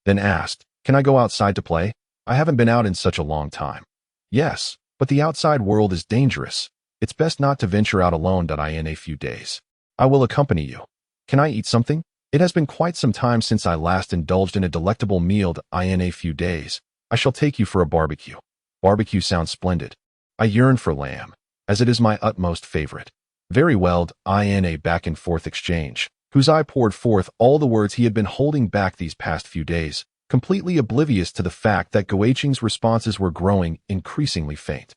Then asked, "Can I go outside to play? I haven't been out in such a long time." "Yes, but the outside world is dangerous. It's best not to venture out alone. In a few days, I will accompany you. Can I eat something? It has been quite some time since I last indulged in a delectable meal. In a few days, I shall take you for a barbecue." "Barbecue sounds splendid. I yearn for lamb, as it is my utmost favorite." "Very well." In a back-and-forth exchange, Hu Zi poured forth all the words he had been holding back these past few days, completely oblivious to the fact that Gui Qing's responses were growing increasingly faint.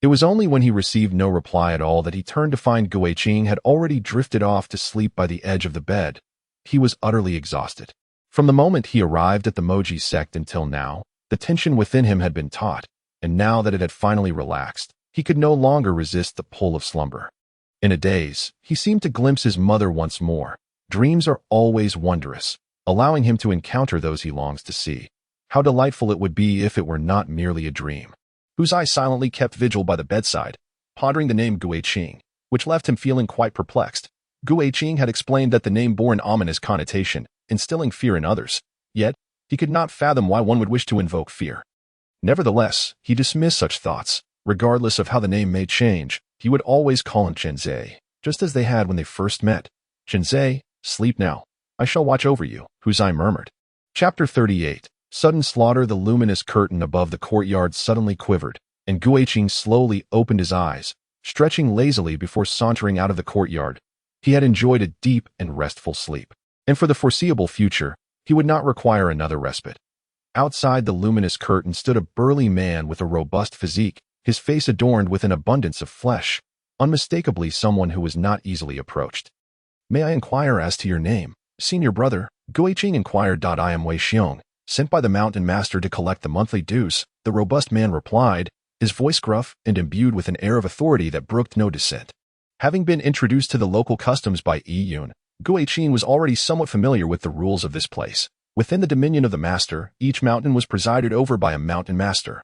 It was only when he received no reply at all that he turned to find Gui Qing had already drifted off to sleep by the edge of the bed. He was utterly exhausted. From the moment he arrived at the Moji sect until now, the tension within him had been taut, and now that it had finally relaxed, he could no longer resist the pull of slumber. In a daze, he seemed to glimpse his mother once more. Dreams are always wondrous, allowing him to encounter those he longs to see. How delightful it would be if it were not merely a dream. Huzai silently kept vigil by the bedside, pondering the name Guiqing, which left him feeling quite perplexed. Guiqing had explained that the name bore an ominous connotation, instilling fear in others. Yet, he could not fathom why one would wish to invoke fear. Nevertheless, he dismissed such thoughts. Regardless of how the name may change, he would always call him Shenzai, just as they had when they first met. Shenzai, sleep now. I shall watch over you, Huzai murmured. Chapter 38. Sudden slaughter. The luminous curtain above the courtyard suddenly quivered, and Guiqing slowly opened his eyes, stretching lazily before sauntering out of the courtyard. He had enjoyed a deep and restful sleep, and for the foreseeable future, he would not require another respite. Outside the luminous curtain stood a burly man with a robust physique, his face adorned with an abundance of flesh, unmistakably someone who was not easily approached. May I inquire as to your name, senior brother? Guiqing inquired. I am Wei Xiong, sent by the mountain master to collect the monthly dues, the robust man replied, his voice gruff and imbued with an air of authority that brooked no dissent. Having been introduced to the local customs by Yun, Guiqing was already somewhat familiar with the rules of this place. Within the dominion of the master, each mountain was presided over by a mountain master,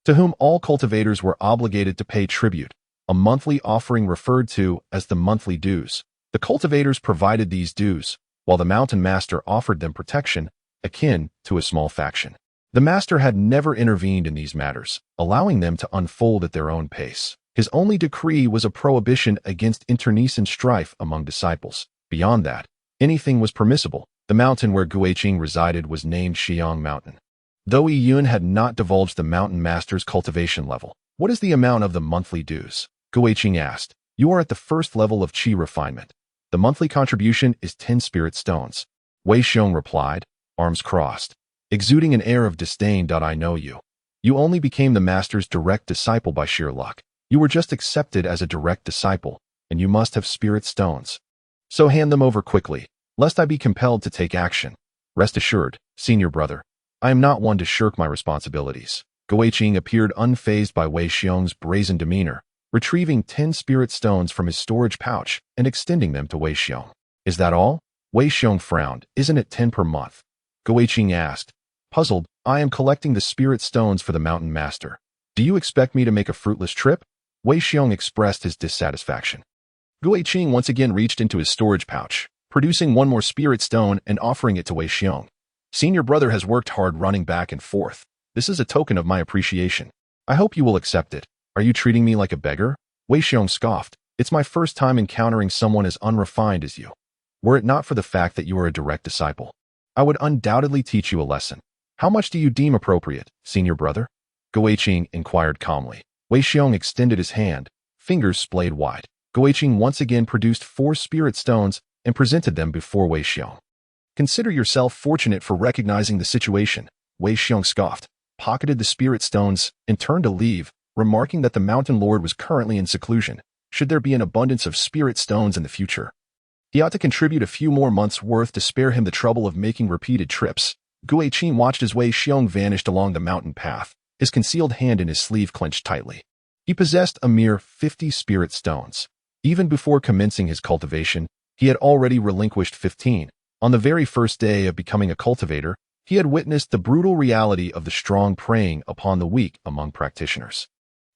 to whom all cultivators were obligated to pay tribute, a monthly offering referred to as the monthly dues. The cultivators provided these dues, while the mountain master offered them protection, akin to a small faction. The master had never intervened in these matters, allowing them to unfold at their own pace. His only decree was a prohibition against internecine strife among disciples. Beyond that, anything was permissible. The mountain where Guiqing resided was named Xiang Mountain. Though Yun had not divulged the mountain master's cultivation level. What is the amount of the monthly dues? Guiqing asked. You are at the first level of qi refinement. The monthly contribution is 10 spirit stones. Wei Xiong replied, arms crossed, exuding an air of disdain. I know you. You only became the master's direct disciple by sheer luck. You were just accepted as a direct disciple, and you must have spirit stones. So hand them over quickly, lest I be compelled to take action. Rest assured, senior brother, I am not one to shirk my responsibilities. Guiqing appeared unfazed by Wei Xiong's brazen demeanor, retrieving 10 spirit stones from his storage pouch and extending them to Wei Xiong. Is that all? Wei Xiong frowned. Isn't it 10 per month? Guiqing asked. Puzzled, I am collecting the spirit stones for the mountain master. Do you expect me to make a fruitless trip? Wei Xiong expressed his dissatisfaction. Guiqing once again reached into his storage pouch, producing one more spirit stone and offering it to Wei Xiong. Senior brother has worked hard running back and forth. This is a token of my appreciation. I hope you will accept it. Are you treating me like a beggar? Wei Xiong scoffed. It's my first time encountering someone as unrefined as you. Were it not for the fact that you are a direct disciple, I would undoubtedly teach you a lesson. How much do you deem appropriate, senior brother? Guiqing inquired calmly. Wei Xiong extended his hand, fingers splayed wide. Guiqing once again produced 4 spirit stones and presented them before Wei Xiong. Consider yourself fortunate for recognizing the situation. Wei Xiong scoffed, pocketed the spirit stones, and turned to leave, remarking that the mountain lord was currently in seclusion. Should there be an abundance of spirit stones in the future, he ought to contribute a few more months' worth to spare him the trouble of making repeated trips. Guiqing watched as Wei Xiong vanished along the mountain path, his concealed hand in his sleeve clenched tightly. He possessed a mere 50 spirit stones. Even before commencing his cultivation, he had already relinquished 15. On the very first day of becoming a cultivator, he had witnessed the brutal reality of the strong preying upon the weak among practitioners.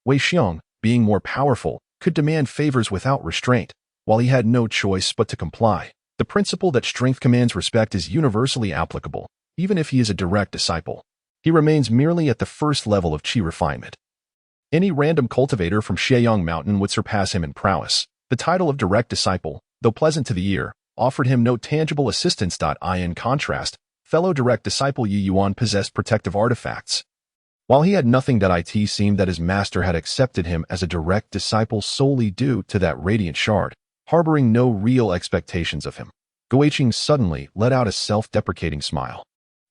Wei Xiong, being more powerful, could demand favors without restraint, while he had no choice but to comply. The principle that strength commands respect is universally applicable, even if he is a direct disciple. He remains merely at the first level of qi refinement. Any random cultivator from Xiang Mountain would surpass him in prowess. The title of direct disciple, though pleasant to the ear, offered him no tangible assistance. In contrast, fellow direct disciple Yi Yuan possessed protective artifacts. While he had nothing, it seemed that his master had accepted him as a direct disciple solely due to that radiant shard, harboring no real expectations of him. Guiqing suddenly let out a self-deprecating smile,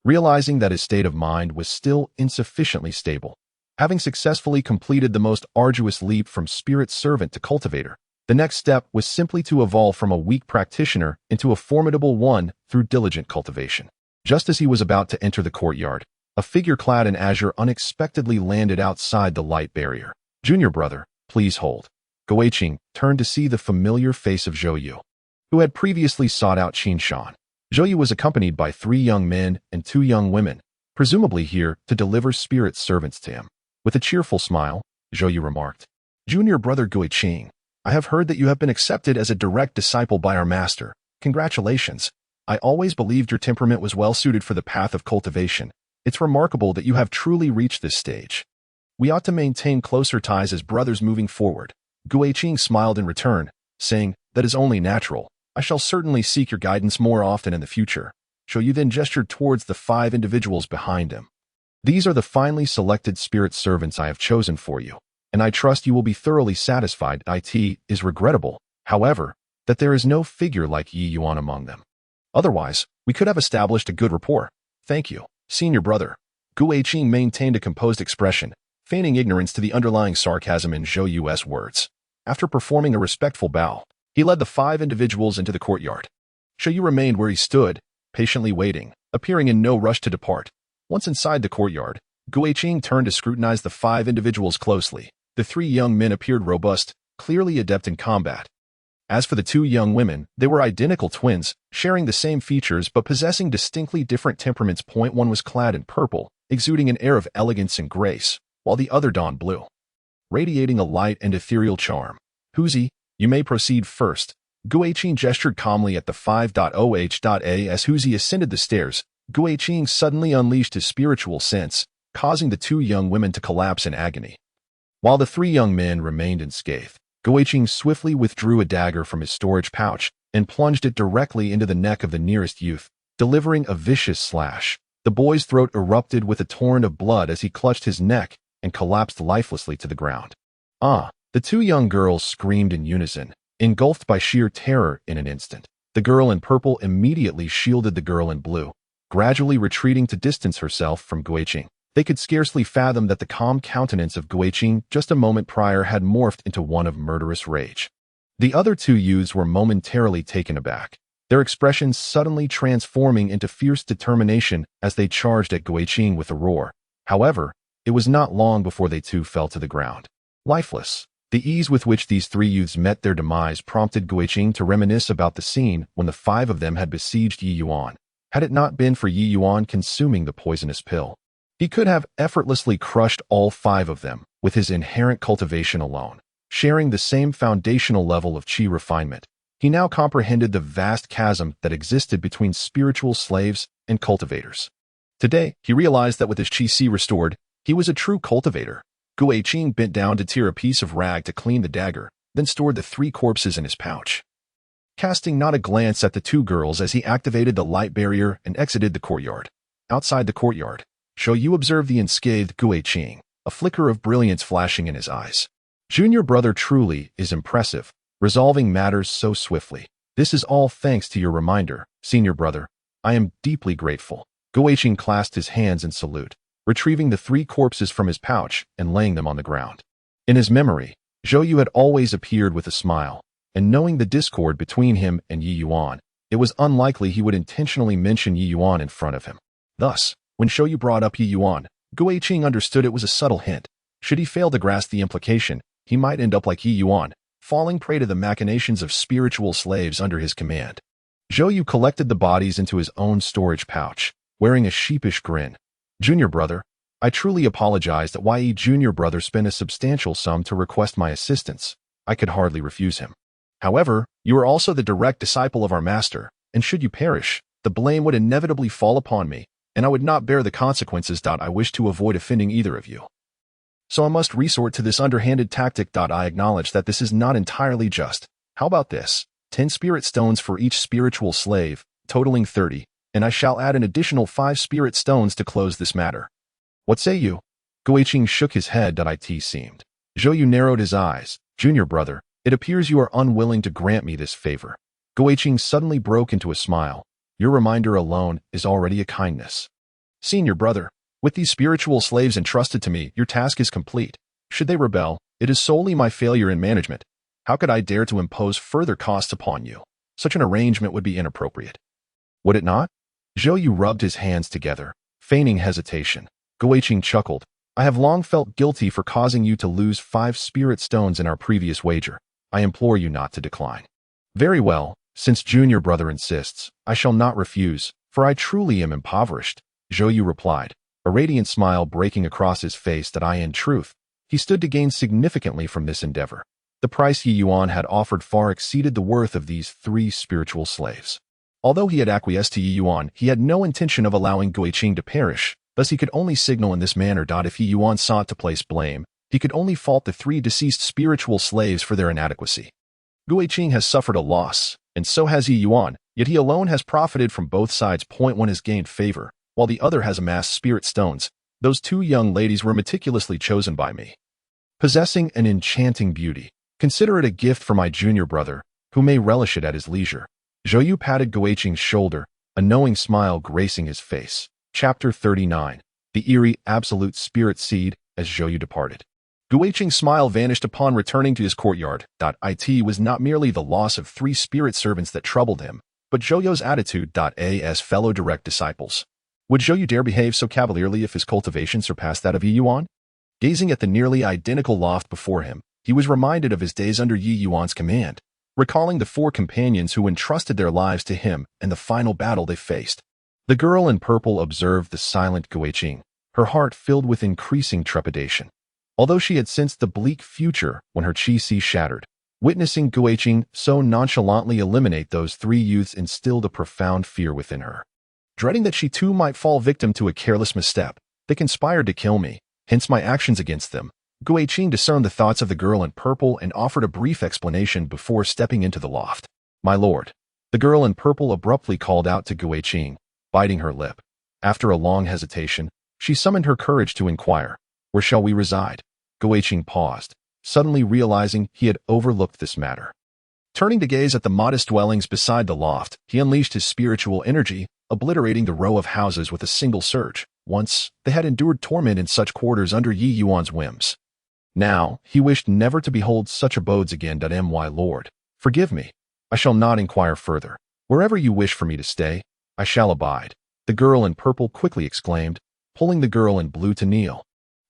realizing that his state of mind was still insufficiently stable. Having successfully completed the most arduous leap from spirit servant to cultivator, the next step was simply to evolve from a weak practitioner into a formidable one through diligent cultivation. Just as he was about to enter the courtyard, a figure clad in azure unexpectedly landed outside the light barrier. Junior brother, please hold. Guiqing turned to see the familiar face of Zhou Yu, who had previously sought out Qin Shan. Zhou Yu was accompanied by 3 young men and 2 young women, presumably here to deliver spirit servants to him. With a cheerful smile, Zhou Yu remarked, "Junior brother Guiqing, I have heard that you have been accepted as a direct disciple by our master. Congratulations. I always believed your temperament was well suited for the path of cultivation. It's remarkable that you have truly reached this stage. We ought to maintain closer ties as brothers moving forward." Guiqing smiled in return, saying, "That is only natural. I shall certainly seek your guidance more often in the future." Zhou Yu then gestured towards the 5 individuals behind him. "These are the finely selected spirit servants I have chosen for you, and I trust you will be thoroughly satisfied. It is regrettable, however, that there is no figure like Yi Yuan among them. Otherwise, we could have established a good rapport. Thank you, senior brother." Guiqing maintained a composed expression, feigning ignorance to the underlying sarcasm in Zhou Yu's words. After performing a respectful bow, he led the 5 individuals into the courtyard. Zhou Yu remained where he stood, patiently waiting, appearing in no rush to depart. Once inside the courtyard, Guiqing turned to scrutinize the 5 individuals closely. The 3 young men appeared robust, clearly adept in combat. As for the 2 young women, they were identical twins, sharing the same features but possessing distinctly different temperaments. One was clad in purple, exuding an air of elegance and grace, while the other donned blue, radiating a light and ethereal charm. "Huzi, you may proceed first." Guiqing gestured calmly at the 5.0h.a. As Huzi ascended the stairs, Guiqing suddenly unleashed his spiritual sense, causing the 2 young women to collapse in agony. While the 3 young men remained unscathed, Guiqing swiftly withdrew a dagger from his storage pouch and plunged it directly into the neck of the nearest youth, delivering a vicious slash. The boy's throat erupted with a torrent of blood as he clutched his neck and collapsed lifelessly to the ground. "Ah!" The 2 young girls screamed in unison, engulfed by sheer terror in an instant. The girl in purple immediately shielded the girl in blue, gradually retreating to distance herself from Guiqing. They could scarcely fathom that the calm countenance of Guiqing just a moment prior had morphed into one of murderous rage. The other 2 youths were momentarily taken aback, their expressions suddenly transforming into fierce determination as they charged at Guiqing with a roar. However, it was not long before they too fell to the ground, lifeless. The ease with which these 3 youths met their demise prompted Guiqing to reminisce about the scene when the 5 of them had besieged Yi Yuan. Had it not been for Yi Yuan consuming the poisonous pill, he could have effortlessly crushed all 5 of them with his inherent cultivation alone. Sharing the same foundational level of qi refinement, he now comprehended the vast chasm that existed between spiritual slaves and cultivators. Today, he realized that with his qi restored, he was a true cultivator. Guiqing bent down to tear a piece of rag to clean the dagger, then stored the 3 corpses in his pouch. Casting not a glance at the 2 girls as he activated the light barrier and exited the courtyard. Outside the courtyard, Zhou Yu observed the unscathed Guiqing, a flicker of brilliance flashing in his eyes. Junior brother truly is impressive, resolving matters so swiftly. This is all thanks to your reminder, senior brother. I am deeply grateful. Guiqing clasped his hands in salute, retrieving the 3 corpses from his pouch and laying them on the ground. In his memory, Zhou Yu had always appeared with a smile, and knowing the discord between him and Yi Yuan, it was unlikely he would intentionally mention Yi Yuan in front of him. Thus, when Zhou Yu brought up Yi Yuan, Guiqing understood it was a subtle hint. Should he fail to grasp the implication, he might end up like Yi Yuan, falling prey to the machinations of spiritual slaves under his command. Zhou Yu collected the bodies into his own storage pouch, wearing a sheepish grin. "Junior brother, I truly apologize that Yi Junior brother spent a substantial sum to request my assistance. I could hardly refuse him. However, you are also the direct disciple of our master, and should you perish, the blame would inevitably fall upon me, and I would not bear the consequences. I wish to avoid offending either of you. So I must resort to this underhanded tactic. I acknowledge that this is not entirely just. How about this? 10 spirit stones for each spiritual slave, totaling 30, and I shall add an additional 5 spirit stones to close this matter. What say you?" Guiqing shook his head. It seemed. Zhou Yu narrowed his eyes. "Junior brother, it appears you are unwilling to grant me this favor." Guiqing suddenly broke into a smile. "Your reminder alone is already a kindness. Senior brother, with these spiritual slaves entrusted to me, your task is complete. Should they rebel, it is solely my failure in management. How could I dare to impose further costs upon you? Such an arrangement would be inappropriate. Would it not?" Zhou Yu rubbed his hands together, feigning hesitation. Guiqing chuckled. "I have long felt guilty for causing you to lose 5 spirit stones in our previous wager. I implore you not to decline." "Very well, since junior brother insists, I shall not refuse, for I truly am impoverished," Zhou Yu replied. a radiant smile breaking across his face that in truth, he stood to gain significantly from this endeavor. The price Yi Yuan had offered far exceeded the worth of these 3 spiritual slaves. Although he had acquiesced to Yi Yuan, he had no intention of allowing Guiqing to perish, thus he could only signal in this manner. If Yi Yuan sought to place blame, he could only fault the 3 deceased spiritual slaves for their inadequacy. Guiqing has suffered a loss, and so has Yi Yuan, yet he alone has profited from both sides. Point 1 has gained favor, while the other has amassed spirit stones. Those 2 young ladies were meticulously chosen by me, possessing an enchanting beauty. Consider it a gift for my junior brother, who may relish it at his leisure. Zhou Yu patted Guiqing's shoulder, a knowing smile gracing his face. Chapter 39. The eerie, absolute spirit seed. As Zhou Yu departed, Guiqing's smile vanished upon returning to his courtyard. It was not merely the loss of 3 spirit servants that troubled him, but Zhou Yu's attitude. As fellow direct disciples, would Zhou Yu dare behave so cavalierly if his cultivation surpassed that of Yi Yuan? Gazing at the nearly identical loft before him, he was reminded of his days under Yi Yuan's command, recalling the 4 companions who entrusted their lives to him and the final battle they faced. The girl in purple observed the silent Guiqing, her heart filled with increasing trepidation. Although she had sensed the bleak future when her qi shattered, witnessing Guiqing so nonchalantly eliminate those 3 youths instilled a profound fear within her. Dreading that she too might fall victim to a careless misstep, they conspired to kill me, hence my actions against them. Guiqing discerned the thoughts of the girl in purple and offered a brief explanation before stepping into the loft. My lord, the girl in purple abruptly called out to Guiqing, biting her lip. After a long hesitation, she summoned her courage to inquire, where shall we reside? Guiqing paused, suddenly realizing he had overlooked this matter. Turning to gaze at the modest dwellings beside the loft, he unleashed his spiritual energy, obliterating the row of houses with a single surge. Once, they had endured torment in such quarters under Yi Yuan's whims. Now, he wished never to behold such abodes again. My lord, forgive me. I shall not inquire further. Wherever you wish for me to stay, I shall abide. The girl in purple quickly exclaimed, pulling the girl in blue to kneel.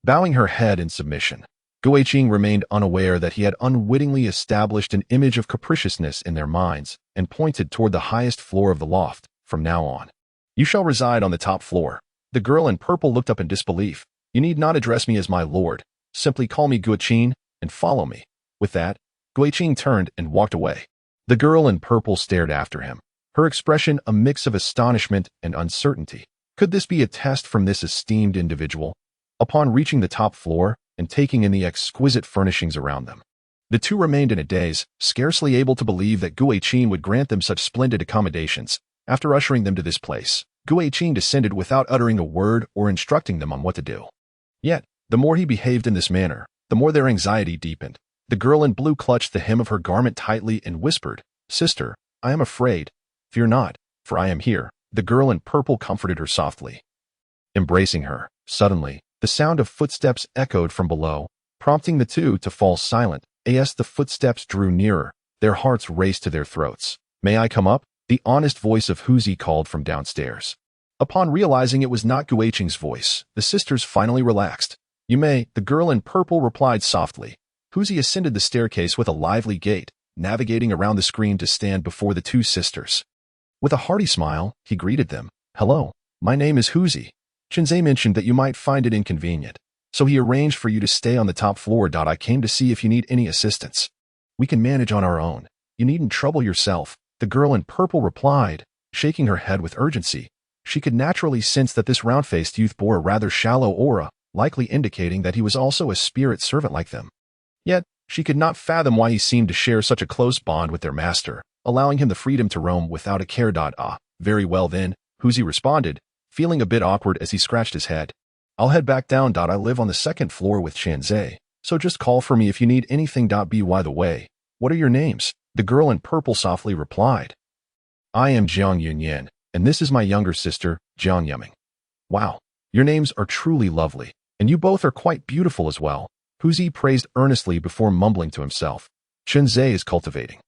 Bowing her head in submission, Guiqing remained unaware that he had unwittingly established an image of capriciousness in their minds and pointed toward the highest floor of the loft. From now on, you shall reside on the top floor. The girl in purple looked up in disbelief. You need not address me as my lord. Simply call me Guiqing and follow me. With that, Guiqing turned and walked away. The girl in purple stared after him, her expression a mix of astonishment and uncertainty. Could this be a test from this esteemed individual? Upon reaching the top floor and taking in the exquisite furnishings around them, the 2 remained in a daze, scarcely able to believe that Guiqing would grant them such splendid accommodations. After ushering them to this place, Guiqing descended without uttering a word or instructing them on what to do. Yet, the more he behaved in this manner, the more their anxiety deepened. The girl in blue clutched the hem of her garment tightly and whispered, Sister, I am afraid. Fear not, for I am here. The girl in purple comforted her softly. Embracing her, suddenly, the sound of footsteps echoed from below, prompting the 2 to fall silent. As the footsteps drew nearer, their hearts raced to their throats. May I come up? The honest voice of Huzi called from downstairs. Upon realizing it was not Guiqing's voice, the sisters finally relaxed. You may, the girl in purple replied softly. Huzi ascended the staircase with a lively gait, navigating around the screen to stand before the 2 sisters. With a hearty smile, he greeted them. Hello, my name is Huzi. Chenze mentioned that you might find it inconvenient, so he arranged for you to stay on the top floor. I came to see if you need any assistance. We can manage on our own. You needn't trouble yourself. The girl in purple replied, shaking her head with urgency. She could naturally sense that this round-faced youth bore a rather shallow aura, likely indicating that he was also a spirit servant like them. Yet, she could not fathom why he seemed to share such a close bond with their master, allowing him the freedom to roam without a care. Very well then, Huzi responded, feeling a bit awkward as he scratched his head. I'll head back down. I live on the 2nd floor with Chenze, so just call for me if you need anything. By the way, what are your names? The girl in purple softly replied. I am Jiang Yunyan, and this is my younger sister, Jiang Yuming. Wow, your names are truly lovely, and you both are quite beautiful as well. Huzi praised earnestly before mumbling to himself. Chenze is cultivating,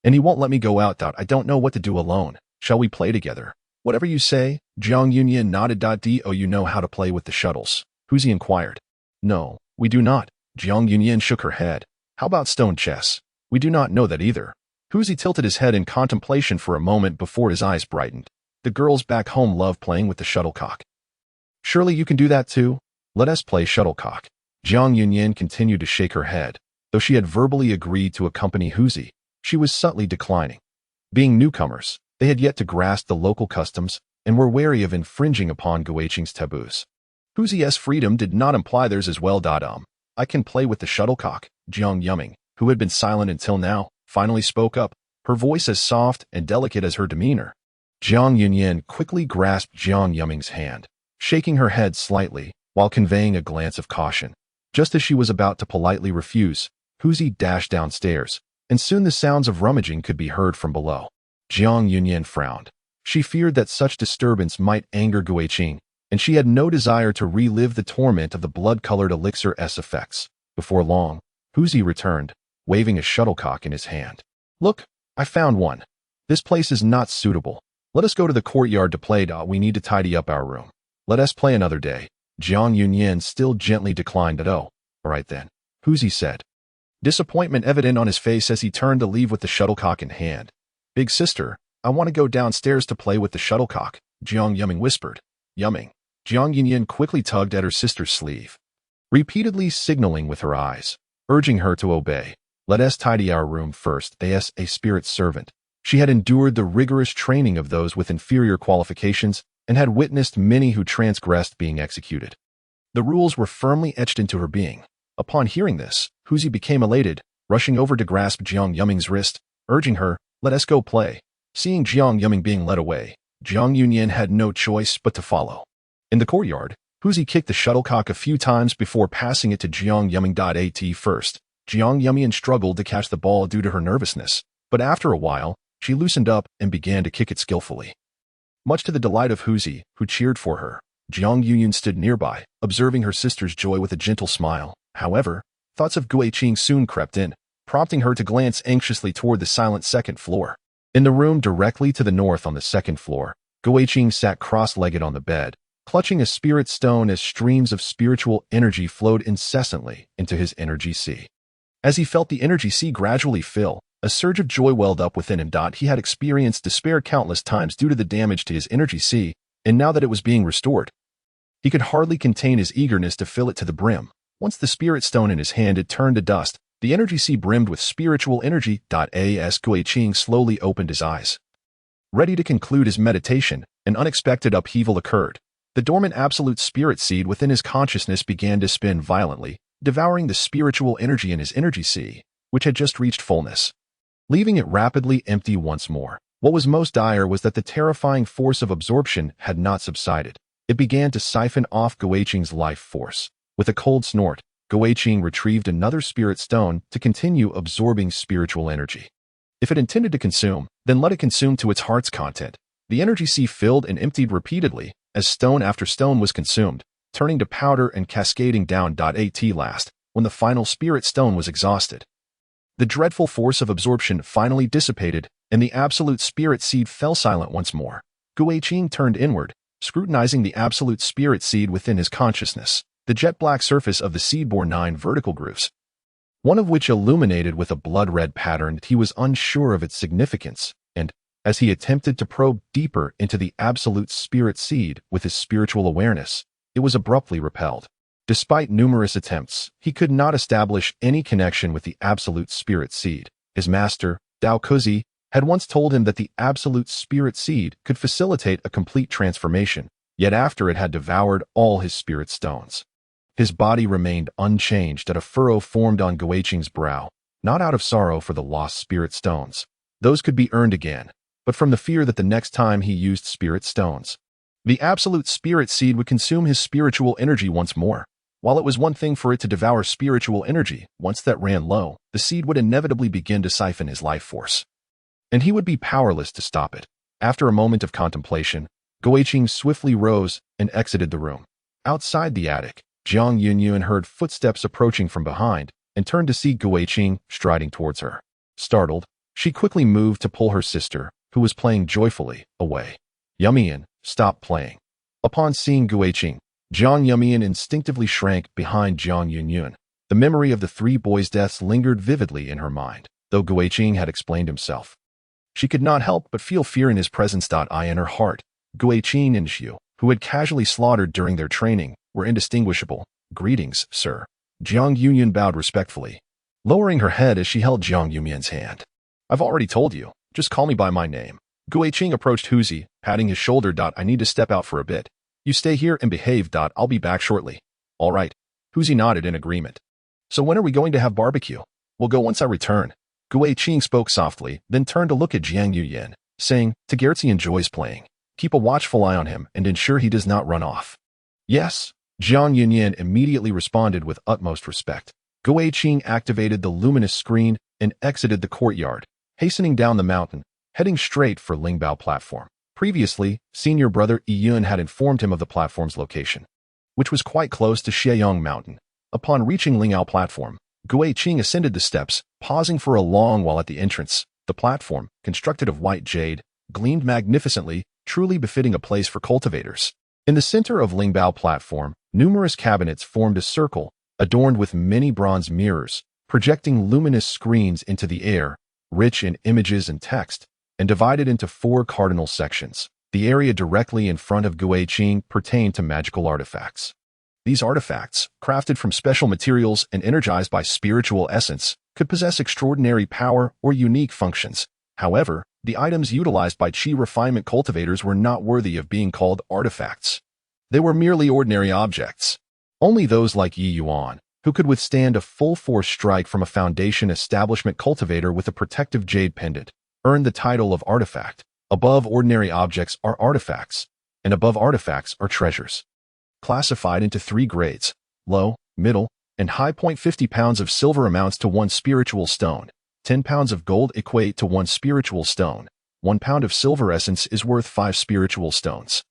and he won't let me go out. I don't know what to do alone. Shall we play together? Whatever you say. Jiang Yunyan nodded. Do you know how to play with the shuttles? Huzi inquired. No, we do not. Jiang Yunyan shook her head. How about stone chess? We do not know that either. Huzi tilted his head in contemplation for a moment before his eyes brightened. The girls back home love playing with the shuttlecock. Surely you can do that too? Let us play shuttlecock. Jiang Yunyan continued to shake her head. Though she had verbally agreed to accompany Huzi, she was subtly declining. Being newcomers, they had yet to grasp the local customs and were wary of infringing upon Guiqing's taboos. Huzi's freedom did not imply theirs as well. I can play with the shuttlecock, Jiang Yuming, who had been silent until now, finally spoke up, her voice as soft and delicate as her demeanor. Jiang Yunyan quickly grasped Jiang Yuming's hand, shaking her head slightly while conveying a glance of caution. Just as she was about to politely refuse, Huzi dashed downstairs, and soon the sounds of rummaging could be heard from below. Jiang Yunyan frowned. She feared that such disturbance might anger Guiqing, and she had no desire to relive the torment of the blood-colored elixir's effects. Before long, Huzi returned, waving a shuttlecock in his hand. Look, I found one. This place is not suitable. Let us go to the courtyard to play. We need to tidy up our room. Let us play another day. Jiang Yunyan still gently declined. All right then, Huzi said. Disappointment evident on his face as he turned to leave with the shuttlecock in hand. Big sister, I want to go downstairs to play with the shuttlecock, Jiang Yuming whispered. Yuming. Jiang Yunyan quickly tugged at her sister's sleeve, repeatedly signaling with her eyes, urging her to obey. Let us tidy our room first. As a spirit servant, she had endured the rigorous training of those with inferior qualifications and had witnessed many who transgressed being executed. The rules were firmly etched into her being. Upon hearing this, Huzi became elated, rushing over to grasp Jiang Yuming's wrist, urging her, let us go play. Seeing Jiang Yuming being led away, Jiang Yunyan had no choice but to follow. In the courtyard, Huzi kicked the shuttlecock a few times before passing it to Jiang Yuming. At first, Jiang Yuming struggled to catch the ball due to her nervousness, but after a while, she loosened up and began to kick it skillfully. Much to the delight of Huzi, who cheered for her, Jiang Yunyan stood nearby, observing her sister's joy with a gentle smile. However, thoughts of Guiqing soon crept in, prompting her to glance anxiously toward the silent second floor. In the room directly to the north on the second floor, Guiqing sat cross-legged on the bed, clutching a spirit stone as streams of spiritual energy flowed incessantly into his energy sea. As he felt the energy sea gradually fill, a surge of joy welled up within him. He had experienced despair countless times due to the damage to his energy sea, and now that it was being restored, he could hardly contain his eagerness to fill it to the brim. Once the spirit stone in his hand had turned to dust, the energy sea brimmed with spiritual energy. As Guiqing slowly opened his eyes, ready to conclude his meditation, an unexpected upheaval occurred. The dormant absolute spirit seed within his consciousness began to spin violently, devouring the spiritual energy in his energy sea, which had just reached fullness, leaving it rapidly empty once more. What was most dire was that the terrifying force of absorption had not subsided. It began to siphon off Guiqing's life force. With a cold snort, Guiqing retrieved another spirit stone to continue absorbing spiritual energy. If it intended to consume, then let it consume to its heart's content. The energy sea filled and emptied repeatedly, as stone after stone was consumed, turning to powder and cascading down. At last, when the final spirit stone was exhausted, the dreadful force of absorption finally dissipated, and the absolute spirit seed fell silent once more. Guiqing turned inward, scrutinizing the absolute spirit seed within his consciousness. The jet-black surface of the seed bore 9 vertical grooves, one of which illuminated with a blood-red pattern. He was unsure of its significance, and, as he attempted to probe deeper into the absolute spirit seed with his spiritual awareness, it was abruptly repelled. Despite numerous attempts, he could not establish any connection with the absolute spirit seed. His master, Dao Kuzi, had once told him that the absolute spirit seed could facilitate a complete transformation, yet after it had devoured all his spirit stones, his body remained unchanged. A furrow formed on Guiqing's brow, not out of sorrow for the lost spirit stones. Those could be earned again, but from the fear that the next time he used spirit stones, the absolute spirit seed would consume his spiritual energy once more. While it was one thing for it to devour spiritual energy, once that ran low, the seed would inevitably begin to siphon his life force, and he would be powerless to stop it. After a moment of contemplation, Guiqing swiftly rose and exited the room. Outside the attic, Jiang Yunyan heard footsteps approaching from behind and turned to see Guiqing striding towards her. Startled, she quickly moved to pull her sister, who was playing joyfully, away. Yumyan, stop playing. Upon seeing Guiqing, Jiang Yumyan instinctively shrank behind Jiang Yunyan. The memory of the 3 boys' deaths lingered vividly in her mind, though Guiqing had explained himself. She could not help but feel fear in his presence. In her heart, Guiqing and Xiu, who had casually slaughtered during their training, were indistinguishable. "Greetings, sir." Jiang Yunyan bowed respectfully, lowering her head as she held Jiang Yunyan's hand. "I've already told you. Just call me by my name." Gui Qing approached Huzi, patting his shoulder. "I need to step out for a bit. You stay here and behave. I'll be back shortly." "All right." Huzi nodded in agreement. "So when are we going to have barbecue?" "We'll go once I return." Gui Qing spoke softly, then turned to look at Jiang Yunyan, saying, "Tagertzi enjoys playing. Keep a watchful eye on him and ensure he does not run off." "Yes." Jiang Yunyan immediately responded with utmost respect. Gui Qing activated the luminous screen and exited the courtyard, hastening down the mountain, heading straight for Lingbao platform. Previously, senior brother Yiyun had informed him of the platform's location, which was quite close to Xieyong Mountain. Upon reaching Lingbao platform, Gui Qing ascended the steps, pausing for a long while at the entrance. The platform, constructed of white jade, gleamed magnificently, truly befitting a place for cultivators. In the center of Lingbao platform, numerous cabinets formed a circle, adorned with many bronze mirrors, projecting luminous screens into the air, rich in images and text, and divided into 4 cardinal sections. The area directly in front of Gui Qing pertained to magical artifacts. These artifacts, crafted from special materials and energized by spiritual essence, could possess extraordinary power or unique functions. However, the items utilized by Qi refinement cultivators were not worthy of being called artifacts. They were merely ordinary objects. Only those like Yi Yuan, who could withstand a full-force strike from a foundation establishment cultivator with a protective jade pendant, earned the title of artifact. Above ordinary objects are artifacts, and above artifacts are treasures. Classified into 3 grades, low, middle, and high. 50 pounds of silver amounts to 1 spiritual stone. 10 pounds of gold equate to 1 spiritual stone. 1 pound of silver essence is worth 5 spiritual stones.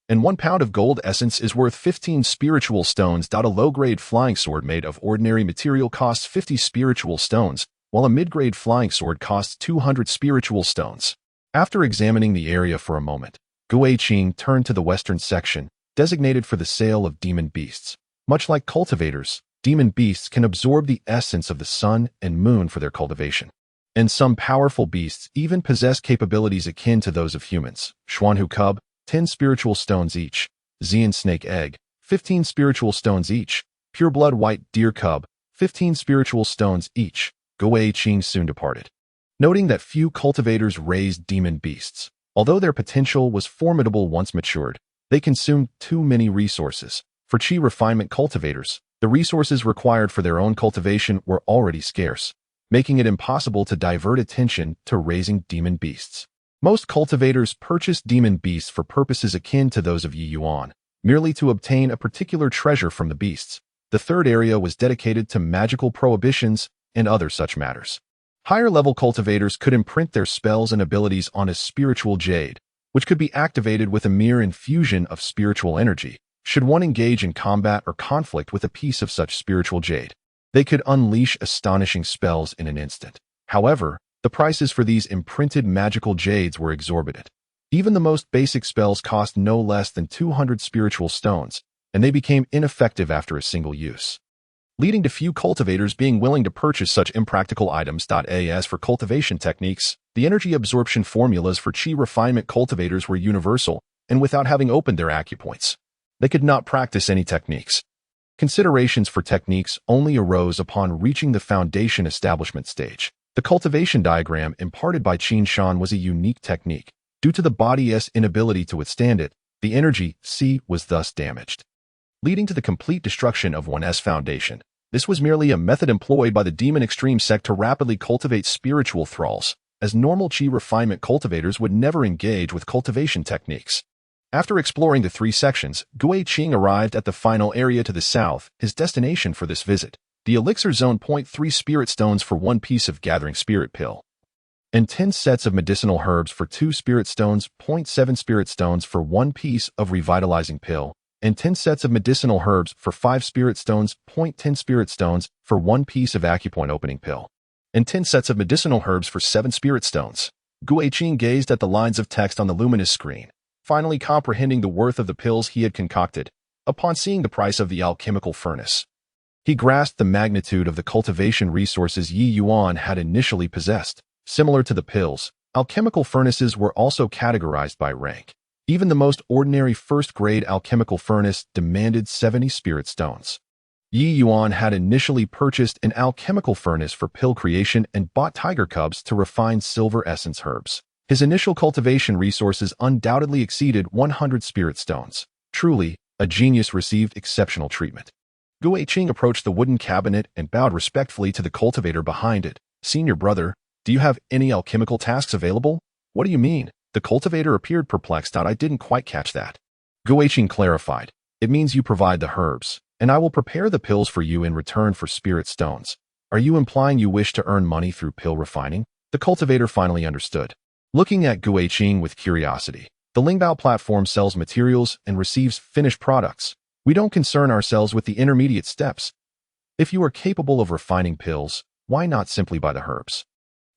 And 1 pound of gold essence is worth 15 spiritual stones. A low-grade flying sword made of ordinary material costs 50 spiritual stones, while a mid-grade flying sword costs 200 spiritual stones. After examining the area for a moment, Gui Qing turned to the western section, designated for the sale of demon beasts. Much like cultivators, demon beasts can absorb the essence of the sun and moon for their cultivation. And some powerful beasts even possess capabilities akin to those of humans. Xuanhu cub, 10 spiritual stones each. Xian snake egg, 15 spiritual stones each. Pureblood white deer cub, 15 spiritual stones each. Gui Qing soon departed. Noting that few cultivators raised demon beasts, although their potential was formidable once matured, they consumed too many resources. For Qi refinement cultivators, the resources required for their own cultivation were already scarce, making it impossible to divert attention to raising demon beasts. Most cultivators purchased demon beasts for purposes akin to those of Yi Yuan, merely to obtain a particular treasure from the beasts. The third area was dedicated to magical prohibitions and other such matters. Higher-level cultivators could imprint their spells and abilities on a spiritual jade, which could be activated with a mere infusion of spiritual energy. Should one engage in combat or conflict with a piece of such spiritual jade, they could unleash astonishing spells in an instant. However, the prices for these imprinted magical jades were exorbitant. Even the most basic spells cost no less than 200 spiritual stones, and they became ineffective after a single use, leading to few cultivators being willing to purchase such impractical items. As for cultivation techniques, the energy absorption formulas for Qi refinement cultivators were universal, and without having opened their acupoints, they could not practice any techniques. Considerations for techniques only arose upon reaching the foundation establishment stage. The cultivation diagram imparted by Qin Shan was a unique technique. Due to the body's inability to withstand it, the energy C was thus damaged, leading to the complete destruction of one's foundation. This was merely a method employed by the demon extreme sect to rapidly cultivate spiritual thralls, as normal Qi refinement cultivators would never engage with cultivation techniques. After exploring the 3 sections, Gui Qing arrived at the final area to the south, his destination for this visit. The elixir zone. 3 spirit stones for 1 piece of gathering spirit pill, and 10 sets of medicinal herbs for 2 spirit stones. 7 spirit stones for 1 piece of revitalizing pill, and 10 sets of medicinal herbs for 5 spirit stones. 10 spirit stones for 1 piece of acupoint opening pill, and 10 sets of medicinal herbs for 7 spirit stones. Gui Qing gazed at the lines of text on the luminous screen, finally comprehending the worth of the pills he had concocted. Upon seeing the price of the alchemical furnace, he grasped the magnitude of the cultivation resources Yi Yuan had initially possessed. Similar to the pills, alchemical furnaces were also categorized by rank. Even the most ordinary first-grade alchemical furnace demanded 70 spirit stones. Yi Yuan had initially purchased an alchemical furnace for pill creation and bought tiger cubs to refine silver essence herbs. His initial cultivation resources undoubtedly exceeded 100 spirit stones. Truly, a genius received exceptional treatment. Gu Weiqing approached the wooden cabinet and bowed respectfully to the cultivator behind it. "Senior brother, do you have any alchemical tasks available?" "What do you mean?" The cultivator appeared perplexed. "I didn't quite catch that." Gu Weiqing clarified. "It means you provide the herbs, and I will prepare the pills for you in return for spirit stones. Are you implying you wish to earn money through pill refining?" The cultivator finally understood. Looking at Gu Weiqing with curiosity, the Lingbao platform sells materials and receives finished products. We don't concern ourselves with the intermediate steps. If you are capable of refining pills, why not simply buy the herbs?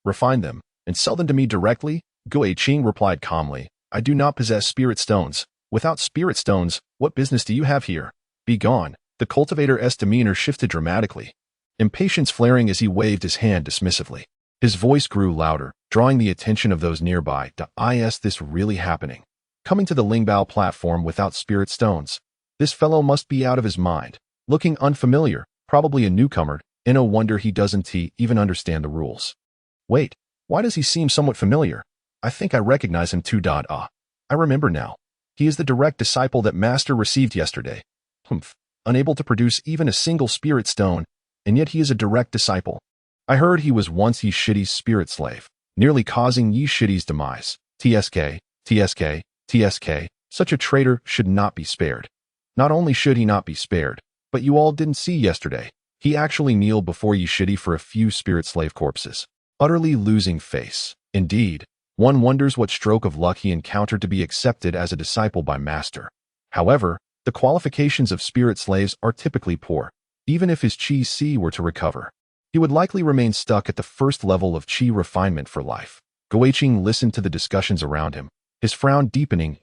Refine them and sell them to me directly? Gu Weiqing replied calmly. "I do not possess spirit stones. Without spirit stones, what business do you have here? Be gone." The cultivator's demeanor shifted dramatically, impatience flaring as he waved his hand dismissively. His voice grew louder, drawing the attention of those nearby. "Is this really happening? Coming to the Lingbao platform without spirit stones? This fellow must be out of his mind. Looking unfamiliar, probably a newcomer, and no wonder he doesn't even understand the rules. Wait, why does he seem somewhat familiar? I think I recognize him too. I remember now. He is the direct disciple that Master received yesterday. Unable to produce even a single spirit stone, and yet he is a direct disciple. I heard he was once Yi Shidi's spirit slave, nearly causing Yi Shidi's demise. TSK, TSK, TSK, such a traitor should not be spared. Not only should he not be spared, but you all didn't see yesterday. He actually kneeled before Yi Shidi for a few spirit slave corpses. Utterly losing face. Indeed, one wonders what stroke of luck he encountered to be accepted as a disciple by Master. However, the qualifications of spirit slaves are typically poor. Even if his Qi C were to recover, he would likely remain stuck at the first level of Qi refinement for life. Gu Weiqing listened to the discussions around him, his frown deepening.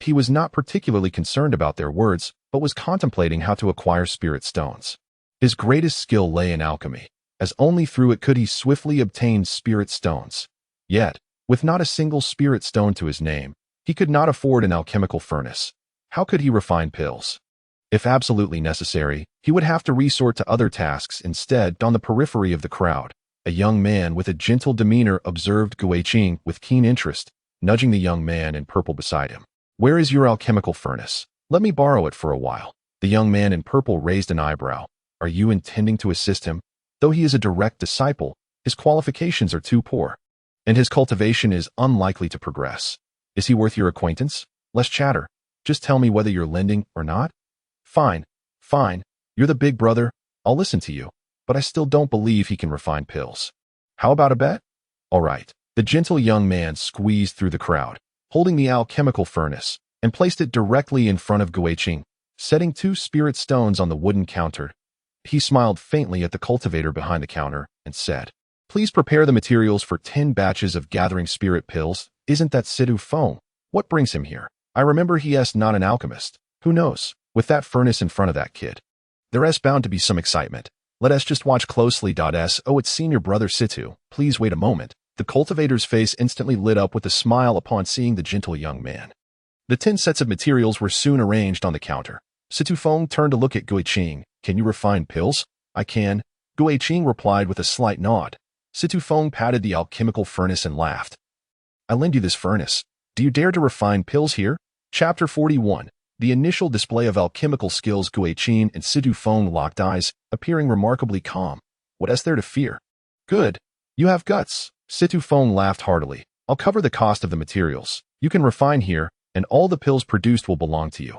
He was not particularly concerned about their words, but was contemplating how to acquire spirit stones. His greatest skill lay in alchemy, as only through it could he swiftly obtain spirit stones. Yet, with not a single spirit stone to his name, he could not afford an alchemical furnace. How could he refine pills? If absolutely necessary, he would have to resort to other tasks instead. On the periphery of the crowd, a young man with a gentle demeanor observed Gu Weiqing with keen interest, nudging the young man in purple beside him. "Where is your alchemical furnace? Let me borrow it for a while." The young man in purple raised an eyebrow. "Are you intending to assist him? Though he is a direct disciple, his qualifications are too poor, and his cultivation is unlikely to progress. Is he worth your acquaintance? Less chatter. Just tell me whether you're lending or not." Fine. You're the big brother. I'll listen to you, but I still don't believe he can refine pills. How about a bet? All right." The gentle young man squeezed through the crowd, holding the alchemical furnace, and placed it directly in front of Gu Weiqing, setting 2 spirit stones on the wooden counter. He smiled faintly at the cultivator behind the counter and said, "Please prepare the materials for 10 batches of gathering spirit pills. Isn't that Sidu Feng? What brings him here? I remember he's not an alchemist. Who knows? With that furnace in front of that kid, there's bound to be some excitement. Let us just watch closely. Oh, it's senior brother Situ. Please wait a moment." The cultivator's face instantly lit up with a smile upon seeing the gentle young man. The 10 sets of materials were soon arranged on the counter. Situ Feng turned to look at Gu Weiqing. "Can you refine pills?" "I can," Gu Weiqing replied with a slight nod. Situ Feng patted the alchemical furnace and laughed. "I'll lend you this furnace. Do you dare to refine pills here?" Chapter 41. The initial display of alchemical skills. Gu Weiqing and Situ Feng locked eyes, appearing remarkably calm. What is there to fear? "Good. You have guts." Situ Feng laughed heartily. "I'll cover the cost of the materials. You can refine here, and all the pills produced will belong to you.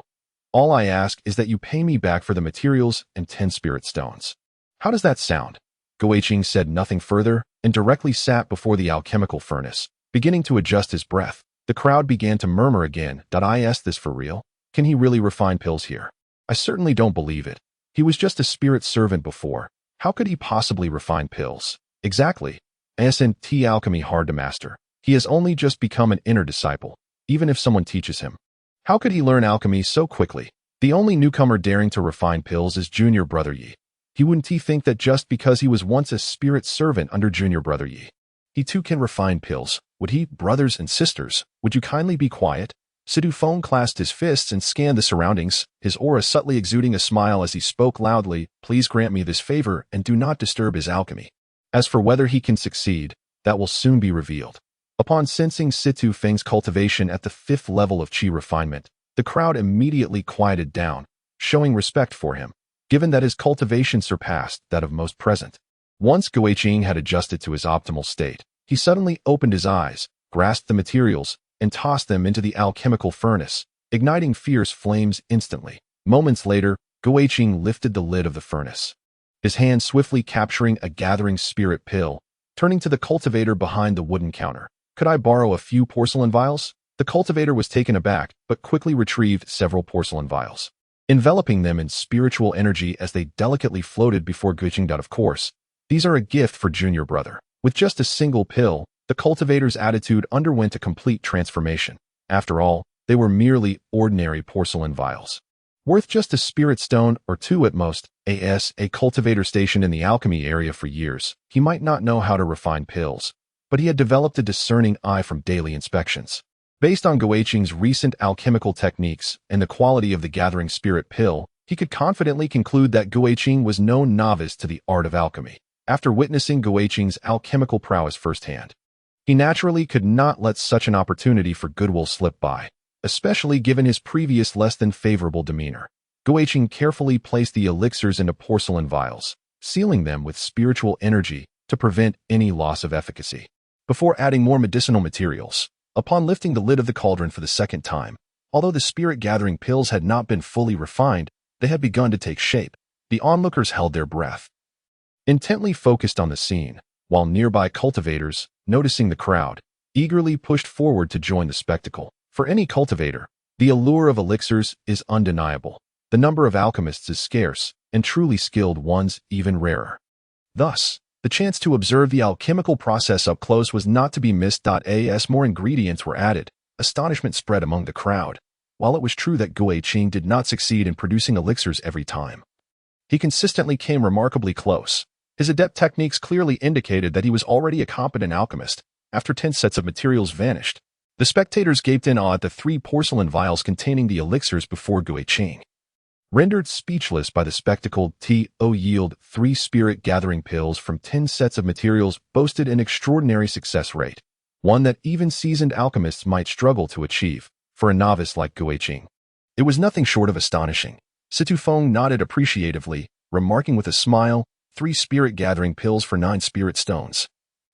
All I ask is that you pay me back for the materials and 10 spirit stones." "How does that sound?" Gu Weiqing said nothing further and directly sat before the alchemical furnace, beginning to adjust his breath. The crowd began to murmur again. "Is this for real? Can he really refine pills here? I certainly don't believe it. He was just a spirit servant before. How could he possibly refine pills?" "Exactly. Isn't alchemy hard to master? He has only just become an inner disciple, even if someone teaches him. How could he learn alchemy so quickly? The only newcomer daring to refine pills is junior brother Yi. He wouldn't think that just because he was once a spirit servant under junior brother Yi, he too can refine pills. Would he? Brothers and sisters, would you kindly be quiet?" Situ Feng clasped his fists and scanned the surroundings, his aura subtly exuding a smile as he spoke loudly, "Please grant me this favor and do not disturb his alchemy. As for whether he can succeed, that will soon be revealed." Upon sensing Situ Feng's cultivation at the 5th level of qi refinement, the crowd immediately quieted down, showing respect for him, given that his cultivation surpassed that of most present. Once Guiqing had adjusted to his optimal state, he suddenly opened his eyes, grasped the materials, and tossed them into the alchemical furnace, igniting fierce flames instantly. Moments later, Guiqing lifted the lid of the furnace, his hand swiftly capturing a gathering spirit pill. Turning to the cultivator behind the wooden counter, "Could I borrow a few porcelain vials?" The cultivator was taken aback, but quickly retrieved several porcelain vials, enveloping them in spiritual energy as they delicately floated before Guiqing. Of course, these are a gift for junior brother. With just a single pill, the cultivator's attitude underwent a complete transformation. After all, they were merely ordinary porcelain vials, worth just a spirit stone or two at most. As a cultivator stationed in the alchemy area for years, he might not know how to refine pills, but he had developed a discerning eye from daily inspections. Based on Guiqing's recent alchemical techniques and the quality of the gathering spirit pill, he could confidently conclude that Guiqing was no novice to the art of alchemy. After witnessing Guiqing's alchemical prowess firsthand, he naturally could not let such an opportunity for goodwill slip by, especially given his previous less than favorable demeanor. Guiqing carefully placed the elixirs into porcelain vials, sealing them with spiritual energy to prevent any loss of efficacy. Before adding more medicinal materials, upon lifting the lid of the cauldron for the second time, although the spirit-gathering pills had not been fully refined, they had begun to take shape. The onlookers held their breath, intently focused on the scene, while nearby cultivators, noticing the crowd, eagerly pushed forward to join the spectacle. For any cultivator, the allure of elixirs is undeniable. The number of alchemists is scarce, and truly skilled ones even rarer. Thus, the chance to observe the alchemical process up close was not to be missed. As more ingredients were added, astonishment spread among the crowd. While it was true that Guiqing did not succeed in producing elixirs every time, he consistently came remarkably close. His adept techniques clearly indicated that he was already a competent alchemist. After 10 sets of materials vanished, the spectators gaped in awe at the 3 porcelain vials containing the elixirs before Guiqing. Rendered speechless by the spectacle, yield 3 spirit-gathering pills from 10 sets of materials boasted an extraordinary success rate, one that even seasoned alchemists might struggle to achieve. For a novice like Guiqing, it was nothing short of astonishing. Situ Feng nodded appreciatively, remarking with a smile, 3 spirit-gathering pills for 9 spirit stones.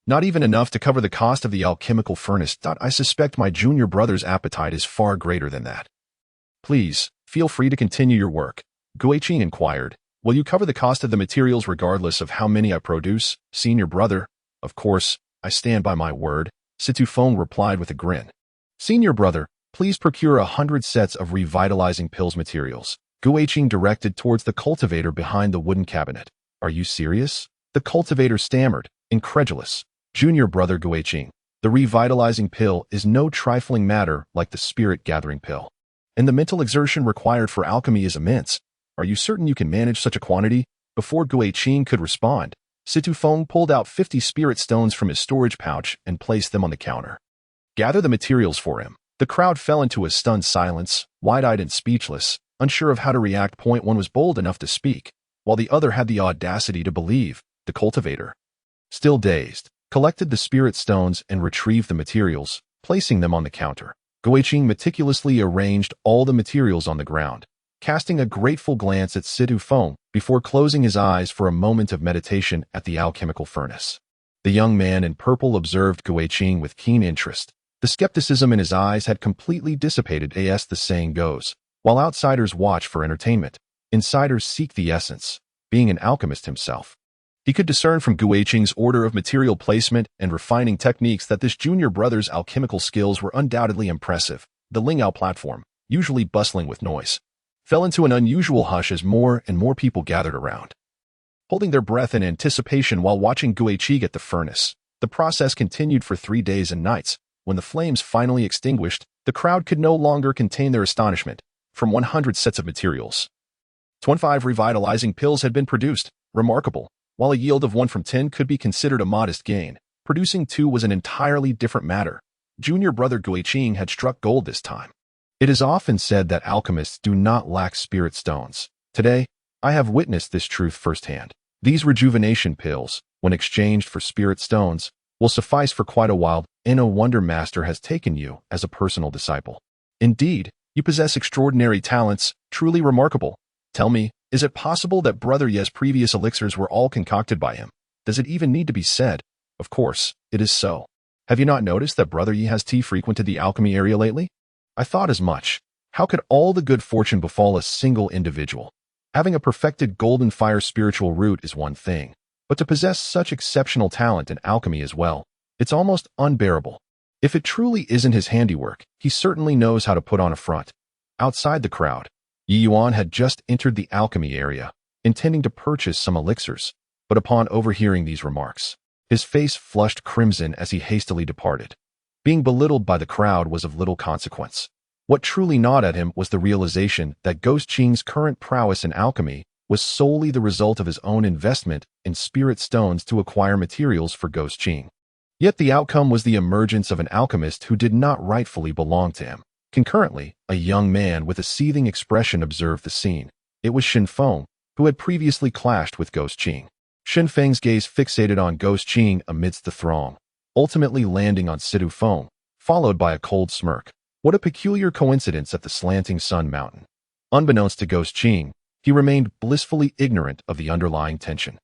Not even enough to cover the cost of the alchemical furnace. I suspect my junior brother's appetite is far greater than that. Please, feel free to continue your work, Guiqing inquired. Will you cover the cost of the materials regardless of how many I produce, senior brother? Of course, I stand by my word, Situ Feng replied with a grin. Senior brother, please procure 100 sets of revitalizing pills materials, Guiqing directed towards the cultivator behind the wooden cabinet. Are you serious? The cultivator stammered, incredulous. Junior brother Guiqing, the revitalizing pill is no trifling matter like the spirit-gathering pill, and the mental exertion required for alchemy is immense. Are you certain you can manage such a quantity? Before Guiqing could respond, Situ Feng pulled out 50 spirit stones from his storage pouch and placed them on the counter. Gather the materials for him. The crowd fell into a stunned silence, wide-eyed and speechless, unsure of how to react. One was bold enough to speak, while the other had the audacity to believe. The cultivator, still dazed, collected the spirit stones and retrieved the materials, placing them on the counter. Guiqing meticulously arranged all the materials on the ground, casting a grateful glance at Situ Feng before closing his eyes for a moment of meditation at the alchemical furnace. The young man in purple observed Guiqing with keen interest. The skepticism in his eyes had completely dissipated. As the saying goes, while outsiders watch for entertainment, insiders seek the essence. Being an alchemist himself, he could discern from Guiqing's order of material placement and refining techniques that this junior brother's alchemical skills were undoubtedly impressive. The Lingao platform, usually bustling with noise, fell into an unusual hush as more and more people gathered around, holding their breath in anticipation while watching Guiqing at the furnace. The process continued for 3 days and nights. When the flames finally extinguished, the crowd could no longer contain their astonishment. From 100 sets of materials, 25 revitalizing pills had been produced. Remarkable. While a yield of 1 from 10 could be considered a modest gain, producing 2 was an entirely different matter. Junior brother Guiqing had struck gold this time. It is often said that alchemists do not lack spirit stones. Today, I have witnessed this truth firsthand. These rejuvenation pills, when exchanged for spirit stones, will suffice for quite a while, and no wonder Master has taken you as a personal disciple. Indeed, you possess extraordinary talents, truly remarkable. Tell me, is it possible that Brother Ye's previous elixirs were all concocted by him? Does it even need to be said? Of course, it is so. Have you not noticed that Brother Yi has frequented the alchemy area lately? I thought as much. How could all the good fortune befall a single individual? Having a perfected golden fire spiritual root is one thing, but to possess such exceptional talent in alchemy as well, it's almost unbearable. If it truly isn't his handiwork, he certainly knows how to put on a front. Outside the crowd, Yi Yuan had just entered the alchemy area, intending to purchase some elixirs, but upon overhearing these remarks, his face flushed crimson as he hastily departed. Being belittled by the crowd was of little consequence. What truly gnawed at him was the realization that Ghost Qing's current prowess in alchemy was solely the result of his own investment in spirit stones to acquire materials for Ghost Qing. Yet the outcome was the emergence of an alchemist who did not rightfully belong to him. Concurrently, a young man with a seething expression observed the scene. It was Xin Feng, who had previously clashed with Ghost Qing. Xin Feng's gaze fixated on Ghost Qing amidst the throng, ultimately landing on Situ Feng, followed by a cold smirk. What a peculiar coincidence at the slanting sun mountain. Unbeknownst to Ghost Qing, he remained blissfully ignorant of the underlying tension.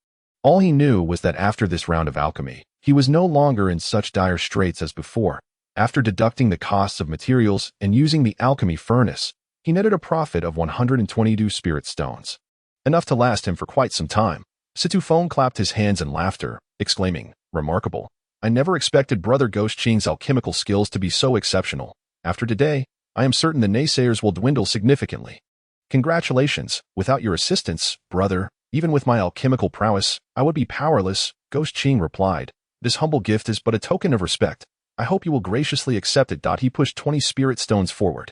All he knew was that after this round of alchemy, he was no longer in such dire straits as before. After deducting the costs of materials and using the alchemy furnace, he netted a profit of 122 spirit stones. Enough to last him for quite some time. Situ Feng clapped his hands in laughter, exclaiming, "Remarkable. I never expected Brother Ghost Qing's alchemical skills to be so exceptional. After today, I am certain the naysayers will dwindle significantly. Congratulations. Without your assistance, brother, even with my alchemical prowess, I would be powerless," Ghost Qing replied. "This humble gift is but a token of respect. I hope you will graciously accept it." He pushed 20 spirit stones forward.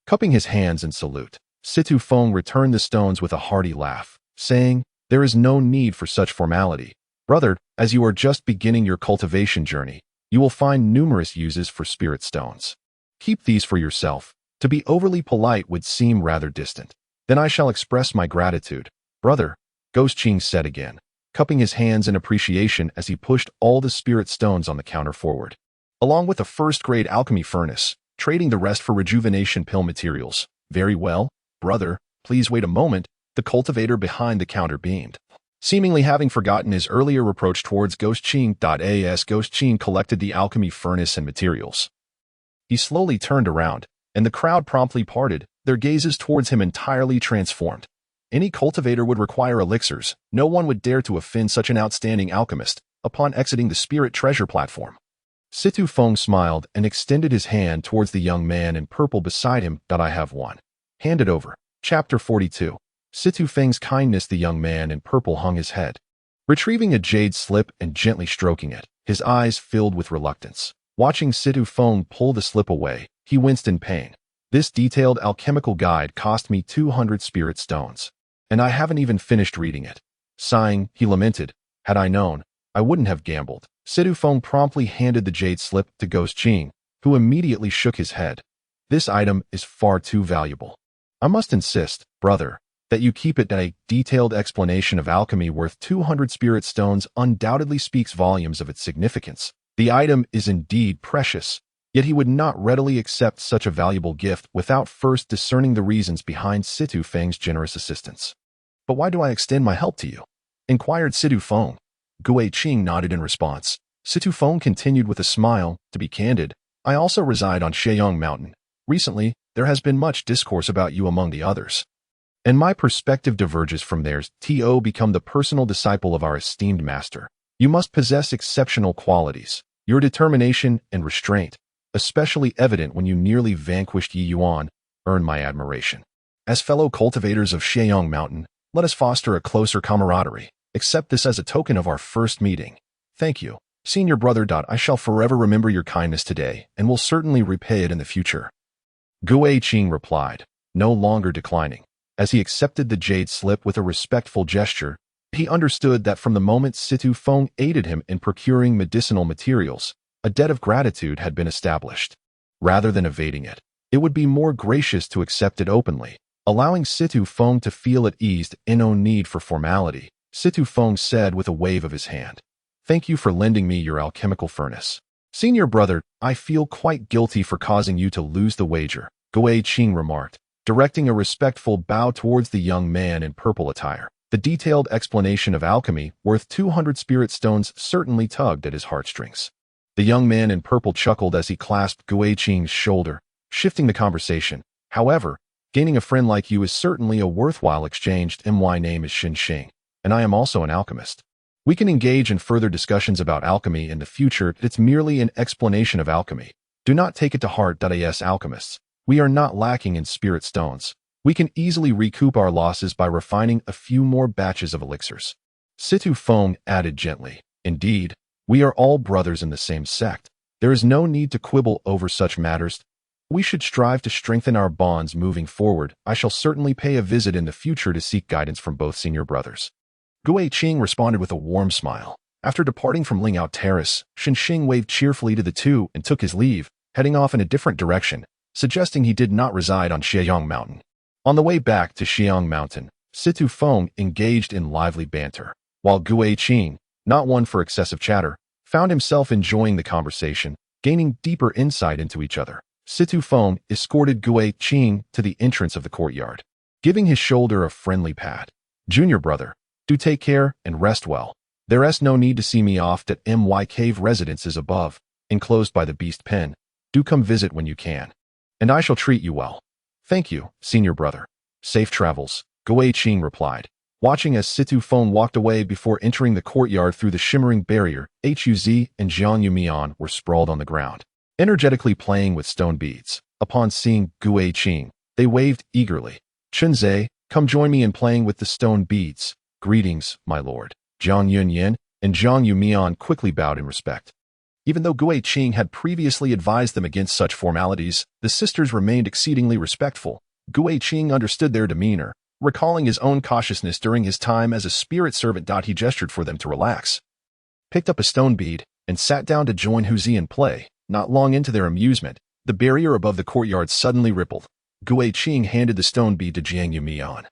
Cupping his hands in salute, Situ Feng returned the stones with a hearty laugh, saying, "There is no need for such formality. Brother, as you are just beginning your cultivation journey, you will find numerous uses for spirit stones. Keep these for yourself. To be overly polite would seem rather distant. Then I shall express my gratitude, brother," Ghost Qing said again, cupping his hands in appreciation as he pushed all the spirit stones on the counter forward, along with a first-grade alchemy furnace, trading the rest for rejuvenation pill materials. "Very well, brother, please wait a moment," the cultivator behind the counter beamed. Seemingly having forgotten his earlier reproach towards Ghost Qing. As Ghost Qing collected the alchemy furnace and materials, he slowly turned around, and the crowd promptly parted, their gazes towards him entirely transformed. Any cultivator would require elixirs. No one would dare to offend such an outstanding alchemist. Upon exiting the spirit treasure platform, Situ Feng smiled and extended his hand towards the young man in purple beside him. "I have one. Hand it over." Chapter 42. Situ Feng's kindness. The young man in purple hung his head, retrieving a jade slip and gently stroking it, his eyes filled with reluctance. Watching Situ Feng pull the slip away, he winced in pain. "This detailed alchemical guide cost me 200 spirit stones, and I haven't even finished reading it." Sighing, he lamented, "Had I known, I wouldn't have gambled." Situ Feng promptly handed the jade slip to Ghost Qing, who immediately shook his head. "This item is far too valuable. I must insist, brother, that you keep it." A detailed explanation of alchemy worth 200 spirit stones undoubtedly speaks volumes of its significance. The item is indeed precious, yet he would not readily accept such a valuable gift without first discerning the reasons behind Situ Feng's generous assistance. "But why do I extend my help to you?" inquired Situ Feng. Gui Qing nodded in response. Situ Feng continued with a smile, "To be candid, I also reside on Sheyong Mountain. Recently, there has been much discourse about you among the others, and my perspective diverges from theirs. Become the personal disciple of our esteemed master. You must possess exceptional qualities. Your determination and restraint, especially evident when you nearly vanquished Yi Yuan, earn my admiration. As fellow cultivators of Sheyong Mountain, let us foster a closer camaraderie. Accept this as a token of our first meeting. Thank you, senior brother. I shall forever remember your kindness today and will certainly repay it in the future." Gui Qing replied, no longer declining. As he accepted the jade slip with a respectful gesture, he understood that from the moment Situ Feng aided him in procuring medicinal materials, a debt of gratitude had been established. Rather than evading it, It would be more gracious to accept it openly, allowing Situ Feng to feel at ease and no need for formality. Situ Feng said with a wave of his hand. Thank you for lending me your alchemical furnace. Senior brother, I feel quite guilty for causing you to lose the wager, Gui Qing remarked, directing a respectful bow towards the young man in purple attire. The detailed explanation of alchemy, worth 200 spirit stones, certainly tugged at his heartstrings. The young man in purple chuckled as he clasped Gui Qing's shoulder, shifting the conversation. However, gaining a friend like you is certainly a worthwhile exchange. My name is Xin Xing, and I am also an alchemist. We can engage in further discussions about alchemy in the future. It's merely an explanation of alchemy. Do not take it to heart. As alchemists, we are not lacking in spirit stones. We can easily recoup our losses by refining a few more batches of elixirs. Situ Feng added gently. Indeed, we are all brothers in the same sect. There is no need to quibble over such matters. We should strive to strengthen our bonds moving forward. I shall certainly pay a visit in the future to seek guidance from both senior brothers. Gui Qing responded with a warm smile. After departing from Lingout Terrace, Xin Xing waved cheerfully to the two and took his leave, heading off in a different direction, suggesting he did not reside on Xieyang Mountain. On the way back to Xieyang Mountain, Situ Feng engaged in lively banter, while Gui Qing, not one for excessive chatter, found himself enjoying the conversation, gaining deeper insight into each other. Situ Feng escorted Gui Qing to the entrance of the courtyard, giving his shoulder a friendly pat. Junior brother, do take care and rest well. There's no need to see me off at my cave residences above, enclosed by the beast pen. Do come visit when you can, and I shall treat you well. Thank you, senior brother. Safe travels, Gui Qing replied, watching as Situ Feng walked away before entering the courtyard through the shimmering barrier. Huz and Jiang Yumian were sprawled on the ground, energetically playing with stone beads. Upon seeing Gui Qing, they waved eagerly. Chunzhe, come join me in playing with the stone beads. Greetings, my lord. Jiang Yunyan and Jiang Yumian quickly bowed in respect. Even though Gui Qing had previously advised them against such formalities, the sisters remained exceedingly respectful. Gui Qing understood their demeanor, recalling his own cautiousness during his time as a spirit servant. He gestured for them to relax, picked up a stone bead, and sat down to join Huz in play. Not long into their amusement, the barrier above the courtyard suddenly rippled. Gui Qing handed the stone bead to Jiang Yumian,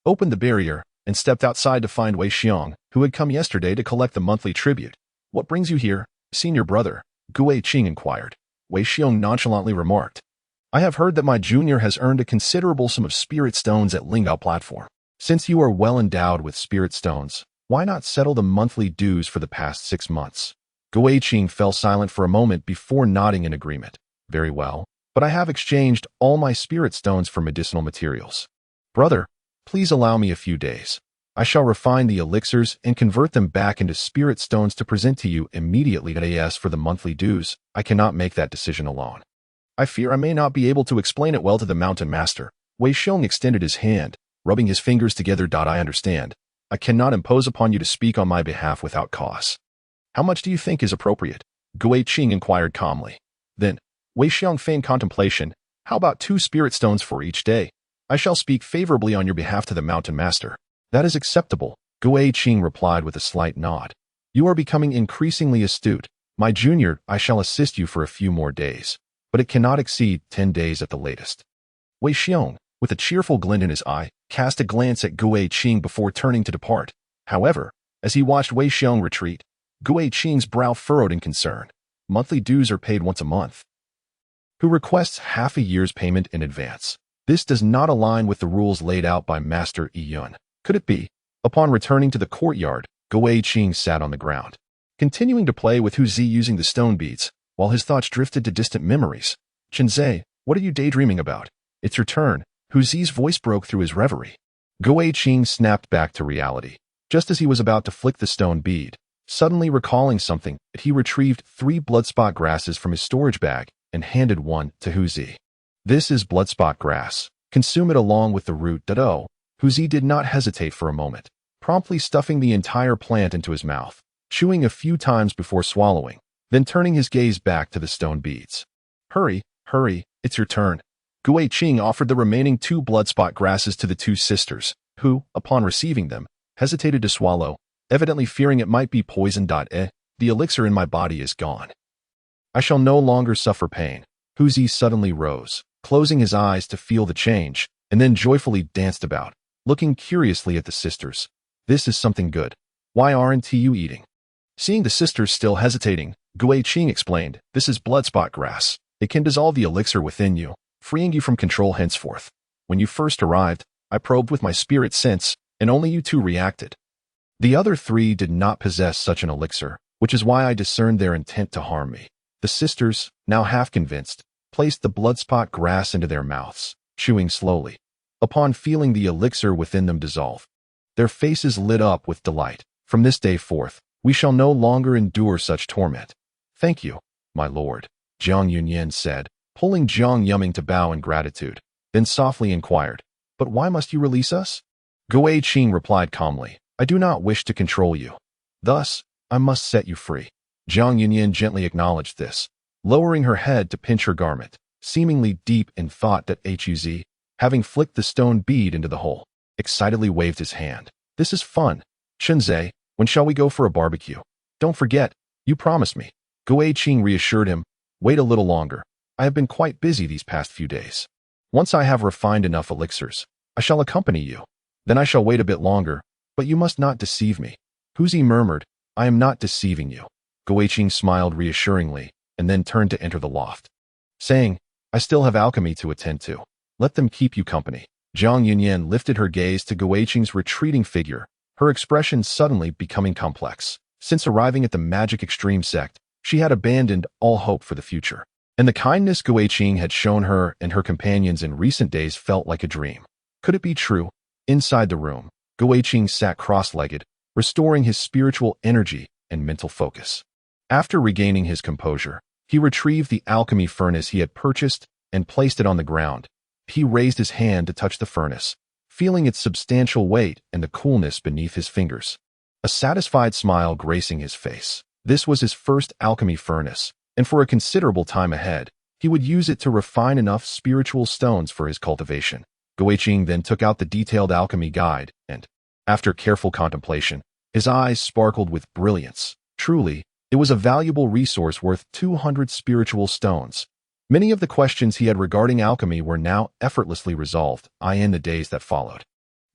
opened the barrier, and stepped outside to find Wei Xiong, who had come yesterday to collect the monthly tribute. What brings you here, senior brother? Gui Qing inquired. Wei Xiong nonchalantly remarked. I have heard that my junior has earned a considerable sum of spirit stones at Lingout platform. Since you are well endowed with spirit stones, why not settle the monthly dues for the past 6 months? Gui Qing fell silent for a moment before nodding in agreement. Very well, but I have exchanged all my spirit stones for medicinal materials. Brother, please allow me a few days. I shall refine the elixirs and convert them back into spirit stones to present to you immediately. As for the monthly dues, I cannot make that decision alone. I fear I may not be able to explain it well to the mountain master. Wei Xiong extended his hand, rubbing his fingers together. I understand. I cannot impose upon you to speak on my behalf without cause. How much do you think is appropriate? Gui Qing inquired calmly. Then, Wei Xiong feigned contemplation. How about 2 spirit stones for each day? I shall speak favorably on your behalf to the mountain master. That is acceptable, Gui Qing replied with a slight nod. You are becoming increasingly astute. My junior, I shall assist you for a few more days, but it cannot exceed 10 days at the latest. Wei Xiong, with a cheerful glint in his eye, cast a glance at Gui Qing before turning to depart. However, as he watched Wei Xiong retreat, Gui Qing's brow furrowed in concern. Monthly dues are paid once a month. Who requests half a year's payment in advance? This does not align with the rules laid out by Master Yun. Could it be? Upon returning to the courtyard, Gui Qing sat on the ground, continuing to play with Huz using the stone beads, while his thoughts drifted to distant memories. Chunzhe, what are you daydreaming about? It's your turn. Huz's voice broke through his reverie. Gui Qing snapped back to reality. Just as he was about to flick the stone bead, suddenly recalling something, he retrieved 3 bloodspot grasses from his storage bag and handed one to Huz. This is bloodspot grass. Consume it along with the root. Huz did not hesitate for a moment, promptly stuffing the entire plant into his mouth, chewing a few times before swallowing, then turning his gaze back to the stone beads. Hurry, it's your turn. Gui Qing offered the remaining 2 bloodspot grasses to the 2 sisters, who, upon receiving them, hesitated to swallow, evidently fearing it might be poison. The elixir in my body is gone. I shall no longer suffer pain. Huz suddenly rose, closing his eyes to feel the change, and then joyfully danced about, looking curiously at the sisters. This is something good. Why aren't you eating? Seeing the sisters still hesitating, Gui Qing explained, this is bloodspot grass. It can dissolve the elixir within you, freeing you from control henceforth. When you first arrived, I probed with my spirit sense, and only you two reacted. The other three did not possess such an elixir, which is why I discerned their intent to harm me. The sisters, now half convinced, placed the bloodspot grass into their mouths, chewing slowly. Upon feeling the elixir within them dissolve, their faces lit up with delight. From this day forth, we shall no longer endure such torment. Thank you, my lord, Jiang Yunyan said, pulling Jiang Yuming to bow in gratitude, then softly inquired, but why must you release us? Gui Qing replied calmly, I do not wish to control you. Thus, I must set you free. Jiang Yunyan gently acknowledged this, lowering her head to pinch her garment, seemingly deep in thought that Huz, having flicked the stone bead into the hole, excitedly waved his hand. This is fun. Shenzhe, when shall we go for a barbecue? Don't forget, you promised me. Gui Qing reassured him, wait a little longer. I have been quite busy these past few days. Once I have refined enough elixirs, I shall accompany you. Then I shall wait a bit longer, but you must not deceive me. Huzi murmured, I am not deceiving you. Gui Qing smiled reassuringly, and then turned to enter the loft, saying, I still have alchemy to attend to. Let them keep you company. Jiang Yunyan lifted her gaze to Gui Qing's retreating figure, her expression suddenly becoming complex. Since arriving at the magic extreme sect, she had abandoned all hope for the future, and the kindness Gui Qing had shown her and her companions in recent days felt like a dream. Could it be true? Inside the room, Gui Qing sat cross-legged, restoring his spiritual energy and mental focus. After regaining his composure, he retrieved the alchemy furnace he had purchased and placed it on the ground. He raised his hand to touch the furnace, feeling its substantial weight and the coolness beneath his fingers. A satisfied smile gracing his face. This was his first alchemy furnace, and for a considerable time ahead, he would use it to refine enough spiritual stones for his cultivation. Gui Qing then took out the detailed alchemy guide, and, after careful contemplation, his eyes sparkled with brilliance. Truly, it was a valuable resource worth 200 spiritual stones. Many of the questions he had regarding alchemy were now effortlessly resolved, in the days that followed.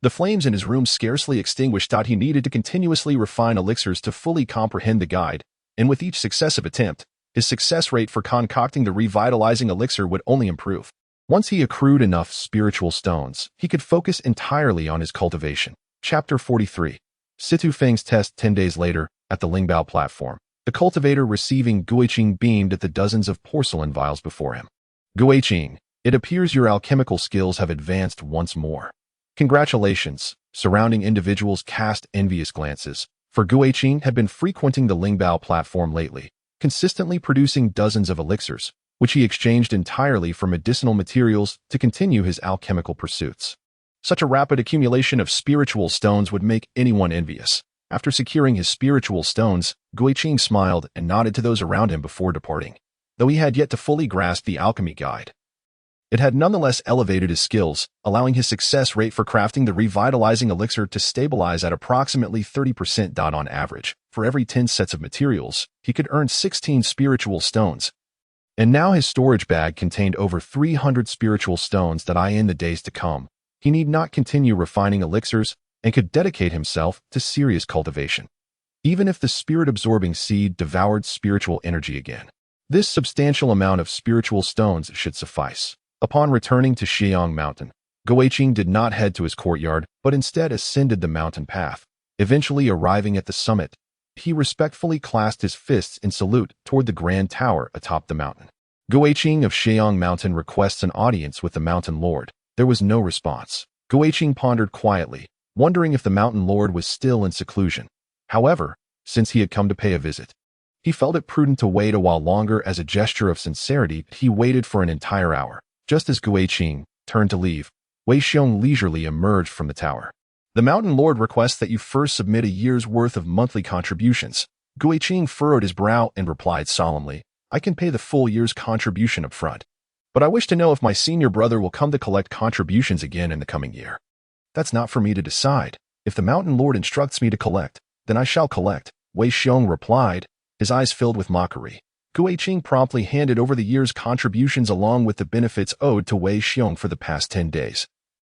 The flames in his room scarcely extinguished. He needed to continuously refine elixirs to fully comprehend the guide, and with each successive attempt, his success rate for concocting the revitalizing elixir would only improve. Once he accrued enough spiritual stones, he could focus entirely on his cultivation. Chapter 43. Situ Feng's test 10 days later, at the Lingbao platform. The cultivator receiving Gui Qing beamed at the dozens of porcelain vials before him. Gui Qing, it appears your alchemical skills have advanced once more. Congratulations. Surrounding individuals cast envious glances, for Gui Qing had been frequenting the Lingbao platform lately, consistently producing dozens of elixirs, which he exchanged entirely for medicinal materials to continue his alchemical pursuits. Such a rapid accumulation of spiritual stones would make anyone envious. After securing his spiritual stones, Gui Qing smiled and nodded to those around him before departing. Though he had yet to fully grasp the alchemy guide, it had nonetheless elevated his skills, allowing his success rate for crafting the revitalizing elixir to stabilize at approximately 30% on average. For every 10 sets of materials, he could earn 16 spiritual stones. And now his storage bag contained over 300 spiritual stones that in the days to come, he need not continue refining elixirs and could dedicate himself to serious cultivation. Even if the spirit-absorbing seed devoured spiritual energy again, this substantial amount of spiritual stones should suffice. Upon returning to Xiang Mountain, Gui Qing did not head to his courtyard, but instead ascended the mountain path. Eventually arriving at the summit, he respectfully clasped his fists in salute toward the grand tower atop the mountain. Gui Qing of Xiang Mountain requests an audience with the mountain lord. There was no response. Gui Qing pondered quietly, wondering if the mountain lord was still in seclusion. However, since he had come to pay a visit, he felt it prudent to wait a while longer. As a gesture of sincerity, he waited for an entire hour. Just as Gui Qing turned to leave, Wei Xiong leisurely emerged from the tower. The mountain lord requests that you first submit a year's worth of monthly contributions. Gui Qing furrowed his brow and replied solemnly, I can pay the full year's contribution up front, but I wish to know if my senior brother will come to collect contributions again in the coming year. That's not for me to decide. If the mountain lord instructs me to collect, then I shall collect, Wei Xiong replied, his eyes filled with mockery. Guiqing promptly handed over the year's contributions along with the benefits owed to Wei Xiong for the past 10 days,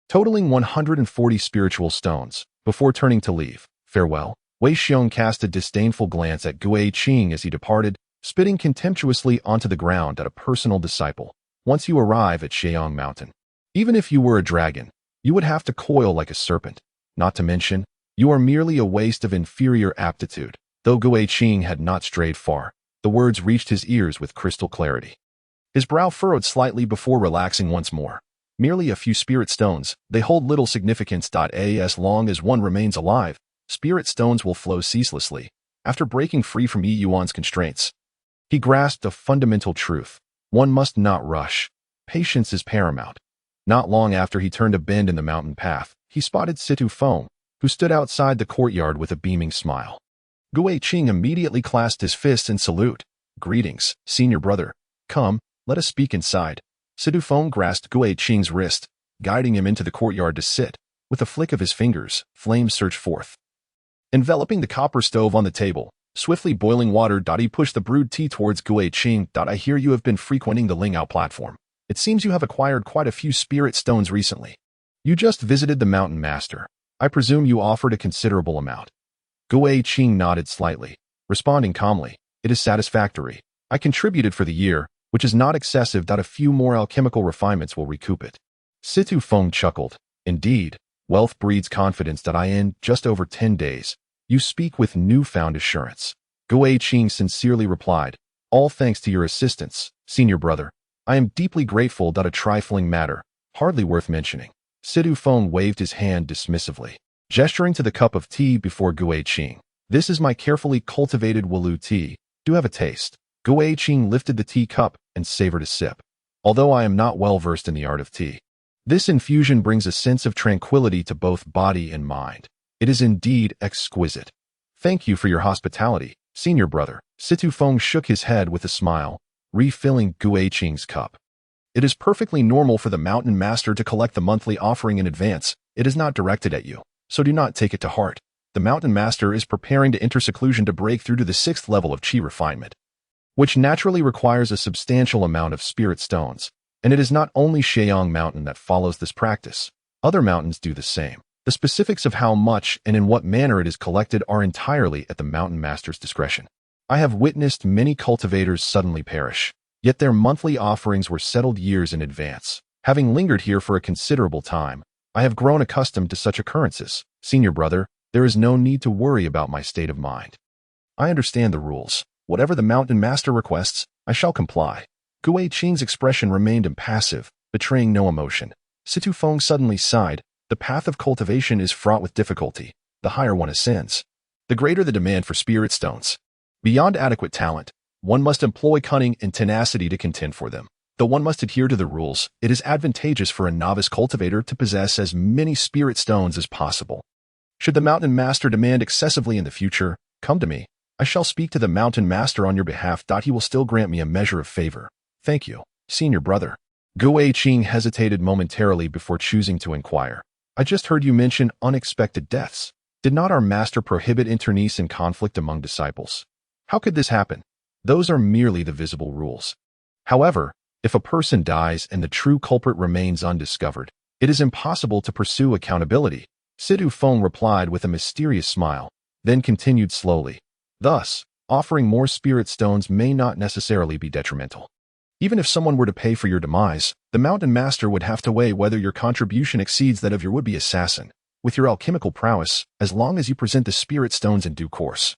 totaling 140 spiritual stones. Before turning to leave, farewell, Wei Xiong cast a disdainful glance at Guiqing as he departed, spitting contemptuously onto the ground at a personal disciple. Once you arrive at Sheong Mountain, even if you were a dragon, you would have to coil like a serpent. Not to mention, you are merely a waste of inferior aptitude. Though Guiqing had not strayed far, the words reached his ears with crystal clarity. His brow furrowed slightly before relaxing once more. Merely a few spirit stones, they hold little significance. As long as one remains alive, spirit stones will flow ceaselessly, after breaking free from Yi Yuan's constraints. He grasped a fundamental truth. One must not rush. Patience is paramount. Not long after he turned a bend in the mountain path, he spotted Situ Feng, who stood outside the courtyard with a beaming smile. Guiqing immediately clasped his fists in salute. Greetings, senior brother. Come, let us speak inside. Situ Feng grasped Guiqing's wrist, guiding him into the courtyard to sit. With a flick of his fingers, flames surged forth, enveloping the copper stove on the table. Swiftly boiling water. He pushed the brewed tea towards Guiqing. I hear you have been frequenting the Lingao platform. It seems you have acquired quite a few spirit stones recently. You just visited the Mountain Master. I presume you offered a considerable amount. Guiqing nodded slightly, responding calmly. It is satisfactory. I contributed for the year, which is not excessive. A few more alchemical refinements will recoup it. Situ Feng chuckled. Indeed, wealth breeds confidence. In just over 10 days, you speak with newfound assurance. Guiqing sincerely replied. All thanks to your assistance, senior brother. I am deeply grateful. A trifling matter, hardly worth mentioning. Situ Feng waved his hand dismissively, gesturing to the cup of tea before Guiqing. This is my carefully cultivated Walu tea. Do have a taste. Guiqing lifted the tea cup and savored a sip. Although I am not well versed in the art of tea, this infusion brings a sense of tranquility to both body and mind. It is indeed exquisite. Thank you for your hospitality, senior brother. Situ Feng shook his head with a smile, refilling Guiqing's cup. It is perfectly normal for the Mountain Master to collect the monthly offering in advance. It is not directed at you, so do not take it to heart. The Mountain Master is preparing to enter seclusion to break through to the 6th level of Qi refinement, which naturally requires a substantial amount of spirit stones. And it is not only Sheong Mountain that follows this practice. Other mountains do the same. The specifics of how much and in what manner it is collected are entirely at the Mountain Master's discretion. I have witnessed many cultivators suddenly perish, yet their monthly offerings were settled years in advance. Having lingered here for a considerable time, I have grown accustomed to such occurrences. Senior brother, there is no need to worry about my state of mind. I understand the rules. Whatever the Mountain Master requests, I shall comply. Guiqing's expression remained impassive, betraying no emotion. Situ Feng suddenly sighed. The path of cultivation is fraught with difficulty. The higher one ascends, the greater the demand for spirit stones. Beyond adequate talent, one must employ cunning and tenacity to contend for them. Though one must adhere to the rules, it is advantageous for a novice cultivator to possess as many spirit stones as possible. Should the Mountain Master demand excessively in the future, come to me. I shall speak to the Mountain Master on your behalf. He will still grant me a measure of favor. Thank you, senior brother. Guiqing hesitated momentarily before choosing to inquire. I just heard you mention unexpected deaths. Did not our master prohibit internece and conflict among disciples? How could this happen? Those are merely the visible rules. However, if a person dies and the true culprit remains undiscovered, it is impossible to pursue accountability. Situ Feng replied with a mysterious smile, then continued slowly. Thus, offering more spirit stones may not necessarily be detrimental. Even if someone were to pay for your demise, the Mountain Master would have to weigh whether your contribution exceeds that of your would-be assassin. With your alchemical prowess, as long as you present the spirit stones in due course.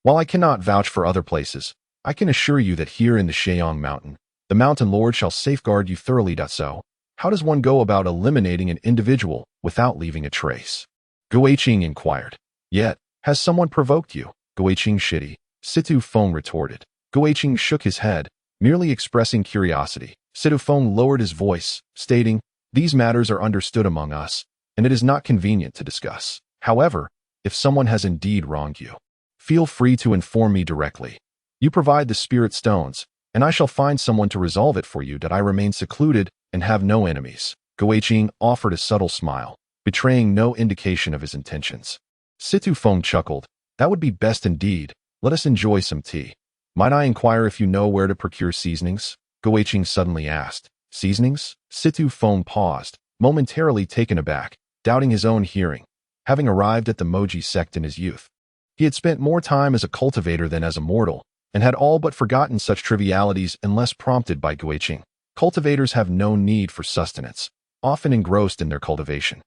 While I cannot vouch for other places, I can assure you that here in the Sheong Mountain, the Mountain Lord shall safeguard you thoroughly. So, how does one go about eliminating an individual without leaving a trace? Guiqing inquired. Yet, has someone provoked you? Guiqing shitty. Situ Feng retorted. Guiqing shook his head, merely expressing curiosity. Situ Feng lowered his voice, stating, these matters are understood among us, and it is not convenient to discuss. However, if someone has indeed wronged you, feel free to inform me directly. You provide the spirit stones, and I shall find someone to resolve it for you. I remain secluded and have no enemies. Guiqing offered a subtle smile, betraying no indication of his intentions. Situ Feng chuckled. That would be best indeed. Let us enjoy some tea. Might I inquire if you know where to procure seasonings? Guiqing suddenly asked. Seasonings? Situ Feng paused, momentarily taken aback, doubting his own hearing, having arrived at the Moji sect in his youth. He had spent more time as a cultivator than as a mortal, and had all but forgotten such trivialities unless prompted by Guiqing. Cultivators have no need for sustenance, often engrossed in their cultivation,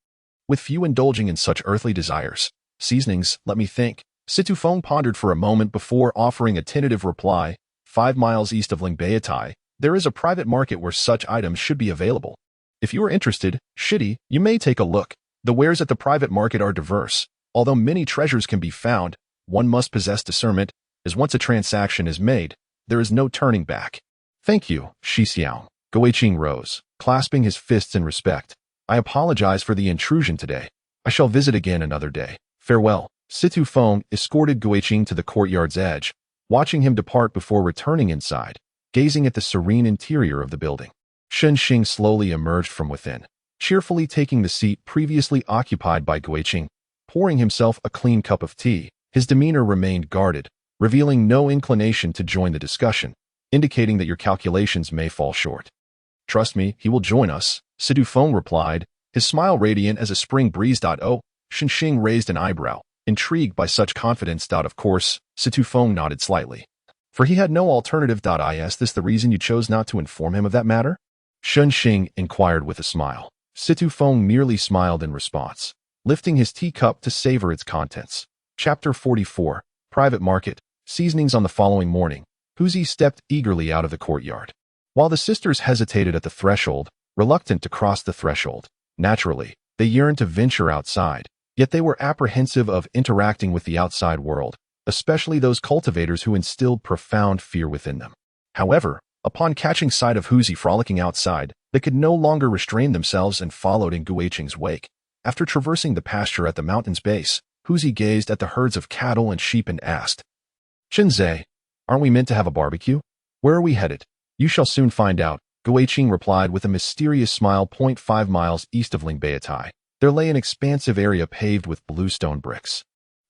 with few indulging in such earthly desires. Seasonings, let me think. Situ Feng pondered for a moment before offering a tentative reply. 5 miles east of Lingbeatai, there is a private market where such items should be available. If you are interested, Shitty, you may take a look. The wares at the private market are diverse. Although many treasures can be found, one must possess discernment, as once a transaction is made, there is no turning back. Thank you, Shi Xiao. Guiqing rose, clasping his fists in respect. I apologize for the intrusion today. I shall visit again another day. Farewell. Situ Feng escorted Guiqing to the courtyard's edge, watching him depart before returning inside, gazing at the serene interior of the building. Shen Xing slowly emerged from within, cheerfully taking the seat previously occupied by Guiqing, pouring himself a clean cup of tea. His demeanor remained guarded, revealing no inclination to join the discussion, indicating that your calculations may fall short. Trust me, he will join us, Situ Feng replied, his smile radiant as a spring breeze. Oh, Shen Xing raised an eyebrow, intrigued by such confidence. Of course, Situ Feng nodded slightly. For he had no alternative. Is this the reason you chose not to inform him of that matter? Shen Xing inquired with a smile. Situ Feng merely smiled in response, lifting his teacup to savor its contents. Chapter 44, Private Market, Seasonings. On the following morning, Huzi stepped eagerly out of the courtyard. While the sisters hesitated at the threshold, reluctant to cross the threshold, naturally, they yearned to venture outside, yet they were apprehensive of interacting with the outside world, especially those cultivators who instilled profound fear within them. However, upon catching sight of Huzi frolicking outside, they could no longer restrain themselves and followed in Guiqing's wake. After traversing the pasture at the mountain's base, Huzi gazed at the herds of cattle and sheep and asked, Chenze, aren't we meant to have a barbecue? Where are we headed? You shall soon find out, Guiqing replied with a mysterious smile. 5 miles east of Lingbeatai, there lay an expansive area paved with blue stone bricks,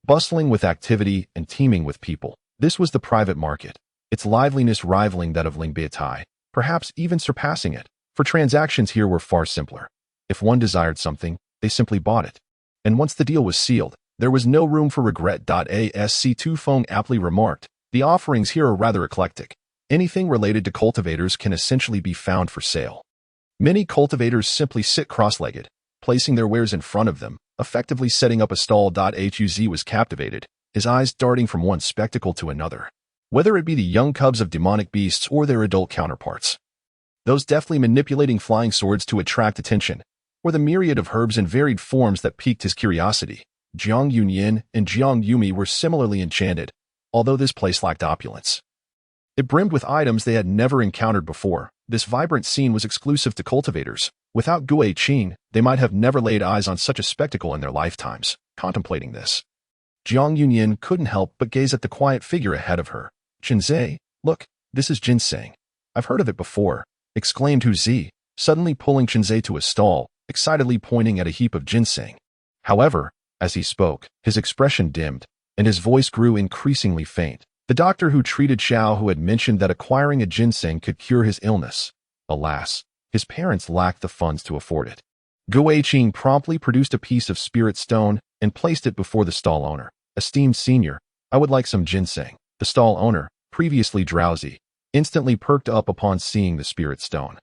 bustling with activity and teeming with people. This was the private market, its liveliness rivaling that of Lingbeatai, perhaps even surpassing it, for transactions here were far simpler. If one desired something, they simply bought it. And once the deal was sealed, there was no room for regret. As Situ Feng aptly remarked, the offerings here are rather eclectic. Anything related to cultivators can essentially be found for sale. Many cultivators simply sit cross-legged, placing their wares in front of them, effectively setting up a stall. Huzi was captivated, his eyes darting from one spectacle to another, whether it be the young cubs of demonic beasts or their adult counterparts, those deftly manipulating flying swords to attract attention, or the myriad of herbs in varied forms that piqued his curiosity. Jiang Yunyin and Jiang Yumi were similarly enchanted, although this place lacked opulence. It brimmed with items they had never encountered before. This vibrant scene was exclusive to cultivators. Without Guiqing, they might have never laid eyes on such a spectacle in their lifetimes. Contemplating this, Jiang Yunyin couldn't help but gaze at the quiet figure ahead of her. Chenze, look, this is ginseng. I've heard of it before, exclaimed Huzi, suddenly pulling Chenze to a stall, excitedly pointing at a heap of ginseng. However, as he spoke, his expression dimmed, and his voice grew increasingly faint. The doctor who treated Xiao who had mentioned that acquiring a ginseng could cure his illness. Alas, his parents lacked the funds to afford it. Guiqing promptly produced a piece of spirit stone and placed it before the stall owner. Esteemed senior, I would like some ginseng. The stall owner, previously drowsy, instantly perked up upon seeing the spirit stone.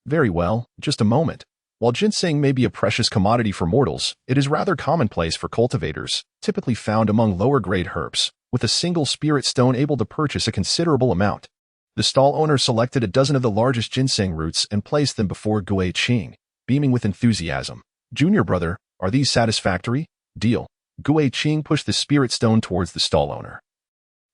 Very well, just a moment. While ginseng may be a precious commodity for mortals, it is rather commonplace for cultivators, typically found among lower-grade herbs, with a single spirit stone able to purchase a considerable amount. The stall owner selected a dozen of the largest ginseng roots and placed them before Guiqing, beaming with enthusiasm. Junior brother, are these satisfactory? Deal. Guiqing pushed the spirit stone towards the stall owner,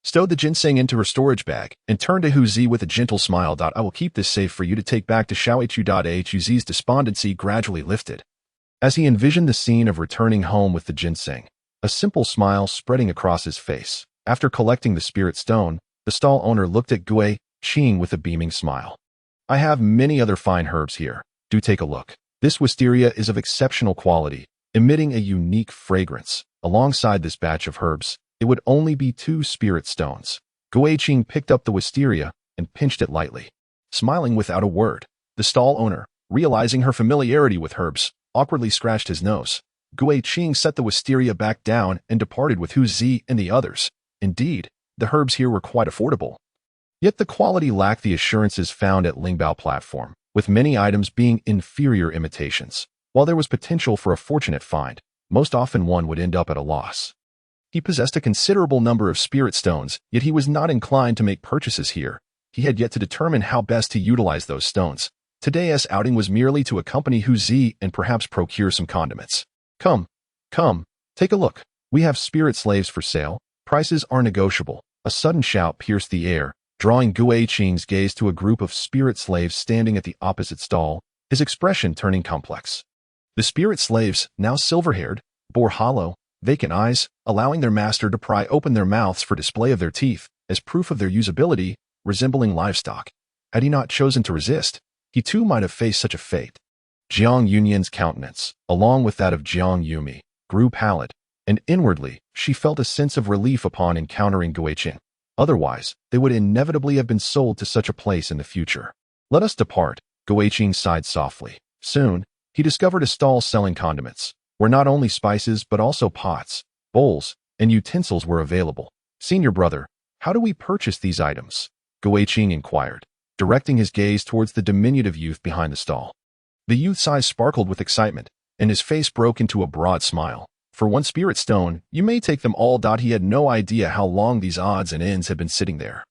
stowed the ginseng into her storage bag, and turned to Huzi with a gentle smile. I will keep this safe for you to take back to Xiaohu. Huzi's despondency gradually lifted, as he envisioned the scene of returning home with the ginseng, a simple smile spreading across his face. After collecting the spirit stone, the stall owner looked at Guiqing with a beaming smile. I have many other fine herbs here. Do take a look. This wisteria is of exceptional quality, emitting a unique fragrance. Alongside this batch of herbs, it would only be 2 spirit stones. Guiqing picked up the wisteria and pinched it lightly. Smiling without a word, the stall owner, realizing her familiarity with herbs, awkwardly scratched his nose. Guiqing set the wisteria back down and departed with Hu Zi and the others. Indeed, the herbs here were quite affordable. Yet the quality lacked the assurances found at Lingbao platform, with many items being inferior imitations. While there was potential for a fortunate find, most often one would end up at a loss. He possessed a considerable number of spirit stones, yet he was not inclined to make purchases here. He had yet to determine how best to utilize those stones. Today's outing was merely to accompany Hu Zi and perhaps procure some condiments. Come, take a look. We have spirit slaves for sale. Prices are negotiable. A sudden shout pierced the air, drawing Guiqing's gaze to a group of spirit slaves standing at the opposite stall, his expression turning complex. The spirit slaves, now silver-haired, bore hollow, vacant eyes, allowing their master to pry open their mouths for display of their teeth, as proof of their usability, resembling livestock. Had he not chosen to resist, he too might have faced such a fate. Jiang Yunyan's countenance, along with that of Jiang Yumi, grew pallid, and inwardly she felt a sense of relief upon encountering Guiqing. Otherwise, they would inevitably have been sold to such a place in the future. Let us depart, Guiqing sighed softly. Soon, he discovered a stall selling condiments, where not only spices but also pots, bowls, and utensils were available. Senior brother, how do we purchase these items? Guiqing inquired, directing his gaze towards the diminutive youth behind the stall. The youth's eyes sparkled with excitement, and his face broke into a broad smile. For one spirit stone, you may take them all. He had no idea how long these odds and ends had been sitting there.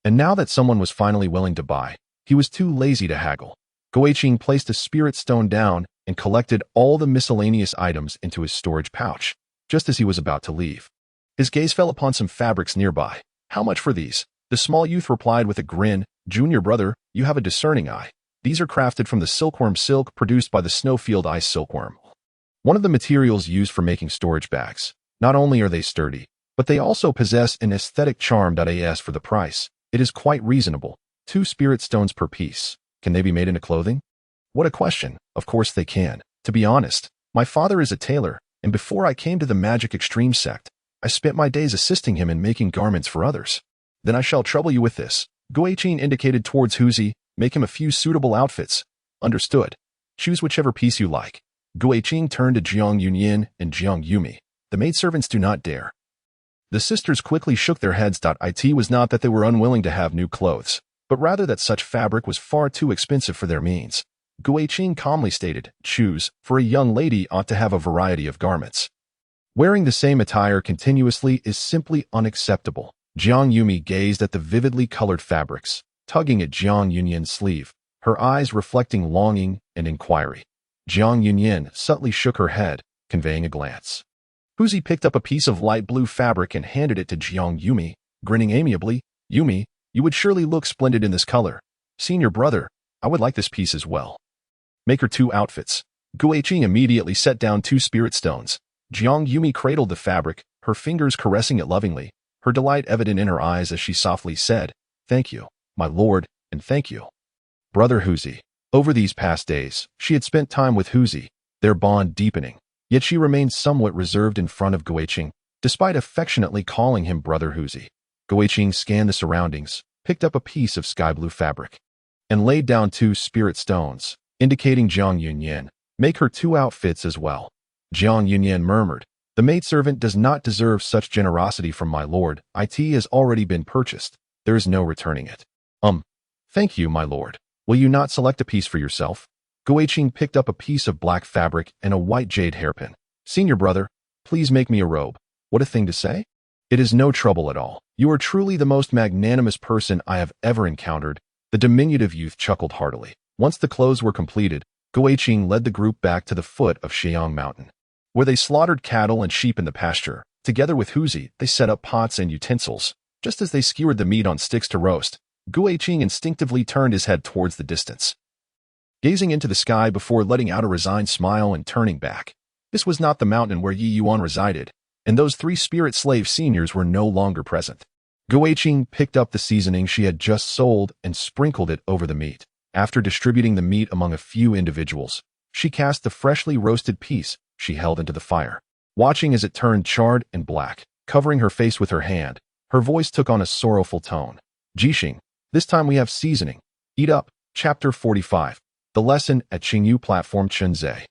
And now that someone was finally willing to buy, he was too lazy to haggle. Guiqing placed a spirit stone down and collected all the miscellaneous items into his storage pouch, just as he was about to leave. His gaze fell upon some fabrics nearby. How much for these? The small youth replied with a grin, Junior brother, you have a discerning eye. These are crafted from the silkworm silk produced by the snowfield ice silkworm. One of the materials used for making storage bags. Not only are they sturdy, but they also possess an aesthetic charm. As for the price, it is quite reasonable. 2 spirit stones per piece. Can they be made into clothing? What a question. Of course they can. To be honest, my father is a tailor, and before I came to the Magic Extreme sect, I spent my days assisting him in making garments for others. Then I shall trouble you with this. Guiqing indicated towards Hu Zi, make him a few suitable outfits. Understood. Choose whichever piece you like. Guiqing turned to Jiang Yunyan and Jiang Yumi. The maidservants do not dare. The sisters quickly shook their heads. It was not that they were unwilling to have new clothes, but rather that such fabric was far too expensive for their means. Guiqing calmly stated, choose, for a young lady ought to have a variety of garments. Wearing the same attire continuously is simply unacceptable. Jiang Yumi gazed at the vividly colored fabrics, tugging at Jiang Yunyan's sleeve, her eyes reflecting longing and inquiry. Jiang Yunyan subtly shook her head, conveying a glance. Hu Zi picked up a piece of light blue fabric and handed it to Jiang Yumi, grinning amiably. Yumi, you would surely look splendid in this color. Senior brother, I would like this piece as well. Make her 2 outfits. Guiqing immediately set down 2 spirit stones. Jiang Yumi cradled the fabric, her fingers caressing it lovingly, her delight evident in her eyes as she softly said, Thank you, my lord, and thank you. Brother Hu Zi. Over these past days, she had spent time with Hu Zi, their bond deepening, yet she remained somewhat reserved in front of Guiqing, despite affectionately calling him Brother Hu Zi. Guiqing scanned the surroundings, picked up a piece of sky blue fabric, and laid down 2 spirit stones, indicating Jiang Yunyan, make her 2 outfits as well. Jiang Yunyan murmured, the maidservant does not deserve such generosity from my lord. It has already been purchased. There is no returning it. Thank you, my lord. Will you not select a piece for yourself? Guiqing picked up a piece of black fabric and a white jade hairpin. Senior brother, please make me a robe. What a thing to say? It is no trouble at all. You are truly the most magnanimous person I have ever encountered. The diminutive youth chuckled heartily. Once the clothes were completed, Guiqing led the group back to the foot of Sheong Mountain, where they slaughtered cattle and sheep in the pasture. Together with Hu Zi, they set up pots and utensils. Just as they skewered the meat on sticks to roast, Guiqing instinctively turned his head towards the distance, gazing into the sky before letting out a resigned smile and turning back. This was not the mountain where Yi Yuan resided, and those 3 spirit slave seniors were no longer present. Guiqing picked up the seasoning she had just sold and sprinkled it over the meat. After distributing the meat among a few individuals, she cast the freshly roasted piece she held into the fire, watching as it turned charred and black. Covering her face with her hand, Her voice took on a sorrowful tone. Jixing, this time we have seasoning. Eat up. Chapter 45. The lesson at Qingyu platform Chunzai.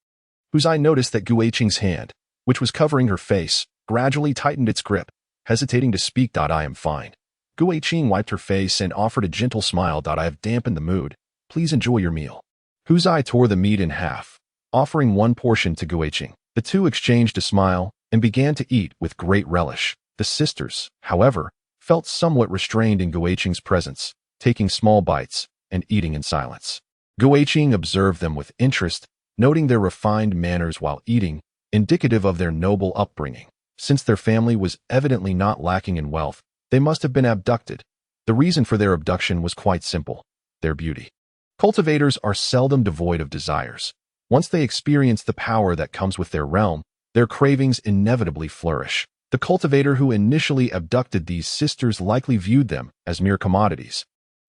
Huzai noticed that Guiqing's hand, which was covering her face, gradually tightened its grip, hesitating to speak. I am fine. Guiqing wiped her face and offered a gentle smile. I have dampened the mood. Please enjoy your meal. Huzai tore the meat in half, offering one portion to Guiqing. The two exchanged a smile and began to eat with great relish. The sisters, however, felt somewhat restrained in Guiqing's presence, taking small bites and eating in silence. Guiqing observed them with interest, noting their refined manners while eating, indicative of their noble upbringing. Since their family was evidently not lacking in wealth, they must have been abducted. The reason for their abduction was quite simple: their beauty. Cultivators are seldom devoid of desires. Once they experience the power that comes with their realm, their cravings inevitably flourish. The cultivator who initially abducted these sisters likely viewed them as mere commodities.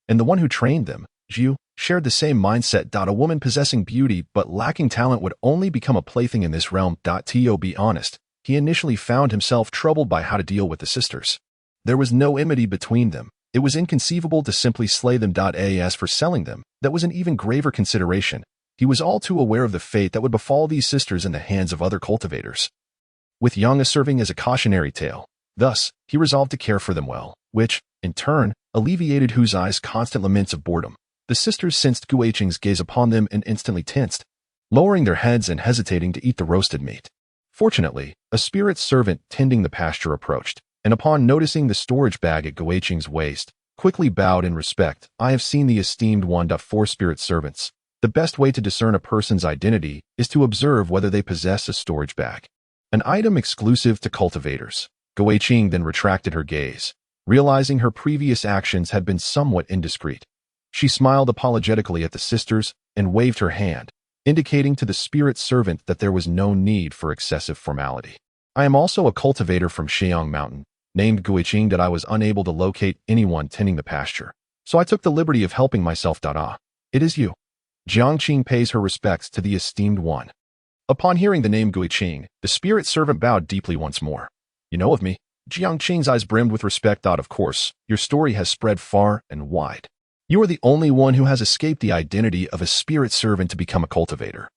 And the one who trained them, Zhu, shared the same mindset. A woman possessing beauty but lacking talent would only become a plaything in this realm. To be honest, he initially found himself troubled by how to deal with the sisters. There was no enmity between them. It was inconceivable to simply slay them. As for selling them, that was an even graver consideration. He was all too aware of the fate that would befall these sisters in the hands of other cultivators, with Yang serving as a cautionary tale. Thus, he resolved to care for them well, which, in turn, alleviated Huzai's constant laments of boredom. The sisters sensed Guiqing's gaze upon them and instantly tensed, lowering their heads and hesitating to eat the roasted meat. Fortunately, a spirit servant tending the pasture approached, and upon noticing the storage bag at Guiqing's waist, quickly bowed in respect. I have seen the esteemed one. For spirit servants, the best way to discern a person's identity is to observe whether they possess a storage bag, an item exclusive to cultivators. Guiqing then retracted her gaze, realizing her previous actions had been somewhat indiscreet. She smiled apologetically at the sisters and waved her hand, indicating to the spirit servant that there was no need for excessive formality. I am also a cultivator from Xiang Mountain, named Guiqing. I was unable to locate anyone tending the pasture, so I took the liberty of helping myself. It is you. Jiangqing pays her respects to the esteemed one. Upon hearing the name Guiqing, the spirit servant bowed deeply once more. You know of me? Jiangqing's eyes brimmed with respect. Of course, your story has spread far and wide. You are the only one who has escaped the identity of a spirit servant to become a cultivator,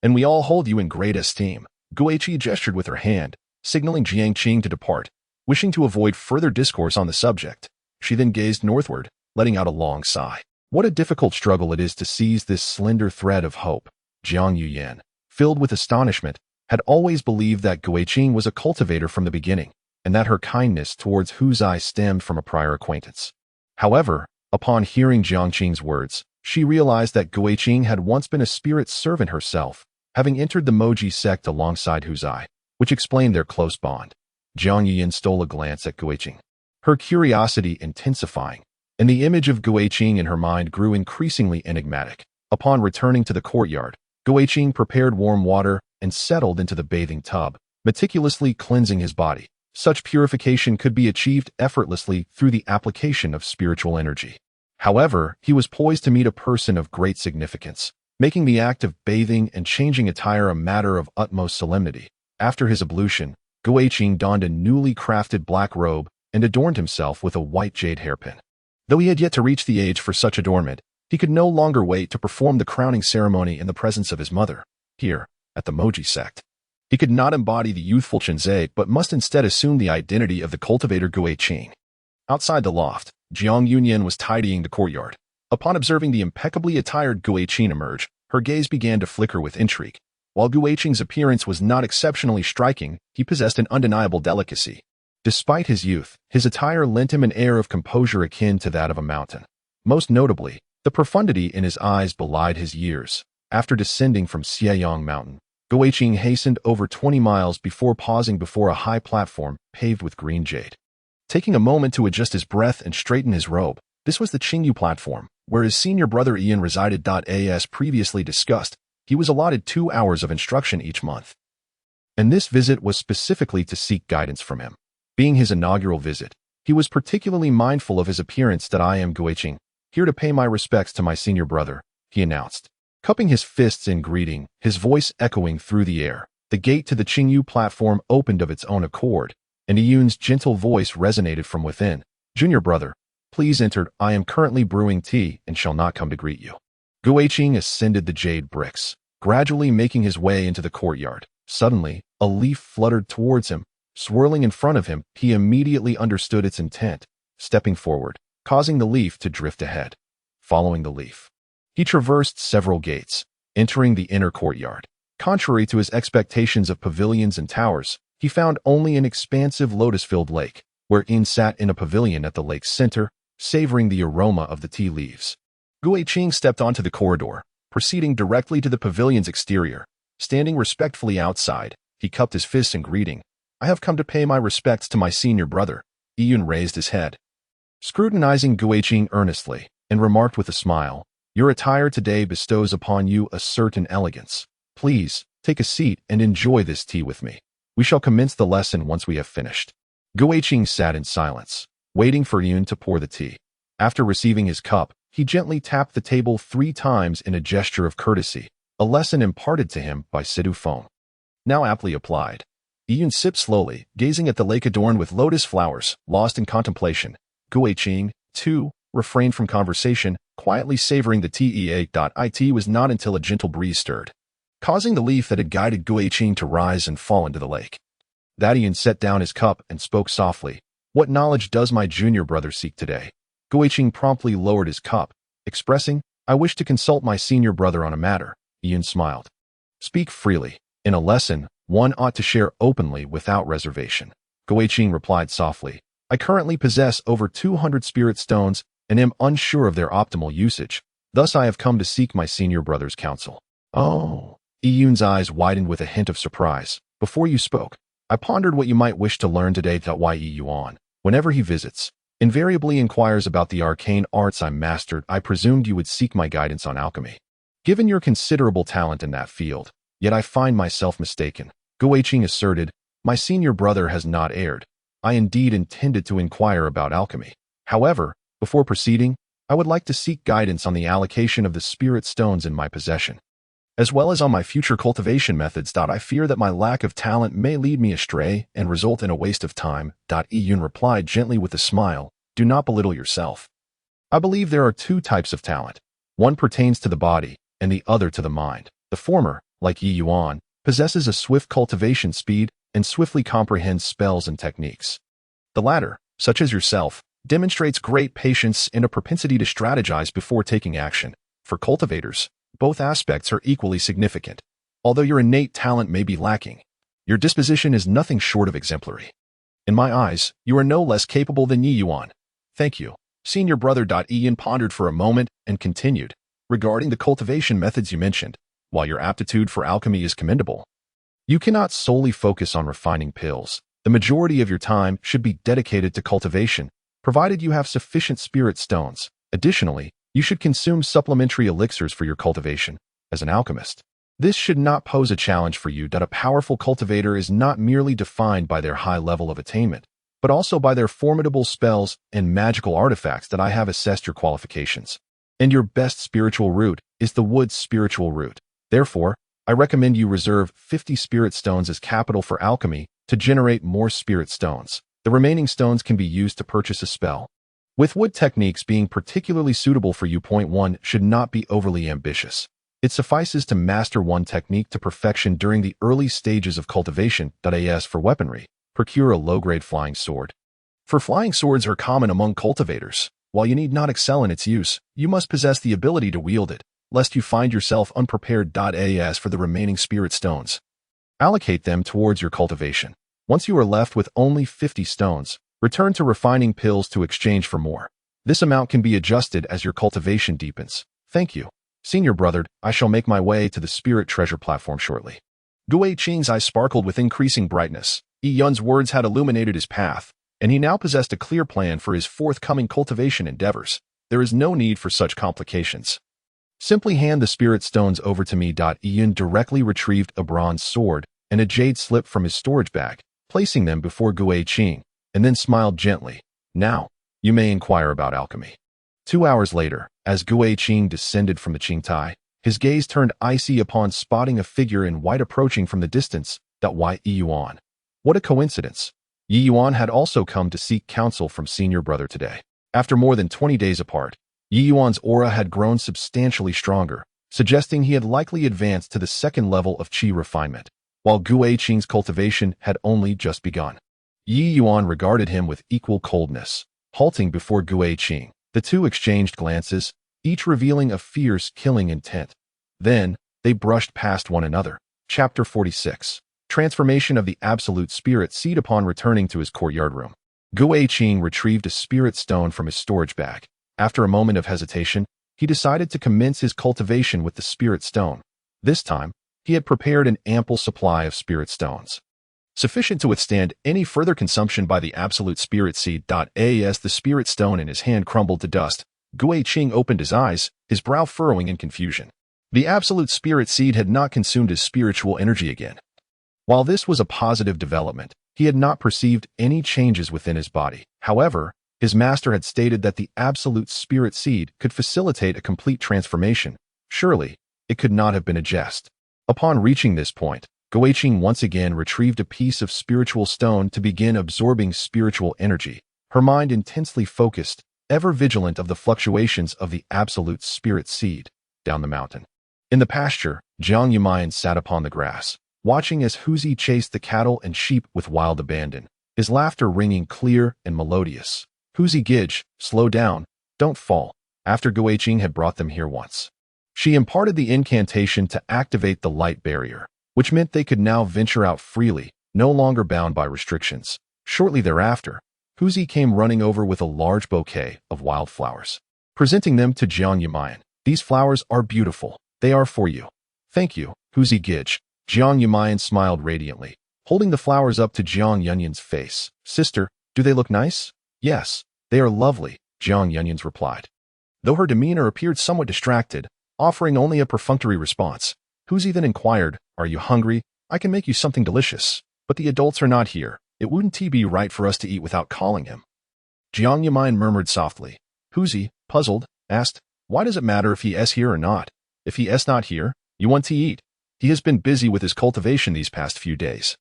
and we all hold you in great esteem. Guiqing gestured with her hand, signaling Jiangqing to depart. Wishing to avoid further discourse on the subject, she then gazed northward, letting out a long sigh. What a difficult struggle it is to seize this slender thread of hope. Jiang Yuyan, filled with astonishment, had always believed that Guiqing was a cultivator from the beginning, and that her kindness towards Huzai stemmed from a prior acquaintance. However, upon hearing Jiangqing's words, she realized that Guiqing had once been a spirit servant herself, having entered the Moji sect alongside Huzai, which explained their close bond. Jiang Yuyan stole a glance at Guiqing, her curiosity intensifying, and the image of Guiqing in her mind grew increasingly enigmatic. Upon returning to the courtyard, Guiqing prepared warm water and settled into the bathing tub, meticulously cleansing his body. Such purification could be achieved effortlessly through the application of spiritual energy. However, he was poised to meet a person of great significance, making the act of bathing and changing attire a matter of utmost solemnity. After his ablution, Guiqing donned a newly crafted black robe and adorned himself with a white jade hairpin. Though he had yet to reach the age for such adornment, he could no longer wait to perform the crowning ceremony in the presence of his mother, here, at the Moji sect. He could not embody the youthful Chunzai, but must instead assume the identity of the cultivator Guiqing. Outside the loft, Jiang Yuyan was tidying the courtyard. Upon observing the impeccably attired Guiqing emerge, her gaze began to flicker with intrigue. While Guiqing's appearance was not exceptionally striking, he possessed an undeniable delicacy. Despite his youth, his attire lent him an air of composure akin to that of a mountain. Most notably, the profundity in his eyes belied his years. After descending from Xieyang Mountain, Guiqing hastened over 20 miles before pausing before a high platform paved with green jade. Taking a moment to adjust his breath and straighten his robe, this was the Qingyu platform, where his senior brother Ian resided. As previously discussed, he was allotted 2 hours of instruction each month, and this visit was specifically to seek guidance from him. Being his inaugural visit, he was particularly mindful of his appearance. I am Guiqing, here to pay my respects to my senior brother, he announced. Cupping his fists in greeting, his voice echoing through the air, the gate to the Qingyu platform opened of its own accord, and Yun's gentle voice resonated from within. Junior brother, please enter. I am currently brewing tea and shall not come to greet you. Guiqing ascended the jade bricks, gradually making his way into the courtyard. Suddenly, a leaf fluttered towards him, swirling in front of him. He immediately understood its intent, stepping forward, causing the leaf to drift ahead. Following the leaf, he traversed several gates, entering the inner courtyard. Contrary to his expectations of pavilions and towers, he found only an expansive lotus-filled lake, where Yin sat in a pavilion at the lake's center, savoring the aroma of the tea leaves. Guiqing stepped onto the corridor, proceeding directly to the pavilion's exterior. Standing respectfully outside, he cupped his fists in greeting. I have come to pay my respects to my senior brother. Yun raised his head, scrutinizing Guiqing earnestly, and remarked with a smile, your attire today bestows upon you a certain elegance. Please, take a seat and enjoy this tea with me. We shall commence the lesson once we have finished. Guiqing sat in silence, waiting for Yun to pour the tea. After receiving his cup, he gently tapped the table 3 times in a gesture of courtesy, a lesson imparted to him by Sidu Feng. Now aptly applied. Yun sipped slowly, gazing at the lake adorned with lotus flowers, lost in contemplation. Guiqing, too, refrained from conversation, quietly savoring the tea. It was not until a gentle breeze stirred, causing the leaf that had guided Guiqing to rise and fall into the lake. That Yun set down his cup and spoke softly. What knowledge does my junior brother seek today? Guiqing promptly lowered his cup, expressing, I wish to consult my senior brother on a matter. Yun smiled. Speak freely. In a lesson, one ought to share openly without reservation. Guiqing replied softly. I currently possess over 200 spirit stones and am unsure of their optimal usage. Thus I have come to seek my senior brother's counsel. Oh. Yun's eyes widened with a hint of surprise. Before you spoke, I pondered what you might wish to learn today. Yuan, whenever he visits, invariably inquires about the arcane arts I mastered. I presumed you would seek my guidance on alchemy. Given your considerable talent in that field, yet I find myself mistaken. Guiqing asserted, my senior brother has not erred. I indeed intended to inquire about alchemy. However, before proceeding, I would like to seek guidance on the allocation of the spirit stones in my possession, as well as on my future cultivation methods. I fear that my lack of talent may lead me astray and result in a waste of time. Yun replied gently with a smile, do not belittle yourself. I believe there are 2 types of talent. One pertains to the body, and the other to the mind. The former, like Yuan, possesses a swift cultivation speed and swiftly comprehends spells and techniques. The latter, such as yourself, demonstrates great patience and a propensity to strategize before taking action. For cultivators, both aspects are equally significant. Although your innate talent may be lacking, your disposition is nothing short of exemplary. In my eyes, you are no less capable than Yuan. Thank you, senior brother. Yun pondered for a moment and continued. Regarding the cultivation methods you mentioned, while your aptitude for alchemy is commendable, you cannot solely focus on refining pills. The majority of your time should be dedicated to cultivation, provided you have sufficient spirit stones. Additionally, you should consume supplementary elixirs for your cultivation. As an alchemist, this should not pose a challenge for you. A powerful cultivator is not merely defined by their high level of attainment, but also by their formidable spells and magical artifacts. I have assessed your qualifications, and your best spiritual root is the wood's spiritual root. Therefore, I recommend you reserve 50 spirit stones as capital for alchemy to generate more spirit stones. The remaining stones can be used to purchase a spell, with wood techniques being particularly suitable for you. Point 1 should not be overly ambitious. It suffices to master one technique to perfection during the early stages of cultivation. As for weaponry, procure a low-grade flying sword. For flying swords are common among cultivators. While you need not excel in its use, you must possess the ability to wield it, lest you find yourself unprepared. As for the remaining spirit stones, allocate them towards your cultivation. Once you are left with only 50 stones, return to refining pills to exchange for more. This amount can be adjusted as your cultivation deepens. Thank you, senior brother. I shall make my way to the spirit treasure platform shortly. Guiqing's eyes sparkled with increasing brightness. Yun's words had illuminated his path, and he now possessed a clear plan for his forthcoming cultivation endeavors. There is no need for such complications. Simply hand the spirit stones over to me. Yun directly retrieved a bronze sword and a jade slip from his storage bag, placing them before Guiqing, and then smiled gently. Now, you may inquire about alchemy. 2 hours later, as Guiqing descended from the Qingtai, his gaze turned icy upon spotting a figure in white approaching from the distance. Yuan. What a coincidence. Yi Yuan had also come to seek counsel from senior brother today. After more than 20 days apart, Yi Yuan's aura had grown substantially stronger, suggesting he had likely advanced to the second level of qi refinement, while Gu Eiqing's cultivation had only just begun. Yi Yuan regarded him with equal coldness, halting before Gu Eiqing. The two exchanged glances, each revealing a fierce, killing intent. Then, they brushed past one another. Chapter 46. Transformation of the Absolute Spirit Seed. Upon returning to his courtyard room, Gu Eiqing retrieved a spirit stone from his storage bag. After a moment of hesitation, he decided to commence his cultivation with the spirit stone. This time, he had prepared an ample supply of spirit stones, sufficient to withstand any further consumption by the Absolute Spirit Seed. As the spirit stone in his hand crumbled to dust, Gu Eiqing opened his eyes, his brow furrowing in confusion. The Absolute Spirit Seed had not consumed his spiritual energy again. While this was a positive development, he had not perceived any changes within his body. However, his master had stated that the Absolute Spirit Seed could facilitate a complete transformation. Surely, it could not have been a jest. Upon reaching this point, Gu Eiqing once again retrieved a piece of spiritual stone to begin absorbing spiritual energy, her mind intensely focused, ever vigilant of the fluctuations of the Absolute Spirit Seed. Down the mountain, in the pasture, Jiang Yumayan sat upon the grass, watching as Huzi chased the cattle and sheep with wild abandon, his laughter ringing clear and melodious. Huzi Gij, slow down, don't fall. After Gu Eiqing had brought them here once, she imparted the incantation to activate the light barrier, which meant they could now venture out freely, no longer bound by restrictions. Shortly thereafter, Huzi came running over with a large bouquet of wildflowers, presenting them to Jiang Yumayan. These flowers are beautiful. They are for you. Thank you, Huzi Gij. Jiang Yumayan smiled radiantly, holding the flowers up to Jiang Yunyan's face. Sister, do they look nice? Yes, they are lovely, Jiang Yunyan's replied. Though her demeanor appeared somewhat distracted, offering only a perfunctory response, Huzi then inquired, are you hungry? I can make you something delicious. But the adults are not here. It wouldn't be right for us to eat without calling him. Jiang Yumayan murmured softly. Huzi, puzzled, asked, why does it matter if he is here or not? If he is not here, you want to eat. He has been busy with his cultivation these past few days.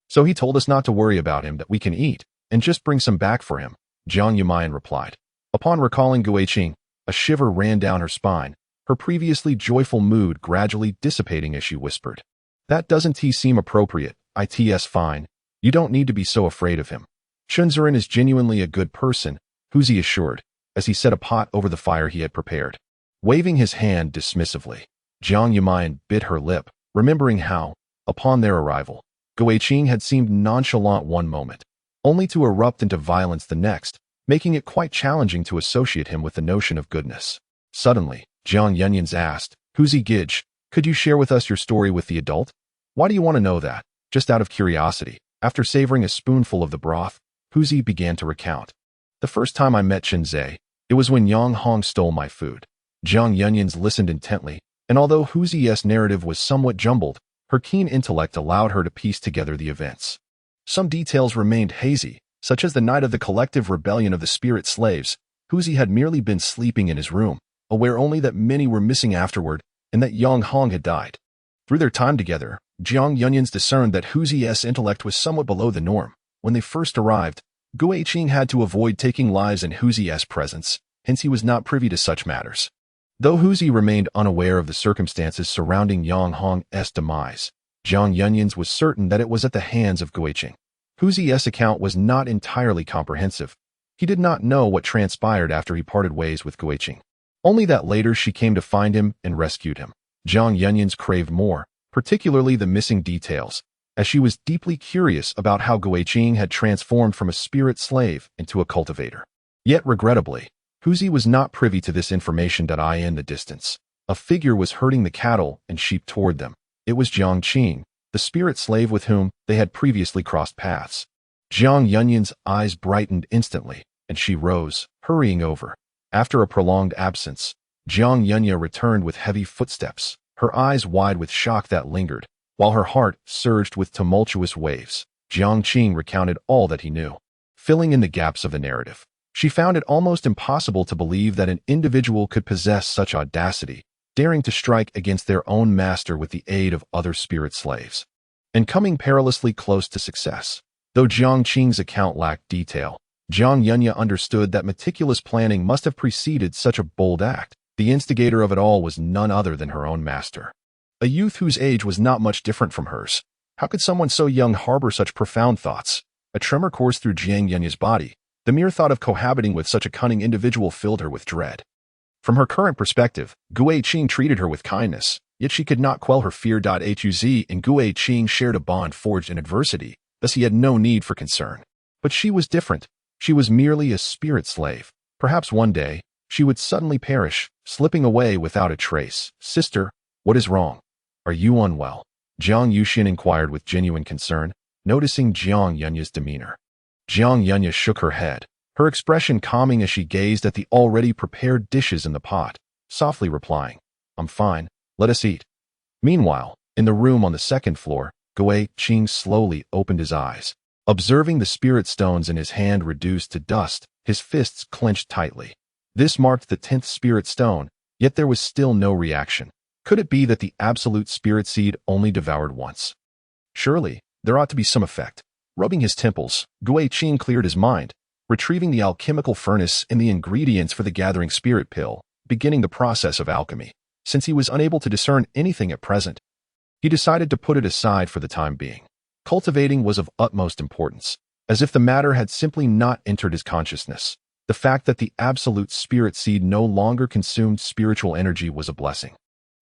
So he told us not to worry about him, that we can eat, and just bring some back for him, Jiang Yumayan replied. Upon recalling Gu Eiqing, a shiver ran down her spine, her previously joyful mood gradually dissipating as she whispered. That doesn't seem appropriate. It's fine. You don't need to be so afraid of him. Chunzurin is genuinely a good person, Huzi assured, as he set a pot over the fire he had prepared. Waving his hand dismissively, Jiang Yumayan bit her lip, remembering how, upon their arrival, Gu Eiqing had seemed nonchalant one moment, only to erupt into violence the next, making it quite challenging to associate him with the notion of goodness. Suddenly, Jiang Yunyans asked, Huzi Gij, could you share with us your story with the adult? Why do you want to know that? Just out of curiosity. After savoring a spoonful of the broth, Huzi began to recount. The first time I met Chen Zhe, it was when Yang Hong stole my food. Jiang Yunyans listened intently, and although Huzi's narrative was somewhat jumbled, her keen intellect allowed her to piece together the events. Some details remained hazy, such as the night of the collective rebellion of the spirit slaves. Huzi had merely been sleeping in his room, aware only that many were missing afterward, and that Yang Hong had died. Through their time together, Jiang Yunyans discerned that Huzi's intellect was somewhat below the norm. When they first arrived, Gu Eiqing had to avoid taking lives in Huzi's presence, hence he was not privy to such matters. Though Huzi remained unaware of the circumstances surrounding Yang Hong's demise, Jiang Yunyans was certain that it was at the hands of Gu Eiqing. Huzi's account was not entirely comprehensive. He did not know what transpired after he parted ways with Gu Eiqing. Only that later she came to find him and rescued him. Jiang Yunyans craved more, particularly the missing details, as she was deeply curious about how Gu Eiqing had transformed from a spirit slave into a cultivator. Yet regrettably, Huzi was not privy to this information. In the distance, a figure was herding the cattle and sheep toward them. It was Jiang Qing, the spirit slave with whom they had previously crossed paths. Jiang Yunyans' eyes brightened instantly, and she rose, hurrying over. After a prolonged absence, Jiang Yunya returned with heavy footsteps, her eyes wide with shock that lingered, while her heart surged with tumultuous waves. Jiang Qing recounted all that he knew, filling in the gaps of the narrative. She found it almost impossible to believe that an individual could possess such audacity, daring to strike against their own master with the aid of other spirit slaves, and coming perilously close to success. Though Jiang Qing's account lacked detail, Jiang Yunya understood that meticulous planning must have preceded such a bold act. The instigator of it all was none other than her own master. A youth whose age was not much different from hers. How could someone so young harbor such profound thoughts? A tremor coursed through Jiang Yunya's body. The mere thought of cohabiting with such a cunning individual filled her with dread. From her current perspective, Gu Qing treated her with kindness, yet she could not quell her fear. Huz and Gu Qing shared a bond forged in adversity, thus he had no need for concern. But she was different. She was merely a spirit slave. Perhaps one day, she would suddenly perish, slipping away without a trace. Sister, what is wrong? Are you unwell? Jiang Yuxian inquired with genuine concern, noticing Jiang Yunya's demeanor. Jiang Yunya shook her head, her expression calming as she gazed at the already prepared dishes in the pot, softly replying, I'm fine, let us eat. Meanwhile, in the room on the second floor, Gu Qing slowly opened his eyes. Observing the spirit stones in his hand reduced to dust, his fists clenched tightly. This marked the 10th spirit stone, yet there was still no reaction. Could it be that the absolute spirit seed only devoured once? Surely, there ought to be some effect. Rubbing his temples, Gu Qing cleared his mind, retrieving the alchemical furnace and the ingredients for the gathering spirit pill, beginning the process of alchemy. Since he was unable to discern anything at present, he decided to put it aside for the time being. Cultivating was of utmost importance, as if the matter had simply not entered his consciousness. The fact that the absolute spirit seed no longer consumed spiritual energy was a blessing,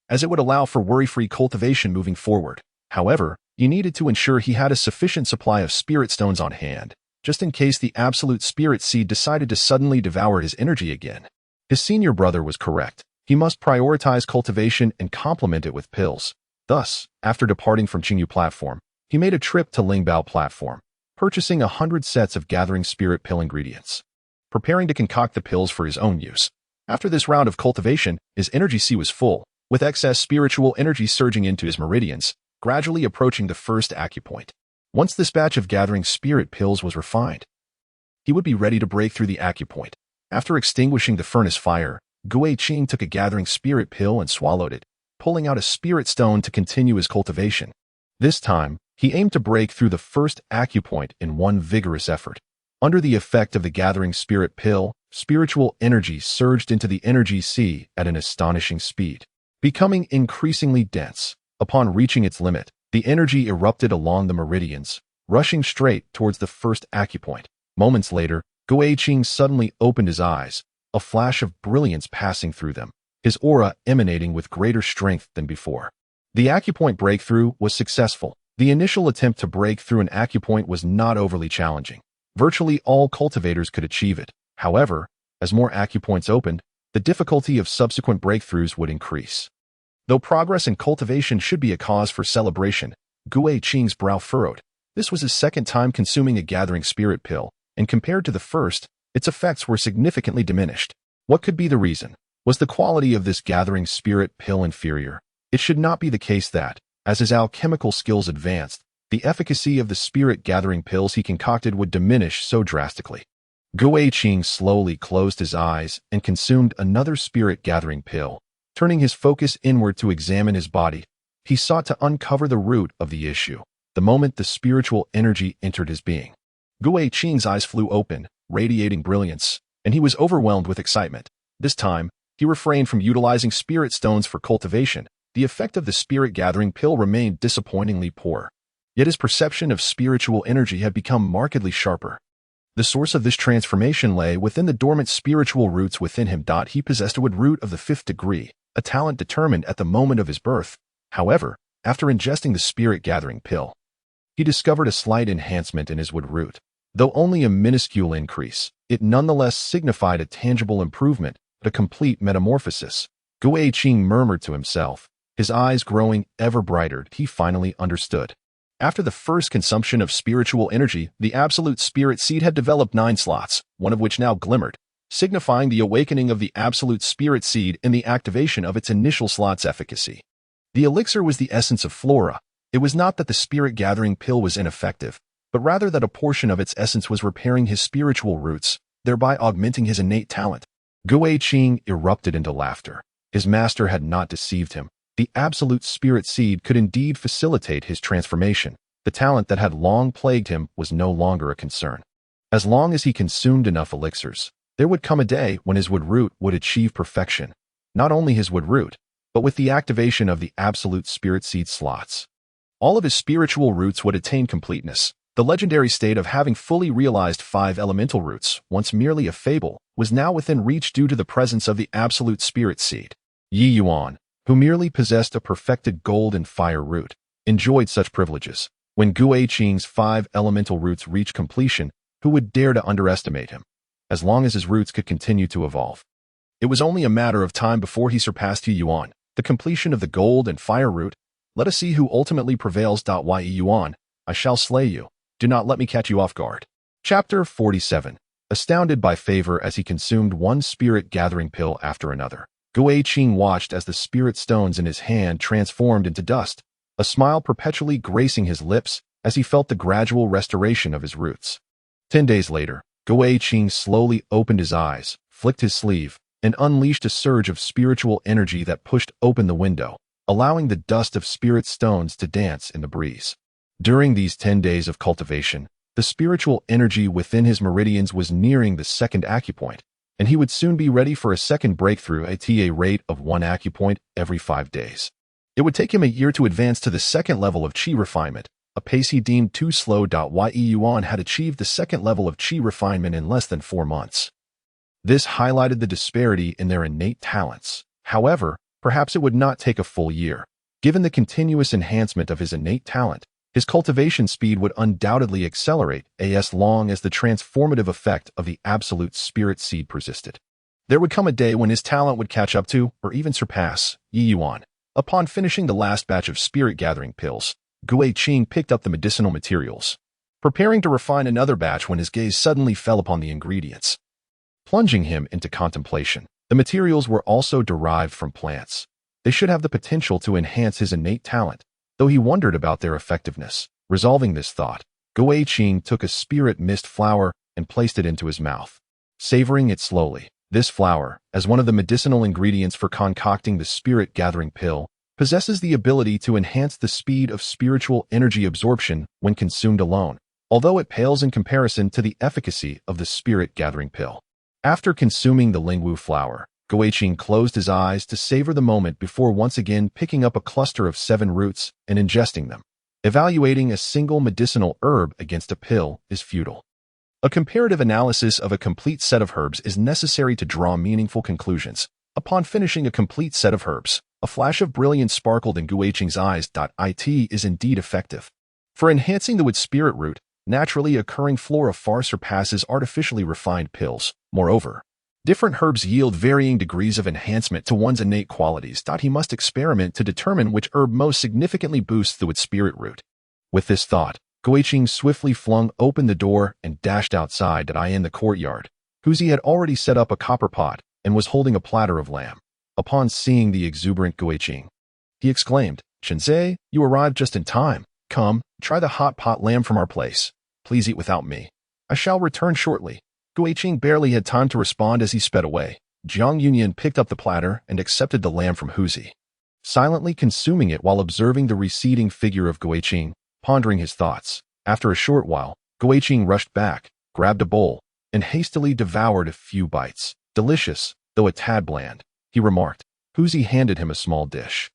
as it would allow for worry-free cultivation moving forward. However, he needed to ensure he had a sufficient supply of spirit stones on hand, just in case the absolute spirit seed decided to suddenly devour his energy again. His senior brother was correct. He must prioritize cultivation and complement it with pills. Thus, after departing from Qingyu platform, he made a trip to Lingbao platform, purchasing 100 sets of gathering spirit pill ingredients, preparing to concoct the pills for his own use. After this round of cultivation, his energy sea was full, with excess spiritual energy surging into his meridians, gradually approaching the first acupoint. Once this batch of gathering spirit pills was refined, he would be ready to break through the acupoint. After extinguishing the furnace fire, Gu Qing took a gathering spirit pill and swallowed it, pulling out a spirit stone to continue his cultivation. This time, he aimed to break through the first acupoint in one vigorous effort. Under the effect of the gathering spirit pill, spiritual energy surged into the energy sea at an astonishing speed, becoming increasingly dense. Upon reaching its limit, the energy erupted along the meridians, rushing straight towards the first acupoint. Moments later, Gu Qing suddenly opened his eyes, a flash of brilliance passing through them, his aura emanating with greater strength than before. The acupoint breakthrough was successful. The initial attempt to break through an acupoint was not overly challenging. Virtually all cultivators could achieve it. However, as more acupoints opened, the difficulty of subsequent breakthroughs would increase. Though progress in cultivation should be a cause for celebration, Gu Qing's brow furrowed. This was his second time consuming a gathering spirit pill, and compared to the first, its effects were significantly diminished. What could be the reason? Was the quality of this gathering spirit pill inferior? It should not be the case that, as his alchemical skills advanced, the efficacy of the spirit-gathering pills he concocted would diminish so drastically. Gu Qing slowly closed his eyes and consumed another spirit-gathering pill. Turning his focus inward to examine his body, he sought to uncover the root of the issue. The moment the spiritual energy entered his being, Gu Qing's eyes flew open, radiating brilliance, and he was overwhelmed with excitement. This time, he refrained from utilizing spirit stones for cultivation. The effect of the spirit-gathering pill remained disappointingly poor. Yet his perception of spiritual energy had become markedly sharper. The source of this transformation lay within the dormant spiritual roots within him. He possessed a wood root of the 5th degree, a talent determined at the moment of his birth. However, after ingesting the spirit-gathering pill, he discovered a slight enhancement in his wood root. Though only a minuscule increase, it nonetheless signified a tangible improvement, a complete metamorphosis. Gu Qing murmured to himself, his eyes growing ever brighter. He finally understood. After the first consumption of spiritual energy, the absolute spirit seed had developed 9 slots, one of which now glimmered, signifying the awakening of the absolute spirit seed and the activation of its initial slot's efficacy. The elixir was the essence of flora. It was not that the spirit-gathering pill was ineffective, but rather that a portion of its essence was repairing his spiritual roots, thereby augmenting his innate talent. Gu Qing erupted into laughter. His master had not deceived him. The absolute spirit seed could indeed facilitate his transformation. The talent that had long plagued him was no longer a concern. As long as he consumed enough elixirs, there would come a day when his wood root would achieve perfection. Not only his wood root, but with the activation of the absolute spirit seed slots. All of his spiritual roots would attain completeness. The legendary state of having fully realized 5 elemental roots, once merely a fable, was now within reach due to the presence of the absolute spirit seed. Yi Yuan, who merely possessed a perfected gold and fire root, enjoyed such privileges. When Gui Qing's 5 elemental roots reached completion, who would dare to underestimate him? As long as his roots could continue to evolve. It was only a matter of time before he surpassed Yi Yuan, the completion of the gold and fire root. Let us see who ultimately prevails. Yi Yuan, I shall slay you. Do not let me catch you off guard. Chapter 47. Astounded by favor as he consumed one spirit-gathering pill after another, Gui Qing watched as the spirit stones in his hand transformed into dust, a smile perpetually gracing his lips as he felt the gradual restoration of his roots. 10 days later, Gui Qing slowly opened his eyes, flicked his sleeve, and unleashed a surge of spiritual energy that pushed open the window, allowing the dust of spirit stones to dance in the breeze. During these 10 days of cultivation, the spiritual energy within his meridians was nearing the second acupoint, and he would soon be ready for a second breakthrough at a rate of 1 acupoint every 5 days. It would take him a year to advance to the second level of qi refinement, a pace he deemed too slow. Yi Yuan had achieved the second level of qi refinement in less than 4 months. This highlighted the disparity in their innate talents. However, perhaps it would not take a full year. Given the continuous enhancement of his innate talent, his cultivation speed would undoubtedly accelerate as long as the transformative effect of the absolute spirit seed persisted. There would come a day when his talent would catch up to, or even surpass, Yi Yuan. Upon finishing the last batch of spirit-gathering pills, Gui Qing picked up the medicinal materials, preparing to refine another batch when his gaze suddenly fell upon the ingredients, plunging him into contemplation. The materials were also derived from plants. They should have the potential to enhance his innate talent, though he wondered about their effectiveness. Resolving this thought, Gui Qing took a spirit mist flower and placed it into his mouth, savoring it slowly. This flower, as one of the medicinal ingredients for concocting the spirit-gathering pill, possesses the ability to enhance the speed of spiritual energy absorption when consumed alone, although it pales in comparison to the efficacy of the spirit-gathering pill. After consuming the Lingwu flower, Gui Qing closed his eyes to savor the moment before once again picking up a cluster of 7 roots and ingesting them. Evaluating a single medicinal herb against a pill is futile. A comparative analysis of a complete set of herbs is necessary to draw meaningful conclusions. Upon finishing a complete set of herbs, a flash of brilliance sparkled in Gui Qing's eyes. It is indeed effective. For enhancing the wood spirit root, naturally occurring flora far surpasses artificially refined pills. Moreover, different herbs yield varying degrees of enhancement to one's innate qualities. He must experiment to determine which herb most significantly boosts the wood spirit root. With this thought, Gui Qing swiftly flung open the door and dashed outside. In the courtyard, Huzi had already set up a copper pot and was holding a platter of lamb. Upon seeing the exuberant Gui Qing, he exclaimed, "Shenze, you arrived just in time. Come, try the hot pot lamb from our place. Please eat without me. I shall return shortly." Gui Qing barely had time to respond as he sped away. Jiang Yunyan picked up the platter and accepted the lamb from Huzi, silently consuming it while observing the receding figure of Gui Qing, pondering his thoughts. After a short while, Gui Qing rushed back, grabbed a bowl, and hastily devoured a few bites. "Delicious, though a tad bland," he remarked. Huzi handed him a small dish.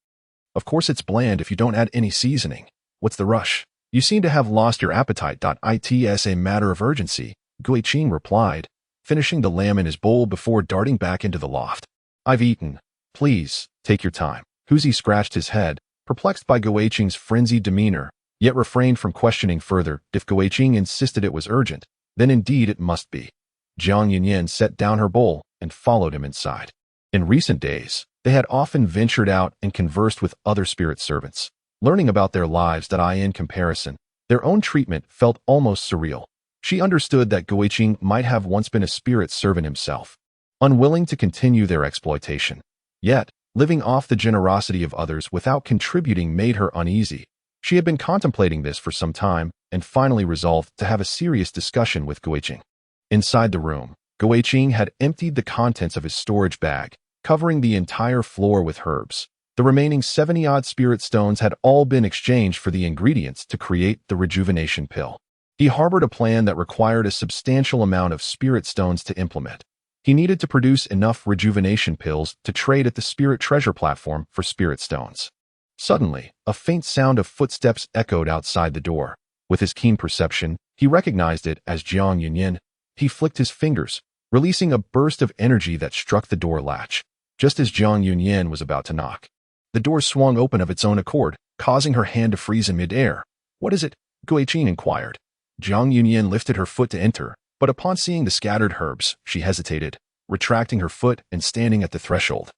"Of course it's bland if you don't add any seasoning. What's the rush? You seem to have lost your appetite." "It's a matter of urgency," Gui Qing replied, finishing the lamb in his bowl before darting back into the loft. "I've eaten. Please, take your time." Huzi scratched his head, perplexed by Gui Qing's frenzied demeanor, yet refrained from questioning further. If Gui Qing insisted it was urgent, then indeed it must be. Jiang Yunyan set down her bowl and followed him inside. In recent days, they had often ventured out and conversed with other spirit servants, learning about their lives. In comparison, their own treatment felt almost surreal. She understood that Gui Qing might have once been a spirit servant himself, unwilling to continue their exploitation. Yet, living off the generosity of others without contributing made her uneasy. She had been contemplating this for some time and finally resolved to have a serious discussion with Gui Qing. Inside the room, Gui Qing had emptied the contents of his storage bag, covering the entire floor with herbs. The remaining 70-odd spirit stones had all been exchanged for the ingredients to create the rejuvenation pill. He harbored a plan that required a substantial amount of spirit stones to implement. He needed to produce enough rejuvenation pills to trade at the spirit treasure platform for spirit stones. Suddenly, a faint sound of footsteps echoed outside the door. With his keen perception, he recognized it as Jiang Yunyan. He flicked his fingers, releasing a burst of energy that struck the door latch, just as Jiang Yunyan was about to knock. The door swung open of its own accord, causing her hand to freeze in midair. "What is it?" Guiqing inquired. Jiang Yunyan lifted her foot to enter, but upon seeing the scattered herbs, she hesitated, retracting her foot and standing at the threshold.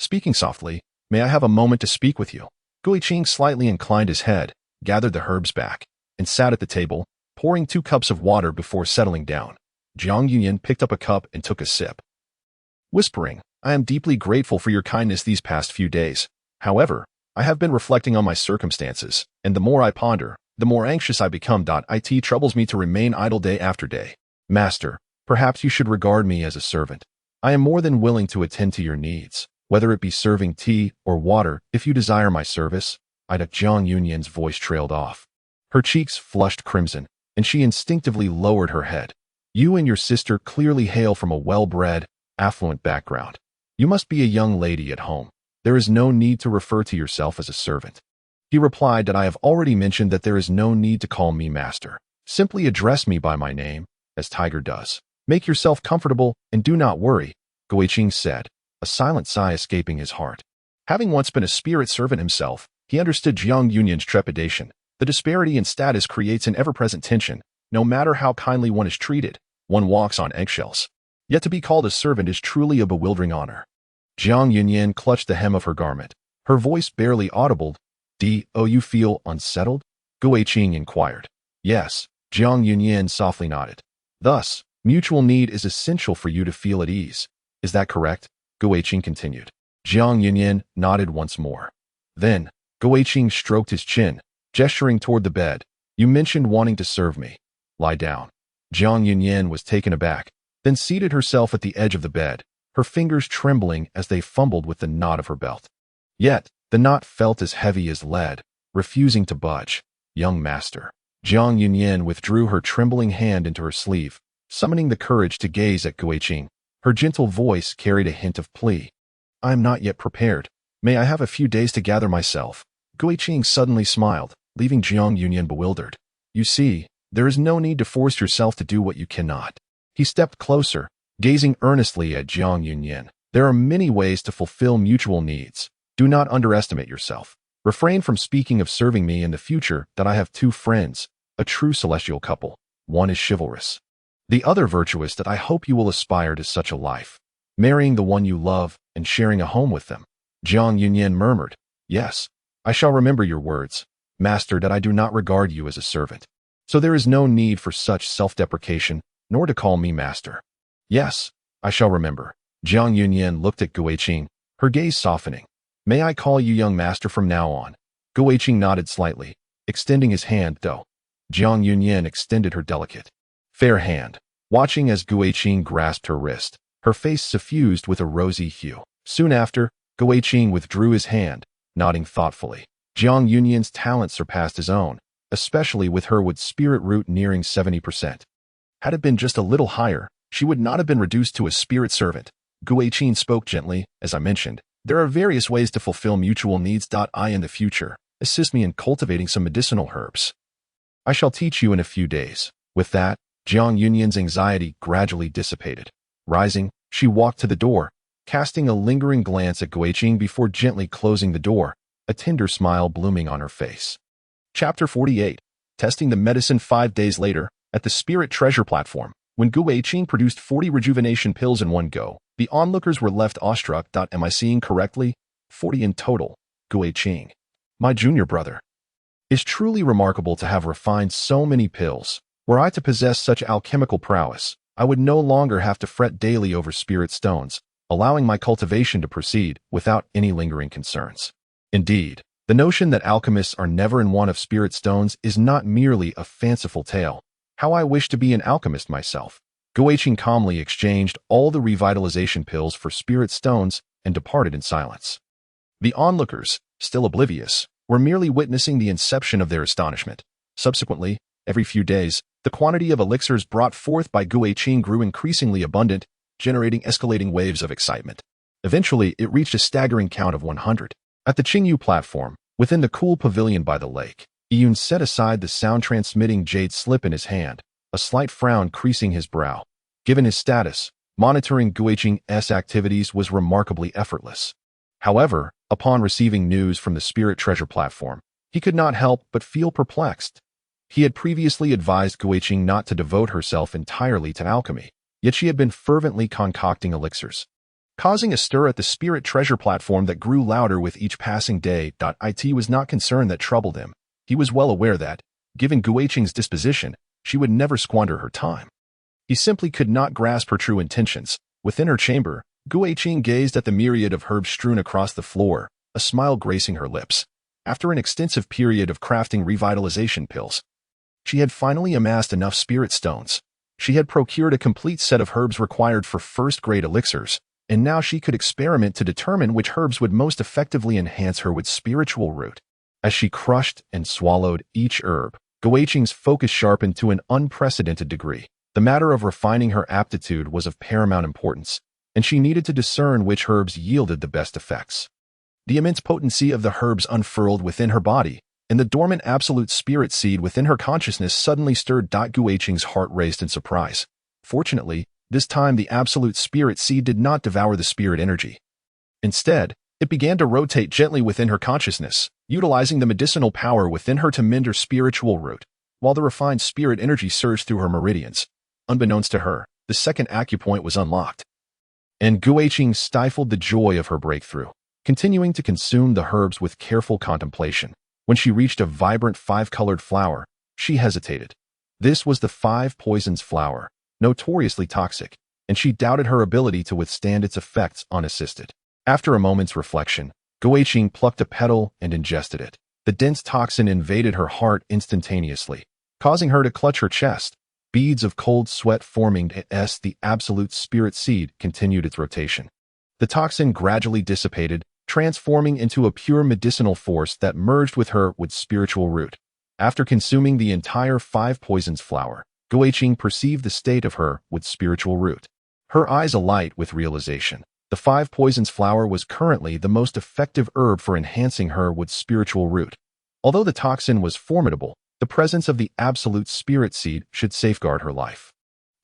Speaking softly, "May I have a moment to speak with you?" Guiqing slightly inclined his head, gathered the herbs back, and sat at the table, pouring 2 cups of water before settling down. Jiang Yunyan picked up a cup and took a sip. Whispering, "I am deeply grateful for your kindness these past few days. However, I have been reflecting on my circumstances, and the more I ponder, the more anxious I become. It troubles me to remain idle day after day. Master, perhaps you should regard me as a servant. I am more than willing to attend to your needs, whether it be serving tea or water if you desire my service." Jiang Yunyan's voice trailed off. Her cheeks flushed crimson, and she instinctively lowered her head. "You and your sister clearly hail from a well-bred, affluent background. You must be a young lady at home. There is no need to refer to yourself as a servant." He replied that I have already mentioned that there is no need to call me master. Simply address me by my name, as Tiger does. "Make yourself comfortable and do not worry," Guiqing said, a silent sigh escaping his heart. Having once been a spirit servant himself, he understood Jiang Yunyan's trepidation. The disparity in status creates an ever-present tension. No matter how kindly one is treated, one walks on eggshells. Yet to be called a servant is truly a bewildering honor. Jiang Yunyan clutched the hem of her garment, her voice barely audible. "Do you feel unsettled?" Guiqing inquired. "Yes," Jiang Yunyan softly nodded. "Thus, mutual need is essential for you to feel at ease. Is that correct?" Guiqing continued. Jiang Yunyan nodded once more. Then, Guiqing stroked his chin, gesturing toward the bed. "You mentioned wanting to serve me. Lie down." Jiang Yunyan was taken aback, then seated herself at the edge of the bed, her fingers trembling as they fumbled with the knot of her belt. Yet, the knot felt as heavy as lead, refusing to budge. "Young master." Jiang Yunyan withdrew her trembling hand into her sleeve, summoning the courage to gaze at Guiqing. Her gentle voice carried a hint of plea. "I am not yet prepared. May I have a few days to gather myself?" Guiqing suddenly smiled, leaving Jiang Yunyan bewildered. "You see, there is no need to force yourself to do what you cannot." He stepped closer, gazing earnestly at Jiang Yunyan. "There are many ways to fulfill mutual needs. Do not underestimate yourself. Refrain from speaking of serving me in the future. That I have 2 friends, a true celestial couple. One is chivalrous, the other virtuous. That I hope you will aspire to such a life, marrying the one you love and sharing a home with them." Jiang Yunyan murmured, "Yes, I shall remember your words, master. That I do not regard you as a servant. So there is no need for such self-deprecation, nor to call me master." "Yes, I shall remember." Jiang Yunyan looked at Guiqing, her gaze softening. "May I call you young master from now on?" Guiqing nodded slightly, extending his hand, though. Jiang Yunyan extended her delicate, fair hand, watching as Guiqing grasped her wrist, her face suffused with a rosy hue. Soon after, Guiqing withdrew his hand, nodding thoughtfully. Jiang Yunyan's talent surpassed his own, especially with her wood spirit root nearing 70%. Had it been just a little higher, she would not have been reduced to a spirit servant. Guiqing spoke gently. "As I mentioned, there are various ways to fulfill mutual needs. In the future, assist me in cultivating some medicinal herbs. I shall teach you in a few days." With that, Jiang Yunyan's anxiety gradually dissipated. Rising, she walked to the door, casting a lingering glance at Guiqing before gently closing the door, a tender smile blooming on her face. Chapter 48. Testing the medicine 5 days later, at the Spirit Treasure platform, when Guiqing produced 40 rejuvenation pills in one go, the onlookers were left awestruck. Am I seeing correctly? 40 in total. Guiqing, my junior brother. It's truly remarkable to have refined so many pills. Were I to possess such alchemical prowess, I would no longer have to fret daily over spirit stones, allowing my cultivation to proceed without any lingering concerns. Indeed, the notion that alchemists are never in want of spirit stones is not merely a fanciful tale. How I wish to be an alchemist myself. Guiqing calmly exchanged all the revitalization pills for spirit stones and departed in silence. The onlookers, still oblivious, were merely witnessing the inception of their astonishment. Subsequently, every few days, the quantity of elixirs brought forth by Guiqing grew increasingly abundant, generating escalating waves of excitement. Eventually, it reached a staggering count of 100. At the Qingyu platform, within the cool pavilion by the lake, Yun set aside the sound-transmitting jade slip in his hand, a slight frown creasing his brow. Given his status, monitoring Guiqing's activities was remarkably effortless. However, upon receiving news from the Spirit Treasure platform, he could not help but feel perplexed. He had previously advised Guiqing not to devote herself entirely to alchemy, yet she had been fervently concocting elixirs, causing a stir at the Spirit Treasure platform that grew louder with each passing day. It was not concern that troubled him. He was well aware that, given Guiqing's disposition, she would never squander her time. He simply could not grasp her true intentions. Within her chamber, Guiqing gazed at the myriad of herbs strewn across the floor, a smile gracing her lips. After an extensive period of crafting revitalization pills, she had finally amassed enough spirit stones. She had procured a complete set of herbs required for first-grade elixirs, and now she could experiment to determine which herbs would most effectively enhance her with spiritual root. As she crushed and swallowed each herb, Guiqing's focus sharpened to an unprecedented degree. The matter of refining her aptitude was of paramount importance, and she needed to discern which herbs yielded the best effects. The immense potency of the herbs unfurled within her body, and the dormant absolute spirit seed within her consciousness suddenly stirred. Guiqing's heart raced in surprise. Fortunately, this time the absolute spirit seed did not devour the spirit energy. Instead, it began to rotate gently within her consciousness, utilizing the medicinal power within her to mend her spiritual root, while the refined spirit energy surged through her meridians. Unbeknownst to her, the second acupoint was unlocked, and Guiqing stifled the joy of her breakthrough, continuing to consume the herbs with careful contemplation. When she reached a vibrant five-colored flower, she hesitated. This was the five poisons flower, notoriously toxic, and she doubted her ability to withstand its effects unassisted. After a moment's reflection, Guiqing plucked a petal and ingested it. The dense toxin invaded her heart instantaneously, causing her to clutch her chest. Beads of cold sweat forming as the absolute spirit seed continued its rotation. The toxin gradually dissipated, transforming into a pure medicinal force that merged with her with spiritual root. After consuming the entire five poisons flower, Guiqing perceived the state of her with spiritual root. Her eyes alight with realization. The five poisons flower was currently the most effective herb for enhancing her with spiritual root. Although the toxin was formidable, the presence of the absolute spirit seed should safeguard her life.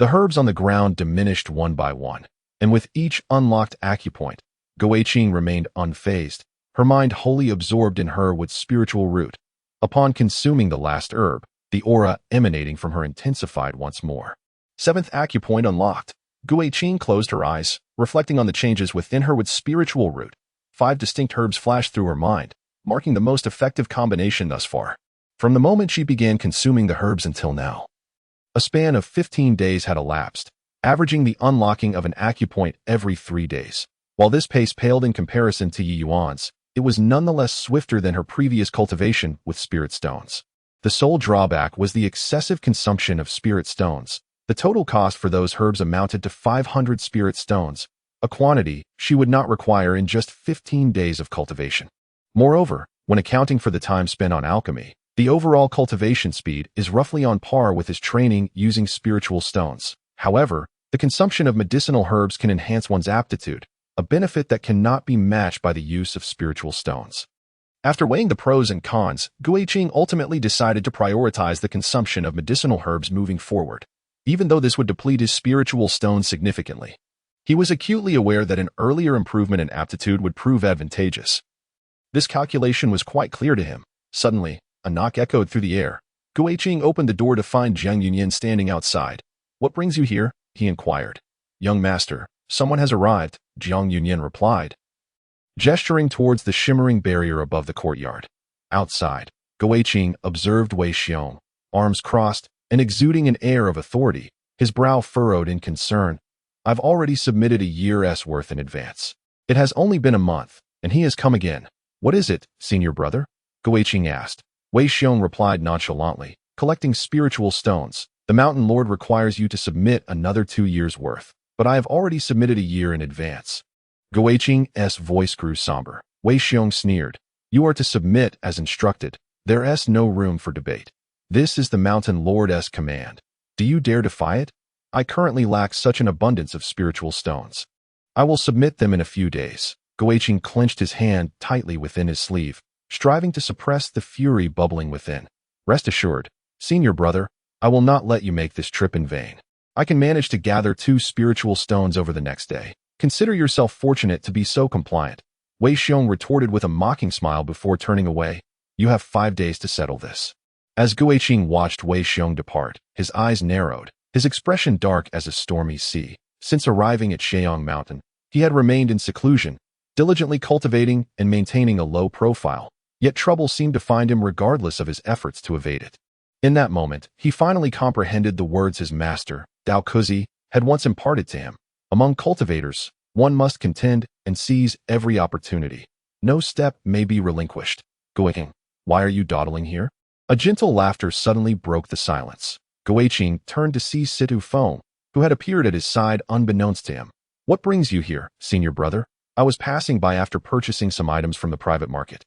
The herbs on the ground diminished one by one, and with each unlocked acupoint, Guiqing remained unfazed, her mind wholly absorbed in her with spiritual root. Upon consuming the last herb, the aura emanating from her intensified once more. Seventh acupoint unlocked. Guiqing closed her eyes, reflecting on the changes within her with spiritual root. 5 distinct herbs flashed through her mind, marking the most effective combination thus far. From the moment she began consuming the herbs until now, a span of 15 days had elapsed, averaging the unlocking of an acupoint every 3 days. While this pace paled in comparison to Yi Yuan's, it was nonetheless swifter than her previous cultivation with spirit stones. The sole drawback was the excessive consumption of spirit stones. The total cost for those herbs amounted to 500 spirit stones, a quantity she would not require in just 15 days of cultivation. Moreover, when accounting for the time spent on alchemy, the overall cultivation speed is roughly on par with his training using spiritual stones. However, the consumption of medicinal herbs can enhance one's aptitude, a benefit that cannot be matched by the use of spiritual stones. After weighing the pros and cons, Guiqing ultimately decided to prioritize the consumption of medicinal herbs moving forward, even though this would deplete his spiritual stones significantly. He was acutely aware that an earlier improvement in aptitude would prove advantageous. This calculation was quite clear to him. Suddenly, a knock echoed through the air. Guiqing opened the door to find Jiang Yunyan standing outside. "What brings you here?" he inquired. "Young master, someone has arrived," Jiang Yunyan replied, gesturing towards the shimmering barrier above the courtyard. Outside, Guiqing observed Wei Xiong, arms crossed and exuding an air of authority, his brow furrowed in concern. "I've already submitted a year's worth in advance. It has only been a month, and he has come again." "What is it, senior brother?" Guiqing asked. Wei Xiong replied nonchalantly, "Collecting spiritual stones. The Mountain Lord requires you to submit another 2 years' worth, but I have already submitted a year in advance." Guiqing's voice grew somber. Wei Xiong sneered. You are to submit as instructed. There is no room for debate. This is the Mountain Lord's command. Do you dare defy it? I currently lack such an abundance of spiritual stones. I will submit them in a few days. Guiqing clenched his hand tightly within his sleeve, striving to suppress the fury bubbling within. Rest assured, senior brother, I will not let you make this trip in vain. I can manage to gather 2 spiritual stones over the next day. Consider yourself fortunate to be so compliant. Wei Xiong retorted with a mocking smile before turning away. You have 5 days to settle this. As Guiqing watched Wei Xiong depart, his eyes narrowed, his expression dark as a stormy sea. Since arriving at Sheong Mountain, he had remained in seclusion, diligently cultivating and maintaining a low profile, yet trouble seemed to find him regardless of his efforts to evade it. In that moment, he finally comprehended the words his master, Dao Kuzi, had once imparted to him. Among cultivators, one must contend and seize every opportunity. No step may be relinquished. Guiqing, why are you dawdling here? A gentle laughter suddenly broke the silence. Guiqing turned to see Situ Feng, who had appeared at his side unbeknownst to him. What brings you here, senior brother? I was passing by after purchasing some items from the private market.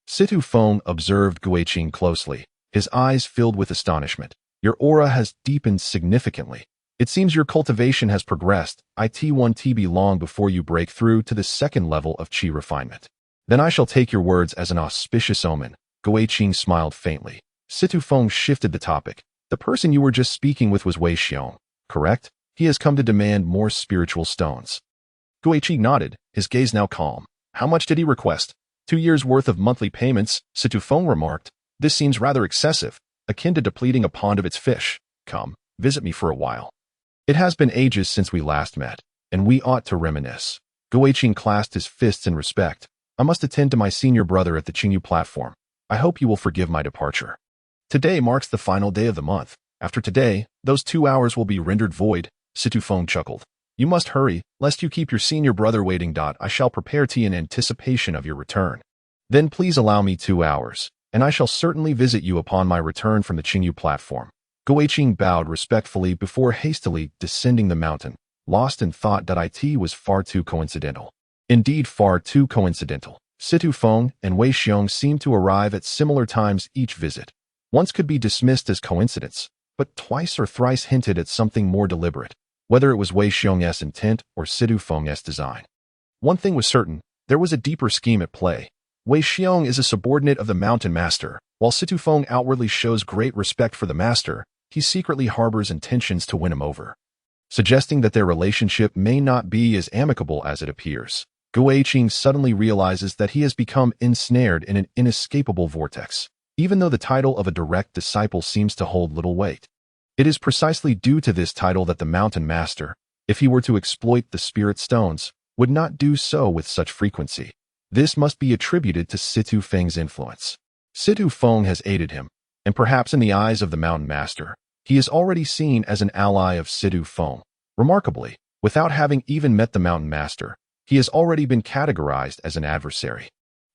Situ Feng observed Guiqing closely, his eyes filled with astonishment. Your aura has deepened significantly. It seems your cultivation has progressed, it1TB long before you break through to the second level of qi refinement. Then I shall take your words as an auspicious omen. Guiqing smiled faintly. Situ Feng shifted the topic. The person you were just speaking with was Wei Xiong, correct? He has come to demand more spiritual stones. Guiqing nodded, his gaze now calm. How much did he request? 2 years' worth of monthly payments, Situ Feng remarked. This seems rather excessive, akin to depleting a pond of its fish. Come, visit me for a while. It has been ages since we last met, and we ought to reminisce. Guiqing clasped his fists in respect. I must attend to my senior brother at the Qingyu platform. I hope you will forgive my departure. Today marks the final day of the month. After today, those 2 hours will be rendered void. Situ Feng chuckled. You must hurry, lest you keep your senior brother waiting. I shall prepare tea in anticipation of your return. Then please allow me 2 hours, and I shall certainly visit you upon my return from the Qingyu platform. Guiqing bowed respectfully before hastily descending the mountain, lost in thought that it was far too coincidental. Indeed, far too coincidental. Situ Feng and Wei Xiong seemed to arrive at similar times each visit. Once could be dismissed as coincidence, but twice or thrice hinted at something more deliberate, whether it was Wei Xiong's intent or Situ Feng's design. One thing was certain, there was a deeper scheme at play. Wei Xiong is a subordinate of the Mountain Master. While Situ Feng outwardly shows great respect for the Master, he secretly harbors intentions to win him over, suggesting that their relationship may not be as amicable as it appears. Guiqing suddenly realizes that he has become ensnared in an inescapable vortex, even though the title of a direct disciple seems to hold little weight. It is precisely due to this title that the Mountain Master, if he were to exploit the spirit stones, would not do so with such frequency. This must be attributed to Situ Feng's influence. Situ Feng has aided him, and perhaps in the eyes of the Mountain Master, he is already seen as an ally of Situ Feng. Remarkably, without having even met the Mountain Master, he has already been categorized as an adversary.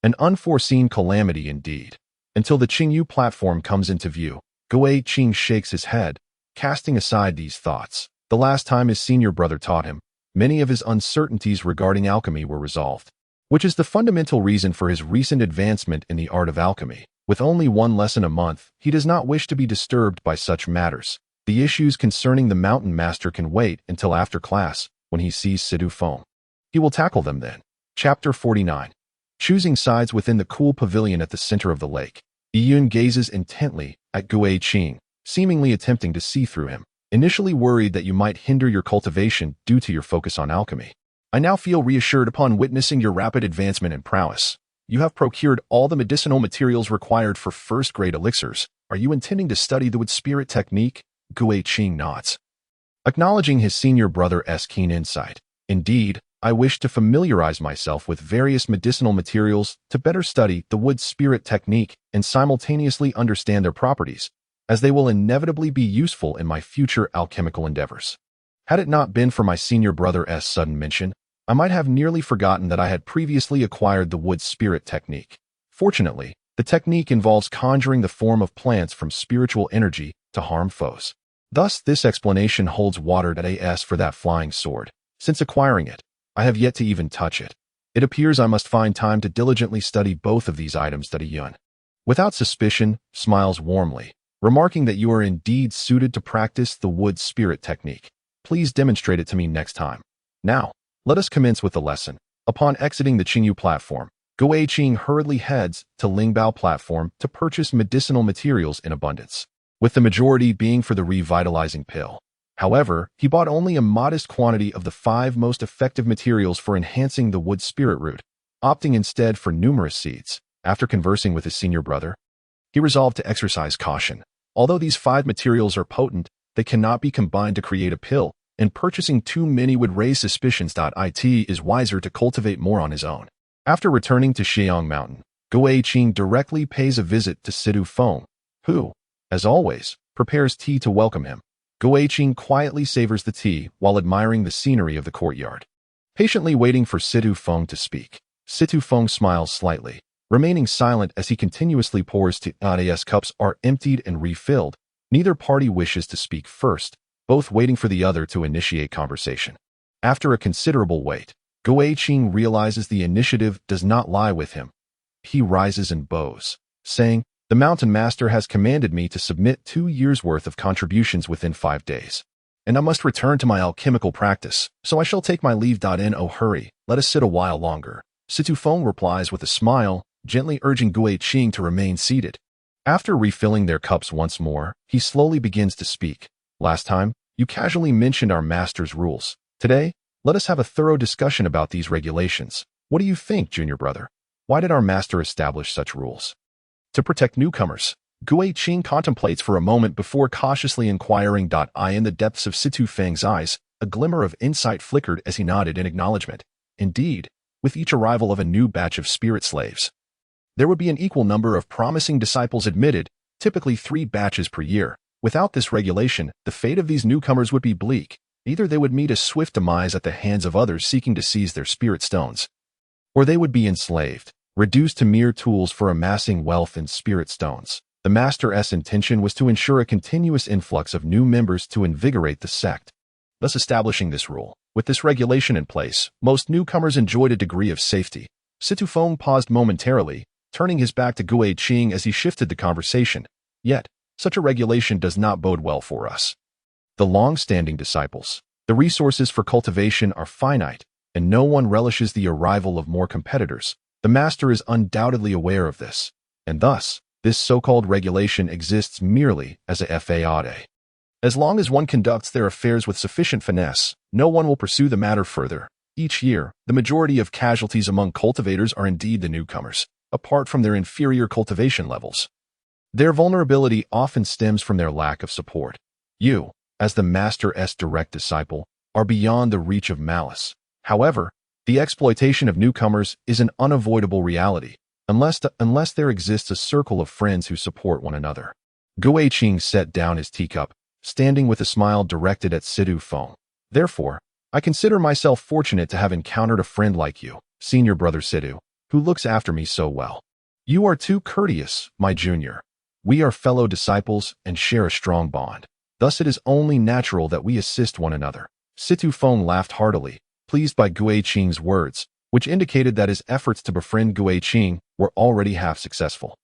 An unforeseen calamity indeed. Until the Qingyu platform comes into view, Guiqing shakes his head, casting aside these thoughts. The last time his senior brother taught him, many of his uncertainties regarding alchemy were resolved, which is the fundamental reason for his recent advancement in the art of alchemy. With only 1 lesson a month, he does not wish to be disturbed by such matters. The issues concerning the Mountain Master can wait until after class, when he sees Situ Feng. He will tackle them then. Chapter 49. Choosing sides within the cool pavilion at the center of the lake, Yiyun gazes intently at Guiqing, seemingly attempting to see through him. Initially worried that you might hinder your cultivation due to your focus on alchemy, I now feel reassured upon witnessing your rapid advancement in prowess. You have procured all the medicinal materials required for first-grade elixirs. Are you intending to study the wood spirit technique? Guiqing nods, acknowledging his senior brother's keen insight. Indeed, I wish to familiarize myself with various medicinal materials to better study the wood spirit technique and simultaneously understand their properties, as they will inevitably be useful in my future alchemical endeavors. Had it not been for my senior brother's sudden mention, I might have nearly forgotten that I had previously acquired the wood spirit technique. Fortunately, the technique involves conjuring the form of plants from spiritual energy to harm foes. Thus, this explanation holds water for that flying sword. Since acquiring it, I have yet to even touch it. It appears I must find time to diligently study both of these items, Study Yun. Without suspicion, smiles warmly, remarking that you are indeed suited to practice the wood spirit technique. Please demonstrate it to me next time. Now, let us commence with the lesson. Upon exiting the Qingyu platform, Gui Qing hurriedly heads to Lingbao platform to purchase medicinal materials in abundance, with the majority being for the revitalizing pill. However, he bought only a modest quantity of the 5 most effective materials for enhancing the wood spirit root, opting instead for numerous seeds. After conversing with his senior brother, he resolved to exercise caution. Although these 5 materials are potent, they cannot be combined to create a pill, and purchasing too many would raise suspicions. It is wiser to cultivate more on his own. After returning to Xiang Mountain, Gui Qing directly pays a visit to Sidu Feng, who, as always, prepares tea to welcome him. Gui Qing quietly savors the tea while admiring the scenery of the courtyard, patiently waiting for Sidu Feng to speak. Sidu Feng smiles slightly, remaining silent as he continuously pours tea. As cups are emptied and refilled, neither party wishes to speak first, both waiting for the other to initiate conversation. After a considerable wait, Gui Qing realizes the initiative does not lie with him. He rises and bows, saying, "The Mountain Master has commanded me to submit 2 years' worth of contributions within 5 days, and I must return to my alchemical practice, so I shall take my leave. No hurry, let us sit a while longer." Situ Feng replies with a smile, gently urging Gui Qing to remain seated. After refilling their cups once more, he slowly begins to speak. "Last time, you casually mentioned our master's rules. Today, let us have a thorough discussion about these regulations. What do you think, junior brother? Why did our master establish such rules?" To protect newcomers, Gui Qing contemplates for a moment before cautiously inquiring. In the depths of Situ Feng's eyes, a glimmer of insight flickered as he nodded in acknowledgement. Indeed, with each arrival of a new batch of spirit slaves, there would be an equal number of promising disciples admitted, typically 3 batches per year. Without this regulation, the fate of these newcomers would be bleak. Either they would meet a swift demise at the hands of others seeking to seize their spirit stones, or they would be enslaved, reduced to mere tools for amassing wealth and spirit stones. The Master's intention was to ensure a continuous influx of new members to invigorate the sect, thus establishing this rule. With this regulation in place, most newcomers enjoyed a degree of safety. Situ Feng paused momentarily, turning his back to Gui Qing as he shifted the conversation. Yet, such a regulation does not bode well for us, the long-standing disciples. The resources for cultivation are finite, and no one relishes the arrival of more competitors. The master is undoubtedly aware of this, and thus, this so-called regulation exists merely as a fade. As long as one conducts their affairs with sufficient finesse, no one will pursue the matter further. Each year, the majority of casualties among cultivators are indeed the newcomers, apart from their inferior cultivation levels. Their vulnerability often stems from their lack of support. You, as the Master's direct disciple, are beyond the reach of malice. However, the exploitation of newcomers is an unavoidable reality, unless there exists a circle of friends who support one another. Gui Qing set down his teacup, standing with a smile directed at Sidu Feng. "Therefore, I consider myself fortunate to have encountered a friend like you, senior brother Sidu, who looks after me so well. You are too courteous, my junior. We are fellow disciples and share a strong bond. Thus it is only natural that we assist one another." Situ Feng laughed heartily, pleased by Gui Qing's words, which indicated that his efforts to befriend Gui Qing were already half successful.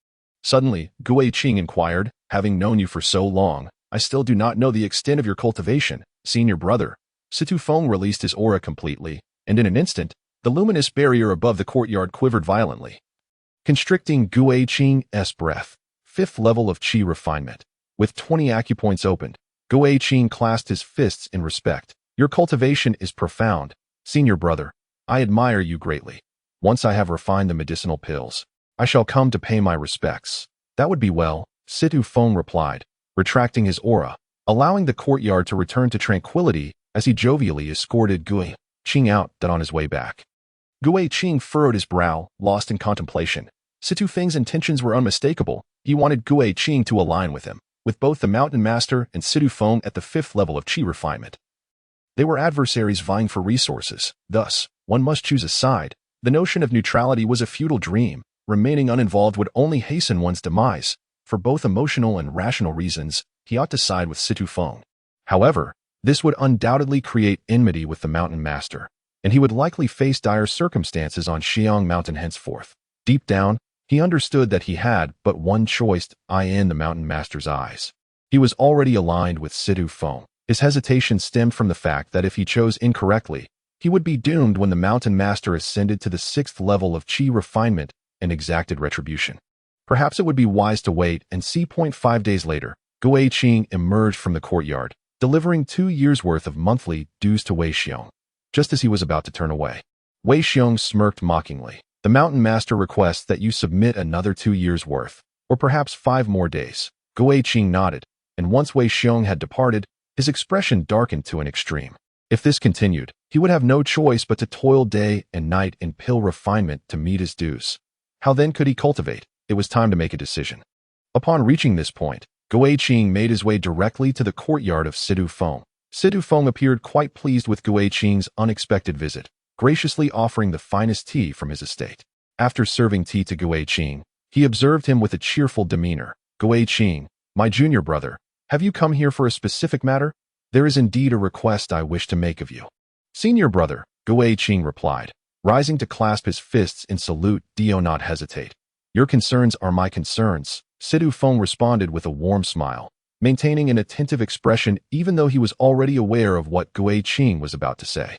Suddenly, Gui Qing inquired, "Having known you for so long, I still do not know the extent of your cultivation, senior brother." Situ Feng released his aura completely, and in an instant, the luminous barrier above the courtyard quivered violently, constricting Gui Qing's breath. 5th level of Qi refinement. With 20 acupoints opened, Gui Qing clasped his fists in respect. "Your cultivation is profound, senior brother. I admire you greatly. Once I have refined the medicinal pills, I shall come to pay my respects." "That would be well," Situ Feng replied, retracting his aura, allowing the courtyard to return to tranquility as he jovially escorted Gui Qing out on his way back. Gui Qing furrowed his brow, lost in contemplation. Situ Feng's intentions were unmistakable. He wanted Gui Qing to align with him, with both the Mountain Master and Situ Feng at the 5th level of Qi refinement. They were adversaries vying for resources, thus, one must choose a side. The notion of neutrality was a futile dream. Remaining uninvolved would only hasten one's demise. For both emotional and rational reasons, he ought to side with Situ Feng. However, this would undoubtedly create enmity with the Mountain Master. and he would likely face dire circumstances on Xiang Mountain henceforth. Deep down, he understood that he had but one choice to eye in the Mountain Master's eyes. He was already aligned with Situ Feng. His hesitation stemmed from the fact that if he chose incorrectly, he would be doomed when the Mountain Master ascended to the 6th level of Qi refinement and exacted retribution. Perhaps it would be wise to wait and see. 5 days later, Gui Qing emerged from the courtyard, delivering 2 years' worth of monthly dues to Wei Xiong. Just as he was about to turn away, Wei Xiong smirked mockingly. The Mountain Master requests that you submit another 2 years' worth, or perhaps 5 more days. Gui Qing nodded, and once Wei Xiong had departed, his expression darkened to an extreme. If this continued, he would have no choice but to toil day and night in pill refinement to meet his dues. How then could he cultivate? It was time to make a decision. Upon reaching this point, Gui Qing made his way directly to the courtyard of Situ Feng. Situ Feng appeared quite pleased with Gui Qing's unexpected visit, graciously offering the finest tea from his estate. After serving tea to Gui Qing, he observed him with a cheerful demeanor. Gui Qing, my junior brother, have you come here for a specific matter? There is indeed a request I wish to make of you. Senior brother, Gui Qing replied, rising to clasp his fists in salute. Do not hesitate. Your concerns are my concerns. Situ Feng responded with a warm smile, maintaining an attentive expression even though he was already aware of what Gui Qing was about to say.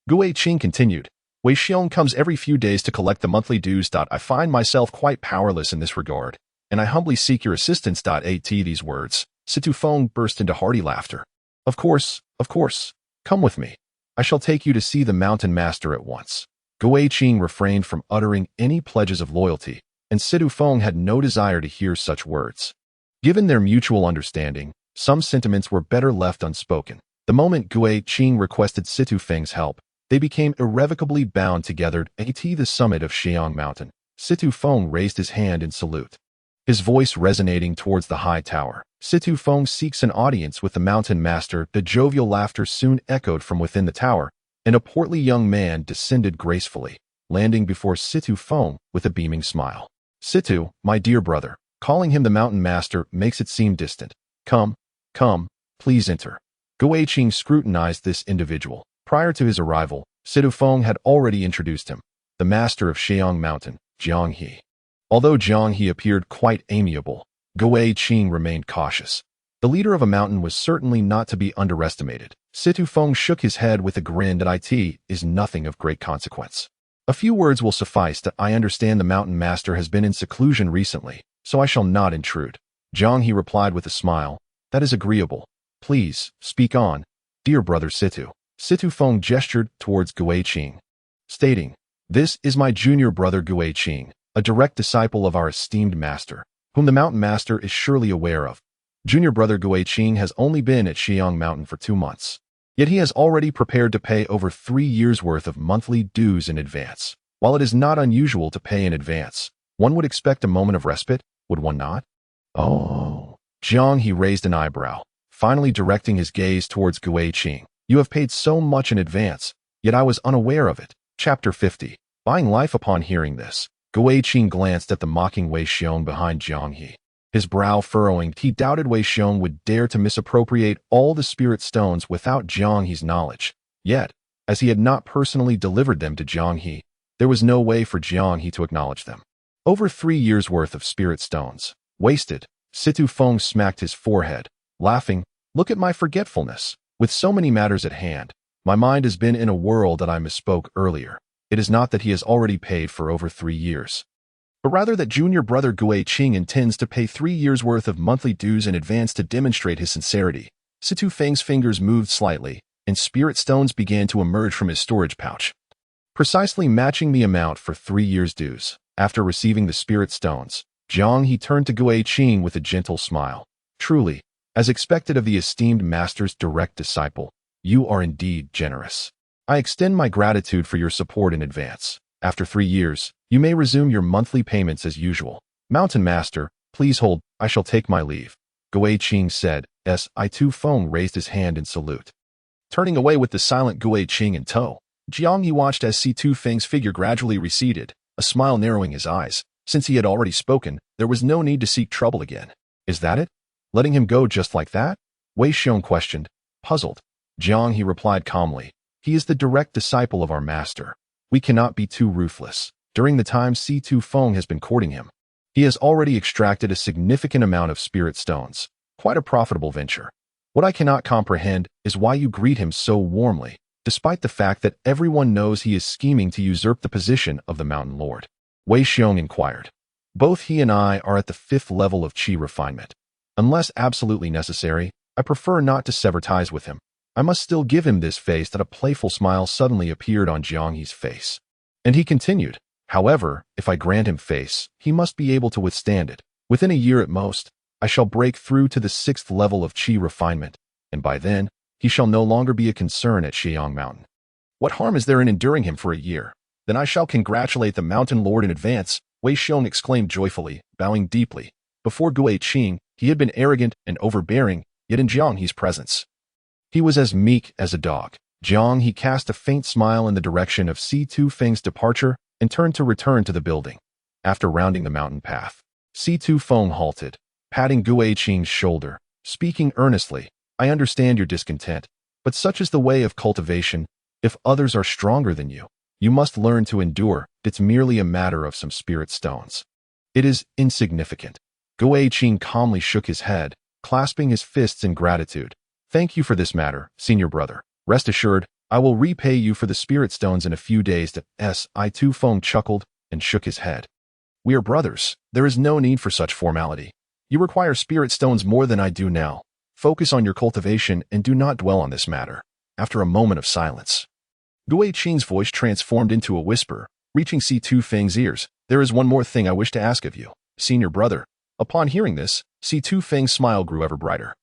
Gui Qing continued, Wei Xiong comes every few days to collect the monthly dues. I find myself quite powerless in this regard, and I humbly seek your assistance. At these words, Situ Feng burst into hearty laughter. Of course, come with me. I shall take you to see the Mountain Master at once. Gui Qing refrained from uttering any pledges of loyalty, and Situ Feng had no desire to hear such words. Given their mutual understanding, some sentiments were better left unspoken. The moment Gui Qing requested Situ Feng's help, they became irrevocably bound together at the summit of Xiang Mountain. Situ Feng raised his hand in salute, his voice resonating towards the high tower. Situ Feng seeks an audience with the Mountain Master. The jovial laughter soon echoed from within the tower, and a portly young man descended gracefully, landing before Situ Feng with a beaming smile. Situ, my dear brother, calling him the Mountain Master makes it seem distant. Come, please enter. Gui Qing scrutinized this individual. Prior to his arrival, Situ Feng had already introduced him, the master of Xiang Mountain, Jiang He. Although Jiang He appeared quite amiable, Gui Qing remained cautious. The leader of a mountain was certainly not to be underestimated. Situ Feng shook his head with a grin. That it is nothing of great consequence. A few words will suffice. That I understand the Mountain Master has been in seclusion recently, so I shall not intrude. Jiang He replied with a smile. That is agreeable. Please, speak on, dear brother Situ. Situ Feng gestured towards Gui Qing, stating, This is my junior brother Gui Qing, a direct disciple of our esteemed master, whom the Mountain Master is surely aware of. Junior brother Gui Qing has only been at Xiang Mountain for 2 months. Yet he has already prepared to pay over 3 years' worth of monthly dues in advance. While it is not unusual to pay in advance, one would expect a moment of respite, would one not? Oh. Jiang He raised an eyebrow, finally directing his gaze towards Gui Qing. You have paid so much in advance, yet I was unaware of it. Chapter 50. Buying life. Upon hearing this, Gui Qing glanced at the mocking Wei Xiong behind Jiang He. His brow furrowing, he doubted Wei Xiong would dare to misappropriate all the spirit stones without Jiang He's knowledge. Yet, as he had not personally delivered them to Jiang He, there was no way for Jiang He to acknowledge them. Over 3 years' worth of spirit stones. Wasted. Situ Feng smacked his forehead, laughing. Look at my forgetfulness. With so many matters at hand, my mind has been in a whirl. That I misspoke earlier. It is not that he has already paid for over 3 years, but rather that junior brother Gui Qing intends to pay 3 years' worth of monthly dues in advance to demonstrate his sincerity. Situ Feng's fingers moved slightly, and spirit stones began to emerge from his storage pouch, precisely matching the amount for 3 years' dues. After receiving the spirit stones, Jiang He turned to Gui Qing with a gentle smile. Truly, as expected of the esteemed master's direct disciple, you are indeed generous. I extend my gratitude for your support in advance. After 3 years, you may resume your monthly payments as usual. Mountain Master, please hold. I shall take my leave. Gui Qing said. Situ Feng raised his hand in salute. Turning away with the silent Gui Qing in tow, Jiang He watched as Situ Feng's figure gradually receded, a smile narrowing his eyes. Since he had already spoken, there was no need to seek trouble again. Is that it? Letting him go just like that? Wei Xiong questioned, puzzled. Jiang He replied calmly. He is the direct disciple of our master. We cannot be too ruthless. During the time C2 Feng has been courting him, he has already extracted a significant amount of spirit stones. Quite a profitable venture. What I cannot comprehend is why you greet him so warmly, despite the fact that everyone knows he is scheming to usurp the position of the Mountain Lord. Wei Xiong inquired. Both he and I are at the 5th level of qi refinement. Unless absolutely necessary, I prefer not to sever ties with him. I must still give him this face. That a playful smile suddenly appeared on Jiang He's face. And he continued, however, if I grant him face, he must be able to withstand it. Within a year at most, I shall break through to the 6th level of qi refinement, and by then, he shall no longer be a concern at Xiang Mountain. What harm is there in enduring him for a year? Then I shall congratulate the Mountain Lord in advance, Wei Xiong exclaimed joyfully, bowing deeply. Before Gui Qing, he had been arrogant and overbearing, yet in Jiang He's presence, he was as meek as a dog. Jiang He cast a faint smile in the direction of C2 Feng's departure and turned to return to the building. After rounding the mountain path, C2 Feng halted, patting Gui Qing's shoulder, speaking earnestly. I understand your discontent, but such is the way of cultivation. If others are stronger than you, you must learn to endure. It's merely a matter of some spirit stones. It is insignificant. Gui Qing calmly shook his head, clasping his fists in gratitude. Thank you for this matter, senior brother. Rest assured, I will repay you for the spirit stones in a few days. I2 Feng chuckled and shook his head. We are brothers. There is no need for such formality. You require spirit stones more than I do now. Focus on your cultivation and do not dwell on this matter. After a moment of silence, Gui Qing's voice transformed into a whisper, reaching C2 Feng's ears. There is one more thing I wish to ask of you, senior brother. Upon hearing this, C2 Feng's smile grew ever brighter.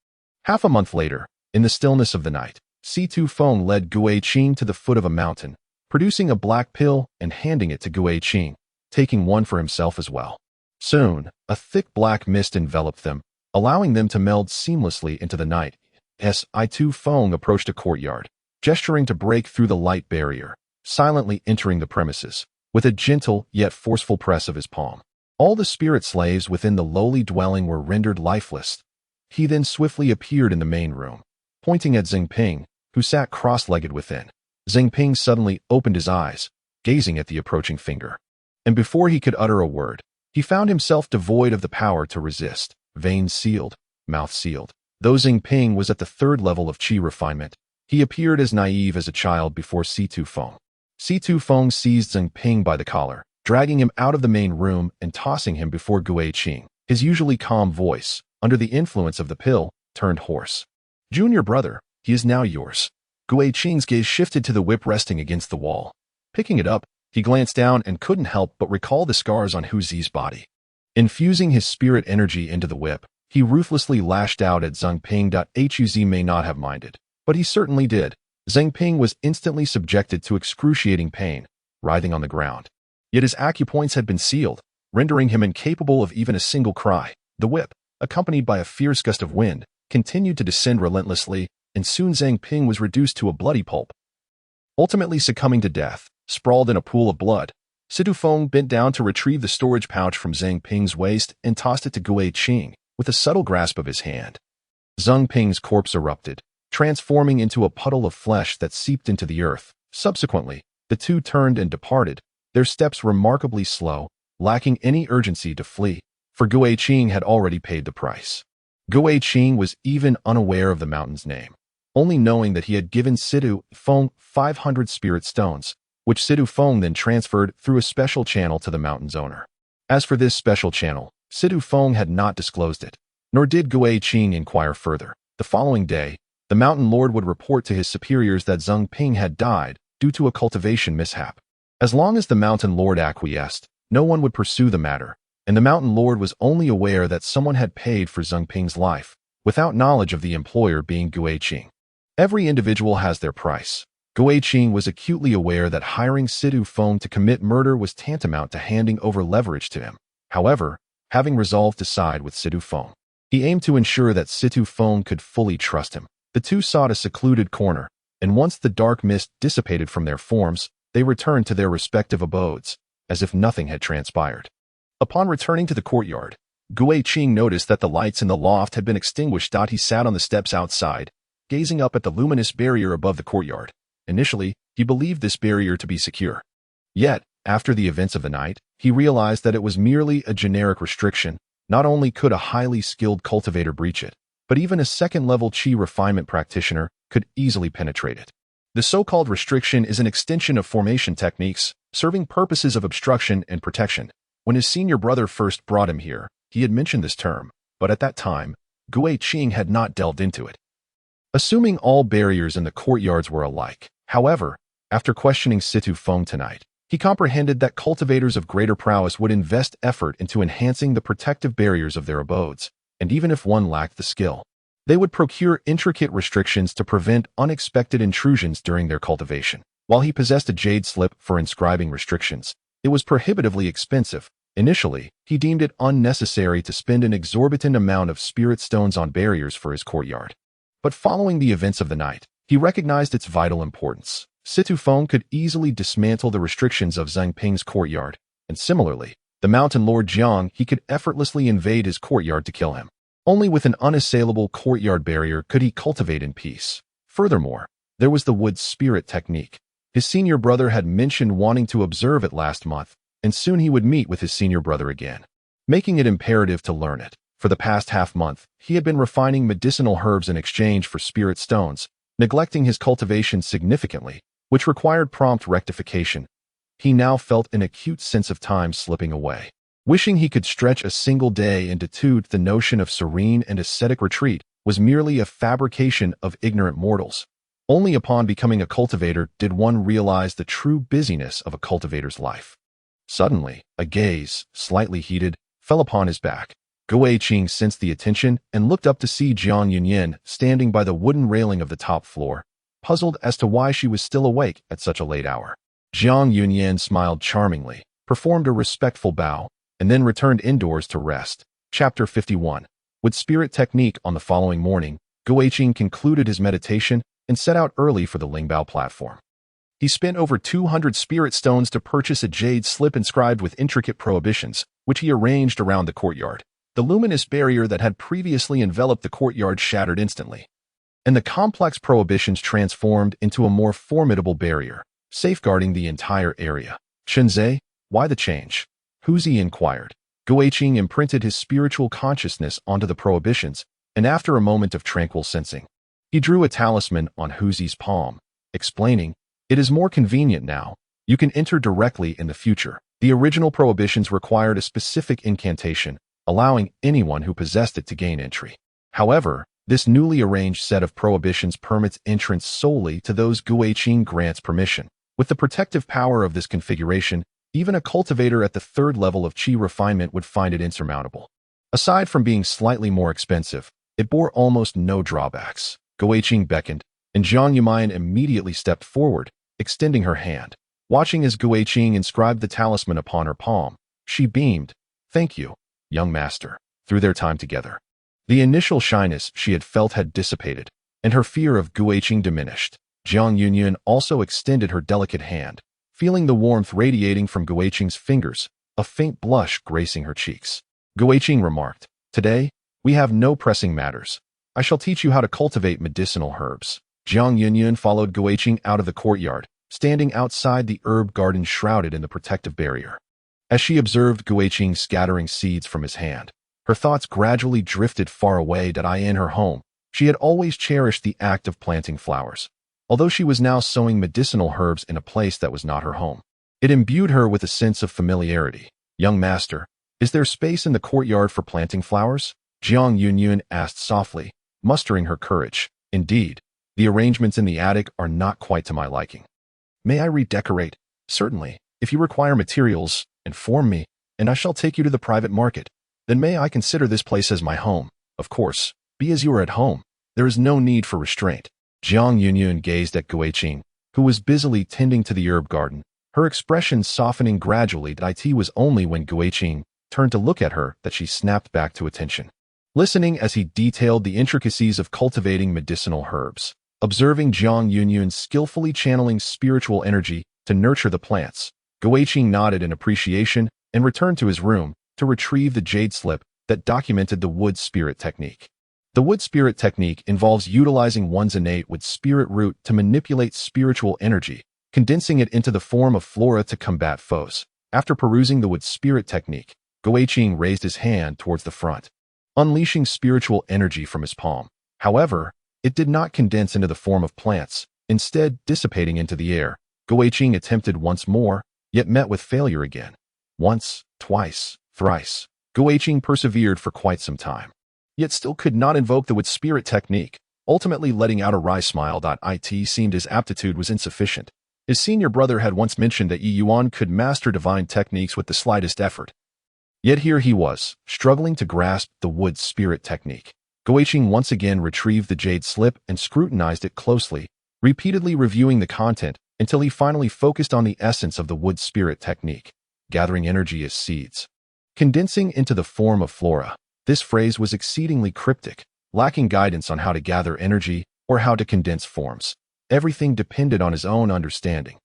Half a month later, in the stillness of the night, C2 Feng led Gui Qing to the foot of a mountain, producing a black pill and handing it to Gui Qing, taking one for himself as well. Soon, a thick black mist enveloped them, allowing them to meld seamlessly into the night. I2 Feng approached a courtyard, gesturing to break through the light barrier, silently entering the premises, with a gentle yet forceful press of his palm. All the spirit slaves within the lowly dwelling were rendered lifeless. He then swiftly appeared in the main room, pointing at Xingping, who sat cross-legged within. Xingping suddenly opened his eyes, gazing at the approaching finger. And before he could utter a word, he found himself devoid of the power to resist, veins sealed, mouth sealed. Though Xingping was at the 3rd level of qi refinement, he appeared as naive as a child before C2 Feng. C2 Feng seized Xingping by the collar, dragging him out of the main room and tossing him before Gui Qing. His usually calm voice, under the influence of the pill, turned hoarse. Junior brother, he is now yours. Gui Qing's gaze shifted to the whip resting against the wall. Picking it up, he glanced down and couldn't help but recall the scars on Hu Zi's body. Infusing his spirit energy into the whip, he ruthlessly lashed out at Xingping. Hu Zi may not have minded, but he certainly did. Xingping was instantly subjected to excruciating pain, writhing on the ground. Yet his acupoints had been sealed, rendering him incapable of even a single cry. The whip, accompanied by a fierce gust of wind, continued to descend relentlessly, and soon Xingping was reduced to a bloody pulp. Ultimately succumbing to death, sprawled in a pool of blood, C2 Feng bent down to retrieve the storage pouch from Xingping's waist and tossed it to Gui Qing, with a subtle grasp of his hand. Xingping's corpse erupted, transforming into a puddle of flesh that seeped into the earth. Subsequently, the two turned and departed, their steps remarkably slow, lacking any urgency to flee, for Gui Qing had already paid the price. Gui Qing was even unaware of the mountain's name, only knowing that he had given C2 Feng 500 spirit stones, which C2 Feng then transferred through a special channel to the mountain's owner. As for this special channel, C2 Feng had not disclosed it, nor did Gui Qing inquire further. The following day, the mountain lord would report to his superiors that Xingping had died due to a cultivation mishap. As long as the mountain lord acquiesced, no one would pursue the matter, and the mountain lord was only aware that someone had paid for Xingping's life, without knowledge of the employer being Gui Qing. Every individual has their price. Gui Qing was acutely aware that hiring C2 Feng to commit murder was tantamount to handing over leverage to him. However, having resolved to side with C2 Feng, he aimed to ensure that C2 Feng could fully trust him. The two sought a secluded corner, and once the dark mist dissipated from their forms, they returned to their respective abodes, as if nothing had transpired. Upon returning to the courtyard, Gui Qing noticed that the lights in the loft had been extinguished. He sat on the steps outside, gazing up at the luminous barrier above the courtyard. Initially, he believed this barrier to be secure. Yet, after the events of the night, he realized that it was merely a generic restriction. Not only could a highly skilled cultivator breach it, but even a second-level Qi refinement practitioner could easily penetrate it. The so-called restriction is an extension of formation techniques, serving purposes of obstruction and protection. When his senior brother first brought him here, he had mentioned this term, but at that time, Gui Qing had not delved into it. Assuming all barriers in the courtyards were alike, however, after questioning Situ Feng tonight, he comprehended that cultivators of greater prowess would invest effort into enhancing the protective barriers of their abodes, and even if one lacked the skill, they would procure intricate restrictions to prevent unexpected intrusions during their cultivation. While he possessed a jade slip for inscribing restrictions, it was prohibitively expensive. Initially, he deemed it unnecessary to spend an exorbitant amount of spirit stones on barriers for his courtyard. But following the events of the night, he recognized its vital importance. Situ Feng could easily dismantle the restrictions of Zhang Ping's courtyard, and similarly, the Mountain Lord Jiang he could effortlessly invade his courtyard to kill him. Only with an unassailable courtyard barrier could he cultivate in peace. Furthermore, there was the wood spirit technique. His senior brother had mentioned wanting to observe it last month, and soon he would meet with his senior brother again, making it imperative to learn it. For the past half-month, he had been refining medicinal herbs in exchange for spirit stones, neglecting his cultivation significantly, which required prompt rectification. He now felt an acute sense of time slipping away. Wishing he could stretch a single day into two, the notion of serene and ascetic retreat was merely a fabrication of ignorant mortals. Only upon becoming a cultivator did one realize the true busyness of a cultivator's life. Suddenly, a gaze, slightly heated, fell upon his back. Gui Qing sensed the attention and looked up to see Jiang Yunyan standing by the wooden railing of the top floor, puzzled as to why she was still awake at such a late hour. Jiang Yunyan smiled charmingly, performed a respectful bow, and then returned indoors to rest. Chapter 51. With spirit technique on the following morning, Gui Qing concluded his meditation and set out early for the Lingbao platform. He spent over 200 spirit stones to purchase a jade slip inscribed with intricate prohibitions, which he arranged around the courtyard. The luminous barrier that had previously enveloped the courtyard shattered instantly, and the complex prohibitions transformed into a more formidable barrier, safeguarding the entire area. Shenzhe, why the change? Huzi inquired. Gui Qing imprinted his spiritual consciousness onto the prohibitions, and after a moment of tranquil sensing, he drew a talisman on Huzi's palm, explaining, "It is more convenient now. You can enter directly in the future." The original prohibitions required a specific incantation, allowing anyone who possessed it to gain entry. However, this newly arranged set of prohibitions permits entrance solely to those Gui Qing grants permission. With the protective power of this configuration, even a cultivator at the third level of Qi refinement would find it insurmountable. Aside from being slightly more expensive, it bore almost no drawbacks. Gui Qing beckoned, and Jiang Yumayan immediately stepped forward, extending her hand. Watching as Gui Qing inscribed the talisman upon her palm, she beamed. "Thank you, young master." Through their time together, the initial shyness she had felt had dissipated, and her fear of Gui Qing diminished. Jiang Yunyan also extended her delicate hand, feeling the warmth radiating from Gui Qing's fingers, a faint blush gracing her cheeks. Gui Qing remarked, "Today, we have no pressing matters. I shall teach you how to cultivate medicinal herbs." Jiang Yunyan followed Gui Qing out of the courtyard, standing outside the herb garden shrouded in the protective barrier. As she observed Gui Qing scattering seeds from his hand, her thoughts gradually drifted far away. In her home, she had always cherished the act of planting flowers. Although she was now sowing medicinal herbs in a place that was not her home, it imbued her with a sense of familiarity. "Young master, is there space in the courtyard for planting flowers?" Jiang Yunyan asked softly, mustering her courage. "Indeed, the arrangements in the attic are not quite to my liking." "May I redecorate?" "Certainly. If you require materials, inform me, and I shall take you to the private market. Then may I consider this place as my home?" "Of course. Be as you are at home. There is no need for restraint." Jiang Yunyan gazed at Gui Qing, who was busily tending to the herb garden, her expression softening gradually. It was only when Gui Qing turned to look at her that she snapped back to attention. Listening as he detailed the intricacies of cultivating medicinal herbs, observing Jiang Yunyan skillfully channeling spiritual energy to nurture the plants, Gui Qing nodded in appreciation and returned to his room to retrieve the jade slip that documented the wood spirit technique. The wood spirit technique involves utilizing one's innate wood spirit root to manipulate spiritual energy, condensing it into the form of flora to combat foes. After perusing the wood spirit technique, Guiqing raised his hand towards the front, unleashing spiritual energy from his palm. However, it did not condense into the form of plants, instead dissipating into the air. Guiqing attempted once more, yet met with failure again. Once, twice, thrice. Guiqing persevered for quite some time, yet still could not invoke the wood spirit technique, ultimately letting out a wry smile. It seemed his aptitude was insufficient. His senior brother had once mentioned that Yi Yuan could master divine techniques with the slightest effort. Yet here he was, struggling to grasp the wood spirit technique. Guiqing once again retrieved the jade slip and scrutinized it closely, repeatedly reviewing the content until he finally focused on the essence of the wood spirit technique, gathering energy as seeds, condensing into the form of flora. This phrase was exceedingly cryptic, lacking guidance on how to gather energy or how to condense forms. Everything depended on his own understanding.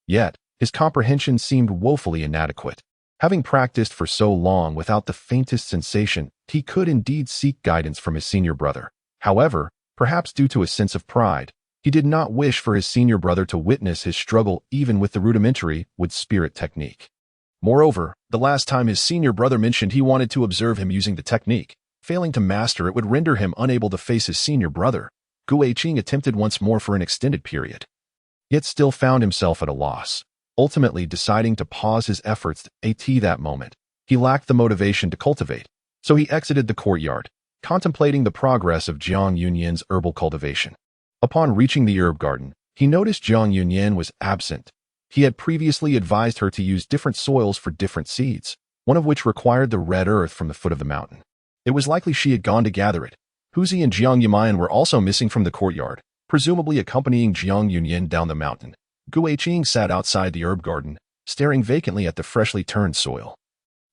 Yet, his comprehension seemed woefully inadequate. Having practiced for so long without the faintest sensation, he could indeed seek guidance from his senior brother. However, perhaps due to a sense of pride, he did not wish for his senior brother to witness his struggle even with the rudimentary wood spirit technique. Moreover, the last time his senior brother mentioned he wanted to observe him using the technique, failing to master it would render him unable to face his senior brother. Guiqing attempted once more for an extended period, yet still found himself at a loss, ultimately deciding to pause his efforts at that moment. He lacked the motivation to cultivate, so he exited the courtyard, contemplating the progress of Jiang Yunyan's herbal cultivation. Upon reaching the herb garden, he noticed Jiang Yunyan was absent. He had previously advised her to use different soils for different seeds, one of which required the red earth from the foot of the mountain. It was likely she had gone to gather it. Huzi and Jiang Yumayan were also missing from the courtyard, presumably accompanying Jiang Yunyan down the mountain. Guiqing sat outside the herb garden, staring vacantly at the freshly turned soil.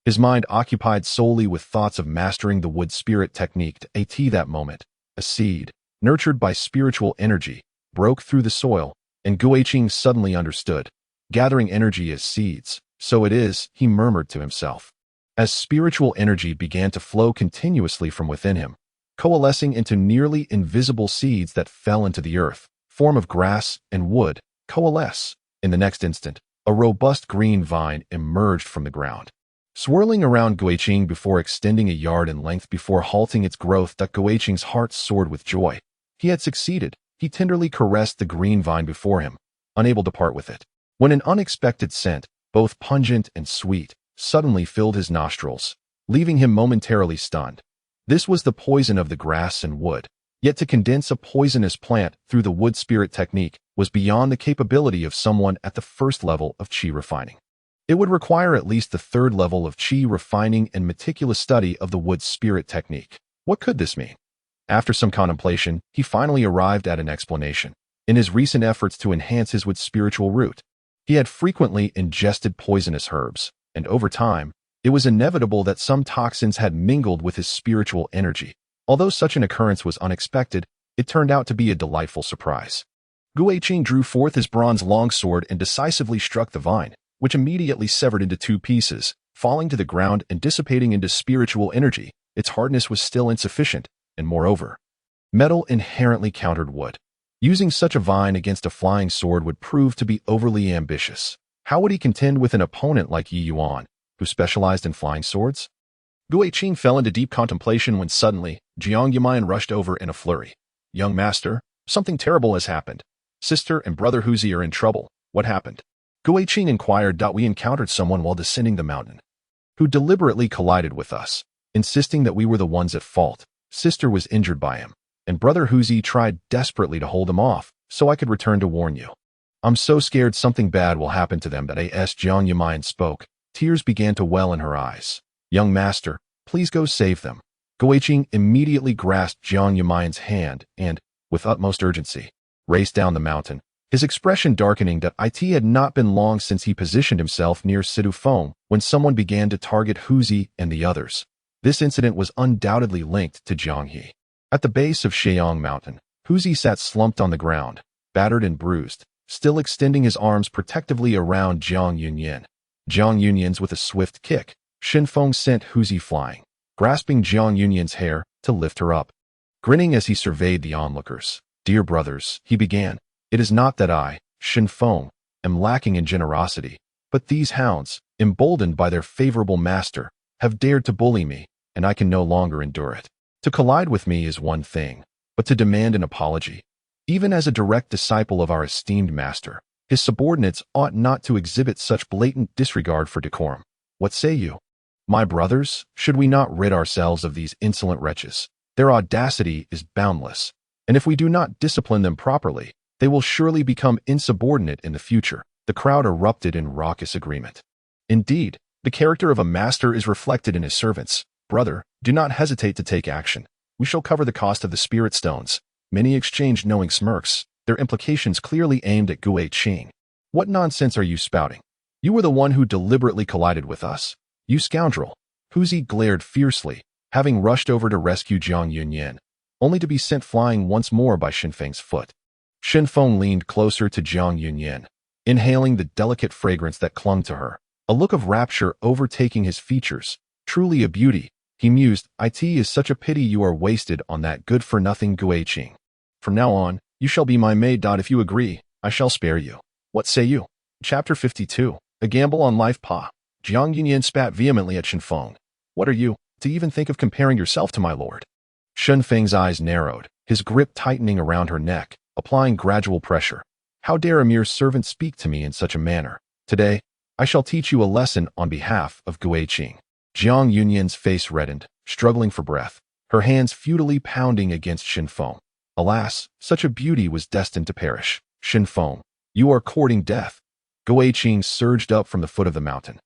His mind occupied solely with thoughts of mastering the wood spirit technique. At that moment, a seed, nurtured by spiritual energy, broke through the soil, and Guiqing suddenly understood. Gathering energy as seeds, so it is, he murmured to himself. As spiritual energy began to flow continuously from within him, coalescing into nearly invisible seeds that fell into the earth, form of grass and wood, coalesce. In the next instant, a robust green vine emerged from the ground, swirling around Guiqing before extending a yard in length before halting its growth. Guiqing's heart soared with joy. He had succeeded. He tenderly caressed the green vine before him, unable to part with it, when an unexpected scent, both pungent and sweet, suddenly filled his nostrils, leaving him momentarily stunned. This was the poison of the grass and wood. Yet to condense a poisonous plant through the wood spirit technique was beyond the capability of someone at the first level of qi refining. It would require at least the third level of qi refining and meticulous study of the wood spirit technique. What could this mean? After some contemplation, he finally arrived at an explanation. In his recent efforts to enhance his wood spiritual root, he had frequently ingested poisonous herbs, and over time, it was inevitable that some toxins had mingled with his spiritual energy. Although such an occurrence was unexpected, it turned out to be a delightful surprise. Guiqing drew forth his bronze longsword and decisively struck the vine, which immediately severed into two pieces, falling to the ground and dissipating into spiritual energy. Its hardness was still insufficient, and moreover, metal inherently countered wood. Using such a vine against a flying sword would prove to be overly ambitious. How would he contend with an opponent like Yi Yuan, who specialized in flying swords? Guiqing fell into deep contemplation when suddenly, Jiang Yumayan rushed over in a flurry. "Young master, something terrible has happened. Sister and brother Huzi are in trouble. What happened?" Guiqing inquired. "We encountered someone while descending the mountain, who deliberately collided with us, insisting that we were the ones at fault. Sister was injured by him, and brother Huzi tried desperately to hold him off, so I could return to warn you. I'm so scared something bad will happen to them." As Jiang Yumayan spoke, tears began to well in her eyes. "Young master, please go save them." Guiqing immediately grasped Jiang Yumayan's hand and, with utmost urgency, raced down the mountain, his expression darkening. It had not been long since he positioned himself near Sidu Feng when someone began to target Huzi and the others. This incident was undoubtedly linked to Jianghe. At the base of Sheong Mountain, Huzi sat slumped on the ground, battered and bruised, still extending his arms protectively around Jiang Yunyan. Jiang Yunyan's with a swift kick, Shin Feng sent Huzi flying, grasping Jiang Yunyan's hair to lift her up. Grinning as he surveyed the onlookers. "Dear brothers," he began, "it is not that I, Shin Feng, am lacking in generosity, but these hounds, emboldened by their favorable master, have dared to bully me, and I can no longer endure it. To collide with me is one thing, but to demand an apology, even as a direct disciple of our esteemed master, his subordinates ought not to exhibit such blatant disregard for decorum. What say you? My brothers, should we not rid ourselves of these insolent wretches? Their audacity is boundless, and if we do not discipline them properly, they will surely become insubordinate in the future." The crowd erupted in raucous agreement. Indeed, the character of a master is reflected in his servants. "Brother, do not hesitate to take action. We shall cover the cost of the spirit stones." Many exchanged knowing smirks, their implications clearly aimed at Gui Qing. "What nonsense are you spouting? You were the one who deliberately collided with us. You scoundrel." Huzi glared fiercely, having rushed over to rescue Jiang Yunyan, only to be sent flying once more by Shin Feng's foot. Shin Feng leaned closer to Jiang Yunyan, inhaling the delicate fragrance that clung to her, a look of rapture overtaking his features. "Truly a beauty," he mused. "It is such a pity you are wasted on that good-for-nothing Gui Qing. From now on, you shall be my maid. If you agree, I shall spare you. What say you?" Chapter 52. A Gamble on Life. Pa. Jiang Yunyan spat vehemently at Shin Feng. "What are you, to even think of comparing yourself to my lord?" Shin Feng's eyes narrowed, his grip tightening around her neck, applying gradual pressure. "How dare a mere servant speak to me in such a manner? Today, I shall teach you a lesson on behalf of Gui Qing." Jiang Yunyan's face reddened, struggling for breath, her hands futilely pounding against Shin Feng. Alas, such a beauty was destined to perish. "Shin Feng, you are courting death." Gui Qing surged up from the foot of the mountain,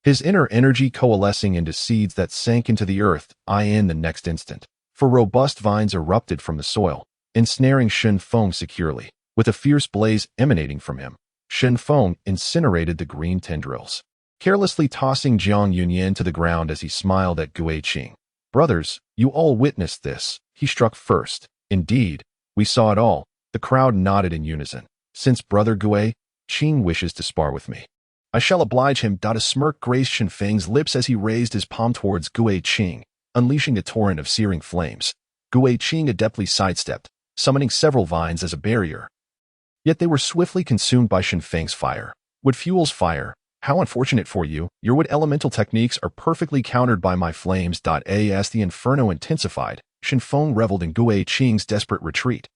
his inner energy coalescing into seeds that sank into the earth in the next instant. For robust vines erupted from the soil, ensnaring Shin Feng securely. With a fierce blaze emanating from him, Shin Feng incinerated the green tendrils, carelessly tossing Jiang Yunyan to the ground as he smiled at Gui Qing. "Brothers, you all witnessed this. He struck first." "Indeed, we saw it all." The crowd nodded in unison. "Since brother Gui Qing wishes to spar with me, I shall oblige him." A smirk graced Shin Feng's lips as he raised his palm towards Gui Qing, unleashing a torrent of searing flames. Gui Qing adeptly sidestepped, summoning several vines as a barrier. Yet they were swiftly consumed by Shin Feng's fire. Wood fuels fire. How unfortunate for you. Your wood elemental techniques are perfectly countered by my flames. As the inferno intensified, Shin Feng reveled in Gui Qing's desperate retreat.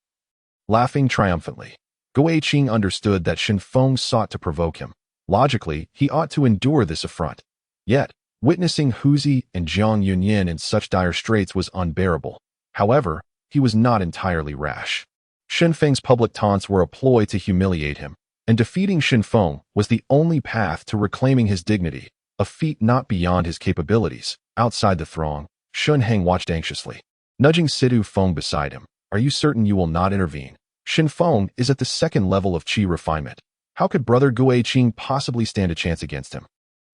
Laughing triumphantly, Gui Qing understood that Shin Feng sought to provoke him. Logically, he ought to endure this affront. Yet, witnessing Huzi and Jiang Yunyan in such dire straits was unbearable. However, he was not entirely rash. Shin Feng's public taunts were a ploy to humiliate him, and defeating Shin Feng was the only path to reclaiming his dignity, a feat not beyond his capabilities. Outside the throng, Shun Heng watched anxiously, nudging Sidu Feng beside him. "Are you certain you will not intervene? Shin Feng is at the second level of qi refinement. How could brother Gui Qing possibly stand a chance against him?"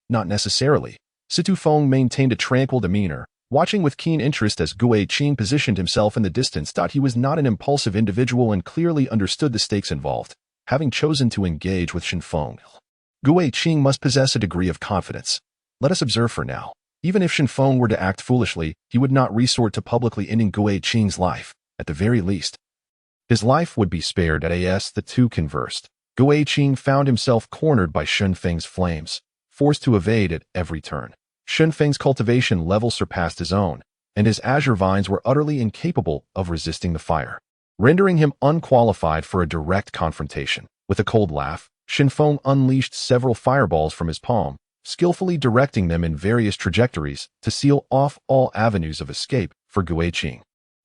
"Not necessarily." Situ Feng maintained a tranquil demeanor, watching with keen interest as Gui Qing positioned himself in the distance. He was not an impulsive individual and clearly understood the stakes involved, having chosen to engage with Shin Feng. Gui Qing must possess a degree of confidence. Let us observe for now. Even if Shin Feng were to act foolishly, he would not resort to publicly ending Gui Qing's life. At the very least, his life would be spared. As the two conversed, Gui Qing found himself cornered by Shin Feng's flames, forced to evade at every turn. Shin Feng's cultivation level surpassed his own, and his azure vines were utterly incapable of resisting the fire, rendering him unqualified for a direct confrontation. With a cold laugh, Shin Feng unleashed several fireballs from his palm, skillfully directing them in various trajectories to seal off all avenues of escape for Gui Qing.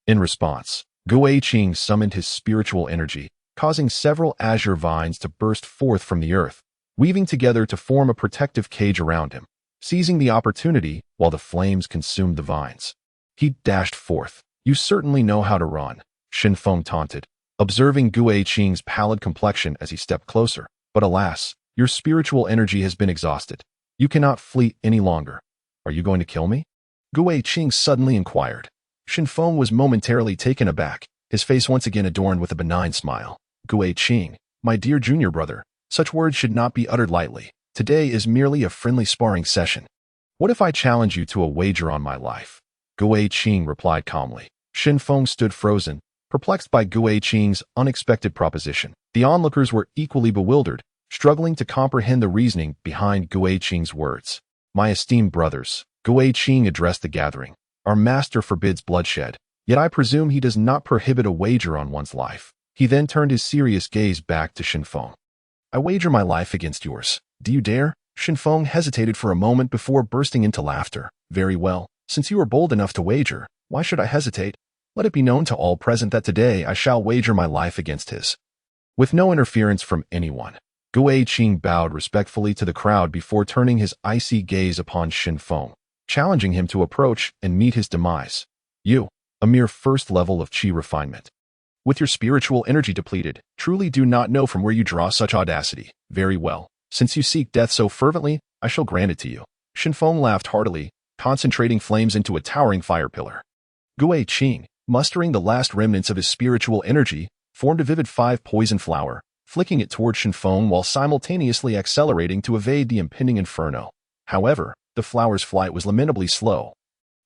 In response, Gui Qing summoned his spiritual energy, causing several azure vines to burst forth from the earth, weaving together to form a protective cage around him. Seizing the opportunity while the flames consumed the vines, he dashed forth. "You certainly know how to run," Shin Feng taunted, observing Gui Qing's pallid complexion as he stepped closer. "But alas, your spiritual energy has been exhausted. You cannot flee any longer. Are you going to kill me?" Gui Qing suddenly inquired. Shin Feng was momentarily taken aback, his face once again adorned with a benign smile. "Gui Qing, my dear junior brother, such words should not be uttered lightly. Today is merely a friendly sparring session. What if I challenge you to a wager on my life?" Gui Qing replied calmly. Shin Feng stood frozen, perplexed by Gu Qing's unexpected proposition. The onlookers were equally bewildered, struggling to comprehend the reasoning behind Gu Qing's words. My esteemed brothers, Gu Qing addressed the gathering. Our master forbids bloodshed, yet I presume he does not prohibit a wager on one's life. He then turned his serious gaze back to Shin Feng. I wager my life against yours. Do you dare? Shin Feng hesitated for a moment before bursting into laughter. Very well. Since you are bold enough to wager, why should I hesitate? Let it be known to all present that today I shall wager my life against his. With no interference from anyone, Gu Qing bowed respectfully to the crowd before turning his icy gaze upon Shin Feng, challenging him to approach and meet his demise. You, a mere first level of qi refinement. With your spiritual energy depleted, truly do not know from where you draw such audacity. Very well. Since you seek death so fervently, I shall grant it to you. Shin Feng laughed heartily, concentrating flames into a towering fire pillar. Gu Qing, mustering the last remnants of his spiritual energy, formed a vivid 5-poison flower, flicking it toward Shin Feng while simultaneously accelerating to evade the impending inferno. However, the flower's flight was lamentably slow,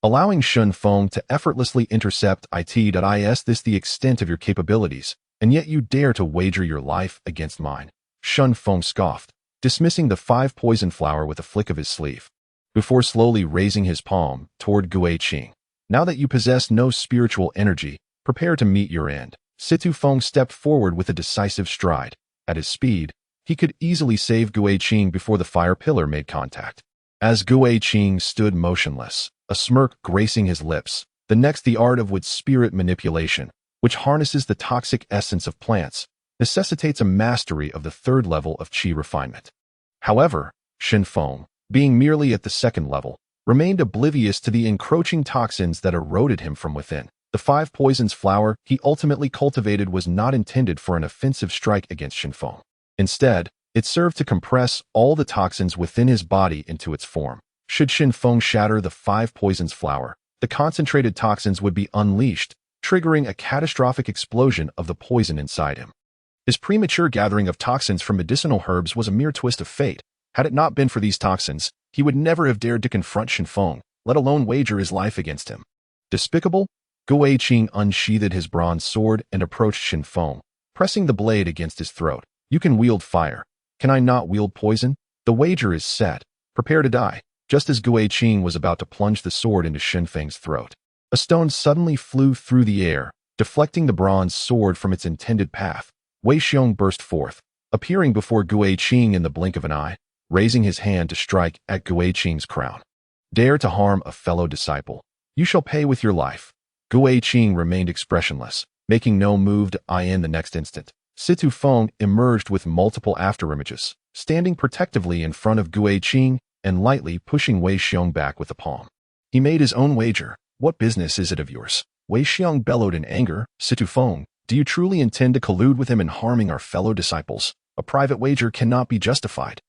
allowing Shin Feng to effortlessly intercept it. This the extent of your capabilities, and yet you dare to wager your life against mine. Shin Feng scoffed, dismissing the 5-poison flower with a flick of his sleeve, before slowly raising his palm toward Gu Qing. Now that you possess no spiritual energy, prepare to meet your end. Situ Feng stepped forward with a decisive stride. At his speed, he could easily save Gu Qing before the fire pillar made contact. As Gu Qing stood motionless, a smirk gracing his lips, the art of wood spirit manipulation, which harnesses the toxic essence of plants, necessitates a mastery of the 3rd level of qi refinement. However, Shin Feng, being merely at the 2nd level, remained oblivious to the encroaching toxins that eroded him from within. The 5 poisons flower he ultimately cultivated was not intended for an offensive strike against Shin Feng. Instead, it served to compress all the toxins within his body into its form. Should Shin Feng shatter the 5 poisons flower, the concentrated toxins would be unleashed, triggering a catastrophic explosion of the poison inside him. His premature gathering of toxins from medicinal herbs was a mere twist of fate. Had it not been for these toxins, he would never have dared to confront Shin Feng, let alone wager his life against him. Despicable? Gu Qing unsheathed his bronze sword and approached Shin Feng, pressing the blade against his throat. You can wield fire. Can I not wield poison? The wager is set. Prepare to die. Just as Gu Qing was about to plunge the sword into Shin Feng's throat, a stone suddenly flew through the air, deflecting the bronze sword from its intended path. Wei Xiong burst forth, appearing before Gu Qing in the blink of an eye, raising his hand to strike at Gu Qing's crown. Dare to harm a fellow disciple. You shall pay with your life. Gu Qing remained expressionless, making no move to in the next instant. Situ Feng emerged with multiple afterimages, standing protectively in front of Gu Qing and lightly pushing Wei Xiong back with the palm. He made his own wager. What business is it of yours? Wei Xiong bellowed in anger. Situ Feng, do you truly intend to collude with him in harming our fellow disciples? A private wager cannot be justified.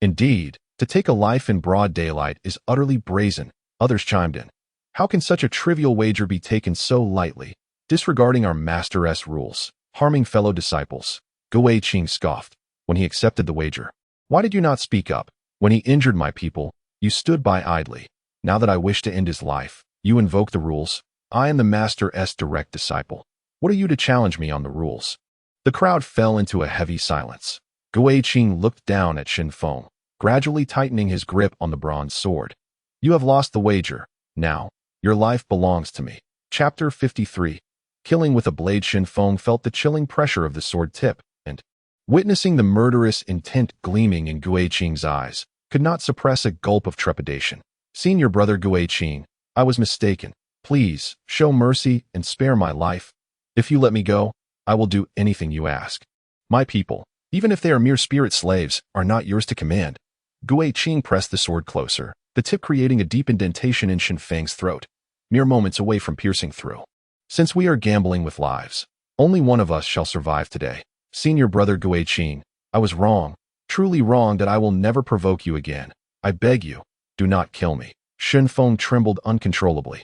Indeed, to take a life in broad daylight is utterly brazen. Others chimed in. How can such a trivial wager be taken so lightly, disregarding our master's rules, harming fellow disciples? Gu Qing scoffed when he accepted the wager. Why did you not speak up? When he injured my people, you stood by idly. Now that I wish to end his life, you invoke the rules. I am the master's direct disciple. What are you to challenge me on the rules? The crowd fell into a heavy silence. Gu Qing looked down at Shin Feng, gradually tightening his grip on the bronze sword. You have lost the wager. Now, your life belongs to me. Chapter 53. Killing with a blade. Shin Feng felt the chilling pressure of the sword tip, and, witnessing the murderous intent gleaming in Gu Qing's eyes, could not suppress a gulp of trepidation. Senior brother Gu Qing, I was mistaken. Please, show mercy and spare my life. If you let me go, I will do anything you ask. My people, even if they are mere spirit slaves, are not yours to command. Gu Qing pressed the sword closer, the tip creating a deep indentation in Shin Feng's throat, mere moments away from piercing through. Since we are gambling with lives, only one of us shall survive today. Senior brother Gu Qing, I was wrong, truly wrong that I will never provoke you again. I beg you, do not kill me. Shin Feng trembled uncontrollably.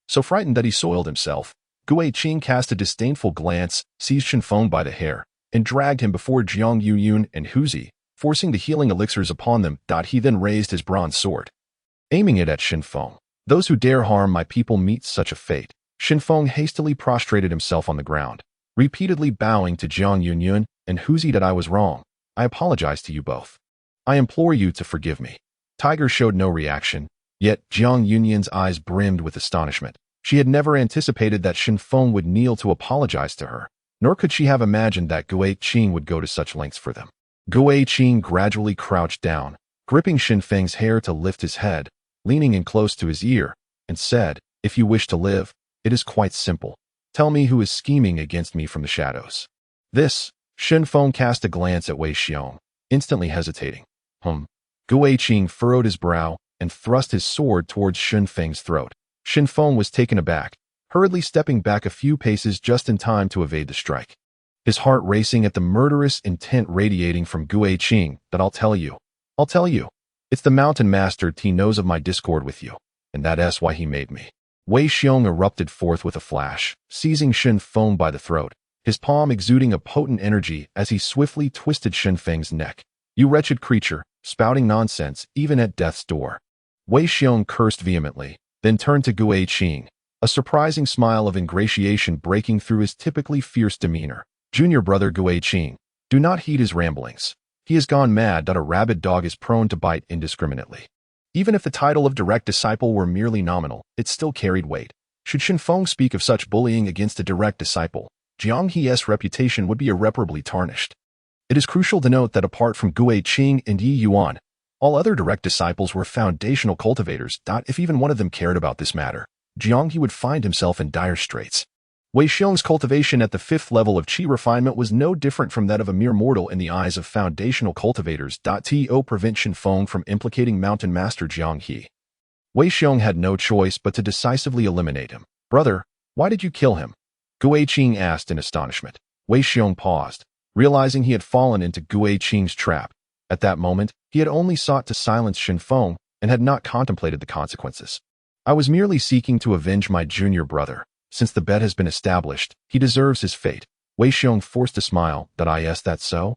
So frightened that he soiled himself, Gu Qing cast a disdainful glance, seized Shin Feng by the hair, and dragged him before Jiang Yuyun and Huzi, forcing the healing elixirs upon them. He then raised his bronze sword, aiming it at Shin Feng. Those who dare harm my people meet such a fate. Shinfeng hastily prostrated himself on the ground, repeatedly bowing to Jiang Yunyun and Huzi that I was wrong. I apologize to you both. I implore you to forgive me. Tiger showed no reaction, yet Jiang Yunyun's eyes brimmed with astonishment. She had never anticipated that Shinfeng would kneel to apologize to her, nor could she have imagined that Gui Qing would go to such lengths for them. Gui Qing gradually crouched down, gripping Shinfeng's hair to lift his head, leaning in close to his ear, and said, "If you wish to live, it is quite simple. Tell me who is scheming against me from the shadows." This, Shinfeng cast a glance at Wei Xiong, instantly hesitating. Gui Qing furrowed his brow and thrust his sword towards Shinfeng's throat. Shinfeng was taken aback, hurriedly stepping back a few paces just in time to evade the strike. His heart racing at the murderous intent radiating from Gui Qing. "That I'll tell you. It's the Mountain Master. He knows of my discord with you, and that's why he made me." Wei Xiong erupted forth with a flash, seizing Shinfeng by the throat, his palm exuding a potent energy as he swiftly twisted Shinfeng's neck. "You wretched creature, spouting nonsense even at death's door." Wei Xiong cursed vehemently, then turned to Gui Qing, a surprising smile of ingratiation breaking through his typically fierce demeanor. "Junior brother Gui Qing, do not heed his ramblings. He has gone mad that a rabid dog is prone to bite indiscriminately." Even if the title of direct disciple were merely nominal, it still carried weight. Should Shinfeng speak of such bullying against a direct disciple, Jiang He's reputation would be irreparably tarnished. It is crucial to note that apart from Gui Qing and Yi Yuan, all other direct disciples were foundational cultivators. If even one of them cared about this matter, Jiang He would find himself in dire straits. Wei Xiong's cultivation at the 5th level of Qi refinement was no different from that of a mere mortal in the eyes of foundational cultivators. To prevent Shinfeng from implicating Mountain Master Jiang He, Wei Xiong had no choice but to decisively eliminate him. "Brother, why did you kill him?" Gui Qing asked in astonishment. Wei Xiong paused, realizing he had fallen into Gui Qing's trap. At that moment, he had only sought to silence Shinfeng and had not contemplated the consequences. "I was merely seeking to avenge my junior brother. Since the bet has been established, he deserves his fate." Wei Xiong forced a smile. "That's so?"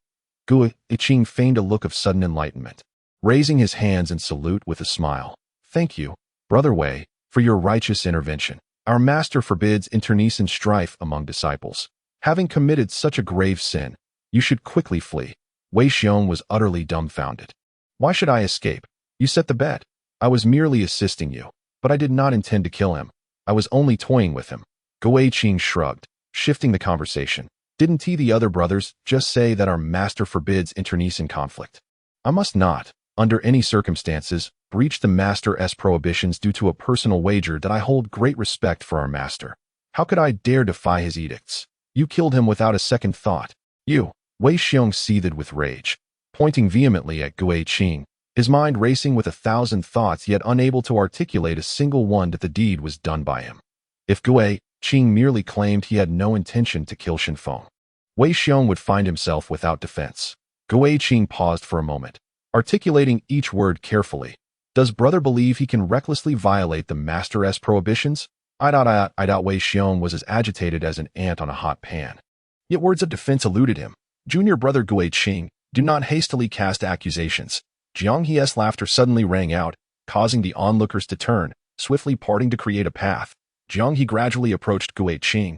Gui Qing feigned a look of sudden enlightenment, raising his hands in salute with a smile. "Thank you, Brother Wei, for your righteous intervention. Our master forbids internecine strife among disciples. Having committed such a grave sin, you should quickly flee." Wei Xiong was utterly dumbfounded. "Why should I escape? You set the bet. I was merely assisting you, but I did not intend to kill him. I was only toying with him." Gui Qing shrugged, shifting the conversation. "Didn't the other brothers just say that our master forbids internecine conflict? I must not, under any circumstances, breach the master's prohibitions due to a personal wager that I hold great respect for our master. How could I dare defy his edicts? You killed him without a second thought. You." Wei Xiong seethed with rage, pointing vehemently at Gui Qing, his mind racing with 1,000 thoughts yet unable to articulate a single one that the deed was done by him. If Gui Qing merely claimed he had no intention to kill Shinfeng, Wei Xiong would find himself without defense. Gui Qing paused for a moment, articulating each word carefully. "Does brother believe he can recklessly violate the master's prohibitions?" Wei Xiong was as agitated as an ant on a hot pan. Yet words of defense eluded him. "Junior brother Gui Qing, do not hastily cast accusations." Jiang He's laughter suddenly rang out, causing the onlookers to turn, swiftly parting to create a path. Jiang He gradually approached Gui Qing,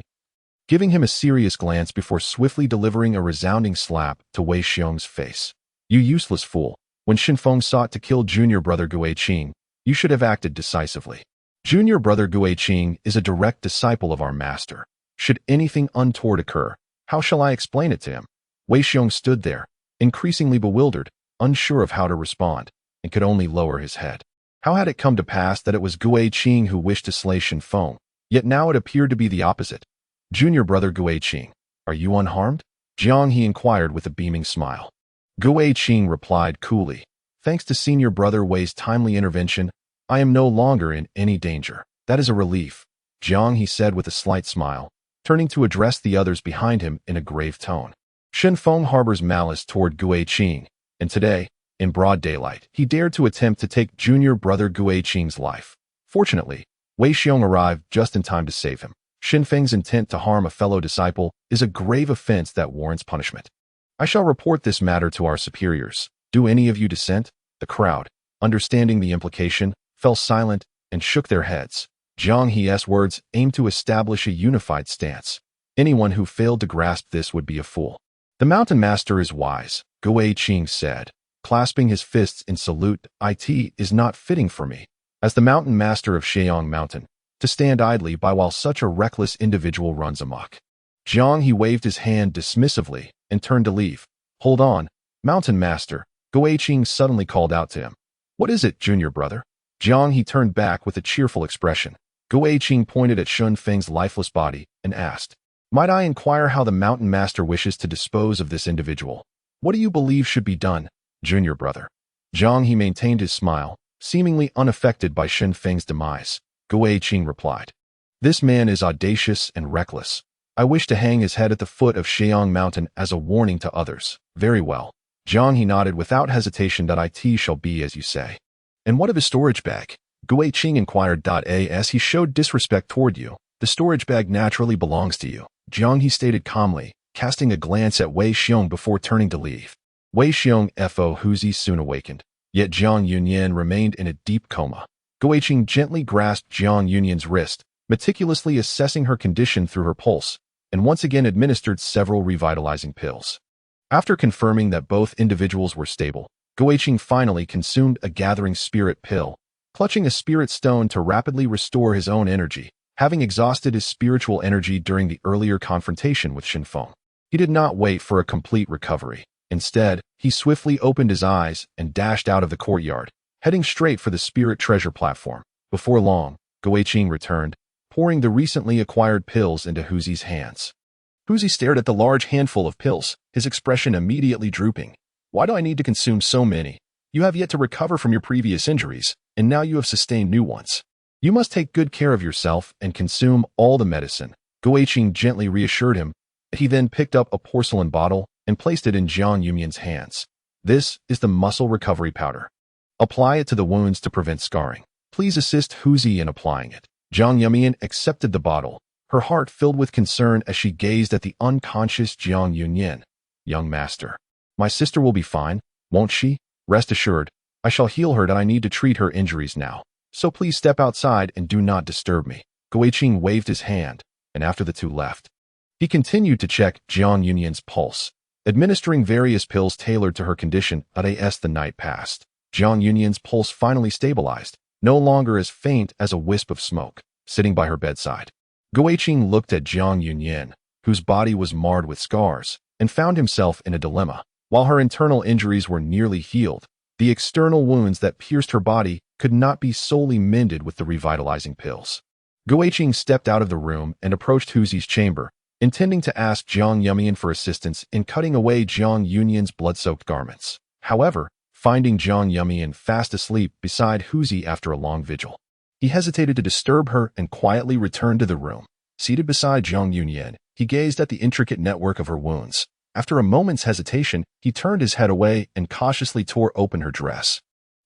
giving him a serious glance before swiftly delivering a resounding slap to Wei Xiong's face. "You useless fool. When Shinfeng sought to kill junior brother Gui Qing, you should have acted decisively. Junior brother Gui Qing is a direct disciple of our master. Should anything untoward occur, how shall I explain it to him?" Wei Xiong stood there, increasingly bewildered, unsure of how to respond, and could only lower his head. How had it come to pass that it was Gui Qing who wished to slay Shinfeng, yet now it appeared to be the opposite? "Junior brother Gui Qing, are you unharmed?" Jiang He inquired with a beaming smile. Gui Qing replied coolly, "Thanks to senior brother Wei's timely intervention, I am no longer in any danger. That is a relief," Jiang He said with a slight smile, turning to address the others behind him in a grave tone. "Shinfeng harbors malice toward Gui Qing, and today, in broad daylight, he dared to attempt to take junior brother Gui Qing's life. Fortunately, Wei Xiong arrived just in time to save him. Shinfeng's intent to harm a fellow disciple is a grave offense that warrants punishment. I shall report this matter to our superiors. Do any of you dissent?" The crowd, understanding the implication, fell silent and shook their heads. Jiang He's words aimed to establish a unified stance. Anyone who failed to grasp this would be a fool. The Mountain Master is wise, Gui Qing said, clasping his fists in salute. It is not fitting for me, as the Mountain Master of Sheong Mountain, to stand idly by while such a reckless individual runs amok. Jiang He waved his hand dismissively and turned to leave. Hold on, Mountain Master, Gui Qing suddenly called out to him. What is it, junior brother? Jiang He turned back with a cheerful expression. Gui Qing pointed at Shun Feng's lifeless body and asked, Might I inquire how the Mountain Master wishes to dispose of this individual? What do you believe should be done, junior brother? Jiang He maintained his smile, seemingly unaffected by Shun Feng's demise. Gui Qing replied, This man is audacious and reckless. I wish to hang his head at the foot of Sheong Mountain as a warning to others. Very well. Jiang He nodded without hesitation. It shall be as you say. And what of his storage bag? Gui Qing inquired. As he showed disrespect toward you, the storage bag naturally belongs to you, Jiang He stated calmly, casting a glance at Wei Xiong before turning to leave. Wei Xiong Fo Huzi soon awakened, yet Jiang Yunyan remained in a deep coma. Gui Qing gently grasped Jiang Yunyan's wrist, meticulously assessing her condition through her pulse, and once again administered several revitalizing pills. After confirming that both individuals were stable, Gui Qing finally consumed a gathering spirit pill, clutching a spirit stone to rapidly restore his own energy, having exhausted his spiritual energy during the earlier confrontation with Shinfeng. He did not wait for a complete recovery. Instead, he swiftly opened his eyes and dashed out of the courtyard, heading straight for the spirit treasure platform. Before long, Gui Qing returned, pouring the recently acquired pills into Huzi's hands. Huzi stared at the large handful of pills, his expression immediately drooping. Why do I need to consume so many? You have yet to recover from your previous injuries, and now you have sustained new ones. You must take good care of yourself and consume all the medicine. Gui Qing gently reassured him. He then picked up a porcelain bottle and placed it in Jiang Yunyan's hands. This is the muscle recovery powder. Apply it to the wounds to prevent scarring. Please assist Huzi in applying it. Jiang Yunyan accepted the bottle, her heart filled with concern as she gazed at the unconscious Jiang Yunyan. Young master, my sister will be fine, won't she? Rest assured, I shall heal her. I need to treat her injuries now. So please step outside and do not disturb me. Gui Qing waved his hand, and after the two left, he continued to check Jiang Yunyan's pulse, administering various pills tailored to her condition. As the night passed, Jiang Yunyan's pulse finally stabilized, no longer as faint as a wisp of smoke, sitting by her bedside. Gui Qing looked at Jiang Yunyan, whose body was marred with scars, and found himself in a dilemma. While her internal injuries were nearly healed, the external wounds that pierced her body could not be solely mended with the revitalizing pills. Gui Qing stepped out of the room and approached Huzi's chamber, intending to ask Jiang Yunyan for assistance in cutting away Jiang Yunyan's blood-soaked garments. However, finding Jiang Yunyan fast asleep beside Huzi after a long vigil, he hesitated to disturb her and quietly returned to the room. Seated beside Jiang Yunyan, he gazed at the intricate network of her wounds. After a moment's hesitation, he turned his head away and cautiously tore open her dress.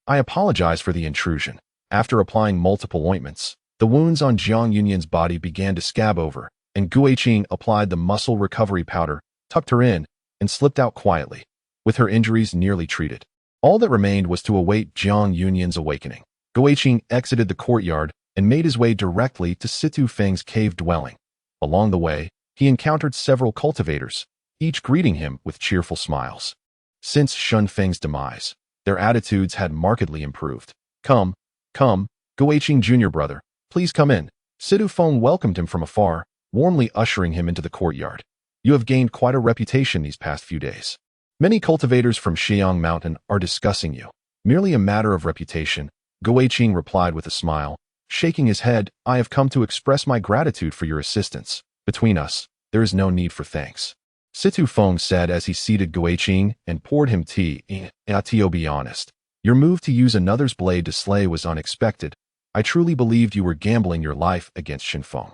I apologize for the intrusion. After applying multiple ointments, the wounds on Jiang Yunyan's body began to scab over, and Gui Qing applied the muscle recovery powder, tucked her in, and slipped out quietly. With her injuries nearly treated, all that remained was to await Jiang Yunyan's awakening. Gui Qing exited the courtyard and made his way directly to Situ Feng's cave dwelling. Along the way, he encountered several cultivators, each greeting him with cheerful smiles. Since Shun Feng's demise, their attitudes had markedly improved. Come, Gui Qing junior brother, please come in. Situ Feng welcomed him from afar, warmly ushering him into the courtyard. You have gained quite a reputation these past few days. Many cultivators from Sheong Mountain are discussing you. Merely a matter of reputation, Gui Qing replied with a smile. Shaking his head, I have come to express my gratitude for your assistance. Between us, there is no need for thanks. Situ Feng said as he seated Gui Qing and poured him tea. To be honest, your move to use another's blade to slay was unexpected. I truly believed you were gambling your life against Shinfeng.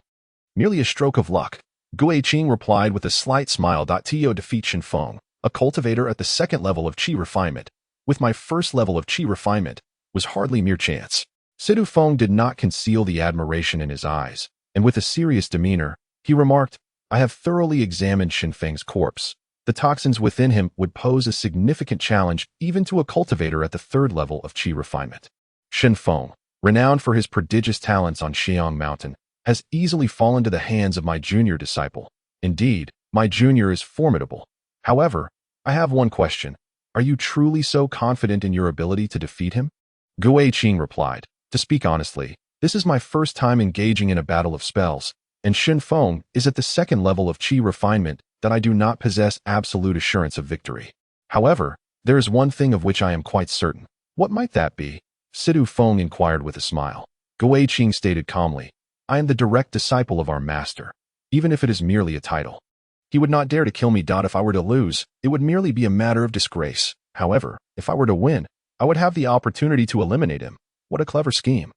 Merely a stroke of luck, Gui Qing replied with a slight smile. To defeat Shinfeng, a cultivator at the second level of Qi refinement, with my first level of Qi refinement, was hardly mere chance. Situ Feng did not conceal the admiration in his eyes, and with a serious demeanor, he remarked, I have thoroughly examined Shinfeng's corpse. The toxins within him would pose a significant challenge even to a cultivator at the third level of Qi refinement. Shinfeng, renowned for his prodigious talents on Xiang Mountain, has easily fallen to the hands of my junior disciple. Indeed, my junior is formidable. However, I have one question. Are you truly so confident in your ability to defeat him? Gui Qing replied, to speak honestly, this is my first time engaging in a battle of spells, and Shen Feng is at the second level of qi refinement that I do not possess absolute assurance of victory. However, there is one thing of which I am quite certain. What might that be? Sidu Feng inquired with a smile. Gui Qing stated calmly, I am the direct disciple of our master, even if it is merely a title. He would not dare to kill me. If I were to lose, it would merely be a matter of disgrace. However, if I were to win, I would have the opportunity to eliminate him. What a clever scheme.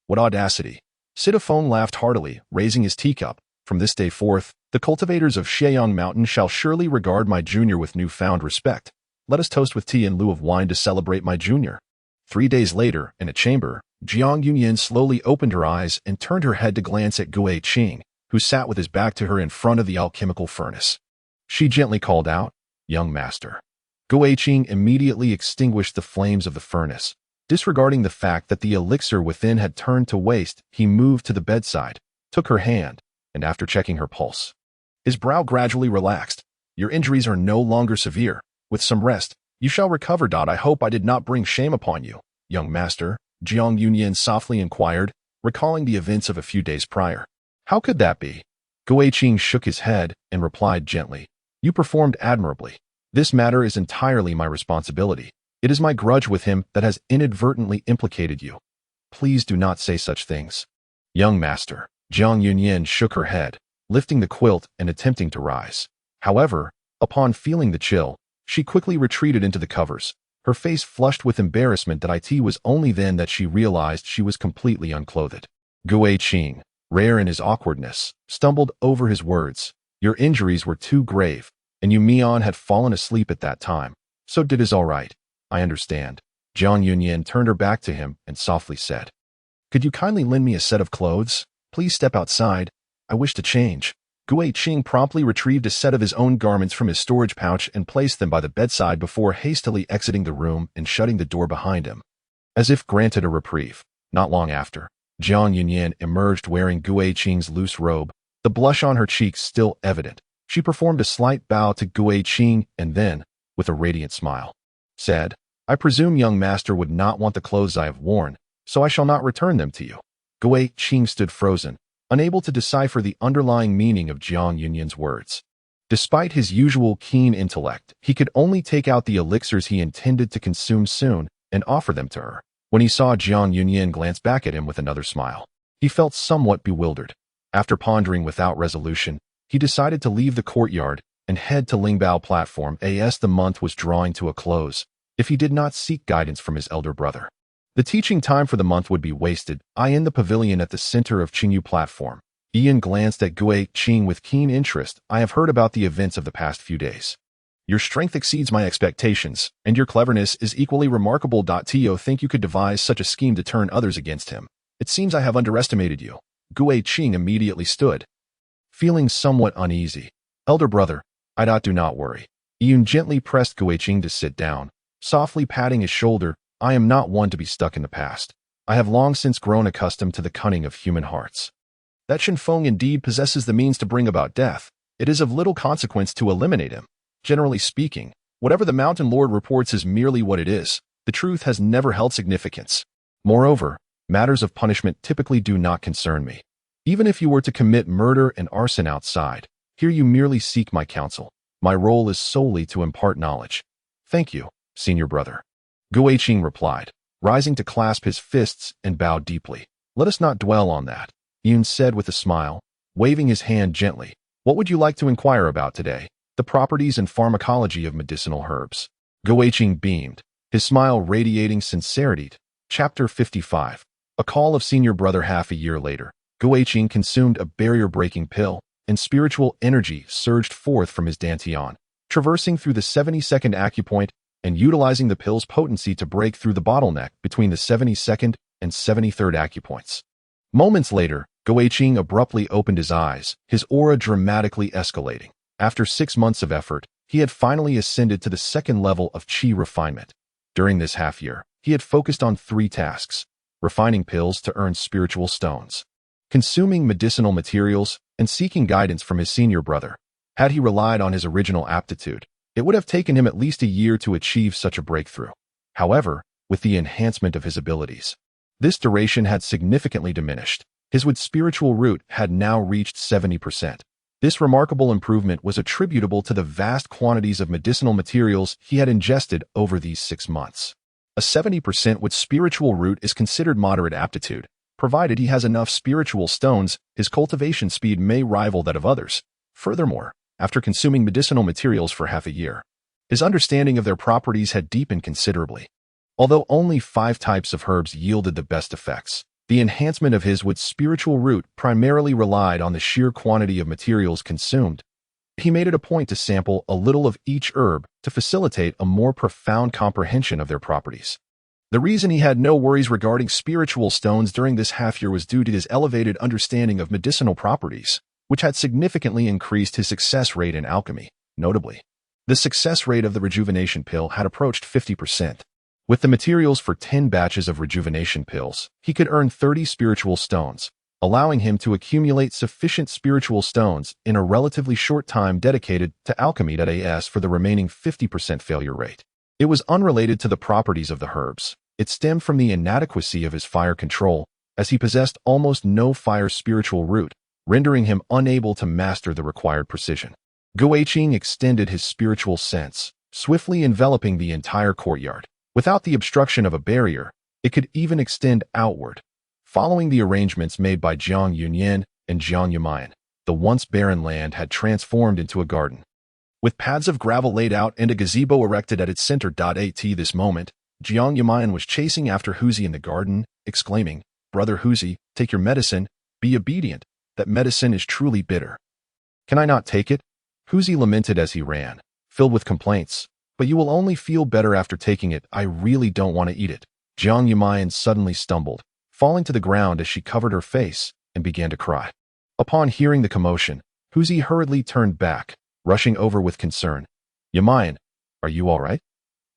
What audacity. Sidu Feng laughed heartily, raising his teacup. From this day forth, the cultivators of Xiang Mountain shall surely regard my junior with newfound respect. Let us toast with tea in lieu of wine to celebrate my junior. 3 days later, in a chamber, Jiang Yunyan slowly opened her eyes and turned her head to glance at Gui Qing, who sat with his back to her in front of the alchemical furnace. She gently called out, Young master. Gui Qing immediately extinguished the flames of the furnace. Disregarding the fact that the elixir within had turned to waste, he moved to the bedside, took her hand, and after checking her pulse, his brow gradually relaxed. Your injuries are no longer severe. With some rest, you shall recover. I hope I did not bring shame upon you, young master, Jiang Yunyan softly inquired, recalling the events of a few days prior. How could that be? Gui Qing shook his head and replied gently, You performed admirably. This matter is entirely my responsibility. It is my grudge with him that has inadvertently implicated you. Please do not say such things. Young master, Jiang Yunyan shook her head, lifting the quilt and attempting to rise. However, upon feeling the chill, she quickly retreated into the covers, her face flushed with embarrassment. It was only then that she realized she was completely unclothed. Gui Qing, rare in his awkwardness, stumbled over his words. Your injuries were too grave, and Yu Mian had fallen asleep at that time. So it is all right. I understand. Jiang Yunyan turned her back to him and softly said, Could you kindly lend me a set of clothes? Please step outside. I wish to change. Gui Qing promptly retrieved a set of his own garments from his storage pouch and placed them by the bedside before hastily exiting the room and shutting the door behind him. As if granted a reprieve, not long after, Jiang Yunyan emerged wearing Gui Qing's loose robe, the blush on her cheeks still evident. She performed a slight bow to Gui Qing and then, with a radiant smile, said, I presume young master would not want the clothes I have worn, so I shall not return them to you. Gui Qing stood frozen, unable to decipher the underlying meaning of Jiang Yunyan's words. Despite his usual keen intellect, he could only take out the elixirs he intended to consume soon and offer them to her. When he saw Jiang Yunyan glance back at him with another smile, he felt somewhat bewildered. After pondering without resolution, he decided to leave the courtyard and head to Lingbao platform as the month was drawing to a close, if he did not seek guidance from his elder brother. The teaching time for the month would be wasted. In the pavilion at the center of Qingyu platform, Ian glanced at Gui Qing with keen interest. I have heard about the events of the past few days. Your strength exceeds my expectations, and your cleverness is equally remarkable. To think you could devise such a scheme to turn others against him. It seems I have underestimated you. Gui Qing immediately stood, feeling somewhat uneasy. Elder brother, do not worry. Ian gently pressed Gui Qing to sit down, softly patting his shoulder. I am not one to be stuck in the past. I have long since grown accustomed to the cunning of human hearts. That Shen Feng indeed possesses the means to bring about death. It is of little consequence to eliminate him. Generally speaking, whatever the Mountain Lord reports is merely what it is. The truth has never held significance. Moreover, matters of punishment typically do not concern me. Even if you were to commit murder and arson outside, here you merely seek my counsel. My role is solely to impart knowledge. Thank you, senior brother. Gui Qing replied, rising to clasp his fists and bow deeply. Let us not dwell on that, Yun said with a smile, waving his hand gently. What would you like to inquire about today? The properties and pharmacology of medicinal herbs. Gui Qing beamed, his smile radiating sincerity. Chapter 55. A call of senior brother. Half a year later, Gui Qing consumed a barrier-breaking pill, and spiritual energy surged forth from his dantian, traversing through the 72nd acupoint and utilizing the pill's potency to break through the bottleneck between the 72nd and 73rd acupoints. Moments later, Gui Qing abruptly opened his eyes, his aura dramatically escalating. After 6 months of effort, he had finally ascended to the second level of qi refinement. During this half year, he had focused on 3 tasks: refining pills to earn spiritual stones, consuming medicinal materials, and seeking guidance from his senior brother. Had he relied on his original aptitude, it would have taken him at least a year to achieve such a breakthrough. However, with the enhancement of his abilities, this duration had significantly diminished. His wood spiritual root had now reached 70%. This remarkable improvement was attributable to the vast quantities of medicinal materials he had ingested over these 6 months. A 70% wood spiritual root is considered moderate aptitude. Provided he has enough spiritual stones, his cultivation speed may rival that of others. Furthermore, after consuming medicinal materials for half a year, his understanding of their properties had deepened considerably. Although only 5 types of herbs yielded the best effects, the enhancement of his wood spiritual root primarily relied on the sheer quantity of materials consumed. He made it a point to sample a little of each herb to facilitate a more profound comprehension of their properties. The reason he had no worries regarding spiritual stones during this half year was due to his elevated understanding of medicinal properties, which had significantly increased his success rate in alchemy. Notably, the success rate of the rejuvenation pill had approached 50%. With the materials for 10 batches of rejuvenation pills, he could earn 30 spiritual stones, allowing him to accumulate sufficient spiritual stones in a relatively short time dedicated to alchemy.as for the remaining 50% failure rate. It was unrelated to the properties of the herbs. It stemmed from the inadequacy of his fire control, as he possessed almost no fire spiritual root, rendering him unable to master the required precision. Guiqing extended his spiritual sense, swiftly enveloping the entire courtyard. Without the obstruction of a barrier, it could even extend outward. Following the arrangements made by Jiang Yunyan and Jiang Yamayan, the once barren land had transformed into a garden. With paths of gravel laid out and a gazebo erected at its center. At this moment, Jiang Yamayan was chasing after Huzi in the garden, exclaiming, "Brother Huzi, take your medicine, be obedient. That medicine is truly bitter." "Can I not take it?" Huzi lamented as he ran, filled with complaints. "But you will only feel better after taking it. I really don't want to eat it." Jiang Yamayan suddenly stumbled, falling to the ground as she covered her face and began to cry. Upon hearing the commotion, Huzi hurriedly turned back, rushing over with concern. "Yamayan, are you all right?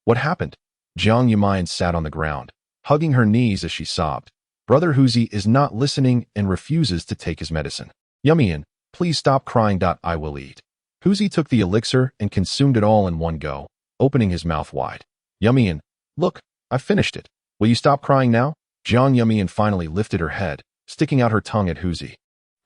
What happened?" Jiang Yamayan sat on the ground, hugging her knees as she sobbed. "Brother Huzi is not listening and refuses to take his medicine." "Yamayan, please stop crying. I will eat." Huzi took the elixir and consumed it all in one go, opening his mouth wide. "Yamayan, look, I've finished it. Will you stop crying now?" Jiang Yamayan finally lifted her head, sticking out her tongue at Huzi,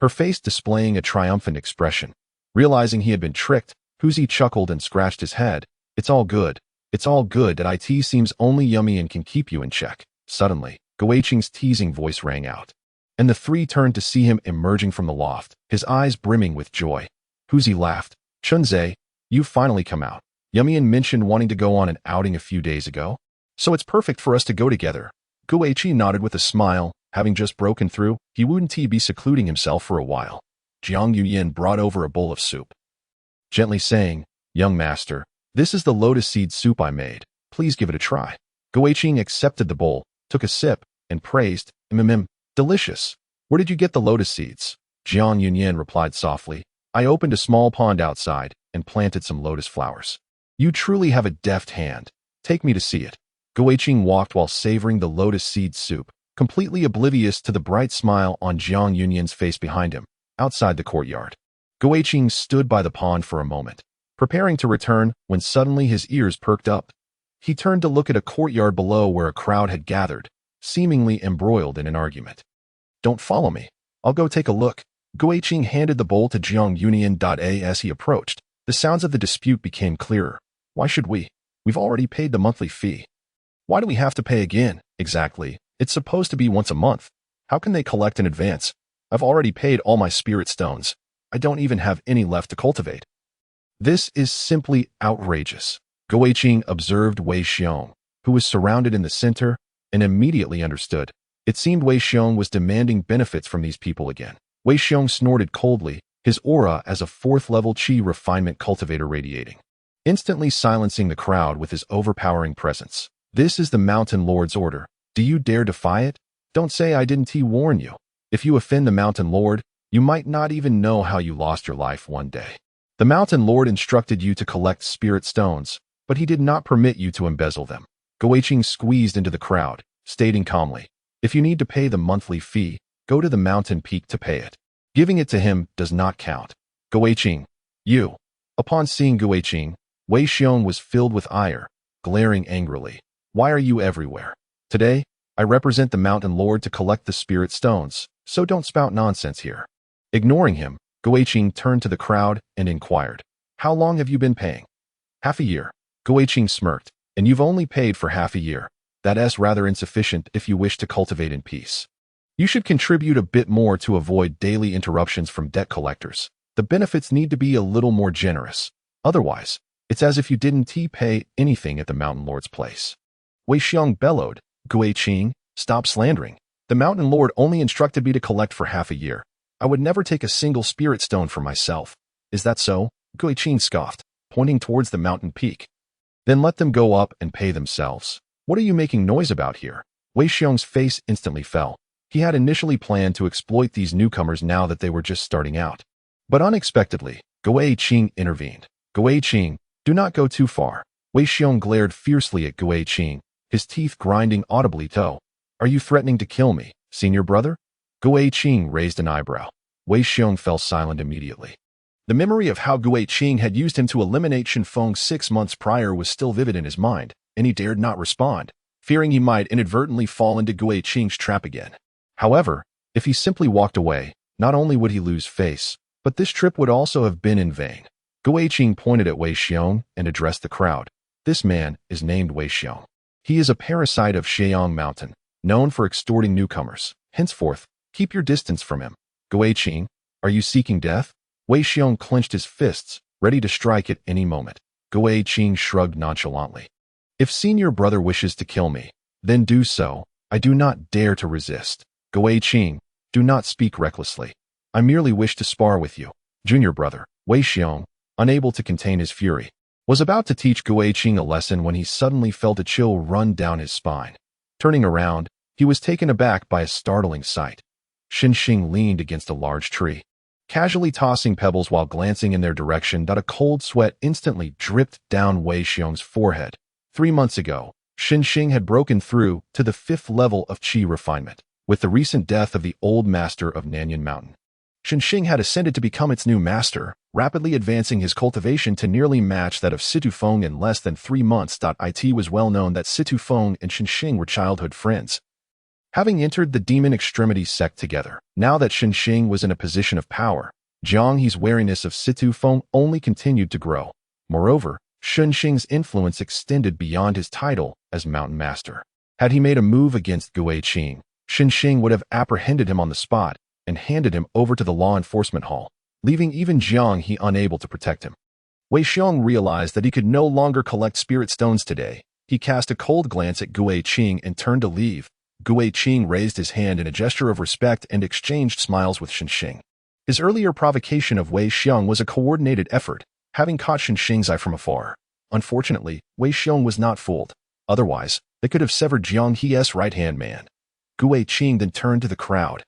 her face displaying a triumphant expression. Realizing he had been tricked, Huzi chuckled and scratched his head. "It's all good. It's all good. That it seems only Yamayan can keep you in check." Suddenly, Guiqing's teasing voice rang out, and the three turned to see him emerging from the loft, his eyes brimming with joy. Huzi laughed. "Chunze, you've finally come out. Yamayan mentioned wanting to go on an outing a few days ago, so it's perfect for us to go together." Guiqing nodded with a smile. Having just broken through, he wouldn't be secluding himself for a while. Jiang Yuyin brought over a bowl of soup, gently saying, "Young master, this is the lotus seed soup I made. Please give it a try." Guiqing accepted the bowl, took a sip, and praised, "Delicious. Where did you get the lotus seeds?" Jiang Yuyin replied softly, "I opened a small pond outside and planted some lotus flowers." "You truly have a deft hand. Take me to see it." Guiqing walked while savoring the lotus seed soup, completely oblivious to the bright smile on Jiang Yunyan's face behind him, outside the courtyard. Guiqing stood by the pond for a moment, preparing to return when suddenly his ears perked up. He turned to look at a courtyard below where a crowd had gathered, seemingly embroiled in an argument. "Don't follow me. I'll go take a look." Guiqing handed the bowl to Jiang Yunyan. As he approached, the sounds of the dispute became clearer. "Why should we? We've already paid the monthly fee. Why do we have to pay again?" "Exactly. It's supposed to be once a month. How can they collect in advance? I've already paid all my spirit stones. I don't even have any left to cultivate." "This is simply outrageous," Guiqing observed Wei Xiong, who was surrounded in the center, and immediately understood. It seemed Wei Xiong was demanding benefits from these people again. Wei Xiong snorted coldly, his aura as a 4th-level Qi refinement cultivator radiating, instantly silencing the crowd with his overpowering presence. "This is the Mountain Lord's order. Do you dare defy it? Don't say I didn't warn you. If you offend the Mountain Lord, you might not even know how you lost your life one day. The Mountain Lord instructed you to collect spirit stones, but he did not permit you to embezzle them." Guiqing squeezed into the crowd, stating calmly, If you need to pay the monthly fee, go to the mountain peak to pay it. Giving it to him does not count. Guiqing, you. Upon seeing Guiqing, Wei Xiong was filled with ire, glaring angrily. Why are you everywhere? Today, I represent the Mountain Lord to collect the spirit stones, so don't spout nonsense here. Ignoring him, Guiqing turned to the crowd and inquired, how long have you been paying? Half a year. Guiqing smirked, and you've only paid for half a year. That's rather insufficient if you wish to cultivate in peace. You should contribute a bit more to avoid daily interruptions from debt collectors. The benefits need to be a little more generous. Otherwise, it's as if you didn't pay anything at the Mountain Lord's place. Wei Xiong bellowed, Guiqing, stop slandering. The Mountain Lord only instructed me to collect for half a year. I would never take a single spirit stone for myself. Is that so? Guiqing scoffed, pointing towards the mountain peak. Then let them go up and pay themselves. What are you making noise about here? Wei Xiong's face instantly fell. He had initially planned to exploit these newcomers now that they were just starting out. But unexpectedly, Guiqing intervened. Guiqing, do not go too far. Wei Xiong glared fiercely at Guiqing, his teeth grinding audibly. Are you threatening to kill me, senior brother? Guiqing raised an eyebrow. Wei Xiong fell silent immediately. The memory of how Guiqing had used him to eliminate Shen Feng 6 months prior was still vivid in his mind, and he dared not respond, fearing he might inadvertently fall into Guiqing's trap again. However, if he simply walked away, not only would he lose face, but this trip would also have been in vain. Guiqing pointed at Wei Xiong and addressed the crowd. This man is named Wei Xiong. He is a parasite of Sheong Mountain, known for extorting newcomers. Henceforth, keep your distance from him. Guiqing, are you seeking death? Wei Xiong clenched his fists, ready to strike at any moment. Guiqing shrugged nonchalantly. If senior brother wishes to kill me, then do so. I do not dare to resist. Guiqing, do not speak recklessly. I merely wish to spar with you. Junior brother, Wei Xiong, unable to contain his fury, was about to teach Guiqing a lesson when he suddenly felt a chill run down his spine. Turning around, he was taken aback by a startling sight. Xinxing leaned against a large tree, casually tossing pebbles while glancing in their direction. A cold sweat instantly dripped down Wei Xiong's forehead. 3 months ago, Xinxing had broken through to the 5th level of qi refinement, with the recent death of the old master of Nanyan Mountain. Xinxing had ascended to become its new master, rapidly advancing his cultivation to nearly match that of Situ Feng in less than 3 months. It was well known that Situ Feng and Xinxing were childhood friends, having entered the Demon Extremity sect together. Now that Xinxing was in a position of power, Jiang He's wariness of Situ Feng only continued to grow. Moreover, Xinxing's influence extended beyond his title as Mountain Master. Had he made a move against Guiqing, Xinxing would have apprehended him on the spot and handed him over to the law enforcement hall, leaving even Jiang He unable to protect him. Wei Xiong realized that he could no longer collect spirit stones today. He cast a cold glance at Guiqing and turned to leave. Guiqing raised his hand in a gesture of respect and exchanged smiles with Xinxing. His earlier provocation of Wei Xiong was a coordinated effort, having caught Xinxing's eye from afar. Unfortunately, Wei Xiong was not fooled. Otherwise, they could have severed Jiang He's right-hand man. Guiqing then turned to the crowd,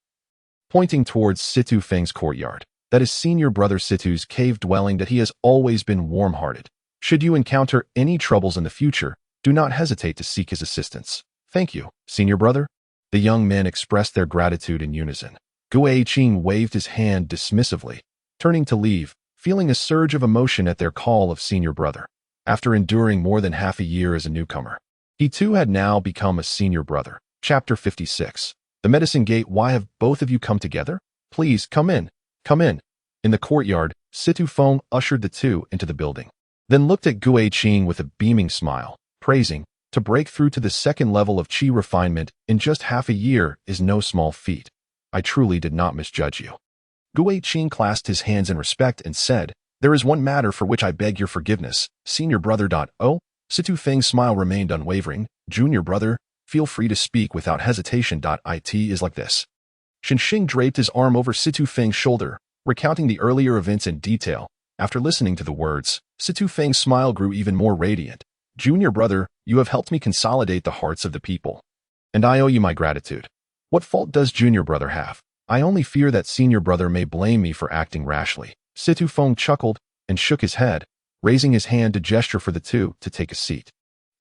pointing towards Situ Feng's courtyard. That is senior brother Situ's cave dwelling. That he has always been warm-hearted. Should you encounter any troubles in the future, do not hesitate to seek his assistance. Thank you, senior brother. The young men expressed their gratitude in unison. Guiqing waved his hand dismissively, turning to leave, feeling a surge of emotion at their call of senior brother. After enduring more than half a year as a newcomer, he too had now become a senior brother. Chapter 56. The Medicine Gate. Why have both of you come together? Please, come in. Come in. In the courtyard, Situ Feng ushered the two into the building, then looked at Guiqing with a beaming smile, praising, to break through to the 2nd level of qi refinement in just half a year is no small feat. I truly did not misjudge you. Guiqing clasped his hands in respect and said, there is one matter for which I beg your forgiveness, senior brother. Oh, Situ Feng's smile remained unwavering. Junior brother, feel free to speak without hesitation. It is like this. Xinxing draped his arm over Situ Feng's shoulder, recounting the earlier events in detail. After listening to the words, Situ Feng's smile grew even more radiant. Junior brother, you have helped me consolidate the hearts of the people, and I owe you my gratitude. What fault does junior brother have? I only fear that senior brother may blame me for acting rashly. Situ Feng chuckled and shook his head, raising his hand to gesture for the two to take a seat.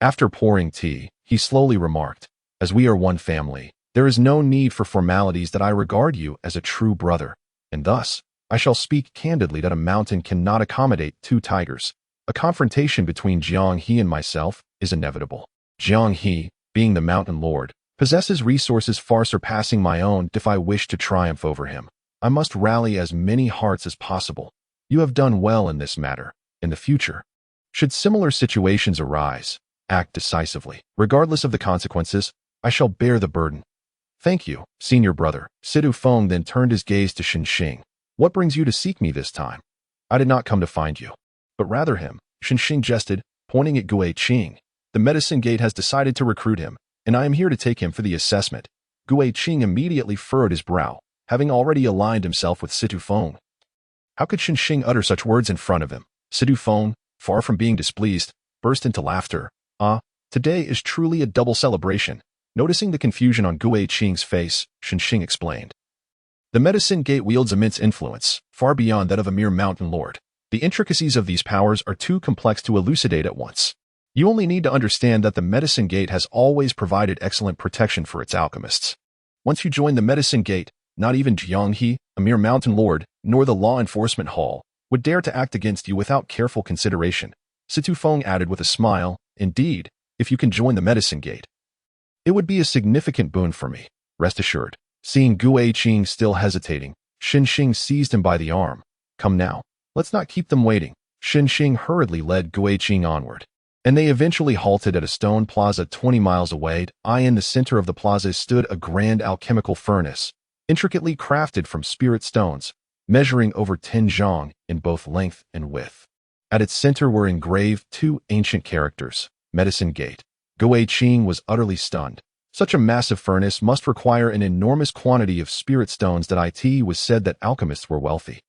After pouring tea, he slowly remarked, as we are one family, There is no need for formalities that I regard you as a true brother, and thus, I shall speak candidly that a mountain cannot accommodate two tigers. A confrontation between Jiang He and myself is inevitable. Jiang He, being the mountain lord, possesses resources far surpassing my own. If I wish to triumph over him, I must rally as many hearts as possible. You have done well in this matter. In the future, should similar situations arise, act decisively. Regardless of the consequences, I shall bear the burden. Thank you, senior brother. Sidu Feng then turned his gaze to Xinxing. What brings you to seek me this time? I did not come to find you, but rather him. Xinxing jested, pointing at Gui Qing. The medicine gate has decided to recruit him, and I am here to take him for the assessment. Gui Qing immediately furrowed his brow, having already aligned himself with Sidu Feng. How could Xinxing utter such words in front of him? Sidu Feng, far from being displeased, burst into laughter. Today is truly a double celebration. Noticing the confusion on Gui Qing's face, Xinxing explained. The medicine gate wields immense influence, far beyond that of a mere mountain lord. The intricacies of these powers are too complex to elucidate at once. You only need to understand that the medicine gate has always provided excellent protection for its alchemists. Once you join the medicine gate, not even Jiang He, a mere mountain lord, nor the law enforcement hall, would dare to act against you without careful consideration. Situ Feng added with a smile, indeed, if you can join the medicine gate, it would be a significant boon for me. Rest assured. Seeing Gui Qing still hesitating, Xinxing seized him by the arm. Come now, let's not keep them waiting. Xinxing hurriedly led Gui Qing onward, and they eventually halted at a stone plaza 20 miles away. In the center of the plaza stood a grand alchemical furnace, intricately crafted from spirit stones, measuring over 10 zhang in both length and width. At its center were engraved two ancient characters, Medicine Gate. Gui Qing was utterly stunned. Such a massive furnace must require an enormous quantity of spirit stones. That it was said that alchemists were wealthy.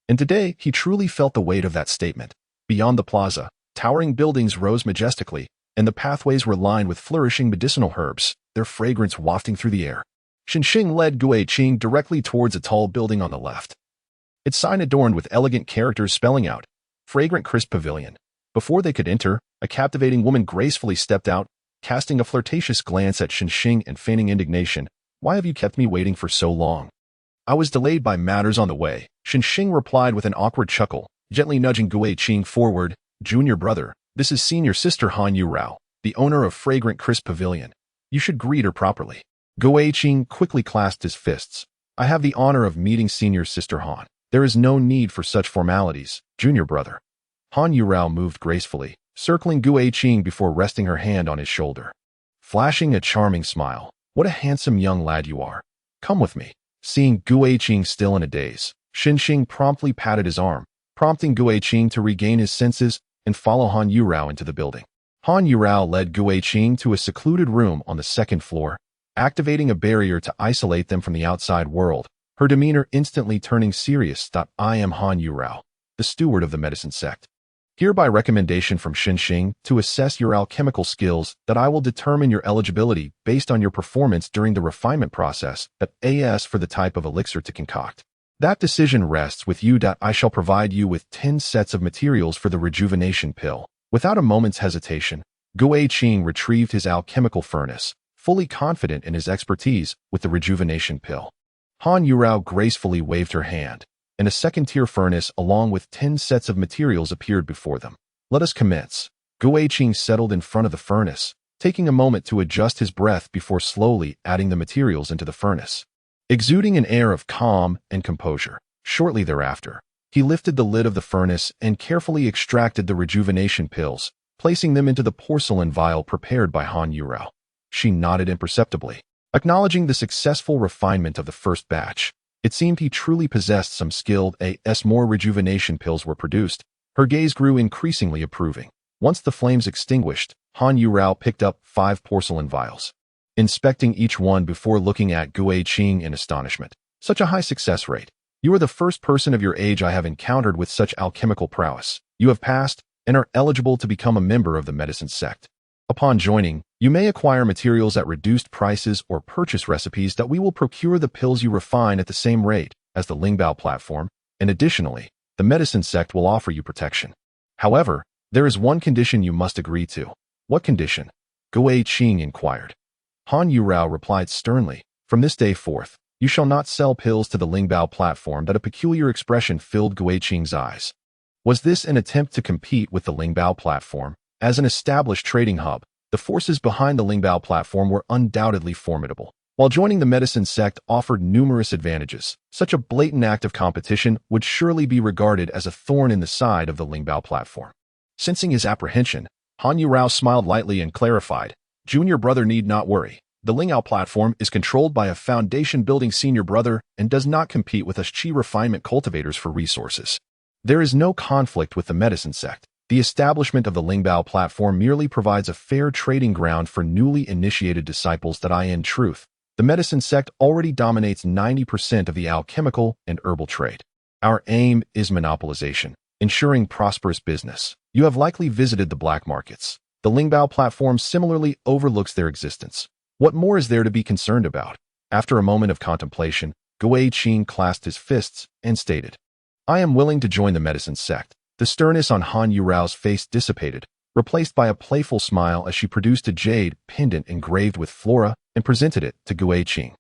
And today, he truly felt the weight of that statement. Beyond the plaza, towering buildings rose majestically, and the pathways were lined with flourishing medicinal herbs, their fragrance wafting through the air. Xinxing led Gui Qing directly towards a tall building on the left. Its sign adorned with elegant characters spelling out, Fragrant Crisp Pavilion. Before they could enter, a captivating woman gracefully stepped out, casting a flirtatious glance at Xinxing and feigning indignation. Why have you kept me waiting for so long? I was delayed by matters on the way. Xinxing replied with an awkward chuckle, gently nudging Gui Qing forward. Junior brother, this is senior sister Han Yurao, the owner of Fragrant Crisp Pavilion. You should greet her properly. Gui Qing quickly clasped his fists. I have the honor of meeting senior sister Han. There is no need for such formalities, junior brother. Han Yurao moved gracefully, circling Gui Qing before resting her hand on his shoulder. Flashing a charming smile, what a handsome young lad you are. Come with me. Seeing Gui Qing still in a daze, Xinxing promptly patted his arm, prompting Gui Qing to regain his senses and follow Han Yurao into the building. Han Yurao led Gui Qing to a secluded room on the second floor, activating a barrier to isolate them from the outside world, her demeanor instantly turning serious. I am Han Yurao, the steward of the medicine sect. Here by recommendation from Xinxing to assess your alchemical skills, that I will determine your eligibility based on your performance during the refinement process, as for the type of elixir to concoct. That decision rests with you. I shall provide you with 10 sets of materials for the rejuvenation pill. Without a moment's hesitation, Gui Qing retrieved his alchemical furnace, fully confident in his expertise with the rejuvenation pill. Han Yurao gracefully waved her hand, and a second-tier furnace along with 10 sets of materials appeared before them. Let us commence. Gui Qing settled in front of the furnace, taking a moment to adjust his breath before slowly adding the materials into the furnace. Exuding an air of calm and composure, shortly thereafter, he lifted the lid of the furnace and carefully extracted the rejuvenation pills, placing them into the porcelain vial prepared by Han Yurao. She nodded imperceptibly, acknowledging the successful refinement of the first batch. It seemed he truly possessed some skill. As more rejuvenation pills were produced, her gaze grew increasingly approving. Once the flames extinguished, Han Yurao picked up 5 porcelain vials, inspecting each one before looking at Gui Qing in astonishment. Such a high success rate. You are the first person of your age I have encountered with such alchemical prowess. You have passed and are eligible to become a member of the medicine sect. Upon joining, you may acquire materials at reduced prices or purchase recipes that we will procure the pills you refine at the same rate as the Lingbao platform, and additionally, the medicine sect will offer you protection. However, there is one condition you must agree to. What condition? Gui Qing inquired. Han Yurao replied sternly, From this day forth, you shall not sell pills to the Lingbao platform. That a peculiar expression filled Guiqing's eyes. Was this an attempt to compete with the Lingbao platform? As an established trading hub, the forces behind the Lingbao platform were undoubtedly formidable. While joining the medicine sect offered numerous advantages, such a blatant act of competition would surely be regarded as a thorn in the side of the Lingbao platform. Sensing his apprehension, Han Yurao smiled lightly and clarified, "Junior brother need not worry. The Lingbao platform is controlled by a foundation-building senior brother and does not compete with us Qi refinement cultivators for resources. There is no conflict with the medicine sect. The establishment of the Lingbao platform merely provides a fair trading ground for newly initiated disciples. That in truth, the medicine sect already dominates 90% of the alchemical and herbal trade. Our aim is monopolization, ensuring prosperous business. You have likely visited the black markets. The Lingbao platform similarly overlooks their existence. What more is there to be concerned about?" After a moment of contemplation, Guiqing clasped his fists and stated, "I am willing to join the medicine sect." The sternness on Han Yurao's face dissipated, replaced by a playful smile as she produced a jade pendant engraved with flora and presented it to Guiqing.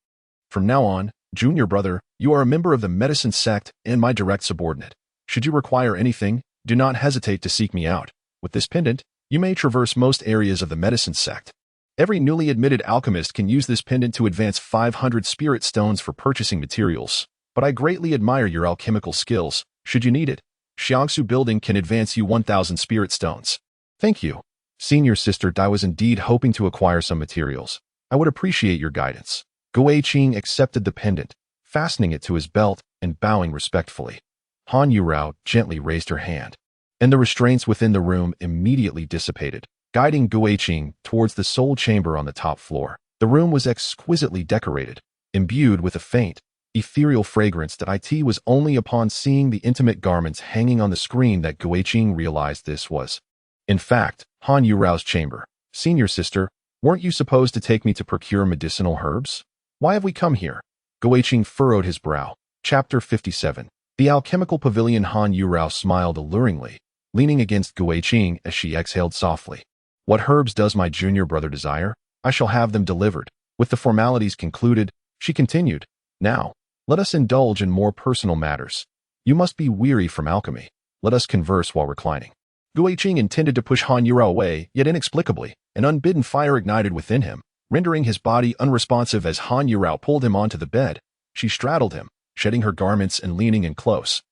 "From now on, junior brother, you are a member of the medicine sect and my direct subordinate. Should you require anything, do not hesitate to seek me out. With this pendant, you may traverse most areas of the medicine sect. Every newly admitted alchemist can use this pendant to advance 500 spirit stones for purchasing materials. But I greatly admire your alchemical skills. Should you need it, Xiangsu Building can advance you 1,000 spirit stones." "Thank you, senior sister. I was indeed hoping to acquire some materials. I would appreciate your guidance." Guiqing accepted the pendant, fastening it to his belt and bowing respectfully. Han Yurao gently raised her hand, and the restraints within the room immediately dissipated, guiding Guiqing towards the soul chamber on the top floor. The room was exquisitely decorated, imbued with a faint, ethereal fragrance. That it was only upon seeing the intimate garments hanging on the screen that Guiqing realized this was, in fact, Han Yurao's chamber. "Senior sister, weren't you supposed to take me to procure medicinal herbs? Why have we come here?" Guiqing furrowed his brow. Chapter 57. The Alchemical Pavilion. Han Yurao smiled alluringly, leaning against Guiqing as she exhaled softly. "What herbs does my junior brother desire? I shall have them delivered." With the formalities concluded, she continued, "Now, let us indulge in more personal matters. You must be weary from alchemy. Let us converse while reclining." Guiqing intended to push Han Yurao away, yet inexplicably, an unbidden fire ignited within him, rendering his body unresponsive as Han Yurao pulled him onto the bed. She straddled him, shedding her garments and leaning in close.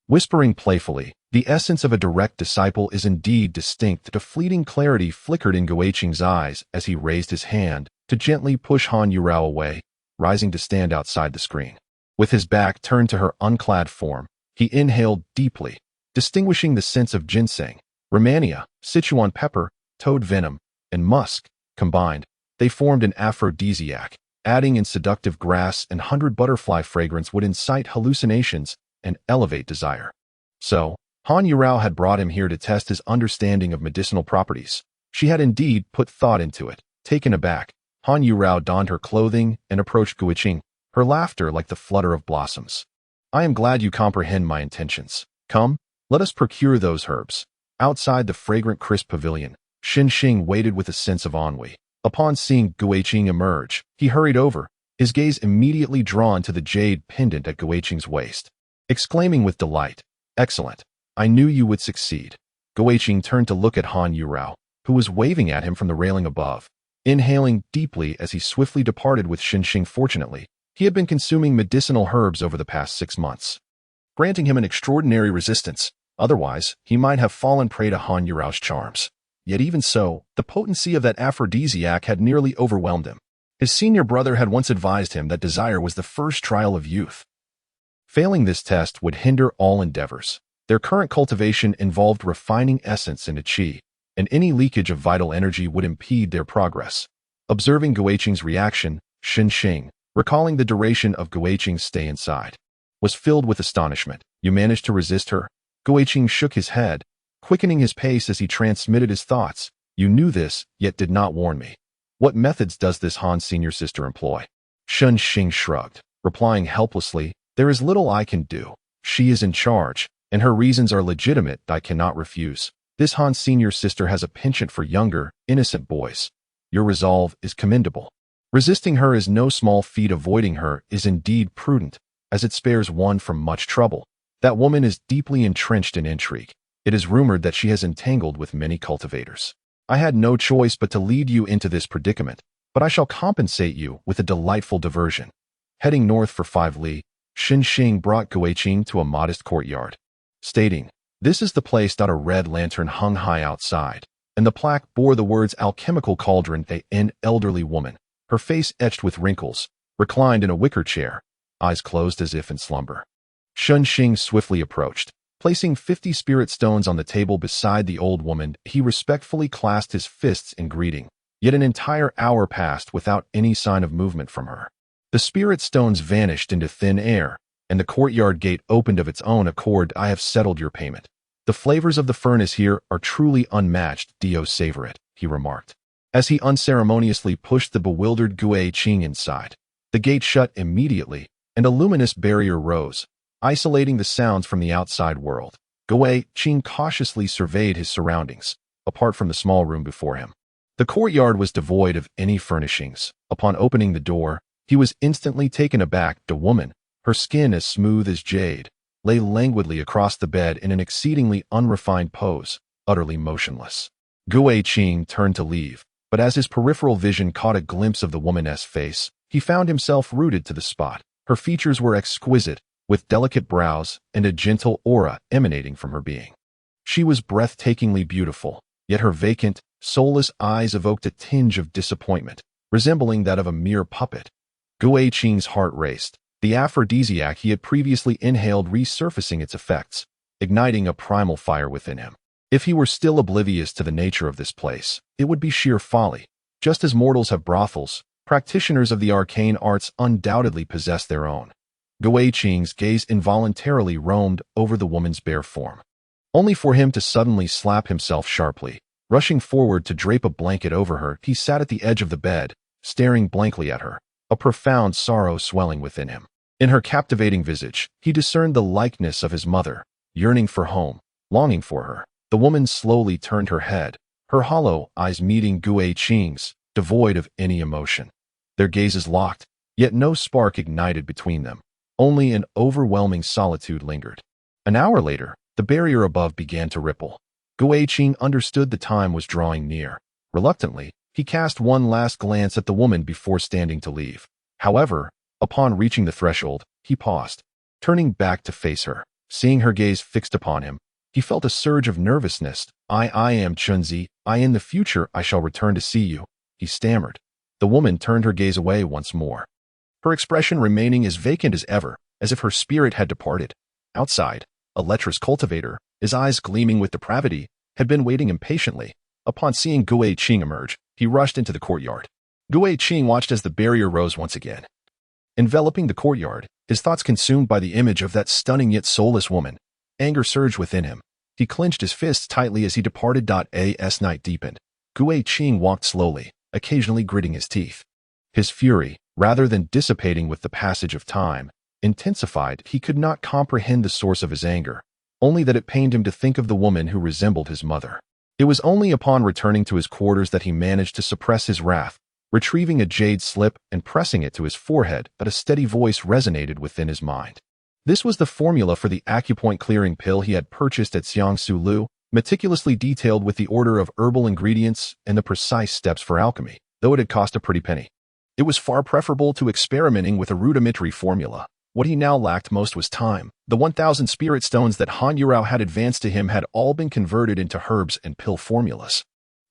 Whispering playfully, "The essence of a direct disciple is indeed distinct." A fleeting clarity flickered in Guiqing's eyes as he raised his hand to gently push Han Yurao away, rising to stand outside the screen. With his back turned to her unclad form, he inhaled deeply, distinguishing the scents of ginseng, Romania, Sichuan pepper, toad venom, and musk. Combined, they formed an aphrodisiac. Adding in seductive grass and 100 butterfly fragrance would incite hallucinations and elevate desire. So, Han Yurao had brought him here to test his understanding of medicinal properties. She had indeed put thought into it. Taken aback, Han Yurao donned her clothing and approached Guiqing, her laughter like the flutter of blossoms. "I am glad you comprehend my intentions. Come, let us procure those herbs." Outside the fragrant crisp pavilion, Xinxing waited with a sense of ennui. Upon seeing Guiqing emerge, he hurried over, his gaze immediately drawn to the jade pendant at Guiqing's waist. Exclaiming with delight, "Excellent! I knew you would succeed." Guiqing turned to look at Han Yurao, who was waving at him from the railing above, inhaling deeply as he swiftly departed with Xinxing. Fortunately, he had been consuming medicinal herbs over the past 6 months, granting him an extraordinary resistance. Otherwise, he might have fallen prey to Han Yurao's charms. Yet even so, the potency of that aphrodisiac had nearly overwhelmed him. His senior brother had once advised him that desire was the first trial of youth. Failing this test would hinder all endeavors. Their current cultivation involved refining essence into qi, and any leakage of vital energy would impede their progress. Observing Guiqing's reaction, Xinxing, recalling the duration of Guiqing's stay inside, was filled with astonishment. "You managed to resist her?" Guiqing shook his head, quickening his pace as he transmitted his thoughts. "You knew this, yet did not warn me. What methods does this Han senior sister employ?" Xinxing shrugged, replying helplessly, "There is little I can do. She is in charge, and her reasons are legitimate. I cannot refuse. This Han senior sister has a penchant for younger, innocent boys. Your resolve is commendable." Resisting her is no small feat. Avoiding her is indeed prudent, as it spares one from much trouble. That woman is deeply entrenched in intrigue. It is rumored that she has entangled with many cultivators. I had no choice but to lead you into this predicament, but I shall compensate you with a delightful diversion. Heading north for 5 li, Xin Xing brought Guiqing to a modest courtyard, stating, "This is the place." A red lantern hung high outside, and the plaque bore the words "Alchemical Cauldron." An elderly woman, her face etched with wrinkles, reclined in a wicker chair, eyes closed as if in slumber. Xin Xing swiftly approached. Placing 50 spirit stones on the table beside the old woman, he respectfully clasped his fists in greeting. Yet an entire hour passed without any sign of movement from her. The spirit stones vanished into thin air, and the courtyard gate opened of its own accord. "I have settled your payment. The flavors of the furnace here are truly unmatched. Dio, savor it," he remarked, as he unceremoniously pushed the bewildered Guiqing inside. The gate shut immediately, and a luminous barrier rose, isolating the sounds from the outside world. Guiqing cautiously surveyed his surroundings, apart from the small room before him. The courtyard was devoid of any furnishings. Upon opening the door, he was instantly taken aback. The woman, her skin as smooth as jade, lay languidly across the bed in an exceedingly unrefined pose, utterly motionless. Guiqing turned to leave, but as his peripheral vision caught a glimpse of the woman's face, he found himself rooted to the spot. Her features were exquisite, with delicate brows and a gentle aura emanating from her being. She was breathtakingly beautiful, yet her vacant, soulless eyes evoked a tinge of disappointment, resembling that of a mere puppet. Guiqing's heart raced, the aphrodisiac he had previously inhaled resurfacing its effects, igniting a primal fire within him. If he were still oblivious to the nature of this place, it would be sheer folly. Just as mortals have brothels, practitioners of the arcane arts undoubtedly possess their own. Guiqing's gaze involuntarily roamed over the woman's bare form, only for him to suddenly slap himself sharply. Rushing forward to drape a blanket over her, he sat at the edge of the bed, staring blankly at her, a profound sorrow swelling within him. In her captivating visage, he discerned the likeness of his mother, yearning for home, longing for her. The woman slowly turned her head, her hollow eyes meeting Guiqing's, devoid of any emotion. Their gazes locked, yet no spark ignited between them. Only an overwhelming solitude lingered. An hour later, the barrier above began to ripple. Guiqing understood the time was drawing near. Reluctantly, he cast one last glance at the woman before standing to leave. However, upon reaching the threshold, he paused, turning back to face her. Seeing her gaze fixed upon him, he felt a surge of nervousness. I am Chunzi. In the future I shall return to see you," he stammered. The woman turned her gaze away once more, her expression remaining as vacant as ever, as if her spirit had departed. Outside, a lecherous cultivator, his eyes gleaming with depravity, had been waiting impatiently. Upon seeing Guiqing emerge, he rushed into the courtyard. Guiqing watched as the barrier rose once again, enveloping the courtyard, his thoughts consumed by the image of that stunning yet soulless woman. Anger surged within him. He clenched his fists tightly as he departed. As night deepened, Guiqing walked slowly, occasionally gritting his teeth. His fury, rather than dissipating with the passage of time, intensified. He could not comprehend the source of his anger, only that it pained him to think of the woman who resembled his mother. It was only upon returning to his quarters that he managed to suppress his wrath. Retrieving a jade slip and pressing it to his forehead, that a steady voice resonated within his mind. This was the formula for the acupoint clearing pill he had purchased at Xiangsu Lu, meticulously detailed with the order of herbal ingredients and the precise steps for alchemy, though it had cost a pretty penny. It was far preferable to experimenting with a rudimentary formula. What he now lacked most was time. The 1,000 spirit stones that Han Yurao had advanced to him had all been converted into herbs and pill formulas.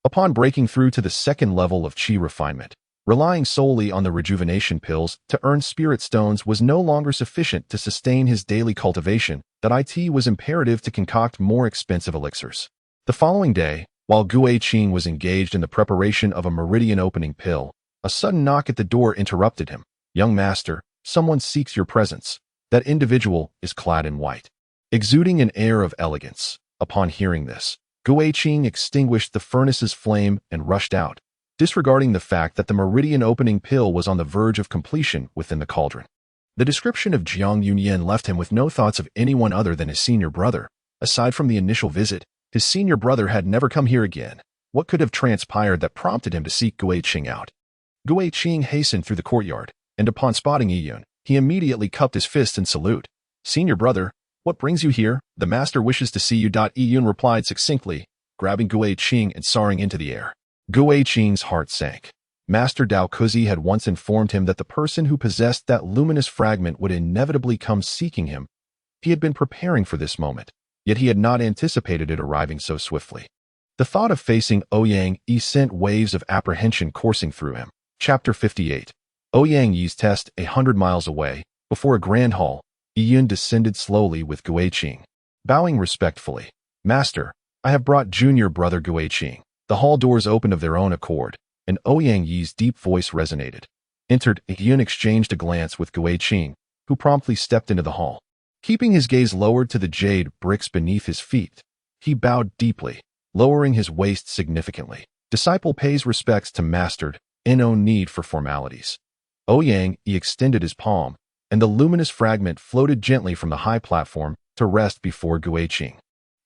Upon breaking through to the second level of qi refinement, relying solely on the rejuvenation pills to earn spirit stones was no longer sufficient to sustain his daily cultivation. It was imperative to concoct more expensive elixirs. The following day, while Guiqing was engaged in the preparation of a meridian opening pill, a sudden knock at the door interrupted him. "Young master, someone seeks your presence." That individual is clad in white, exuding an air of elegance. Upon hearing this, Guiqing extinguished the furnace's flame and rushed out, disregarding the fact that the meridian opening pill was on the verge of completion within the cauldron. The description of Jiang Yunyan left him with no thoughts of anyone other than his senior brother. Aside from the initial visit, his senior brother had never come here again. What could have transpired that prompted him to seek Guiqing out? Gui Qing hastened through the courtyard, and upon spotting Yiyun, he immediately cupped his fist in salute. "Senior brother, what brings you here? The master wishes to see you." Yiyun replied succinctly, grabbing Gui Qing and soaring into the air. Gui Qing's heart sank. Master Dao Kuzi had once informed him that the person who possessed that luminous fragment would inevitably come seeking him. He had been preparing for this moment, yet he had not anticipated it arriving so swiftly. The thought of facing Ouyang Yi sent waves of apprehension coursing through him. Chapter 58. Ouyang Yi's test 100 miles away. Before a grand hall, Yiyun descended slowly with Gui Qing. Bowing respectfully, "Master, I have brought junior brother Gui Qing." The hall doors opened of their own accord, and Ouyang Yi's deep voice resonated. Entered, Yiyun exchanged a glance with Gui Qing, who promptly stepped into the hall. Keeping his gaze lowered to the jade bricks beneath his feet, he bowed deeply, lowering his waist significantly. Disciple pays respects to master, no need for formalities. Ouyang Yi extended his palm, and the luminous fragment floated gently from the high platform to rest before Gui Qing.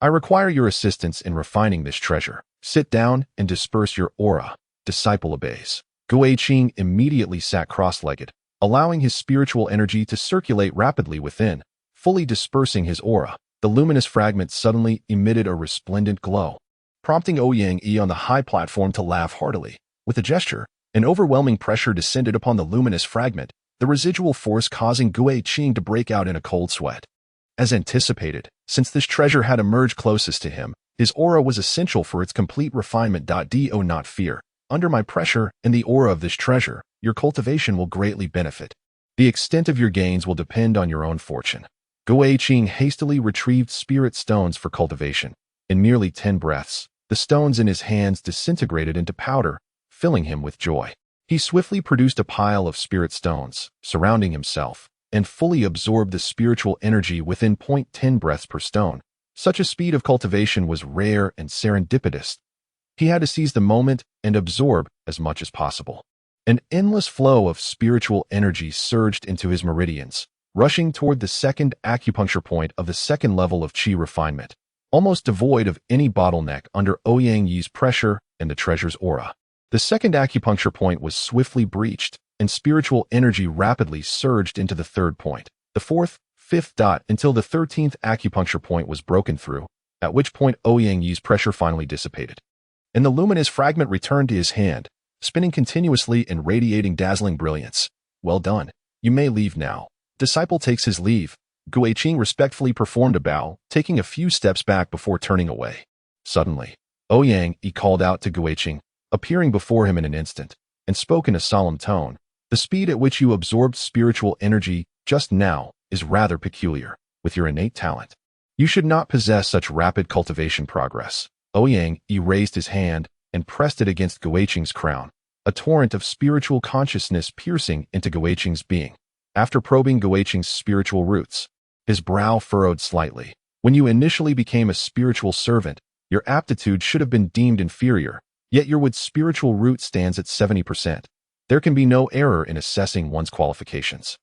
"I require your assistance in refining this treasure. Sit down and disperse your aura." Disciple obeys. Gui Qing immediately sat cross-legged, allowing his spiritual energy to circulate rapidly within, fully dispersing his aura. The luminous fragment suddenly emitted a resplendent glow, prompting Ouyang Yi on the high platform to laugh heartily. With a gesture, an overwhelming pressure descended upon the luminous fragment, the residual force causing Gui Qing to break out in a cold sweat. As anticipated, since this treasure had emerged closest to him, his aura was essential for its complete refinement. Do not fear. Under my pressure and the aura of this treasure, your cultivation will greatly benefit. The extent of your gains will depend on your own fortune. Gui Qing hastily retrieved spirit stones for cultivation. In merely 10 breaths, the stones in his hands disintegrated into powder, filling him with joy. He swiftly produced a pile of spirit stones, surrounding himself, and fully absorbed the spiritual energy within 0.10 breaths per stone. Such a speed of cultivation was rare and serendipitous. He had to seize the moment and absorb as much as possible. An endless flow of spiritual energy surged into his meridians, rushing toward the second acupuncture point of the second level of qi refinement, almost devoid of any bottleneck under Ouyang Yi's pressure and the treasure's aura. The second acupuncture point was swiftly breached, and spiritual energy rapidly surged into the third point, the fourth, fifth dot, until the 13th acupuncture point was broken through, at which point Ouyang Yi's pressure finally dissipated. And the luminous fragment returned to his hand, spinning continuously and radiating dazzling brilliance. "Well done. You may leave now." Disciple takes his leave. Gui Qing respectfully performed a bow, taking a few steps back before turning away. Suddenly, Ouyang Yi called out to Gui Qing, appearing before him in an instant, and spoke in a solemn tone. "The speed at which you absorbed spiritual energy just now is rather peculiar. With your innate talent, you should not possess such rapid cultivation progress." Ouyang Yi raised his hand and pressed it against Gui Qing's crown, a torrent of spiritual consciousness piercing into Gui Qing's being. After probing Gui Qing's spiritual roots, his brow furrowed slightly. "When you initially became a spiritual servant, your aptitude should have been deemed inferior, yet your spiritual root stands at 70%. There can be no error in assessing one's qualifications.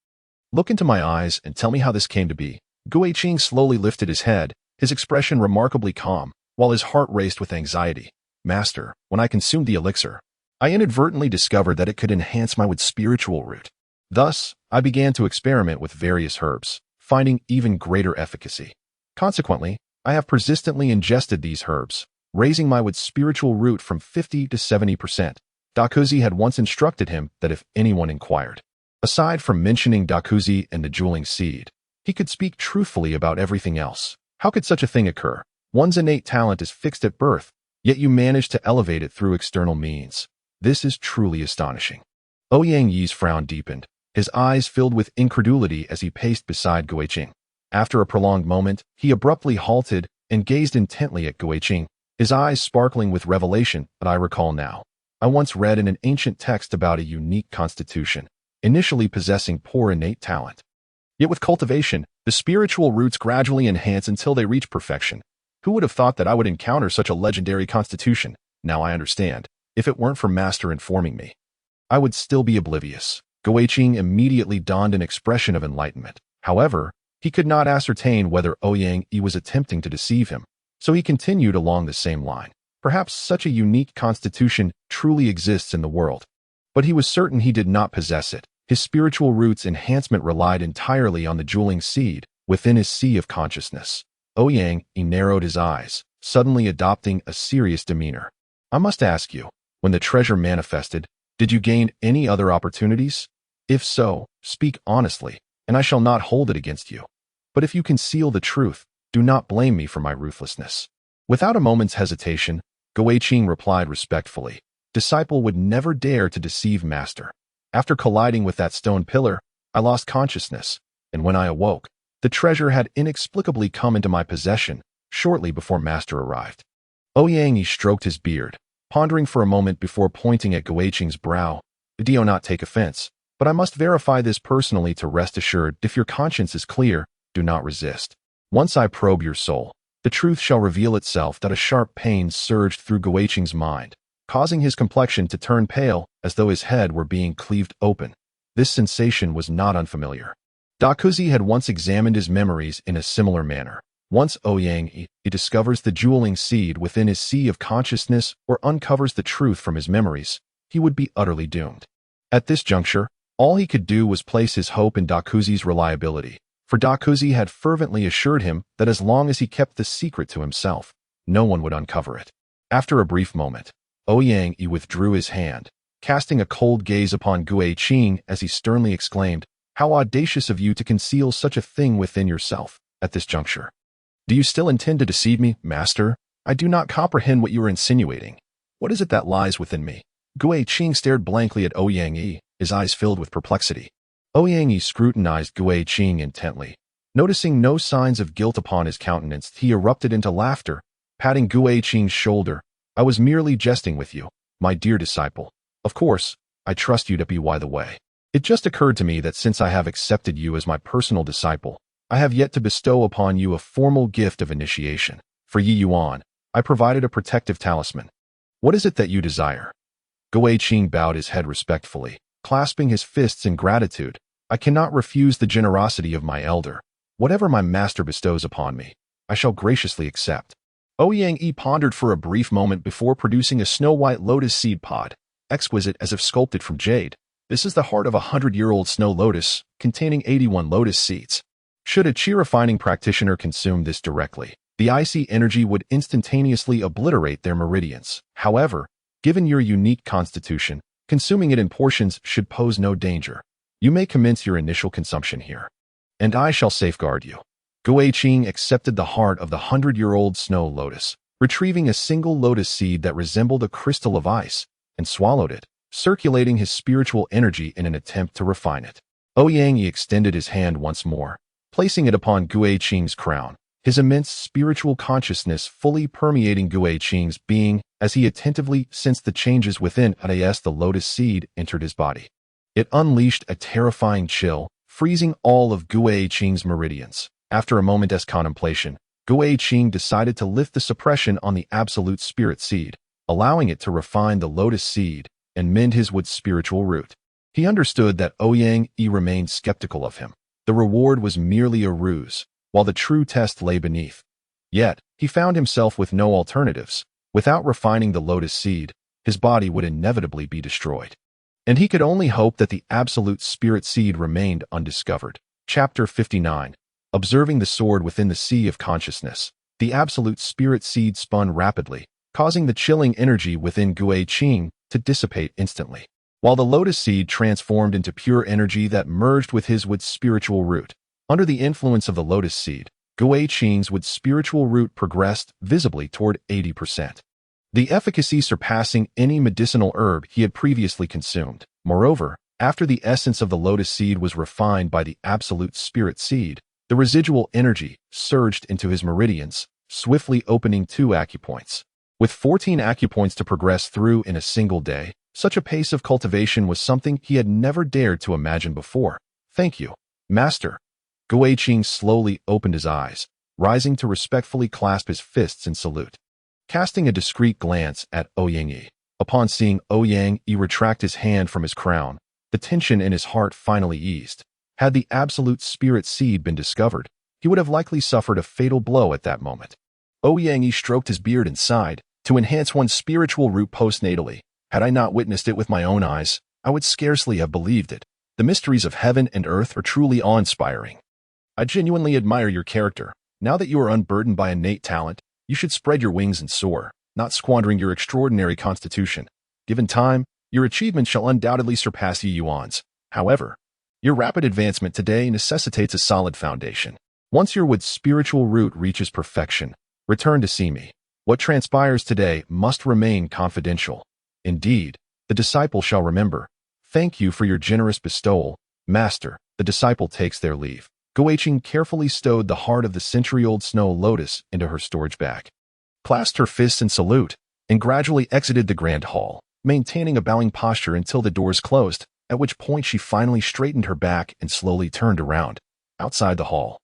Look into my eyes and tell me how this came to be." Gui Qing slowly lifted his head, his expression remarkably calm, while his heart raced with anxiety. "Master, when I consumed the elixir, I inadvertently discovered that it could enhance my spiritual root. Thus, I began to experiment with various herbs, finding even greater efficacy. Consequently, I have persistently ingested these herbs, raising my spiritual root from 50 to 70%. Dakuzi had once instructed him that if anyone inquired, aside from mentioning Dakuzi and the jeweling seed, he could speak truthfully about everything else. How could such a thing occur? One's innate talent is fixed at birth, yet you manage to elevate it through external means. This is truly astonishing." Ouyang Yi's frown deepened, his eyes filled with incredulity as he paced beside Gui Qing. After a prolonged moment, he abruptly halted and gazed intently at Gui Qing, his eyes sparkling with revelation. "But I recall now. I once read in an ancient text about a unique constitution, initially possessing poor innate talent. Yet with cultivation, the spiritual roots gradually enhance until they reach perfection. Who would have thought that I would encounter such a legendary constitution? Now I understand. If it weren't for Master informing me, I would still be oblivious." Gui Qing immediately donned an expression of enlightenment. However, he could not ascertain whether Ouyang Yi was attempting to deceive him, so he continued along the same line. "Perhaps such a unique constitution truly exists in the world. but he was certain he did not possess it. His spiritual roots enhancement relied entirely on the jeweling seed within his sea of consciousness. Ouyang, he narrowed his eyes, suddenly adopting a serious demeanor. I must ask you, when the treasure manifested, did you gain any other opportunities? If so, speak honestly, and I shall not hold it against you. But if you conceal the truth, do not blame me for my ruthlessness. Without a moment's hesitation, Guiqing replied respectfully, disciple would never dare to deceive master. After colliding with that stone pillar, I lost consciousness, and when I awoke, the treasure had inexplicably come into my possession shortly before master arrived. Ouyang stroked his beard, pondering for a moment before pointing at Guiqing's brow. Do not take offense, but I must verify this personally to rest assured. If your conscience is clear, do not resist. Once I probe your soul, the truth shall reveal itself. That a sharp pain surged through Guiqing's mind, causing his complexion to turn pale as though his head were being cleaved open. This sensation was not unfamiliar. Dakuzi had once examined his memories in a similar manner. Once Ouyang he discovers the jeweling seed within his sea of consciousness or uncovers the truth from his memories, he would be utterly doomed. At this juncture, all he could do was place his hope in Dakuzi's reliability, for Dakuzi had fervently assured him that as long as he kept the secret to himself, no one would uncover it. After a brief moment, Ouyang withdrew his hand, casting a cold gaze upon Guiqing as he sternly exclaimed, "How audacious of you to conceal such a thing within yourself at this juncture. Do you still intend to deceive me, master? I do not comprehend what you are insinuating. What is it that lies within me?" Guiqing stared blankly at Ouyang, his eyes filled with perplexity. Ouyang scrutinized Guiqing intently. Noticing no signs of guilt upon his countenance, he erupted into laughter, patting Guiqing's shoulder. "I was merely jesting with you, my dear disciple. Of course, I trust you to be by the way. It just occurred to me that since I have accepted you as my personal disciple, I have yet to bestow upon you a formal gift of initiation. For Yi Yuan, I provided a protective talisman. What is it that you desire?" Guiqing bowed his head respectfully, clasping his fists in gratitude. "I cannot refuse the generosity of my elder. Whatever my master bestows upon me, I shall graciously accept." Ouyang pondered for a brief moment before producing a snow-white lotus seed pod, exquisite as if sculpted from jade. This is the heart of a 100-year-old snow lotus, containing 81 lotus seeds. Should a chi refining practitioner consume this directly, the icy energy would instantaneously obliterate their meridians. However, given your unique constitution, consuming it in portions should pose no danger. You may commence your initial consumption here, and I shall safeguard you. Guiqing accepted the heart of the 100-year-old snow lotus, retrieving a single lotus seed that resembled a crystal of ice, and swallowed it, circulating his spiritual energy in an attempt to refine it. Ouyang extended his hand once more, placing it upon Guiqing's crown, his immense spiritual consciousness fully permeating Guiqing's being as he attentively sensed the changes within. As the lotus seed entered his body, it unleashed a terrifying chill, freezing all of Guiqing's meridians. After a moment's contemplation, Guiqing decided to lift the suppression on the absolute spirit seed, allowing it to refine the lotus seed and mend his wood's spiritual root. He understood that Ouyang remained skeptical of him. The reward was merely a ruse, while the true test lay beneath. Yet, he found himself with no alternatives. Without refining the lotus seed, his body would inevitably be destroyed. And he could only hope that the absolute spirit seed remained undiscovered. Chapter 59. Observing the sword within the sea of consciousness, the absolute spirit seed spun rapidly, causing the chilling energy within Guiqing to dissipate instantly, while the lotus seed transformed into pure energy that merged with his wood's spiritual root. Under the influence of the lotus seed, Guiqing's wood's spiritual root progressed visibly toward 80%. The efficacy surpassing any medicinal herb he had previously consumed. Moreover, after the essence of the lotus seed was refined by the absolute spirit seed, the residual energy surged into his meridians, swiftly opening 2 acupoints. With 14 acupoints to progress through in a single day, such a pace of cultivation was something he had never dared to imagine before. "Thank you, master." Guiqing slowly opened his eyes, rising to respectfully clasp his fists in salute. Casting a discreet glance at Ouyang, upon seeing Ouyang retract his hand from his crown, the tension in his heart finally eased. Had the absolute spirit seed been discovered, he would have likely suffered a fatal blow at that moment. Ouyang stroked his beard and sighed. "To enhance one's spiritual root postnatally, had I not witnessed it with my own eyes, I would scarcely have believed it. The mysteries of heaven and earth are truly awe-inspiring. I genuinely admire your character. Now that you are unburdened by innate talent, you should spread your wings and soar, not squandering your extraordinary constitution. Given time, your achievements shall undoubtedly surpass Yi Yuan's. However, your rapid advancement today necessitates a solid foundation. Once your wood's spiritual root reaches perfection, return to see me. What transpires today must remain confidential. Indeed, the disciple shall remember. Thank you for your generous bestowal, Master. The disciple takes their leave. Guiqing carefully stowed the heart of the century-old snow lotus into her storage bag, clasped her fists in salute, and gradually exited the grand hall, maintaining a bowing posture until the doors closed, at which point she finally straightened her back and slowly turned around. Outside the hall,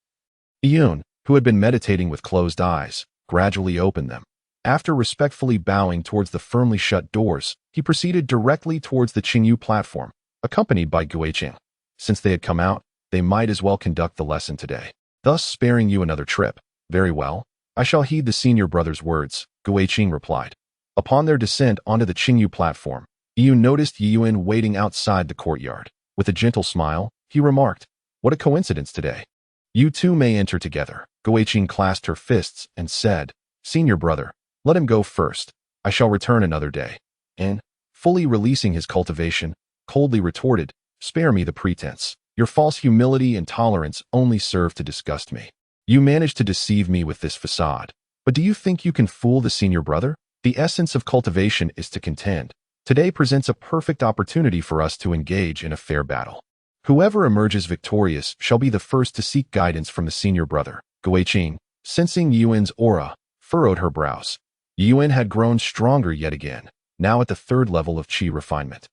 Yun, who had been meditating with closed eyes, gradually opened them. After respectfully bowing towards the firmly shut doors, he proceeded directly towards the Qingyu platform, accompanied by Guiqing. Since they had come out, they might as well conduct the lesson today, thus sparing you another trip. Very well, I shall heed the senior brother's words, Guiqing replied. Upon their descent onto the Qingyu platform, Yun noticed Yiyuan waiting outside the courtyard. With a gentle smile, he remarked, "What a coincidence today. You two may enter together." Guiqing clasped her fists and said, "Senior brother, let him go first. I shall return another day." And, fully releasing his cultivation, coldly retorted, "Spare me the pretense. Your false humility and tolerance only serve to disgust me. You managed to deceive me with this facade. But do you think you can fool the senior brother? The essence of cultivation is to contend. Today presents a perfect opportunity for us to engage in a fair battle. Whoever emerges victorious shall be the first to seek guidance from the senior brother." Guiqing, sensing Yuan's aura, furrowed her brows. Yuan had grown stronger yet again, now at the third level of qi refinement.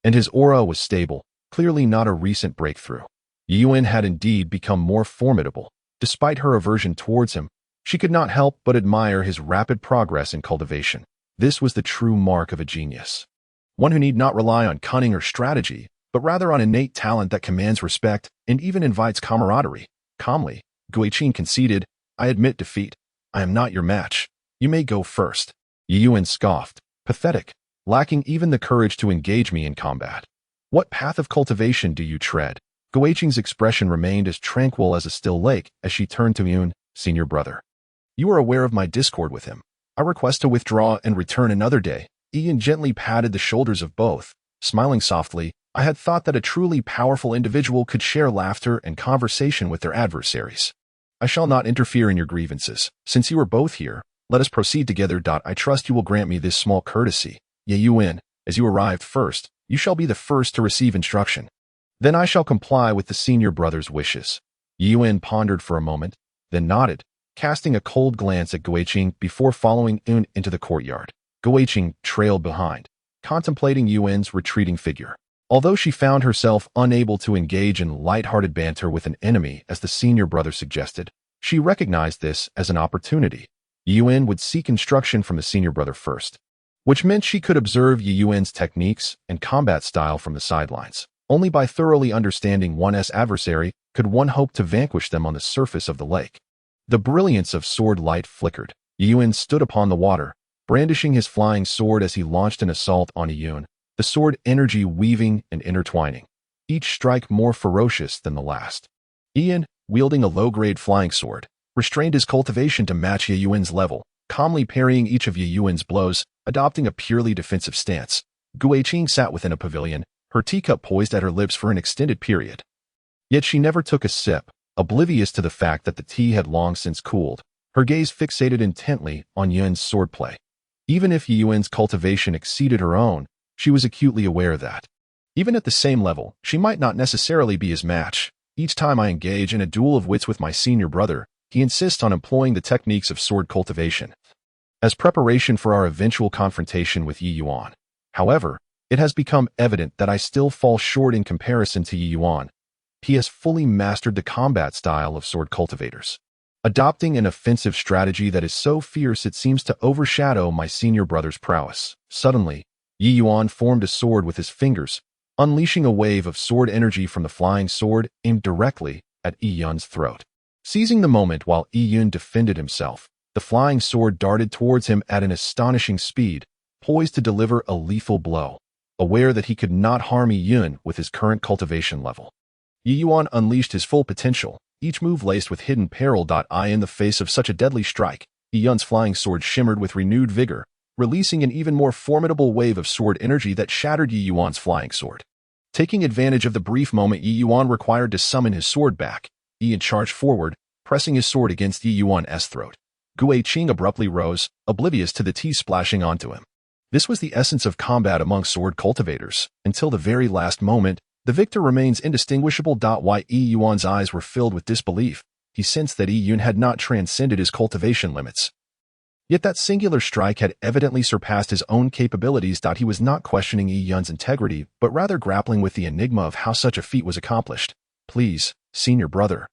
And his aura was stable, clearly not a recent breakthrough. Yuan had indeed become more formidable. Despite her aversion towards him, she could not help but admire his rapid progress in cultivation. This was the true mark of a genius. One who need not rely on cunning or strategy, but rather on innate talent that commands respect and even invites camaraderie. Calmly, Guiqing conceded, "I admit defeat. I am not your match. You may go first." Yuan scoffed, "Pathetic, lacking even the courage to engage me in combat. What path of cultivation do you tread?" Guiqing's expression remained as tranquil as a still lake as she turned to Yun, "Senior brother, you are aware of my discord with him. I request to withdraw and return another day." Ian gently patted the shoulders of both, smiling softly. "I had thought that a truly powerful individual could share laughter and conversation with their adversaries. I shall not interfere in your grievances. Since you are both here, let us proceed together. I trust you will grant me this small courtesy. Yuan, as you arrived first, you shall be the first to receive instruction. Then I shall comply with the senior brother's wishes." Yuan pondered for a moment, then nodded, casting a cold glance at Guiqing before following Yun into the courtyard. Guiqing trailed behind, contemplating Yuan's retreating figure. Although she found herself unable to engage in light-hearted banter with an enemy as the senior brother suggested, she recognized this as an opportunity. Yuan would seek instruction from the senior brother first, which meant she could observe Yuan's techniques and combat style from the sidelines. Only by thoroughly understanding one's adversary could one hope to vanquish them on the surface of the lake. The brilliance of sword light flickered. Yuan stood upon the water, brandishing his flying sword as he launched an assault on Yun, the sword energy weaving and intertwining, each strike more ferocious than the last. Ian, wielding a low-grade flying sword, restrained his cultivation to match Yuan's level, calmly parrying each of Yuan's blows, adopting a purely defensive stance. Guiqing sat within a pavilion, her teacup poised at her lips for an extended period. Yet she never took a sip, oblivious to the fact that the tea had long since cooled, her gaze fixated intently on Yun's swordplay. Even if Yuan's cultivation exceeded her own, she was acutely aware that, even at the same level, she might not necessarily be his match. Each time I engage in a duel of wits with my senior brother, he insists on employing the techniques of sword cultivation as preparation for our eventual confrontation with Yi Yuan. However, it has become evident that I still fall short in comparison to Yi Yuan. He has fully mastered the combat style of sword cultivators, adopting an offensive strategy that is so fierce it seems to overshadow my senior brother's prowess. Suddenly, Yi Yuan formed a sword with his fingers, unleashing a wave of sword energy from the flying sword aimed directly at Yi Yun's throat. Seizing the moment while Yi Yun defended himself, the flying sword darted towards him at an astonishing speed, poised to deliver a lethal blow. aware that he could not harm Yi Yun with his current cultivation level. Yi Yuan unleashed his full potential, each move laced with hidden peril. In the face of such a deadly strike, Yi Yun's flying sword shimmered with renewed vigor, releasing an even more formidable wave of sword energy that shattered Yi Yuan's flying sword. Taking advantage of the brief moment Yi Yuan required to summon his sword back, Yi Yun charged forward, pressing his sword against Yi Yuan's throat. Gui Qing abruptly rose, oblivious to the tea splashing onto him. This was the essence of combat among sword cultivators. Until the very last moment, the victor remains indistinguishable. While Yi Yuan's eyes were filled with disbelief, he sensed that Yi Yun had not transcended his cultivation limits. Yet that singular strike had evidently surpassed his own capabilities. He was not questioning Yi Yun's integrity, but rather grappling with the enigma of how such a feat was accomplished. Please, senior brother,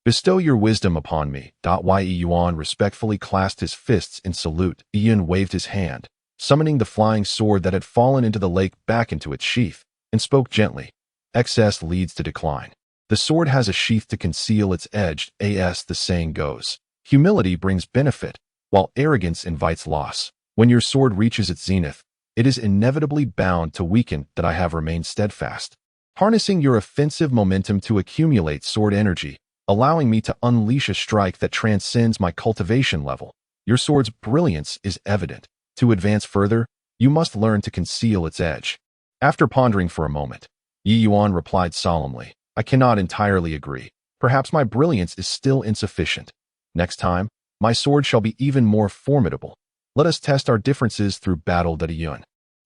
bestow your wisdom upon me. Yi Yuan respectfully clasped his fists in salute. Yi Yun waved his hand, summoning the flying sword that had fallen into the lake back into its sheath, and spoke gently. Excess leads to decline. The sword has a sheath to conceal its edge, as the saying goes. Humility brings benefit, while arrogance invites loss. When your sword reaches its zenith, it is inevitably bound to weaken. I have remained steadfast, harnessing your offensive momentum to accumulate sword energy, allowing me to unleash a strike that transcends my cultivation level. Your sword's brilliance is evident. To advance further, you must learn to conceal its edge. After pondering for a moment, Yi Yuan replied solemnly, I cannot entirely agree. Perhaps my brilliance is still insufficient. Next time, my sword shall be even more formidable. Let us test our differences through battle. Yi Yun,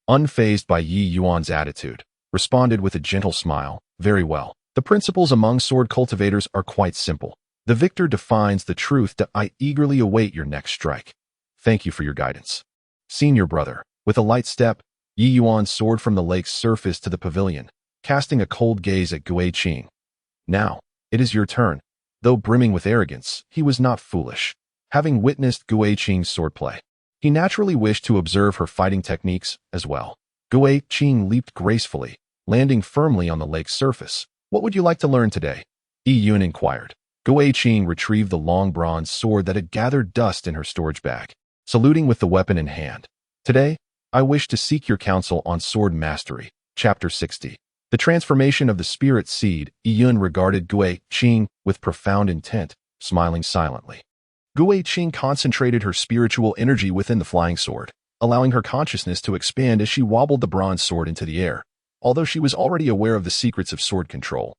unfazed by Yi Yuan's attitude, responded with a gentle smile. Very well. The principles among sword cultivators are quite simple. The victor defines the truth. I eagerly await your next strike. Thank you for your guidance, senior brother. With a light step, Yi Yuan soared from the lake's surface to the pavilion, casting a cold gaze at Gui Qing. Now, it is your turn. Though brimming with arrogance, he was not foolish. Having witnessed Gui Qing's swordplay, he naturally wished to observe her fighting techniques as well. Gui Qing leaped gracefully, landing firmly on the lake's surface. What would you like to learn today? Yi Yun inquired. Gui Qing retrieved the long bronze sword that had gathered dust in her storage bag, saluting with the weapon in hand. Today, I wish to seek your counsel on sword mastery. Chapter 60. The transformation of the spirit seed. Yi Yun regarded Gui Qing with profound intent, smiling silently. Gui Qing concentrated her spiritual energy within the flying sword, allowing her consciousness to expand as she wobbled the bronze sword into the air, although she was already aware of the secrets of sword control.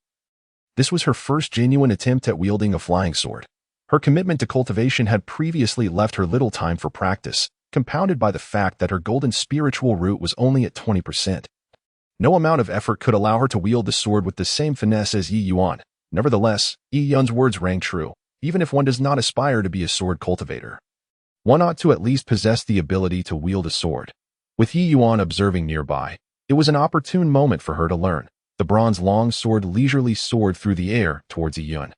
This was her first genuine attempt at wielding a flying sword. Her commitment to cultivation had previously left her little time for practice, compounded by the fact that her golden spiritual root was only at 20%. No amount of effort could allow her to wield the sword with the same finesse as Yi Yuan. Nevertheless, Yi Yun's words rang true. Even if one does not aspire to be a sword cultivator, one ought to at least possess the ability to wield a sword. With Yi Yuan observing nearby, it was an opportune moment for her to learn. The bronze long sword leisurely soared through the air towards Yi Yun,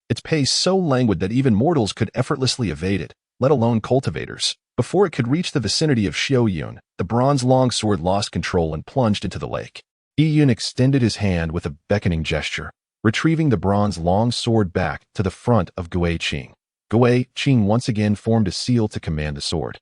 its pace so languid that even mortals could effortlessly evade it, let alone cultivators. Before it could reach the vicinity of Xiao Yun, the bronze longsword lost control and plunged into the lake. Yi Yun extended his hand with a beckoning gesture, retrieving the bronze longsword back to the front of Gui Qing. Gui Qing once again formed a seal to command the sword.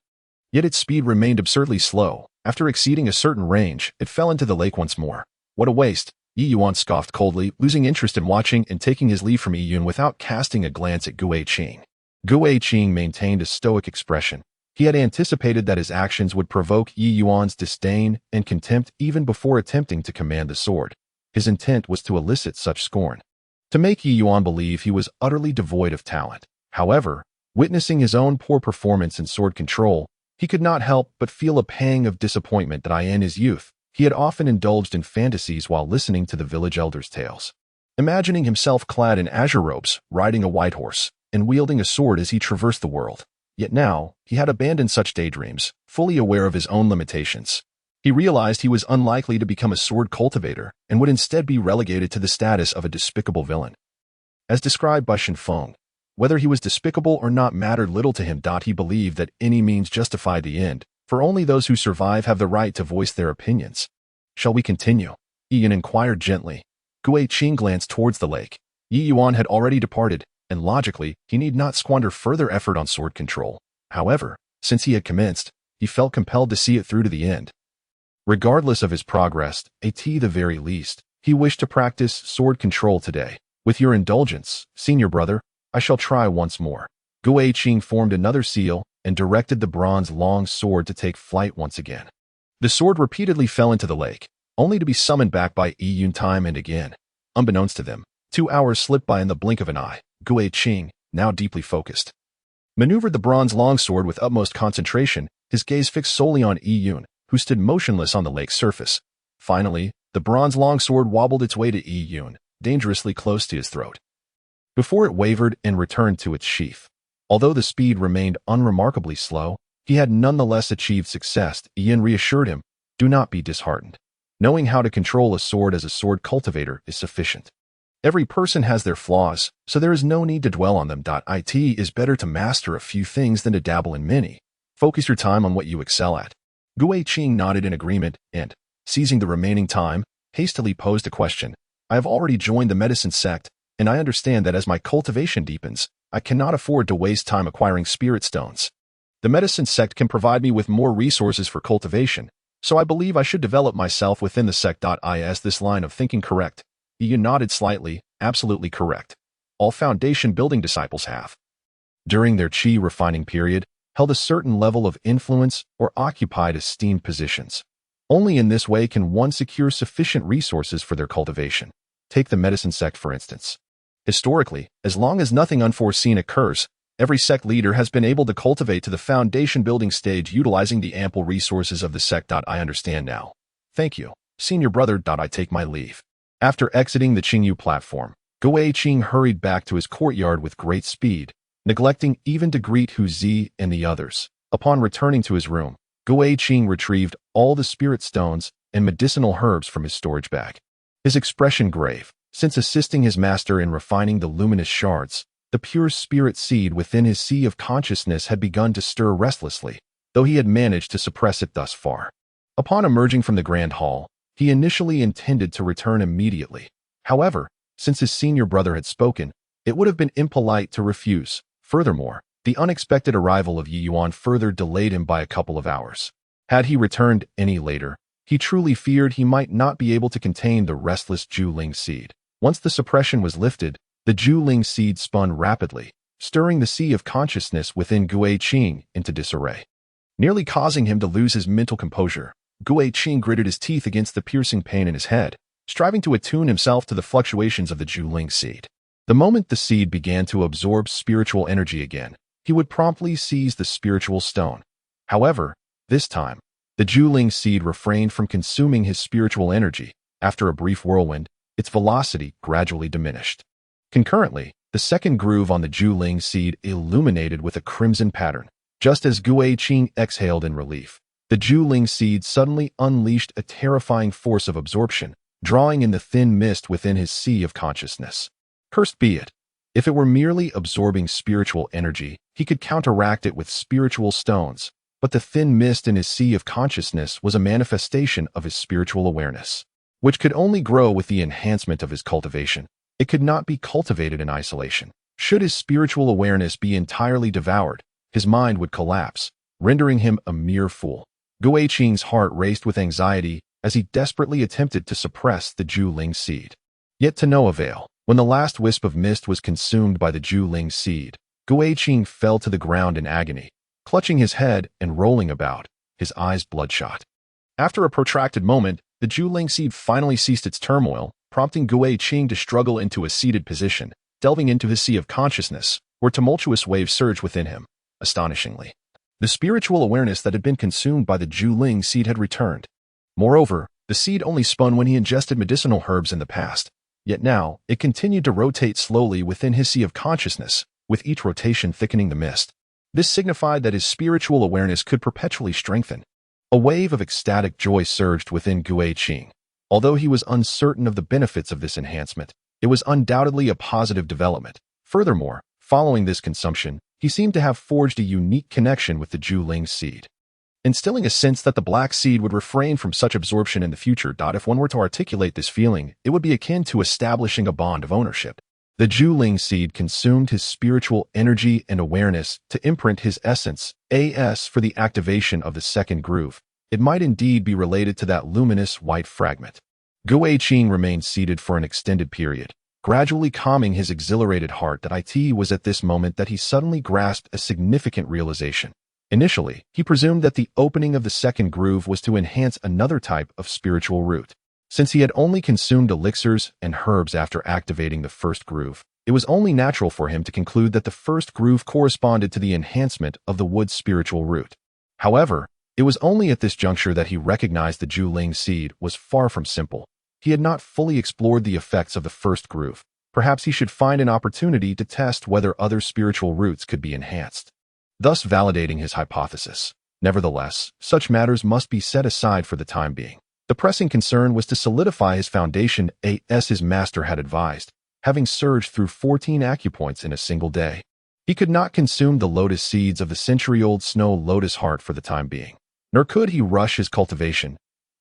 Yet its speed remained absurdly slow. After exceeding a certain range, it fell into the lake once more. What a waste! Yi Yuan scoffed coldly, losing interest in watching and taking his leave from Yi Yun without casting a glance at Gui Qing. Gui Qing maintained a stoic expression. He had anticipated that his actions would provoke Yi Yuan's disdain and contempt even before attempting to command the sword. His intent was to elicit such scorn, to make Yi Yuan believe he was utterly devoid of talent. However, witnessing his own poor performance in sword control, he could not help but feel a pang of disappointment that in his youth, he had often indulged in fantasies while listening to the village elders' tales. Imagining himself clad in azure robes, riding a white horse, and wielding a sword as he traversed the world. Yet now, he had abandoned such daydreams, fully aware of his own limitations. He realized he was unlikely to become a sword cultivator and would instead be relegated to the status of a despicable villain. As described by Shen Feng, whether he was despicable or not mattered little to him. He believed that any means justified the end, for only those who survive have the right to voice their opinions. Shall we continue? Yi Yun inquired gently. Gui Qing glanced towards the lake. Yi Yuan had already departed, and logically, he need not squander further effort on sword control. However, since he had commenced, he felt compelled to see it through to the end. Regardless of his progress, at the very least, he wished to practice sword control today. With your indulgence, senior brother, I shall try once more. Gui Qing formed another seal and directed the bronze long sword to take flight once again. The sword repeatedly fell into the lake, only to be summoned back by Yun time and again. Unbeknownst to them, 2 hours slipped by in the blink of an eye. Gui Qing, now deeply focused, maneuvered the bronze longsword with utmost concentration, his gaze fixed solely on Yun, who stood motionless on the lake's surface. Finally, the bronze longsword wobbled its way to Yun, dangerously close to his throat, before it wavered and returned to its sheath. Although the speed remained unremarkably slow, he had nonetheless achieved success. Yun reassured him, "Do not be disheartened. Knowing how to control a sword as a sword cultivator is sufficient. Every person has their flaws, so there is no need to dwell on them. It is better to master a few things than to dabble in many. Focus your time on what you excel at." Gui Qing nodded in agreement and, seizing the remaining time, hastily posed a question. "I have already joined the medicine sect, and I understand that as my cultivation deepens, I cannot afford to waste time acquiring spirit stones. The medicine sect can provide me with more resources for cultivation, so I believe I should develop myself within the sect. Is this line of thinking correct?" Yun nodded slightly. "Absolutely correct. All foundation-building disciples have, during their chi refining period, held a certain level of influence or occupied esteemed positions. Only in this way can one secure sufficient resources for their cultivation. Take the medicine sect, for instance. Historically, as long as nothing unforeseen occurs, every sect leader has been able to cultivate to the foundation-building stage utilizing the ample resources of the sect. I understand now. Thank you, senior brother. I take my leave." After exiting the Qingyu platform, Gui Qing hurried back to his courtyard with great speed, neglecting even to greet Hu Zi and the others. Upon returning to his room, Gui Qing retrieved all the spirit stones and medicinal herbs from his storage bag. His expression grave, since assisting his master in refining the luminous shards. The pure spirit seed within his sea of consciousness had begun to stir restlessly, though he had managed to suppress it thus far. Upon emerging from the grand hall, he initially intended to return immediately. However, since his senior brother had spoken, it would have been impolite to refuse. Furthermore, the unexpected arrival of Yi Yuan further delayed him by a couple of hours. Had he returned any later, he truly feared he might not be able to contain the restless Juling seed. Once the suppression was lifted, the Juling seed spun rapidly, stirring the sea of consciousness within Gui Qing into disarray, nearly causing him to lose his mental composure. Gui Qing gritted his teeth against the piercing pain in his head, striving to attune himself to the fluctuations of the Juling seed. The moment the seed began to absorb spiritual energy again, he would promptly seize the spiritual stone. However, this time, the Juling seed refrained from consuming his spiritual energy. After a brief whirlwind, its velocity gradually diminished. Concurrently, the second groove on the Juling seed illuminated with a crimson pattern. Just as Gui Qing exhaled in relief, the Juling seed suddenly unleashed a terrifying force of absorption, drawing in the thin mist within his sea of consciousness. Cursed be it. If it were merely absorbing spiritual energy, he could counteract it with spiritual stones, but the thin mist in his sea of consciousness was a manifestation of his spiritual awareness, which could only grow with the enhancement of his cultivation. It could not be cultivated in isolation. Should his spiritual awareness be entirely devoured, his mind would collapse, rendering him a mere fool. Gui Qing's heart raced with anxiety as he desperately attempted to suppress the Juling seed. Yet to no avail. When the last wisp of mist was consumed by the Juling seed, Gui Qing fell to the ground in agony, clutching his head and rolling about, his eyes bloodshot. After a protracted moment, the Juling seed finally ceased its turmoil, prompting Gui Qing to struggle into a seated position, delving into his sea of consciousness, where tumultuous waves surged within him. Astonishingly, the spiritual awareness that had been consumed by the Juling seed had returned. Moreover, the seed only spun when he ingested medicinal herbs in the past. Yet now, it continued to rotate slowly within his sea of consciousness, with each rotation thickening the mist. This signified that his spiritual awareness could perpetually strengthen. A wave of ecstatic joy surged within Gui Qing. Although he was uncertain of the benefits of this enhancement, it was undoubtedly a positive development. Furthermore, following this consumption, he seemed to have forged a unique connection with the Juling seed, instilling a sense that the black seed would refrain from such absorption in the future. If one were to articulate this feeling, it would be akin to establishing a bond of ownership. The Juling seed consumed his spiritual energy and awareness to imprint his essence, AS, for the activation of the second groove. it might indeed be related to that luminous white fragment. Gu Qing remained seated for an extended period, gradually calming his exhilarated heart. That it was at this moment that he suddenly grasped a significant realization. Initially, he presumed that the opening of the second groove was to enhance another type of spiritual root. Since he had only consumed elixirs and herbs after activating the first groove, it was only natural for him to conclude that the first groove corresponded to the enhancement of the wood's spiritual root. However, it was only at this juncture that he recognized the Juling seed was far from simple. He had not fully explored the effects of the first groove. Perhaps he should find an opportunity to test whether other spiritual roots could be enhanced, thus validating his hypothesis. Nevertheless, such matters must be set aside for the time being. The pressing concern was to solidify his foundation as his master had advised, having surged through 14 acupoints in a single day. He could not consume the lotus seeds of the century-old snow lotus heart for the time being, nor could he rush his cultivation.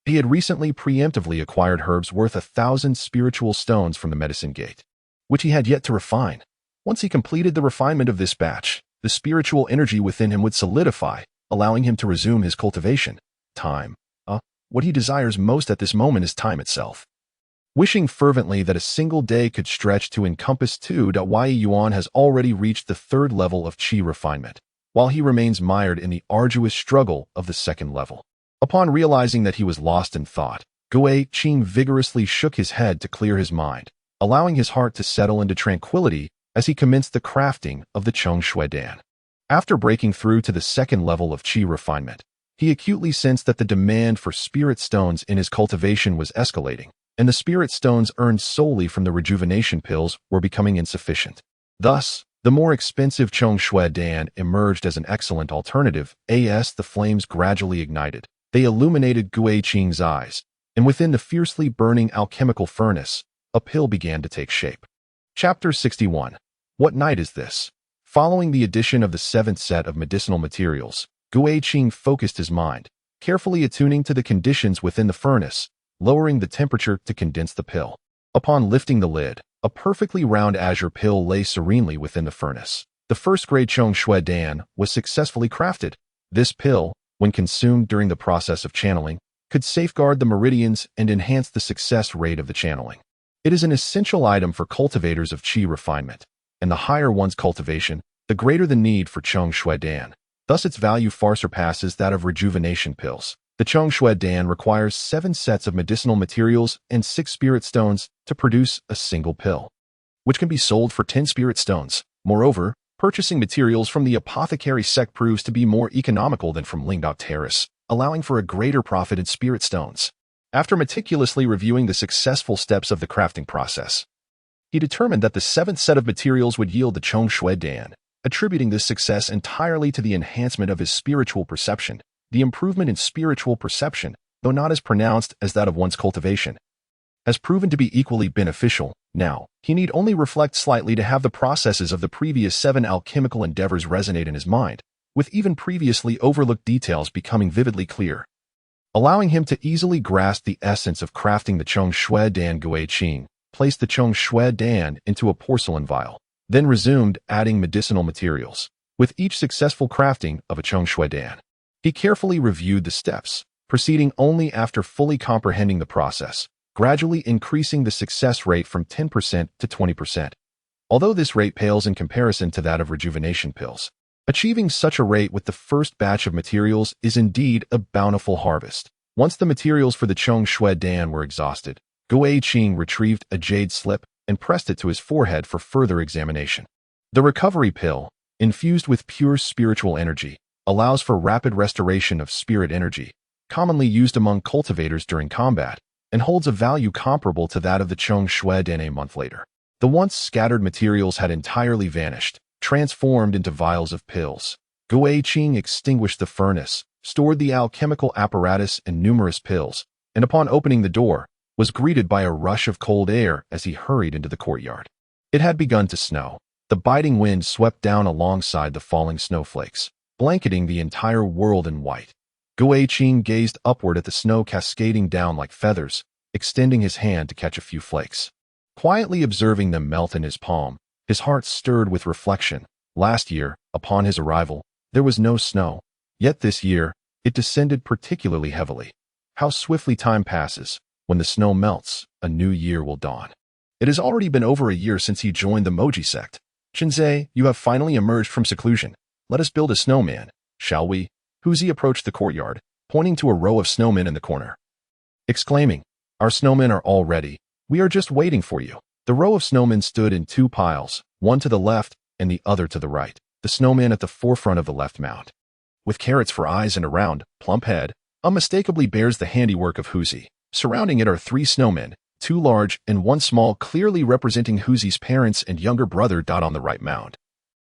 He had recently preemptively acquired herbs worth 1,000 spiritual stones from the medicine gate, which he had yet to refine. Once he completed the refinement of this batch, the spiritual energy within him would solidify, allowing him to resume his cultivation. Time. What he desires most at this moment is time itself. Wishing fervently that a single day could stretch to encompass 2. Yuan has already reached the third level of qi refinement, while he remains mired in the arduous struggle of the second level. Upon realizing that he was lost in thought, Gu Qing vigorously shook his head to clear his mind, allowing his heart to settle into tranquility as he commenced the crafting of the Cheng Shui Dan. After breaking through to the second level of qi refinement, he acutely sensed that the demand for spirit stones in his cultivation was escalating, and the spirit stones earned solely from the rejuvenation pills were becoming insufficient. Thus, the more expensive Cheng Shui Dan emerged as an excellent alternative. As the flames gradually ignited, they illuminated Gu Qing's eyes, and within the fiercely burning alchemical furnace, a pill began to take shape. Chapter 61. What night is this? Following the addition of the seventh set of medicinal materials, Gu Qing focused his mind, carefully attuning to the conditions within the furnace, lowering the temperature to condense the pill. Upon lifting the lid, a perfectly round azure pill lay serenely within the furnace. The first-grade Cheng Shui Dan was successfully crafted. This pill, when consumed during the process of channeling, could safeguard the meridians and enhance the success rate of the channeling. It is an essential item for cultivators of qi refinement, and the higher one's cultivation, the greater the need for Cheng Shui Dan. Thus its value far surpasses that of rejuvenation pills. The Cheng Shui Dan requires 7 sets of medicinal materials and 6 spirit stones to produce a single pill, which can be sold for 10 spirit stones. Moreover, purchasing materials from the apothecary sect proves to be more economical than from Lingdao Terrace, allowing for a greater profit in spirit stones. After meticulously reviewing the successful steps of the crafting process, he determined that the 7th set of materials would yield the Cheng Shui Dan, attributing this success entirely to the enhancement of his spiritual perception. The improvement in spiritual perception, though not as pronounced as that of one's cultivation, has proven to be equally beneficial. Now, he need only reflect slightly to have the processes of the previous 7 alchemical endeavors resonate in his mind, with even previously overlooked details becoming vividly clear, allowing him to easily grasp the essence of crafting the Cheng Shui Dan. Gu Qing placed the Cheng Shui Dan into a porcelain vial, then resumed adding medicinal materials. With each successful crafting of a Cheng Shui Dan, he carefully reviewed the steps, proceeding only after fully comprehending the process, gradually increasing the success rate from 10% to 20%. Although this rate pales in comparison to that of rejuvenation pills, achieving such a rate with the first batch of materials is indeed a bountiful harvest. Once the materials for the Cheng Shui Dan were exhausted, Gu Qing retrieved a jade slip and pressed it to his forehead for further examination. The recovery pill, infused with pure spiritual energy, allows for rapid restoration of spirit energy, commonly used among cultivators during combat, and holds a value comparable to that of the Cheng Shui Dan. A month later, the once scattered materials had entirely vanished, transformed into vials of pills. Gu Qing extinguished the furnace, stored the alchemical apparatus and numerous pills, and upon opening the door, was greeted by a rush of cold air as he hurried into the courtyard. It had begun to snow. The biting wind swept down alongside the falling snowflakes, blanketing the entire world in white. Gu Qing gazed upward at the snow cascading down like feathers, extending his hand to catch a few flakes. Quietly observing them melt in his palm, his heart stirred with reflection. Last year, upon his arrival, there was no snow. Yet this year, It descended particularly heavily. How swiftly time passes. When the snow melts, a new year will dawn. It has already been over a year since he joined the Moji sect. Shinzei, you have finally emerged from seclusion. Let us build a snowman, shall we? Huzi approached the courtyard, pointing to a row of snowmen in the corner, exclaiming, our snowmen are all ready. We are just waiting for you. The row of snowmen stood in two piles, one to the left and the other to the right. The snowman at the forefront of the left mound, with carrots for eyes and a round, plump head, unmistakably bears the handiwork of Huzi. Surrounding it are three snowmen, two large and one small, clearly representing Huzi's parents and younger brother. On the right mound,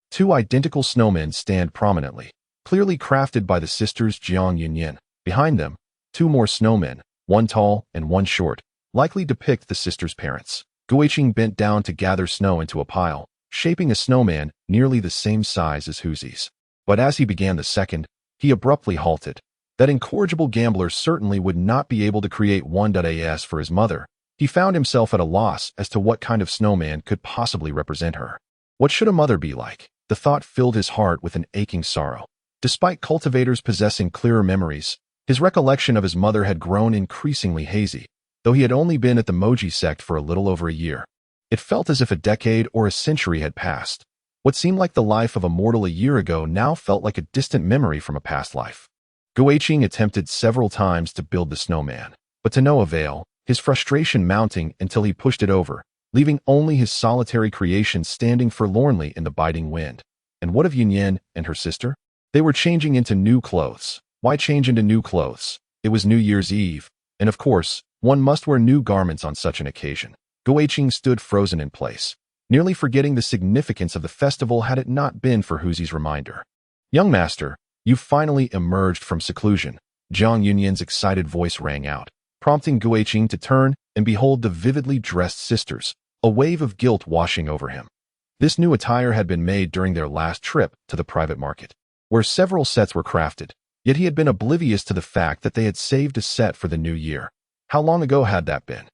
two identical snowmen stand prominently, clearly crafted by the sisters Jiang Yunyin. Behind them, two more snowmen, one tall and one short, likely depict the sisters' parents. Guiqing bent down to gather snow into a pile, shaping a snowman nearly the same size as Huzi's. But as he began the second, he abruptly halted. That incorrigible gambler certainly would not be able to create one. As for his mother, he found himself at a loss as to what kind of snowman could possibly represent her. What should a mother be like? The thought filled his heart with an aching sorrow. Despite cultivators possessing clearer memories, his recollection of his mother had grown increasingly hazy, though he had only been at the Moji sect for a little over a year. It felt as if a decade or a century had passed. What seemed like the life of a mortal a year ago now felt like a distant memory from a past life. Guiqing attempted several times to build the snowman, but to no avail, his frustration mounting until he pushed it over, leaving only his solitary creation standing forlornly in the biting wind. And what of Yunyin and her sister? They were changing into new clothes. Why change into new clothes? It was New Year's Eve, and of course, one must wear new garments on such an occasion. Guiqing stood frozen in place, nearly forgetting the significance of the festival had it not been for Huzi's reminder. Young master, you finally emerged from seclusion. Jiang Yunyin's excited voice rang out, prompting Guiqing to turn and behold the vividly dressed sisters, a wave of guilt washing over him. This new attire had been made during their last trip to the private market, where several sets were crafted, yet he had been oblivious to the fact that they had saved a set for the new year. How long ago had that been?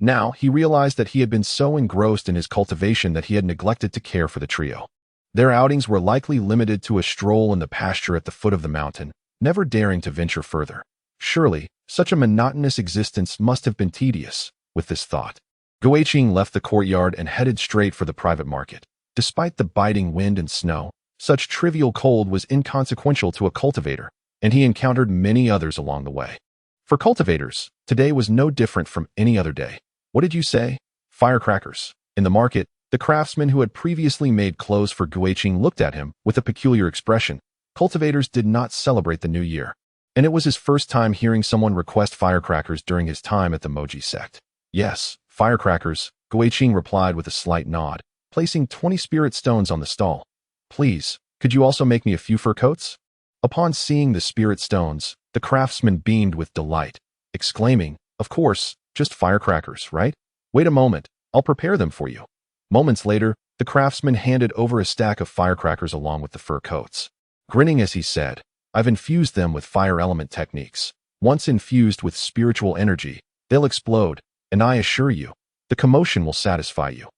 Now he realized that he had been so engrossed in his cultivation that he had neglected to care for the trio. Their outings were likely limited to a stroll in the pasture at the foot of the mountain, never daring to venture further. Surely, such a monotonous existence must have been tedious. With this thought, Guiqing left the courtyard and headed straight for the private market. Despite the biting wind and snow, such trivial cold was inconsequential to a cultivator, and he encountered many others along the way. For cultivators, today was no different from any other day. What did you say? Firecrackers. In the market, the craftsman who had previously made clothes for Guiqing looked at him with a peculiar expression. Cultivators did not celebrate the new year, and it was his first time hearing someone request firecrackers during his time at the Moji sect. Yes, firecrackers, Guiqing replied with a slight nod, placing 20 spirit stones on the stall. Please, could you also make me a few fur coats? Upon seeing the spirit stones, the craftsman beamed with delight, exclaiming, of course, just firecrackers, right? Wait a moment, I'll prepare them for you. Moments later, the craftsman handed over a stack of firecrackers along with the fur coats. Grinning as he said, I've infused them with fire element techniques. Once infused with spiritual energy, they'll explode, and I assure you, the commotion will satisfy you.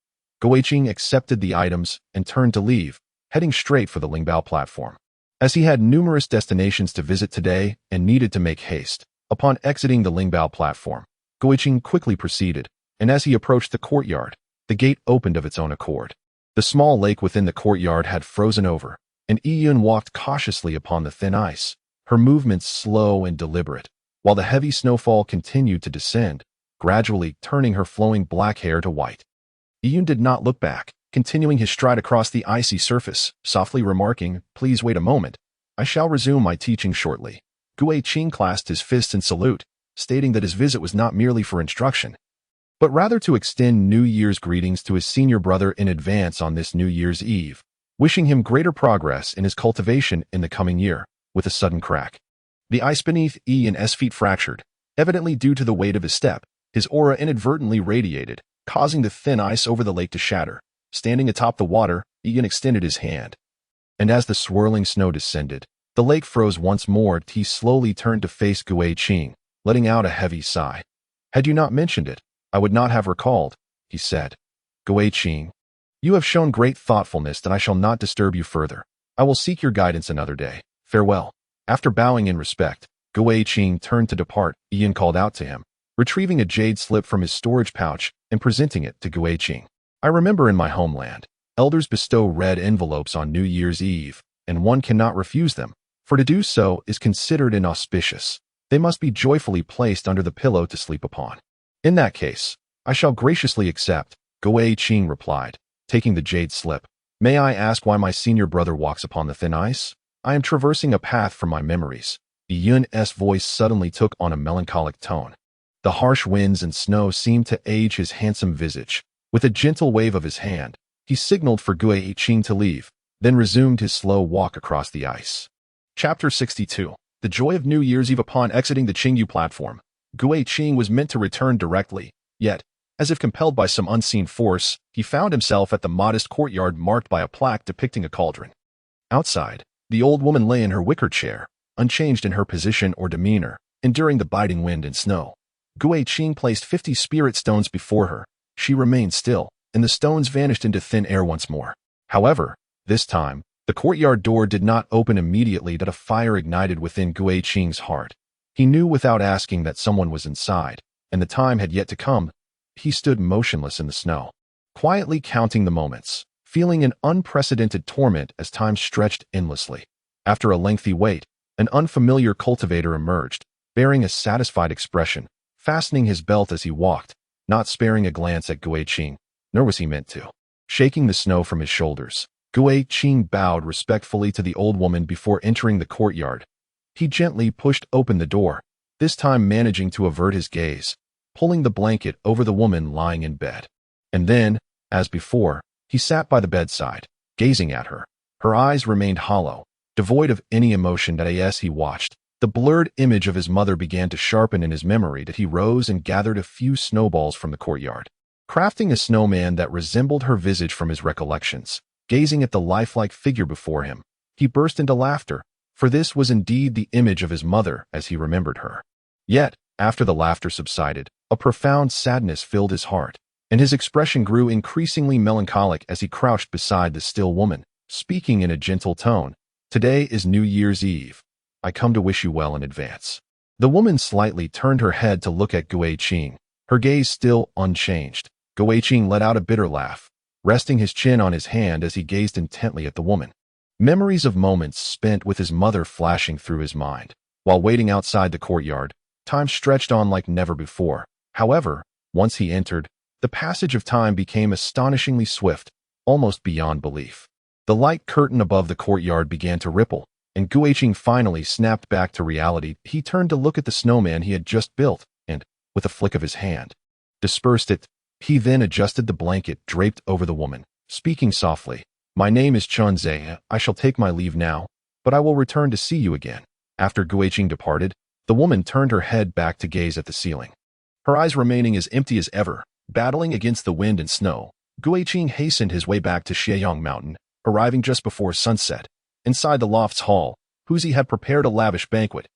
Guiqing accepted the items and turned to leave, heading straight for the Lingbao platform. As he had numerous destinations to visit today and needed to make haste, upon exiting the Lingbao platform, Guiqing quickly proceeded, and as he approached the courtyard, the gate opened of its own accord. The small lake within the courtyard had frozen over, and Yiyun walked cautiously upon the thin ice, her movements slow and deliberate, while the heavy snowfall continued to descend, gradually turning her flowing black hair to white. Yiyun did not look back, continuing his stride across the icy surface, softly remarking, please wait a moment. I shall resume my teaching shortly. Guiqing clasped his fists in salute, stating that his visit was not merely for instruction, but rather to extend New Year's greetings to his senior brother in advance on this New Year's Eve, wishing him greater progress in his cultivation in the coming year. With a sudden crack, the ice beneath Yiyun's feet fractured, evidently due to the weight of his step. His aura inadvertently radiated, causing the thin ice over the lake to shatter. Standing atop the water, Yiyun extended his hand, and as the swirling snow descended, the lake froze once more. He slowly turned to face Guiqing, letting out a heavy sigh. Had you not mentioned it, I would not have recalled, he said. Guiqing, you have shown great thoughtfulness, and I shall not disturb you further. I will seek your guidance another day. Farewell. After bowing in respect, Guiqing turned to depart. Ian called out to him, retrieving a jade slip from his storage pouch and presenting it to Guiqing. I remember in my homeland, elders bestow red envelopes on New Year's Eve, and one cannot refuse them, for to do so is considered inauspicious. They must be joyfully placed under the pillow to sleep upon. In that case, I shall graciously accept, Guiqing replied, taking the jade slip. May I ask why my senior brother walks upon the thin ice? I am traversing a path from my memories. Yun's voice suddenly took on a melancholic tone. The harsh winds and snow seemed to age his handsome visage. With a gentle wave of his hand, he signaled for Guiqing to leave, then resumed his slow walk across the ice. Chapter 62. The joy of New Year's Eve. Upon exiting the Qingyu platform, Guiqing was meant to return directly, yet, as if compelled by some unseen force, he found himself at the modest courtyard marked by a plaque depicting a cauldron. Outside, the old woman lay in her wicker chair, unchanged in her position or demeanor, enduring the biting wind and snow. Guiqing placed 50 spirit stones before her. She remained still, and the stones vanished into thin air once more. However, this time, the courtyard door did not open immediately. That a fire ignited within Guiqing's heart. He knew without asking that someone was inside, and the time had yet to come. He stood motionless in the snow, quietly counting the moments, feeling an unprecedented torment as time stretched endlessly. After a lengthy wait, an unfamiliar cultivator emerged, bearing a satisfied expression, fastening his belt as he walked, not sparing a glance at Guiqing, nor was he meant to. Shaking the snow from his shoulders, Guiqing bowed respectfully to the old woman before entering the courtyard. He gently pushed open the door, this time managing to avert his gaze, pulling the blanket over the woman lying in bed. And then, as before, he sat by the bedside, gazing at her. Her eyes remained hollow, devoid of any emotion. As he watched, the blurred image of his mother began to sharpen in his memory. He rose and gathered a few snowballs from the courtyard, crafting a snowman that resembled her visage from his recollections. Gazing at the lifelike figure before him, he burst into laughter, for this was indeed the image of his mother as he remembered her. Yet, after the laughter subsided, a profound sadness filled his heart, and his expression grew increasingly melancholic as he crouched beside the still woman, speaking in a gentle tone. Today is New Year's Eve. I come to wish you well in advance. The woman slightly turned her head to look at Guiqing, her gaze still unchanged. Guiqing let out a bitter laugh, resting his chin on his hand as he gazed intently at the woman. Memories of moments spent with his mother flashing through his mind. While waiting outside the courtyard, time stretched on like never before. However, once he entered, the passage of time became astonishingly swift, almost beyond belief. The light curtain above the courtyard began to ripple, and Guiqing finally snapped back to reality. He turned to look at the snowman he had just built, and, with a flick of his hand, dispersed it. He then adjusted the blanket draped over the woman, speaking softly. My name is Chunze. I shall take my leave now, but I will return to see you again. After Guiqing departed, the woman turned her head back to gaze at the ceiling, her eyes remaining as empty as ever. Battling against the wind and snow, Guiqing hastened his way back to Xieyang Mountain, arriving just before sunset. Inside the loft's hall, Huzi had prepared a lavish banquet,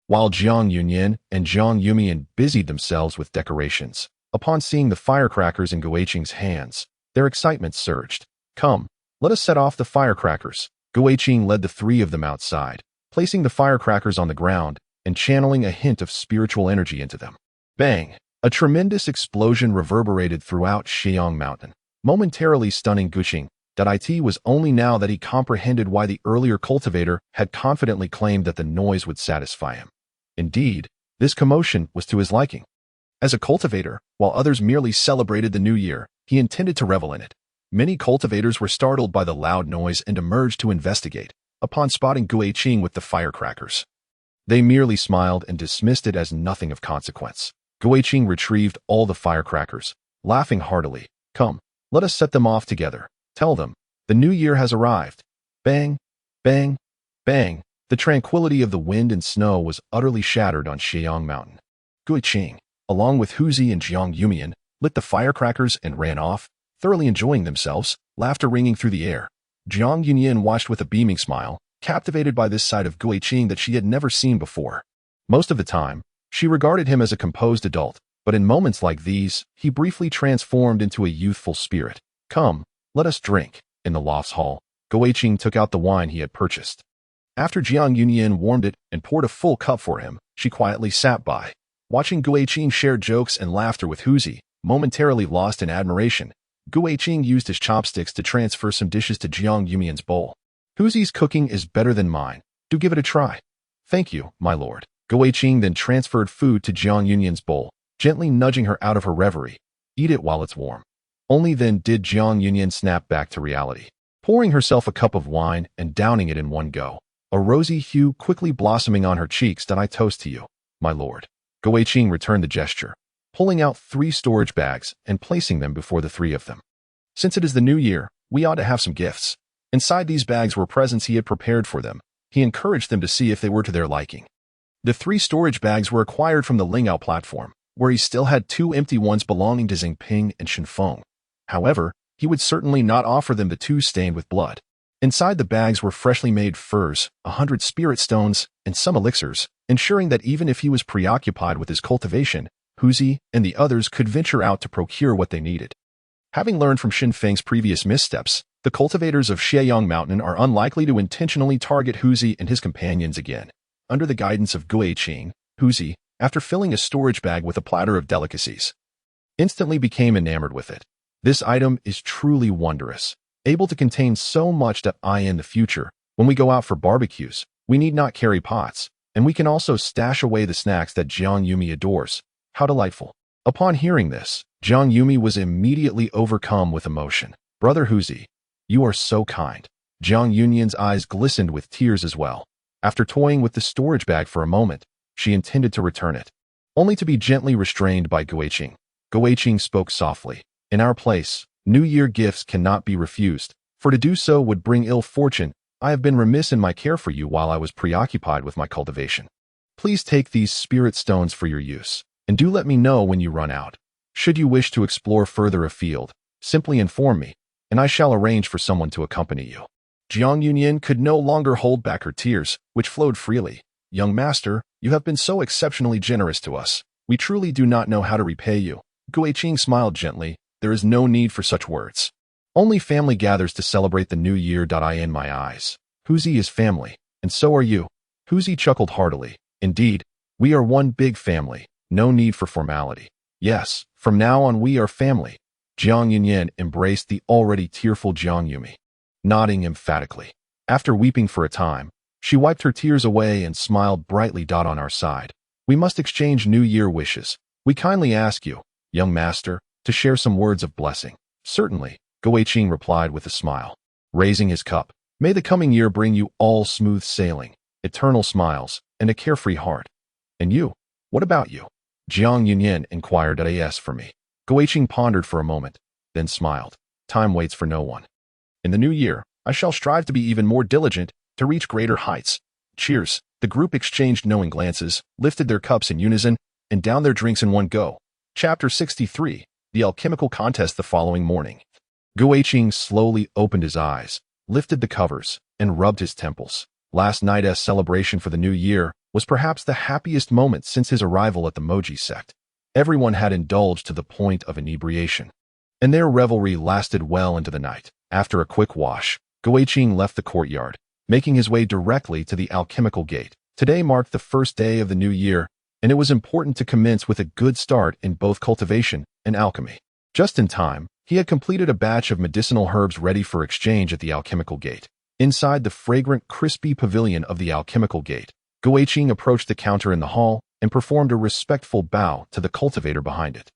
while Jiang Yunyan and Jiang Yumian busied themselves with decorations. Upon seeing the firecrackers in Guiqing's hands, their excitement surged. Come, let us set off the firecrackers. Guiqing led the three of them outside, placing the firecrackers on the ground and channeling a hint of spiritual energy into them. Bang! A tremendous explosion reverberated throughout Xieyang Mountain, momentarily stunning Guiqing. It was only now that he comprehended why the earlier cultivator had confidently claimed that the noise would satisfy him. Indeed, this commotion was to his liking. As a cultivator, while others merely celebrated the new year, he intended to revel in it. Many cultivators were startled by the loud noise and emerged to investigate. Upon spotting Guiqing with the firecrackers, they merely smiled and dismissed it as nothing of consequence. Guiqing retrieved all the firecrackers, laughing heartily. Come, let us set them off together. Tell them, the new year has arrived. Bang, bang, bang. The tranquility of the wind and snow was utterly shattered on Xieyang Mountain. Guiqing, along with Huzi and Jiang Yumian, lit the firecrackers and ran off, thoroughly enjoying themselves, laughter ringing through the air. Jiang Yunyan watched with a beaming smile, captivated by this side of Guiqing that she had never seen before. Most of the time, she regarded him as a composed adult, but in moments like these, he briefly transformed into a youthful spirit. Come, let us drink. In the loft's hall, Guiqing took out the wine he had purchased. After Jiang Yunyan warmed it and poured a full cup for him, she quietly sat by, watching Gu Qing share jokes and laughter with Huzi. Momentarily lost in admiration, Gu Qing used his chopsticks to transfer some dishes to Jiang Yunyan's bowl. Huzi's cooking is better than mine. Do give it a try. Thank you, my lord. Gu Qing then transferred food to Jiang Yunyan's bowl, gently nudging her out of her reverie. Eat it while it's warm. Only then did Jiang Yunyan snap back to reality, pouring herself a cup of wine and downing it in one go, a rosy hue quickly blossoming on her cheeks. That I toast to you, my lord. Gu Qing returned the gesture, pulling out 3 storage bags and placing them before the 3 of them. Since it is the new year, we ought to have some gifts. Inside these bags were presents he had prepared for them. He encouraged them to see if they were to their liking. The 3 storage bags were acquired from the Lingao platform, where he still had 2 empty ones belonging to Xingping and Shenfeng. However, he would certainly not offer them the 2 stained with blood. Inside the bags were freshly made furs, 100 spirit stones, and some elixirs, ensuring that even if he was preoccupied with his cultivation, Huzi and the others could venture out to procure what they needed. Having learned from Shenfeng's previous missteps, the cultivators of Xieyang Mountain are unlikely to intentionally target Huzi and his companions again. Under the guidance of Gu Qing, Huzi, after filling a storage bag with a platter of delicacies, instantly became enamored with it. This item is truly wondrous, able to contain so much that in the future, when we go out for barbecues, we need not carry pots, and we can also stash away the snacks that Jiang Yumi adores. How delightful. Upon hearing this, Jiang Yumi was immediately overcome with emotion. Brother Huzi, you are so kind. Jiang Yunyan's eyes glistened with tears as well. After toying with the storage bag for a moment, she intended to return it, only to be gently restrained by Gu Qing. Gu Qing spoke softly. In our place, New Year gifts cannot be refused, for to do so would bring ill fortune. I have been remiss in my care for you while I was preoccupied with my cultivation. Please take these spirit stones for your use, and do let me know when you run out. Should you wish to explore further afield, simply inform me, and I shall arrange for someone to accompany you. Jiang Yunyan could no longer hold back her tears, which flowed freely. Young master, you have been so exceptionally generous to us. We truly do not know how to repay you. Gu Qing smiled gently. There is no need for such words. Only family gathers to celebrate the new year. In my eyes, Huzi is family, and so are you. Huzi chuckled heartily. Indeed, we are one big family. No need for formality. Yes, from now on we are family. Jiang Yunyan embraced the already tearful Jiang Yumi, nodding emphatically. After weeping for a time, she wiped her tears away and smiled brightly. On our side, we must exchange New Year wishes. We kindly ask you, young master, to share some words of blessing. Certainly, Gu Qing replied with a smile, raising his cup. May the coming year bring you all smooth sailing, eternal smiles, and a carefree heart. And you, what about you? Jiang Yunyan inquired. As for me. Gu Qing pondered for a moment, then smiled. Time waits for no one. In the new year, I shall strive to be even more diligent, to reach greater heights. Cheers. The group exchanged knowing glances, lifted their cups in unison, and downed their drinks in one go. Chapter 63. The alchemical contest. The following morning, Gu Qing slowly opened his eyes, lifted the covers, and rubbed his temples. Last night's celebration for the new year was perhaps the happiest moment since his arrival at the Moji sect. Everyone had indulged to the point of inebriation, and their revelry lasted well into the night. After a quick wash, Gu Qing left the courtyard, making his way directly to the alchemical gate. Today marked the first day of the new year, and it was important to commence with a good start in both cultivation and alchemy. Just in time, he had completed a batch of medicinal herbs ready for exchange at the alchemical gate. Inside the fragrant, crispy pavilion of the alchemical gate, Gu Qing approached the counter in the hall and performed a respectful bow to the cultivator behind it.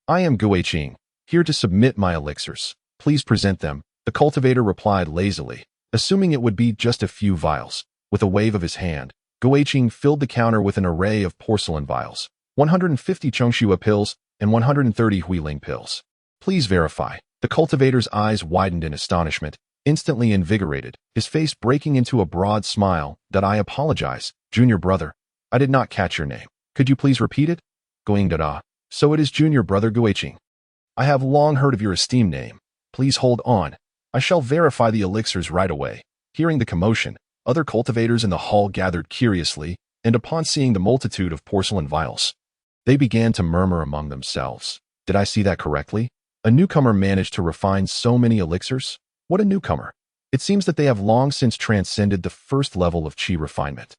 I am Gu Qing, here to submit my elixirs. Please present them, the cultivator replied lazily, assuming it would be just a few vials. With a wave of his hand, Gu Qing filled the counter with an array of porcelain vials, 150 Chengshua pills, and 130 Huiling pills. Please verify. The cultivator's eyes widened in astonishment, instantly invigorated, his face breaking into a broad smile. I apologize, junior brother. I did not catch your name. Could you please repeat it? Going da. So it is junior brother Gu Qing. I have long heard of your esteemed name. Please hold on. I shall verify the elixirs right away. Hearing the commotion, other cultivators in the hall gathered curiously, and upon seeing the multitude of porcelain vials, they began to murmur among themselves. Did I see that correctly? A newcomer managed to refine so many elixirs? What a newcomer! It seems that they have long since transcended the first level of qi refinement.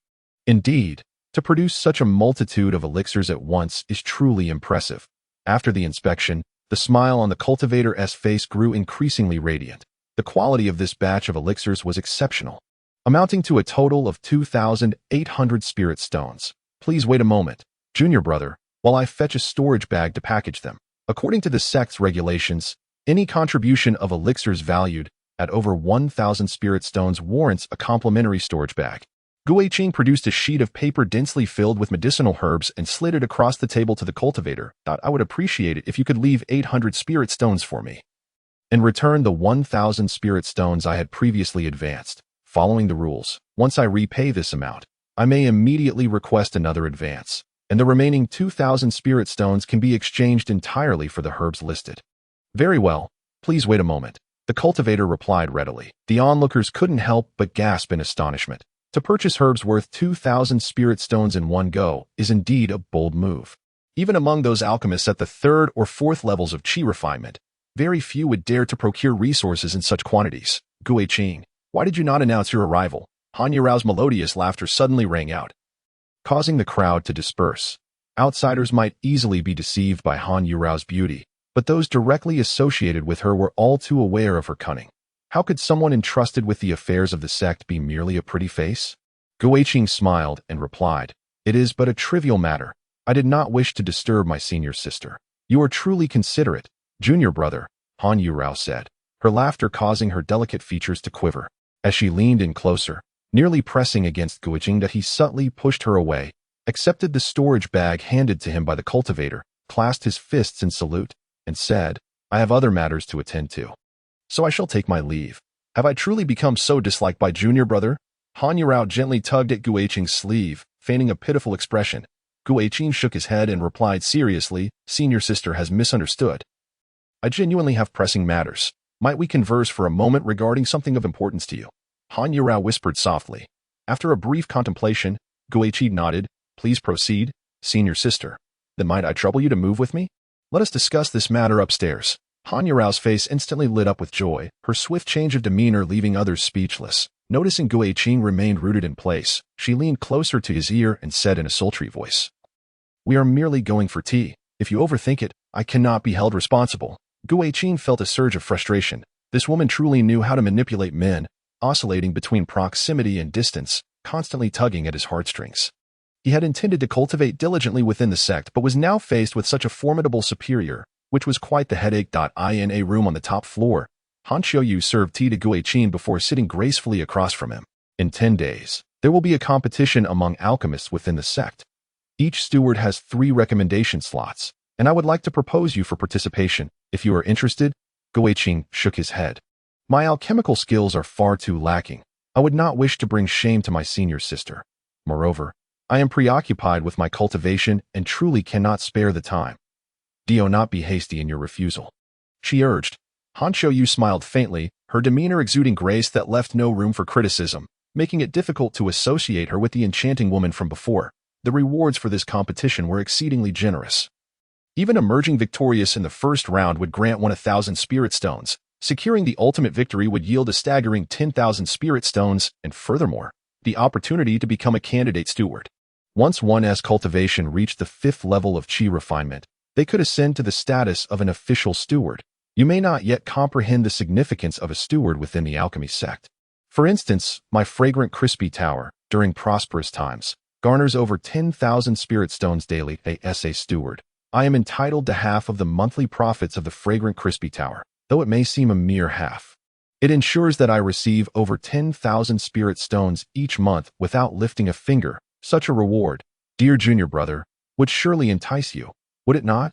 Indeed, to produce such a multitude of elixirs at once is truly impressive. After the inspection, the smile on the cultivator's face grew increasingly radiant. The quality of this batch of elixirs was exceptional, amounting to a total of 2,800 spirit stones. Please wait a moment, junior brother, while I fetch a storage bag to package them. According to the sect's regulations, any contribution of elixirs valued at over 1,000 spirit stones warrants a complimentary storage bag. Guiqing produced a sheet of paper densely filled with medicinal herbs and slid it across the table to the cultivator. I would appreciate it if you could leave 800 spirit stones for me. In return, the 1,000 spirit stones I had previously advanced. Following the rules, once I repay this amount, I may immediately request another advance, and the remaining 2,000 spirit stones can be exchanged entirely for the herbs listed. Very well, please wait a moment, the cultivator replied readily. The onlookers couldn't help but gasp in astonishment. To purchase herbs worth 2,000 spirit stones in one go is indeed a bold move. Even among those alchemists at the third or fourth levels of qi refinement, very few would dare to procure resources in such quantities. Guiqing, why did you not announce your arrival? Han Yurao's melodious laughter suddenly rang out, causing the crowd to disperse. Outsiders might easily be deceived by Han Yurao's beauty, but those directly associated with her were all too aware of her cunning. How could someone entrusted with the affairs of the sect be merely a pretty face? Guiqing smiled and replied, "It is but a trivial matter. I did not wish to disturb my senior sister." "You are truly considerate, junior brother," Han Yurao said, her laughter causing her delicate features to quiver. As she leaned in closer, nearly pressing against Guiqing, that he subtly pushed her away, accepted the storage bag handed to him by the cultivator, clasped his fists in salute, and said, "I have other matters to attend to, so I shall take my leave." "Have I truly become so disliked by junior brother?" Han Yurao gently tugged at Guiqing's sleeve, feigning a pitiful expression. Guiqing shook his head and replied seriously, "Senior sister has misunderstood. I genuinely have pressing matters. Might we converse for a moment regarding something of importance to you?" Han Yurao whispered softly. After a brief contemplation, Guiqing nodded. "Please proceed, senior sister." "Then might I trouble you to move with me? Let us discuss this matter upstairs." Han Yurao's face instantly lit up with joy, her swift change of demeanor leaving others speechless. Noticing Guiqing remained rooted in place, she leaned closer to his ear and said in a sultry voice, "We are merely going for tea. If you overthink it, I cannot be held responsible." Guiqing felt a surge of frustration. This woman truly knew how to manipulate men, oscillating between proximity and distance, constantly tugging at his heartstrings. He had intended to cultivate diligently within the sect, but was now faced with such a formidable superior, which was quite the headache. In a room on the top floor, Han Xiaoyu served tea to Guiqing before sitting gracefully across from him. "In 10 days, there will be a competition among alchemists within the sect. Each steward has 3 recommendation slots, and I would like to propose you for participation, if you are interested." Guiqing shook his head. "My alchemical skills are far too lacking. I would not wish to bring shame to my senior sister. Moreover, I am preoccupied with my cultivation and truly cannot spare the time. Do not be hasty in your refusal," she urged. Han Xiaoyu smiled faintly, her demeanor exuding grace that left no room for criticism, making it difficult to associate her with the enchanting woman from before. The rewards for this competition were exceedingly generous. Even emerging victorious in the first round would grant 1,000 spirit stones. Securing the ultimate victory would yield a staggering 10,000 spirit stones, and furthermore, the opportunity to become a candidate steward. Once one's cultivation reached the 5th level of qi refinement, they could ascend to the status of an official steward. You may not yet comprehend the significance of a steward within the alchemy sect. For instance, my fragrant crispy tower, during prosperous times, garners over 10,000 spirit stones daily. As a steward, I am entitled to half of the monthly profits of the fragrant crispy tower, though it may seem a mere half. It ensures that I receive over 10,000 spirit stones each month without lifting a finger. Such a reward, dear junior brother, would surely entice you, would it not?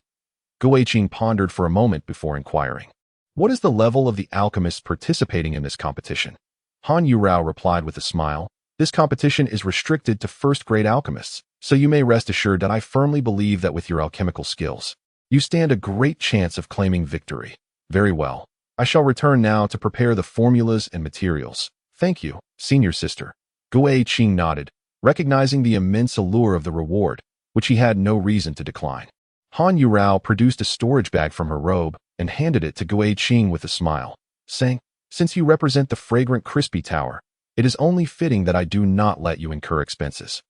Guiqing pondered for a moment before inquiring, "What is the level of the alchemists participating in this competition?" Han Yurao replied with a smile, "This competition is restricted to first-grade alchemists, so you may rest assured that I firmly believe that with your alchemical skills, you stand a great chance of claiming victory." "Very well. I shall return now to prepare the formulas and materials. Thank you, senior sister." Guiqing nodded, recognizing the immense allure of the reward, which he had no reason to decline. Han Yurao produced a storage bag from her robe and handed it to Guiqing with a smile, saying, Since you represent the fragrant crispy tower, it is only fitting that I do not let you incur expenses.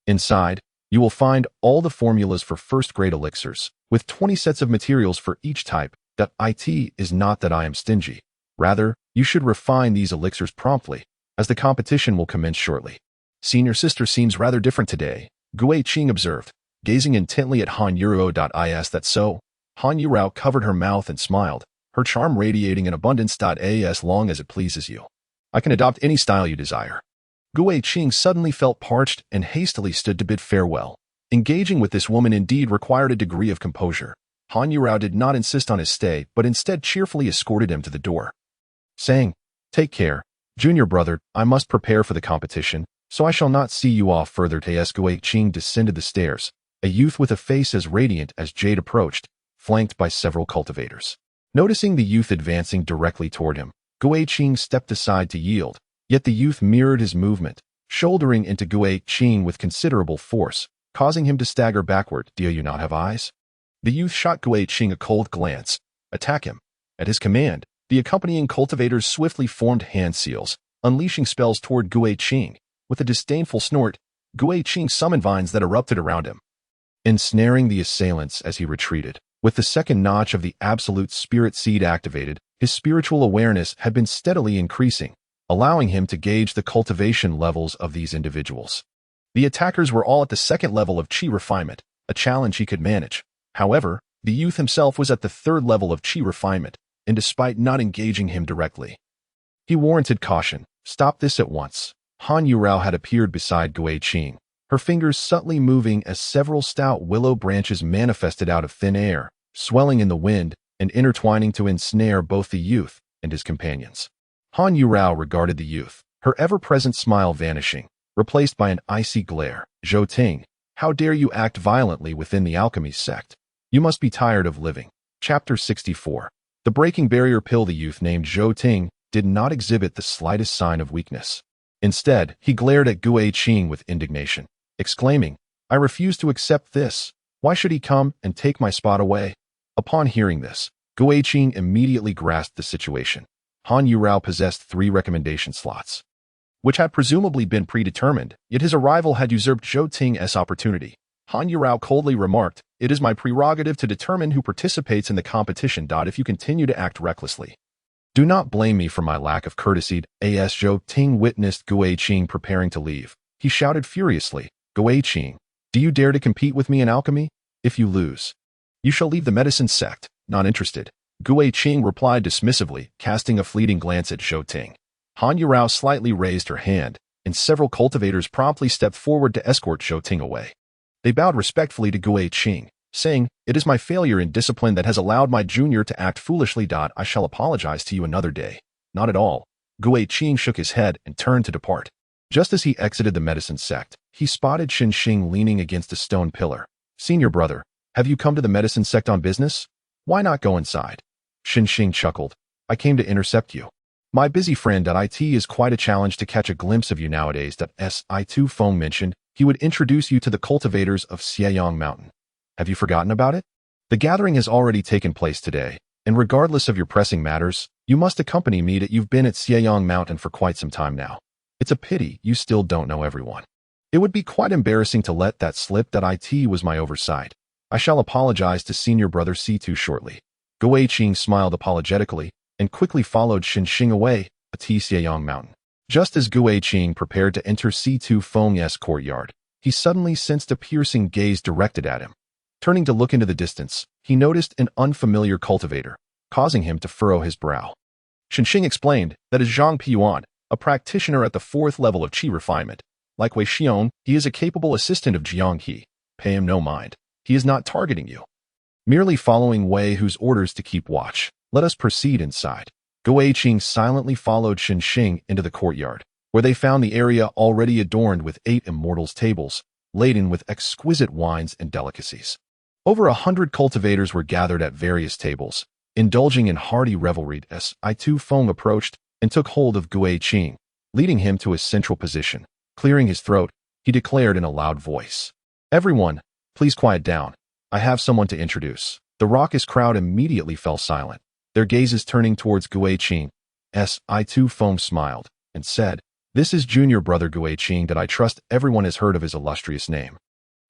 Inside, you will find all the formulas for first-grade elixirs, with 20 sets of materials for each type. That it is not that I am stingy. Rather, you should refine these elixirs promptly, as the competition will commence shortly. Senior sister seems rather different today, Gui Qing observed, gazing intently at Han Yuro.is. That so? Han Yuro covered her mouth and smiled, her charm radiating in abundance. As long as it pleases you, I can adopt any style you desire. Gui Qing suddenly felt parched and hastily stood to bid farewell. Engaging with this woman indeed required a degree of composure. Han Yurao did not insist on his stay, but instead cheerfully escorted him to the door, saying, "Take care, junior brother, I must prepare for the competition, so I shall not see you off further." As Gui Qing descended the stairs, a youth with a face as radiant as jade approached, flanked by several cultivators. Noticing the youth advancing directly toward him, Gui Qing stepped aside to yield, yet the youth mirrored his movement, shouldering into Gui Qing with considerable force, causing him to stagger backward. "Do you not have eyes?" The youth shot Gui Qing a cold glance. "Attack him." At his command, the accompanying cultivators swiftly formed hand seals, unleashing spells toward Gui Qing. With a disdainful snort, Gui Qing summoned vines that erupted around him, ensnaring the assailants as he retreated. With the second notch of the absolute spirit seed activated, his spiritual awareness had been steadily increasing, allowing him to gauge the cultivation levels of these individuals. The attackers were all at the second level of chi refinement, a challenge he could manage. However, the youth himself was at the third level of chi refinement, and despite not engaging him directly, he warranted caution. "Stop this at once." Han Yurao had appeared beside Gui Qing, her fingers subtly moving as several stout willow branches manifested out of thin air, swelling in the wind and intertwining to ensnare both the youth and his companions. Han Yurao regarded the youth, her ever-present smile vanishing, replaced by an icy glare. "Zhou Ting, how dare you act violently within the alchemy sect? You must be tired of living." Chapter 64. The breaking barrier pill. The youth named Zhou Ting did not exhibit the slightest sign of weakness. Instead, he glared at Gui Qing with indignation, exclaiming, "I refuse to accept this. Why should he come and take my spot away?" Upon hearing this, Gui Qing immediately grasped the situation. Han Yurao possessed 3 recommendation slots, which had presumably been predetermined, yet his arrival had usurped Zhou Ting's opportunity. Han Yurao coldly remarked, "It is my prerogative to determine who participates in the competition. If you continue to act recklessly, do not blame me for my lack of courtesy." As Zhou Ting witnessed Gui Qing preparing to leave, he shouted furiously, "Gui Qing, do you dare to compete with me in alchemy? If you lose, you shall leave the medicine sect." "Not interested," Gui Qing replied dismissively, casting a fleeting glance at Zhou Ting. Han Yurao slightly raised her hand, and several cultivators promptly stepped forward to escort Zhou Ting away. They bowed respectfully to Gui Qing, saying, "It is my failure in discipline that has allowed my junior to act foolishly. I shall apologize to you another day." "Not at all." Gui Qing shook his head and turned to depart. Just as he exited the medicine sect, he spotted Xinxing leaning against a stone pillar. "Senior brother, have you come to the medicine sect on business? Why not go inside?" Xinxing chuckled. "I came to intercept you. My busy friend It is quite a challenge to catch a glimpse of you nowadays." Itu Feng mentioned he would introduce you to the cultivators of Xieyang Mountain. Have you forgotten about it? The gathering has already taken place today, and regardless of your pressing matters, you must accompany me. You've been at Xieyang Mountain for quite some time now. It's a pity you still don't know everyone. It would be quite embarrassing to let that slip. It was my oversight. I shall apologize to senior brother C2 shortly." Gui Qing smiled apologetically and quickly followed Xinxing away at Xieyang Mountain. Just as Gui Qing prepared to enter C2 Feng's courtyard, he suddenly sensed a piercing gaze directed at him. Turning to look into the distance, he noticed an unfamiliar cultivator, causing him to furrow his brow. Xinxing explained that as Zhang Piyuan, a practitioner at the 4th level of Qi refinement. Like Wei Xiong, he is a capable assistant of Jiang He. Pay him no mind. He is not targeting you. Merely following Wei Hu's orders to keep watch. Let us proceed inside. Gui Qing silently followed Xinxing into the courtyard, where they found the area already adorned with 8 immortals tables, laden with exquisite wines and delicacies. Over 100 cultivators were gathered at various tables, indulging in hearty revelry. As Itu Feng approached and took hold of Gui Qing, leading him to his central position. Clearing his throat, he declared in a loud voice, "Everyone, please quiet down. I have someone to introduce." The raucous crowd immediately fell silent, their gazes turning towards Gui Qing, Si Feng smiled and said, "This is junior brother Gui Qing that I trust everyone has heard of his illustrious name.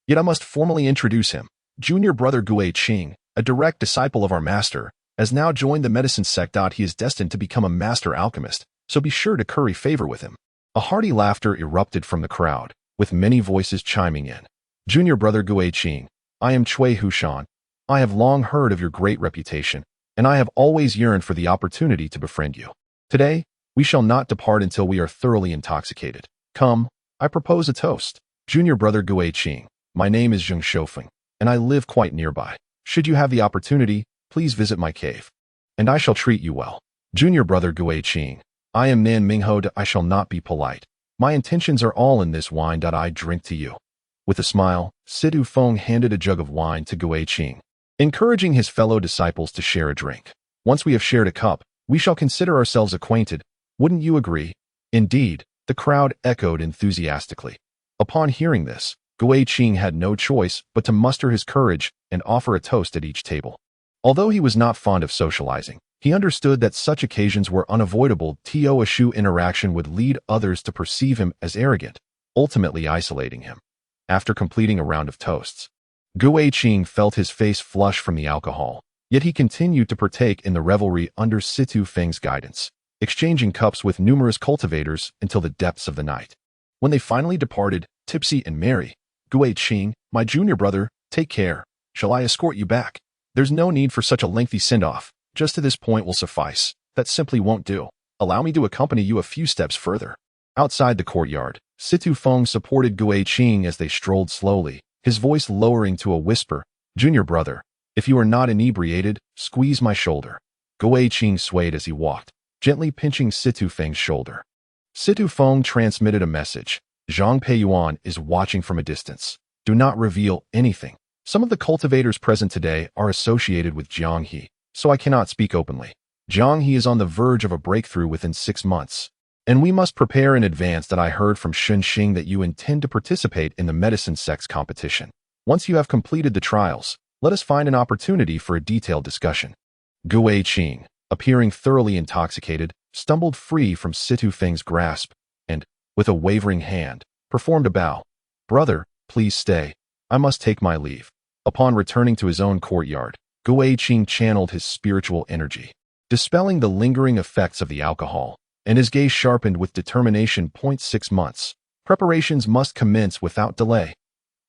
Yet I must formally introduce him. Junior brother Gui Qing, a direct disciple of our master, has now joined the medicine sect. He is destined to become a master alchemist, so be sure to curry favor with him." A hearty laughter erupted from the crowd, with many voices chiming in. "Junior brother Gui Qing, I am Cui Hushan. I have long heard of your great reputation, and I have always yearned for the opportunity to befriend you. Today, we shall not depart until we are thoroughly intoxicated. Come, I propose a toast. Junior brother Gui Qing, my name is Zheng Shoufeng, and I live quite nearby. Should you have the opportunity, please visit my cave, and I shall treat you well. Junior brother Gui Qing, I am Nan Mingho. I shall not be polite. My intentions are all in this wine. I drink to you." With a smile, Si Feng handed a jug of wine to Gui Qing, encouraging his fellow disciples to share a drink. "Once we have shared a cup, we shall consider ourselves acquainted. Wouldn't you agree?" Indeed, the crowd echoed enthusiastically. Upon hearing this, Gui Qing had no choice but to muster his courage and offer a toast at each table. Although he was not fond of socializing, he understood that such occasions were unavoidable. A shoe interaction would lead others to perceive him as arrogant, ultimately isolating him. After completing a round of toasts, Gui Qing felt his face flush from the alcohol, yet he continued to partake in the revelry under Si Feng's guidance, exchanging cups with numerous cultivators until the depths of the night. When they finally departed, tipsy and merry, "Gui Qing, my junior brother, take care. Shall I escort you back? There's no need for such a lengthy send-off. Just to this point will suffice. That simply won't do. Allow me to accompany you a few steps further." Outside the courtyard, Si Feng supported Gui Qing as they strolled slowly, his voice lowering to a whisper. "Junior brother, if you are not inebriated, squeeze my shoulder." Gui Qing swayed as he walked, gently pinching Si Feng's shoulder. Si Feng transmitted a message. "Zhang Peiyuan is watching from a distance. Do not reveal anything. Some of the cultivators present today are associated with Jiang He, so I cannot speak openly. Jiang He is on the verge of a breakthrough within 6 months, and we must prepare in advance. That I heard from Shun Xing that you intend to participate in the medicine sect's competition. Once you have completed the trials, let us find an opportunity for a detailed discussion." Gui Qing, appearing thoroughly intoxicated, stumbled free from Si Feng's grasp and, with a wavering hand, performed a bow. "Brother, please stay. I must take my leave." Upon returning to his own courtyard, Gui Qing channeled his spiritual energy, dispelling the lingering effects of the alcohol, and his gaze sharpened with determination. 6 months. Preparations must commence without delay.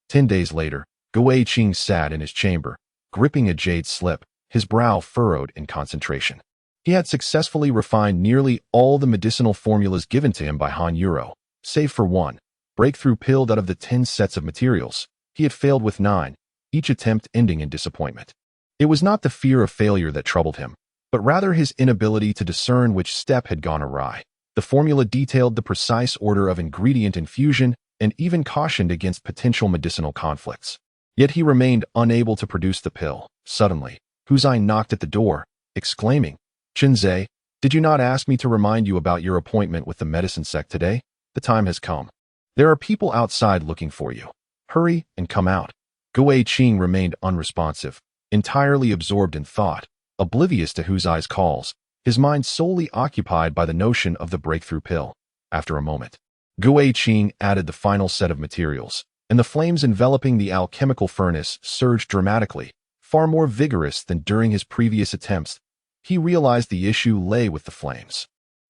10 days later, Gui Qing sat in his chamber, gripping a jade slip, his brow furrowed in concentration. He had successfully refined nearly all the medicinal formulas given to him by Han Yuro, save for one breakthrough pill. Out of the 10 sets of materials, he had failed with 9, each attempt ending in disappointment. It was not the fear of failure that troubled him, but rather his inability to discern which step had gone awry. The formula detailed the precise order of ingredient infusion and even cautioned against potential medicinal conflicts. Yet he remained unable to produce the pill. Suddenly, Huzai knocked at the door, exclaiming, "Chinzei, did you not ask me to remind you about your appointment with the medicine sect today? The time has come. There are people outside looking for you. Hurry and come out." Gui Qing remained unresponsive, entirely absorbed in thought, oblivious to Huzai's calls, his mind solely occupied by the notion of the breakthrough pill. After a moment, Gui Qing added the final set of materials, and the flames enveloping the alchemical furnace surged dramatically, far more vigorous than during his previous attempts. He realized the issue lay with the flames.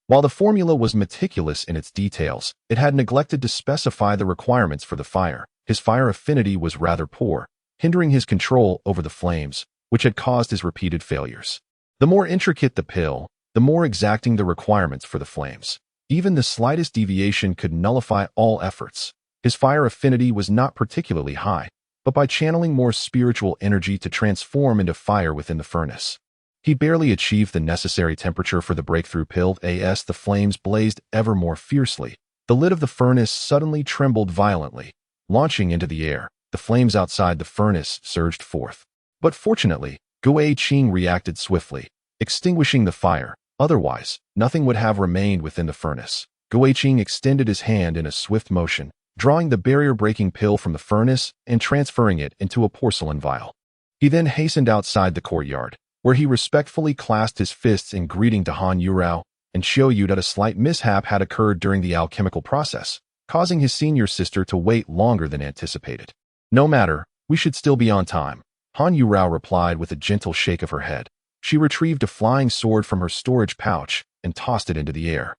While the formula was meticulous in its details, it had neglected to specify the requirements for the fire. His fire affinity was rather poor, hindering his control over the flames, which had caused his repeated failures. The more intricate the pill, the more exacting the requirements for the flames. Even the slightest deviation could nullify all efforts. His fire affinity was not particularly high, but by channeling more spiritual energy to transform into fire within the furnace, he barely achieved the necessary temperature for the breakthrough pill. As the flames blazed ever more fiercely, the lid of the furnace suddenly trembled violently. Launching into the air, the flames outside the furnace surged forth. But fortunately, Gui Qing reacted swiftly, extinguishing the fire. Otherwise, nothing would have remained within the furnace. Gui Qing extended his hand in a swift motion, drawing the barrier-breaking pill from the furnace and transferring it into a porcelain vial. He then hastened outside the courtyard, where he respectfully clasped his fists in greeting to Han Yurao. and show you that a slight mishap had occurred during the alchemical process, causing his senior sister to wait longer than anticipated. No matter, we should still be on time, Han Yurao replied with a gentle shake of her head. She retrieved a flying sword from her storage pouch and tossed it into the air.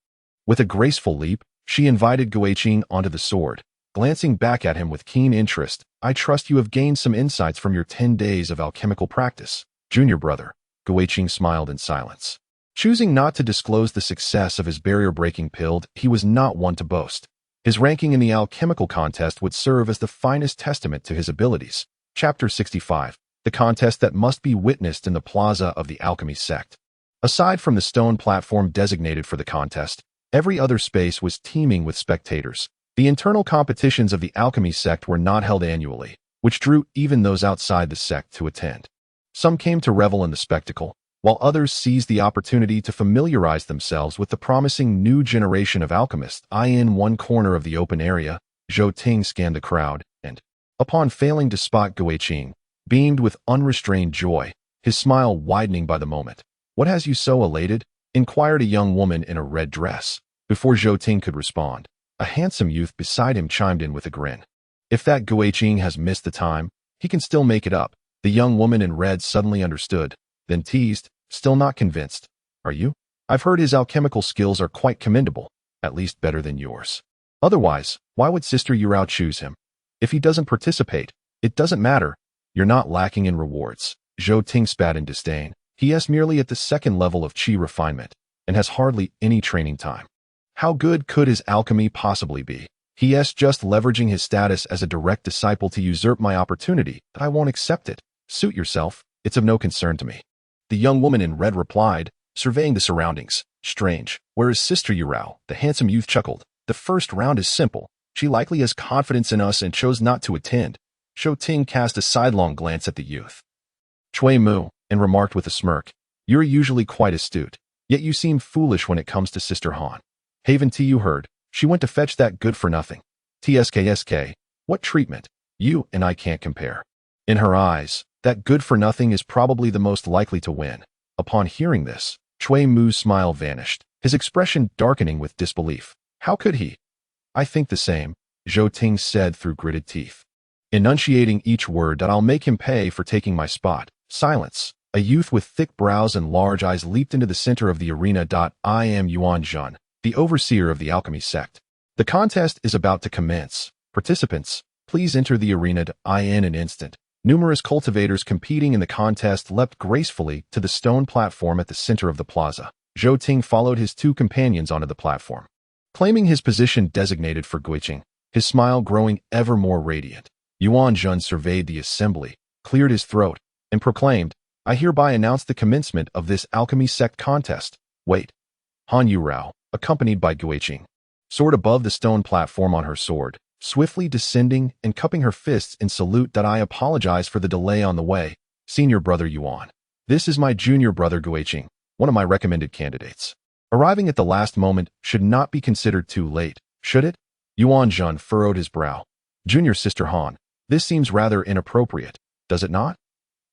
With a graceful leap, she invited Guiqing onto the sword, glancing back at him with keen interest. I trust you have gained some insights from your 10 days of alchemical practice, junior brother. Guiqing smiled in silence. Choosing not to disclose the success of his barrier-breaking build, he was not one to boast. His ranking in the alchemical contest would serve as the finest testament to his abilities. Chapter 65. The contest that must be witnessed in the plaza of the alchemy sect. Aside from the stone platform designated for the contest, every other space was teeming with spectators. The internal competitions of the alchemy sect were not held annually, which drew even those outside the sect to attend. Some came to revel in the spectacle, while others seized the opportunity to familiarize themselves with the promising new generation of alchemists. In one corner of the open area, Zhou Ting scanned the crowd, and, upon failing to spot Guiqing, beamed with unrestrained joy, his smile widening by the moment. "What has you so elated?" inquired a young woman in a red dress. Before Zhou Ting could respond, a handsome youth beside him chimed in with a grin. "If that Guiqing has missed the time, he can still make it up." The young woman in red suddenly understood, then teased, still not convinced. "Are you? I've heard his alchemical skills are quite commendable, at least better than yours. Otherwise, why would Sister Yurao choose him? If he doesn't participate, it doesn't matter. You're not lacking in rewards." Zhou Ting spat in disdain. He is merely at the second level of qi refinement, and has hardly any training time. How good could his alchemy possibly be? He is just leveraging his status as a direct disciple to usurp my opportunity. I won't accept it. Suit yourself, it's of no concern to me. The young woman in red replied, surveying the surroundings. "Strange. Where is Sister Yurao?" The handsome youth chuckled. "The first round is simple. She likely has confidence in us and chose not to attend." Zhou Ting cast a sidelong glance at the youth. Cui Mu, and remarked with a smirk, "You're usually quite astute, yet you seem foolish when it comes to Sister Han. Haven't you heard? She went to fetch that good-for-nothing. TSKSK, what treatment? You and I can't compare." In her eyes, that good-for-nothing is probably the most likely to win. Upon hearing this, Cui Mu's smile vanished, his expression darkening with disbelief. "How could he?" "I think the same," Zhou Ting said through gritted teeth, enunciating each word. "That I'll make him pay for taking my spot." Silence. A youth with thick brows and large eyes leaped into the center of the arena. "I am Yuan Zhen, the overseer of the alchemy sect. The contest is about to commence. Participants, please enter the arena." In an instant, numerous cultivators competing in the contest leapt gracefully to the stone platform at the center of the plaza. Zhou Ting followed his two companions onto the platform, claiming his position designated for Guiqing, his smile growing ever more radiant. Yuan Zhen surveyed the assembly, cleared his throat, and proclaimed, "I hereby announce the commencement of this alchemy sect contest." "Wait." Han Yurao, accompanied by Guiqing, soared above the stone platform on her sword, swiftly descending and cupping her fists in salute. "I apologize for the delay on the way, senior brother Yuan. This is my junior brother Guiqing, one of my recommended candidates. Arriving at the last moment should not be considered too late, should it?" Yuan Zhen furrowed his brow. "Junior Sister Han, this seems rather inappropriate, does it not?"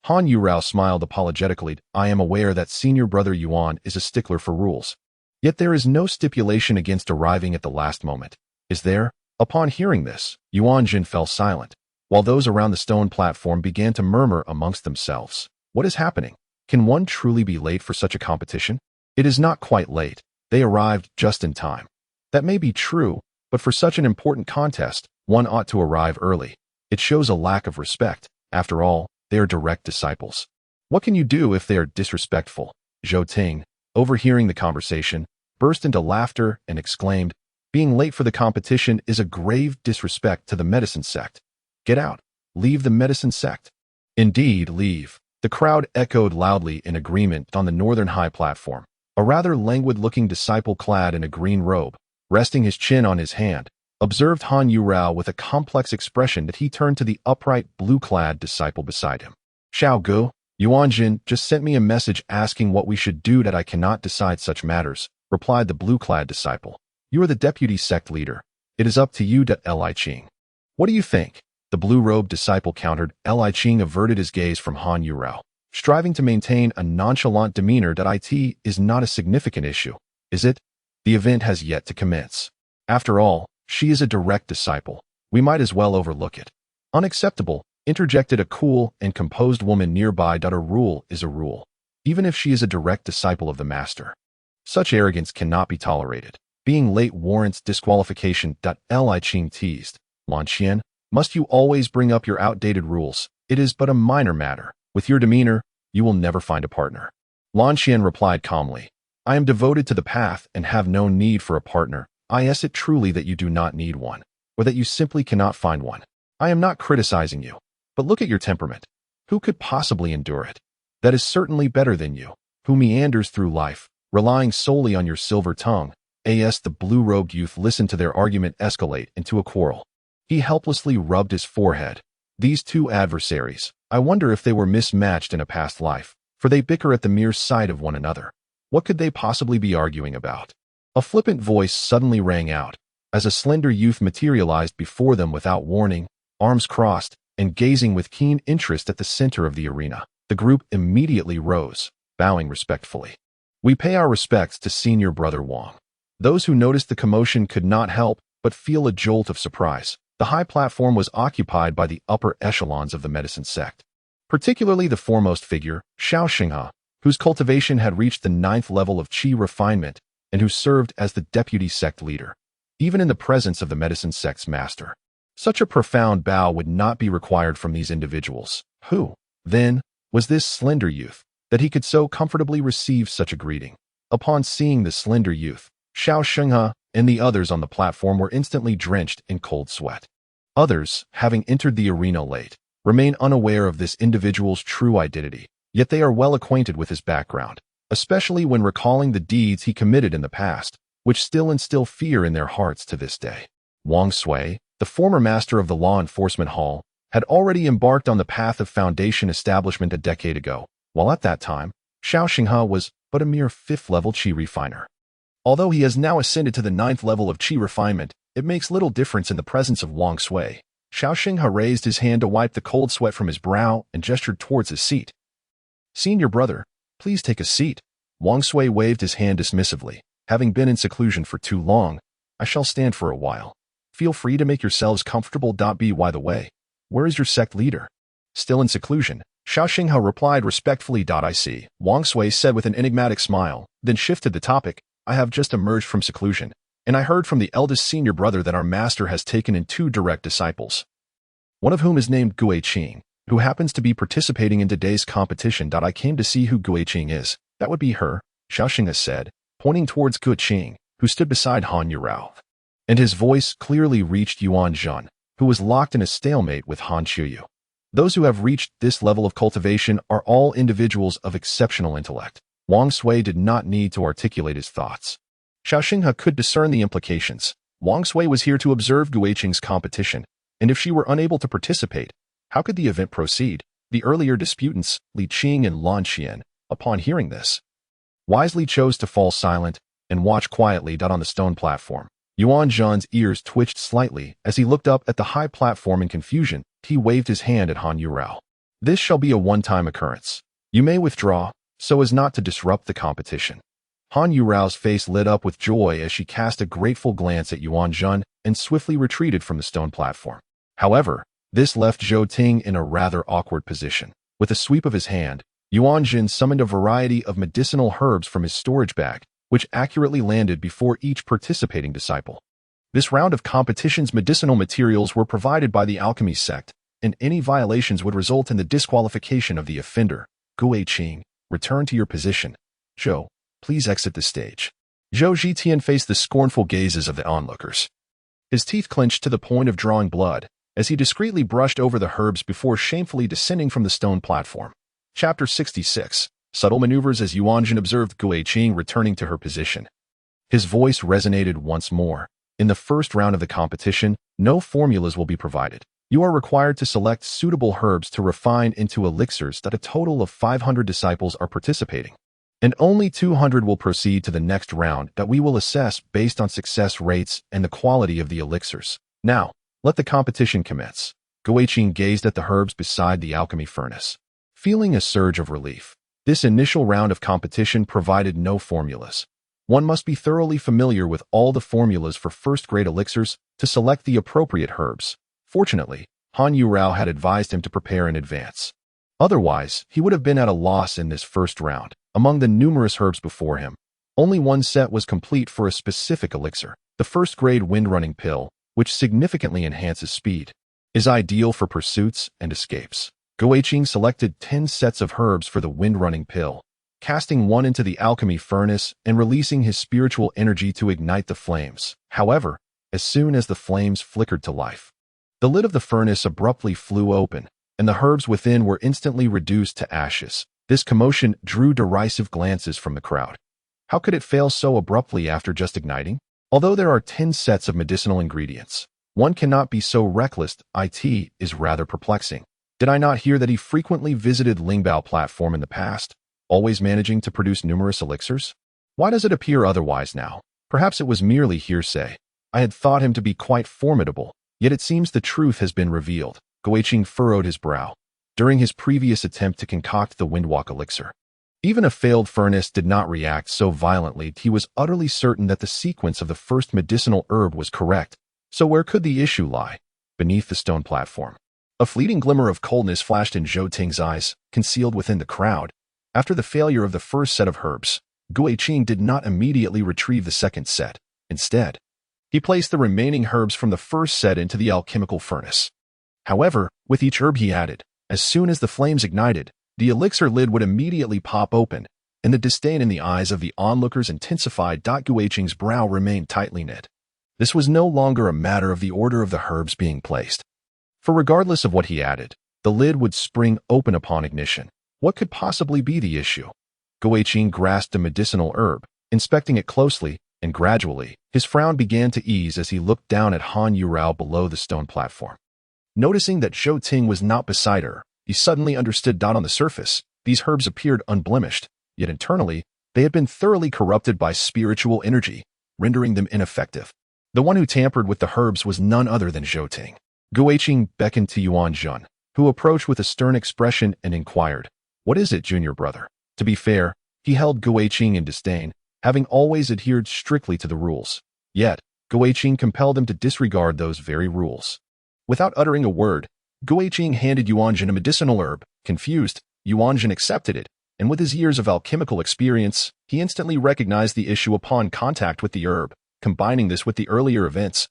Han Yurao smiled apologetically. "I am aware that senior brother Yuan is a stickler for rules. Yet there is no stipulation against arriving at the last moment, is there?" Upon hearing this, Yuan Zhen fell silent, while those around the stone platform began to murmur amongst themselves. What is happening? Can one truly be late for such a competition? It is not quite late. They arrived just in time. That may be true, but for such an important contest, one ought to arrive early. It shows a lack of respect. After all, they are direct disciples. What can you do if they are disrespectful? Zhou Ting, overhearing the conversation, burst into laughter and exclaimed, "Being late for the competition is a grave disrespect to the medicine sect. Get out. Leave the medicine sect." "Indeed, leave." The crowd echoed loudly in agreement. On the northern high platform, a rather languid-looking disciple clad in a green robe, resting his chin on his hand, observed Han Yurao with a complex expression that he turned to the upright blue-clad disciple beside him. "Xiao Gu, Yuan Zhen just sent me a message asking what we should do. That I cannot decide such matters," replied the blue-clad disciple. "You are the deputy sect leader. It is up to you. Li Qing. What do you think?" The blue-robed disciple countered. Li Qing averted his gaze from Han Yurao, striving to maintain a nonchalant demeanor. "It is not a significant issue. is it? The event has yet to commence. After all, she is a direct disciple. We might as well overlook it. Unacceptable, interjected a cool and composed woman nearby. A rule is a rule, even if she is a direct disciple of the master. Such arrogance cannot be tolerated. Being late warrants disqualification. Li Qing teased. Lan Qian, must you always bring up your outdated rules? It is but a minor matter. With your demeanor, you will never find a partner. Lan Qian replied calmly. I am devoted to the path and have no need for a partner. Is it truly that you do not need one, or that you simply cannot find one? I am not criticizing you, but look at your temperament. Who could possibly endure it? That is certainly better than you, who meanders through life, relying solely on your silver tongue. The blue-robed youth listened to their argument escalate into a quarrel. He helplessly rubbed his forehead. These two adversaries, I wonder if they were mismatched in a past life, for they bicker at the mere sight of one another. What could they possibly be arguing about? A flippant voice suddenly rang out, as a slender youth materialized before them without warning, arms crossed, and gazing with keen interest at the center of the arena. The group immediately rose, bowing respectfully. We pay our respects to Senior Brother Wang. Those who noticed the commotion could not help but feel a jolt of surprise. The high platform was occupied by the upper echelons of the medicine sect, particularly the foremost figure, Xiao Xinghe, whose cultivation had reached the 9th level of qi refinement and who served as the deputy sect leader, even in the presence of the medicine sect's master. Such a profound bow would not be required from these individuals. Who, then, was this slender youth, that he could so comfortably receive such a greeting? Upon seeing the slender youth, Xiao Xinghe and the others on the platform were instantly drenched in cold sweat. Others, having entered the arena late, remain unaware of this individual's true identity, yet they are well acquainted with his background, especially when recalling the deeds he committed in the past, which still instill fear in their hearts to this day. Wang Sui, the former master of the law enforcement hall, had already embarked on the path of foundation establishment a decade ago, while at that time, Xiao Xinghe was but a mere 5th-level qi refiner. Although he has now ascended to the 9th level of qi refinement, it makes little difference in the presence of Wang Sui. Xiao Xinghe raised his hand to wipe the cold sweat from his brow and gestured towards his seat. Senior brother, please take a seat. Wang Sui waved his hand dismissively. Having been in seclusion for too long, I shall stand for a while. Feel free to make yourselves comfortable. By the way, where is your sect leader? Still in seclusion, Xiao Xinghe replied respectfully. I see, Wang Sui said with an enigmatic smile, then shifted the topic. I have just emerged from seclusion, and I heard from the eldest senior brother that our master has taken in 2 direct disciples, one of whom is named Gui Qing, who happens to be participating in today's competition. I came to see who Gui Qing is. That would be her, Xiao Xinghe said, pointing towards Gui Qing, who stood beside Han Yurao. And his voice clearly reached Yuan Zhan, who was locked in a stalemate with Han Qiuyu. Those who have reached this level of cultivation are all individuals of exceptional intellect. Wang Sui did not need to articulate his thoughts. Xiao Xinghe could discern the implications. Wang Sui was here to observe Gui Qing's competition, and if she were unable to participate, how could the event proceed? The earlier disputants, Li Qing and Lan Qian, upon hearing this, wisely chose to fall silent and watch quietly. On the stone platform, Yuan Zhan's ears twitched slightly as he looked up at the high platform in confusion. He waved his hand at Han Yurao. This shall be a one-time occurrence. You may withdraw, so as not to disrupt the competition. Han Yurao's face lit up with joy as she cast a grateful glance at Yuan Zhan and swiftly retreated from the stone platform. However, this left Zhou Ting in a rather awkward position. With a sweep of his hand, Yuan Zhan summoned a variety of medicinal herbs from his storage bag, which accurately landed before each participating disciple. This round of competition's medicinal materials were provided by the alchemy sect, and any violations would result in the disqualification of the offender. Gui Qing, return to your position. Zhou, please exit the stage. Zhou Zhitian faced the scornful gazes of the onlookers. His teeth clenched to the point of drawing blood, as he discreetly brushed over the herbs before shamefully descending from the stone platform. Chapter 66. Subtle maneuvers as Yuan Zhan observed Gui Qing returning to her position. His voice resonated once more. In the first round of the competition, no formulas will be provided. You are required to select suitable herbs to refine into elixirs. A total of 500 disciples are participating, and only 200 will proceed to the next round that we will assess based on success rates and the quality of the elixirs. Now, let the competition commence. Gui Qing gazed at the herbs beside the alchemy furnace, feeling a surge of relief. This initial round of competition provided no formulas. One must be thoroughly familiar with all the formulas for first-grade elixirs to select the appropriate herbs. Fortunately, Han Yurao had advised him to prepare in advance. Otherwise, he would have been at a loss in this first round. Among the numerous herbs before him, only one set was complete for a specific elixir. The first-grade wind-running pill, which significantly enhances speed, is ideal for pursuits and escapes. Guiqing selected 10 sets of herbs for the wind-running pill, casting one into the alchemy furnace and releasing his spiritual energy to ignite the flames. However, as soon as the flames flickered to life, the lid of the furnace abruptly flew open, and the herbs within were instantly reduced to ashes. This commotion drew derisive glances from the crowd. How could it fail so abruptly after just igniting? Although there are 10 sets of medicinal ingredients, one cannot be so reckless. It is rather perplexing. Did I not hear that he frequently visited Lingbao platform in the past, always managing to produce numerous elixirs? Why does it appear otherwise now? Perhaps it was merely hearsay. I had thought him to be quite formidable, yet it seems the truth has been revealed. Guiqing furrowed his brow. During his previous attempt to concoct the Windwalk elixir, even a failed furnace did not react so violently. He was utterly certain that the sequence of the first medicinal herb was correct. So where could the issue lie? Beneath the stone platform. A fleeting glimmer of coldness flashed in Zhou Ting's eyes, concealed within the crowd. After the failure of the first set of herbs, Guiqing did not immediately retrieve the second set. Instead, he placed the remaining herbs from the first set into the alchemical furnace. However, with each herb he added, as soon as the flames ignited, the elixir lid would immediately pop open, and the disdain in the eyes of the onlookers intensified. Guiqing's brow remained tightly knit. This was no longer a matter of the order of the herbs being placed, for regardless of what he added, the lid would spring open upon ignition. What could possibly be the issue? Guiqing grasped a medicinal herb, inspecting it closely, and gradually, his frown began to ease as he looked down at Han Yurao below the stone platform. Noticing that Zhou Ting was not beside her, he suddenly understood. On the surface, these herbs appeared unblemished, yet internally, they had been thoroughly corrupted by spiritual energy, rendering them ineffective. The one who tampered with the herbs was none other than Zhou Ting. Guiqing beckoned to Yuan Zhun, who approached with a stern expression and inquired, "What is it, junior brother?" To be fair, he held Guiqing in disdain, having always adhered strictly to the rules. Yet, Guiqing compelled him to disregard those very rules. Without uttering a word, Guiqing handed Yuan Zhun a medicinal herb. Confused, Yuan Zhun accepted it, and with his years of alchemical experience, he instantly recognized the issue upon contact with the herb. Combining this with the earlier events,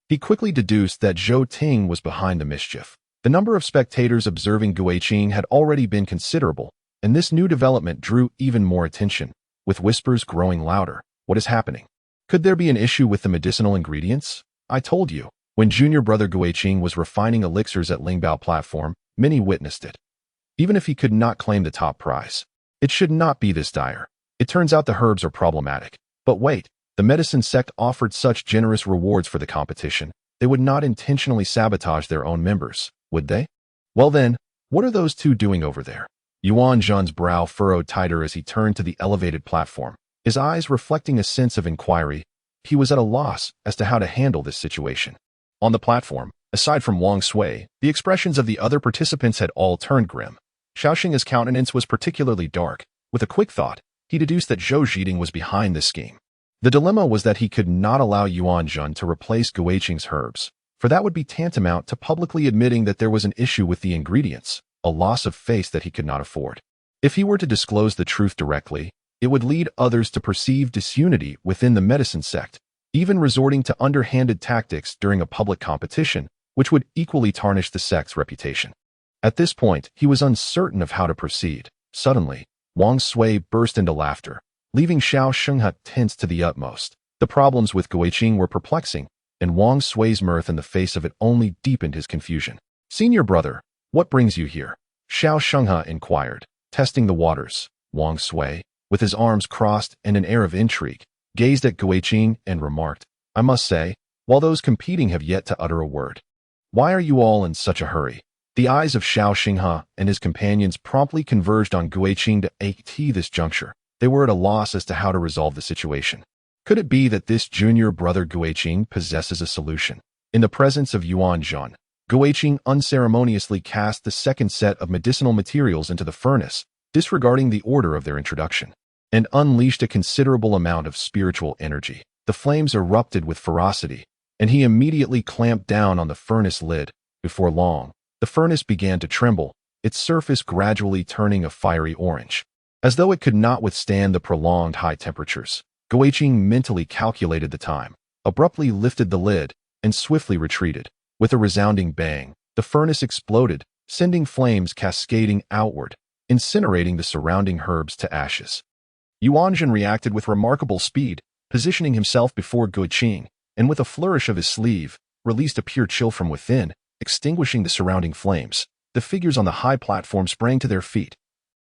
he quickly deduced that Zhou Ting was behind the mischief. The number of spectators observing Guiqing had already been considerable, and this new development drew even more attention, with whispers growing louder. What is happening? Could there be an issue with the medicinal ingredients? I told you. When junior brother Guiqing was refining elixirs at Lingbao platform, many witnessed it. Even if he could not claim the top prize, it should not be this dire. It turns out the herbs are problematic. But wait, the medicine sect offered such generous rewards for the competition, they would not intentionally sabotage their own members, would they? Well then, what are those two doing over there? Yuan Zhun's brow furrowed tighter as he turned to the elevated platform, his eyes reflecting a sense of inquiry. He was at a loss as to how to handle this situation. On the platform, aside from Wang Sui, the expressions of the other participants had all turned grim. Xiaoxing's countenance was particularly dark. With a quick thought, he deduced that Zhou Zhiding was behind this scheme. The dilemma was that he could not allow Yuan Zhun to replace Guiqing's herbs, for that would be tantamount to publicly admitting that there was an issue with the ingredients, a loss of face that he could not afford. If he were to disclose the truth directly, it would lead others to perceive disunity within the medicine sect, even resorting to underhanded tactics during a public competition, which would equally tarnish the sect's reputation. At this point, he was uncertain of how to proceed. Suddenly, Wang Sui burst into laughter, leaving Xiao Shenghe tense to the utmost. The problems with Guiqing were perplexing, and Wang Sui's mirth in the face of it only deepened his confusion. "Senior brother, what brings you here?" Xiao Shenghe inquired, testing the waters. Wang Sui, with his arms crossed and an air of intrigue, gazed at Guiqing and remarked, "I must say, while those competing have yet to utter a word, why are you all in such a hurry?" The eyes of Xiao Shenghe and his companions promptly converged on Guiqing at this juncture. They were at a loss as to how to resolve the situation. Could it be that this junior brother Guiqing possesses a solution? In the presence of Yuan Zhun, Guiqing unceremoniously cast the second set of medicinal materials into the furnace, disregarding the order of their introduction. and unleashed a considerable amount of spiritual energy. The flames erupted with ferocity, and he immediately clamped down on the furnace lid. Before long, the furnace began to tremble, its surface gradually turning a fiery orange. As though it could not withstand the prolonged high temperatures, Guiqing mentally calculated the time, abruptly lifted the lid, and swiftly retreated. With a resounding bang, the furnace exploded, sending flames cascading outward, incinerating the surrounding herbs to ashes. Yuanzhen reacted with remarkable speed, positioning himself before Guiqing, and with a flourish of his sleeve, released a pure chill from within, extinguishing the surrounding flames. The figures on the high platform sprang to their feet,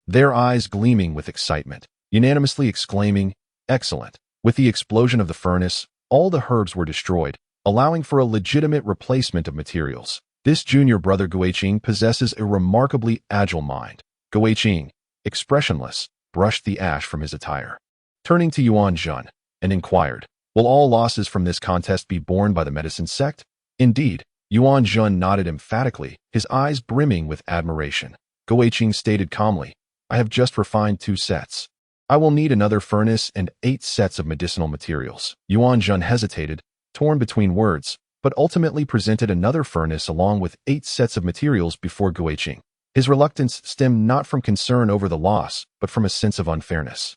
their eyes gleaming with excitement, unanimously exclaiming, "Excellent!" With the explosion of the furnace, all the herbs were destroyed, allowing for a legitimate replacement of materials. This junior brother Guiqing possesses a remarkably agile mind. Guiqing, expressionless, brushed the ash from his attire, turning to Yuanzhen, and inquired, "Will all losses from this contest be borne by the medicine sect?" "Indeed." Yuanzhen nodded emphatically, his eyes brimming with admiration. Guiqing stated calmly, "I have just refined 2 sets. I will need another furnace and 8 sets of medicinal materials." Yuanzhen hesitated, torn between words, but ultimately presented another furnace along with 8 sets of materials before Guiqing. His reluctance stemmed not from concern over the loss, but from a sense of unfairness.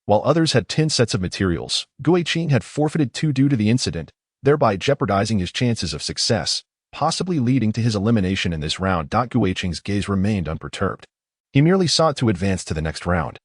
While others had 10 sets of materials, Guiqing had forfeited 2 due to the incident, thereby jeopardizing his chances of success, possibly leading to his elimination in this round. Guiqing's gaze remained unperturbed. He merely sought to advance to the next round.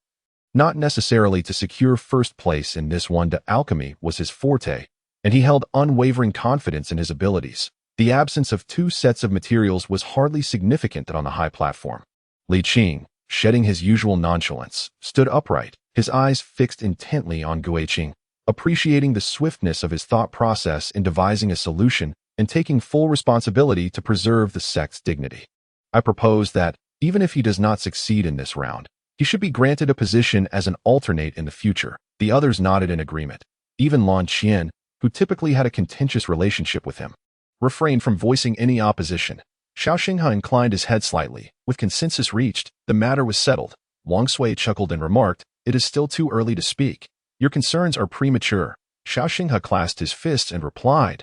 Not necessarily to secure first place in this one. Alchemy was his forte, and he held unwavering confidence in his abilities. The absence of 2 sets of materials was hardly significant on the high platform. Li Qing, shedding his usual nonchalance, stood upright, his eyes fixed intently on Guiqing, appreciating the swiftness of his thought process in devising a solution and taking full responsibility to preserve the sect's dignity. "I propose that, even if he does not succeed in this round, he should be granted a position as an alternate in the future." The others nodded in agreement. Even Lan Qian, who typically had a contentious relationship with him, refrained from voicing any opposition. Xiao Xinghe inclined his head slightly. With consensus reached, the matter was settled. Wang Sui chuckled and remarked, "It is still too early to speak. Your concerns are premature." Xiao Xinghe clasped his fists and replied,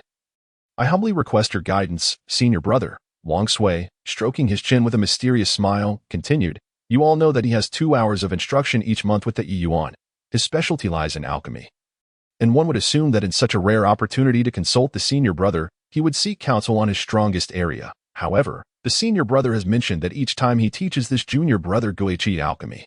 "I humbly request your guidance, senior brother." Wang Sui, stroking his chin with a mysterious smile, continued, "You all know that he has 2 hours of instruction each month with the Yuan. His specialty lies in alchemy. And one would assume that in such a rare opportunity to consult the senior brother, he would seek counsel on his strongest area. However, the senior brother has mentioned that each time he teaches this junior brother Guiqing alchemy,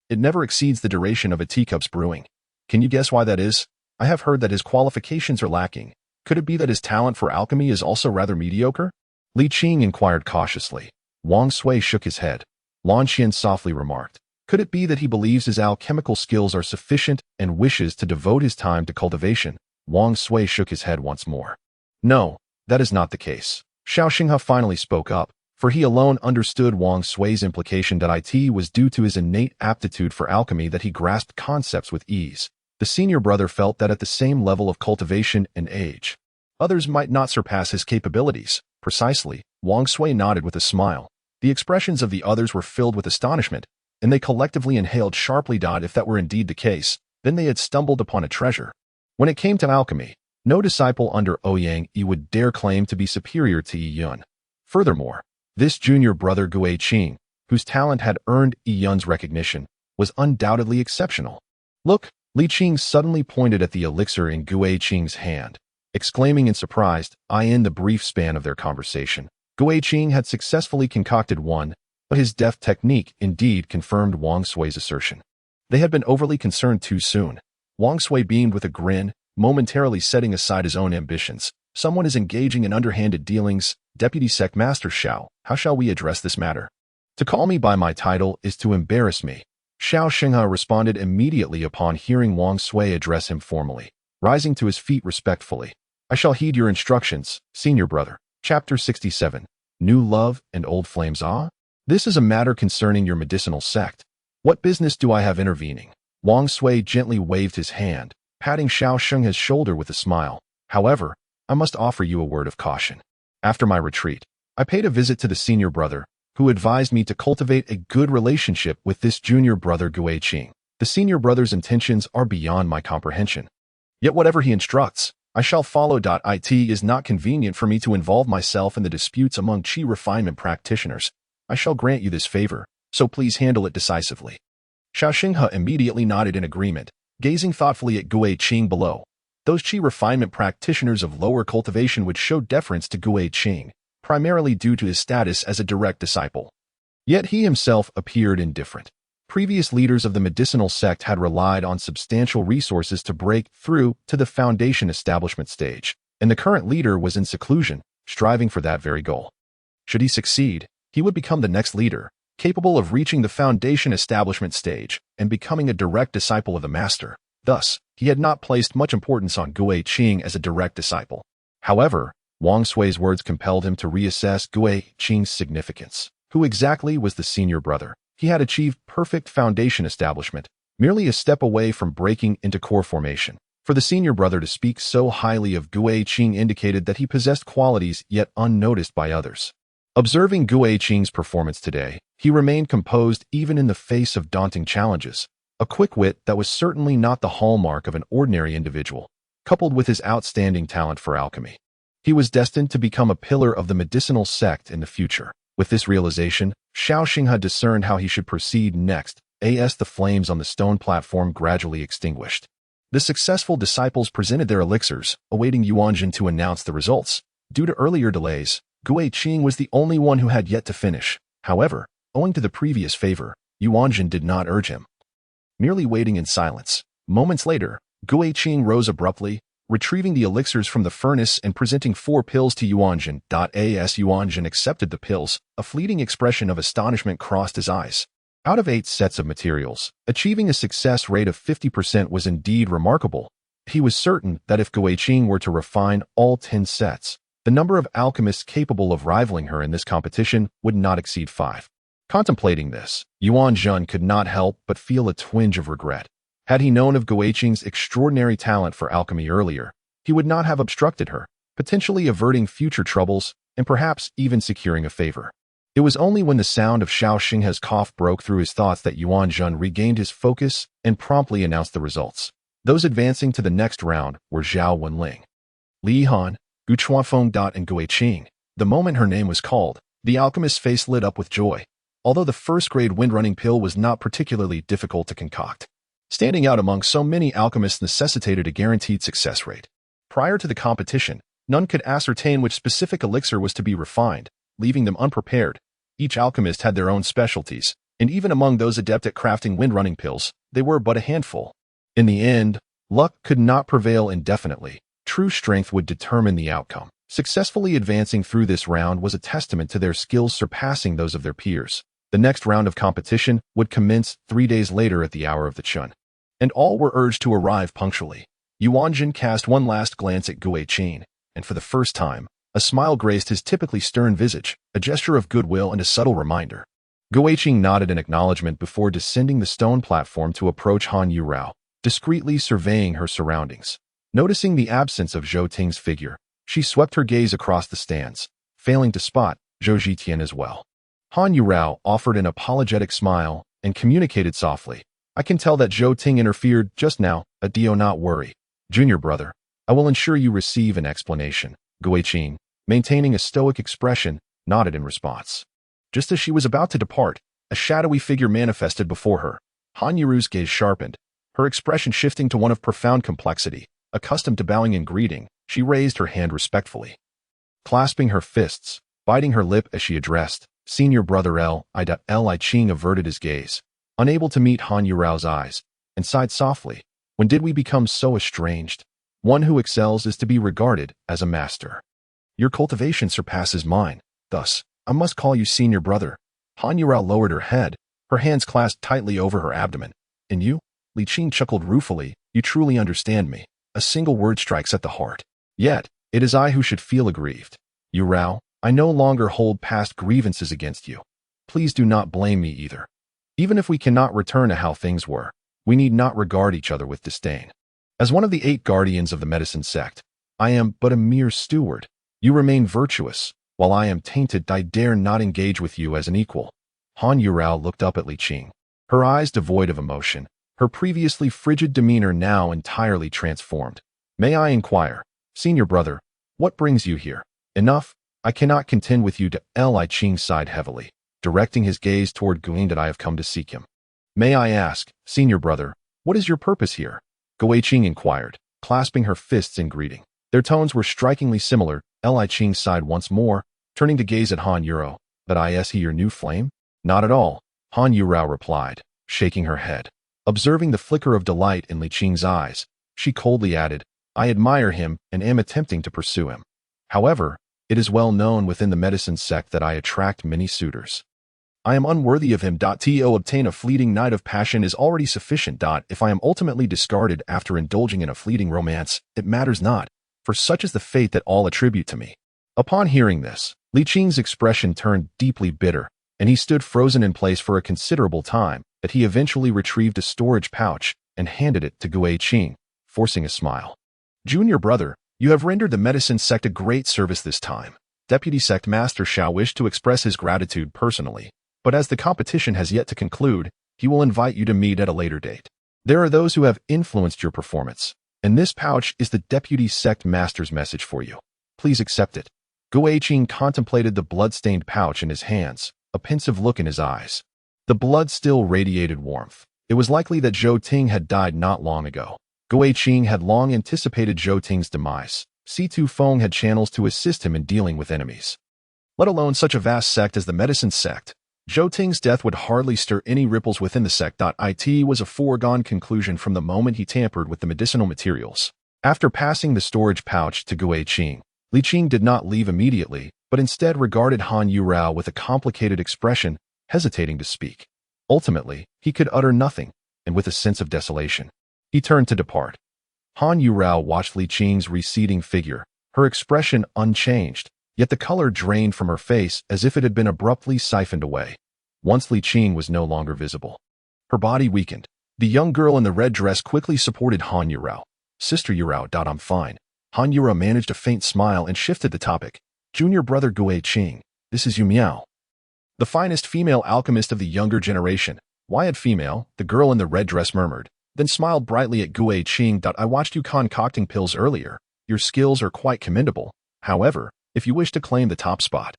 it never exceeds the duration of a teacup's brewing. Can you guess why that is? I have heard that his qualifications are lacking. Could it be that his talent for alchemy is also rather mediocre?" Li Qing inquired cautiously. Wang Sui shook his head. Lan Qian softly remarked, "Could it be that he believes his alchemical skills are sufficient and wishes to devote his time to cultivation?" Wang Sui shook his head once more. "No, that is not the case." Xiao Xinghe finally spoke up, for he alone understood Wang Sui's implication that it was due to his innate aptitude for alchemy that he grasped concepts with ease. The senior brother felt that at the same level of cultivation and age, others might not surpass his capabilities. "Precisely." Wang Sui nodded with a smile. The expressions of the others were filled with astonishment, and they collectively inhaled sharply. If that were indeed the case, then they had stumbled upon a treasure. When it came to alchemy, no disciple under Ouyang Yi would dare claim to be superior to Yi Yun. Furthermore, this junior brother Guiqing, whose talent had earned Yi Yun's recognition, was undoubtedly exceptional. "Look!" Li Qing suddenly pointed at the elixir in Guiqing's hand, exclaiming in surprise. In the brief span of their conversation, Guiqing had successfully concocted one, but his deft technique indeed confirmed Wang Sui's assertion. They had been overly concerned too soon. Wang Sui beamed with a grin, momentarily setting aside his own ambitions. "Someone is engaging in underhanded dealings. Deputy Sect Master Xiao, how shall we address this matter? To call me by my title is to embarrass me." Xiao Xinghe responded immediately upon hearing Wang Sui address him formally, rising to his feet respectfully. "I shall heed your instructions, senior brother." Chapter 67. New Love and Old Flames. This is a matter concerning your medicinal sect. What business do I have intervening? Wang Sui gently waved his hand, patting Xiao Xinghe's shoulder with a smile. "However, I must offer you a word of caution. After my retreat, I paid a visit to the senior brother, who advised me to cultivate a good relationship with this junior brother Guiqing. The senior brother's intentions are beyond my comprehension. Yet whatever he instructs, I shall follow. It is not convenient for me to involve myself in the disputes among chi refinement practitioners. I shall grant you this favor, so please handle it decisively. Xiao Xinghe immediately nodded in agreement, gazing thoughtfully at Gui Qing below. Those chi refinement practitioners of lower cultivation would show deference to Gui Qing, primarily due to his status as a direct disciple. Yet he himself appeared indifferent. Previous leaders of the medicinal sect had relied on substantial resources to break through to the foundation establishment stage, and the current leader was in seclusion, striving for that very goal. Should he succeed, he would become the next leader, capable of reaching the foundation establishment stage and becoming a direct disciple of the master. Thus, he had not placed much importance on Gui Qing as a direct disciple. However, Wang Sui's words compelled him to reassess Gui Qing's significance. Who exactly was the senior brother? He had achieved perfect foundation establishment, merely a step away from breaking into core formation. For the senior brother to speak so highly of Gui Qing indicated that he possessed qualities yet unnoticed by others. Observing Gui Qing's performance today, he remained composed even in the face of daunting challenges. A quick wit that was certainly not the hallmark of an ordinary individual, coupled with his outstanding talent for alchemy. He was destined to become a pillar of the medicinal sect in the future. With this realization, Xiao Xinghe discerned how he should proceed next, as the flames on the stone platform gradually extinguished. The successful disciples presented their elixirs, awaiting Yuanjin to announce the results. Due to earlier delays, Gui Qing was the only one who had yet to finish. However, owing to the previous favor, Yuanjin did not urge him. Merely waiting in silence. Moments later, Gui Qing rose abruptly, retrieving the elixirs from the furnace and presenting 4 pills to Yuanjin. As Yuanjin accepted the pills, a fleeting expression of astonishment crossed his eyes. Out of 8 sets of materials, achieving a success rate of 50% was indeed remarkable. He was certain that if Gui Qing were to refine all 10 sets, the number of alchemists capable of rivaling her in this competition would not exceed 5. Contemplating this, Yuanjin could not help but feel a twinge of regret. Had he known of Gui Qing's extraordinary talent for alchemy earlier, he would not have obstructed her, potentially averting future troubles and perhaps even securing a favor. It was only when the sound of Xiao Xinghe's cough broke through his thoughts that Yuanjin regained his focus and promptly announced the results. Those advancing to the next round were Zhao Wenling, Li Han, Gu Chuanfeng. And Gui Qing. The moment her name was called, the alchemist's face lit up with joy. Although the first-grade windrunning pill was not particularly difficult to concoct, standing out among so many alchemists necessitated a guaranteed success rate. Prior to the competition, none could ascertain which specific elixir was to be refined, leaving them unprepared. Each alchemist had their own specialties, and even among those adept at crafting windrunning pills, they were but a handful. In the end, luck could not prevail indefinitely. True strength would determine the outcome. Successfully advancing through this round was a testament to their skills surpassing those of their peers. The next round of competition would commence 3 days later at the hour of the chun, and all were urged to arrive punctually. Yuanjin cast one last glance at Gui Qing, and for the first time, a smile graced his typically stern visage, a gesture of goodwill and a subtle reminder. Gui Qing nodded in acknowledgement before descending the stone platform to approach Han Yurao, discreetly surveying her surroundings. Noticing the absence of Zhou Ting's figure, she swept her gaze across the stands, failing to spot Zhou Zhitian as well. Han Yurao offered an apologetic smile and communicated softly, "I can tell that Zhou Ting interfered just now. Do not worry. Junior brother, I will ensure you receive an explanation." Gui Qing, maintaining a stoic expression, nodded in response. Just as she was about to depart, a shadowy figure manifested before her. Han Yuru's gaze sharpened, her expression shifting to one of profound complexity. Accustomed to bowing in greeting, she raised her hand respectfully, clasping her fists, biting her lip as she addressed, "Senior brother Li Qing." Averted his gaze, unable to meet Han Yurao's eyes, and sighed softly. "When did we become so estranged? One who excels is to be regarded as a master. Your cultivation surpasses mine, thus, I must call you senior brother." Han Yurao lowered her head, her hands clasped tightly over her abdomen. "And you?" Li Qing chuckled ruefully, "You truly understand me. A single word strikes at the heart. Yet, it is I who should feel aggrieved. Yurao, I no longer hold past grievances against you. Please do not blame me either. Even if we cannot return to how things were, we need not regard each other with disdain. As one of the 8 guardians of the medicine sect, I am but a mere steward. You remain virtuous, while I am tainted. I dare not engage with you as an equal." Han Yurao looked up at Li Qing, her eyes devoid of emotion, her previously frigid demeanor now entirely transformed. "May I inquire, senior brother, what brings you here?" "Enough, I cannot contend with you." Li Qing sighed heavily, directing his gaze toward Guing. "That I have come to seek him." "May I ask, senior brother, what is your purpose here?" Gui Qing inquired, clasping her fists in greeting. Their tones were strikingly similar. Li Qing sighed once more, turning to gaze at Han Yurao. "But is he your new flame?" "Not at all," Han Yurao replied, shaking her head. Observing the flicker of delight in Li Qing's eyes, she coldly added, "I admire him and am attempting to pursue him. However, it is well known within the medicine sect that I attract many suitors. I am unworthy of him. To obtain a fleeting night of passion is already sufficient. If I am ultimately discarded after indulging in a fleeting romance, it matters not, for such is the fate that all attribute to me." Upon hearing this, Li Qing's expression turned deeply bitter, and he stood frozen in place for a considerable time. But he eventually retrieved a storage pouch and handed it to Gui Qing, forcing a smile. "Junior brother, you have rendered the medicine sect a great service this time. Deputy Sect Master Xiao wished to express his gratitude personally, but as the competition has yet to conclude, he will invite you to meet at a later date. There are those who have influenced your performance, and this pouch is the Deputy Sect Master's message for you. Please accept it." Gui Qing contemplated the blood-stained pouch in his hands, a pensive look in his eyes. The blood still radiated warmth. It was likely that Zhou Ting had died not long ago. Gui Qing had long anticipated Zhou Ting's demise. Si-Tu Feng had channels to assist him in dealing with enemies. Let alone such a vast sect as the medicine sect. Zhou Ting's death would hardly stir any ripples within the sect. It was a foregone conclusion from the moment he tampered with the medicinal materials. After passing the storage pouch to Gui Qing, Li Qing did not leave immediately, but instead regarded Han Yurao with a complicated expression, hesitating to speak. Ultimately, he could utter nothing, and with a sense of desolation, he turned to depart. Han Yurao watched Li Qing's receding figure, her expression unchanged, yet the color drained from her face as if it had been abruptly siphoned away. Once Li Qing was no longer visible, her body weakened. The young girl in the red dress quickly supported Han Yurao. "Sister Yurao. I'm fine." Han Yurao managed a faint smile and shifted the topic. "Junior brother Gui Qing, this is Yu Miao, the finest female alchemist of the younger generation." "Wyatt female," the girl in the red dress murmured, then smiled brightly at Gui Qing. "I watched you concocting pills earlier. Your skills are quite commendable. However, if you wish to claim the top spot,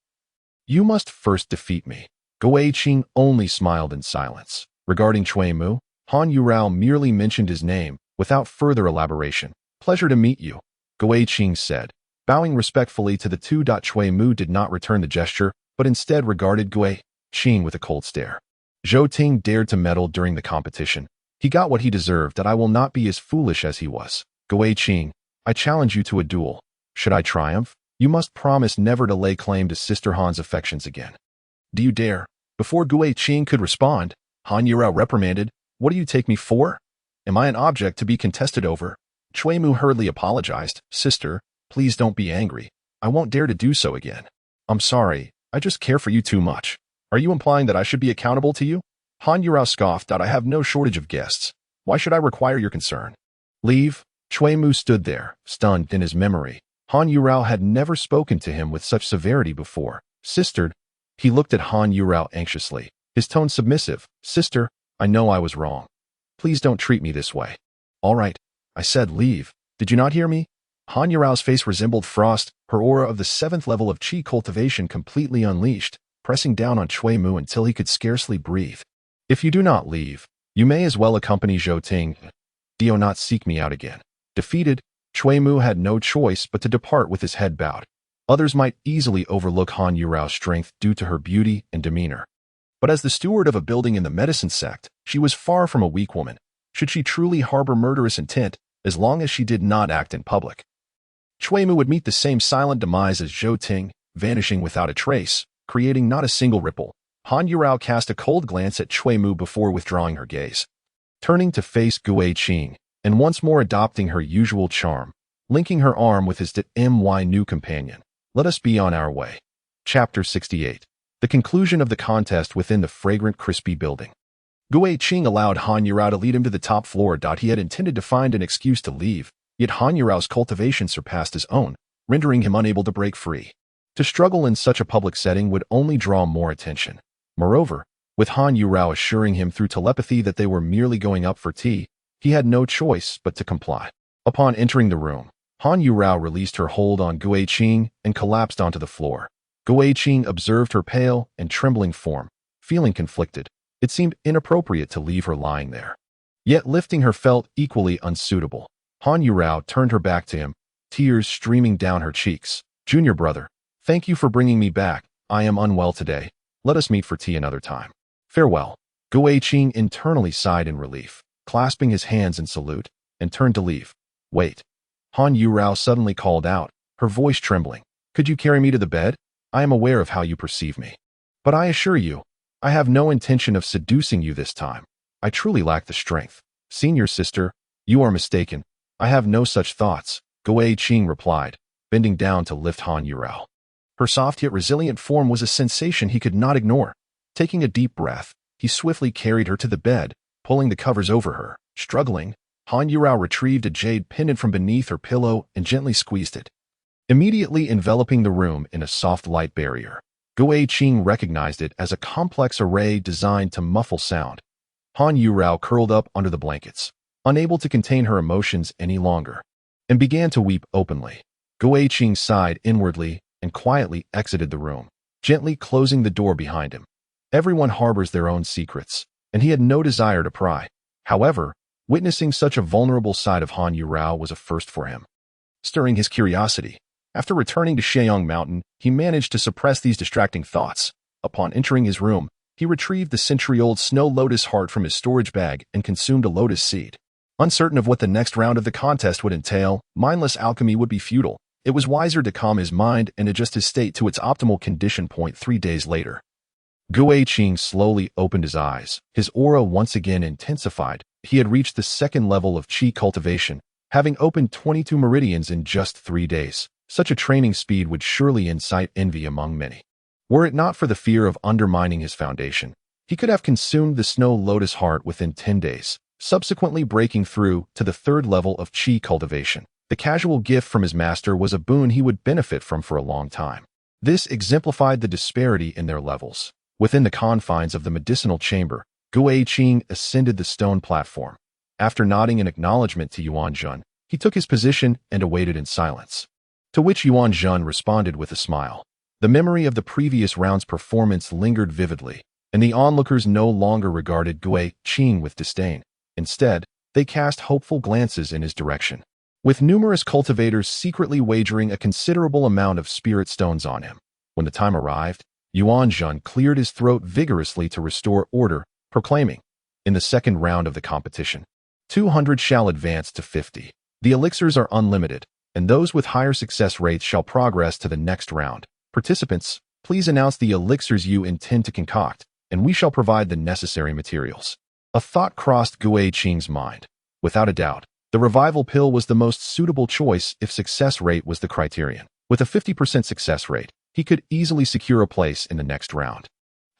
you must first defeat me." Gui Qing only smiled in silence. Regarding Cui Mu, Han Yurao merely mentioned his name, without further elaboration. "Pleasure to meet you," Gui Qing said, bowing respectfully to the two. Cui Mu did not return the gesture, but instead regarded Gui Qing with a cold stare. Zhou Ting dared to meddle during the competition. He got what he deserved. "I will not be as foolish as he was. Gui Qing, I challenge you to a duel. Should I triumph, you must promise never to lay claim to Sister Han's affections again." "Do you dare?" Before Gui Qing could respond, Han Yurao reprimanded, "What do you take me for? Am I an object to be contested over?" Cui Mu hurriedly apologized. "Sister, please don't be angry. I won't dare to do so again. I'm sorry, I just care for you too much." "Are you implying that I should be accountable to you?" Han Yurao scoffed. "I have no shortage of guests. Why should I require your concern?" "Leave." Cui Mu stood there, stunned in his memory. Han Yurao had never spoken to him with such severity before. "Sister," he looked at Han Yurao anxiously, his tone submissive. "Sister, I know I was wrong. Please don't treat me this way." "All right, I said leave. Did you not hear me?" Han Yurao's face resembled frost, her aura of the 7th level of qi cultivation completely unleashed, pressing down on Cui Mu until he could scarcely breathe. "If you do not leave, you may as well accompany Zhou Ting. Do not seek me out again." Defeated, Cui Mu had no choice but to depart with his head bowed. Others might easily overlook Han Yurao's strength due to her beauty and demeanor. But as the steward of a building in the medicine sect, she was far from a weak woman, should she truly harbor murderous intent, as long as she did not act in public. Cui Mu would meet the same silent demise as Zhou Ting, vanishing without a trace, creating not a single ripple. Han Yurao cast a cold glance at Cui Mu before withdrawing her gaze. Turning to face Gui Qing, and once more adopting her usual charm, linking her arm with his new companion. "Let us be on our way." Chapter 68. The conclusion of the contest within the fragrant, crispy building. Gui Qing allowed Han Yurao to lead him to the top floor. He had intended to find an excuse to leave, yet Han Yurao's cultivation surpassed his own, rendering him unable to break free. To struggle in such a public setting would only draw more attention. Moreover, With Han Yurao assuring him through telepathy that they were merely going up for tea, he had no choice but to comply. Upon entering the room, Han Yurao released her hold on Gui Qing and collapsed onto the floor. Gui Qing observed her pale and trembling form, feeling conflicted. It seemed inappropriate to leave her lying there. Yet lifting her felt equally unsuitable. Han Yurao turned her back to him, tears streaming down her cheeks. "Junior brother, thank you for bringing me back. I am unwell today. Let us meet for tea another time. Farewell." Gui Qing internally sighed in relief, clasping his hands in salute, and turned to leave. "Wait." Han Yurao suddenly called out, her voice trembling. "Could you carry me to the bed? I am aware of how you perceive me. But I assure you, I have no intention of seducing you this time. I truly lack the strength. Senior sister, you are mistaken. I have no such thoughts," Gui Qing replied, bending down to lift Han Yurao. Her soft yet resilient form was a sensation he could not ignore. Taking a deep breath, he swiftly carried her to the bed, pulling the covers over her. Struggling, Han Yurao retrieved a jade pendant from beneath her pillow and gently squeezed it, immediately enveloping the room in a soft light barrier. Gui Qing recognized it as a complex array designed to muffle sound. Han Yurao curled up under the blankets, unable to contain her emotions any longer, and began to weep openly. Gui Qing sighed inwardly and quietly exited the room, gently closing the door behind him. Everyone harbors their own secrets, and he had no desire to pry. However, witnessing such a vulnerable side of Han Yurao was a first for him, stirring his curiosity. After returning to Sheong Mountain, he managed to suppress these distracting thoughts. Upon entering his room, he retrieved the century-old snow lotus heart from his storage bag and consumed a lotus seed. Uncertain of what the next round of the contest would entail, mindless alchemy would be futile. It was wiser to calm his mind and adjust his state to its optimal condition point 3 days later. Gui Qing slowly opened his eyes. His aura once again intensified. He had reached the second level of qi cultivation, having opened 22 meridians in just 3 days. Such a training speed would surely incite envy among many. Were it not for the fear of undermining his foundation, he could have consumed the snow lotus heart within 10 days, subsequently breaking through to the third level of qi cultivation. The casual gift from his master was a boon he would benefit from for a long time. This exemplified the disparity in their levels. Within the confines of the medicinal chamber, Gui Qing ascended the stone platform. After nodding in acknowledgement to Yuan Jun, he took his position and awaited in silence. To which Yuan Jun responded with a smile. The memory of the previous round's performance lingered vividly, and the onlookers no longer regarded Gui Qing with disdain. Instead, they cast hopeful glances in his direction, with numerous cultivators secretly wagering a considerable amount of spirit stones on him. When the time arrived, Yuan Jun cleared his throat vigorously to restore order, proclaiming, "In the second round of the competition, 200 shall advance to 50. The elixirs are unlimited, and those with higher success rates shall progress to the next round. Participants, please announce the elixirs you intend to concoct, and we shall provide the necessary materials." A thought crossed Gui Qing's mind. Without a doubt, the revival pill was the most suitable choice if success rate was the criterion. With a 50% success rate, he could easily secure a place in the next round.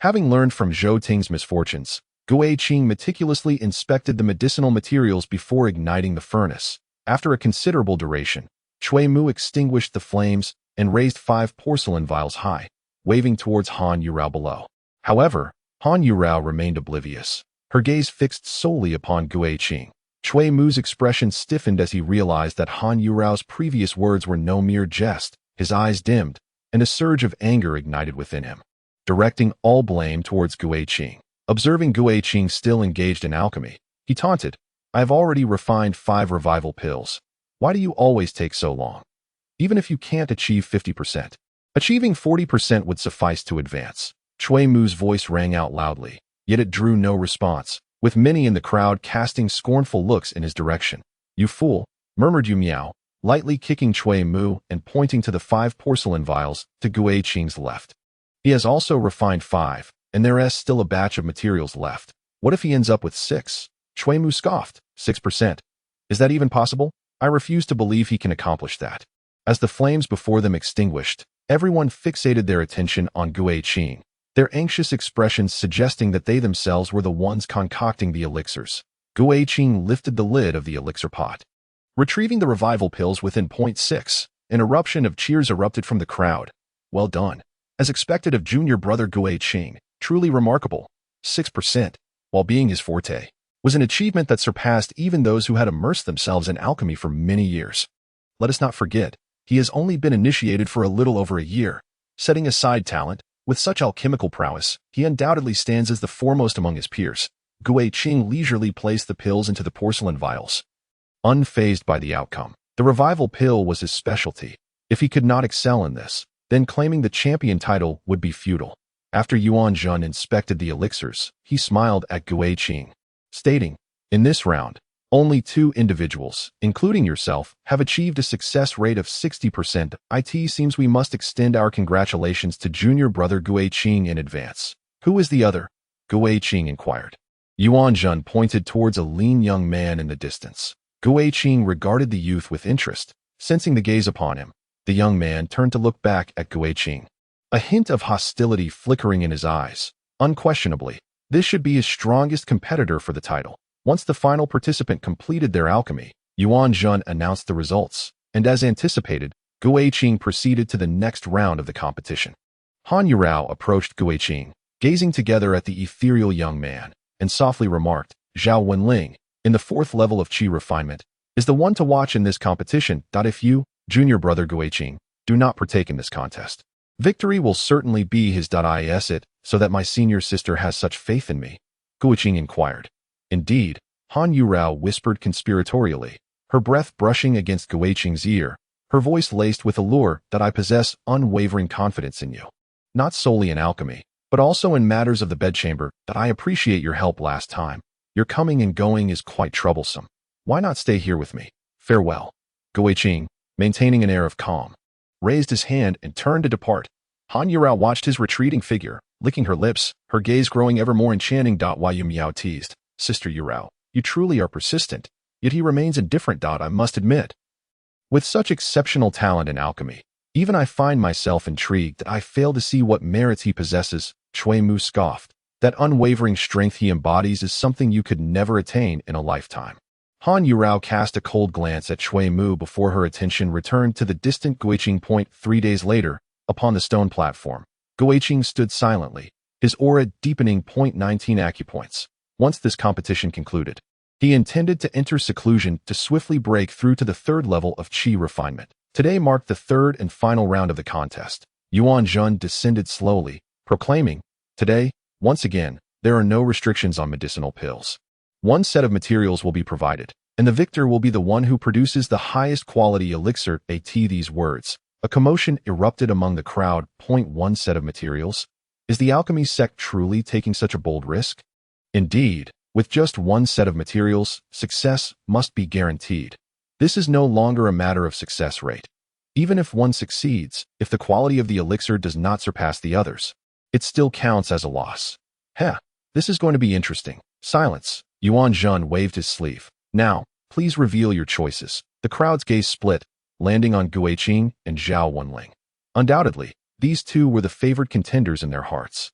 Having learned from Zhou Ting's misfortunes, Gui Qing meticulously inspected the medicinal materials before igniting the furnace. After a considerable duration, Cui Mu extinguished the flames and raised 5 porcelain vials high, waving towards Han Yurao below. However, Han Yurao remained oblivious, her gaze fixed solely upon Gui Qing. Cui Mu's expression stiffened as he realized that Han Yurao's previous words were no mere jest. His eyes dimmed, and a surge of anger ignited within him, directing all blame towards Gui Qing. Observing Gui Qing still engaged in alchemy, he taunted, "I have already refined 5 revival pills. Why do you always take so long? Even if you can't achieve 50%. Achieving 40% would suffice to advance." Cui Mu's voice rang out loudly, yet it drew no response, with many in the crowd casting scornful looks in his direction. "You fool," murmured Yu Miao, lightly kicking Cui Mu and pointing to the 5 porcelain vials to Gui Qing's left. "He has also refined 5, and there is still a batch of materials left. What if he ends up with 6? Cui Mu scoffed. 6%. Is that even possible? I refuse to believe he can accomplish that. As the flames before them extinguished, everyone fixated their attention on Gui Qing, their anxious expressions suggesting that they themselves were the ones concocting the elixirs. Gui Qing lifted the lid of the elixir pot, retrieving the revival pills within 0.6. An eruption of cheers erupted from the crowd. "Well done. As expected of junior brother Gui Qing. Truly remarkable." 6%, while being his forte, was an achievement that surpassed even those who had immersed themselves in alchemy for many years. Let us not forget, he has only been initiated for a little over a year. Setting aside talent, with such alchemical prowess, he undoubtedly stands as the foremost among his peers. Gui Qing leisurely placed the pills into the porcelain vials. Unfazed by the outcome, the revival pill was his specialty. If he could not excel in this, then claiming the champion title would be futile. After Yuan Jun inspected the elixirs, he smiled at Gui Qing, stating, "In this round, only 2 individuals, including yourself, have achieved a success rate of 60%. It seems we must extend our congratulations to junior brother Gui Qing in advance." "Who is the other?" Gui Qing inquired. Yuan Jun pointed towards a lean young man in the distance. Gui Qing regarded the youth with interest. Sensing the gaze upon him, the young man turned to look back at Gui Qing, a hint of hostility flickering in his eyes. Unquestionably, this should be his strongest competitor for the title. Once the final participant completed their alchemy, Yuan Jun announced the results, and as anticipated, Gui Qing proceeded to the next round of the competition. Han Yurao approached Gui Qing, gazing together at the ethereal young man, and softly remarked, "Zhao Wenling, in the 4th level of Qi refinement, is the one to watch in this competition. If you, junior brother Gui Qing, do not partake in this contest, victory will certainly be his. Is it so that my senior sister has such faith in me?" Gui Qing inquired. "Indeed," Han Yurao whispered conspiratorially, her breath brushing against Gui Qing's ear, her voice laced with allure. "I possess unwavering confidence in you, not solely in alchemy, but also in matters of the bedchamber. I appreciate your help last time. Your coming and going is quite troublesome. Why not stay here with me? Farewell." Gui Qing, maintaining an air of calm, raised his hand and turned to depart. Han Yurao watched his retreating figure, licking her lips, her gaze growing ever more enchanting. Yu Miao teased, "Sister Yurao, you truly are persistent, yet he remains indifferent. I must admit. With such exceptional talent in alchemy, even I find myself intrigued. I fail to see what merits he possesses." Chui Mu scoffed. "That unwavering strength he embodies is something you could never attain in a lifetime." Han Yurao cast a cold glance at Chui Mu before her attention returned to the distant Gui Qing point. 3 days later, upon the stone platform, Gui Qing stood silently, his aura deepening. 19 acupoints. Once this competition concluded, he intended to enter seclusion to swiftly break through to the 3rd level of Qi refinement. Today marked the 3rd and final round of the contest. Yuan Jun descended slowly, proclaiming, "Today, once again, there are no restrictions on medicinal pills. 1 set of materials will be provided, and the victor will be the one who produces the highest quality elixir." These words, a commotion erupted among the crowd. 1 set of materials? Is the alchemy sect truly taking such a bold risk? Indeed, with just 1 set of materials, success must be guaranteed. This is no longer a matter of success rate. Even if one succeeds, if the quality of the elixir does not surpass the others, it still counts as a loss. This is going to be interesting. Silence. Yuan Jun waved his sleeve. "Now, please reveal your choices." The crowd's gaze split, landing on Gui Qing and Zhao Wenling. Undoubtedly, these 2 were the favored contenders in their hearts.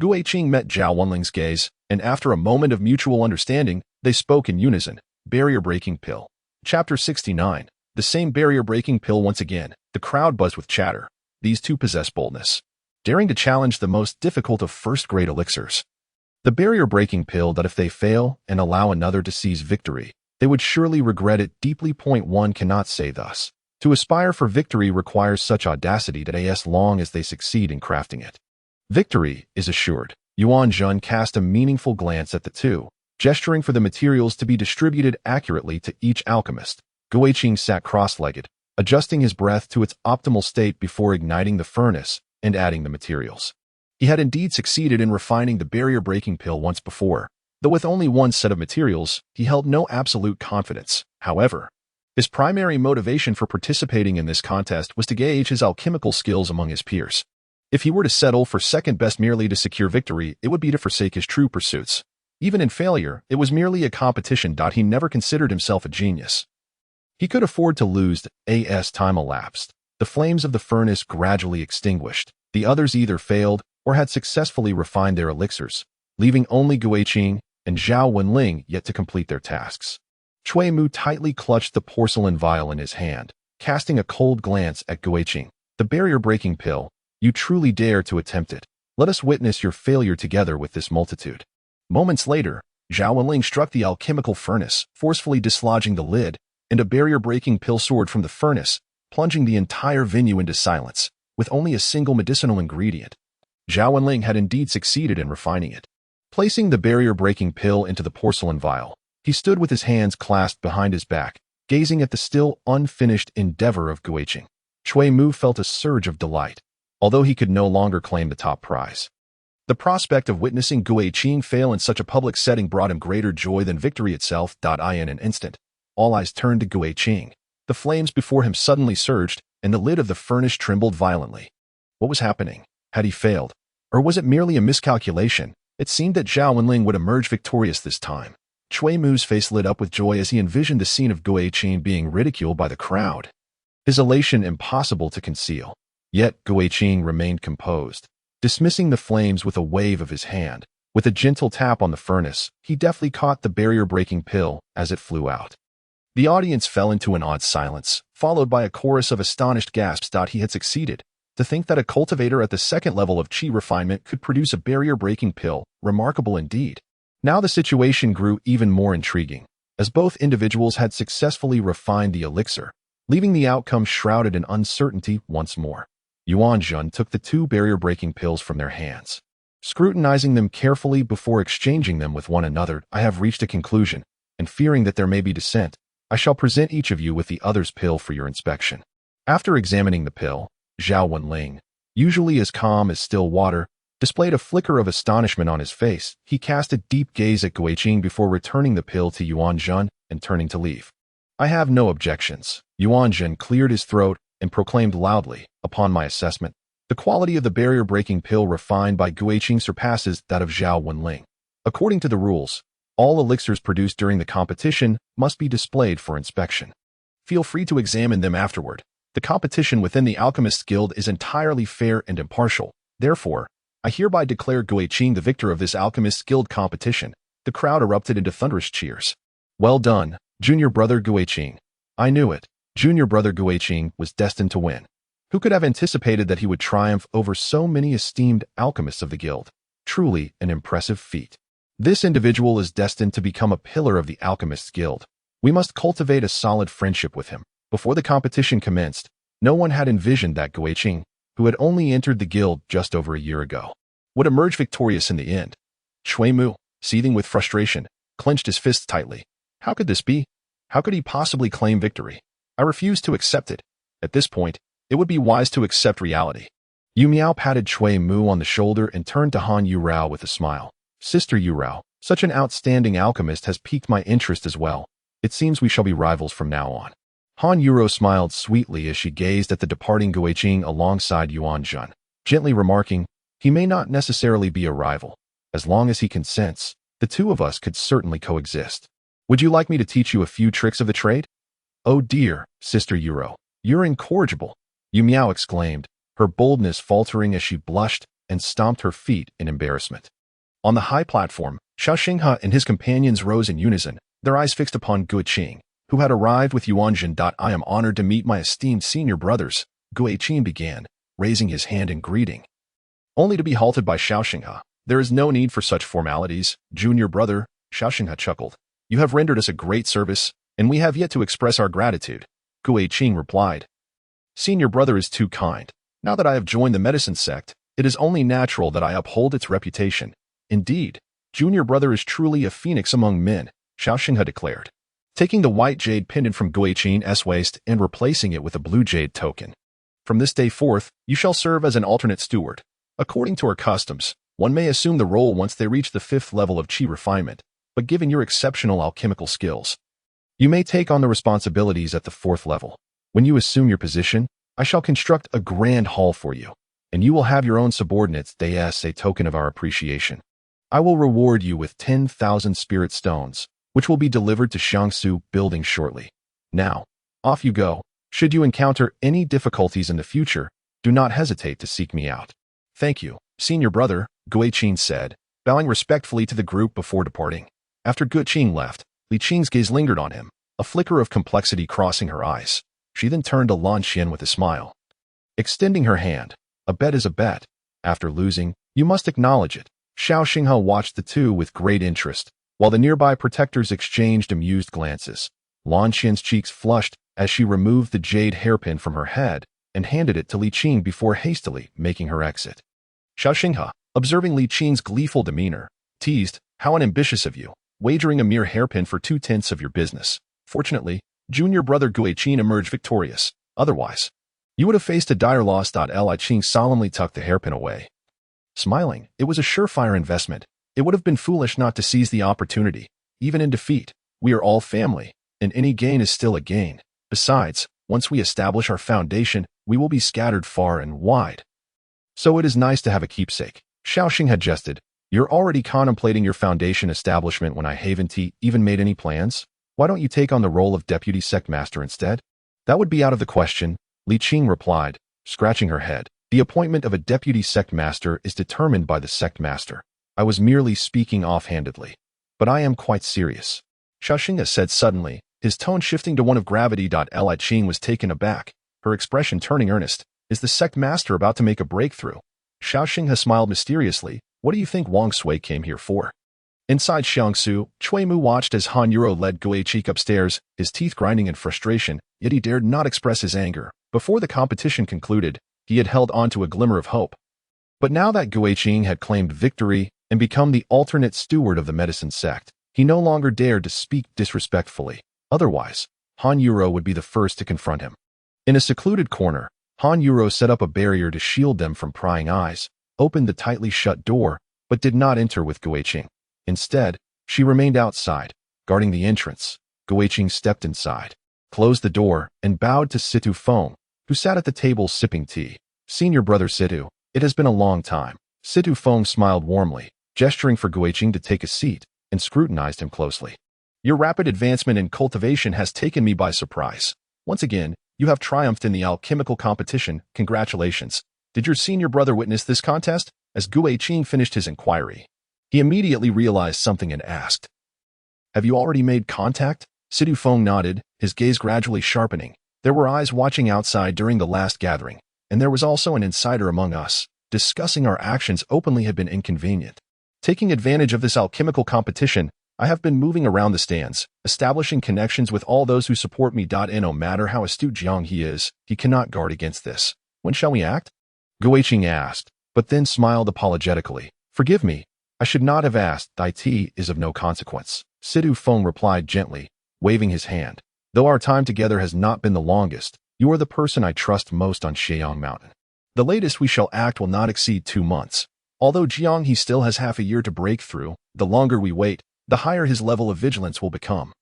Gui Qing met Zhao Wenling's gaze, and after a moment of mutual understanding, they spoke in unison. Barrier-breaking pill. Chapter 69. The same barrier-breaking pill once again. The crowd buzzed with chatter. These 2 possess boldness, daring to challenge the most difficult of first-grade elixirs. The barrier-breaking pill. If they fail and allow another to seize victory, they would surely regret it deeply. 1 cannot say thus. To aspire for victory requires such audacity as long as they succeed in crafting it, victory is assured. Yuan Jun cast a meaningful glance at the 2, gesturing for the materials to be distributed accurately to each alchemist. Gui Qing sat cross-legged, adjusting his breath to its optimal state before igniting the furnace and adding the materials. He had indeed succeeded in refining the barrier-breaking pill once before. Though with only 1 set of materials, he held no absolute confidence. However, his primary motivation for participating in this contest was to gauge his alchemical skills among his peers. If he were to settle for second best merely to secure victory, it would be to forsake his true pursuits. Even in failure, it was merely a competition. He never considered himself a genius. He could afford to lose. As time elapsed, the flames of the furnace gradually extinguished. The others either failed or had successfully refined their elixirs, leaving only Gui Qing and Zhao Wenling yet to complete their tasks. Chui Mu tightly clutched the porcelain vial in his hand, casting a cold glance at Gui Qing. "The barrier-breaking pill. You truly dare to attempt it. Let us witness your failure together with this multitude. Moments later, Zhao Wenling struck the alchemical furnace, forcefully dislodging the lid, and a barrier-breaking pill soared from the furnace, plunging the entire venue into silence, with only a single medicinal ingredient. Zhao Wenling had indeed succeeded in refining it. Placing the barrier-breaking pill into the porcelain vial, he stood with his hands clasped behind his back, gazing at the still unfinished endeavor of Guiqing. Cui Mu felt a surge of delight, although he could no longer claim the top prize. The prospect of witnessing Guiqing fail in such a public setting brought him greater joy than victory itself. In an instant, all eyes turned to Guiqing. The flames before him suddenly surged, and the lid of the furnace trembled violently. What was happening? Had he failed? Or was it merely a miscalculation? It seemed that Zhao Wenling would emerge victorious this time. Cui Mu's face lit up with joy as he envisioned the scene of Guiqing being ridiculed by the crowd. His elation impossible to conceal. Yet Guiqing remained composed, dismissing the flames with a wave of his hand. With a gentle tap on the furnace, he deftly caught the barrier-breaking pill as it flew out. The audience fell into an odd silence, followed by a chorus of astonished gasps. He had succeeded. To think that a cultivator at the second level of qi refinement could produce a barrier-breaking pill, remarkable indeed. Now the situation grew even more intriguing, as both individuals had successfully refined the elixir, leaving the outcome shrouded in uncertainty once more. Yuanjun took the two barrier-breaking pills from their hands. Scrutinizing them carefully before exchanging them with one another, I have reached a conclusion, and fearing that there may be dissent, I shall present each of you with the other's pill for your inspection. After examining the pill, Zhao Wenling, usually as calm as still water, displayed a flicker of astonishment on his face. He cast a deep gaze at Guiqing before returning the pill to Yuanjun and turning to leave. I have no objections. Yuanjun cleared his throat and proclaimed loudly, upon my assessment, the quality of the barrier-breaking pill refined by Guiqing surpasses that of Zhao Wenling. According to the rules, all elixirs produced during the competition must be displayed for inspection. Feel free to examine them afterward. The competition within the Alchemist's Guild is entirely fair and impartial. Therefore, I hereby declare Guiqing the victor of this Alchemist's Guild competition. The crowd erupted into thunderous cheers. Well done, junior brother Guiqing. I knew it. Junior brother Guiqing was destined to win. Who could have anticipated that he would triumph over so many esteemed alchemists of the guild? Truly an impressive feat. This individual is destined to become a pillar of the Alchemist's Guild. We must cultivate a solid friendship with him. Before the competition commenced, no one had envisioned that Guiqing, who had only entered the guild just over a year ago, would emerge victorious in the end. Cui Mu, seething with frustration, clenched his fists tightly. How could this be? How could he possibly claim victory? I refused to accept it. At this point, it would be wise to accept reality. Yu Miao patted Cui Mu on the shoulder and turned to Han Yurao with a smile. Sister Yurao, such an outstanding alchemist has piqued my interest as well. It seems we shall be rivals from now on. Han Yurao smiled sweetly as she gazed at the departing Guiqing alongside Yuanjun, gently remarking, he may not necessarily be a rival. As long as he consents, the two of us could certainly coexist. Would you like me to teach you a few tricks of the trade? Oh dear, Sister Yurao, you're incorrigible, Yu Miao exclaimed, her boldness faltering as she blushed and stomped her feet in embarrassment. On the high platform, Xiao Xinghe and his companions rose in unison, their eyes fixed upon Guiqing, who had arrived with Yuanjun. I am honored to meet my esteemed senior brothers, Guiqing began, raising his hand in greeting. Only to be halted by Xiao Xinghe. There is no need for such formalities, junior brother, Xiao Xinghe chuckled. You have rendered us a great service, and we have yet to express our gratitude, Guiqing replied. Senior brother is too kind. Now that I have joined the medicine sect, it is only natural that I uphold its reputation. Indeed, junior brother is truly a phoenix among men, Xiao Xinghe declared, taking the white jade pendant from Guiqing's waist and replacing it with a blue jade token. From this day forth, you shall serve as an alternate steward. According to our customs, one may assume the role once they reach the 5th level of qi refinement, but given your exceptional alchemical skills, you may take on the responsibilities at the 4th level. When you assume your position, I shall construct a grand hall for you, and you will have your own subordinates as a token of our appreciation. I will reward you with 10,000 spirit stones, which will be delivered to Xiangsu building shortly. Now, off you go. Should you encounter any difficulties in the future, do not hesitate to seek me out. Thank you, senior brother, Guiqing said, bowing respectfully to the group before departing. After Guiqing left, Li Qing's gaze lingered on him, a flicker of complexity crossing her eyes. She then turned to Lan Xian with a smile. Extending her hand, a bet is a bet. After losing, You must acknowledge it. Xiao Xinghe watched the two with great interest, while the nearby protectors exchanged amused glances. Lan Qian's cheeks flushed as she removed the jade hairpin from her head and handed it to Li Qing before hastily making her exit. Xiao Xinghe, observing Li Qing's gleeful demeanor, teased, "How unambitious of you, wagering a mere hairpin for 2/10 of your business." Fortunately, junior brother Gui Qing emerged victorious. Otherwise, you would have faced a dire loss. Li Qing solemnly tucked the hairpin away. Smiling, it was a surefire investment. It would have been foolish not to seize the opportunity. Even in defeat, we are all family, and any gain is still a gain. Besides, once we establish our foundation, we will be scattered far and wide. So it is nice to have a keepsake. Xiao Xing had jested. You're already contemplating your foundation establishment when I haven't even made any plans? Why don't you take on the role of deputy sect master instead? That would be out of the question, Li Qing replied, scratching her head. The appointment of a deputy sect master is determined by the sect master. I was merely speaking offhandedly. But I am quite serious. Xiao Xinghe said suddenly, his tone shifting to one of gravity. Li Qing was taken aback, her expression turning earnest. Is the sect master about to make a breakthrough? Xiao Xinghe smiled mysteriously. What do you think Wang Sui came here for? Inside Xiangsu, Cui Mu watched as Han Yuro led Gui Qing upstairs, his teeth grinding in frustration, yet he dared not express his anger. Before the competition concluded, he had held on to a glimmer of hope. But now that Gui Qing had claimed victory and become the alternate steward of the medicine sect, he no longer dared to speak disrespectfully. Otherwise, Han Yuro would be the first to confront him. In a secluded corner, Han Yuro set up a barrier to shield them from prying eyes, opened the tightly shut door, but did not enter with Gui Qing. Instead, she remained outside, guarding the entrance. Gui Qing stepped inside, closed the door, and bowed to Situ Feng, who sat at the table sipping tea. Senior brother Situ, it has been a long time. Situ Feng smiled warmly, gesturing for Gui Qing to take a seat, and scrutinized him closely. Your rapid advancement in cultivation has taken me by surprise. Once again, you have triumphed in the alchemical competition. Congratulations. Did your senior brother witness this contest? As Gui Qing finished his inquiry, he immediately realized something and asked, Have you already made contact? Situ Feng nodded, his gaze gradually sharpening. There were eyes watching outside during the last gathering, and there was also an insider among us. Discussing our actions openly had been inconvenient. Taking advantage of this alchemical competition, I have been moving around the stands, establishing connections with all those who support me. No matter how astute Jiang he is, he cannot guard against this. When shall we act? Gui Qing asked, but then smiled apologetically. Forgive me, I should not have asked. Tea is of no consequence. Situ Feng replied gently, waving his hand. Though our time together has not been the longest, you are the person I trust most on Xieyang Mountain. The latest we shall act will not exceed 2 months. Although Jiang he still has half a year to break through, the longer we wait, the higher his level of vigilance will become.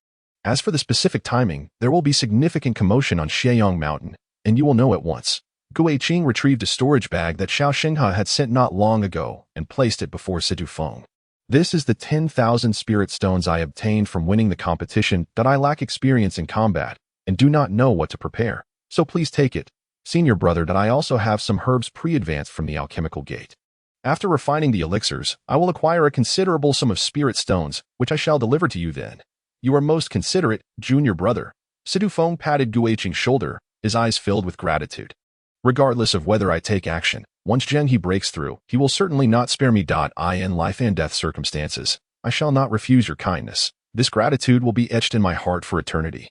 As for the specific timing, there will be significant commotion on Xieyang Mountain, and you will know at once. Gui Qing retrieved a storage bag that Xiao Xinghe had sent not long ago and placed it before Situ Feng. This is the 10,000 spirit stones I obtained from winning the competition. I lack experience in combat and do not know what to prepare, so please take it. Senior brother, I also have some herbs pre-advanced from the alchemical gate. After refining the elixirs, I will acquire a considerable sum of spirit stones, which I shall deliver to you then. You are most considerate, junior brother. Situ Feng patted Gui Qing's shoulder, his eyes filled with gratitude. Regardless of whether I take action, once Jiang he breaks through, he will certainly not spare me. In life and death circumstances, I shall not refuse your kindness. This gratitude will be etched in my heart for eternity.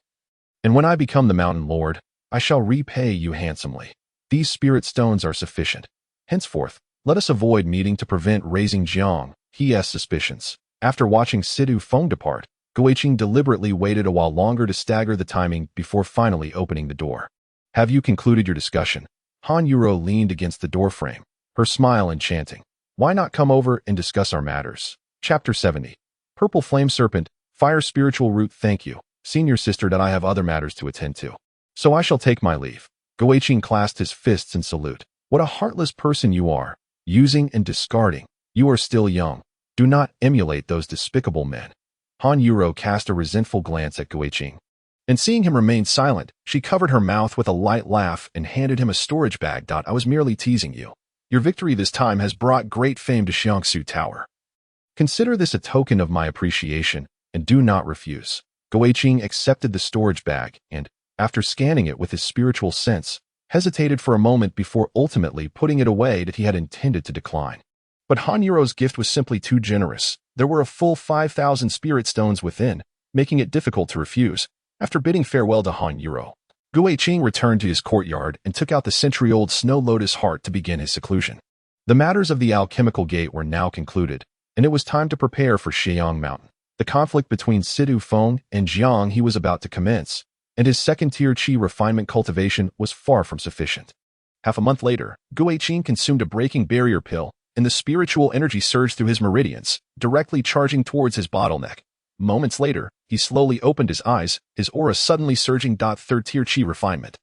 And when I become the Mountain Lord, I shall repay you handsomely. These spirit stones are sufficient. Henceforth, let us avoid meeting to prevent raising Jiang he's suspicions. After watching Situ Feng depart, Gui Qing deliberately waited a while longer to stagger the timing before finally opening the door. Have you concluded your discussion? Han Yuro leaned against the doorframe, her smile enchanting. Why not come over and discuss our matters? Chapter 70. Purple Flame Serpent, Fire Spiritual Root. Thank you, senior sister, I have other matters to attend to. So I shall take my leave. Gui Qing clasped his fists in salute. What a heartless person you are, using and discarding. You are still young. Do not emulate those despicable men. Han Yuro cast a resentful glance at Gui Qing. And seeing him remain silent, she covered her mouth with a light laugh and handed him a storage bag. I was merely teasing you. Your victory this time has brought great fame to Xiangsu Tower. Consider this a token of my appreciation, and do not refuse. Gui Qing accepted the storage bag and, after scanning it with his spiritual sense, hesitated for a moment before ultimately putting it away that he had intended to decline. But Han Yuro's gift was simply too generous. There were a full 5,000 spirit stones within, making it difficult to refuse. After bidding farewell to Han Yuro, Gu Weiqing returned to his courtyard and took out the century-old Snow Lotus heart to begin his seclusion. The matters of the alchemical gate were now concluded, and it was time to prepare for Xiang Mountain. The conflict between Sidu Feng and Jiang he was about to commence, and his second-tier qi refinement cultivation was far from sufficient. Half a month later, Gu Weiqing consumed a breaking barrier pill, and the spiritual energy surged through his meridians, directly charging towards his bottleneck. Moments later, he slowly opened his eyes, his aura suddenly surging. Third-tier qi refinement.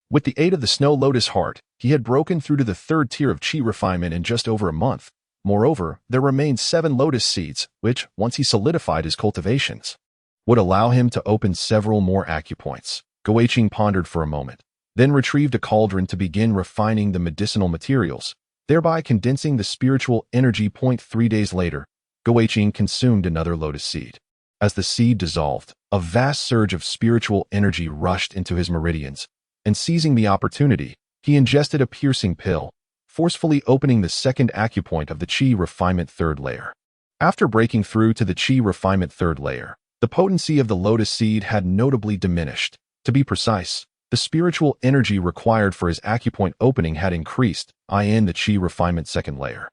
With the aid of the Snow Lotus heart, he had broken through to the third tier of qi refinement in just over a month. Moreover, there remained 7 lotus seeds, which, once he solidified his cultivations, would allow him to open several more acupoints. Gu Weiqing pondered for a moment, then retrieved a cauldron to begin refining the medicinal materials, thereby condensing the spiritual energy. 3 days later, Gu Weiqing consumed another lotus seed. As the seed dissolved, a vast surge of spiritual energy rushed into his meridians, and seizing the opportunity, he ingested a piercing pill, forcefully opening the second acupoint of the qi refinement third layer. After breaking through to the qi refinement third layer, the potency of the lotus seed had notably diminished. To be precise, the spiritual energy required for his acupoint opening had increased, in the qi refinement second layer.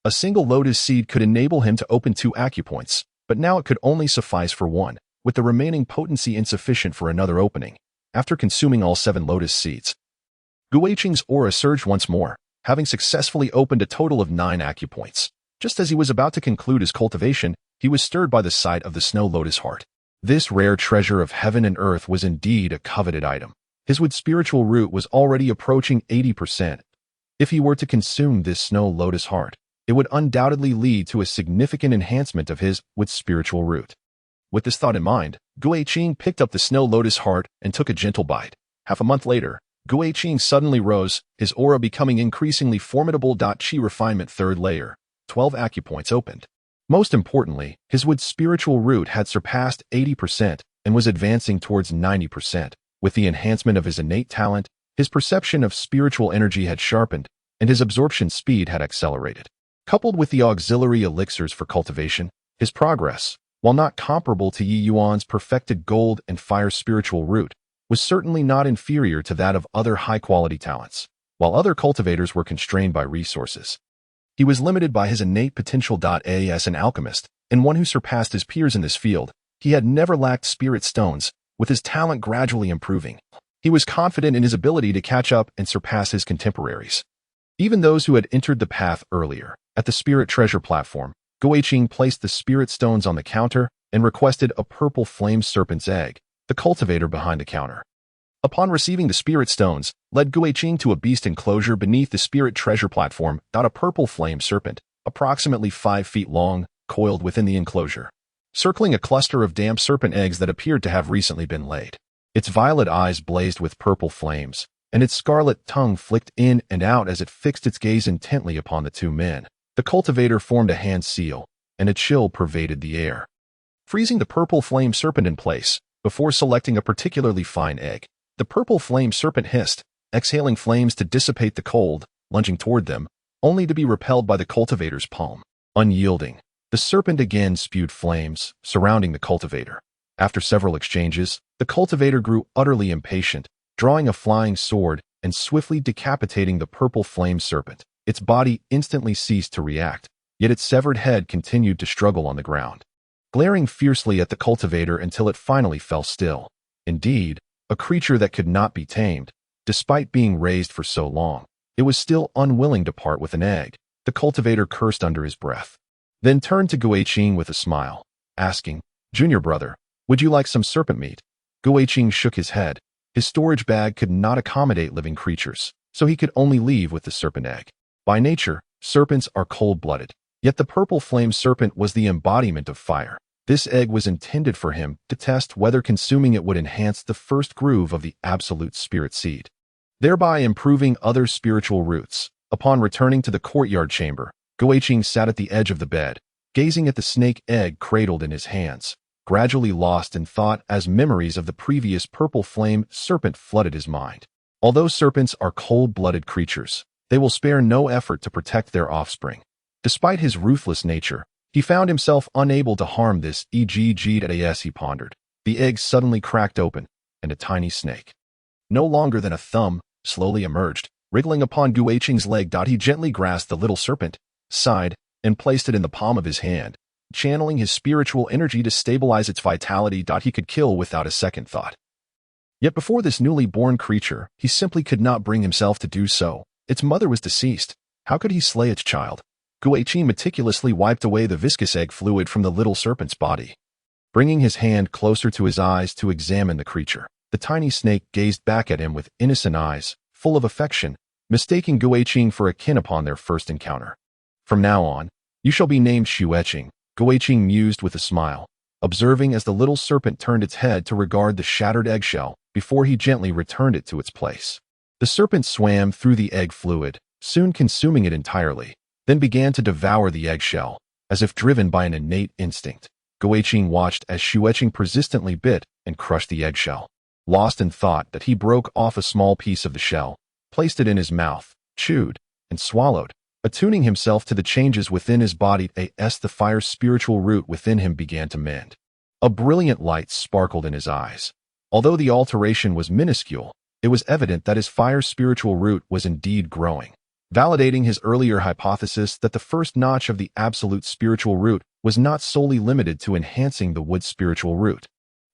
A single lotus seed could enable him to open 2 acupoints, but now it could only suffice for 1, with the remaining potency insufficient for another opening. After consuming all 7 lotus seeds, Gu Weiqing's aura surged once more, having successfully opened a total of 9 acupoints. Just as he was about to conclude his cultivation, he was stirred by the sight of the Snow Lotus heart. This rare treasure of heaven and earth was indeed a coveted item. His wood spiritual root was already approaching 80%. If he were to consume this Snow Lotus heart, it would undoubtedly lead to a significant enhancement of his wood spiritual root. With this thought in mind, Gu Weiqing picked up the Snow Lotus heart and took a gentle bite. Half a month later, Gu Weiqing suddenly rose, his aura becoming increasingly formidable. Qi refinement third layer, 12 acupoints opened. Most importantly, his wood spiritual root had surpassed 80% and was advancing towards 90%. With the enhancement of his innate talent, his perception of spiritual energy had sharpened, and his absorption speed had accelerated. Coupled with the auxiliary elixirs for cultivation, his progress, while not comparable to Yi Yuan's perfected gold and fire spiritual root, was certainly not inferior to that of other high-quality talents. While other cultivators were constrained by resources, he was limited by his innate potential. As an alchemist, and one who surpassed his peers in this field, he had never lacked spirit stones. With his talent gradually improving, he was confident in his ability to catch up and surpass his contemporaries. Even those who had entered the path earlier, at the spirit treasure platform, Gu Weiqing placed the spirit stones on the counter and requested a purple flame serpent's egg, the cultivator behind the counter. Upon receiving the spirit stones, led Gu Weiqing to a beast enclosure beneath the spirit treasure platform. A purple flame serpent, approximately 5 feet long, coiled within the enclosure, circling a cluster of damp serpent eggs that appeared to have recently been laid. Its violet eyes blazed with purple flames, and its scarlet tongue flicked in and out as it fixed its gaze intently upon the 2 men. The cultivator formed a hand seal, and a chill pervaded the air, freezing the purple flame serpent in place. Before selecting a particularly fine egg, the purple flame serpent hissed, exhaling flames to dissipate the cold, lunging toward them, only to be repelled by the cultivator's palm. Unyielding, the serpent again spewed flames, surrounding the cultivator. After several exchanges, the cultivator grew utterly impatient, drawing a flying sword and swiftly decapitating the purple flame serpent. Its body instantly ceased to react, yet its severed head continued to struggle on the ground, glaring fiercely at the cultivator until it finally fell still. Indeed, a creature that could not be tamed, despite being raised for so long, it was still unwilling to part with an egg. The cultivator cursed under his breath, then turned to Gu Weiqing with a smile, asking, "Junior brother, would you like some serpent meat?" Gu Weiqing shook his head. His storage bag could not accommodate living creatures, so he could only leave with the serpent egg. By nature, serpents are cold-blooded, yet the purple flame serpent was the embodiment of fire. This egg was intended for him to test whether consuming it would enhance the first groove of the absolute spirit seed, thereby improving other spiritual roots. Upon returning to the courtyard chamber, Gu Weiqing sat at the edge of the bed, gazing at the snake egg cradled in his hands, gradually lost in thought as memories of the previous purple flame serpent flooded his mind. Although serpents are cold-blooded creatures, they will spare no effort to protect their offspring. Despite his ruthless nature, he found himself unable to harm this egg. He pondered. The egg suddenly cracked open, and a tiny snake, no longer than a thumb, slowly emerged, wriggling upon Guiqing's leg. He gently grasped the little serpent, sighed, and placed it in the palm of his hand, channeling his spiritual energy to stabilize its vitality. He could kill without a second thought. Yet before this newly born creature, he simply could not bring himself to do so. Its mother was deceased. How could he slay its child? Guiqing meticulously wiped away the viscous egg fluid from the little serpent's body. Bringing his hand closer to his eyes to examine the creature, the tiny snake gazed back at him with innocent eyes, full of affection, mistaking Guiqing for a kin upon their first encounter. From now on, you shall be named Xueqing, Guiqing mused with a smile, observing as the little serpent turned its head to regard the shattered eggshell before he gently returned it to its place. The serpent swam through the egg fluid, soon consuming it entirely, then began to devour the eggshell, as if driven by an innate instinct. Guiqing watched as Xueqing persistently bit and crushed the eggshell. Lost in thought that he broke off a small piece of the shell, placed it in his mouth, chewed, and swallowed, attuning himself to the changes within his body as the fire spiritual root within him began to mend. A brilliant light sparkled in his eyes. Although the alteration was minuscule, it was evident that his fire spiritual root was indeed growing, validating his earlier hypothesis that the first notch of the absolute spiritual root was not solely limited to enhancing the wood spiritual root,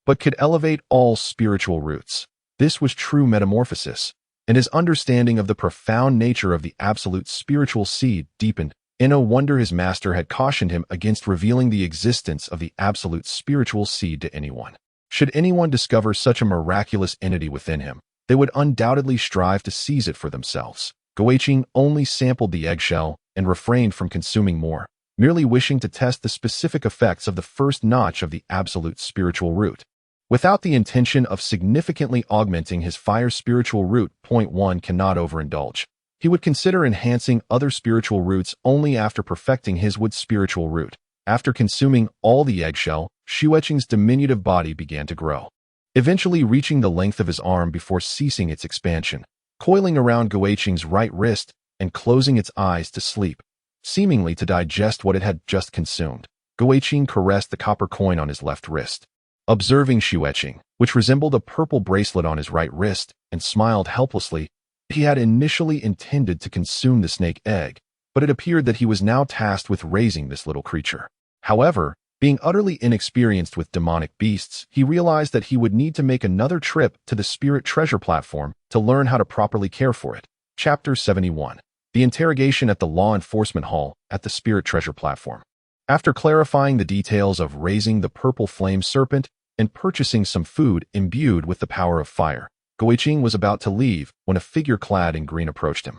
but could elevate all spiritual roots. This was true metamorphosis, and his understanding of the profound nature of the absolute spiritual seed deepened. No wonder his master had cautioned him against revealing the existence of the absolute spiritual seed to anyone. Should anyone discover such a miraculous entity within him, they would undoubtedly strive to seize it for themselves. Guiqing only sampled the eggshell and refrained from consuming more, merely wishing to test the specific effects of the first notch of the absolute spiritual root, without the intention of significantly augmenting his fire spiritual root. Point 1 cannot overindulge. He would consider enhancing other spiritual roots only after perfecting his wood spiritual root. After consuming all the eggshell, Xueqing's diminutive body began to grow, eventually reaching the length of his arm before ceasing its expansion, coiling around Guiqing's right wrist and closing its eyes to sleep, seemingly to digest what it had just consumed. Guiqing caressed the copper coin on his left wrist, observing Xueqing, which resembled a purple bracelet on his right wrist, and smiled helplessly. He had initially intended to consume the snake egg, but it appeared that he was now tasked with raising this little creature. However, being utterly inexperienced with demonic beasts, he realized that he would need to make another trip to the Spirit Treasure platform to learn how to properly care for it. Chapter 71. The interrogation at the law enforcement hall at the Spirit Treasure platform. After clarifying the details of raising the purple flame serpent and purchasing some food imbued with the power of fire, Guiqing was about to leave when a figure clad in green approached him.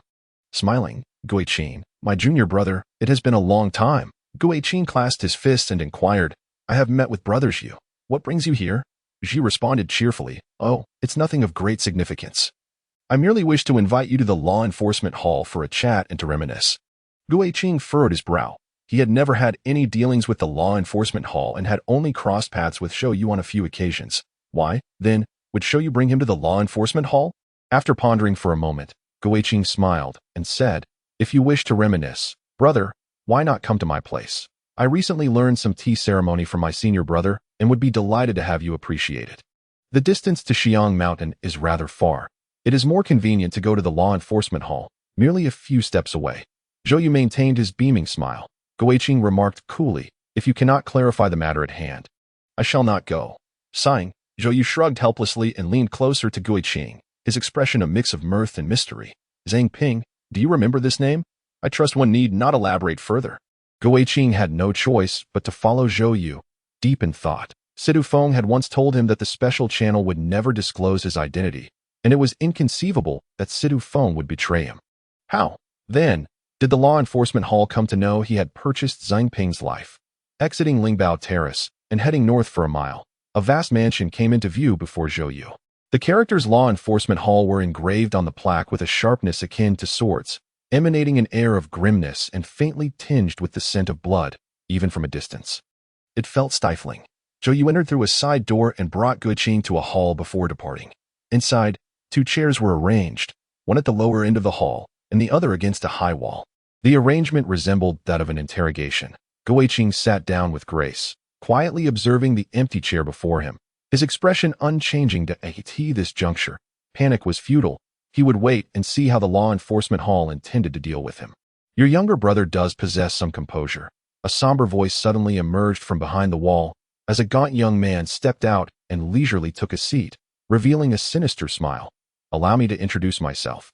Smiling, Guiqing, my junior brother, it has been a long time. Guiqing clasped his fists and inquired, I have met with Brother Xu. What brings you here? Xu responded cheerfully, Oh, it's nothing of great significance. I merely wish to invite you to the law enforcement hall for a chat and to reminisce. Guiqing furrowed his brow. He had never had any dealings with the law enforcement hall and had only crossed paths with Shou on a few occasions. Why, then, would Shou bring him to the law enforcement hall? After pondering for a moment, Guiqing smiled and said, If you wish to reminisce, brother, why not come to my place? I recently learned some tea ceremony from my senior brother and would be delighted to have you appreciate it. The distance to Xiang Mountain is rather far. It is more convenient to go to the law enforcement hall, merely a few steps away. Zhou Yu maintained his beaming smile. Guiqing remarked coolly, If you cannot clarify the matter at hand, I shall not go. Sighing, Zhou Yu shrugged helplessly and leaned closer to Guiqing, his expression a mix of mirth and mystery. Zhang Ping, do you remember this name? I trust one need not elaborate further. Guiqing had no choice but to follow Zhou Yu, deep in thought. Sidu Feng had once told him that the special channel would never disclose his identity, and it was inconceivable that Sidu Feng would betray him. How, then, did the law enforcement hall come to know he had purchased Zhang Ping's life? Exiting Lingbao Terrace and heading north for a mile, a vast mansion came into view before Zhou Yu. The characters law enforcement hall were engraved on the plaque with a sharpness akin to swords, emanating an air of grimness and faintly tinged with the scent of blood, even from a distance. It felt stifling. Zhou Yu entered through a side door and brought Guiqing to a hall before departing. Inside, 2 chairs were arranged, one at the lower end of the hall and the other against a high wall. The arrangement resembled that of an interrogation. Guiqing sat down with grace, quietly observing the empty chair before him, his expression unchanging to this juncture. Panic was futile. He would wait and see how the law enforcement hall intended to deal with him. Your younger brother does possess some composure. A somber voice suddenly emerged from behind the wall as a gaunt young man stepped out and leisurely took a seat, revealing a sinister smile. Allow me to introduce myself.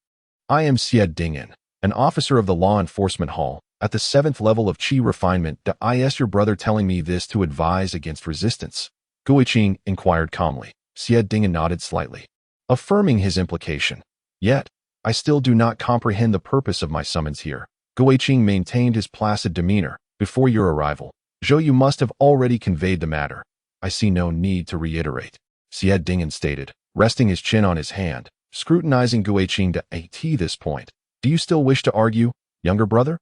I am Xie Dingyan, an officer of the law enforcement hall at the 7th level of Qi refinement. Is your brother telling me this to advise against resistance? Guiqing inquired calmly. Xie Dingyan nodded slightly, affirming his implication. Yet, I still do not comprehend the purpose of my summons here. Guiqing maintained his placid demeanor. Before your arrival, Zhou, you must have already conveyed the matter. I see no need to reiterate, Xie Dingyan stated, resting his chin on his hand, scrutinizing Guiqing to this point. Do you still wish to argue, younger brother?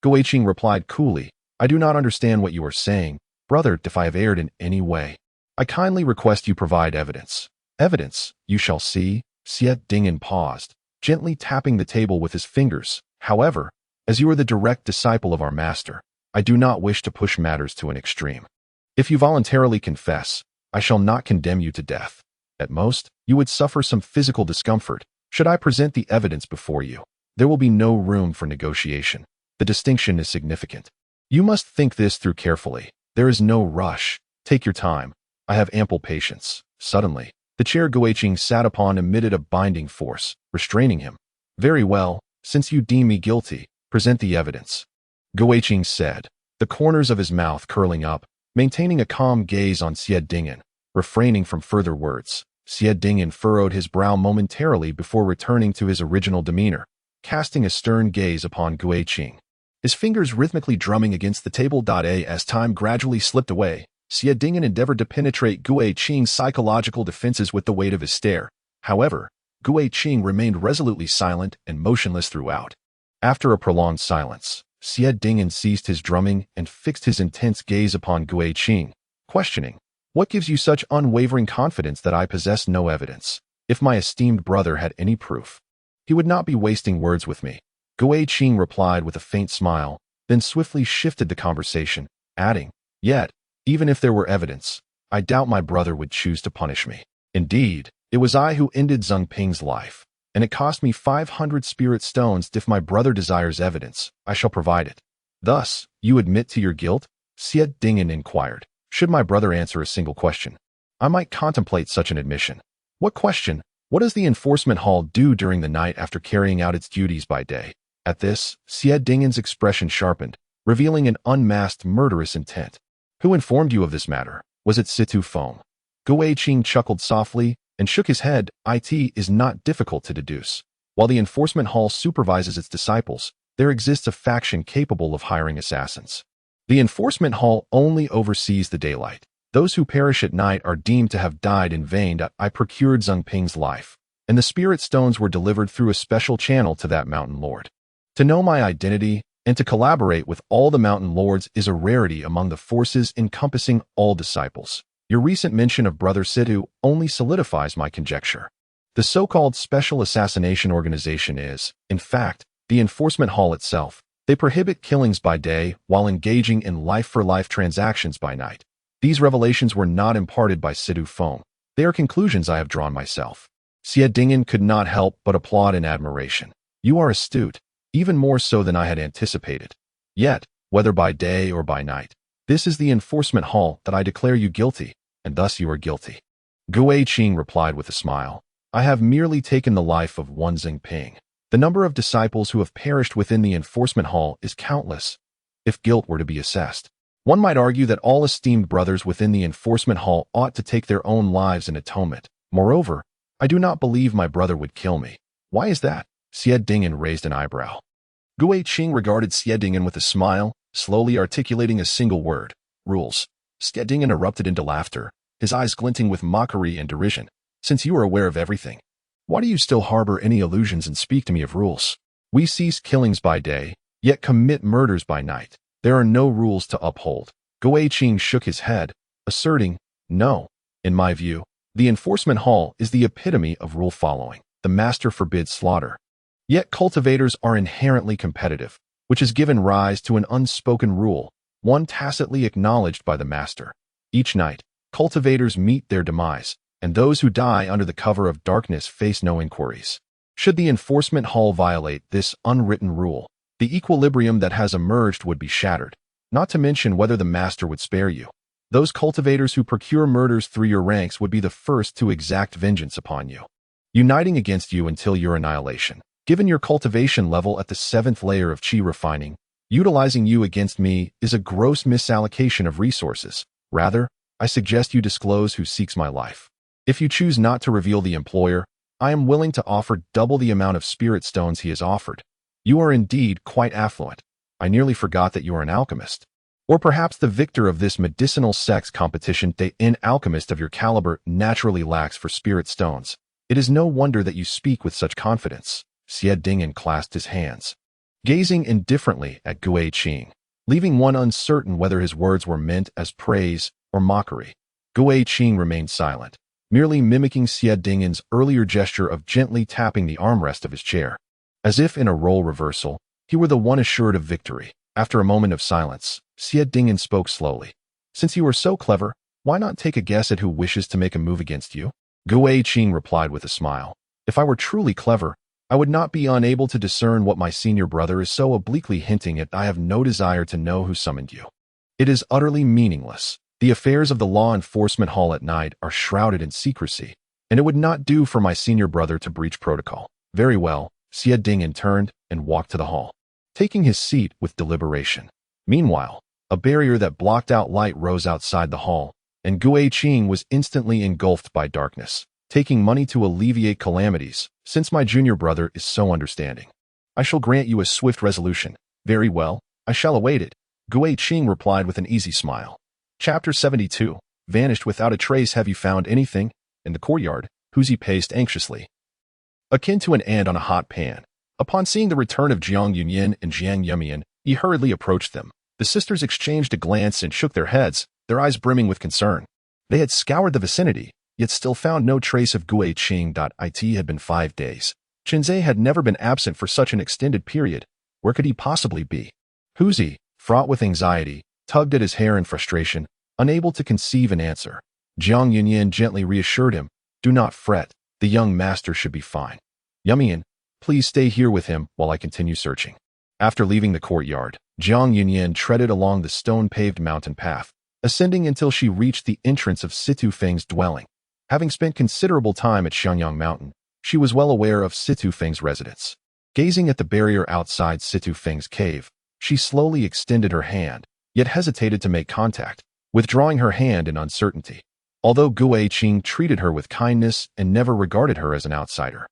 Guiqing replied coolly. I do not understand what you are saying, brother. If I have erred in any way, I kindly request you provide evidence. Evidence, you shall see. Xie Dingyan paused, gently tapping the table with his fingers. However, as you are the direct disciple of our master, I do not wish to push matters to an extreme. If you voluntarily confess, I shall not condemn you to death. At most, you would suffer some physical discomfort. Should I present the evidence before you, there will be no room for negotiation. The distinction is significant. You must think this through carefully. There is no rush. Take your time. I have ample patience. Suddenly, the chair Guiqing sat upon emitted a binding force, restraining him. Very well, since you deem me guilty, present the evidence, Guiqing said, the corners of his mouth curling up, maintaining a calm gaze on Xie Dingyan, refraining from further words. Xie Dingyan furrowed his brow momentarily before returning to his original demeanor, casting a stern gaze upon Guiqing, his fingers rhythmically drumming against the table. As time gradually slipped away, Xie Dingyan endeavored to penetrate Guiqing's psychological defenses with the weight of his stare. However, Guiqing remained resolutely silent and motionless throughout. After a prolonged silence, Xie Dingyan ceased his drumming and fixed his intense gaze upon Guiqing, questioning, what gives you such unwavering confidence that I possess no evidence? If my esteemed brother had any proof, he would not be wasting words with me. Guiqing replied with a faint smile, then swiftly shifted the conversation, adding, yet, even if there were evidence, I doubt my brother would choose to punish me. Indeed, it was I who ended Zheng Ping's life, and it cost me 500 spirit stones. If my brother desires evidence, I shall provide it. Thus, you admit to your guilt? Xie Dingyan inquired. Should my brother answer a single question, I might contemplate such an admission. What question? What does the enforcement hall do during the night after carrying out its duties by day? At this, Xie Dingyan's expression sharpened, revealing an unmasked murderous intent. Who informed you of this matter? Was it Situ Feng? Guiqing chuckled softly and shook his head. It is not difficult to deduce. While the enforcement hall supervises its disciples, there exists a faction capable of hiring assassins. The enforcement hall only oversees the daylight. Those who perish at night are deemed to have died in vain. I procured Zheng Ping's life, and the spirit stones were delivered through a special channel to that mountain lord. To know my identity and to collaborate with all the mountain lords is a rarity among the forces encompassing all disciples. Your recent mention of Brother Situ only solidifies my conjecture. The so-called Special Assassination Organization is, in fact, the enforcement hall itself. They prohibit killings by day while engaging in life-for-life transactions by night. These revelations were not imparted by Situ Feng. They are conclusions I have drawn myself. Xie Dingyan could not help but applaud in admiration. You are astute, even more so than I had anticipated. Yet, whether by day or by night, this is the enforcement hall that I declare you guilty, and thus you are guilty. Guiqing replied with a smile. I have merely taken the life of one Zheng Ping. The number of disciples who have perished within the enforcement hall is countless. If guilt were to be assessed, one might argue that all esteemed brothers within the enforcement hall ought to take their own lives in atonement. Moreover, I do not believe my brother would kill me. Why is that? Xie Dingyan raised an eyebrow. Guiqing regarded Xie Dingyan with a smile, slowly articulating a single word. Rules. Xie Dingyan erupted into laughter, his eyes glinting with mockery and derision. Since you are aware of everything, why do you still harbor any illusions and speak to me of rules? We cease killings by day, yet commit murders by night. There are no rules to uphold. Guiqing shook his head, asserting, no. In my view, the enforcement hall is the epitome of rule following. The master forbids slaughter. Yet cultivators are inherently competitive. which has given rise to an unspoken rule, one tacitly acknowledged by the master. Each night, cultivators meet their demise, and those who die under the cover of darkness face no inquiries. Should the enforcement hall violate this unwritten rule, the equilibrium that has emerged would be shattered, not to mention whether the master would spare you. Those cultivators who procure murders through your ranks would be the first to exact vengeance upon you, uniting against you until your annihilation. Given your cultivation level at the 7th layer of Qi refining, utilizing you against me is a gross misallocation of resources. Rather, I suggest you disclose who seeks my life. If you choose not to reveal the employer, I am willing to offer double the amount of spirit stones he has offered. You are indeed quite affluent. I nearly forgot that you are an alchemist. Or perhaps the victor of this medicinal sex competition. An alchemist of your caliber naturally lacks for spirit stones. It is no wonder that you speak with such confidence. Xie Dingyan clasped his hands, gazing indifferently at Gui Qing, leaving one uncertain whether his words were meant as praise or mockery. Gui Qing remained silent, merely mimicking Xie Dingyan's earlier gesture of gently tapping the armrest of his chair. As if in a role reversal, he were the one assured of victory. After a moment of silence, Xie Dingyan spoke slowly. Since you are so clever, why not take a guess at who wishes to make a move against you? Gui Qing replied with a smile. If I were truly clever, I would not be unable to discern what my senior brother is so obliquely hinting at. I have no desire to know who summoned you. It is utterly meaningless. The affairs of the law enforcement hall at night are shrouded in secrecy, and it would not do for my senior brother to breach protocol. Very well. Xie Dingyan turned and walked to the hall, taking his seat with deliberation. Meanwhile, a barrier that blocked out light rose outside the hall, and Gui Qing was instantly engulfed by darkness. Taking money to alleviate calamities, since my junior brother is so understanding. I shall grant you a swift resolution. Very well, I shall await it. Gui Qing replied with an easy smile. Chapter 72. Vanished without a trace. Have you found anything? In the courtyard, Huzi paced anxiously, akin to an ant on a hot pan. Upon seeing the return of Jiang Yunyan and Jiang Yumian, he hurriedly approached them. The sisters exchanged a glance and shook their heads, their eyes brimming with concern. They had scoured the vicinity, yet still found no trace of Gui Qing. It had been 5 days. Qinzhe had never been absent for such an extended period. Where could he possibly be? Huzi, fraught with anxiety, tugged at his hair in frustration, unable to conceive an answer. Jiang Yunyan gently reassured him, do not fret, the young master should be fine. Yumian, please stay here with him while I continue searching. After leaving the courtyard, Jiang Yunyan treaded along the stone-paved mountain path, ascending until she reached the entrance of Situ Feng's dwelling. Having spent considerable time at Xiangyang Mountain, she was well aware of Situ Feng's residence. Gazing at the barrier outside Situ Feng's cave, she slowly extended her hand, yet hesitated to make contact, withdrawing her hand in uncertainty. Although Gui Qing treated her with kindness and never regarded her as an outsider,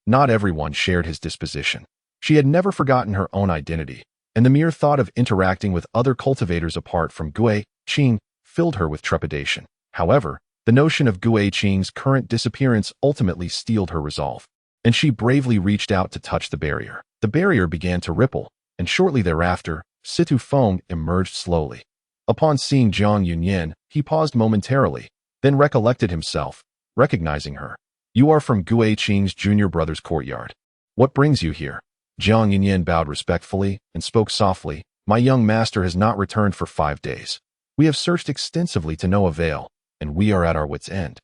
not everyone shared his disposition. She had never forgotten her own identity, and the mere thought of interacting with other cultivators apart from Gui Qing filled her with trepidation. However, the notion of Gui Qing's current disappearance ultimately steeled her resolve, and she bravely reached out to touch the barrier. The barrier began to ripple, and shortly thereafter, Situ Feng emerged slowly. Upon seeing Jiang Yunyan, he paused momentarily, then recollected himself, recognizing her. You are from Gui Qing's junior brother's courtyard. What brings you here? Jiang Yunyan bowed respectfully and spoke softly. My young master has not returned for 5 days. We have searched extensively to no avail, and we are at our wits' end.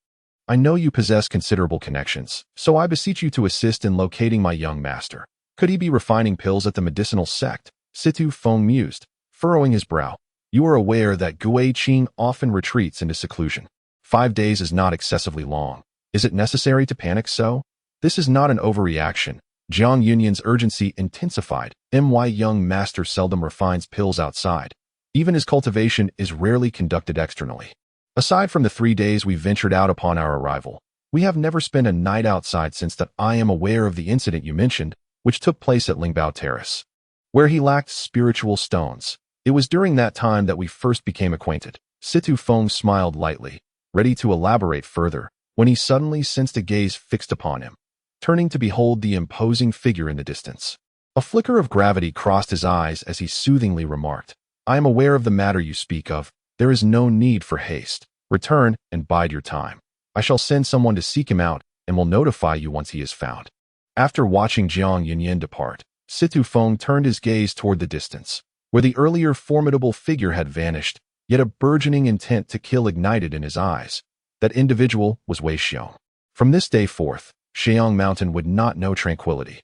I know you possess considerable connections, so I beseech you to assist in locating my young master. Could he be refining pills at the medicinal sect? Situ Feng mused, furrowing his brow. You are aware that Gui Qing often retreats into seclusion. 5 days is not excessively long. Is it necessary to panic so? This is not an overreaction. Jiang Yunyan's urgency intensified. My young master seldom refines pills outside. Even his cultivation is rarely conducted externally. Aside from the 3 days we ventured out upon our arrival, we have never spent a night outside since that. I am aware of the incident you mentioned, which took place at Lingbao Terrace, where he lacked spiritual stones. It was during that time that we first became acquainted. Situ Feng smiled lightly, ready to elaborate further, when he suddenly sensed a gaze fixed upon him, turning to behold the imposing figure in the distance. A flicker of gravity crossed his eyes as he soothingly remarked, I am aware of the matter you speak of. There is no need for haste. Return and bide your time. I shall send someone to seek him out and will notify you once he is found. After watching Jiang Yunyan depart, Situ Feng turned his gaze toward the distance, where the earlier formidable figure had vanished, yet a burgeoning intent to kill ignited in his eyes. That individual was Wei Xiong. From this day forth, Sheong Mountain would not know tranquility.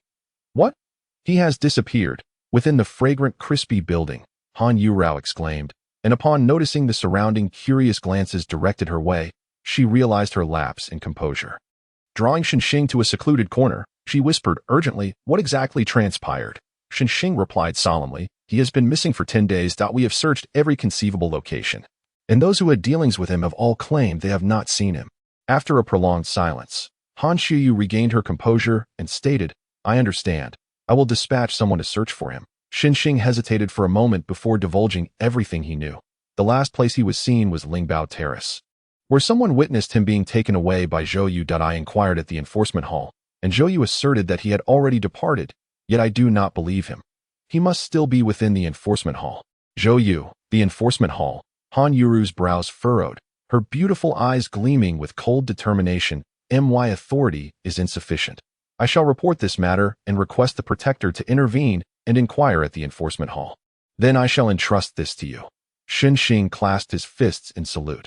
What? He has disappeared. Within the fragrant, crispy building, Han Yurao exclaimed, and upon noticing the surrounding curious glances directed her way, she realized her lapse in composure. Drawing Shenxing to a secluded corner, she whispered urgently, "What exactly transpired?" Shenxing replied solemnly, "He has been missing for 10 days. We have searched every conceivable location, and those who had dealings with him have all claimed they have not seen him." After a prolonged silence, Han Xiyu regained her composure and stated, "I understand. I will dispatch someone to search for him." Shenxing hesitated for a moment before divulging everything he knew. The last place he was seen was Lingbao Terrace, where someone witnessed him being taken away by Zhou Yu. I inquired at the enforcement hall, and Zhou Yu asserted that he had already departed, yet I do not believe him. He must still be within the enforcement hall. Zhou Yu, the enforcement hall. Han Yuru's brows furrowed, her beautiful eyes gleaming with cold determination. My authority is insufficient. I shall report this matter and request the protector to intervene and inquire at the enforcement hall. Then I shall entrust this to you. Shenxing clasped his fists in salute.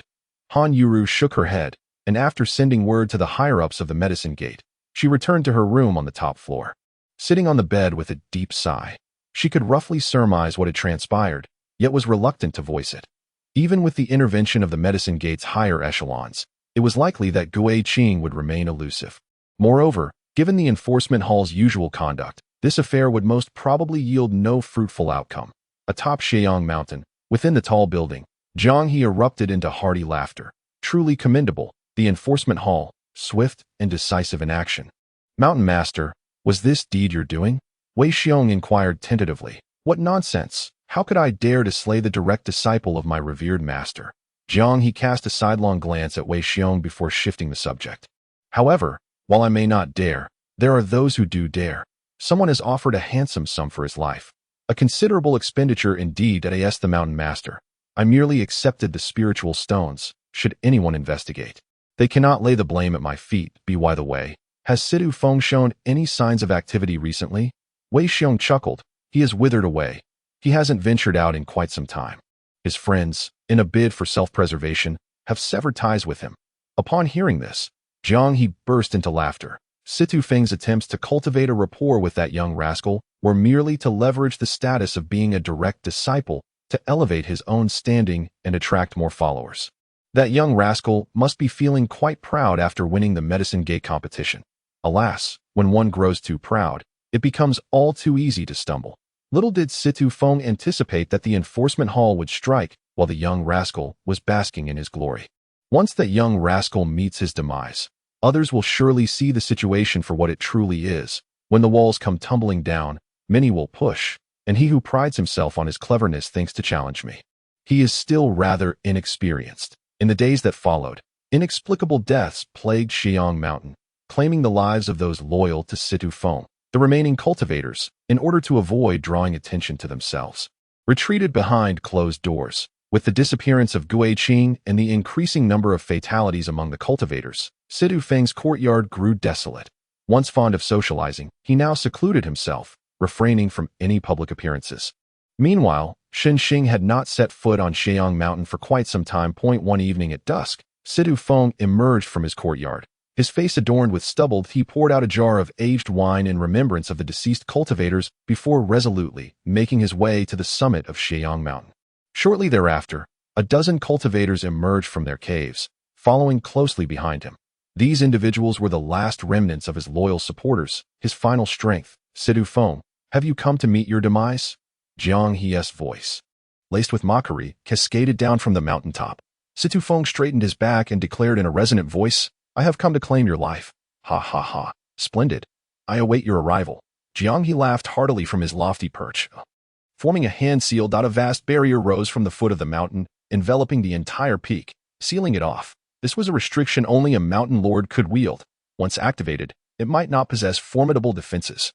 Han Yuru shook her head, and after sending word to the higher-ups of the medicine gate, she returned to her room on the top floor. Sitting on the bed with a deep sigh, she could roughly surmise what had transpired, yet was reluctant to voice it. Even with the intervention of the medicine gate's higher echelons, it was likely that Gui Qing would remain elusive. Moreover, given the enforcement hall's usual conduct, this affair would most probably yield no fruitful outcome. Atop Sheong Mountain, within the tall building, Zhang He erupted into hearty laughter. Truly commendable, the enforcement hall, swift and decisive in action. Mountain Master, was this deed your doing? Wei Xiong inquired tentatively. What nonsense! How could I dare to slay the direct disciple of my revered master? Zhang He cast a sidelong glance at Wei Xiong before shifting the subject. However, while I may not dare, there are those who do dare. Someone has offered a handsome sum for his life. A considerable expenditure indeed. As the Mountain Master, I merely accepted the spiritual stones, should anyone investigate. They cannot lay the blame at my feet. By the way, has Situ Feng shown any signs of activity recently? Wei Xiong chuckled. He has withered away. He hasn't ventured out in quite some time. His friends, in a bid for self-preservation, have severed ties with him. Upon hearing this, Zhang He burst into laughter. Situ Feng's attempts to cultivate a rapport with that young rascal were merely to leverage the status of being a direct disciple to elevate his own standing and attract more followers. That young rascal must be feeling quite proud after winning the Medicine Gate competition. Alas, when one grows too proud, it becomes all too easy to stumble. Little did Situ Feng anticipate that the enforcement hall would strike while the young rascal was basking in his glory. Once that young rascal meets his demise, others will surely see the situation for what it truly is. When the walls come tumbling down, many will push, and he who prides himself on his cleverness thinks to challenge me. He is still rather inexperienced. In the days that followed, inexplicable deaths plagued Sheong Mountain, claiming the lives of those loyal to Situ Feng. The remaining cultivators, in order to avoid drawing attention to themselves, retreated behind closed doors. With the disappearance of Gui Qing and the increasing number of fatalities among the cultivators, Situ Feng's courtyard grew desolate. Once fond of socializing, he now secluded himself, refraining from any public appearances. Meanwhile, Shenxing had not set foot on Sheong Mountain for quite some time. One evening at dusk, Situ Feng emerged from his courtyard. His face adorned with stubble, he poured out a jar of aged wine in remembrance of the deceased cultivators before resolutely making his way to the summit of Sheong Mountain. Shortly thereafter, a dozen cultivators emerged from their caves, following closely behind him. These individuals were the last remnants of his loyal supporters, his final strength. Situ Feng, have you come to meet your demise? Jiang He's voice, laced with mockery, cascaded down from the mountaintop. Situ Feng straightened his back and declared in a resonant voice, I have come to claim your life. Ha ha ha. Splendid. I await your arrival. Jiang He laughed heartily from his lofty perch. Forming a hand seal, a vast barrier rose from the foot of the mountain, enveloping the entire peak, sealing it off. This was a restriction only a mountain lord could wield. Once activated, it might not possess formidable defenses,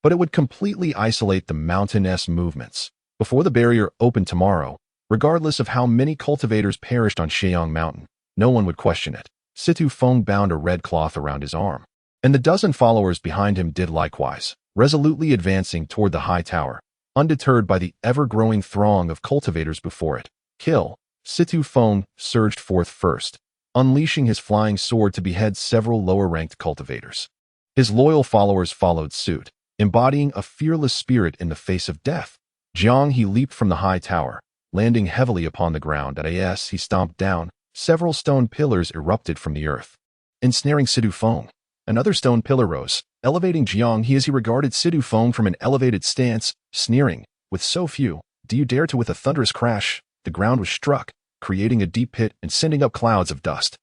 but it would completely isolate the mountainous movements. Before the barrier opened tomorrow, regardless of how many cultivators perished on Sheong Mountain, no one would question it. Situ Feng bound a red cloth around his arm, and the dozen followers behind him did likewise. resolutely advancing toward the high tower, undeterred by the ever-growing throng of cultivators before it. Kill! Situ Feng surged forth first, unleashing his flying sword to behead several lower-ranked cultivators. His loyal followers followed suit, embodying a fearless spirit in the face of death. Jiang He leaped from the high tower, landing heavily upon the ground. As he stomped down, several stone pillars erupted from the earth, ensnaring Situ Feng. Another stone pillar rose, elevating Jiang He as he regarded Situ Feng from an elevated stance, sneering, "With so few, do you dare to?" With a thunderous crash, the ground was struck, creating a deep pit and sending up clouds of dust.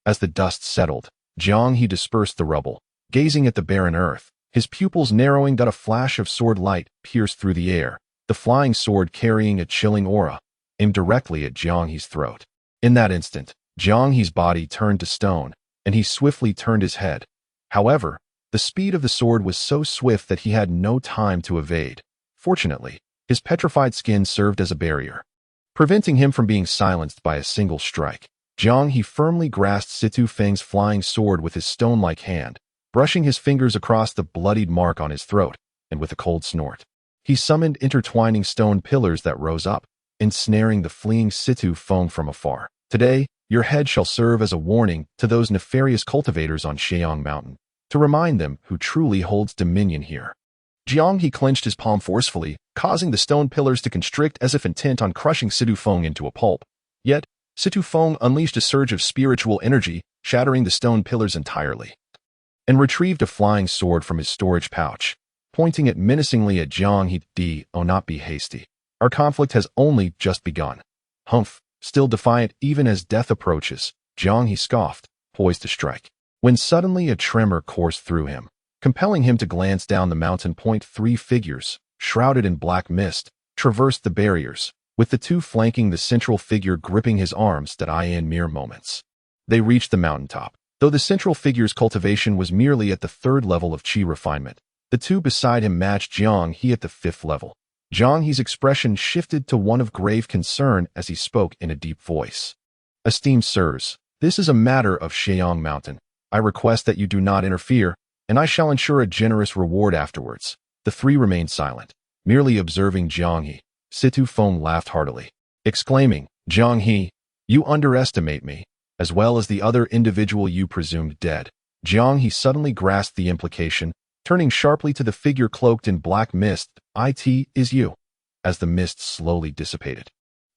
As the dust settled, Jiang He dispersed the rubble, gazing at the barren earth, his pupils narrowing. A flash of sword light pierced through the air, the flying sword carrying a chilling aura, aimed directly at Jiang He's throat. In that instant, Jiang He's body turned to stone, and he swiftly turned his head. However, the speed of the sword was so swift that he had no time to evade. Fortunately, his petrified skin served as a barrier, preventing him from being silenced by a single strike. Jiang He firmly grasped Situ Feng's flying sword with his stone-like hand, brushing his fingers across the bloodied mark on his throat, and with a cold snort, he summoned intertwining stone pillars that rose up, ensnaring the fleeing Situ Feng from afar. Today, your head shall serve as a warning to those nefarious cultivators on Sheong Mountain, to remind them who truly holds dominion here. Jiang He clenched his palm forcefully, causing the stone pillars to constrict as if intent on crushing Situ Feng into a pulp. Yet, Situ Feng unleashed a surge of spiritual energy, shattering the stone pillars entirely, and retrieved a flying sword from his storage pouch, pointing it menacingly at Jiang He. "Oh, not be hasty. Our conflict has only just begun." Humph! Still defiant even as death approaches, Jiang He scoffed, poised to strike, when suddenly a tremor coursed through him, compelling him to glance down the mountain. 3 figures, shrouded in black mist, traversed the barriers, with the two flanking the central figure gripping his arms. In mere moments, they reached the mountaintop. Though the central figure's cultivation was merely at the 3rd level of chi refinement, the two beside him matched Jiang He at the 5th level. Jiang He's expression shifted to one of grave concern as he spoke in a deep voice. "Esteemed sirs, this is a matter of Sheong Mountain. I request that you do not interfere, and I shall ensure a generous reward afterwards." The 3 remained silent, merely observing Jiang He. Situ Feng laughed heartily, exclaiming, "Jiang He, you underestimate me, as well as the other individual you presumed dead." Jiang He suddenly grasped the implication, turning sharply to the figure cloaked in black mist. "It is you." As the mist slowly dissipated,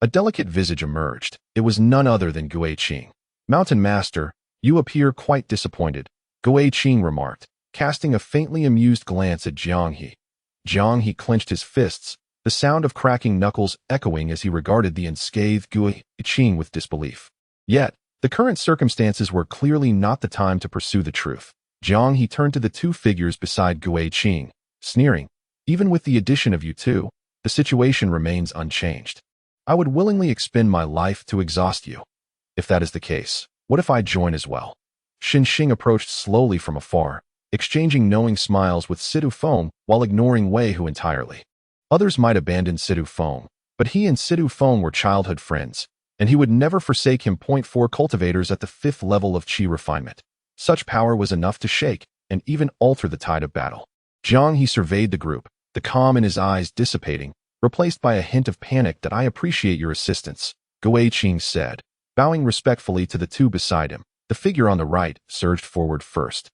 a delicate visage emerged. It was none other than Gui Qing. "Mountain Master, you appear quite disappointed," Gui Qing remarked, casting a faintly amused glance at Jiang He. Jiang He clenched his fists, the sound of cracking knuckles echoing as he regarded the unscathed Gui Qing with disbelief. Yet, the current circumstances were clearly not the time to pursue the truth. Jiang He turned to the 2 figures beside Gui Qing, sneering, "Even with the addition of you two, the situation remains unchanged. I would willingly expend my life to exhaust you. If that is the case, what if I join as well?" Xing approached slowly from afar, exchanging knowing smiles with Situ Feng while ignoring Wei Hu entirely. Others might abandon Situ Feng, but he and Situ Feng were childhood friends, and he would never forsake him. 4 cultivators at the 5th level of chi refinement. Such power was enough to shake and even alter the tide of battle. Jiang He surveyed the group, the calm in his eyes dissipating, replaced by a hint of panic. "I appreciate your assistance," Gui Qing said, bowing respectfully to the 2 beside him. The figure on the right surged forward first,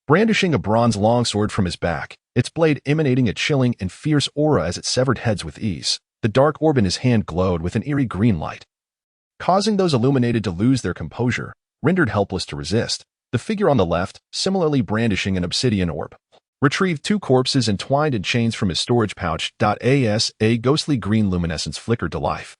brandishing a bronze longsword from his back, its blade emanating a chilling and fierce aura as it severed heads with ease. The dark orb in his hand glowed with an eerie green light, causing those illuminated to lose their composure, rendered helpless to resist. The figure on the left, similarly brandishing an obsidian orb, retrieved 2 corpses entwined in chains from his storage pouch. As a ghostly green luminescence flickered to life,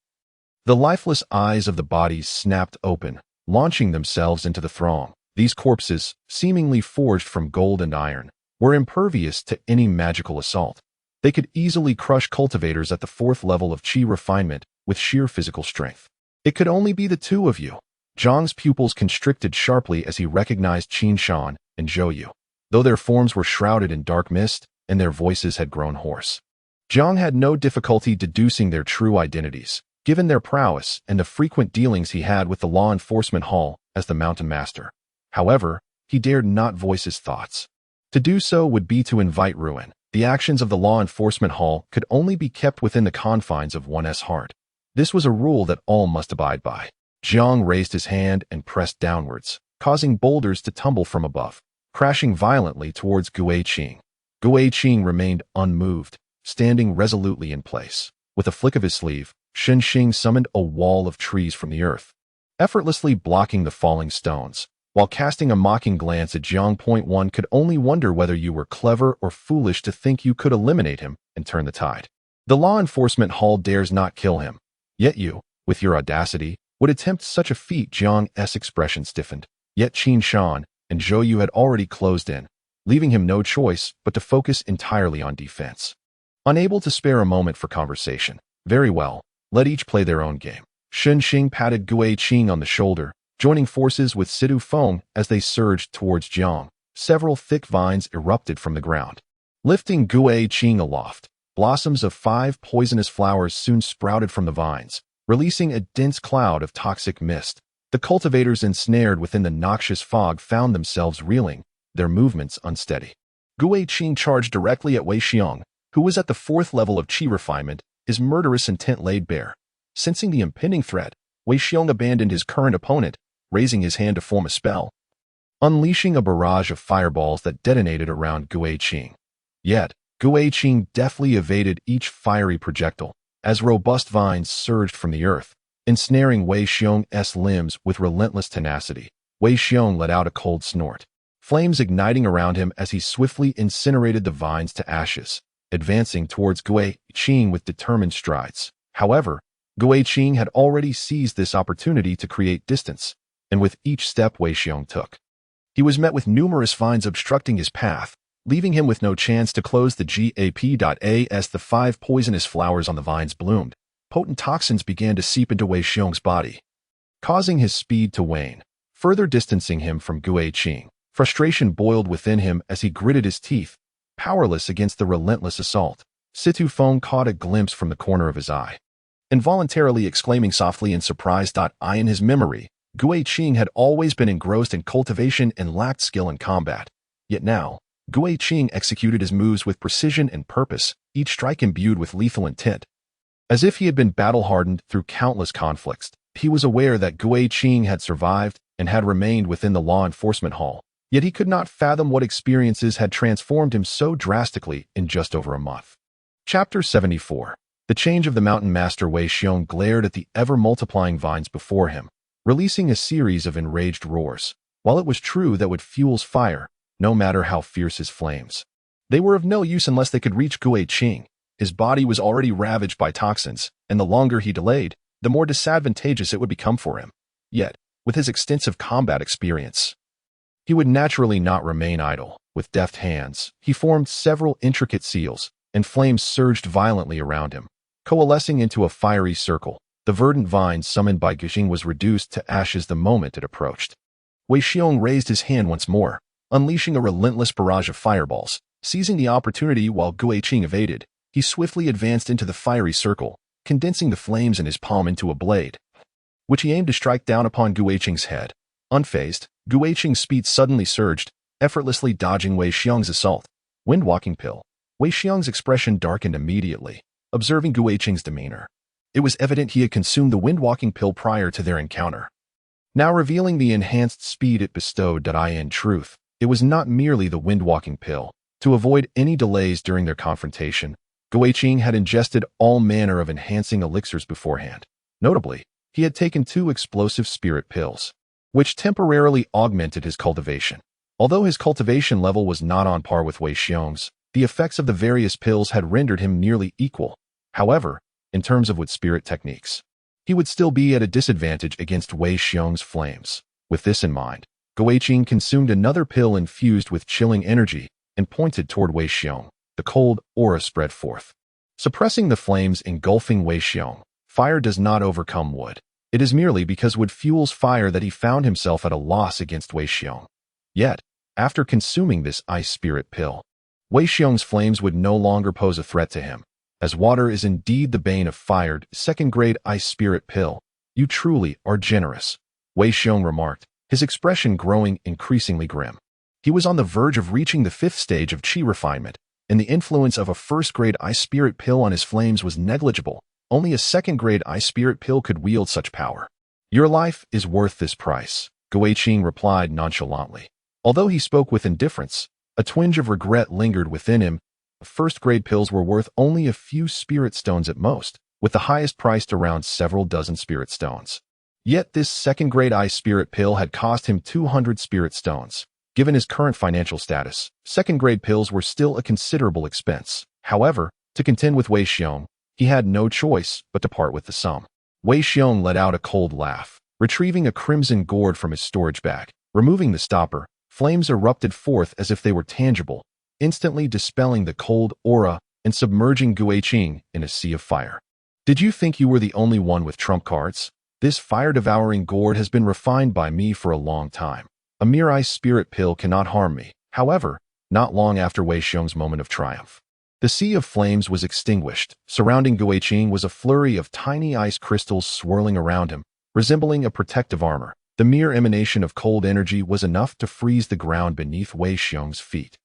the lifeless eyes of the bodies snapped open, launching themselves into the throng. These corpses, seemingly forged from gold and iron, were impervious to any magical assault. They could easily crush cultivators at the 4th level of chi refinement with sheer physical strength. "It could only be the 2 of you." Zhang's pupils constricted sharply as he recognized Qin Shan and Zhou Yu, though their forms were shrouded in dark mist and their voices had grown hoarse. Zhang had no difficulty deducing their true identities, given their prowess and the frequent dealings he had with the law enforcement hall as the Mountain Master. However, he dared not voice his thoughts. To do so would be to invite ruin. The actions of the law enforcement hall could only be kept within the confines of one's heart. This was a rule that all must abide by. Jiang raised his hand and pressed downwards, causing boulders to tumble from above, crashing violently towards Gui Qing. Gui Qing remained unmoved, standing resolutely in place. With a flick of his sleeve, Shen Xing summoned a wall of trees from the earth, effortlessly blocking the falling stones. While casting a mocking glance at Jiang, one could only wonder whether you were clever or foolish to think you could eliminate him and turn the tide. The law enforcement hall dares not kill him. Yet you, with your audacity, would attempt such a feat. Jiang's expression stiffened. Yet Qin Shan and Zhou Yu had already closed in, leaving him no choice but to focus entirely on defense. Unable to spare a moment for conversation. Very well, let each play their own game. Shen Xing patted Gui Qing on the shoulder, joining forces with Sidu Feng as they surged towards Jiang. Several thick vines erupted from the ground, lifting Gui Qing aloft. Blossoms of 5 poisonous flowers soon sprouted from the vines, releasing a dense cloud of toxic mist. The cultivators ensnared within the noxious fog found themselves reeling, their movements unsteady. Gui Qing charged directly at Wei Xiong, who was at the 4th level of qi refinement, his murderous intent laid bare. Sensing the impending threat, Wei Xiong abandoned his current opponent, raising his hand to form a spell, unleashing a barrage of fireballs that detonated around Gui Qing. Yet, Gui Qing deftly evaded each fiery projectile, as robust vines surged from the earth, ensnaring Wei Xiong's limbs with relentless tenacity. Wei Xiong let out a cold snort, flames igniting around him as he swiftly incinerated the vines to ashes, advancing towards Gui Qing with determined strides. However, Gui Qing had already seized this opportunity to create distance, and with each step Wei Xiong took, he was met with numerous vines obstructing his path, leaving him with no chance to close the gap. As the 5 poisonous flowers on the vines bloomed, potent toxins began to seep into Wei Xiong's body, causing his speed to wane, further distancing him from Gui Qing. Frustration boiled within him as he gritted his teeth, powerless against the relentless assault. Situ Feng caught a glimpse from the corner of his eye, involuntarily exclaiming softly in surprise. In his memory, Gui Qing had always been engrossed in cultivation and lacked skill in combat. Yet now, Gui Qing executed his moves with precision and purpose, each strike imbued with lethal intent. As if he had been battle-hardened through countless conflicts, he was aware that Gui Qing had survived and had remained within the law enforcement hall. Yet he could not fathom what experiences had transformed him so drastically in just over a month. Chapter 74. The Change of the Mountain Master. Wei Xiong glared at the ever-multiplying vines before him, releasing a series of enraged roars. While it was true that wood fuels fire, no matter how fierce his flames, they were of no use unless they could reach Gui Qing. His body was already ravaged by toxins, and the longer he delayed, the more disadvantageous it would become for him. Yet, with his extensive combat experience, he would naturally not remain idle. With deft hands, he formed several intricate seals, and flames surged violently around him, coalescing into a fiery circle. The verdant vine summoned by Guixing was reduced to ashes the moment it approached. Wei Xiong raised his hand once more, unleashing a relentless barrage of fireballs. Seizing the opportunity while Gui Qing evaded, he swiftly advanced into the fiery circle, condensing the flames in his palm into a blade, which he aimed to strike down upon Gui Qing's head. Unfazed, Gui Qing's speed suddenly surged, effortlessly dodging Wei Xiong's assault. Wind-walking pill. Wei Xiong's expression darkened immediately, observing Gui Qing's demeanor. It was evident he had consumed the wind-walking pill prior to their encounter, now revealing the enhanced speed it bestowed. In truth, it was not merely the wind-walking pill. To avoid any delays during their confrontation, Gui Qing had ingested all manner of enhancing elixirs beforehand. Notably, he had taken 2 explosive spirit pills, which temporarily augmented his cultivation. Although his cultivation level was not on par with Wei Xiong's, the effects of the various pills had rendered him nearly equal. However, in terms of wood spirit techniques, he would still be at a disadvantage against Wei Xiong's flames. With this in mind, Gui Qing consumed another pill infused with chilling energy and pointed toward Wei Xiong. The cold aura spread forth, suppressing the flames engulfing Wei Xiong. Fire does not overcome wood. It is merely because wood fuels fire that he found himself at a loss against Wei Xiong. Yet, after consuming this ice spirit pill, Wei Xiong's flames would no longer pose a threat to him. As water is indeed the bane of fire, 2nd-grade ice spirit pill, you truly are generous, Wei Xiong remarked, his expression growing increasingly grim. He was on the verge of reaching the 5th stage of qi refinement, and the influence of a first-grade ice spirit pill on his flames was negligible. Only a second-grade ice spirit pill could wield such power. Your life is worth this price, Guiqing replied nonchalantly. Although he spoke with indifference, a twinge of regret lingered within him. First-grade pills were worth only a few spirit stones at most, with the highest priced around several dozen spirit stones. Yet this second-grade ice spirit pill had cost him 200 spirit stones. Given his current financial status, second-grade pills were still a considerable expense. However, to contend with Wei Xiong, he had no choice but to part with the sum. Wei Xiong let out a cold laugh, retrieving a crimson gourd from his storage bag. Removing the stopper, flames erupted forth as if they were tangible, instantly dispelling the cold aura and submerging Guiqing in a sea of fire. Did you think you were the only one with trump cards? This fire-devouring gourd has been refined by me for a long time. A mere ice spirit pill cannot harm me. However, not long after Wei Xiong's moment of triumph, the sea of flames was extinguished. Surrounding Guiqing was a flurry of tiny ice crystals swirling around him, resembling a protective armor. The mere emanation of cold energy was enough to freeze the ground beneath Wei Xiong's feet.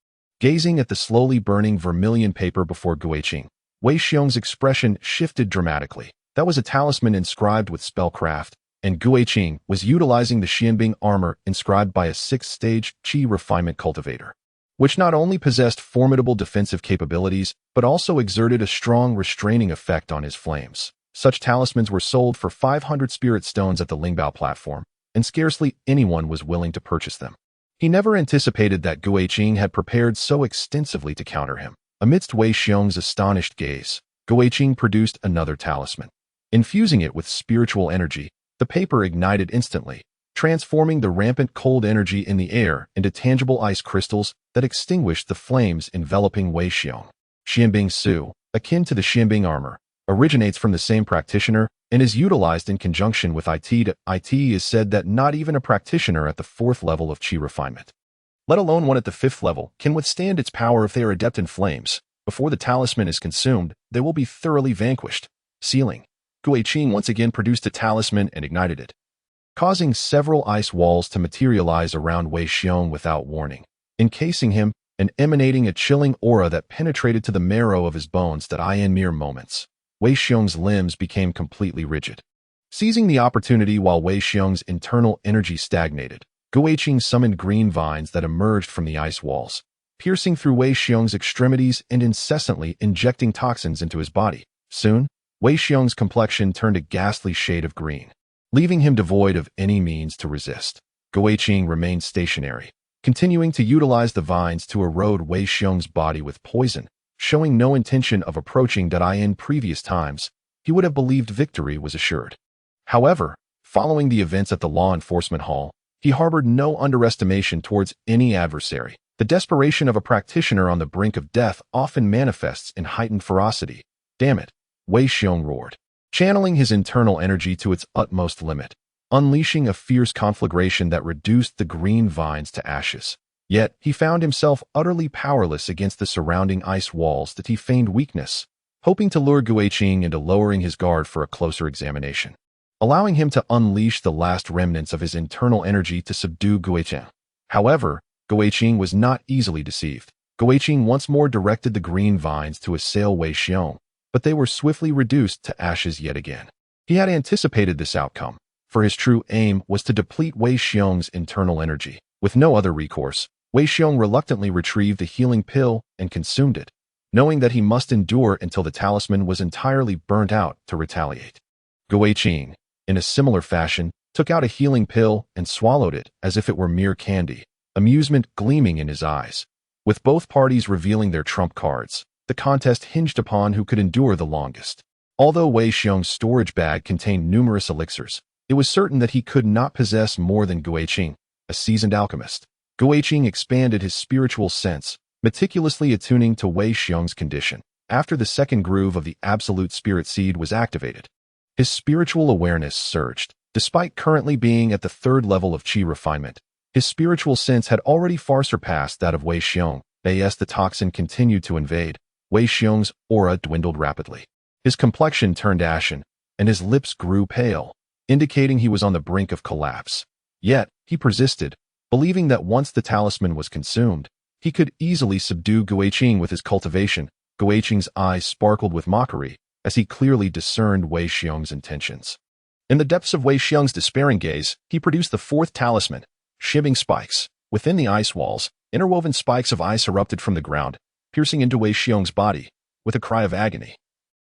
Gazing at the slowly burning vermilion paper before Guiqing, Wei Xiong's expression shifted dramatically. That was a talisman inscribed with spellcraft, and Guiqing was utilizing the Xianbing armor inscribed by a sixth-stage Qi refinement cultivator, which not only possessed formidable defensive capabilities, but also exerted a strong restraining effect on his flames. Such talismans were sold for 500 spirit stones at the Lingbao platform, and scarcely anyone was willing to purchase them. He never anticipated that Guiqing had prepared so extensively to counter him. Amidst Wei Xiong's astonished gaze, Guiqing produced another talisman. Infusing it with spiritual energy, the paper ignited instantly, transforming the rampant cold energy in the air into tangible ice crystals that extinguished the flames enveloping Wei Xiong. Xianbing Su, akin to the Xianbing armor, originates from the same practitioner and is utilized in conjunction with IT. It is said that not even a practitioner at the 4th level of Qi refinement, let alone one at the 5th level, can withstand its power if they are adept in flames. Before the talisman is consumed, they will be thoroughly vanquished. Sealing. Guiqing once again produced a talisman and ignited it, causing several ice walls to materialize around Wei Xiong without warning, encasing him and emanating a chilling aura that penetrated to the marrow of his bones. In mere moments, Wei Xiong's limbs became completely rigid. Seizing the opportunity while Wei Xiong's internal energy stagnated, Guiqing summoned green vines that emerged from the ice walls, piercing through Wei Xiong's extremities and incessantly injecting toxins into his body. Soon, Wei Xiong's complexion turned a ghastly shade of green, leaving him devoid of any means to resist. Guiqing remained stationary, continuing to utilize the vines to erode Wei Xiong's body with poison, showing no intention of approaching. In previous times, he would have believed victory was assured. However, following the events at the law enforcement hall, he harbored no underestimation towards any adversary. The desperation of a practitioner on the brink of death often manifests in heightened ferocity. Damn it, Wei Xiong roared, channeling his internal energy to its utmost limit, unleashing a fierce conflagration that reduced the green vines to ashes. Yet, he found himself utterly powerless against the surrounding ice walls. He feigned weakness, hoping to lure Guiqing into lowering his guard for a closer examination, allowing him to unleash the last remnants of his internal energy to subdue Guiqing. However, Guiqing was not easily deceived. Guiqing once more directed the green vines to assail Wei Xiong, but they were swiftly reduced to ashes yet again. He had anticipated this outcome, for his true aim was to deplete Wei Xiong's internal energy. With no other recourse, Wei Xiong reluctantly retrieved the healing pill and consumed it, knowing that he must endure until the talisman was entirely burnt out to retaliate. Guiqing, in a similar fashion, took out a healing pill and swallowed it as if it were mere candy, amusement gleaming in his eyes. With both parties revealing their trump cards, the contest hinged upon who could endure the longest. Although Wei Xiong's storage bag contained numerous elixirs, it was certain that he could not possess more than Guiqing, a seasoned alchemist. Guiqing expanded his spiritual sense, meticulously attuning to Wei Xiong's condition. After the second groove of the Absolute Spirit Seed was activated, his spiritual awareness surged. Despite currently being at the 3rd level of Qi refinement, his spiritual sense had already far surpassed that of Wei Xiong. As the toxin continued to invade, Wei Xiong's aura dwindled rapidly. His complexion turned ashen, and his lips grew pale, indicating he was on the brink of collapse. Yet, he persisted, believing that once the talisman was consumed, He could easily subdue Guiqing with his cultivation. Guiqing's eyes sparkled with mockery as he clearly discerned Wei Xiong's intentions. In the depths of Wei Xiong's despairing gaze, he produced the fourth talisman, shimming spikes. Within the ice walls, interwoven spikes of ice erupted from the ground, piercing into Wei Xiong's body. With a cry of agony,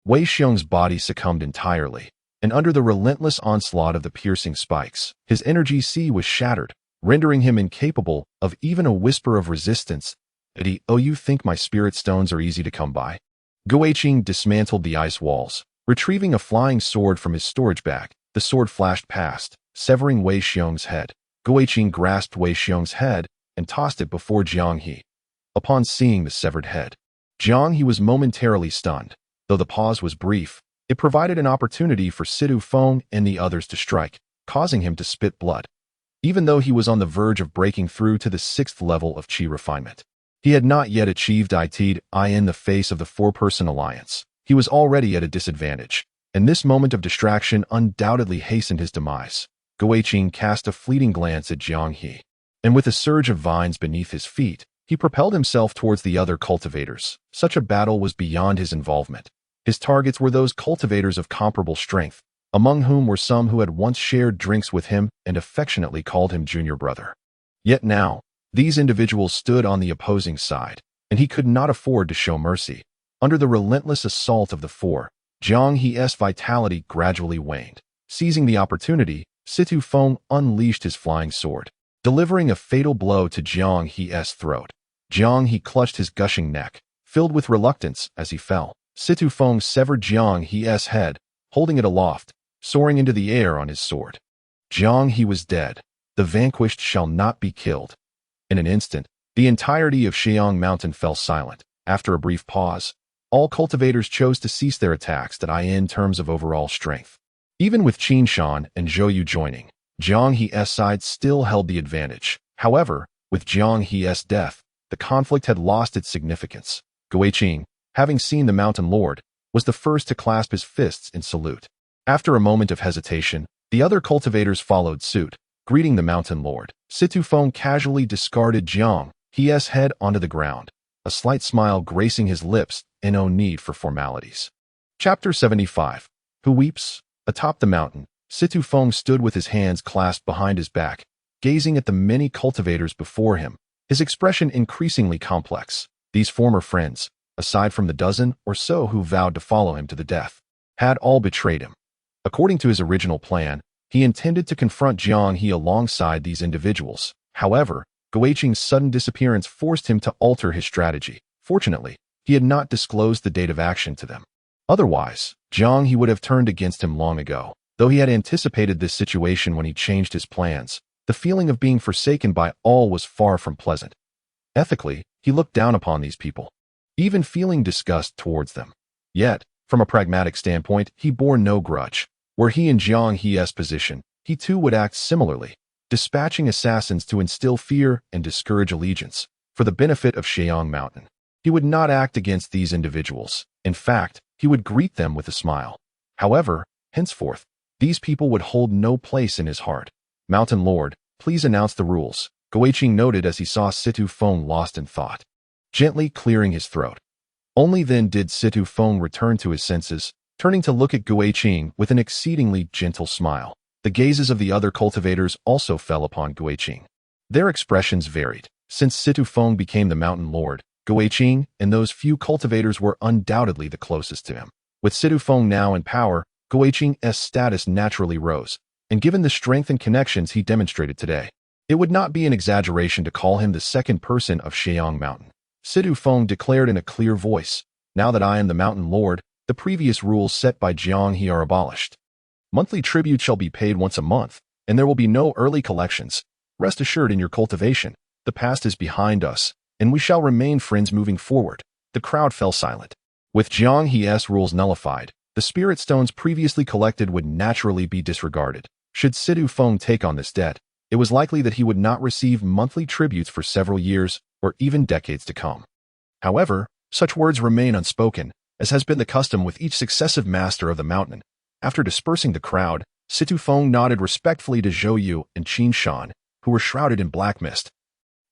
Wei Xiong's body succumbed entirely, and under the relentless onslaught of the piercing spikes, his energy sea was shattered, rendering him incapable of even a whisper of resistance. Oh, you think my spirit stones are easy to come by? Guiqing dismantled the ice walls, retrieving a flying sword from his storage bag. The sword flashed past, severing Wei Xiong's head. Guiqing grasped Wei Xiong's head and tossed it before Jiang He. Upon seeing the severed head, Jiang He was momentarily stunned. Though the pause was brief, it provided an opportunity for Situ Feng and the others to strike, causing him to spit blood. Even though he was on the verge of breaking through to the 6th level of Qi refinement, he had not yet achieved Deities in the face of the four-person alliance. He was already at a disadvantage, and this moment of distraction undoubtedly hastened his demise. Guiqing cast a fleeting glance at Jiang He, and with a surge of vines beneath his feet, he propelled himself towards the other cultivators. Such a battle was beyond his involvement. His targets were those cultivators of comparable strength, among whom were some who had once shared drinks with him and affectionately called him junior brother. Yet now, these individuals stood on the opposing side, and he could not afford to show mercy. Under the relentless assault of the four, Jiang He's vitality gradually waned. Seizing the opportunity, Situ Feng unleashed his flying sword, delivering a fatal blow to Jiang He's throat. Jiang He clutched his gushing neck, filled with reluctance as he fell. Situ Feng severed Jiang He's head, holding it aloft, soaring into the air on his sword. Jiang He was dead. The vanquished shall not be killed. In an instant, the entirety of Xiang Mountain fell silent. After a brief pause, all cultivators chose to cease their attacks in terms of overall strength. Even with Qin Shan and Zhou Yu joining, Jiang He's side still held the advantage. However, with Jiang He's death, the conflict had lost its significance. Guiqing, having seen the Mountain Lord, was the first to clasp his fists in salute. After a moment of hesitation, the other cultivators followed suit, greeting the Mountain Lord. Situ Feng casually discarded Jiang He's head onto the ground, a slight smile gracing his lips and no need for formalities. Chapter 75. Who Weeps? Atop the mountain, Situ Feng stood with his hands clasped behind his back, gazing at the many cultivators before him, his expression increasingly complex. These former friends, aside from the dozen or so who vowed to follow him to the death, had all betrayed him. According to his original plan, he intended to confront Jiang He alongside these individuals. However, Guiqing's sudden disappearance forced him to alter his strategy. Fortunately, he had not disclosed the date of action to them. Otherwise, Jiang He would have turned against him long ago. Though he had anticipated this situation when he changed his plans, the feeling of being forsaken by all was far from pleasant. Ethically, he looked down upon these people, even feeling disgust towards them. Yet, from a pragmatic standpoint, he bore no grudge. Were he in Jiang He's position, he too would act similarly, dispatching assassins to instill fear and discourage allegiance. For the benefit of Xiang Mountain, he would not act against these individuals. In fact, he would greet them with a smile. However, henceforth, these people would hold no place in his heart. Mountain Lord, please announce the rules, Guiqing noted as he saw Situ Feng lost in thought, gently clearing his throat. Only then did Situ Feng return to his senses, turning to look at Guiqing with an exceedingly gentle smile. The gazes of the other cultivators also fell upon Guiqing. Their expressions varied. Since Situ Feng became the Mountain Lord, Guiqing and those few cultivators were undoubtedly the closest to him. With Situ Feng now in power, Guiqing's status naturally rose, and given the strength and connections he demonstrated today, it would not be an exaggeration to call him the second person of Xiang Mountain. Situ Feng declared in a clear voice, "Now that I am the Mountain Lord, the previous rules set by Jiang He are abolished. Monthly tribute shall be paid once a month, and there will be no early collections. Rest assured in your cultivation, the past is behind us, and we shall remain friends moving forward." The crowd fell silent. With Jiang He's rules nullified, the spirit stones previously collected would naturally be disregarded. Should Situ Feng take on this debt, it was likely that he would not receive monthly tributes for several years or even decades to come. However, such words remain unspoken, as has been the custom with each successive master of the mountain. After dispersing the crowd, Situ Feng nodded respectfully to Zhou Yu and Qin Shan, who were shrouded in black mist.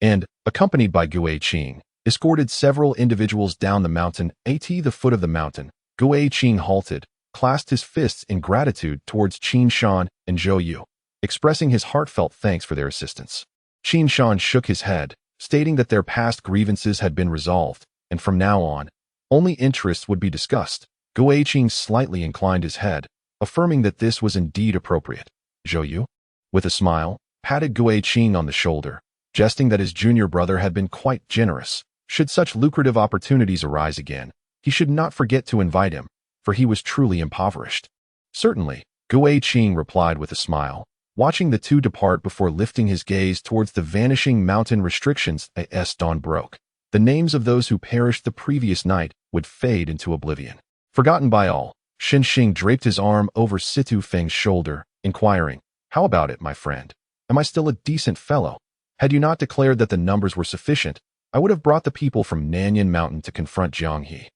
"And, accompanied by Gue Qing, escorted several individuals down the mountain. At the foot of the mountain, Gue Qing halted, clasped his fists in gratitude towards Qin Shan and Zhou Yu, expressing his heartfelt thanks for their assistance. Qin Shan shook his head, stating that their past grievances had been resolved, and from now on, only interests would be discussed. Gue Qing slightly inclined his head, affirming that this was indeed appropriate. Zhou Yu, with a smile, patted Gue Qing on the shoulder, jesting that his junior brother had been quite generous. Should such lucrative opportunities arise again, he should not forget to invite him, for he was truly impoverished. Certainly, Gue Qing replied with a smile, watching the two depart before lifting his gaze towards the vanishing mountain restrictions. As dawn broke, the names of those who perished the previous night would fade into oblivion. Forgotten by all, Shen Xing draped his arm over Situ Feng's shoulder, inquiring, "How about it, my friend? Am I still a decent fellow? Had you not declared that the numbers were sufficient, I would have brought the people from Nanyan Mountain to confront Jiang He."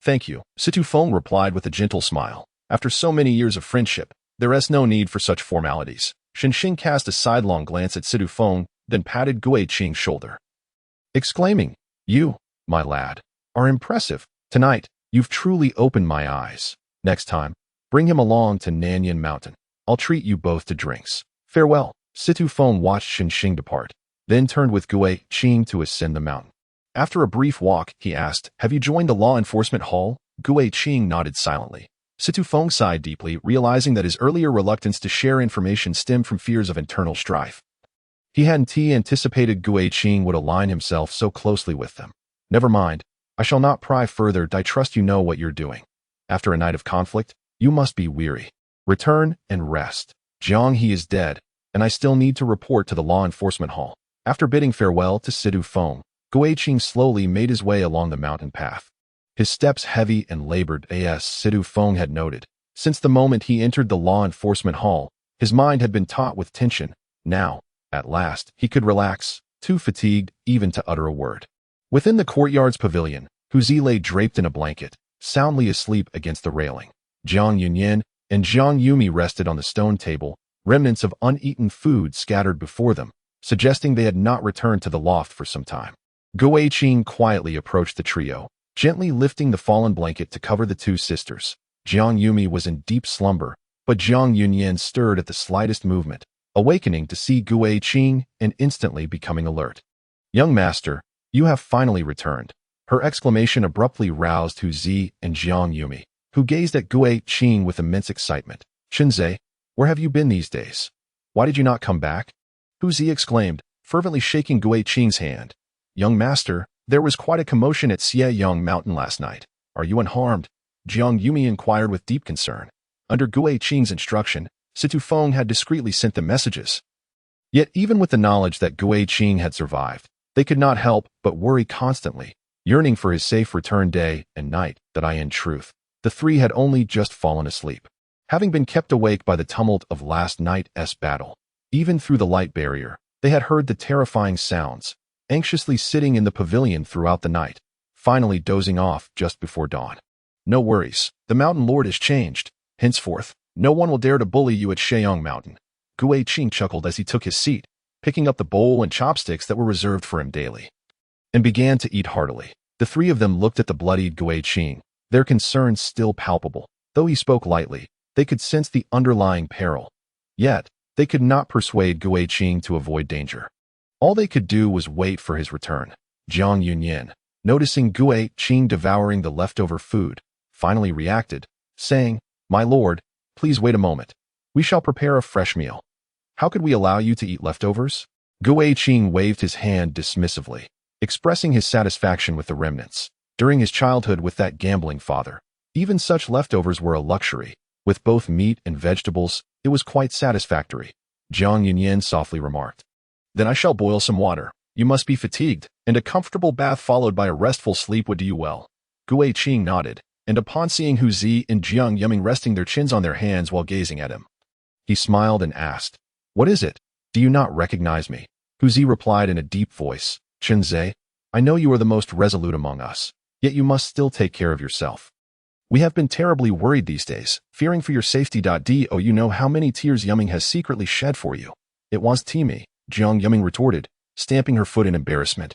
"Thank you," Situ Feng replied with a gentle smile. "After so many years of friendship, there is no need for such formalities." Shen Xing cast a sidelong glance at Situ Feng, then patted Gue Qing's shoulder, exclaiming, "You, my lad, are impressive. Tonight, you've truly opened my eyes. Next time, bring him along to Nanyan Mountain. I'll treat you both to drinks. Farewell." Situ Feng watched Shen Xing depart, then turned with Gue Qing to ascend the mountain. After a brief walk, he asked, "Have you joined the law enforcement hall?" Gue Qing nodded silently. Situ Feng sighed deeply, realizing that his earlier reluctance to share information stemmed from fears of internal strife. He hadn't anticipated Gue Qing would align himself so closely with them. "Never mind, I shall not pry further. I trust you know what you're doing. After a night of conflict, you must be weary. Return and rest. Jiang He is dead, and I still need to report to the law enforcement hall." After bidding farewell to Situ Feng, Gue Qing slowly made his way along the mountain path. His steps heavy and labored, as Situ Feng had noted. Since the moment he entered the law enforcement hall, his mind had been taut with tension. Now, at last, he could relax, too fatigued even to utter a word. Within the courtyard's pavilion, Huzi lay draped in a blanket, soundly asleep against the railing. Jiang Yunyan and Jiang Yumi rested on the stone table, remnants of uneaten food scattered before them, suggesting they had not returned to the loft for some time. Gue Qing quietly approached the trio, gently lifting the fallen blanket to cover the two sisters. Jiang Yumi was in deep slumber, but Jiang Yunyan stirred at the slightest movement, awakening to see Gue Qing and instantly becoming alert. "Young master, you have finally returned." Her exclamation abruptly roused Huzi and Jiang Yumi, who gazed at Gue Qing with immense excitement. "Shenze, where have you been these days? Why did you not come back?" Huzi exclaimed, fervently shaking Gue Qing's hand. "Young master, there was quite a commotion at Xie Mountain last night. Are you unharmed?" Jiang Yumi inquired with deep concern. Under Gue Qing's instruction, Situ Feng had discreetly sent them messages. Yet even with the knowledge that Gue Qing had survived, they could not help but worry constantly, yearning for his safe return day and night. That in truth, the three had only just fallen asleep, having been kept awake by the tumult of last night's battle. Even through the light barrier, they had heard the terrifying sounds, anxiously sitting in the pavilion throughout the night, finally dozing off just before dawn. "No worries, the Mountain Lord has changed. Henceforth, no one will dare to bully you at Sheong Mountain." Gue Qing chuckled as he took his seat, picking up the bowl and chopsticks that were reserved for him daily, and began to eat heartily. The three of them looked at the bloodied Gue Qing, their concerns still palpable. Though he spoke lightly, they could sense the underlying peril. Yet, they could not persuade Gue Qing to avoid danger. All they could do was wait for his return. Jiang Yunyan, noticing Gue Qing devouring the leftover food, finally reacted, saying, "My lord, please wait a moment. We shall prepare a fresh meal." "How could we allow you to eat leftovers?" Gue Qing waved his hand dismissively, expressing his satisfaction with the remnants. During his childhood with that gambling father, even such leftovers were a luxury. With both meat and vegetables, it was quite satisfactory. Jiang Yunyan softly remarked, "Then I shall boil some water. You must be fatigued, and a comfortable bath followed by a restful sleep would do you well." Gue Qing nodded, and upon seeing Huzi and Jiang Yuming resting their chins on their hands while gazing at him, he smiled and asked, "What is it? Do you not recognize me?" Huzi replied in a deep voice, "Shenze, I know you are the most resolute among us, yet you must still take care of yourself. We have been terribly worried these days, fearing for your safety. Do you know how many tears Yuming has secretly shed for you?" "It was Timi," Jiang Yuming retorted, stamping her foot in embarrassment.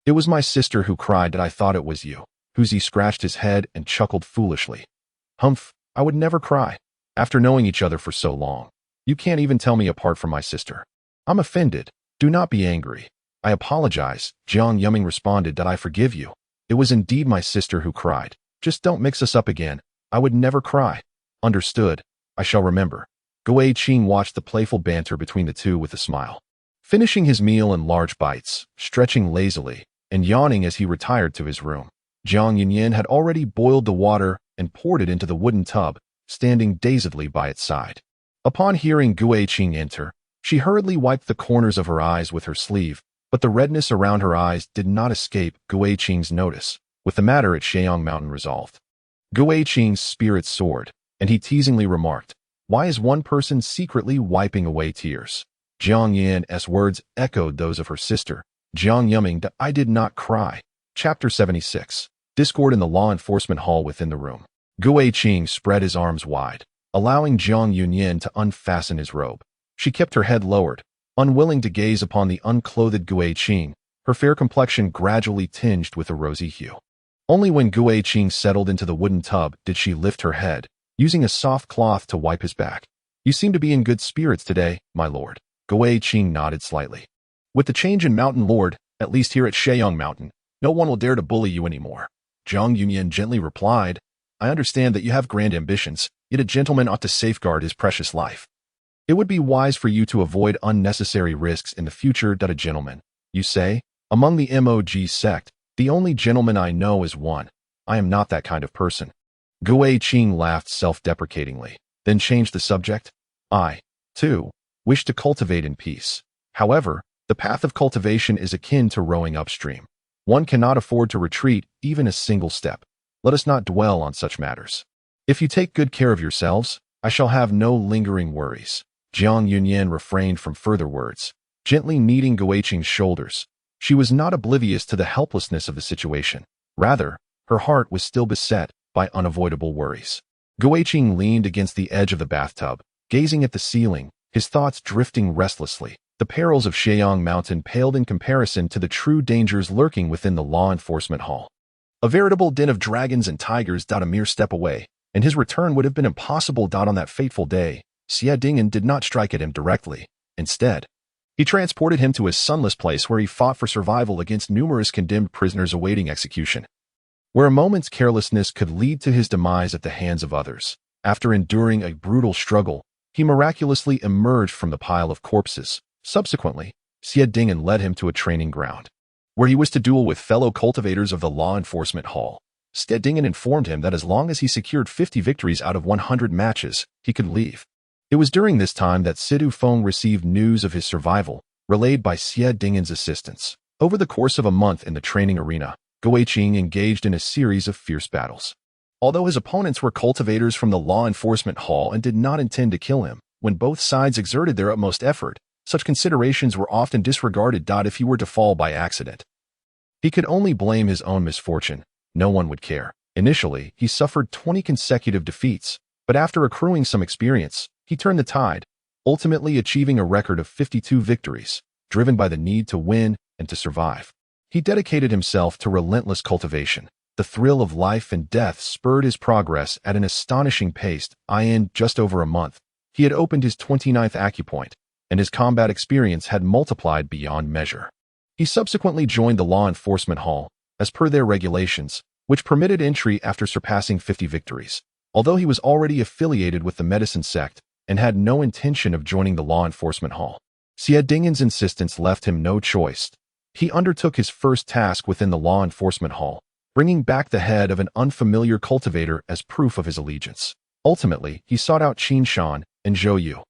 It was my sister who cried that I thought it was you. Huzi scratched his head and chuckled foolishly. Humph, I would never cry. After knowing each other for so long, you can't even tell me apart from my sister. I'm offended. Do not be angry. I apologize. Jiang Yuming responded that I forgive you. It was indeed my sister who cried. Just don't mix us up again. I would never cry. Understood. I shall remember. Gui Qing watched the playful banter between the two with a smile. Finishing his meal in large bites, stretching lazily, and yawning as he retired to his room. Jiang Yunyan had already boiled the water and poured it into the wooden tub, standing dazedly by its side. Upon hearing Gui Qing enter, she hurriedly wiped the corners of her eyes with her sleeve, but the redness around her eyes did not escape Gui Qing's notice, with the matter at Sheong Mountain resolved. Gui Qing's spirits soared, and he teasingly remarked, "Why is one person secretly wiping away tears?" Jiang Yan's words echoed those of her sister, Jiang Yuming, that I did not cry. Chapter 76. Discord in the law enforcement hall within the room. Gui Qing spread his arms wide, allowing Jiang Yunyan to unfasten his robe. She kept her head lowered, unwilling to gaze upon the unclothed Gui Qing, her fair complexion gradually tinged with a rosy hue. Only when Gui Qing settled into the wooden tub did she lift her head, using a soft cloth to wipe his back. "You seem to be in good spirits today, my lord." Gui Qing nodded slightly. "With the change in Mountain Lord, at least here at Sheong Mountain, no one will dare to bully you anymore." Jiang Yunyan gently replied, "I understand that you have grand ambitions, yet a gentleman ought to safeguard his precious life. It would be wise for you to avoid unnecessary risks in the future. That a gentleman, you say? Among the MOG sect, the only gentleman I know is one. I am not that kind of person." Gui Qing laughed self-deprecatingly, then changed the subject. "I, too, wish to cultivate in peace. However, the path of cultivation is akin to rowing upstream. One cannot afford to retreat even a single step. Let us not dwell on such matters. If you take good care of yourselves, I shall have no lingering worries." Jiang Yunyan refrained from further words, gently kneading Gui Qing's shoulders. She was not oblivious to the helplessness of the situation. Rather, her heart was still beset by unavoidable worries. Gui Qing leaned against the edge of the bathtub, gazing at the ceiling, his thoughts drifting restlessly. The perils of Sheong Mountain paled in comparison to the true dangers lurking within the law enforcement hall. A veritable den of dragons and tigers. A mere step away, and his return would have been impossible. On that fateful day, Xie Dingyan did not strike at him directly. Instead, he transported him to a sunless place where he fought for survival against numerous condemned prisoners awaiting execution, where a moment's carelessness could lead to his demise at the hands of others. After enduring a brutal struggle, he miraculously emerged from the pile of corpses. Subsequently, Xie Dingyan led him to a training ground, where he was to duel with fellow cultivators of the law enforcement hall. Xie Dingyan informed him that as long as he secured 50 victories out of 100 matches, he could leave. It was during this time that Sidu Feng received news of his survival, relayed by Xie Dingyan's assistants. Over the course of a month in the training arena, Gui Qing engaged in a series of fierce battles. Although his opponents were cultivators from the law enforcement hall and did not intend to kill him, when both sides exerted their utmost effort, such considerations were often disregarded. If he were to fall by accident, he could only blame his own misfortune. No one would care. Initially, he suffered 20 consecutive defeats, but after accruing some experience, he turned the tide, ultimately achieving a record of 52 victories, driven by the need to win and to survive. He dedicated himself to relentless cultivation. The thrill of life and death spurred his progress at an astonishing pace. In just over a month, he had opened his 29th acupoint, and his combat experience had multiplied beyond measure. He subsequently joined the law enforcement hall, as per their regulations, which permitted entry after surpassing 50 victories. Although he was already affiliated with the medicine sect and had no intention of joining the law enforcement hall, Xie Dingyan's insistence left him no choice. He undertook his first task within the law enforcement hall, bringing back the head of an unfamiliar cultivator as proof of his allegiance. Ultimately, he sought out Qin Shan and Zhou Yu.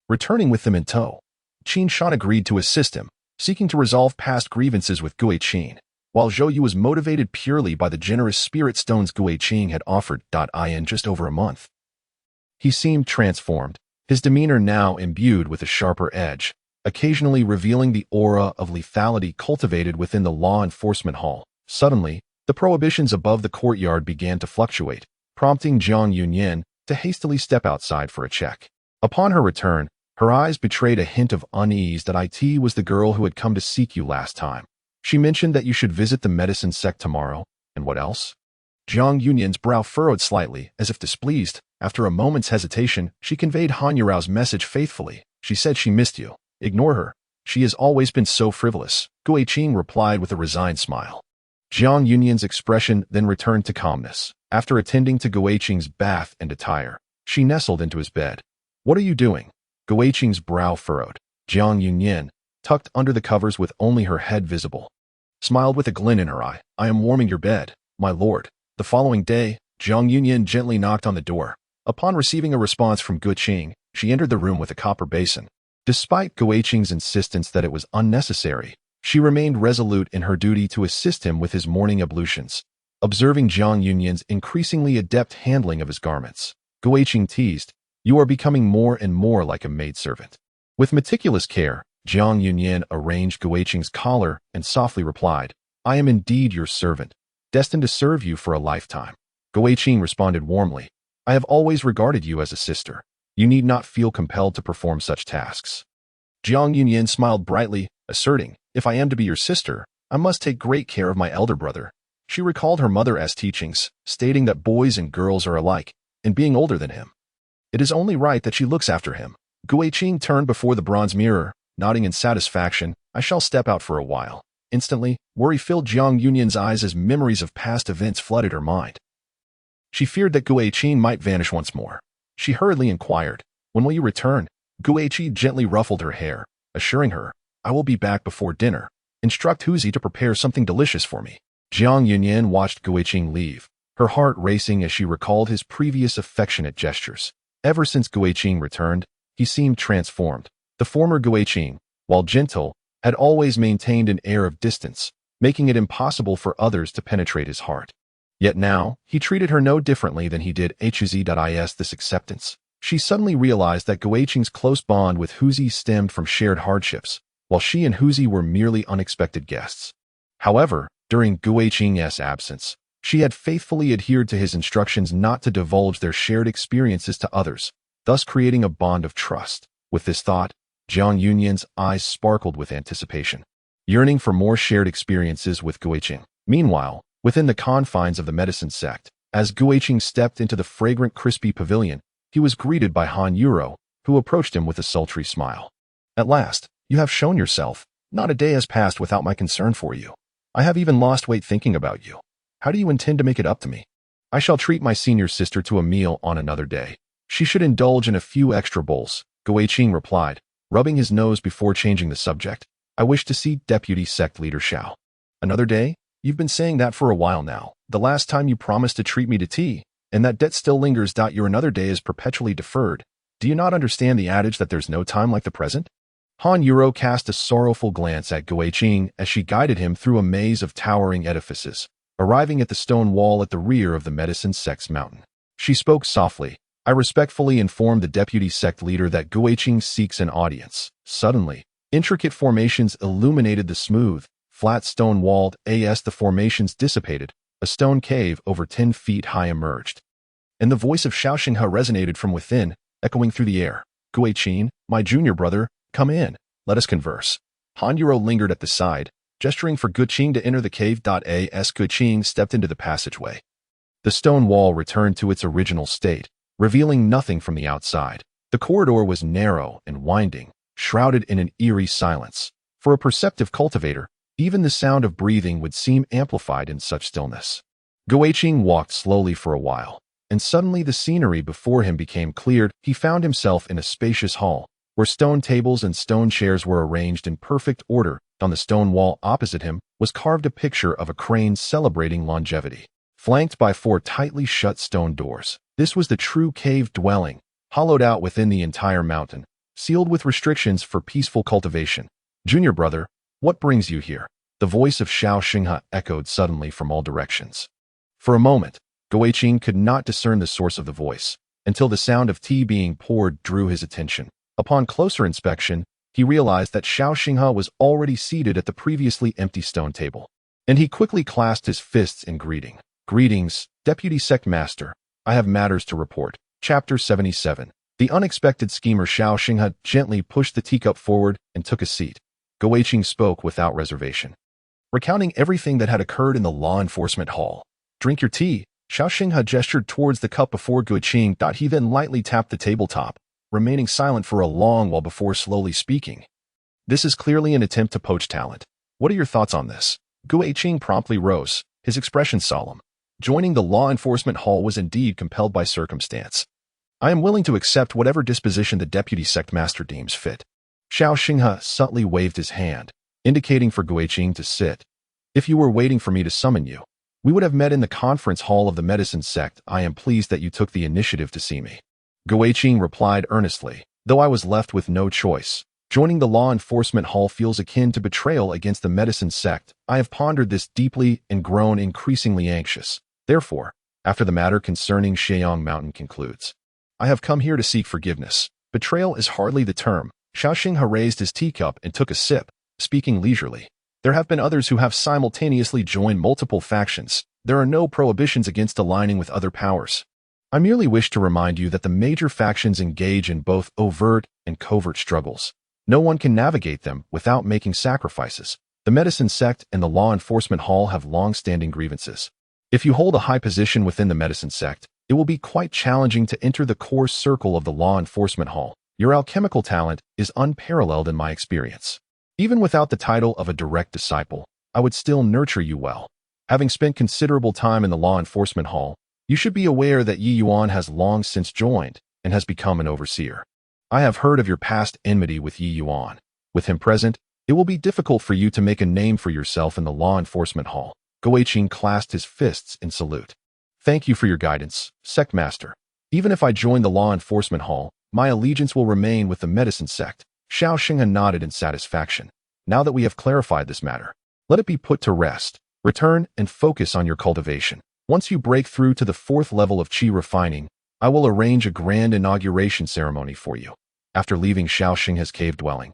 Returning with them in tow, Qin Shan agreed to assist him, seeking to resolve past grievances with Gui Qing, while Zhou Yu was motivated purely by the generous spirit stones Gui Qing had offered. In just over a month, he seemed transformed, his demeanor now imbued with a sharper edge, occasionally revealing the aura of lethality cultivated within the law enforcement hall. Suddenly, the prohibitions above the courtyard began to fluctuate, prompting Jiang Yunyan to hastily step outside for a check. Upon her return, Her eyes betrayed a hint of unease that it was the girl who had come to seek you last time. She mentioned that you should visit the medicine sect tomorrow, and what else? Jiang Yunyan's brow furrowed slightly, as if displeased. After a moment's hesitation, she conveyed Han Yurao's message faithfully. She said she missed you. Ignore her. She has always been so frivolous, Gu Qing replied with a resigned smile. Jiang Yunyan's expression then returned to calmness. After attending to Gu Qing's bath and attire, she nestled into his bed. What are you doing? Gu Qing's brow furrowed. Jiang Yunyan, tucked under the covers with only her head visible, smiled with a glint in her eye. I am warming your bed, my lord. The following day, Jiang Yunyan gently knocked on the door. Upon receiving a response from Gu Qing, she entered the room with a copper basin. Despite Gu Qing's insistence that it was unnecessary, she remained resolute in her duty to assist him with his morning ablutions. Observing Jiang Yunyan's increasingly adept handling of his garments, Gu Qing teased, "You are becoming more and more like a maidservant." With meticulous care, Jiang Yunyan arranged Gu Qing's collar and softly replied, "I am indeed your servant, destined to serve you for a lifetime." Gu Qing responded warmly, "I have always regarded you as a sister. You need not feel compelled to perform such tasks." Jiang Yunyan smiled brightly, asserting, "If I am to be your sister, I must take great care of my elder brother." She recalled her mother's teachings, stating that boys and girls are alike, and being older than him, it is only right that she looks after him. Gu Qing turned before the bronze mirror, nodding in satisfaction. "I shall step out for a while." Instantly, worry filled Jiang Yunyan's eyes as memories of past events flooded her mind. She feared that Gu Qing might vanish once more. She hurriedly inquired, "When will you return?" Gu Qing gently ruffled her hair, assuring her, "I will be back before dinner. Instruct Huzi to prepare something delicious for me." Jiang Yunyan watched Gu Qing leave, her heart racing as she recalled his previous affectionate gestures. Ever since Gu Qing returned, he seemed transformed. The former Gu Qing, while gentle, had always maintained an air of distance, making it impossible for others to penetrate his heart. Yet now, he treated her no differently than he did Huzi. This acceptance. She suddenly realized that Gu Qing's close bond with Huzi stemmed from shared hardships, while she and Huzi were merely unexpected guests. However, during Gu Qing's absence, she had faithfully adhered to his instructions not to divulge their shared experiences to others, thus creating a bond of trust. With this thought, Jiang Yunyan's eyes sparkled with anticipation, yearning for more shared experiences with Gu Qing. Meanwhile, within the confines of the medicine sect, as Gu Qing stepped into the fragrant crispy pavilion, he was greeted by Han Yuro, who approached him with a sultry smile. "At last, you have shown yourself. Not a day has passed without my concern for you. I have even lost weight thinking about you. How do you intend to make it up to me?" "I shall treat my senior sister to a meal on another day. She should indulge in a few extra bowls," Gu Qing replied, rubbing his nose before changing the subject. "I wish to see Deputy Sect Leader Xiao." "Another day? You've been saying that for a while now. The last time you promised to treat me to tea, and that debt still lingers. Your another day is perpetually deferred. Do you not understand the adage that there's no time like the present?" Han Yuro cast a sorrowful glance at Gu Qing as she guided him through a maze of towering edifices, arriving at the stone wall at the rear of the medicine sect's mountain. She spoke softly, "I respectfully inform the deputy sect leader that Gu Qing seeks an audience." Suddenly, intricate formations illuminated the smooth, flat stone-walled as the formations dissipated, a stone cave over 10 feet high emerged. And the voice of Xiao Xinghe resonated from within, echoing through the air. "Gu Qing, my junior brother, come in. Let us converse." Han Yuro lingered at the side, gesturing for Gu Qing to enter the cave. As Gu Qing stepped into the passageway, the stone wall returned to its original state, revealing nothing from the outside. The corridor was narrow and winding, shrouded in an eerie silence. For a perceptive cultivator, even the sound of breathing would seem amplified in such stillness. Gu Qing walked slowly for a while, and suddenly the scenery before him became cleared. He found himself in a spacious hall, where stone tables and stone chairs were arranged in perfect order. On the stone wall opposite him was carved a picture of a crane celebrating longevity, flanked by 4 tightly shut stone doors. This was the true cave dwelling, hollowed out within the entire mountain, sealed with restrictions for peaceful cultivation. "Junior brother, what brings you here?" The voice of Xiao Xinghe echoed suddenly from all directions. For a moment, Gu Qing could not discern the source of the voice, until the sound of tea being poured drew his attention. Upon closer inspection, he realized that Xiao Xinghe was already seated at the previously empty stone table, and he quickly clasped his fists in greeting. "Greetings, Deputy Sect Master. I have matters to report." Chapter 77. The unexpected schemer Xiao Xinghe gently pushed the teacup forward and took a seat. Go Weiqing spoke without reservation, recounting everything that had occurred in the law enforcement hall. "Drink your tea." Xiao Xinghe gestured towards the cup before Go Weiqing. He then lightly tapped the tabletop, remaining silent for a long while before slowly speaking. "This is clearly an attempt to poach talent. What are your thoughts on this?" Go Weiqing promptly rose, his expression solemn. Joining the law enforcement hall was indeed compelled by circumstance. "I am willing to accept whatever disposition the deputy sect master deems fit." Xiao Xinghe subtly waved his hand, indicating for Go Weiqing to sit. "If you were waiting for me to summon you, we would have met in the conference hall of the medicine sect. I am pleased that you took the initiative to see me." Go Weiqing replied earnestly, "Though I was left with no choice. Joining the law enforcement hall feels akin to betrayal against the medicine sect. I have pondered this deeply and grown increasingly anxious. Therefore, after the matter concerning Sheiyang Mountain concludes, I have come here to seek forgiveness. Betrayal is hardly the term." Xiao Xinghe raised his teacup and took a sip, speaking leisurely. "There have been others who have simultaneously joined multiple factions. There are no prohibitions against aligning with other powers. I merely wish to remind you that the major factions engage in both overt and covert struggles. No one can navigate them without making sacrifices. The medicine sect and the law enforcement hall have long-standing grievances. If you hold a high position within the medicine sect, it will be quite challenging to enter the core circle of the law enforcement hall. Your alchemical talent is unparalleled in my experience. Even without the title of a direct disciple, I would still nurture you well. Having spent considerable time in the law enforcement hall, you should be aware that Yi Yuan has long since joined and has become an overseer. I have heard of your past enmity with Yi Yuan. With him present, it will be difficult for you to make a name for yourself in the law enforcement hall." Go Weiqing clasped his fists in salute. "Thank you for your guidance, sect master. Even if I join the law enforcement hall, my allegiance will remain with the medicine sect." Xiao Xinghe nodded in satisfaction. "Now that we have clarified this matter, let it be put to rest. Return and focus on your cultivation. Once you break through to the 4th level of qi refining, I will arrange a grand inauguration ceremony for you." After leaving Xiao Xinghe's cave dwelling,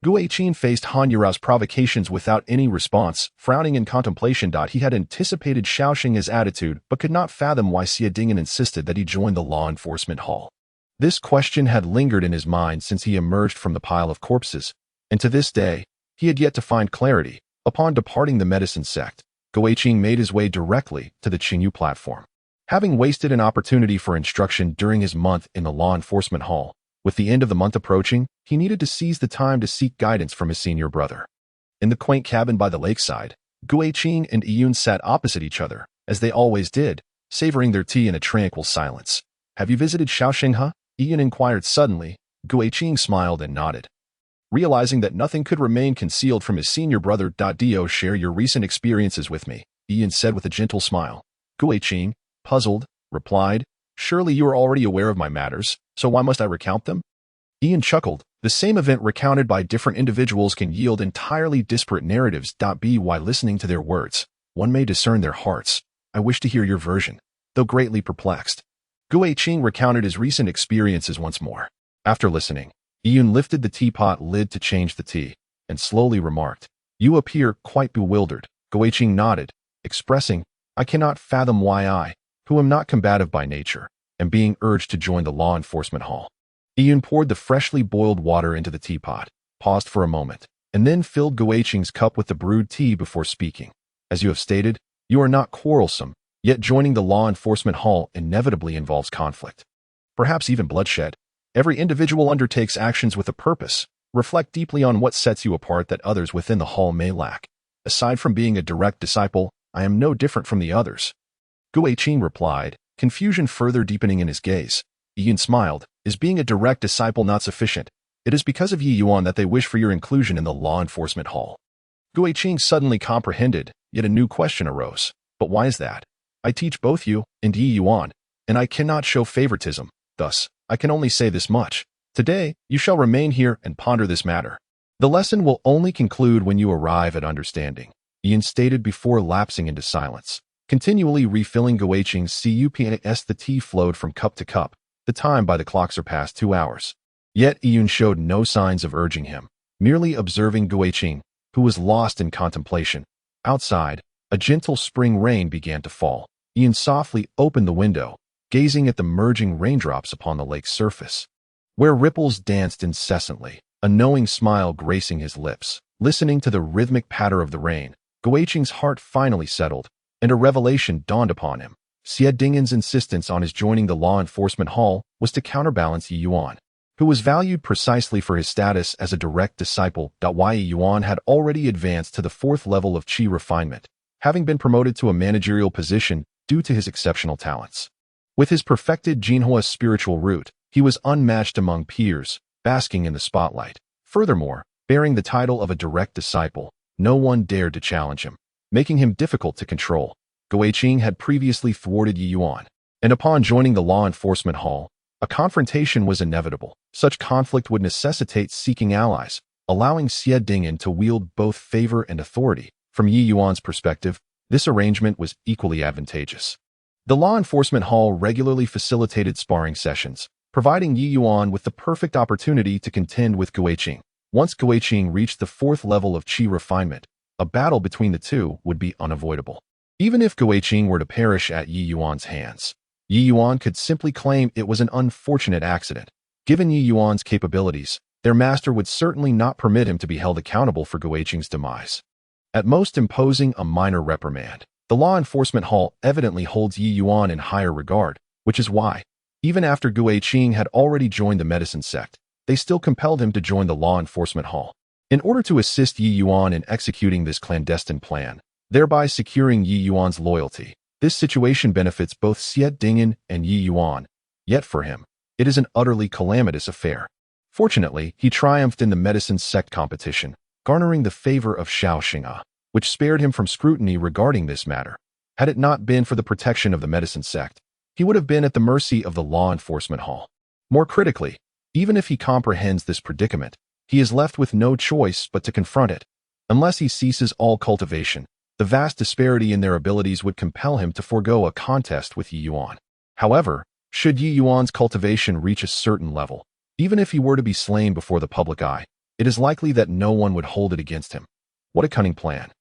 Go Weiqing faced Han Yurao's provocations without any response, frowning in contemplation. He had anticipated Xiao Xinghe's attitude, but could not fathom why Xie Dingyan insisted that he join the law enforcement hall. This question had lingered in his mind since he emerged from the pile of corpses, and to this day, he had yet to find clarity. Upon departing the medicine sect, Go Weiqing made his way directly to the Qingyu platform. Having wasted an opportunity for instruction during his month in the law enforcement hall, with the end of the month approaching, he needed to seize the time to seek guidance from his senior brother. In the quaint cabin by the lakeside, Go Weiqing and Yiyun sat opposite each other, as they always did, savoring their tea in a tranquil silence. "Have you visited Xiao Xinghe?" Yiyun inquired suddenly. Go Weiqing smiled and nodded. Realizing that nothing could remain concealed from his senior brother. "Do share your recent experiences with me," Yiyun said with a gentle smile. Go Weiqing, puzzled, replied, "Surely you are already aware of my matters, so why must I recount them?" Ian chuckled. "The same event recounted by different individuals can yield entirely disparate narratives. While listening to their words, one may discern their hearts. I wish to hear your version." Though greatly perplexed, Go Weiqing recounted his recent experiences once more. After listening, Ian lifted the teapot lid to change the tea, and slowly remarked, "You appear quite bewildered." Go Weiqing nodded, expressing, "I cannot fathom why I, who am not combative by nature, am being urged to join the law enforcement hall." Ian poured the freshly boiled water into the teapot, paused for a moment, and then filled Go Weiqing's cup with the brewed tea before speaking. "As you have stated, you are not quarrelsome, yet joining the law enforcement hall inevitably involves conflict. Perhaps even bloodshed. Every individual undertakes actions with a purpose. Reflect deeply on what sets you apart that others within the hall may lack. Aside from being a direct disciple, I am no different from the others." Go Weiqing replied, confusion further deepening in his gaze. Ian smiled. "Is being a direct disciple not sufficient? It is because of Yi Yuan that they wish for your inclusion in the law enforcement hall." Go Weiqing suddenly comprehended, yet a new question arose. "But why is that? I teach both you and Yi Yuan, and I cannot show favoritism. Thus, I can only say this much. Today, you shall remain here and ponder this matter. The lesson will only conclude when you arrive at understanding," Ian stated before lapsing into silence. Continually refilling Go Weiqing's cups, the tea flowed from cup to cup. The time by the clock surpassed 2 hours. Yet Ian showed no signs of urging him, merely observing Go Weiqing, who was lost in contemplation. Outside, a gentle spring rain began to fall. Ian softly opened the window, gazing at the merging raindrops upon the lake's surface. where ripples danced incessantly, a knowing smile gracing his lips. Listening to the rhythmic patter of the rain, Guiqing's heart finally settled, and a revelation dawned upon him. Xie Dingen's insistence on his joining the law enforcement hall was to counterbalance Yi Yuan, who was valued precisely for his status as a direct disciple. Yi Yuan had already advanced to the 4th level of qi refinement, having been promoted to a managerial position due to his exceptional talents. With his perfected Jinhua spiritual root, he was unmatched among peers, basking in the spotlight. Furthermore, bearing the title of a direct disciple, no one dared to challenge him, making him difficult to control. Guiqing had previously thwarted Yi Yuan, and upon joining the law enforcement hall, a confrontation was inevitable. Such conflict would necessitate seeking allies, allowing Xie Dingen to wield both favor and authority. From Yi Yuan's perspective, this arrangement was equally advantageous. The law enforcement hall regularly facilitated sparring sessions, providing Yi Yuan with the perfect opportunity to contend with Guiqing. Once Guiqing reached the 4th level of qi refinement, a battle between the two would be unavoidable. Even if Guiqing were to perish at Yi Yuan's hands, Yi Yuan could simply claim it was an unfortunate accident. Given Yi Yuan's capabilities, their master would certainly not permit him to be held accountable for Guiqing's demise. At most imposing a minor reprimand, the law enforcement hall evidently holds Yi Yuan in higher regard, which is why, even after Guiqing had already joined the medicine sect, they still compelled him to join the law enforcement hall. In order to assist Yi Yuan in executing this clandestine plan, thereby securing Yi Yuan's loyalty, this situation benefits both Xie Dingen and Yi Yuan. Yet for him, it is an utterly calamitous affair. Fortunately, he triumphed in the medicine sect competition, garnering the favor of Xiao Xing'a, which spared him from scrutiny regarding this matter. Had it not been for the protection of the medicine sect, he would have been at the mercy of the law enforcement hall. More critically, even if he comprehends this predicament, he is left with no choice but to confront it. Unless he ceases all cultivation, the vast disparity in their abilities would compel him to forego a contest with Yi Yuan. However, should Yi Yuan's cultivation reach a certain level, even if he were to be slain before the public eye, it is likely that no one would hold it against him. What a cunning plan.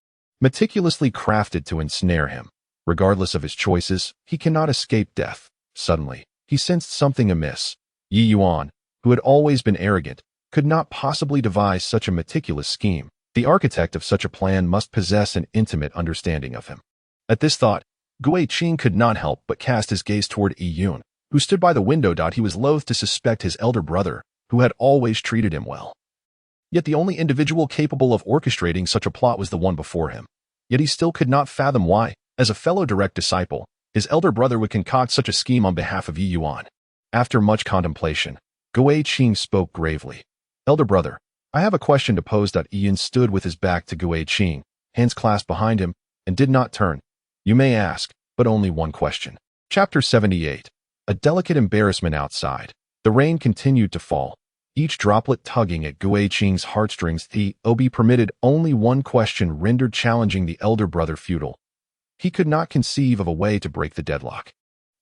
Meticulously crafted to ensnare him. Regardless of his choices, he cannot escape death. Suddenly, he sensed something amiss. Yi Yuan, who had always been arrogant, could not possibly devise such a meticulous scheme. The architect of such a plan must possess an intimate understanding of him. At this thought, Guiqing could not help but cast his gaze toward Yi Yun, who stood by the window. He was loath to suspect his elder brother, who had always treated him well. Yet the only individual capable of orchestrating such a plot was the one before him. Yet he still could not fathom why, as a fellow direct disciple, his elder brother would concoct such a scheme on behalf of Yi Yuan. After much contemplation, Guiqing spoke gravely. Elder brother, I have a question to pose. Ian stood with his back to Guiqing, hands clasped behind him, and did not turn. You may ask, but only one question. Chapter 78. A delicate embarrassment outside. The rain continued to fall, each droplet tugging at Guiqing's heartstrings. The Obi permitted only one question rendered challenging the elder brother futile. He could not conceive of a way to break the deadlock.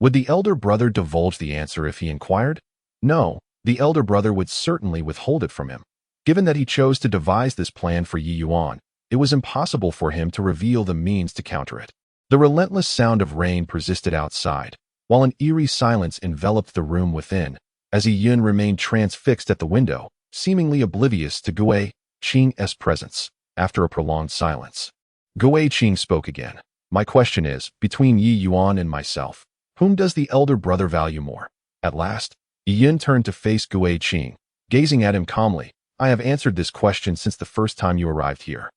Would the elder brother divulge the answer if he inquired? No, the elder brother would certainly withhold it from him. Given that he chose to devise this plan for Yi Yuan, it was impossible for him to reveal the means to counter it. The relentless sound of rain persisted outside, while an eerie silence enveloped the room within, as Yi Yun remained transfixed at the window, seemingly oblivious to Guiqing's presence. After a prolonged silence, Guiqing spoke again. My question is, between Yi Yuan and myself, whom does the elder brother value more? At last, Yi Yun turned to face Guiqing, gazing at him calmly. I have answered this question since the first time you arrived here.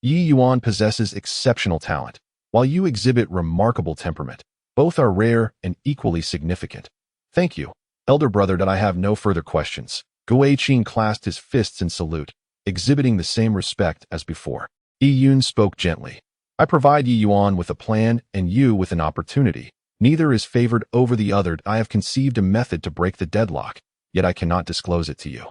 Yi Yuan possesses exceptional talent, while you exhibit remarkable temperament. Both are rare and equally significant. Thank you, elder brother. I have no further questions. Guiqing clasped his fists in salute, exhibiting the same respect as before. Yi Yun spoke gently. I provide Yi Yuan with a plan and you with an opportunity. Neither is favored over the other. I have conceived a method to break the deadlock, yet I cannot disclose it to you.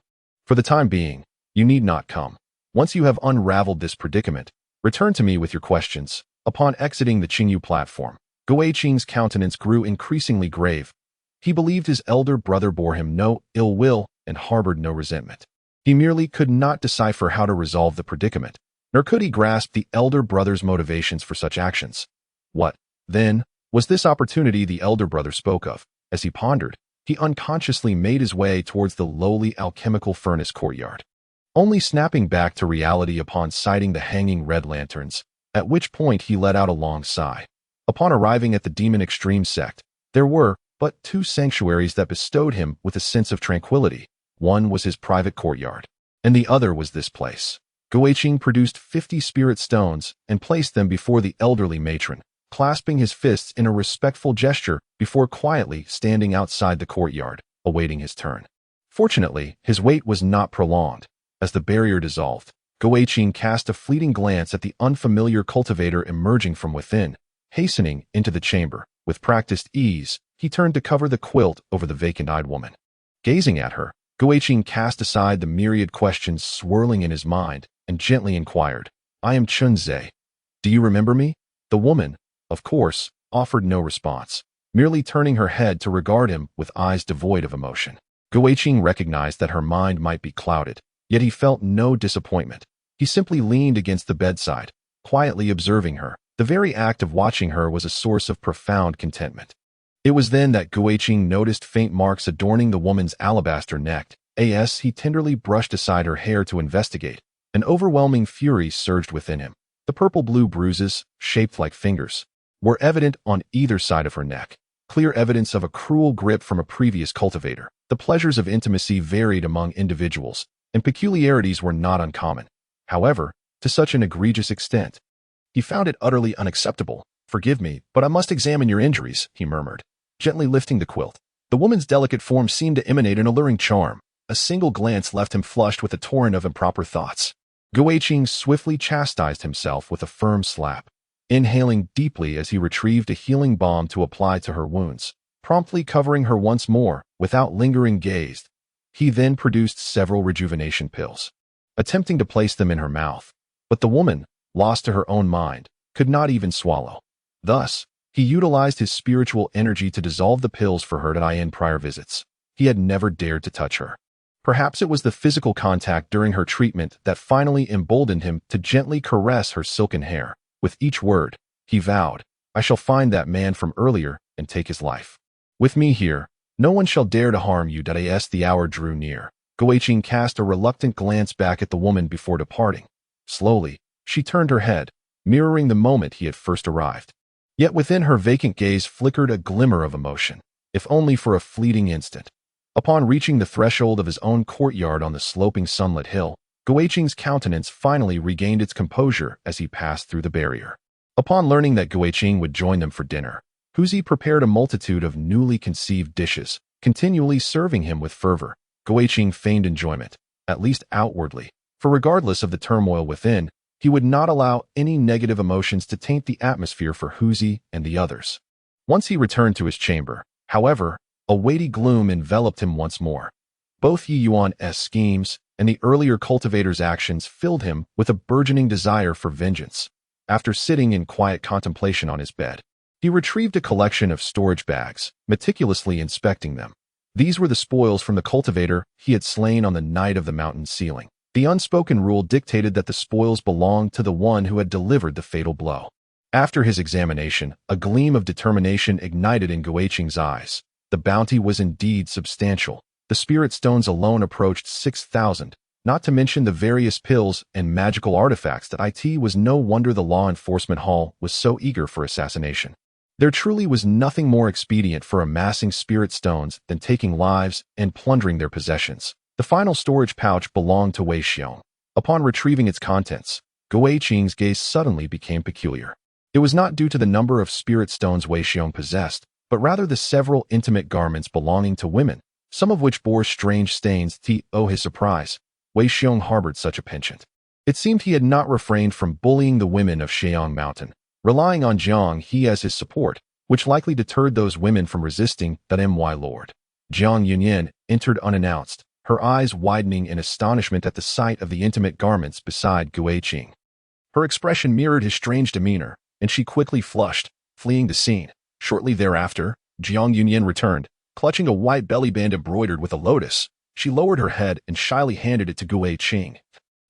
For the time being, you need not come. Once you have unraveled this predicament, return to me with your questions. Upon exiting the Qingyu platform, Guiqing's countenance grew increasingly grave. He believed his elder brother bore him no ill will and harbored no resentment. He merely could not decipher how to resolve the predicament, nor could he grasp the elder brother's motivations for such actions. What, then, was this opportunity the elder brother spoke of? As he pondered, he unconsciously made his way towards the lowly alchemical furnace courtyard, only snapping back to reality upon sighting the hanging red lanterns, at which point he let out a long sigh. Upon arriving at the Demon Extreme sect, there were but two sanctuaries that bestowed him with a sense of tranquility. One was his private courtyard, and the other was this place. Guiqing produced 50 spirit stones and placed them before the elderly matron, clasping his fists in a respectful gesture before quietly standing outside the courtyard, awaiting his turn. Fortunately, his wait was not prolonged. As the barrier dissolved, Guiqing cast a fleeting glance at the unfamiliar cultivator emerging from within. Hastening into the chamber, with practiced ease, he turned to cover the quilt over the vacant-eyed woman. Gazing at her, Guiqing cast aside the myriad questions swirling in his mind and gently inquired, "I am Chunze. Do you remember me?" The woman, of course, offered no response, merely turning her head to regard him with eyes devoid of emotion. Guiqing recognized that her mind might be clouded, yet he felt no disappointment. He simply leaned against the bedside, quietly observing her. The very act of watching her was a source of profound contentment. It was then that Guiqing noticed faint marks adorning the woman's alabaster neck. As he tenderly brushed aside her hair to investigate, an overwhelming fury surged within him. The purple-blue bruises, shaped like fingers, were evident on either side of her neck, clear evidence of a cruel grip from a previous cultivator. The pleasures of intimacy varied among individuals, and peculiarities were not uncommon. However, to such an egregious extent, he found it utterly unacceptable. "Forgive me, but I must examine your injuries," he murmured, gently lifting the quilt. The woman's delicate form seemed to emanate an alluring charm. A single glance left him flushed with a torrent of improper thoughts. Guiqing swiftly chastised himself with a firm slap, inhaling deeply as he retrieved a healing balm to apply to her wounds, promptly covering her once more without lingering gaze. He then produced several rejuvenation pills, attempting to place them in her mouth, but the woman, lost to her own mind, could not even swallow. Thus, he utilized his spiritual energy to dissolve the pills for her in prior visits. He had never dared to touch her. Perhaps it was the physical contact during her treatment that finally emboldened him to gently caress her silken hair. With each word, he vowed, "I shall find that man from earlier and take his life. With me here, no one shall dare to harm you." As the hour drew near, Guiqing cast a reluctant glance back at the woman before departing. Slowly, she turned her head, mirroring the moment he had first arrived. Yet within her vacant gaze flickered a glimmer of emotion, if only for a fleeting instant. Upon reaching the threshold of his own courtyard on the sloping sunlit hill, Guiqing's countenance finally regained its composure as he passed through the barrier. Upon learning that Guiqing would join them for dinner, Huzi prepared a multitude of newly conceived dishes, continually serving him with fervor. Guiqing feigned enjoyment, at least outwardly, for regardless of the turmoil within, he would not allow any negative emotions to taint the atmosphere for Huzi and the others. Once he returned to his chamber, however, a weighty gloom enveloped him once more. Both Yi Yuan's schemes and the earlier cultivator's actions filled him with a burgeoning desire for vengeance. After sitting in quiet contemplation on his bed, he retrieved a collection of storage bags, meticulously inspecting them. These were the spoils from the cultivator he had slain on the night of the mountain sealing. The unspoken rule dictated that the spoils belonged to the one who had delivered the fatal blow. After his examination, a gleam of determination ignited in Guiqing's eyes. The bounty was indeed substantial. The spirit stones alone approached 6,000, not to mention the various pills and magical artifacts that it was no wonder the law enforcement hall was so eager for assassination. There truly was nothing more expedient for amassing spirit stones than taking lives and plundering their possessions. The final storage pouch belonged to Wei Xiong. Upon retrieving its contents, Guiqing's gaze suddenly became peculiar. It was not due to the number of spirit stones Wei Xiong possessed, but rather the several intimate garments belonging to women, some of which bore strange stains. To his surprise, Wei Xiong harbored such a penchant. It seemed he had not refrained from bullying the women of Sheong Mountain, relying on Jiang He as his support, which likely deterred those women from resisting that my lord. Jiang Yunyan entered unannounced, her eyes widening in astonishment at the sight of the intimate garments beside Guiqing. Her expression mirrored his strange demeanor, and she quickly flushed, fleeing the scene. Shortly thereafter, Jiang Yunyan returned, clutching a white belly band embroidered with a lotus. She lowered her head and shyly handed it to Guiqing.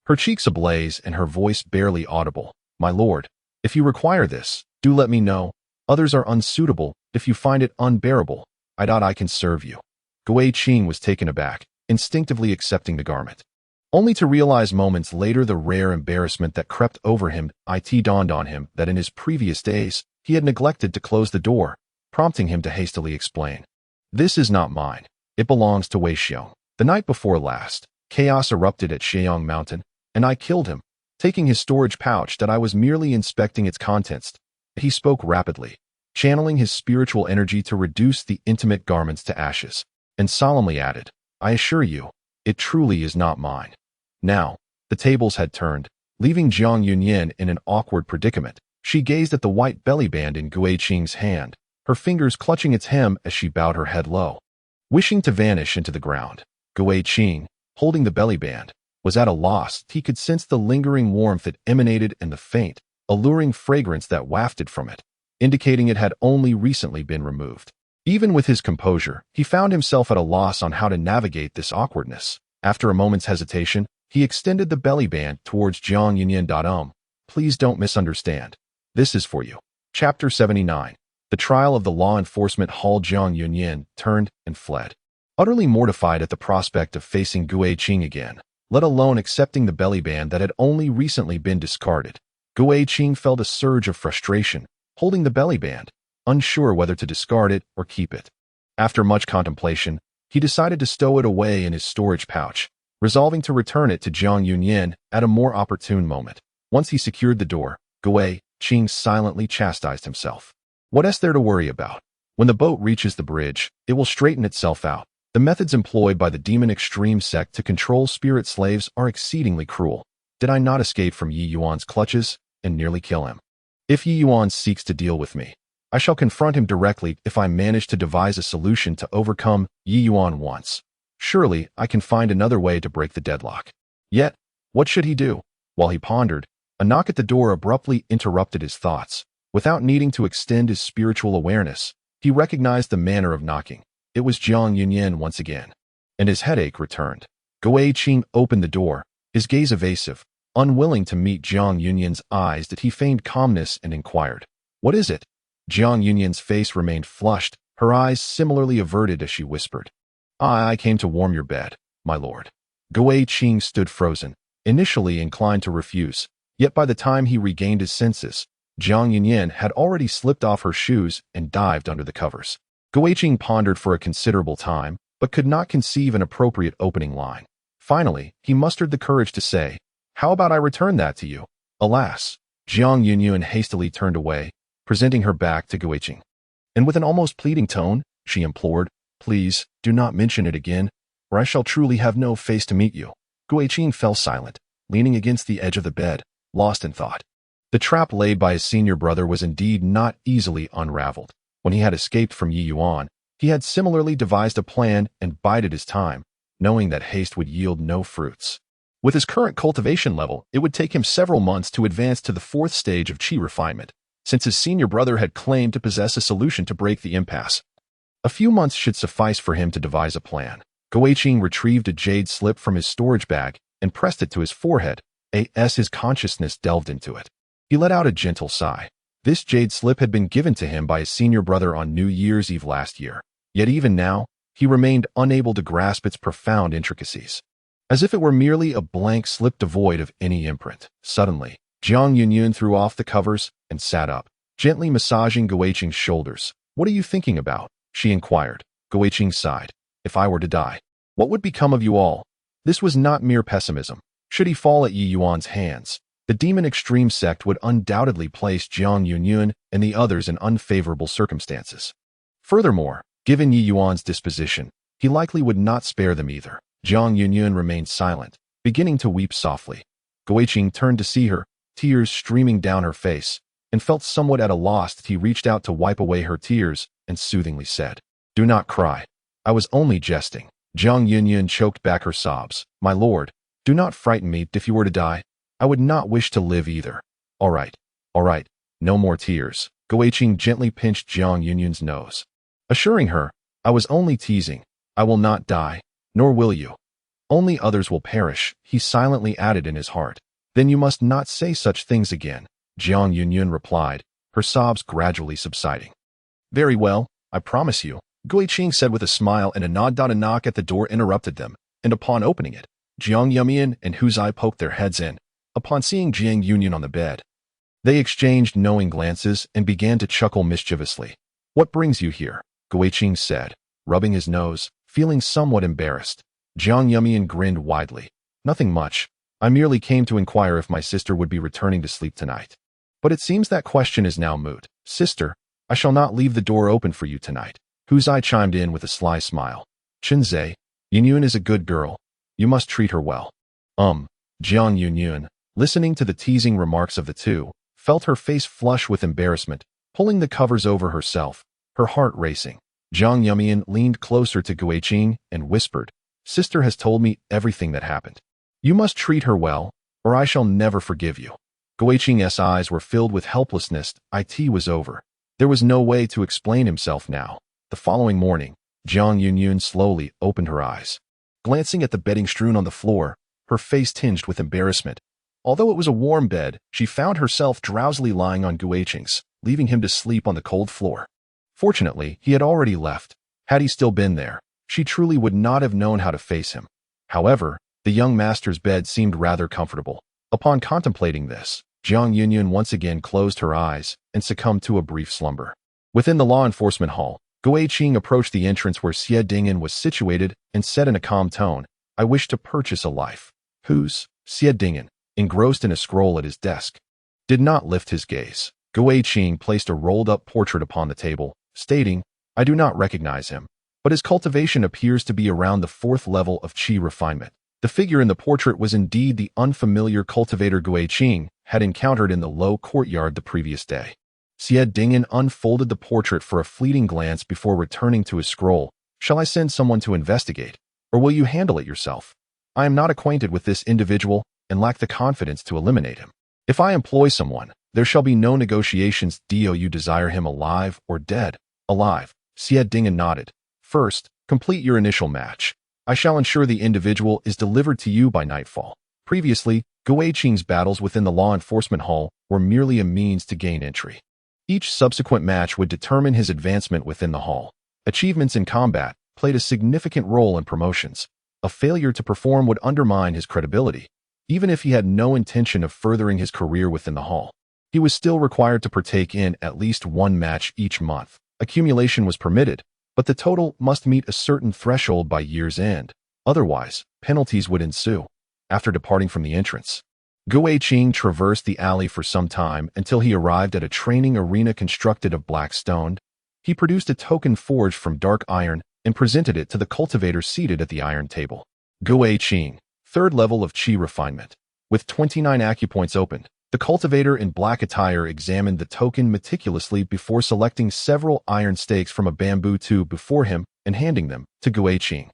Her cheeks ablaze and her voice barely audible. "My lord, if you require this, do let me know. Others are unsuitable. If you find it unbearable, I can serve you." Gui Qing was taken aback, instinctively accepting the garment. Only to realize moments later the rare embarrassment that crept over him. It dawned on him that in his previous days, he had neglected to close the door, prompting him to hastily explain. This is not mine. It belongs to Wei Xiong. The night before last, chaos erupted at Sheong Mountain, and I killed him, taking his storage pouch that I was merely inspecting its contents. He spoke rapidly, channeling his spiritual energy to reduce the intimate garments to ashes, and solemnly added, I assure you, it truly is not mine. Now, the tables had turned, leaving Jiang Yunyan in an awkward predicament. She gazed at the white belly band in Gui Qing's hand, her fingers clutching its hem as she bowed her head low. Wishing to vanish into the ground, Gui Qing, holding the belly band, was at a loss. He could sense the lingering warmth that emanated and the faint, alluring fragrance that wafted from it, indicating it had only recently been removed. Even with his composure, he found himself at a loss on how to navigate this awkwardness. After a moment's hesitation, he extended the belly band towards Jiang Yunyan. Please don't misunderstand. This is for you. Chapter 79. The trial of the law enforcement hall. Jiang Yunyan turned and fled, utterly mortified at the prospect of facing Gui Qing again, let alone accepting the belly band that had only recently been discarded. Gui Qing felt a surge of frustration, holding the belly band, unsure whether to discard it or keep it. After much contemplation, he decided to stow it away in his storage pouch, resolving to return it to Jiang Yunyan at a more opportune moment. Once he secured the door, Gui Qing silently chastised himself. What is there to worry about? When the boat reaches the bridge, it will straighten itself out. The methods employed by the demon extreme sect to control spirit slaves are exceedingly cruel. Did I not escape from Yi Yuan's clutches and nearly kill him? If Yi Yuan seeks to deal with me, I shall confront him directly if I manage to devise a solution to overcome Yi Yuan once. Surely I can find another way to break the deadlock. Yet, what should he do? While he pondered, a knock at the door abruptly interrupted his thoughts. Without needing to extend his spiritual awareness, he recognized the manner of knocking. It was Jiang Yunyan once again, and his headache returned. Gui Qing opened the door, his gaze evasive, unwilling to meet Jiang Yunyan's eyes. That he feigned calmness and inquired, What is it? Jiang Yunyan's face remained flushed, her eyes similarly averted as she whispered, I came to warm your bed, my lord. Gui Qing stood frozen, initially inclined to refuse, yet by the time he regained his senses, Jiang Yunyan had already slipped off her shoes and dived under the covers. Gui Qing pondered for a considerable time, but could not conceive an appropriate opening line. Finally, he mustered the courage to say, How about I return that to you? Alas, Jiang Yunyan hastily turned away, presenting her back to Gui Qing. And with an almost pleading tone, she implored, Please, do not mention it again, or I shall truly have no face to meet you. Gui Qing fell silent, leaning against the edge of the bed, lost in thought. The trap laid by his senior brother was indeed not easily unraveled. When he had escaped from Yi Yuan, he had similarly devised a plan and bided his time, knowing that haste would yield no fruits. With his current cultivation level, it would take him several months to advance to the 4th stage of qi refinement, since his senior brother had claimed to possess a solution to break the impasse. A few months should suffice for him to devise a plan. Gui Qing retrieved a jade slip from his storage bag and pressed it to his forehead, as his consciousness delved into it. He let out a gentle sigh. This jade slip had been given to him by his senior brother on New Year's Eve last year, yet even now, he remained unable to grasp its profound intricacies. As if it were merely a blank slip devoid of any imprint. Suddenly, Jiang Yunyan threw off the covers and sat up, gently massaging Gui Qing's shoulders. What are you thinking about? She inquired. Gui Qing sighed. If I were to die, what would become of you all? This was not mere pessimism. Should he fall at Yi Yuan's hands, the demon extreme sect would undoubtedly place Jiang Yunyan and the others in unfavorable circumstances. Furthermore, given Yi Yuan's disposition, he likely would not spare them either. Jiang Yunyan remained silent, beginning to weep softly. Gui Qing turned to see her, tears streaming down her face, and felt somewhat at a loss. He reached out to wipe away her tears and soothingly said, Do not cry. I was only jesting. Jiang Yunyan choked back her sobs. My lord, do not frighten me. If you were to die, I would not wish to live either. All right, no more tears. Gui Qing gently pinched Jiang Yunyan's nose, assuring her, I was only teasing. I will not die, nor will you. Only others will perish, he silently added in his heart. Then you must not say such things again, Jiang Yunyan replied, her sobs gradually subsiding. Very well, I promise you. Gui Qing said with a smile, and a nod. A knock at the door interrupted them, and upon opening it, Jiang Yumian and Hu Zai poked their heads in. Upon seeing Jiang Yunyan on the bed, they exchanged knowing glances and began to chuckle mischievously. "What brings you here?" Gui Qing said, rubbing his nose, feeling somewhat embarrassed. Jiang Yumian grinned widely. "Nothing much. I merely came to inquire if my sister would be returning to sleep tonight. But it seems that question is now moot. Sister, I shall not leave the door open for you tonight." Hu Zai chimed in with a sly smile. "Qinzai, Yunyun is a good girl. You must treat her well." Jiang Yunyun, listening to the teasing remarks of the two, felt her face flush with embarrassment, pulling the covers over herself, her heart racing. Jiang Yumian leaned closer to Gui Qing and whispered, "Sister has told me everything that happened. You must treat her well, or I shall never forgive you." Gui Qing's eyes were filled with helplessness. It was over. There was no way to explain himself now. The following morning, Jiang Yunyun slowly opened her eyes. Glancing at the bedding strewn on the floor, her face tinged with embarrassment. Although it was a warm bed, she found herself drowsily lying on Gui Qing's, leaving him to sleep on the cold floor. Fortunately, he had already left. Had he still been there, she truly would not have known how to face him. However, the young master's bed seemed rather comfortable. Upon contemplating this, Jiang Yunyun once again closed her eyes and succumbed to a brief slumber. Within the law enforcement hall, Gui Qing approached the entrance where Xie Dingyan was situated and said in a calm tone, "I wish to purchase a life." "Whose?" Xie Dingyan, engrossed in a scroll at his desk, did not lift his gaze. Gui Qing placed a rolled-up portrait upon the table, stating, "I do not recognize him, but his cultivation appears to be around the 4th level of qi refinement." The figure in the portrait was indeed the unfamiliar cultivator Gui Qing had encountered in the low courtyard the previous day. Xie Dingyan unfolded the portrait for a fleeting glance before returning to his scroll. "Shall I send someone to investigate, or will you handle it yourself? I am not acquainted with this individual and lack the confidence to eliminate him. If I employ someone, there shall be no negotiations. Do you desire him alive or dead?" "Alive." Xie Dingyan nodded. "First, complete your initial match. I shall ensure the individual is delivered to you by nightfall." Previously, Gui Qing's battles within the law enforcement hall were merely a means to gain entry. Each subsequent match would determine his advancement within the hall. Achievements in combat played a significant role in promotions. A failure to perform would undermine his credibility. Even if he had no intention of furthering his career within the hall, he was still required to partake in at least one match each month. Accumulation was permitted, but the total must meet a certain threshold by year's end. Otherwise, penalties would ensue. After departing from the entrance, Gui Qing traversed the alley for some time until he arrived at a training arena constructed of black stone. He produced a token forged from dark iron and presented it to the cultivator seated at the iron table. Gui Qing, 3rd level of qi refinement. With 29 acupoints opened, the cultivator in black attire examined the token meticulously before selecting several iron stakes from a bamboo tube before him and handing them to Gui Qing,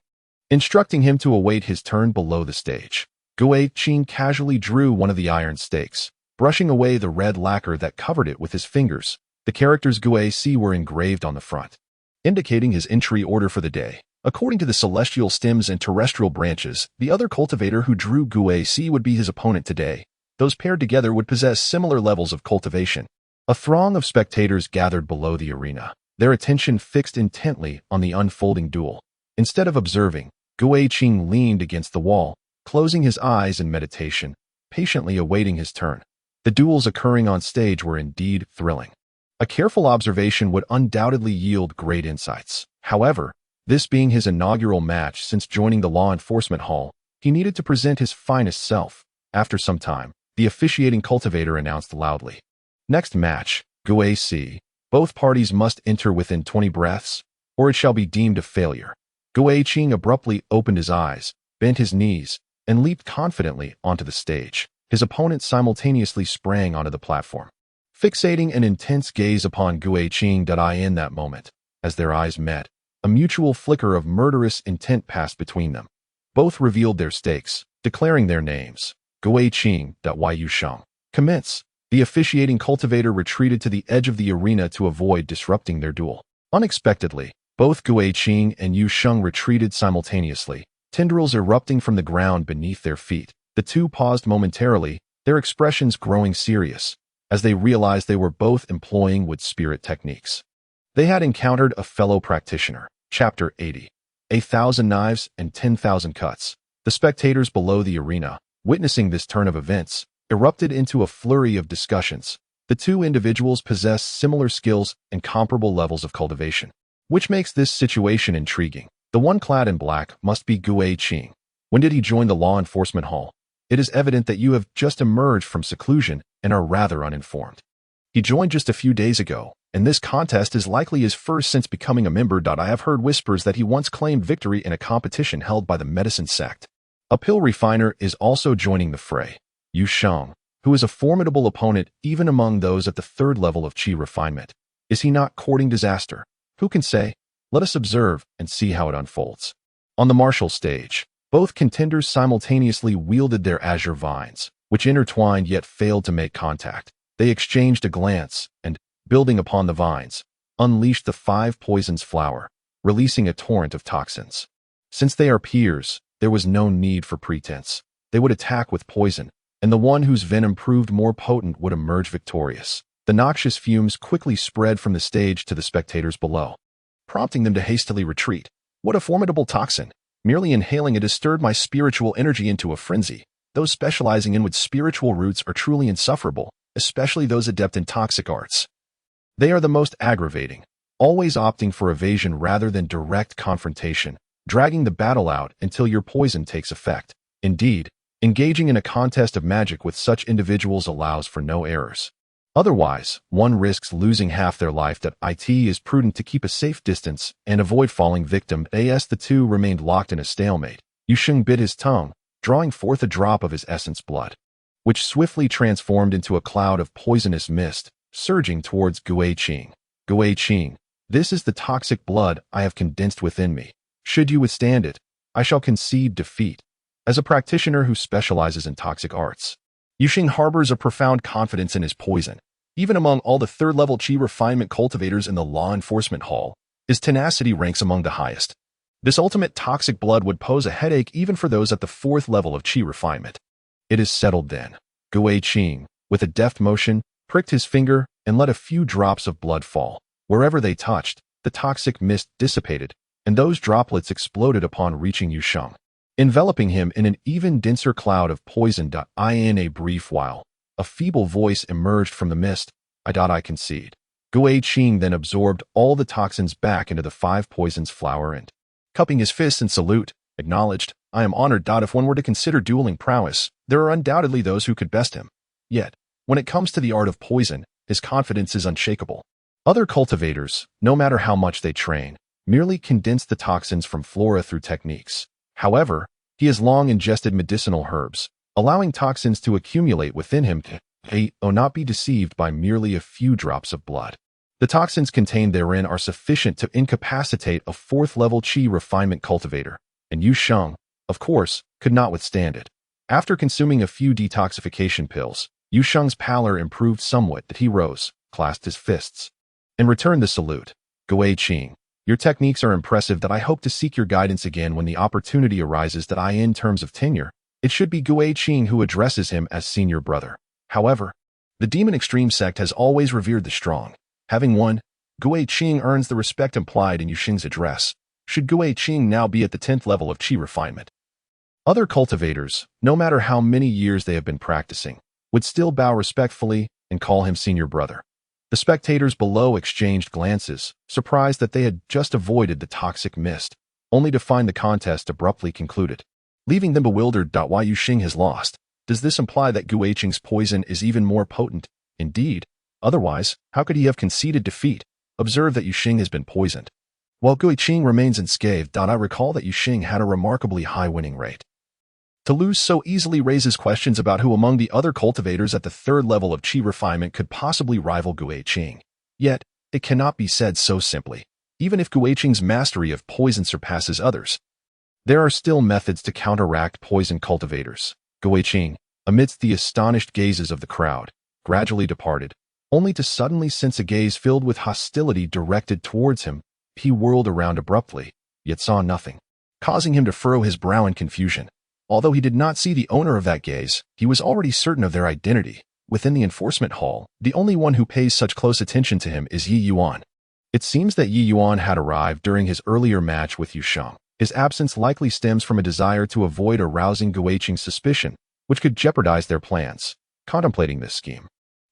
instructing him to await his turn below the stage. Gui Qing casually drew one of the iron stakes, brushing away the red lacquer that covered it with his fingers. The characters Gui Si were engraved on the front, indicating his entry order for the day. According to the celestial stems and terrestrial branches, the other cultivator who drew Gui Si would be his opponent today. Those paired together would possess similar levels of cultivation. A throng of spectators gathered below the arena, their attention fixed intently on the unfolding duel. Instead of observing, Gui Qing leaned against the wall, closing his eyes in meditation, patiently awaiting his turn. The duels occurring on stage were indeed thrilling. A careful observation would undoubtedly yield great insights. However, this being his inaugural match since joining the law enforcement hall, he needed to present his finest self. After some time, the officiating cultivator announced loudly, "Next match, Gui Si. Both parties must enter within 20 breaths, or it shall be deemed a failure." Gui Qing abruptly opened his eyes, bent his knees, and leaped confidently onto the stage. His opponent simultaneously sprang onto the platform, fixating an intense gaze upon Gui Qing. In that moment, as their eyes met, a mutual flicker of murderous intent passed between them. Both revealed their stakes, declaring their names. Gui Qing. Yu Sheng. Commence. The officiating cultivator retreated to the edge of the arena to avoid disrupting their duel. Unexpectedly, both Gui Qing and Yu Sheng retreated simultaneously, tendrils erupting from the ground beneath their feet. The two paused momentarily, their expressions growing serious, as they realized they were both employing wood spirit techniques. They had encountered a fellow practitioner. Chapter 80. 1,000 Knives and 10,000 Cuts. The spectators below the arena, witnessing this turn of events, erupted into a flurry of discussions. The two individuals possess similar skills and comparable levels of cultivation, which makes this situation intriguing. The one clad in black must be Gui Qing. When did he join the law enforcement hall? It is evident that you have just emerged from seclusion and are rather uninformed. He joined just a few days ago, and this contest is likely his first since becoming a member. I have heard whispers that he once claimed victory in a competition held by the medicine sect. A pill refiner is also joining the fray. Yu Sheng, who is a formidable opponent even among those at the third level of qi refinement. Is he not courting disaster? Who can say? Let us observe and see how it unfolds. On the martial stage, both contenders simultaneously wielded their azure vines, which intertwined yet failed to make contact. They exchanged a glance and, building upon the vines, unleashed the 5 poisons flower, releasing a torrent of toxins. Since they are peers, there was no need for pretense. They would attack with poison, and the one whose venom proved more potent would emerge victorious. The noxious fumes quickly spread from the stage to the spectators below, prompting them to hastily retreat. What a formidable toxin! Merely inhaling it has stirred my spiritual energy into a frenzy. Those specializing in with spiritual roots are truly insufferable, especially those adept in toxic arts. They are the most aggravating, always opting for evasion rather than direct confrontation, dragging the battle out until your poison takes effect. Indeed, engaging in a contest of magic with such individuals allows for no errors. Otherwise, one risks losing half their life. It is prudent to keep a safe distance and avoid falling victim. As the two remained locked in a stalemate, Yu Sheng bit his tongue, drawing forth a drop of his essence blood, which swiftly transformed into a cloud of poisonous mist, surging towards Gui Qing. Gui Qing, this is the toxic blood I have condensed within me. Should you withstand it, I shall concede defeat. As a practitioner who specializes in toxic arts, Yu Sheng harbors a profound confidence in his poison. Even among all the third-level qi refinement cultivators in the law enforcement hall, his tenacity ranks among the highest. This ultimate toxic blood would pose a headache even for those at the 4th level of qi refinement. It is settled then. Gui Qing, with a deft motion, pricked his finger and let a few drops of blood fall. Wherever they touched, the toxic mist dissipated, and those droplets exploded upon reaching Yu Sheng, enveloping him in an even denser cloud of poison. In a brief while, a feeble voice emerged from the mist. I concede. Gui Qing then absorbed all the toxins back into the 5 poisons flower and, cupping his fists in salute, acknowledged, I am honored. If one were to consider dueling prowess, there are undoubtedly those who could best him. Yet, when it comes to the art of poison, his confidence is unshakable. Other cultivators, no matter how much they train, merely condense the toxins from flora through techniques. However, he has long ingested medicinal herbs, allowing toxins to accumulate within him to not be deceived by merely a few drops of blood. The toxins contained therein are sufficient to incapacitate a 4th-level qi refinement cultivator, and Yu Sheng, of course, could not withstand it. After consuming a few detoxification pills, Yu Sheng's pallor improved somewhat. He rose, clasped his fists, and returned the salute. Gui Qing, your techniques are impressive. I hope to seek your guidance again when the opportunity arises. In terms of tenure, it should be Gui Qing who addresses him as senior brother. However, the Demon Extreme sect has always revered the strong. Having won, Gui Qing earns the respect implied in Yu Sheng's address. Should Gui Qing now be at the 10th level of qi refinement, other cultivators, no matter how many years they have been practicing, would still bow respectfully and call him senior brother. The spectators below exchanged glances, surprised that they had just avoided the toxic mist, only to find the contest abruptly concluded, leaving them bewildered. Why Yu Sheng has lost? Does this imply that Gui Qing's poison is even more potent? Indeed. Otherwise, how could he have conceded defeat? Observe that Yu Sheng has been poisoned, while Gui Qing remains unscathed. I recall that Yu Sheng had a remarkably high winning rate. To lose so easily raises questions about who among the other cultivators at the 3rd level of qi refinement could possibly rival Gui Qing. Yet, it cannot be said so simply. Even if Gui Qing's mastery of poison surpasses others, there are still methods to counteract poison cultivators. Gui Qing, amidst the astonished gazes of the crowd, gradually departed, only to suddenly sense a gaze filled with hostility directed towards him. He whirled around abruptly, yet saw nothing, causing him to furrow his brow in confusion. Although he did not see the owner of that gaze, he was already certain of their identity. Within the enforcement hall, the only one who pays such close attention to him is Yi Yuan. It seems that Yi Yuan had arrived during his earlier match with Yu Sheng. His absence likely stems from a desire to avoid arousing Gu Weiqing's suspicion, which could jeopardize their plans. Contemplating this scheme,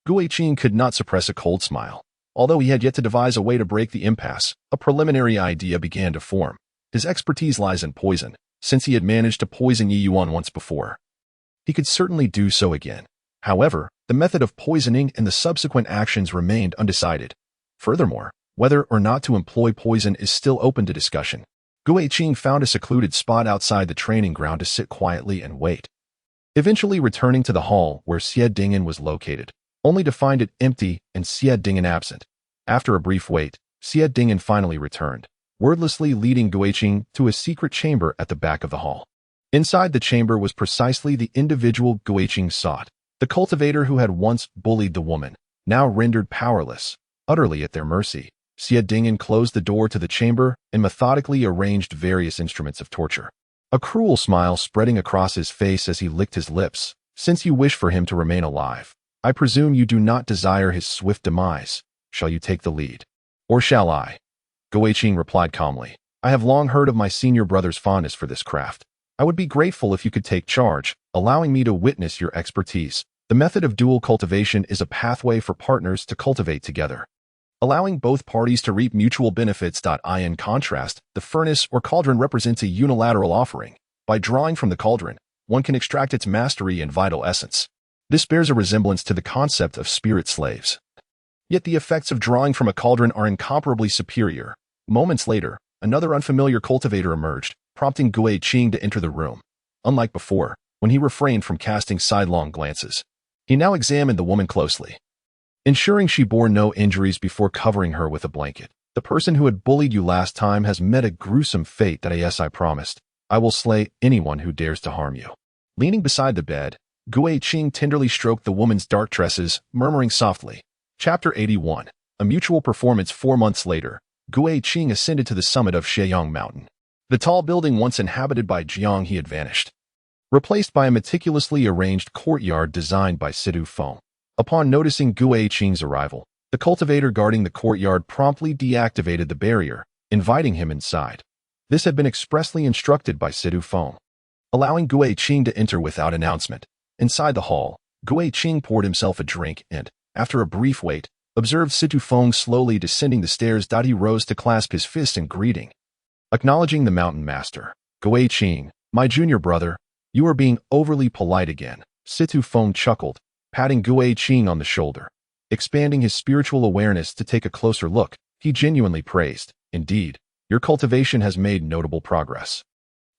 Gu Weiqing could not suppress a cold smile. Although he had yet to devise a way to break the impasse, a preliminary idea began to form. His expertise lies in poison, since he had managed to poison Yi Yuan once before. He could certainly do so again. However, the method of poisoning and the subsequent actions remained undecided. Furthermore, whether or not to employ poison is still open to discussion. Gu Weiqing found a secluded spot outside the training ground to sit quietly and wait. Eventually returning to the hall where Xie Dingyan was located, only to find it empty and Xie Dingyan absent. After a brief wait, Xie Dingyan finally returned, wordlessly leading Gu Weiqing to a secret chamber at the back of the hall. Inside the chamber was precisely the individual Gu Weiqing sought, the cultivator who had once bullied the woman, now rendered powerless, utterly at their mercy. Xie Dingyan closed the door to the chamber and methodically arranged various instruments of torture. A cruel smile spreading across his face as he licked his lips. Since you wish for him to remain alive, I presume you do not desire his swift demise. Shall you take the lead? Or shall I? Gu Weiqing replied calmly. I have long heard of my senior brother's fondness for this craft. I would be grateful if you could take charge, allowing me to witness your expertise. The method of dual cultivation is a pathway for partners to cultivate together, allowing both parties to reap mutual benefits. In contrast, the furnace or cauldron represents a unilateral offering. By drawing from the cauldron, one can extract its mastery and vital essence. This bears a resemblance to the concept of spirit slaves. Yet the effects of drawing from a cauldron are incomparably superior. Moments later, another unfamiliar cultivator emerged, prompting Gu Weiqing to enter the room. Unlike before, when he refrained from casting sidelong glances, he now examined the woman closely, ensuring she bore no injuries before covering her with a blanket. The person who had bullied you last time has met a gruesome fate. Yes, I promised. I will slay anyone who dares to harm you. Leaning beside the bed, Gu Weiqing tenderly stroked the woman's dark tresses, murmuring softly. Chapter 81. A mutual performance. 4 months later, Gu Weiqing ascended to the summit of Sheyang Mountain. The tall building once inhabited by Jiang He had vanished, replaced by a meticulously arranged courtyard designed by Sidu Feng. Upon noticing Gu Weiqing's arrival, the cultivator guarding the courtyard promptly deactivated the barrier, inviting him inside. This had been expressly instructed by Sidu Feng, allowing Gu Weiqing to enter without announcement. Inside the hall, Gu Weiqing poured himself a drink and, after a brief wait, observed Sidu Feng slowly descending the stairs. He rose to clasp his fist in greeting. Acknowledging the mountain master, Gu Weiqing, my junior brother, you are being overly polite again. Sidu Feng chuckled, patting Gu Weiqing on the shoulder. Expanding his spiritual awareness to take a closer look, he genuinely praised. Indeed, your cultivation has made notable progress.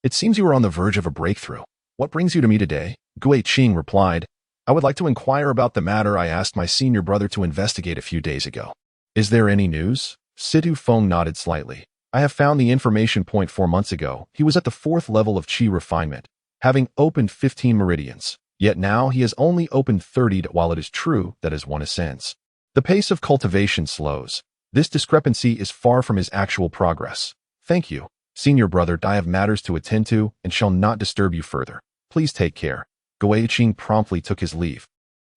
It seems you are on the verge of a breakthrough. What brings you to me today? Gu Weiqing replied. I would like to inquire about the matter I asked my senior brother to investigate a few days ago. Is there any news? Sidu Feng nodded slightly. I have found the information point. 4 months ago, he was at the 4th level of Qi refinement, having opened 15 meridians. Yet now he has only opened 30. While it is true that as one ascends, the pace of cultivation slows, this discrepancy is far from his actual progress. Thank you, senior brother. I have matters to attend to and shall not disturb you further. Please take care. Gu Weiqing promptly took his leave,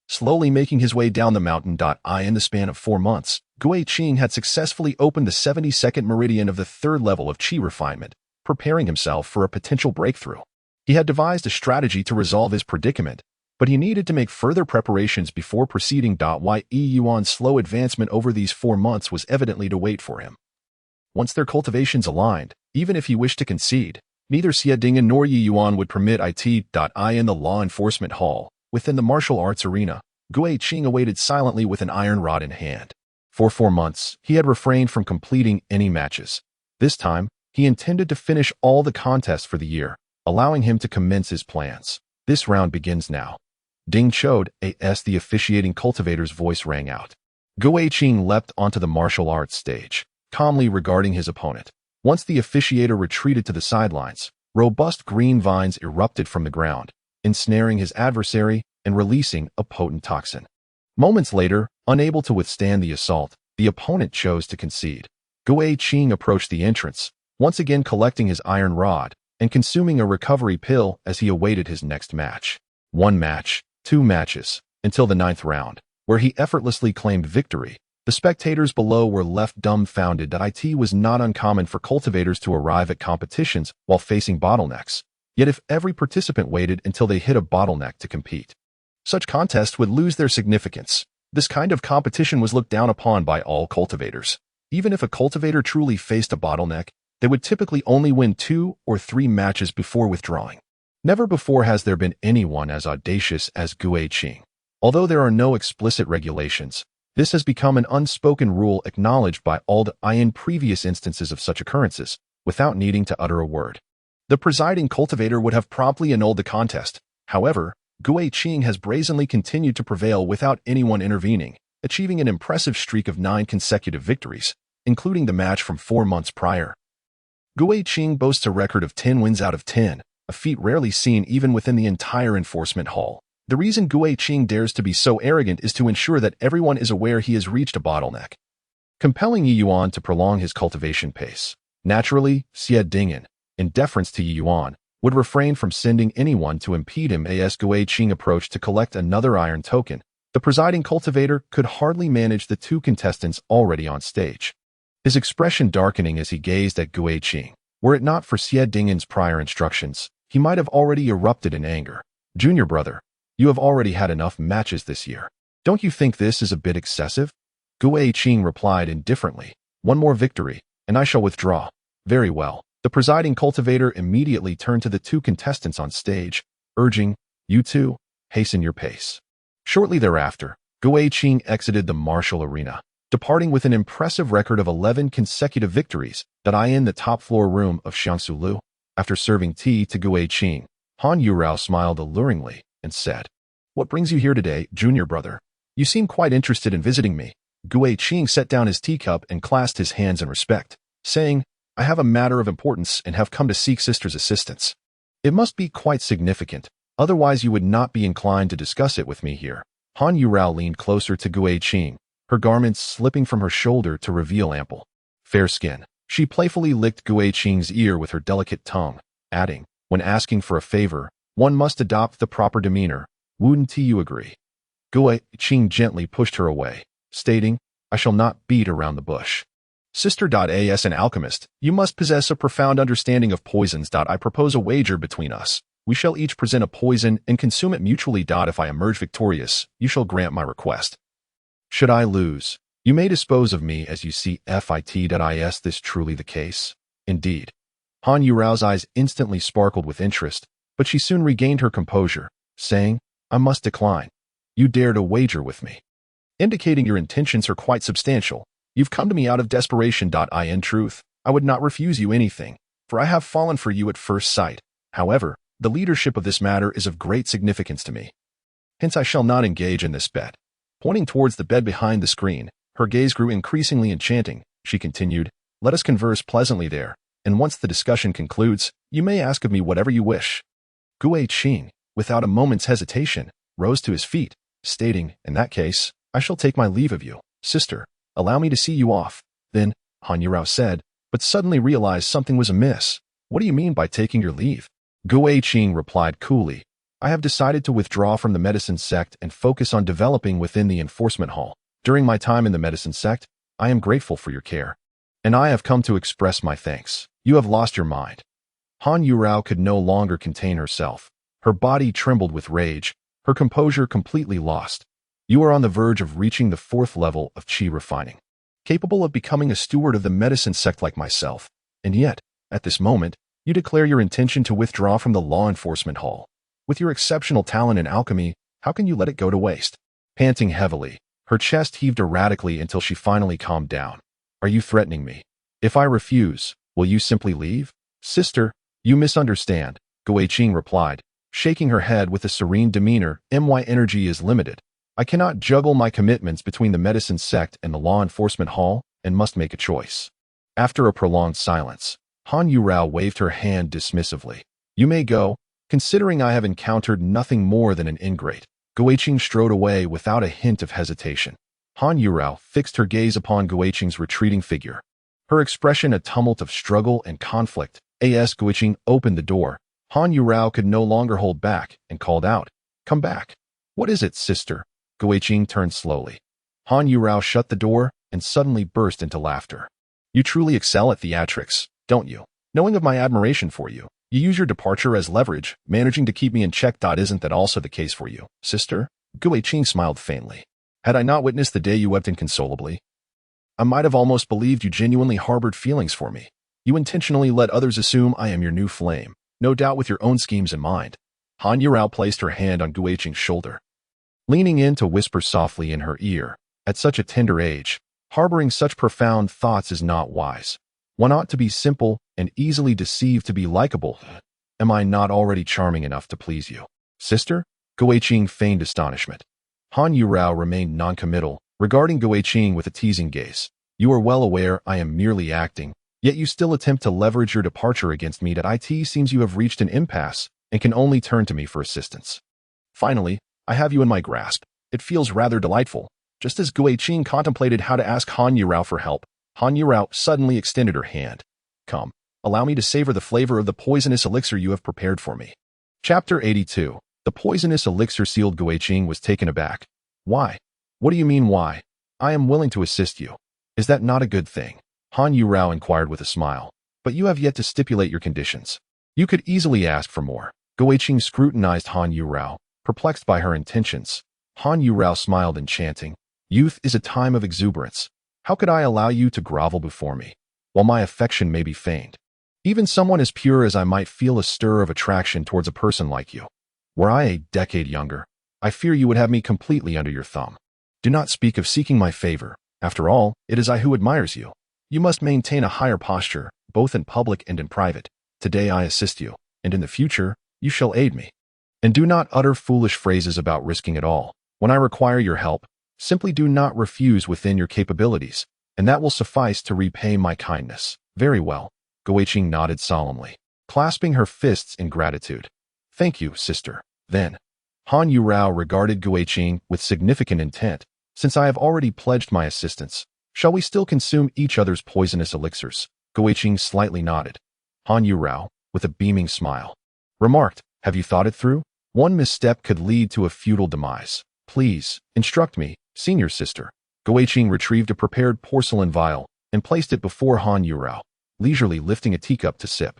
slowly making his way down the mountain. In the span of 4 months, Gu Weiqing had successfully opened the 72nd meridian of the 3rd level of Qi refinement, preparing himself for a potential breakthrough. He had devised a strategy to resolve his predicament, but he needed to make further preparations before proceeding. Yi Yuan's slow advancement over these 4 months was evidently to wait for him. Once their cultivations aligned, even if he wished to concede, neither Xie Dingyan nor Yi Yuan would permit it. In the law enforcement hall, within the martial arts arena, Gu Weiqing awaited silently with an iron rod in hand. For 4 months, he had refrained from completing any matches. This time, he intended to finish all the contests for the year, allowing him to commence his plans. This round begins now. Ding Chode, as the officiating cultivator's voice rang out. Gu Weiqing leapt onto the martial arts stage, calmly regarding his opponent. Once the officiator retreated to the sidelines, robust green vines erupted from the ground, ensnaring his adversary and releasing a potent toxin. Moments later, unable to withstand the assault, the opponent chose to concede. Gu Weiqing approached the entrance, once again collecting his iron rod and consuming a recovery pill as he awaited his next match. 1 match, 2 matches, until the 9th round, where he effortlessly claimed victory. The spectators below were left dumbfounded that it was not uncommon for cultivators to arrive at competitions while facing bottlenecks. Yet if every participant waited until they hit a bottleneck to compete, such contests would lose their significance. This kind of competition was looked down upon by all cultivators. Even if a cultivator truly faced a bottleneck, they would typically only win 2 or 3 matches before withdrawing. Never before has there been anyone as audacious as Guiqing. Although there are no explicit regulations, this has become an unspoken rule acknowledged by all in previous instances of such occurrences, without needing to utter a word. The presiding cultivator would have promptly annulled the contest. However, Guiqing has brazenly continued to prevail without anyone intervening, achieving an impressive streak of 9 consecutive victories, including the match from 4 months prior. Guiqing boasts a record of 10 wins out of 10, a feat rarely seen even within the entire enforcement hall. The reason Guiqing dares to be so arrogant is to ensure that everyone is aware he has reached a bottleneck, compelling Yi Yuan to prolong his cultivation pace. Naturally, Xie Dingyan, in deference to Yi Yuan, would refrain from sending anyone to impede him as Guiqing approached to collect another iron token. The presiding cultivator could hardly manage the 2 contestants already on stage, his expression darkening as he gazed at Guiqing. Were it not for Xie Dingyan's prior instructions, he might have already erupted in anger. Junior brother, you have already had enough matches this year. Don't you think this is a bit excessive? Guiqing replied indifferently. One more victory, and I shall withdraw. Very well. The presiding cultivator immediately turned to the 2 contestants on stage, urging, you two, hasten your pace. Shortly thereafter, Guiqing exited the martial arena, departing with an impressive record of 11 consecutive victories in the top floor room of Xiangsulu. After serving tea to Guiqing, Han Yurao smiled alluringly and said, What brings you here today, junior brother? You seem quite interested in visiting me. Guiqing set down his teacup and clasped his hands in respect, saying, I have a matter of importance and have come to seek sister's assistance. It must be quite significant, otherwise you would not be inclined to discuss it with me here. Han Yurao leaned closer to Guiqing, her garments slipping from her shoulder to reveal ample, fair skin. She playfully licked Guiqing's ear with her delicate tongue, adding, when asking for a favor, one must adopt the proper demeanor. Wouldn't you agree? Guiqing gently pushed her away, stating, I shall not beat around the bush. Sister. As an alchemist, you must possess a profound understanding of poisons. I propose a wager between us. We shall each present a poison and consume it mutually. If I emerge victorious, you shall grant my request. Should I lose, you may dispose of me as you see fit. Is this truly the case? Indeed. Han Yurao's eyes instantly sparkled with interest, but she soon regained her composure, saying, I must decline. You dare to wager with me, indicating your intentions are quite substantial. You've come to me out of desperation. In truth, I would not refuse you anything, for I have fallen for you at first sight. However, the leadership of this matter is of great significance to me. Hence I shall not engage in this bet. Pointing towards the bed behind the screen, her gaze grew increasingly enchanting. She continued, Let us converse pleasantly there, and once the discussion concludes, you may ask of me whatever you wish. Guiqing, without a moment's hesitation, rose to his feet, stating, In that case, I shall take my leave of you, sister. Allow me to see you off. Then, Han Yurao said, but suddenly realized something was amiss. What do you mean by taking your leave? Guiqing replied coolly, I have decided to withdraw from the medicine sect and focus on developing within the enforcement hall. During my time in the medicine sect, I am grateful for your care, and I have come to express my thanks. You have lost your mind. Han Yurao could no longer contain herself. Her body trembled with rage, her composure completely lost. You are on the verge of reaching the 4th level of qi refining, capable of becoming a steward of the medicine sect like myself. And yet, at this moment, you declare your intention to withdraw from the law enforcement hall. With your exceptional talent in alchemy, how can you let it go to waste? Panting heavily, her chest heaved erratically until she finally calmed down. Are you threatening me? If I refuse, will you simply leave? Sister, you misunderstand, Guiqing replied, shaking her head with a serene demeanor. My energy is limited. I cannot juggle my commitments between the medicine sect and the law enforcement hall, and must make a choice. After a prolonged silence, Han Yurao waved her hand dismissively. You may go, considering I have encountered nothing more than an ingrate. Guiqing strode away without a hint of hesitation. Han Yurao fixed her gaze upon Guiqing's retreating figure, her expression a tumult of struggle and conflict. As Guiqing opened the door, Han Yurao could no longer hold back and called out, Come back. What is it, sister? Guiqing turned slowly. Han Yurao shut the door and suddenly burst into laughter. You truly excel at theatrics, don't you? Knowing of my admiration for you, you use your departure as leverage, managing to keep me in check. Isn't that also the case for you, sister? Guiqing smiled faintly. Had I not witnessed the day you wept inconsolably, I might have almost believed you genuinely harbored feelings for me. You intentionally let others assume I am your new flame, no doubt with your own schemes in mind. Han Yurao placed her hand on Guiqing's shoulder, leaning in to whisper softly in her ear. At such a tender age, harboring such profound thoughts is not wise. One ought to be simple and easily deceived to be likable. Am I not already charming enough to please you, sister? Guiqing feigned astonishment. Han Yurao remained noncommittal, regarding Guiqing with a teasing gaze. You are well aware I am merely acting, yet you still attempt to leverage your departure against me. It seems you have reached an impasse and can only turn to me for assistance. Finally, I have you in my grasp. It feels rather delightful. Just as Guiqing contemplated how to ask Han Yurao for help, Han Yurao suddenly extended her hand. Come, allow me to savor the flavor of the poisonous elixir you have prepared for me. Chapter 82. The poisonous elixir sealed. Guiqing was taken aback. Why? What do you mean why? I am willing to assist you. Is that not a good thing? Han Yurao inquired with a smile. But you have yet to stipulate your conditions. You could easily ask for more. Guiqing scrutinized Han Yurao, perplexed by her intentions. Han Yurao smiled, enchanting. Youth is a time of exuberance. How could I allow you to grovel before me, while my affection may be feigned? Even someone as pure as I might feel a stir of attraction towards a person like you. Were I a decade younger, I fear you would have me completely under your thumb. Do not speak of seeking my favor. After all, it is I who admires you. You must maintain a higher posture, both in public and in private. Today I assist you, and in the future, you shall aid me. And do not utter foolish phrases about risking it all. When I require your help, simply do not refuse within your capabilities, and that will suffice to repay my kindness. Very well. Guiqing nodded solemnly, clasping her fists in gratitude. Thank you, sister. Then, Han Yurao regarded Guiqing with significant intent. Since I have already pledged my assistance, shall we still consume each other's poisonous elixirs? Guiqing slightly nodded. Han Yurao, with a beaming smile, remarked, have you thought it through? One misstep could lead to a futile demise. Please, instruct me, senior sister. Guiqing retrieved a prepared porcelain vial and placed it before Han Yurao, leisurely lifting a teacup to sip.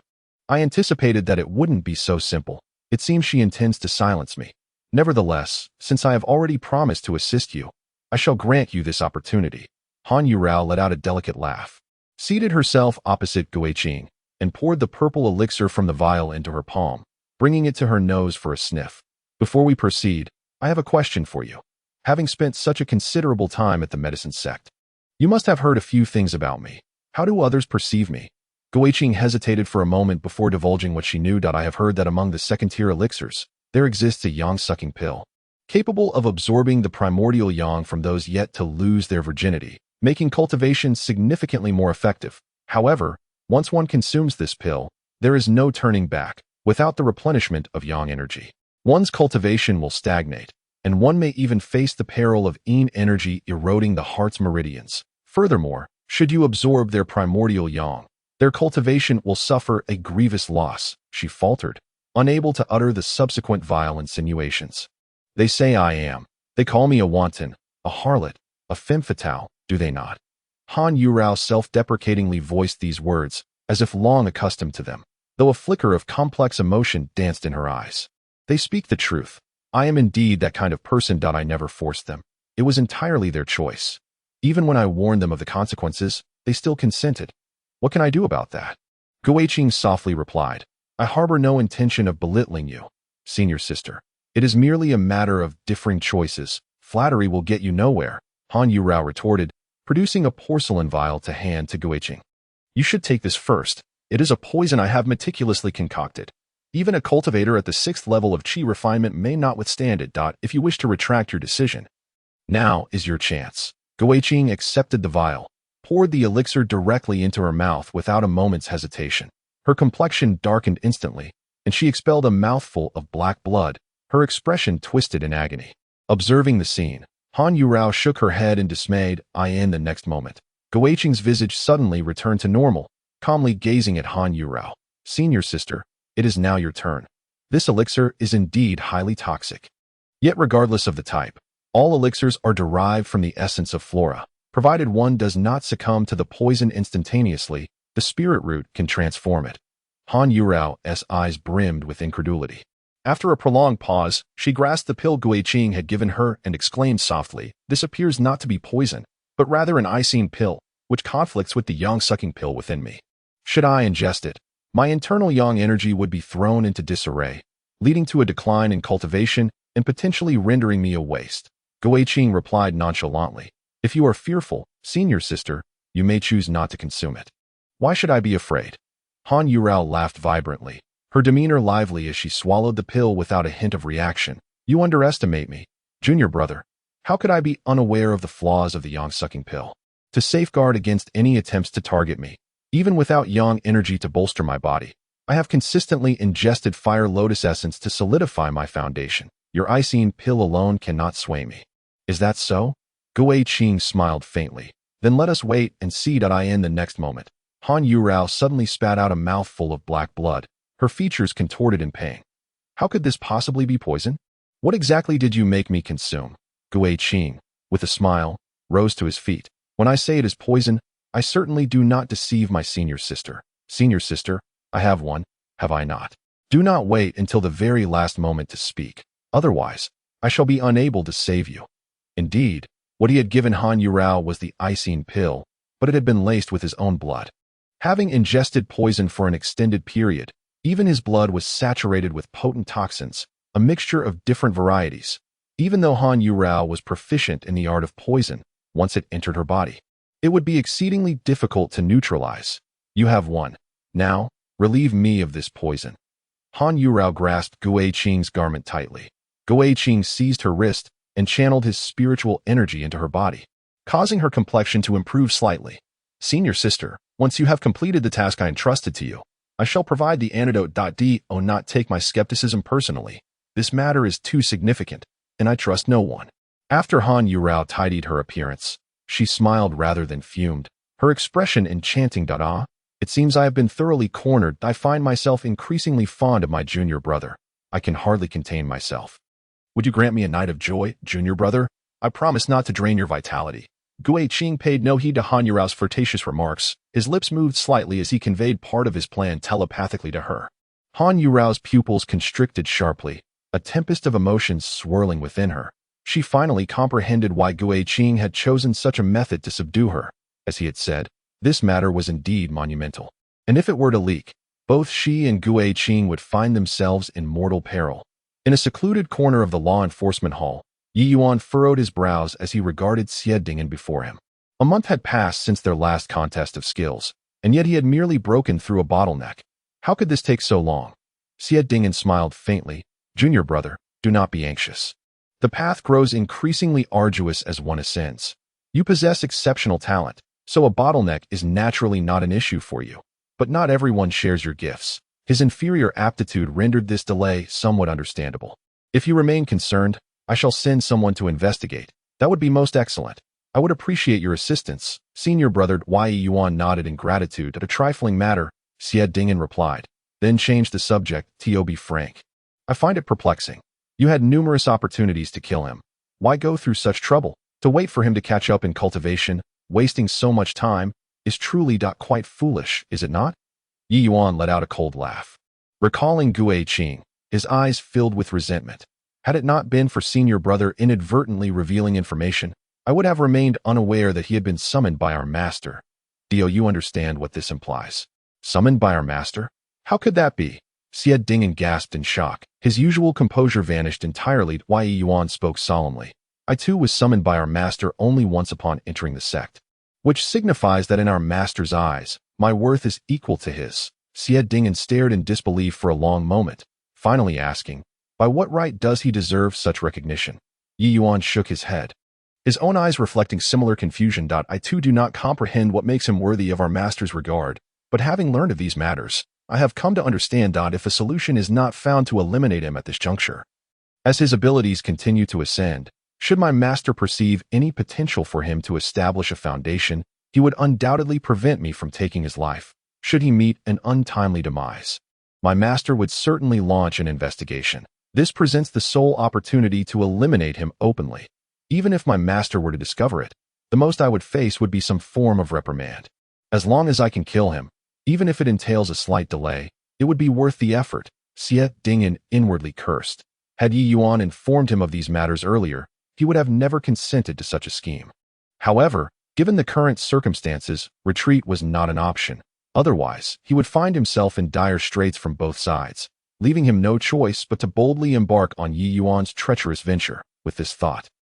I anticipated that it wouldn't be so simple. It seems she intends to silence me. Nevertheless, since I have already promised to assist you, I shall grant you this opportunity. Han Yurao let out a delicate laugh, seated herself opposite Guiqing, and poured the purple elixir from the vial into her palm, bringing it to her nose for a sniff. Before we proceed, I have a question for you. Having spent such a considerable time at the medicine sect, you must have heard a few things about me. How do others perceive me? Guiqing hesitated for a moment before divulging what she knew. I have heard that among the second-tier elixirs, there exists a yang-sucking pill, capable of absorbing the primordial yang from those yet to lose their virginity, making cultivation significantly more effective. However, once one consumes this pill, there is no turning back. Without the replenishment of yang energy, one's cultivation will stagnate, and one may even face the peril of yin energy eroding the heart's meridians. Furthermore, should you absorb their primordial yang, their cultivation will suffer a grievous loss, she faltered, unable to utter the subsequent vile insinuations. They say I am. They call me a wanton, a harlot, a femme fatale, do they not? Han Yurao self-deprecatingly voiced these words, as if long accustomed to them, though a flicker of complex emotion danced in her eyes. They speak the truth. I am indeed that kind of person. I never forced them. It was entirely their choice. Even when I warned them of the consequences, they still consented. What can I do about that? Guiqing softly replied, I harbor no intention of belittling you, senior sister. It is merely a matter of differing choices. Flattery will get you nowhere, Han Yurao retorted, producing a porcelain vial to hand to Guiqing. You should take this first. It is a poison I have meticulously concocted. Even a cultivator at the 6th level of qi refinement may not withstand it. If you wish to retract your decision, now is your chance. Guiqing accepted the vial, poured the elixir directly into her mouth without a moment's hesitation. Her complexion darkened instantly, and she expelled a mouthful of black blood, her expression twisted in agony. Observing the scene, Han Yurao shook her head in dismayed. In the next moment, Guiqing's visage suddenly returned to normal, calmly gazing at Han Yurao. Senior sister, it is now your turn. This elixir is indeed highly toxic. Yet regardless of the type, All elixirs are derived from the essence of flora. Provided one does not succumb to the poison instantaneously, the spirit root can transform it. Han Yurao's eyes brimmed with incredulity. After a prolonged pause, she grasped the pill Guiqing had given her and exclaimed softly, "This appears not to be poison, but rather an Icene pill, which conflicts with the yang-sucking pill within me. Should I ingest it, my internal yang energy would be thrown into disarray, leading to a decline in cultivation and potentially rendering me a waste." Guiqing replied nonchalantly, "If you are fearful, senior sister, you may choose not to consume it. Why should I be afraid?" Han Yurao laughed vibrantly, her demeanor lively as she swallowed the pill without a hint of reaction. "You underestimate me, junior brother. How could I be unaware of the flaws of the yang-sucking pill? To safeguard against any attempts to target me, even without yang energy to bolster my body, I have consistently ingested fire lotus essence to solidify my foundation. Your Icene pill alone cannot sway me." "Is that so?" Guiqing smiled faintly. "Then let us wait and see." In the next moment, Han Yurao suddenly spat out a mouthful of black blood, her features contorted in pain. "How could this possibly be poison? What exactly did you make me consume?" Guiqing, with a smile, rose to his feet. "When I say it is poison, I certainly do not deceive my senior sister. Senior sister, I have one, have I not? Do not wait until the very last moment to speak. Otherwise, I shall be unable to save you." Indeed, what he had given Han Yurao was the Icene pill, but it had been laced with his own blood. Having ingested poison for an extended period, even his blood was saturated with potent toxins, a mixture of different varieties. Even though Han Yurao was proficient in the art of poison, once it entered her body, it would be exceedingly difficult to neutralize. "You have one. Now, relieve me of this poison." Han Yurao grasped Guiqing's garment tightly. Guiqing seized her wrist and channeled his spiritual energy into her body, causing her complexion to improve slightly. "Senior sister, once you have completed the task I entrusted to you, I shall provide the antidote. Do not take my skepticism personally. This matter is too significant, and I trust no one." After Han Yurao tidied her appearance, she smiled rather than fumed, her expression enchanting. "It seems I have been thoroughly cornered. I find myself increasingly fond of my junior brother. I can hardly contain myself. Would you grant me a night of joy, junior brother? I promise not to drain your vitality." Guiqing paid no heed to Han Yurao's flirtatious remarks. His lips moved slightly as he conveyed part of his plan telepathically to her. Han Yurao's pupils constricted sharply, a tempest of emotions swirling within her. She finally comprehended why Guiqing had chosen such a method to subdue her. As he had said, this matter was indeed monumental. And if it were to leak, both she and Guiqing would find themselves in mortal peril. In a secluded corner of the law enforcement hall, Yi Yuan furrowed his brows as he regarded Xie Dingen before him. A month had passed since their last contest of skills, and yet he had merely broken through a bottleneck. How could this take so long? Xie Dingen smiled faintly. "Junior brother, do not be anxious. The path grows increasingly arduous as one ascends. You possess exceptional talent, so a bottleneck is naturally not an issue for you. But not everyone shares your gifts." His inferior aptitude rendered this delay somewhat understandable. "If you remain concerned, I shall send someone to investigate. That would be most excellent. I would appreciate your assistance." Senior brother Yi Yuan nodded in gratitude at a trifling matter. Xie Dingen replied, then changed the subject. "To be frank, I find it perplexing. You had numerous opportunities to kill him. Why go through such trouble? To wait for him to catch up in cultivation, wasting so much time, is truly quite foolish, is it not?" Yi Yuan let out a cold laugh. Recalling Guiqing, his eyes filled with resentment. "Had it not been for senior brother inadvertently revealing information, I would have remained unaware that he had been summoned by our master. You understand what this implies. Summoned by our master? How could that be?" Xie Dingen gasped in shock. His usual composure vanished entirely. Yi Yuan spoke solemnly. "I too was summoned by our master only once upon entering the sect. Which signifies that in our master's eyes, my worth is equal to his." Xie Dingen stared in disbelief for a long moment, finally asking, "By what right does he deserve such recognition?" Yi Yuan shook his head, his own eyes reflecting similar confusion. "I too do not comprehend what makes him worthy of our master's regard, but having learned of these matters, I have come to understand if a solution is not found to eliminate him at this juncture. As his abilities continue to ascend, should my master perceive any potential for him to establish a foundation, he would undoubtedly prevent me from taking his life. Should he meet an untimely demise, my master would certainly launch an investigation. This presents the sole opportunity to eliminate him openly. Even if my master were to discover it, the most I would face would be some form of reprimand. As long as I can kill him, even if it entails a slight delay, it would be worth the effort. Xie Dingyan inwardly cursed. Had Yi Yuan informed him of these matters earlier, he would have never consented to such a scheme. However, given the current circumstances, retreat was not an option. Otherwise, he would find himself in dire straits from both sides, leaving him no choice but to boldly embark on Yi Yuan's treacherous venture. With this thought,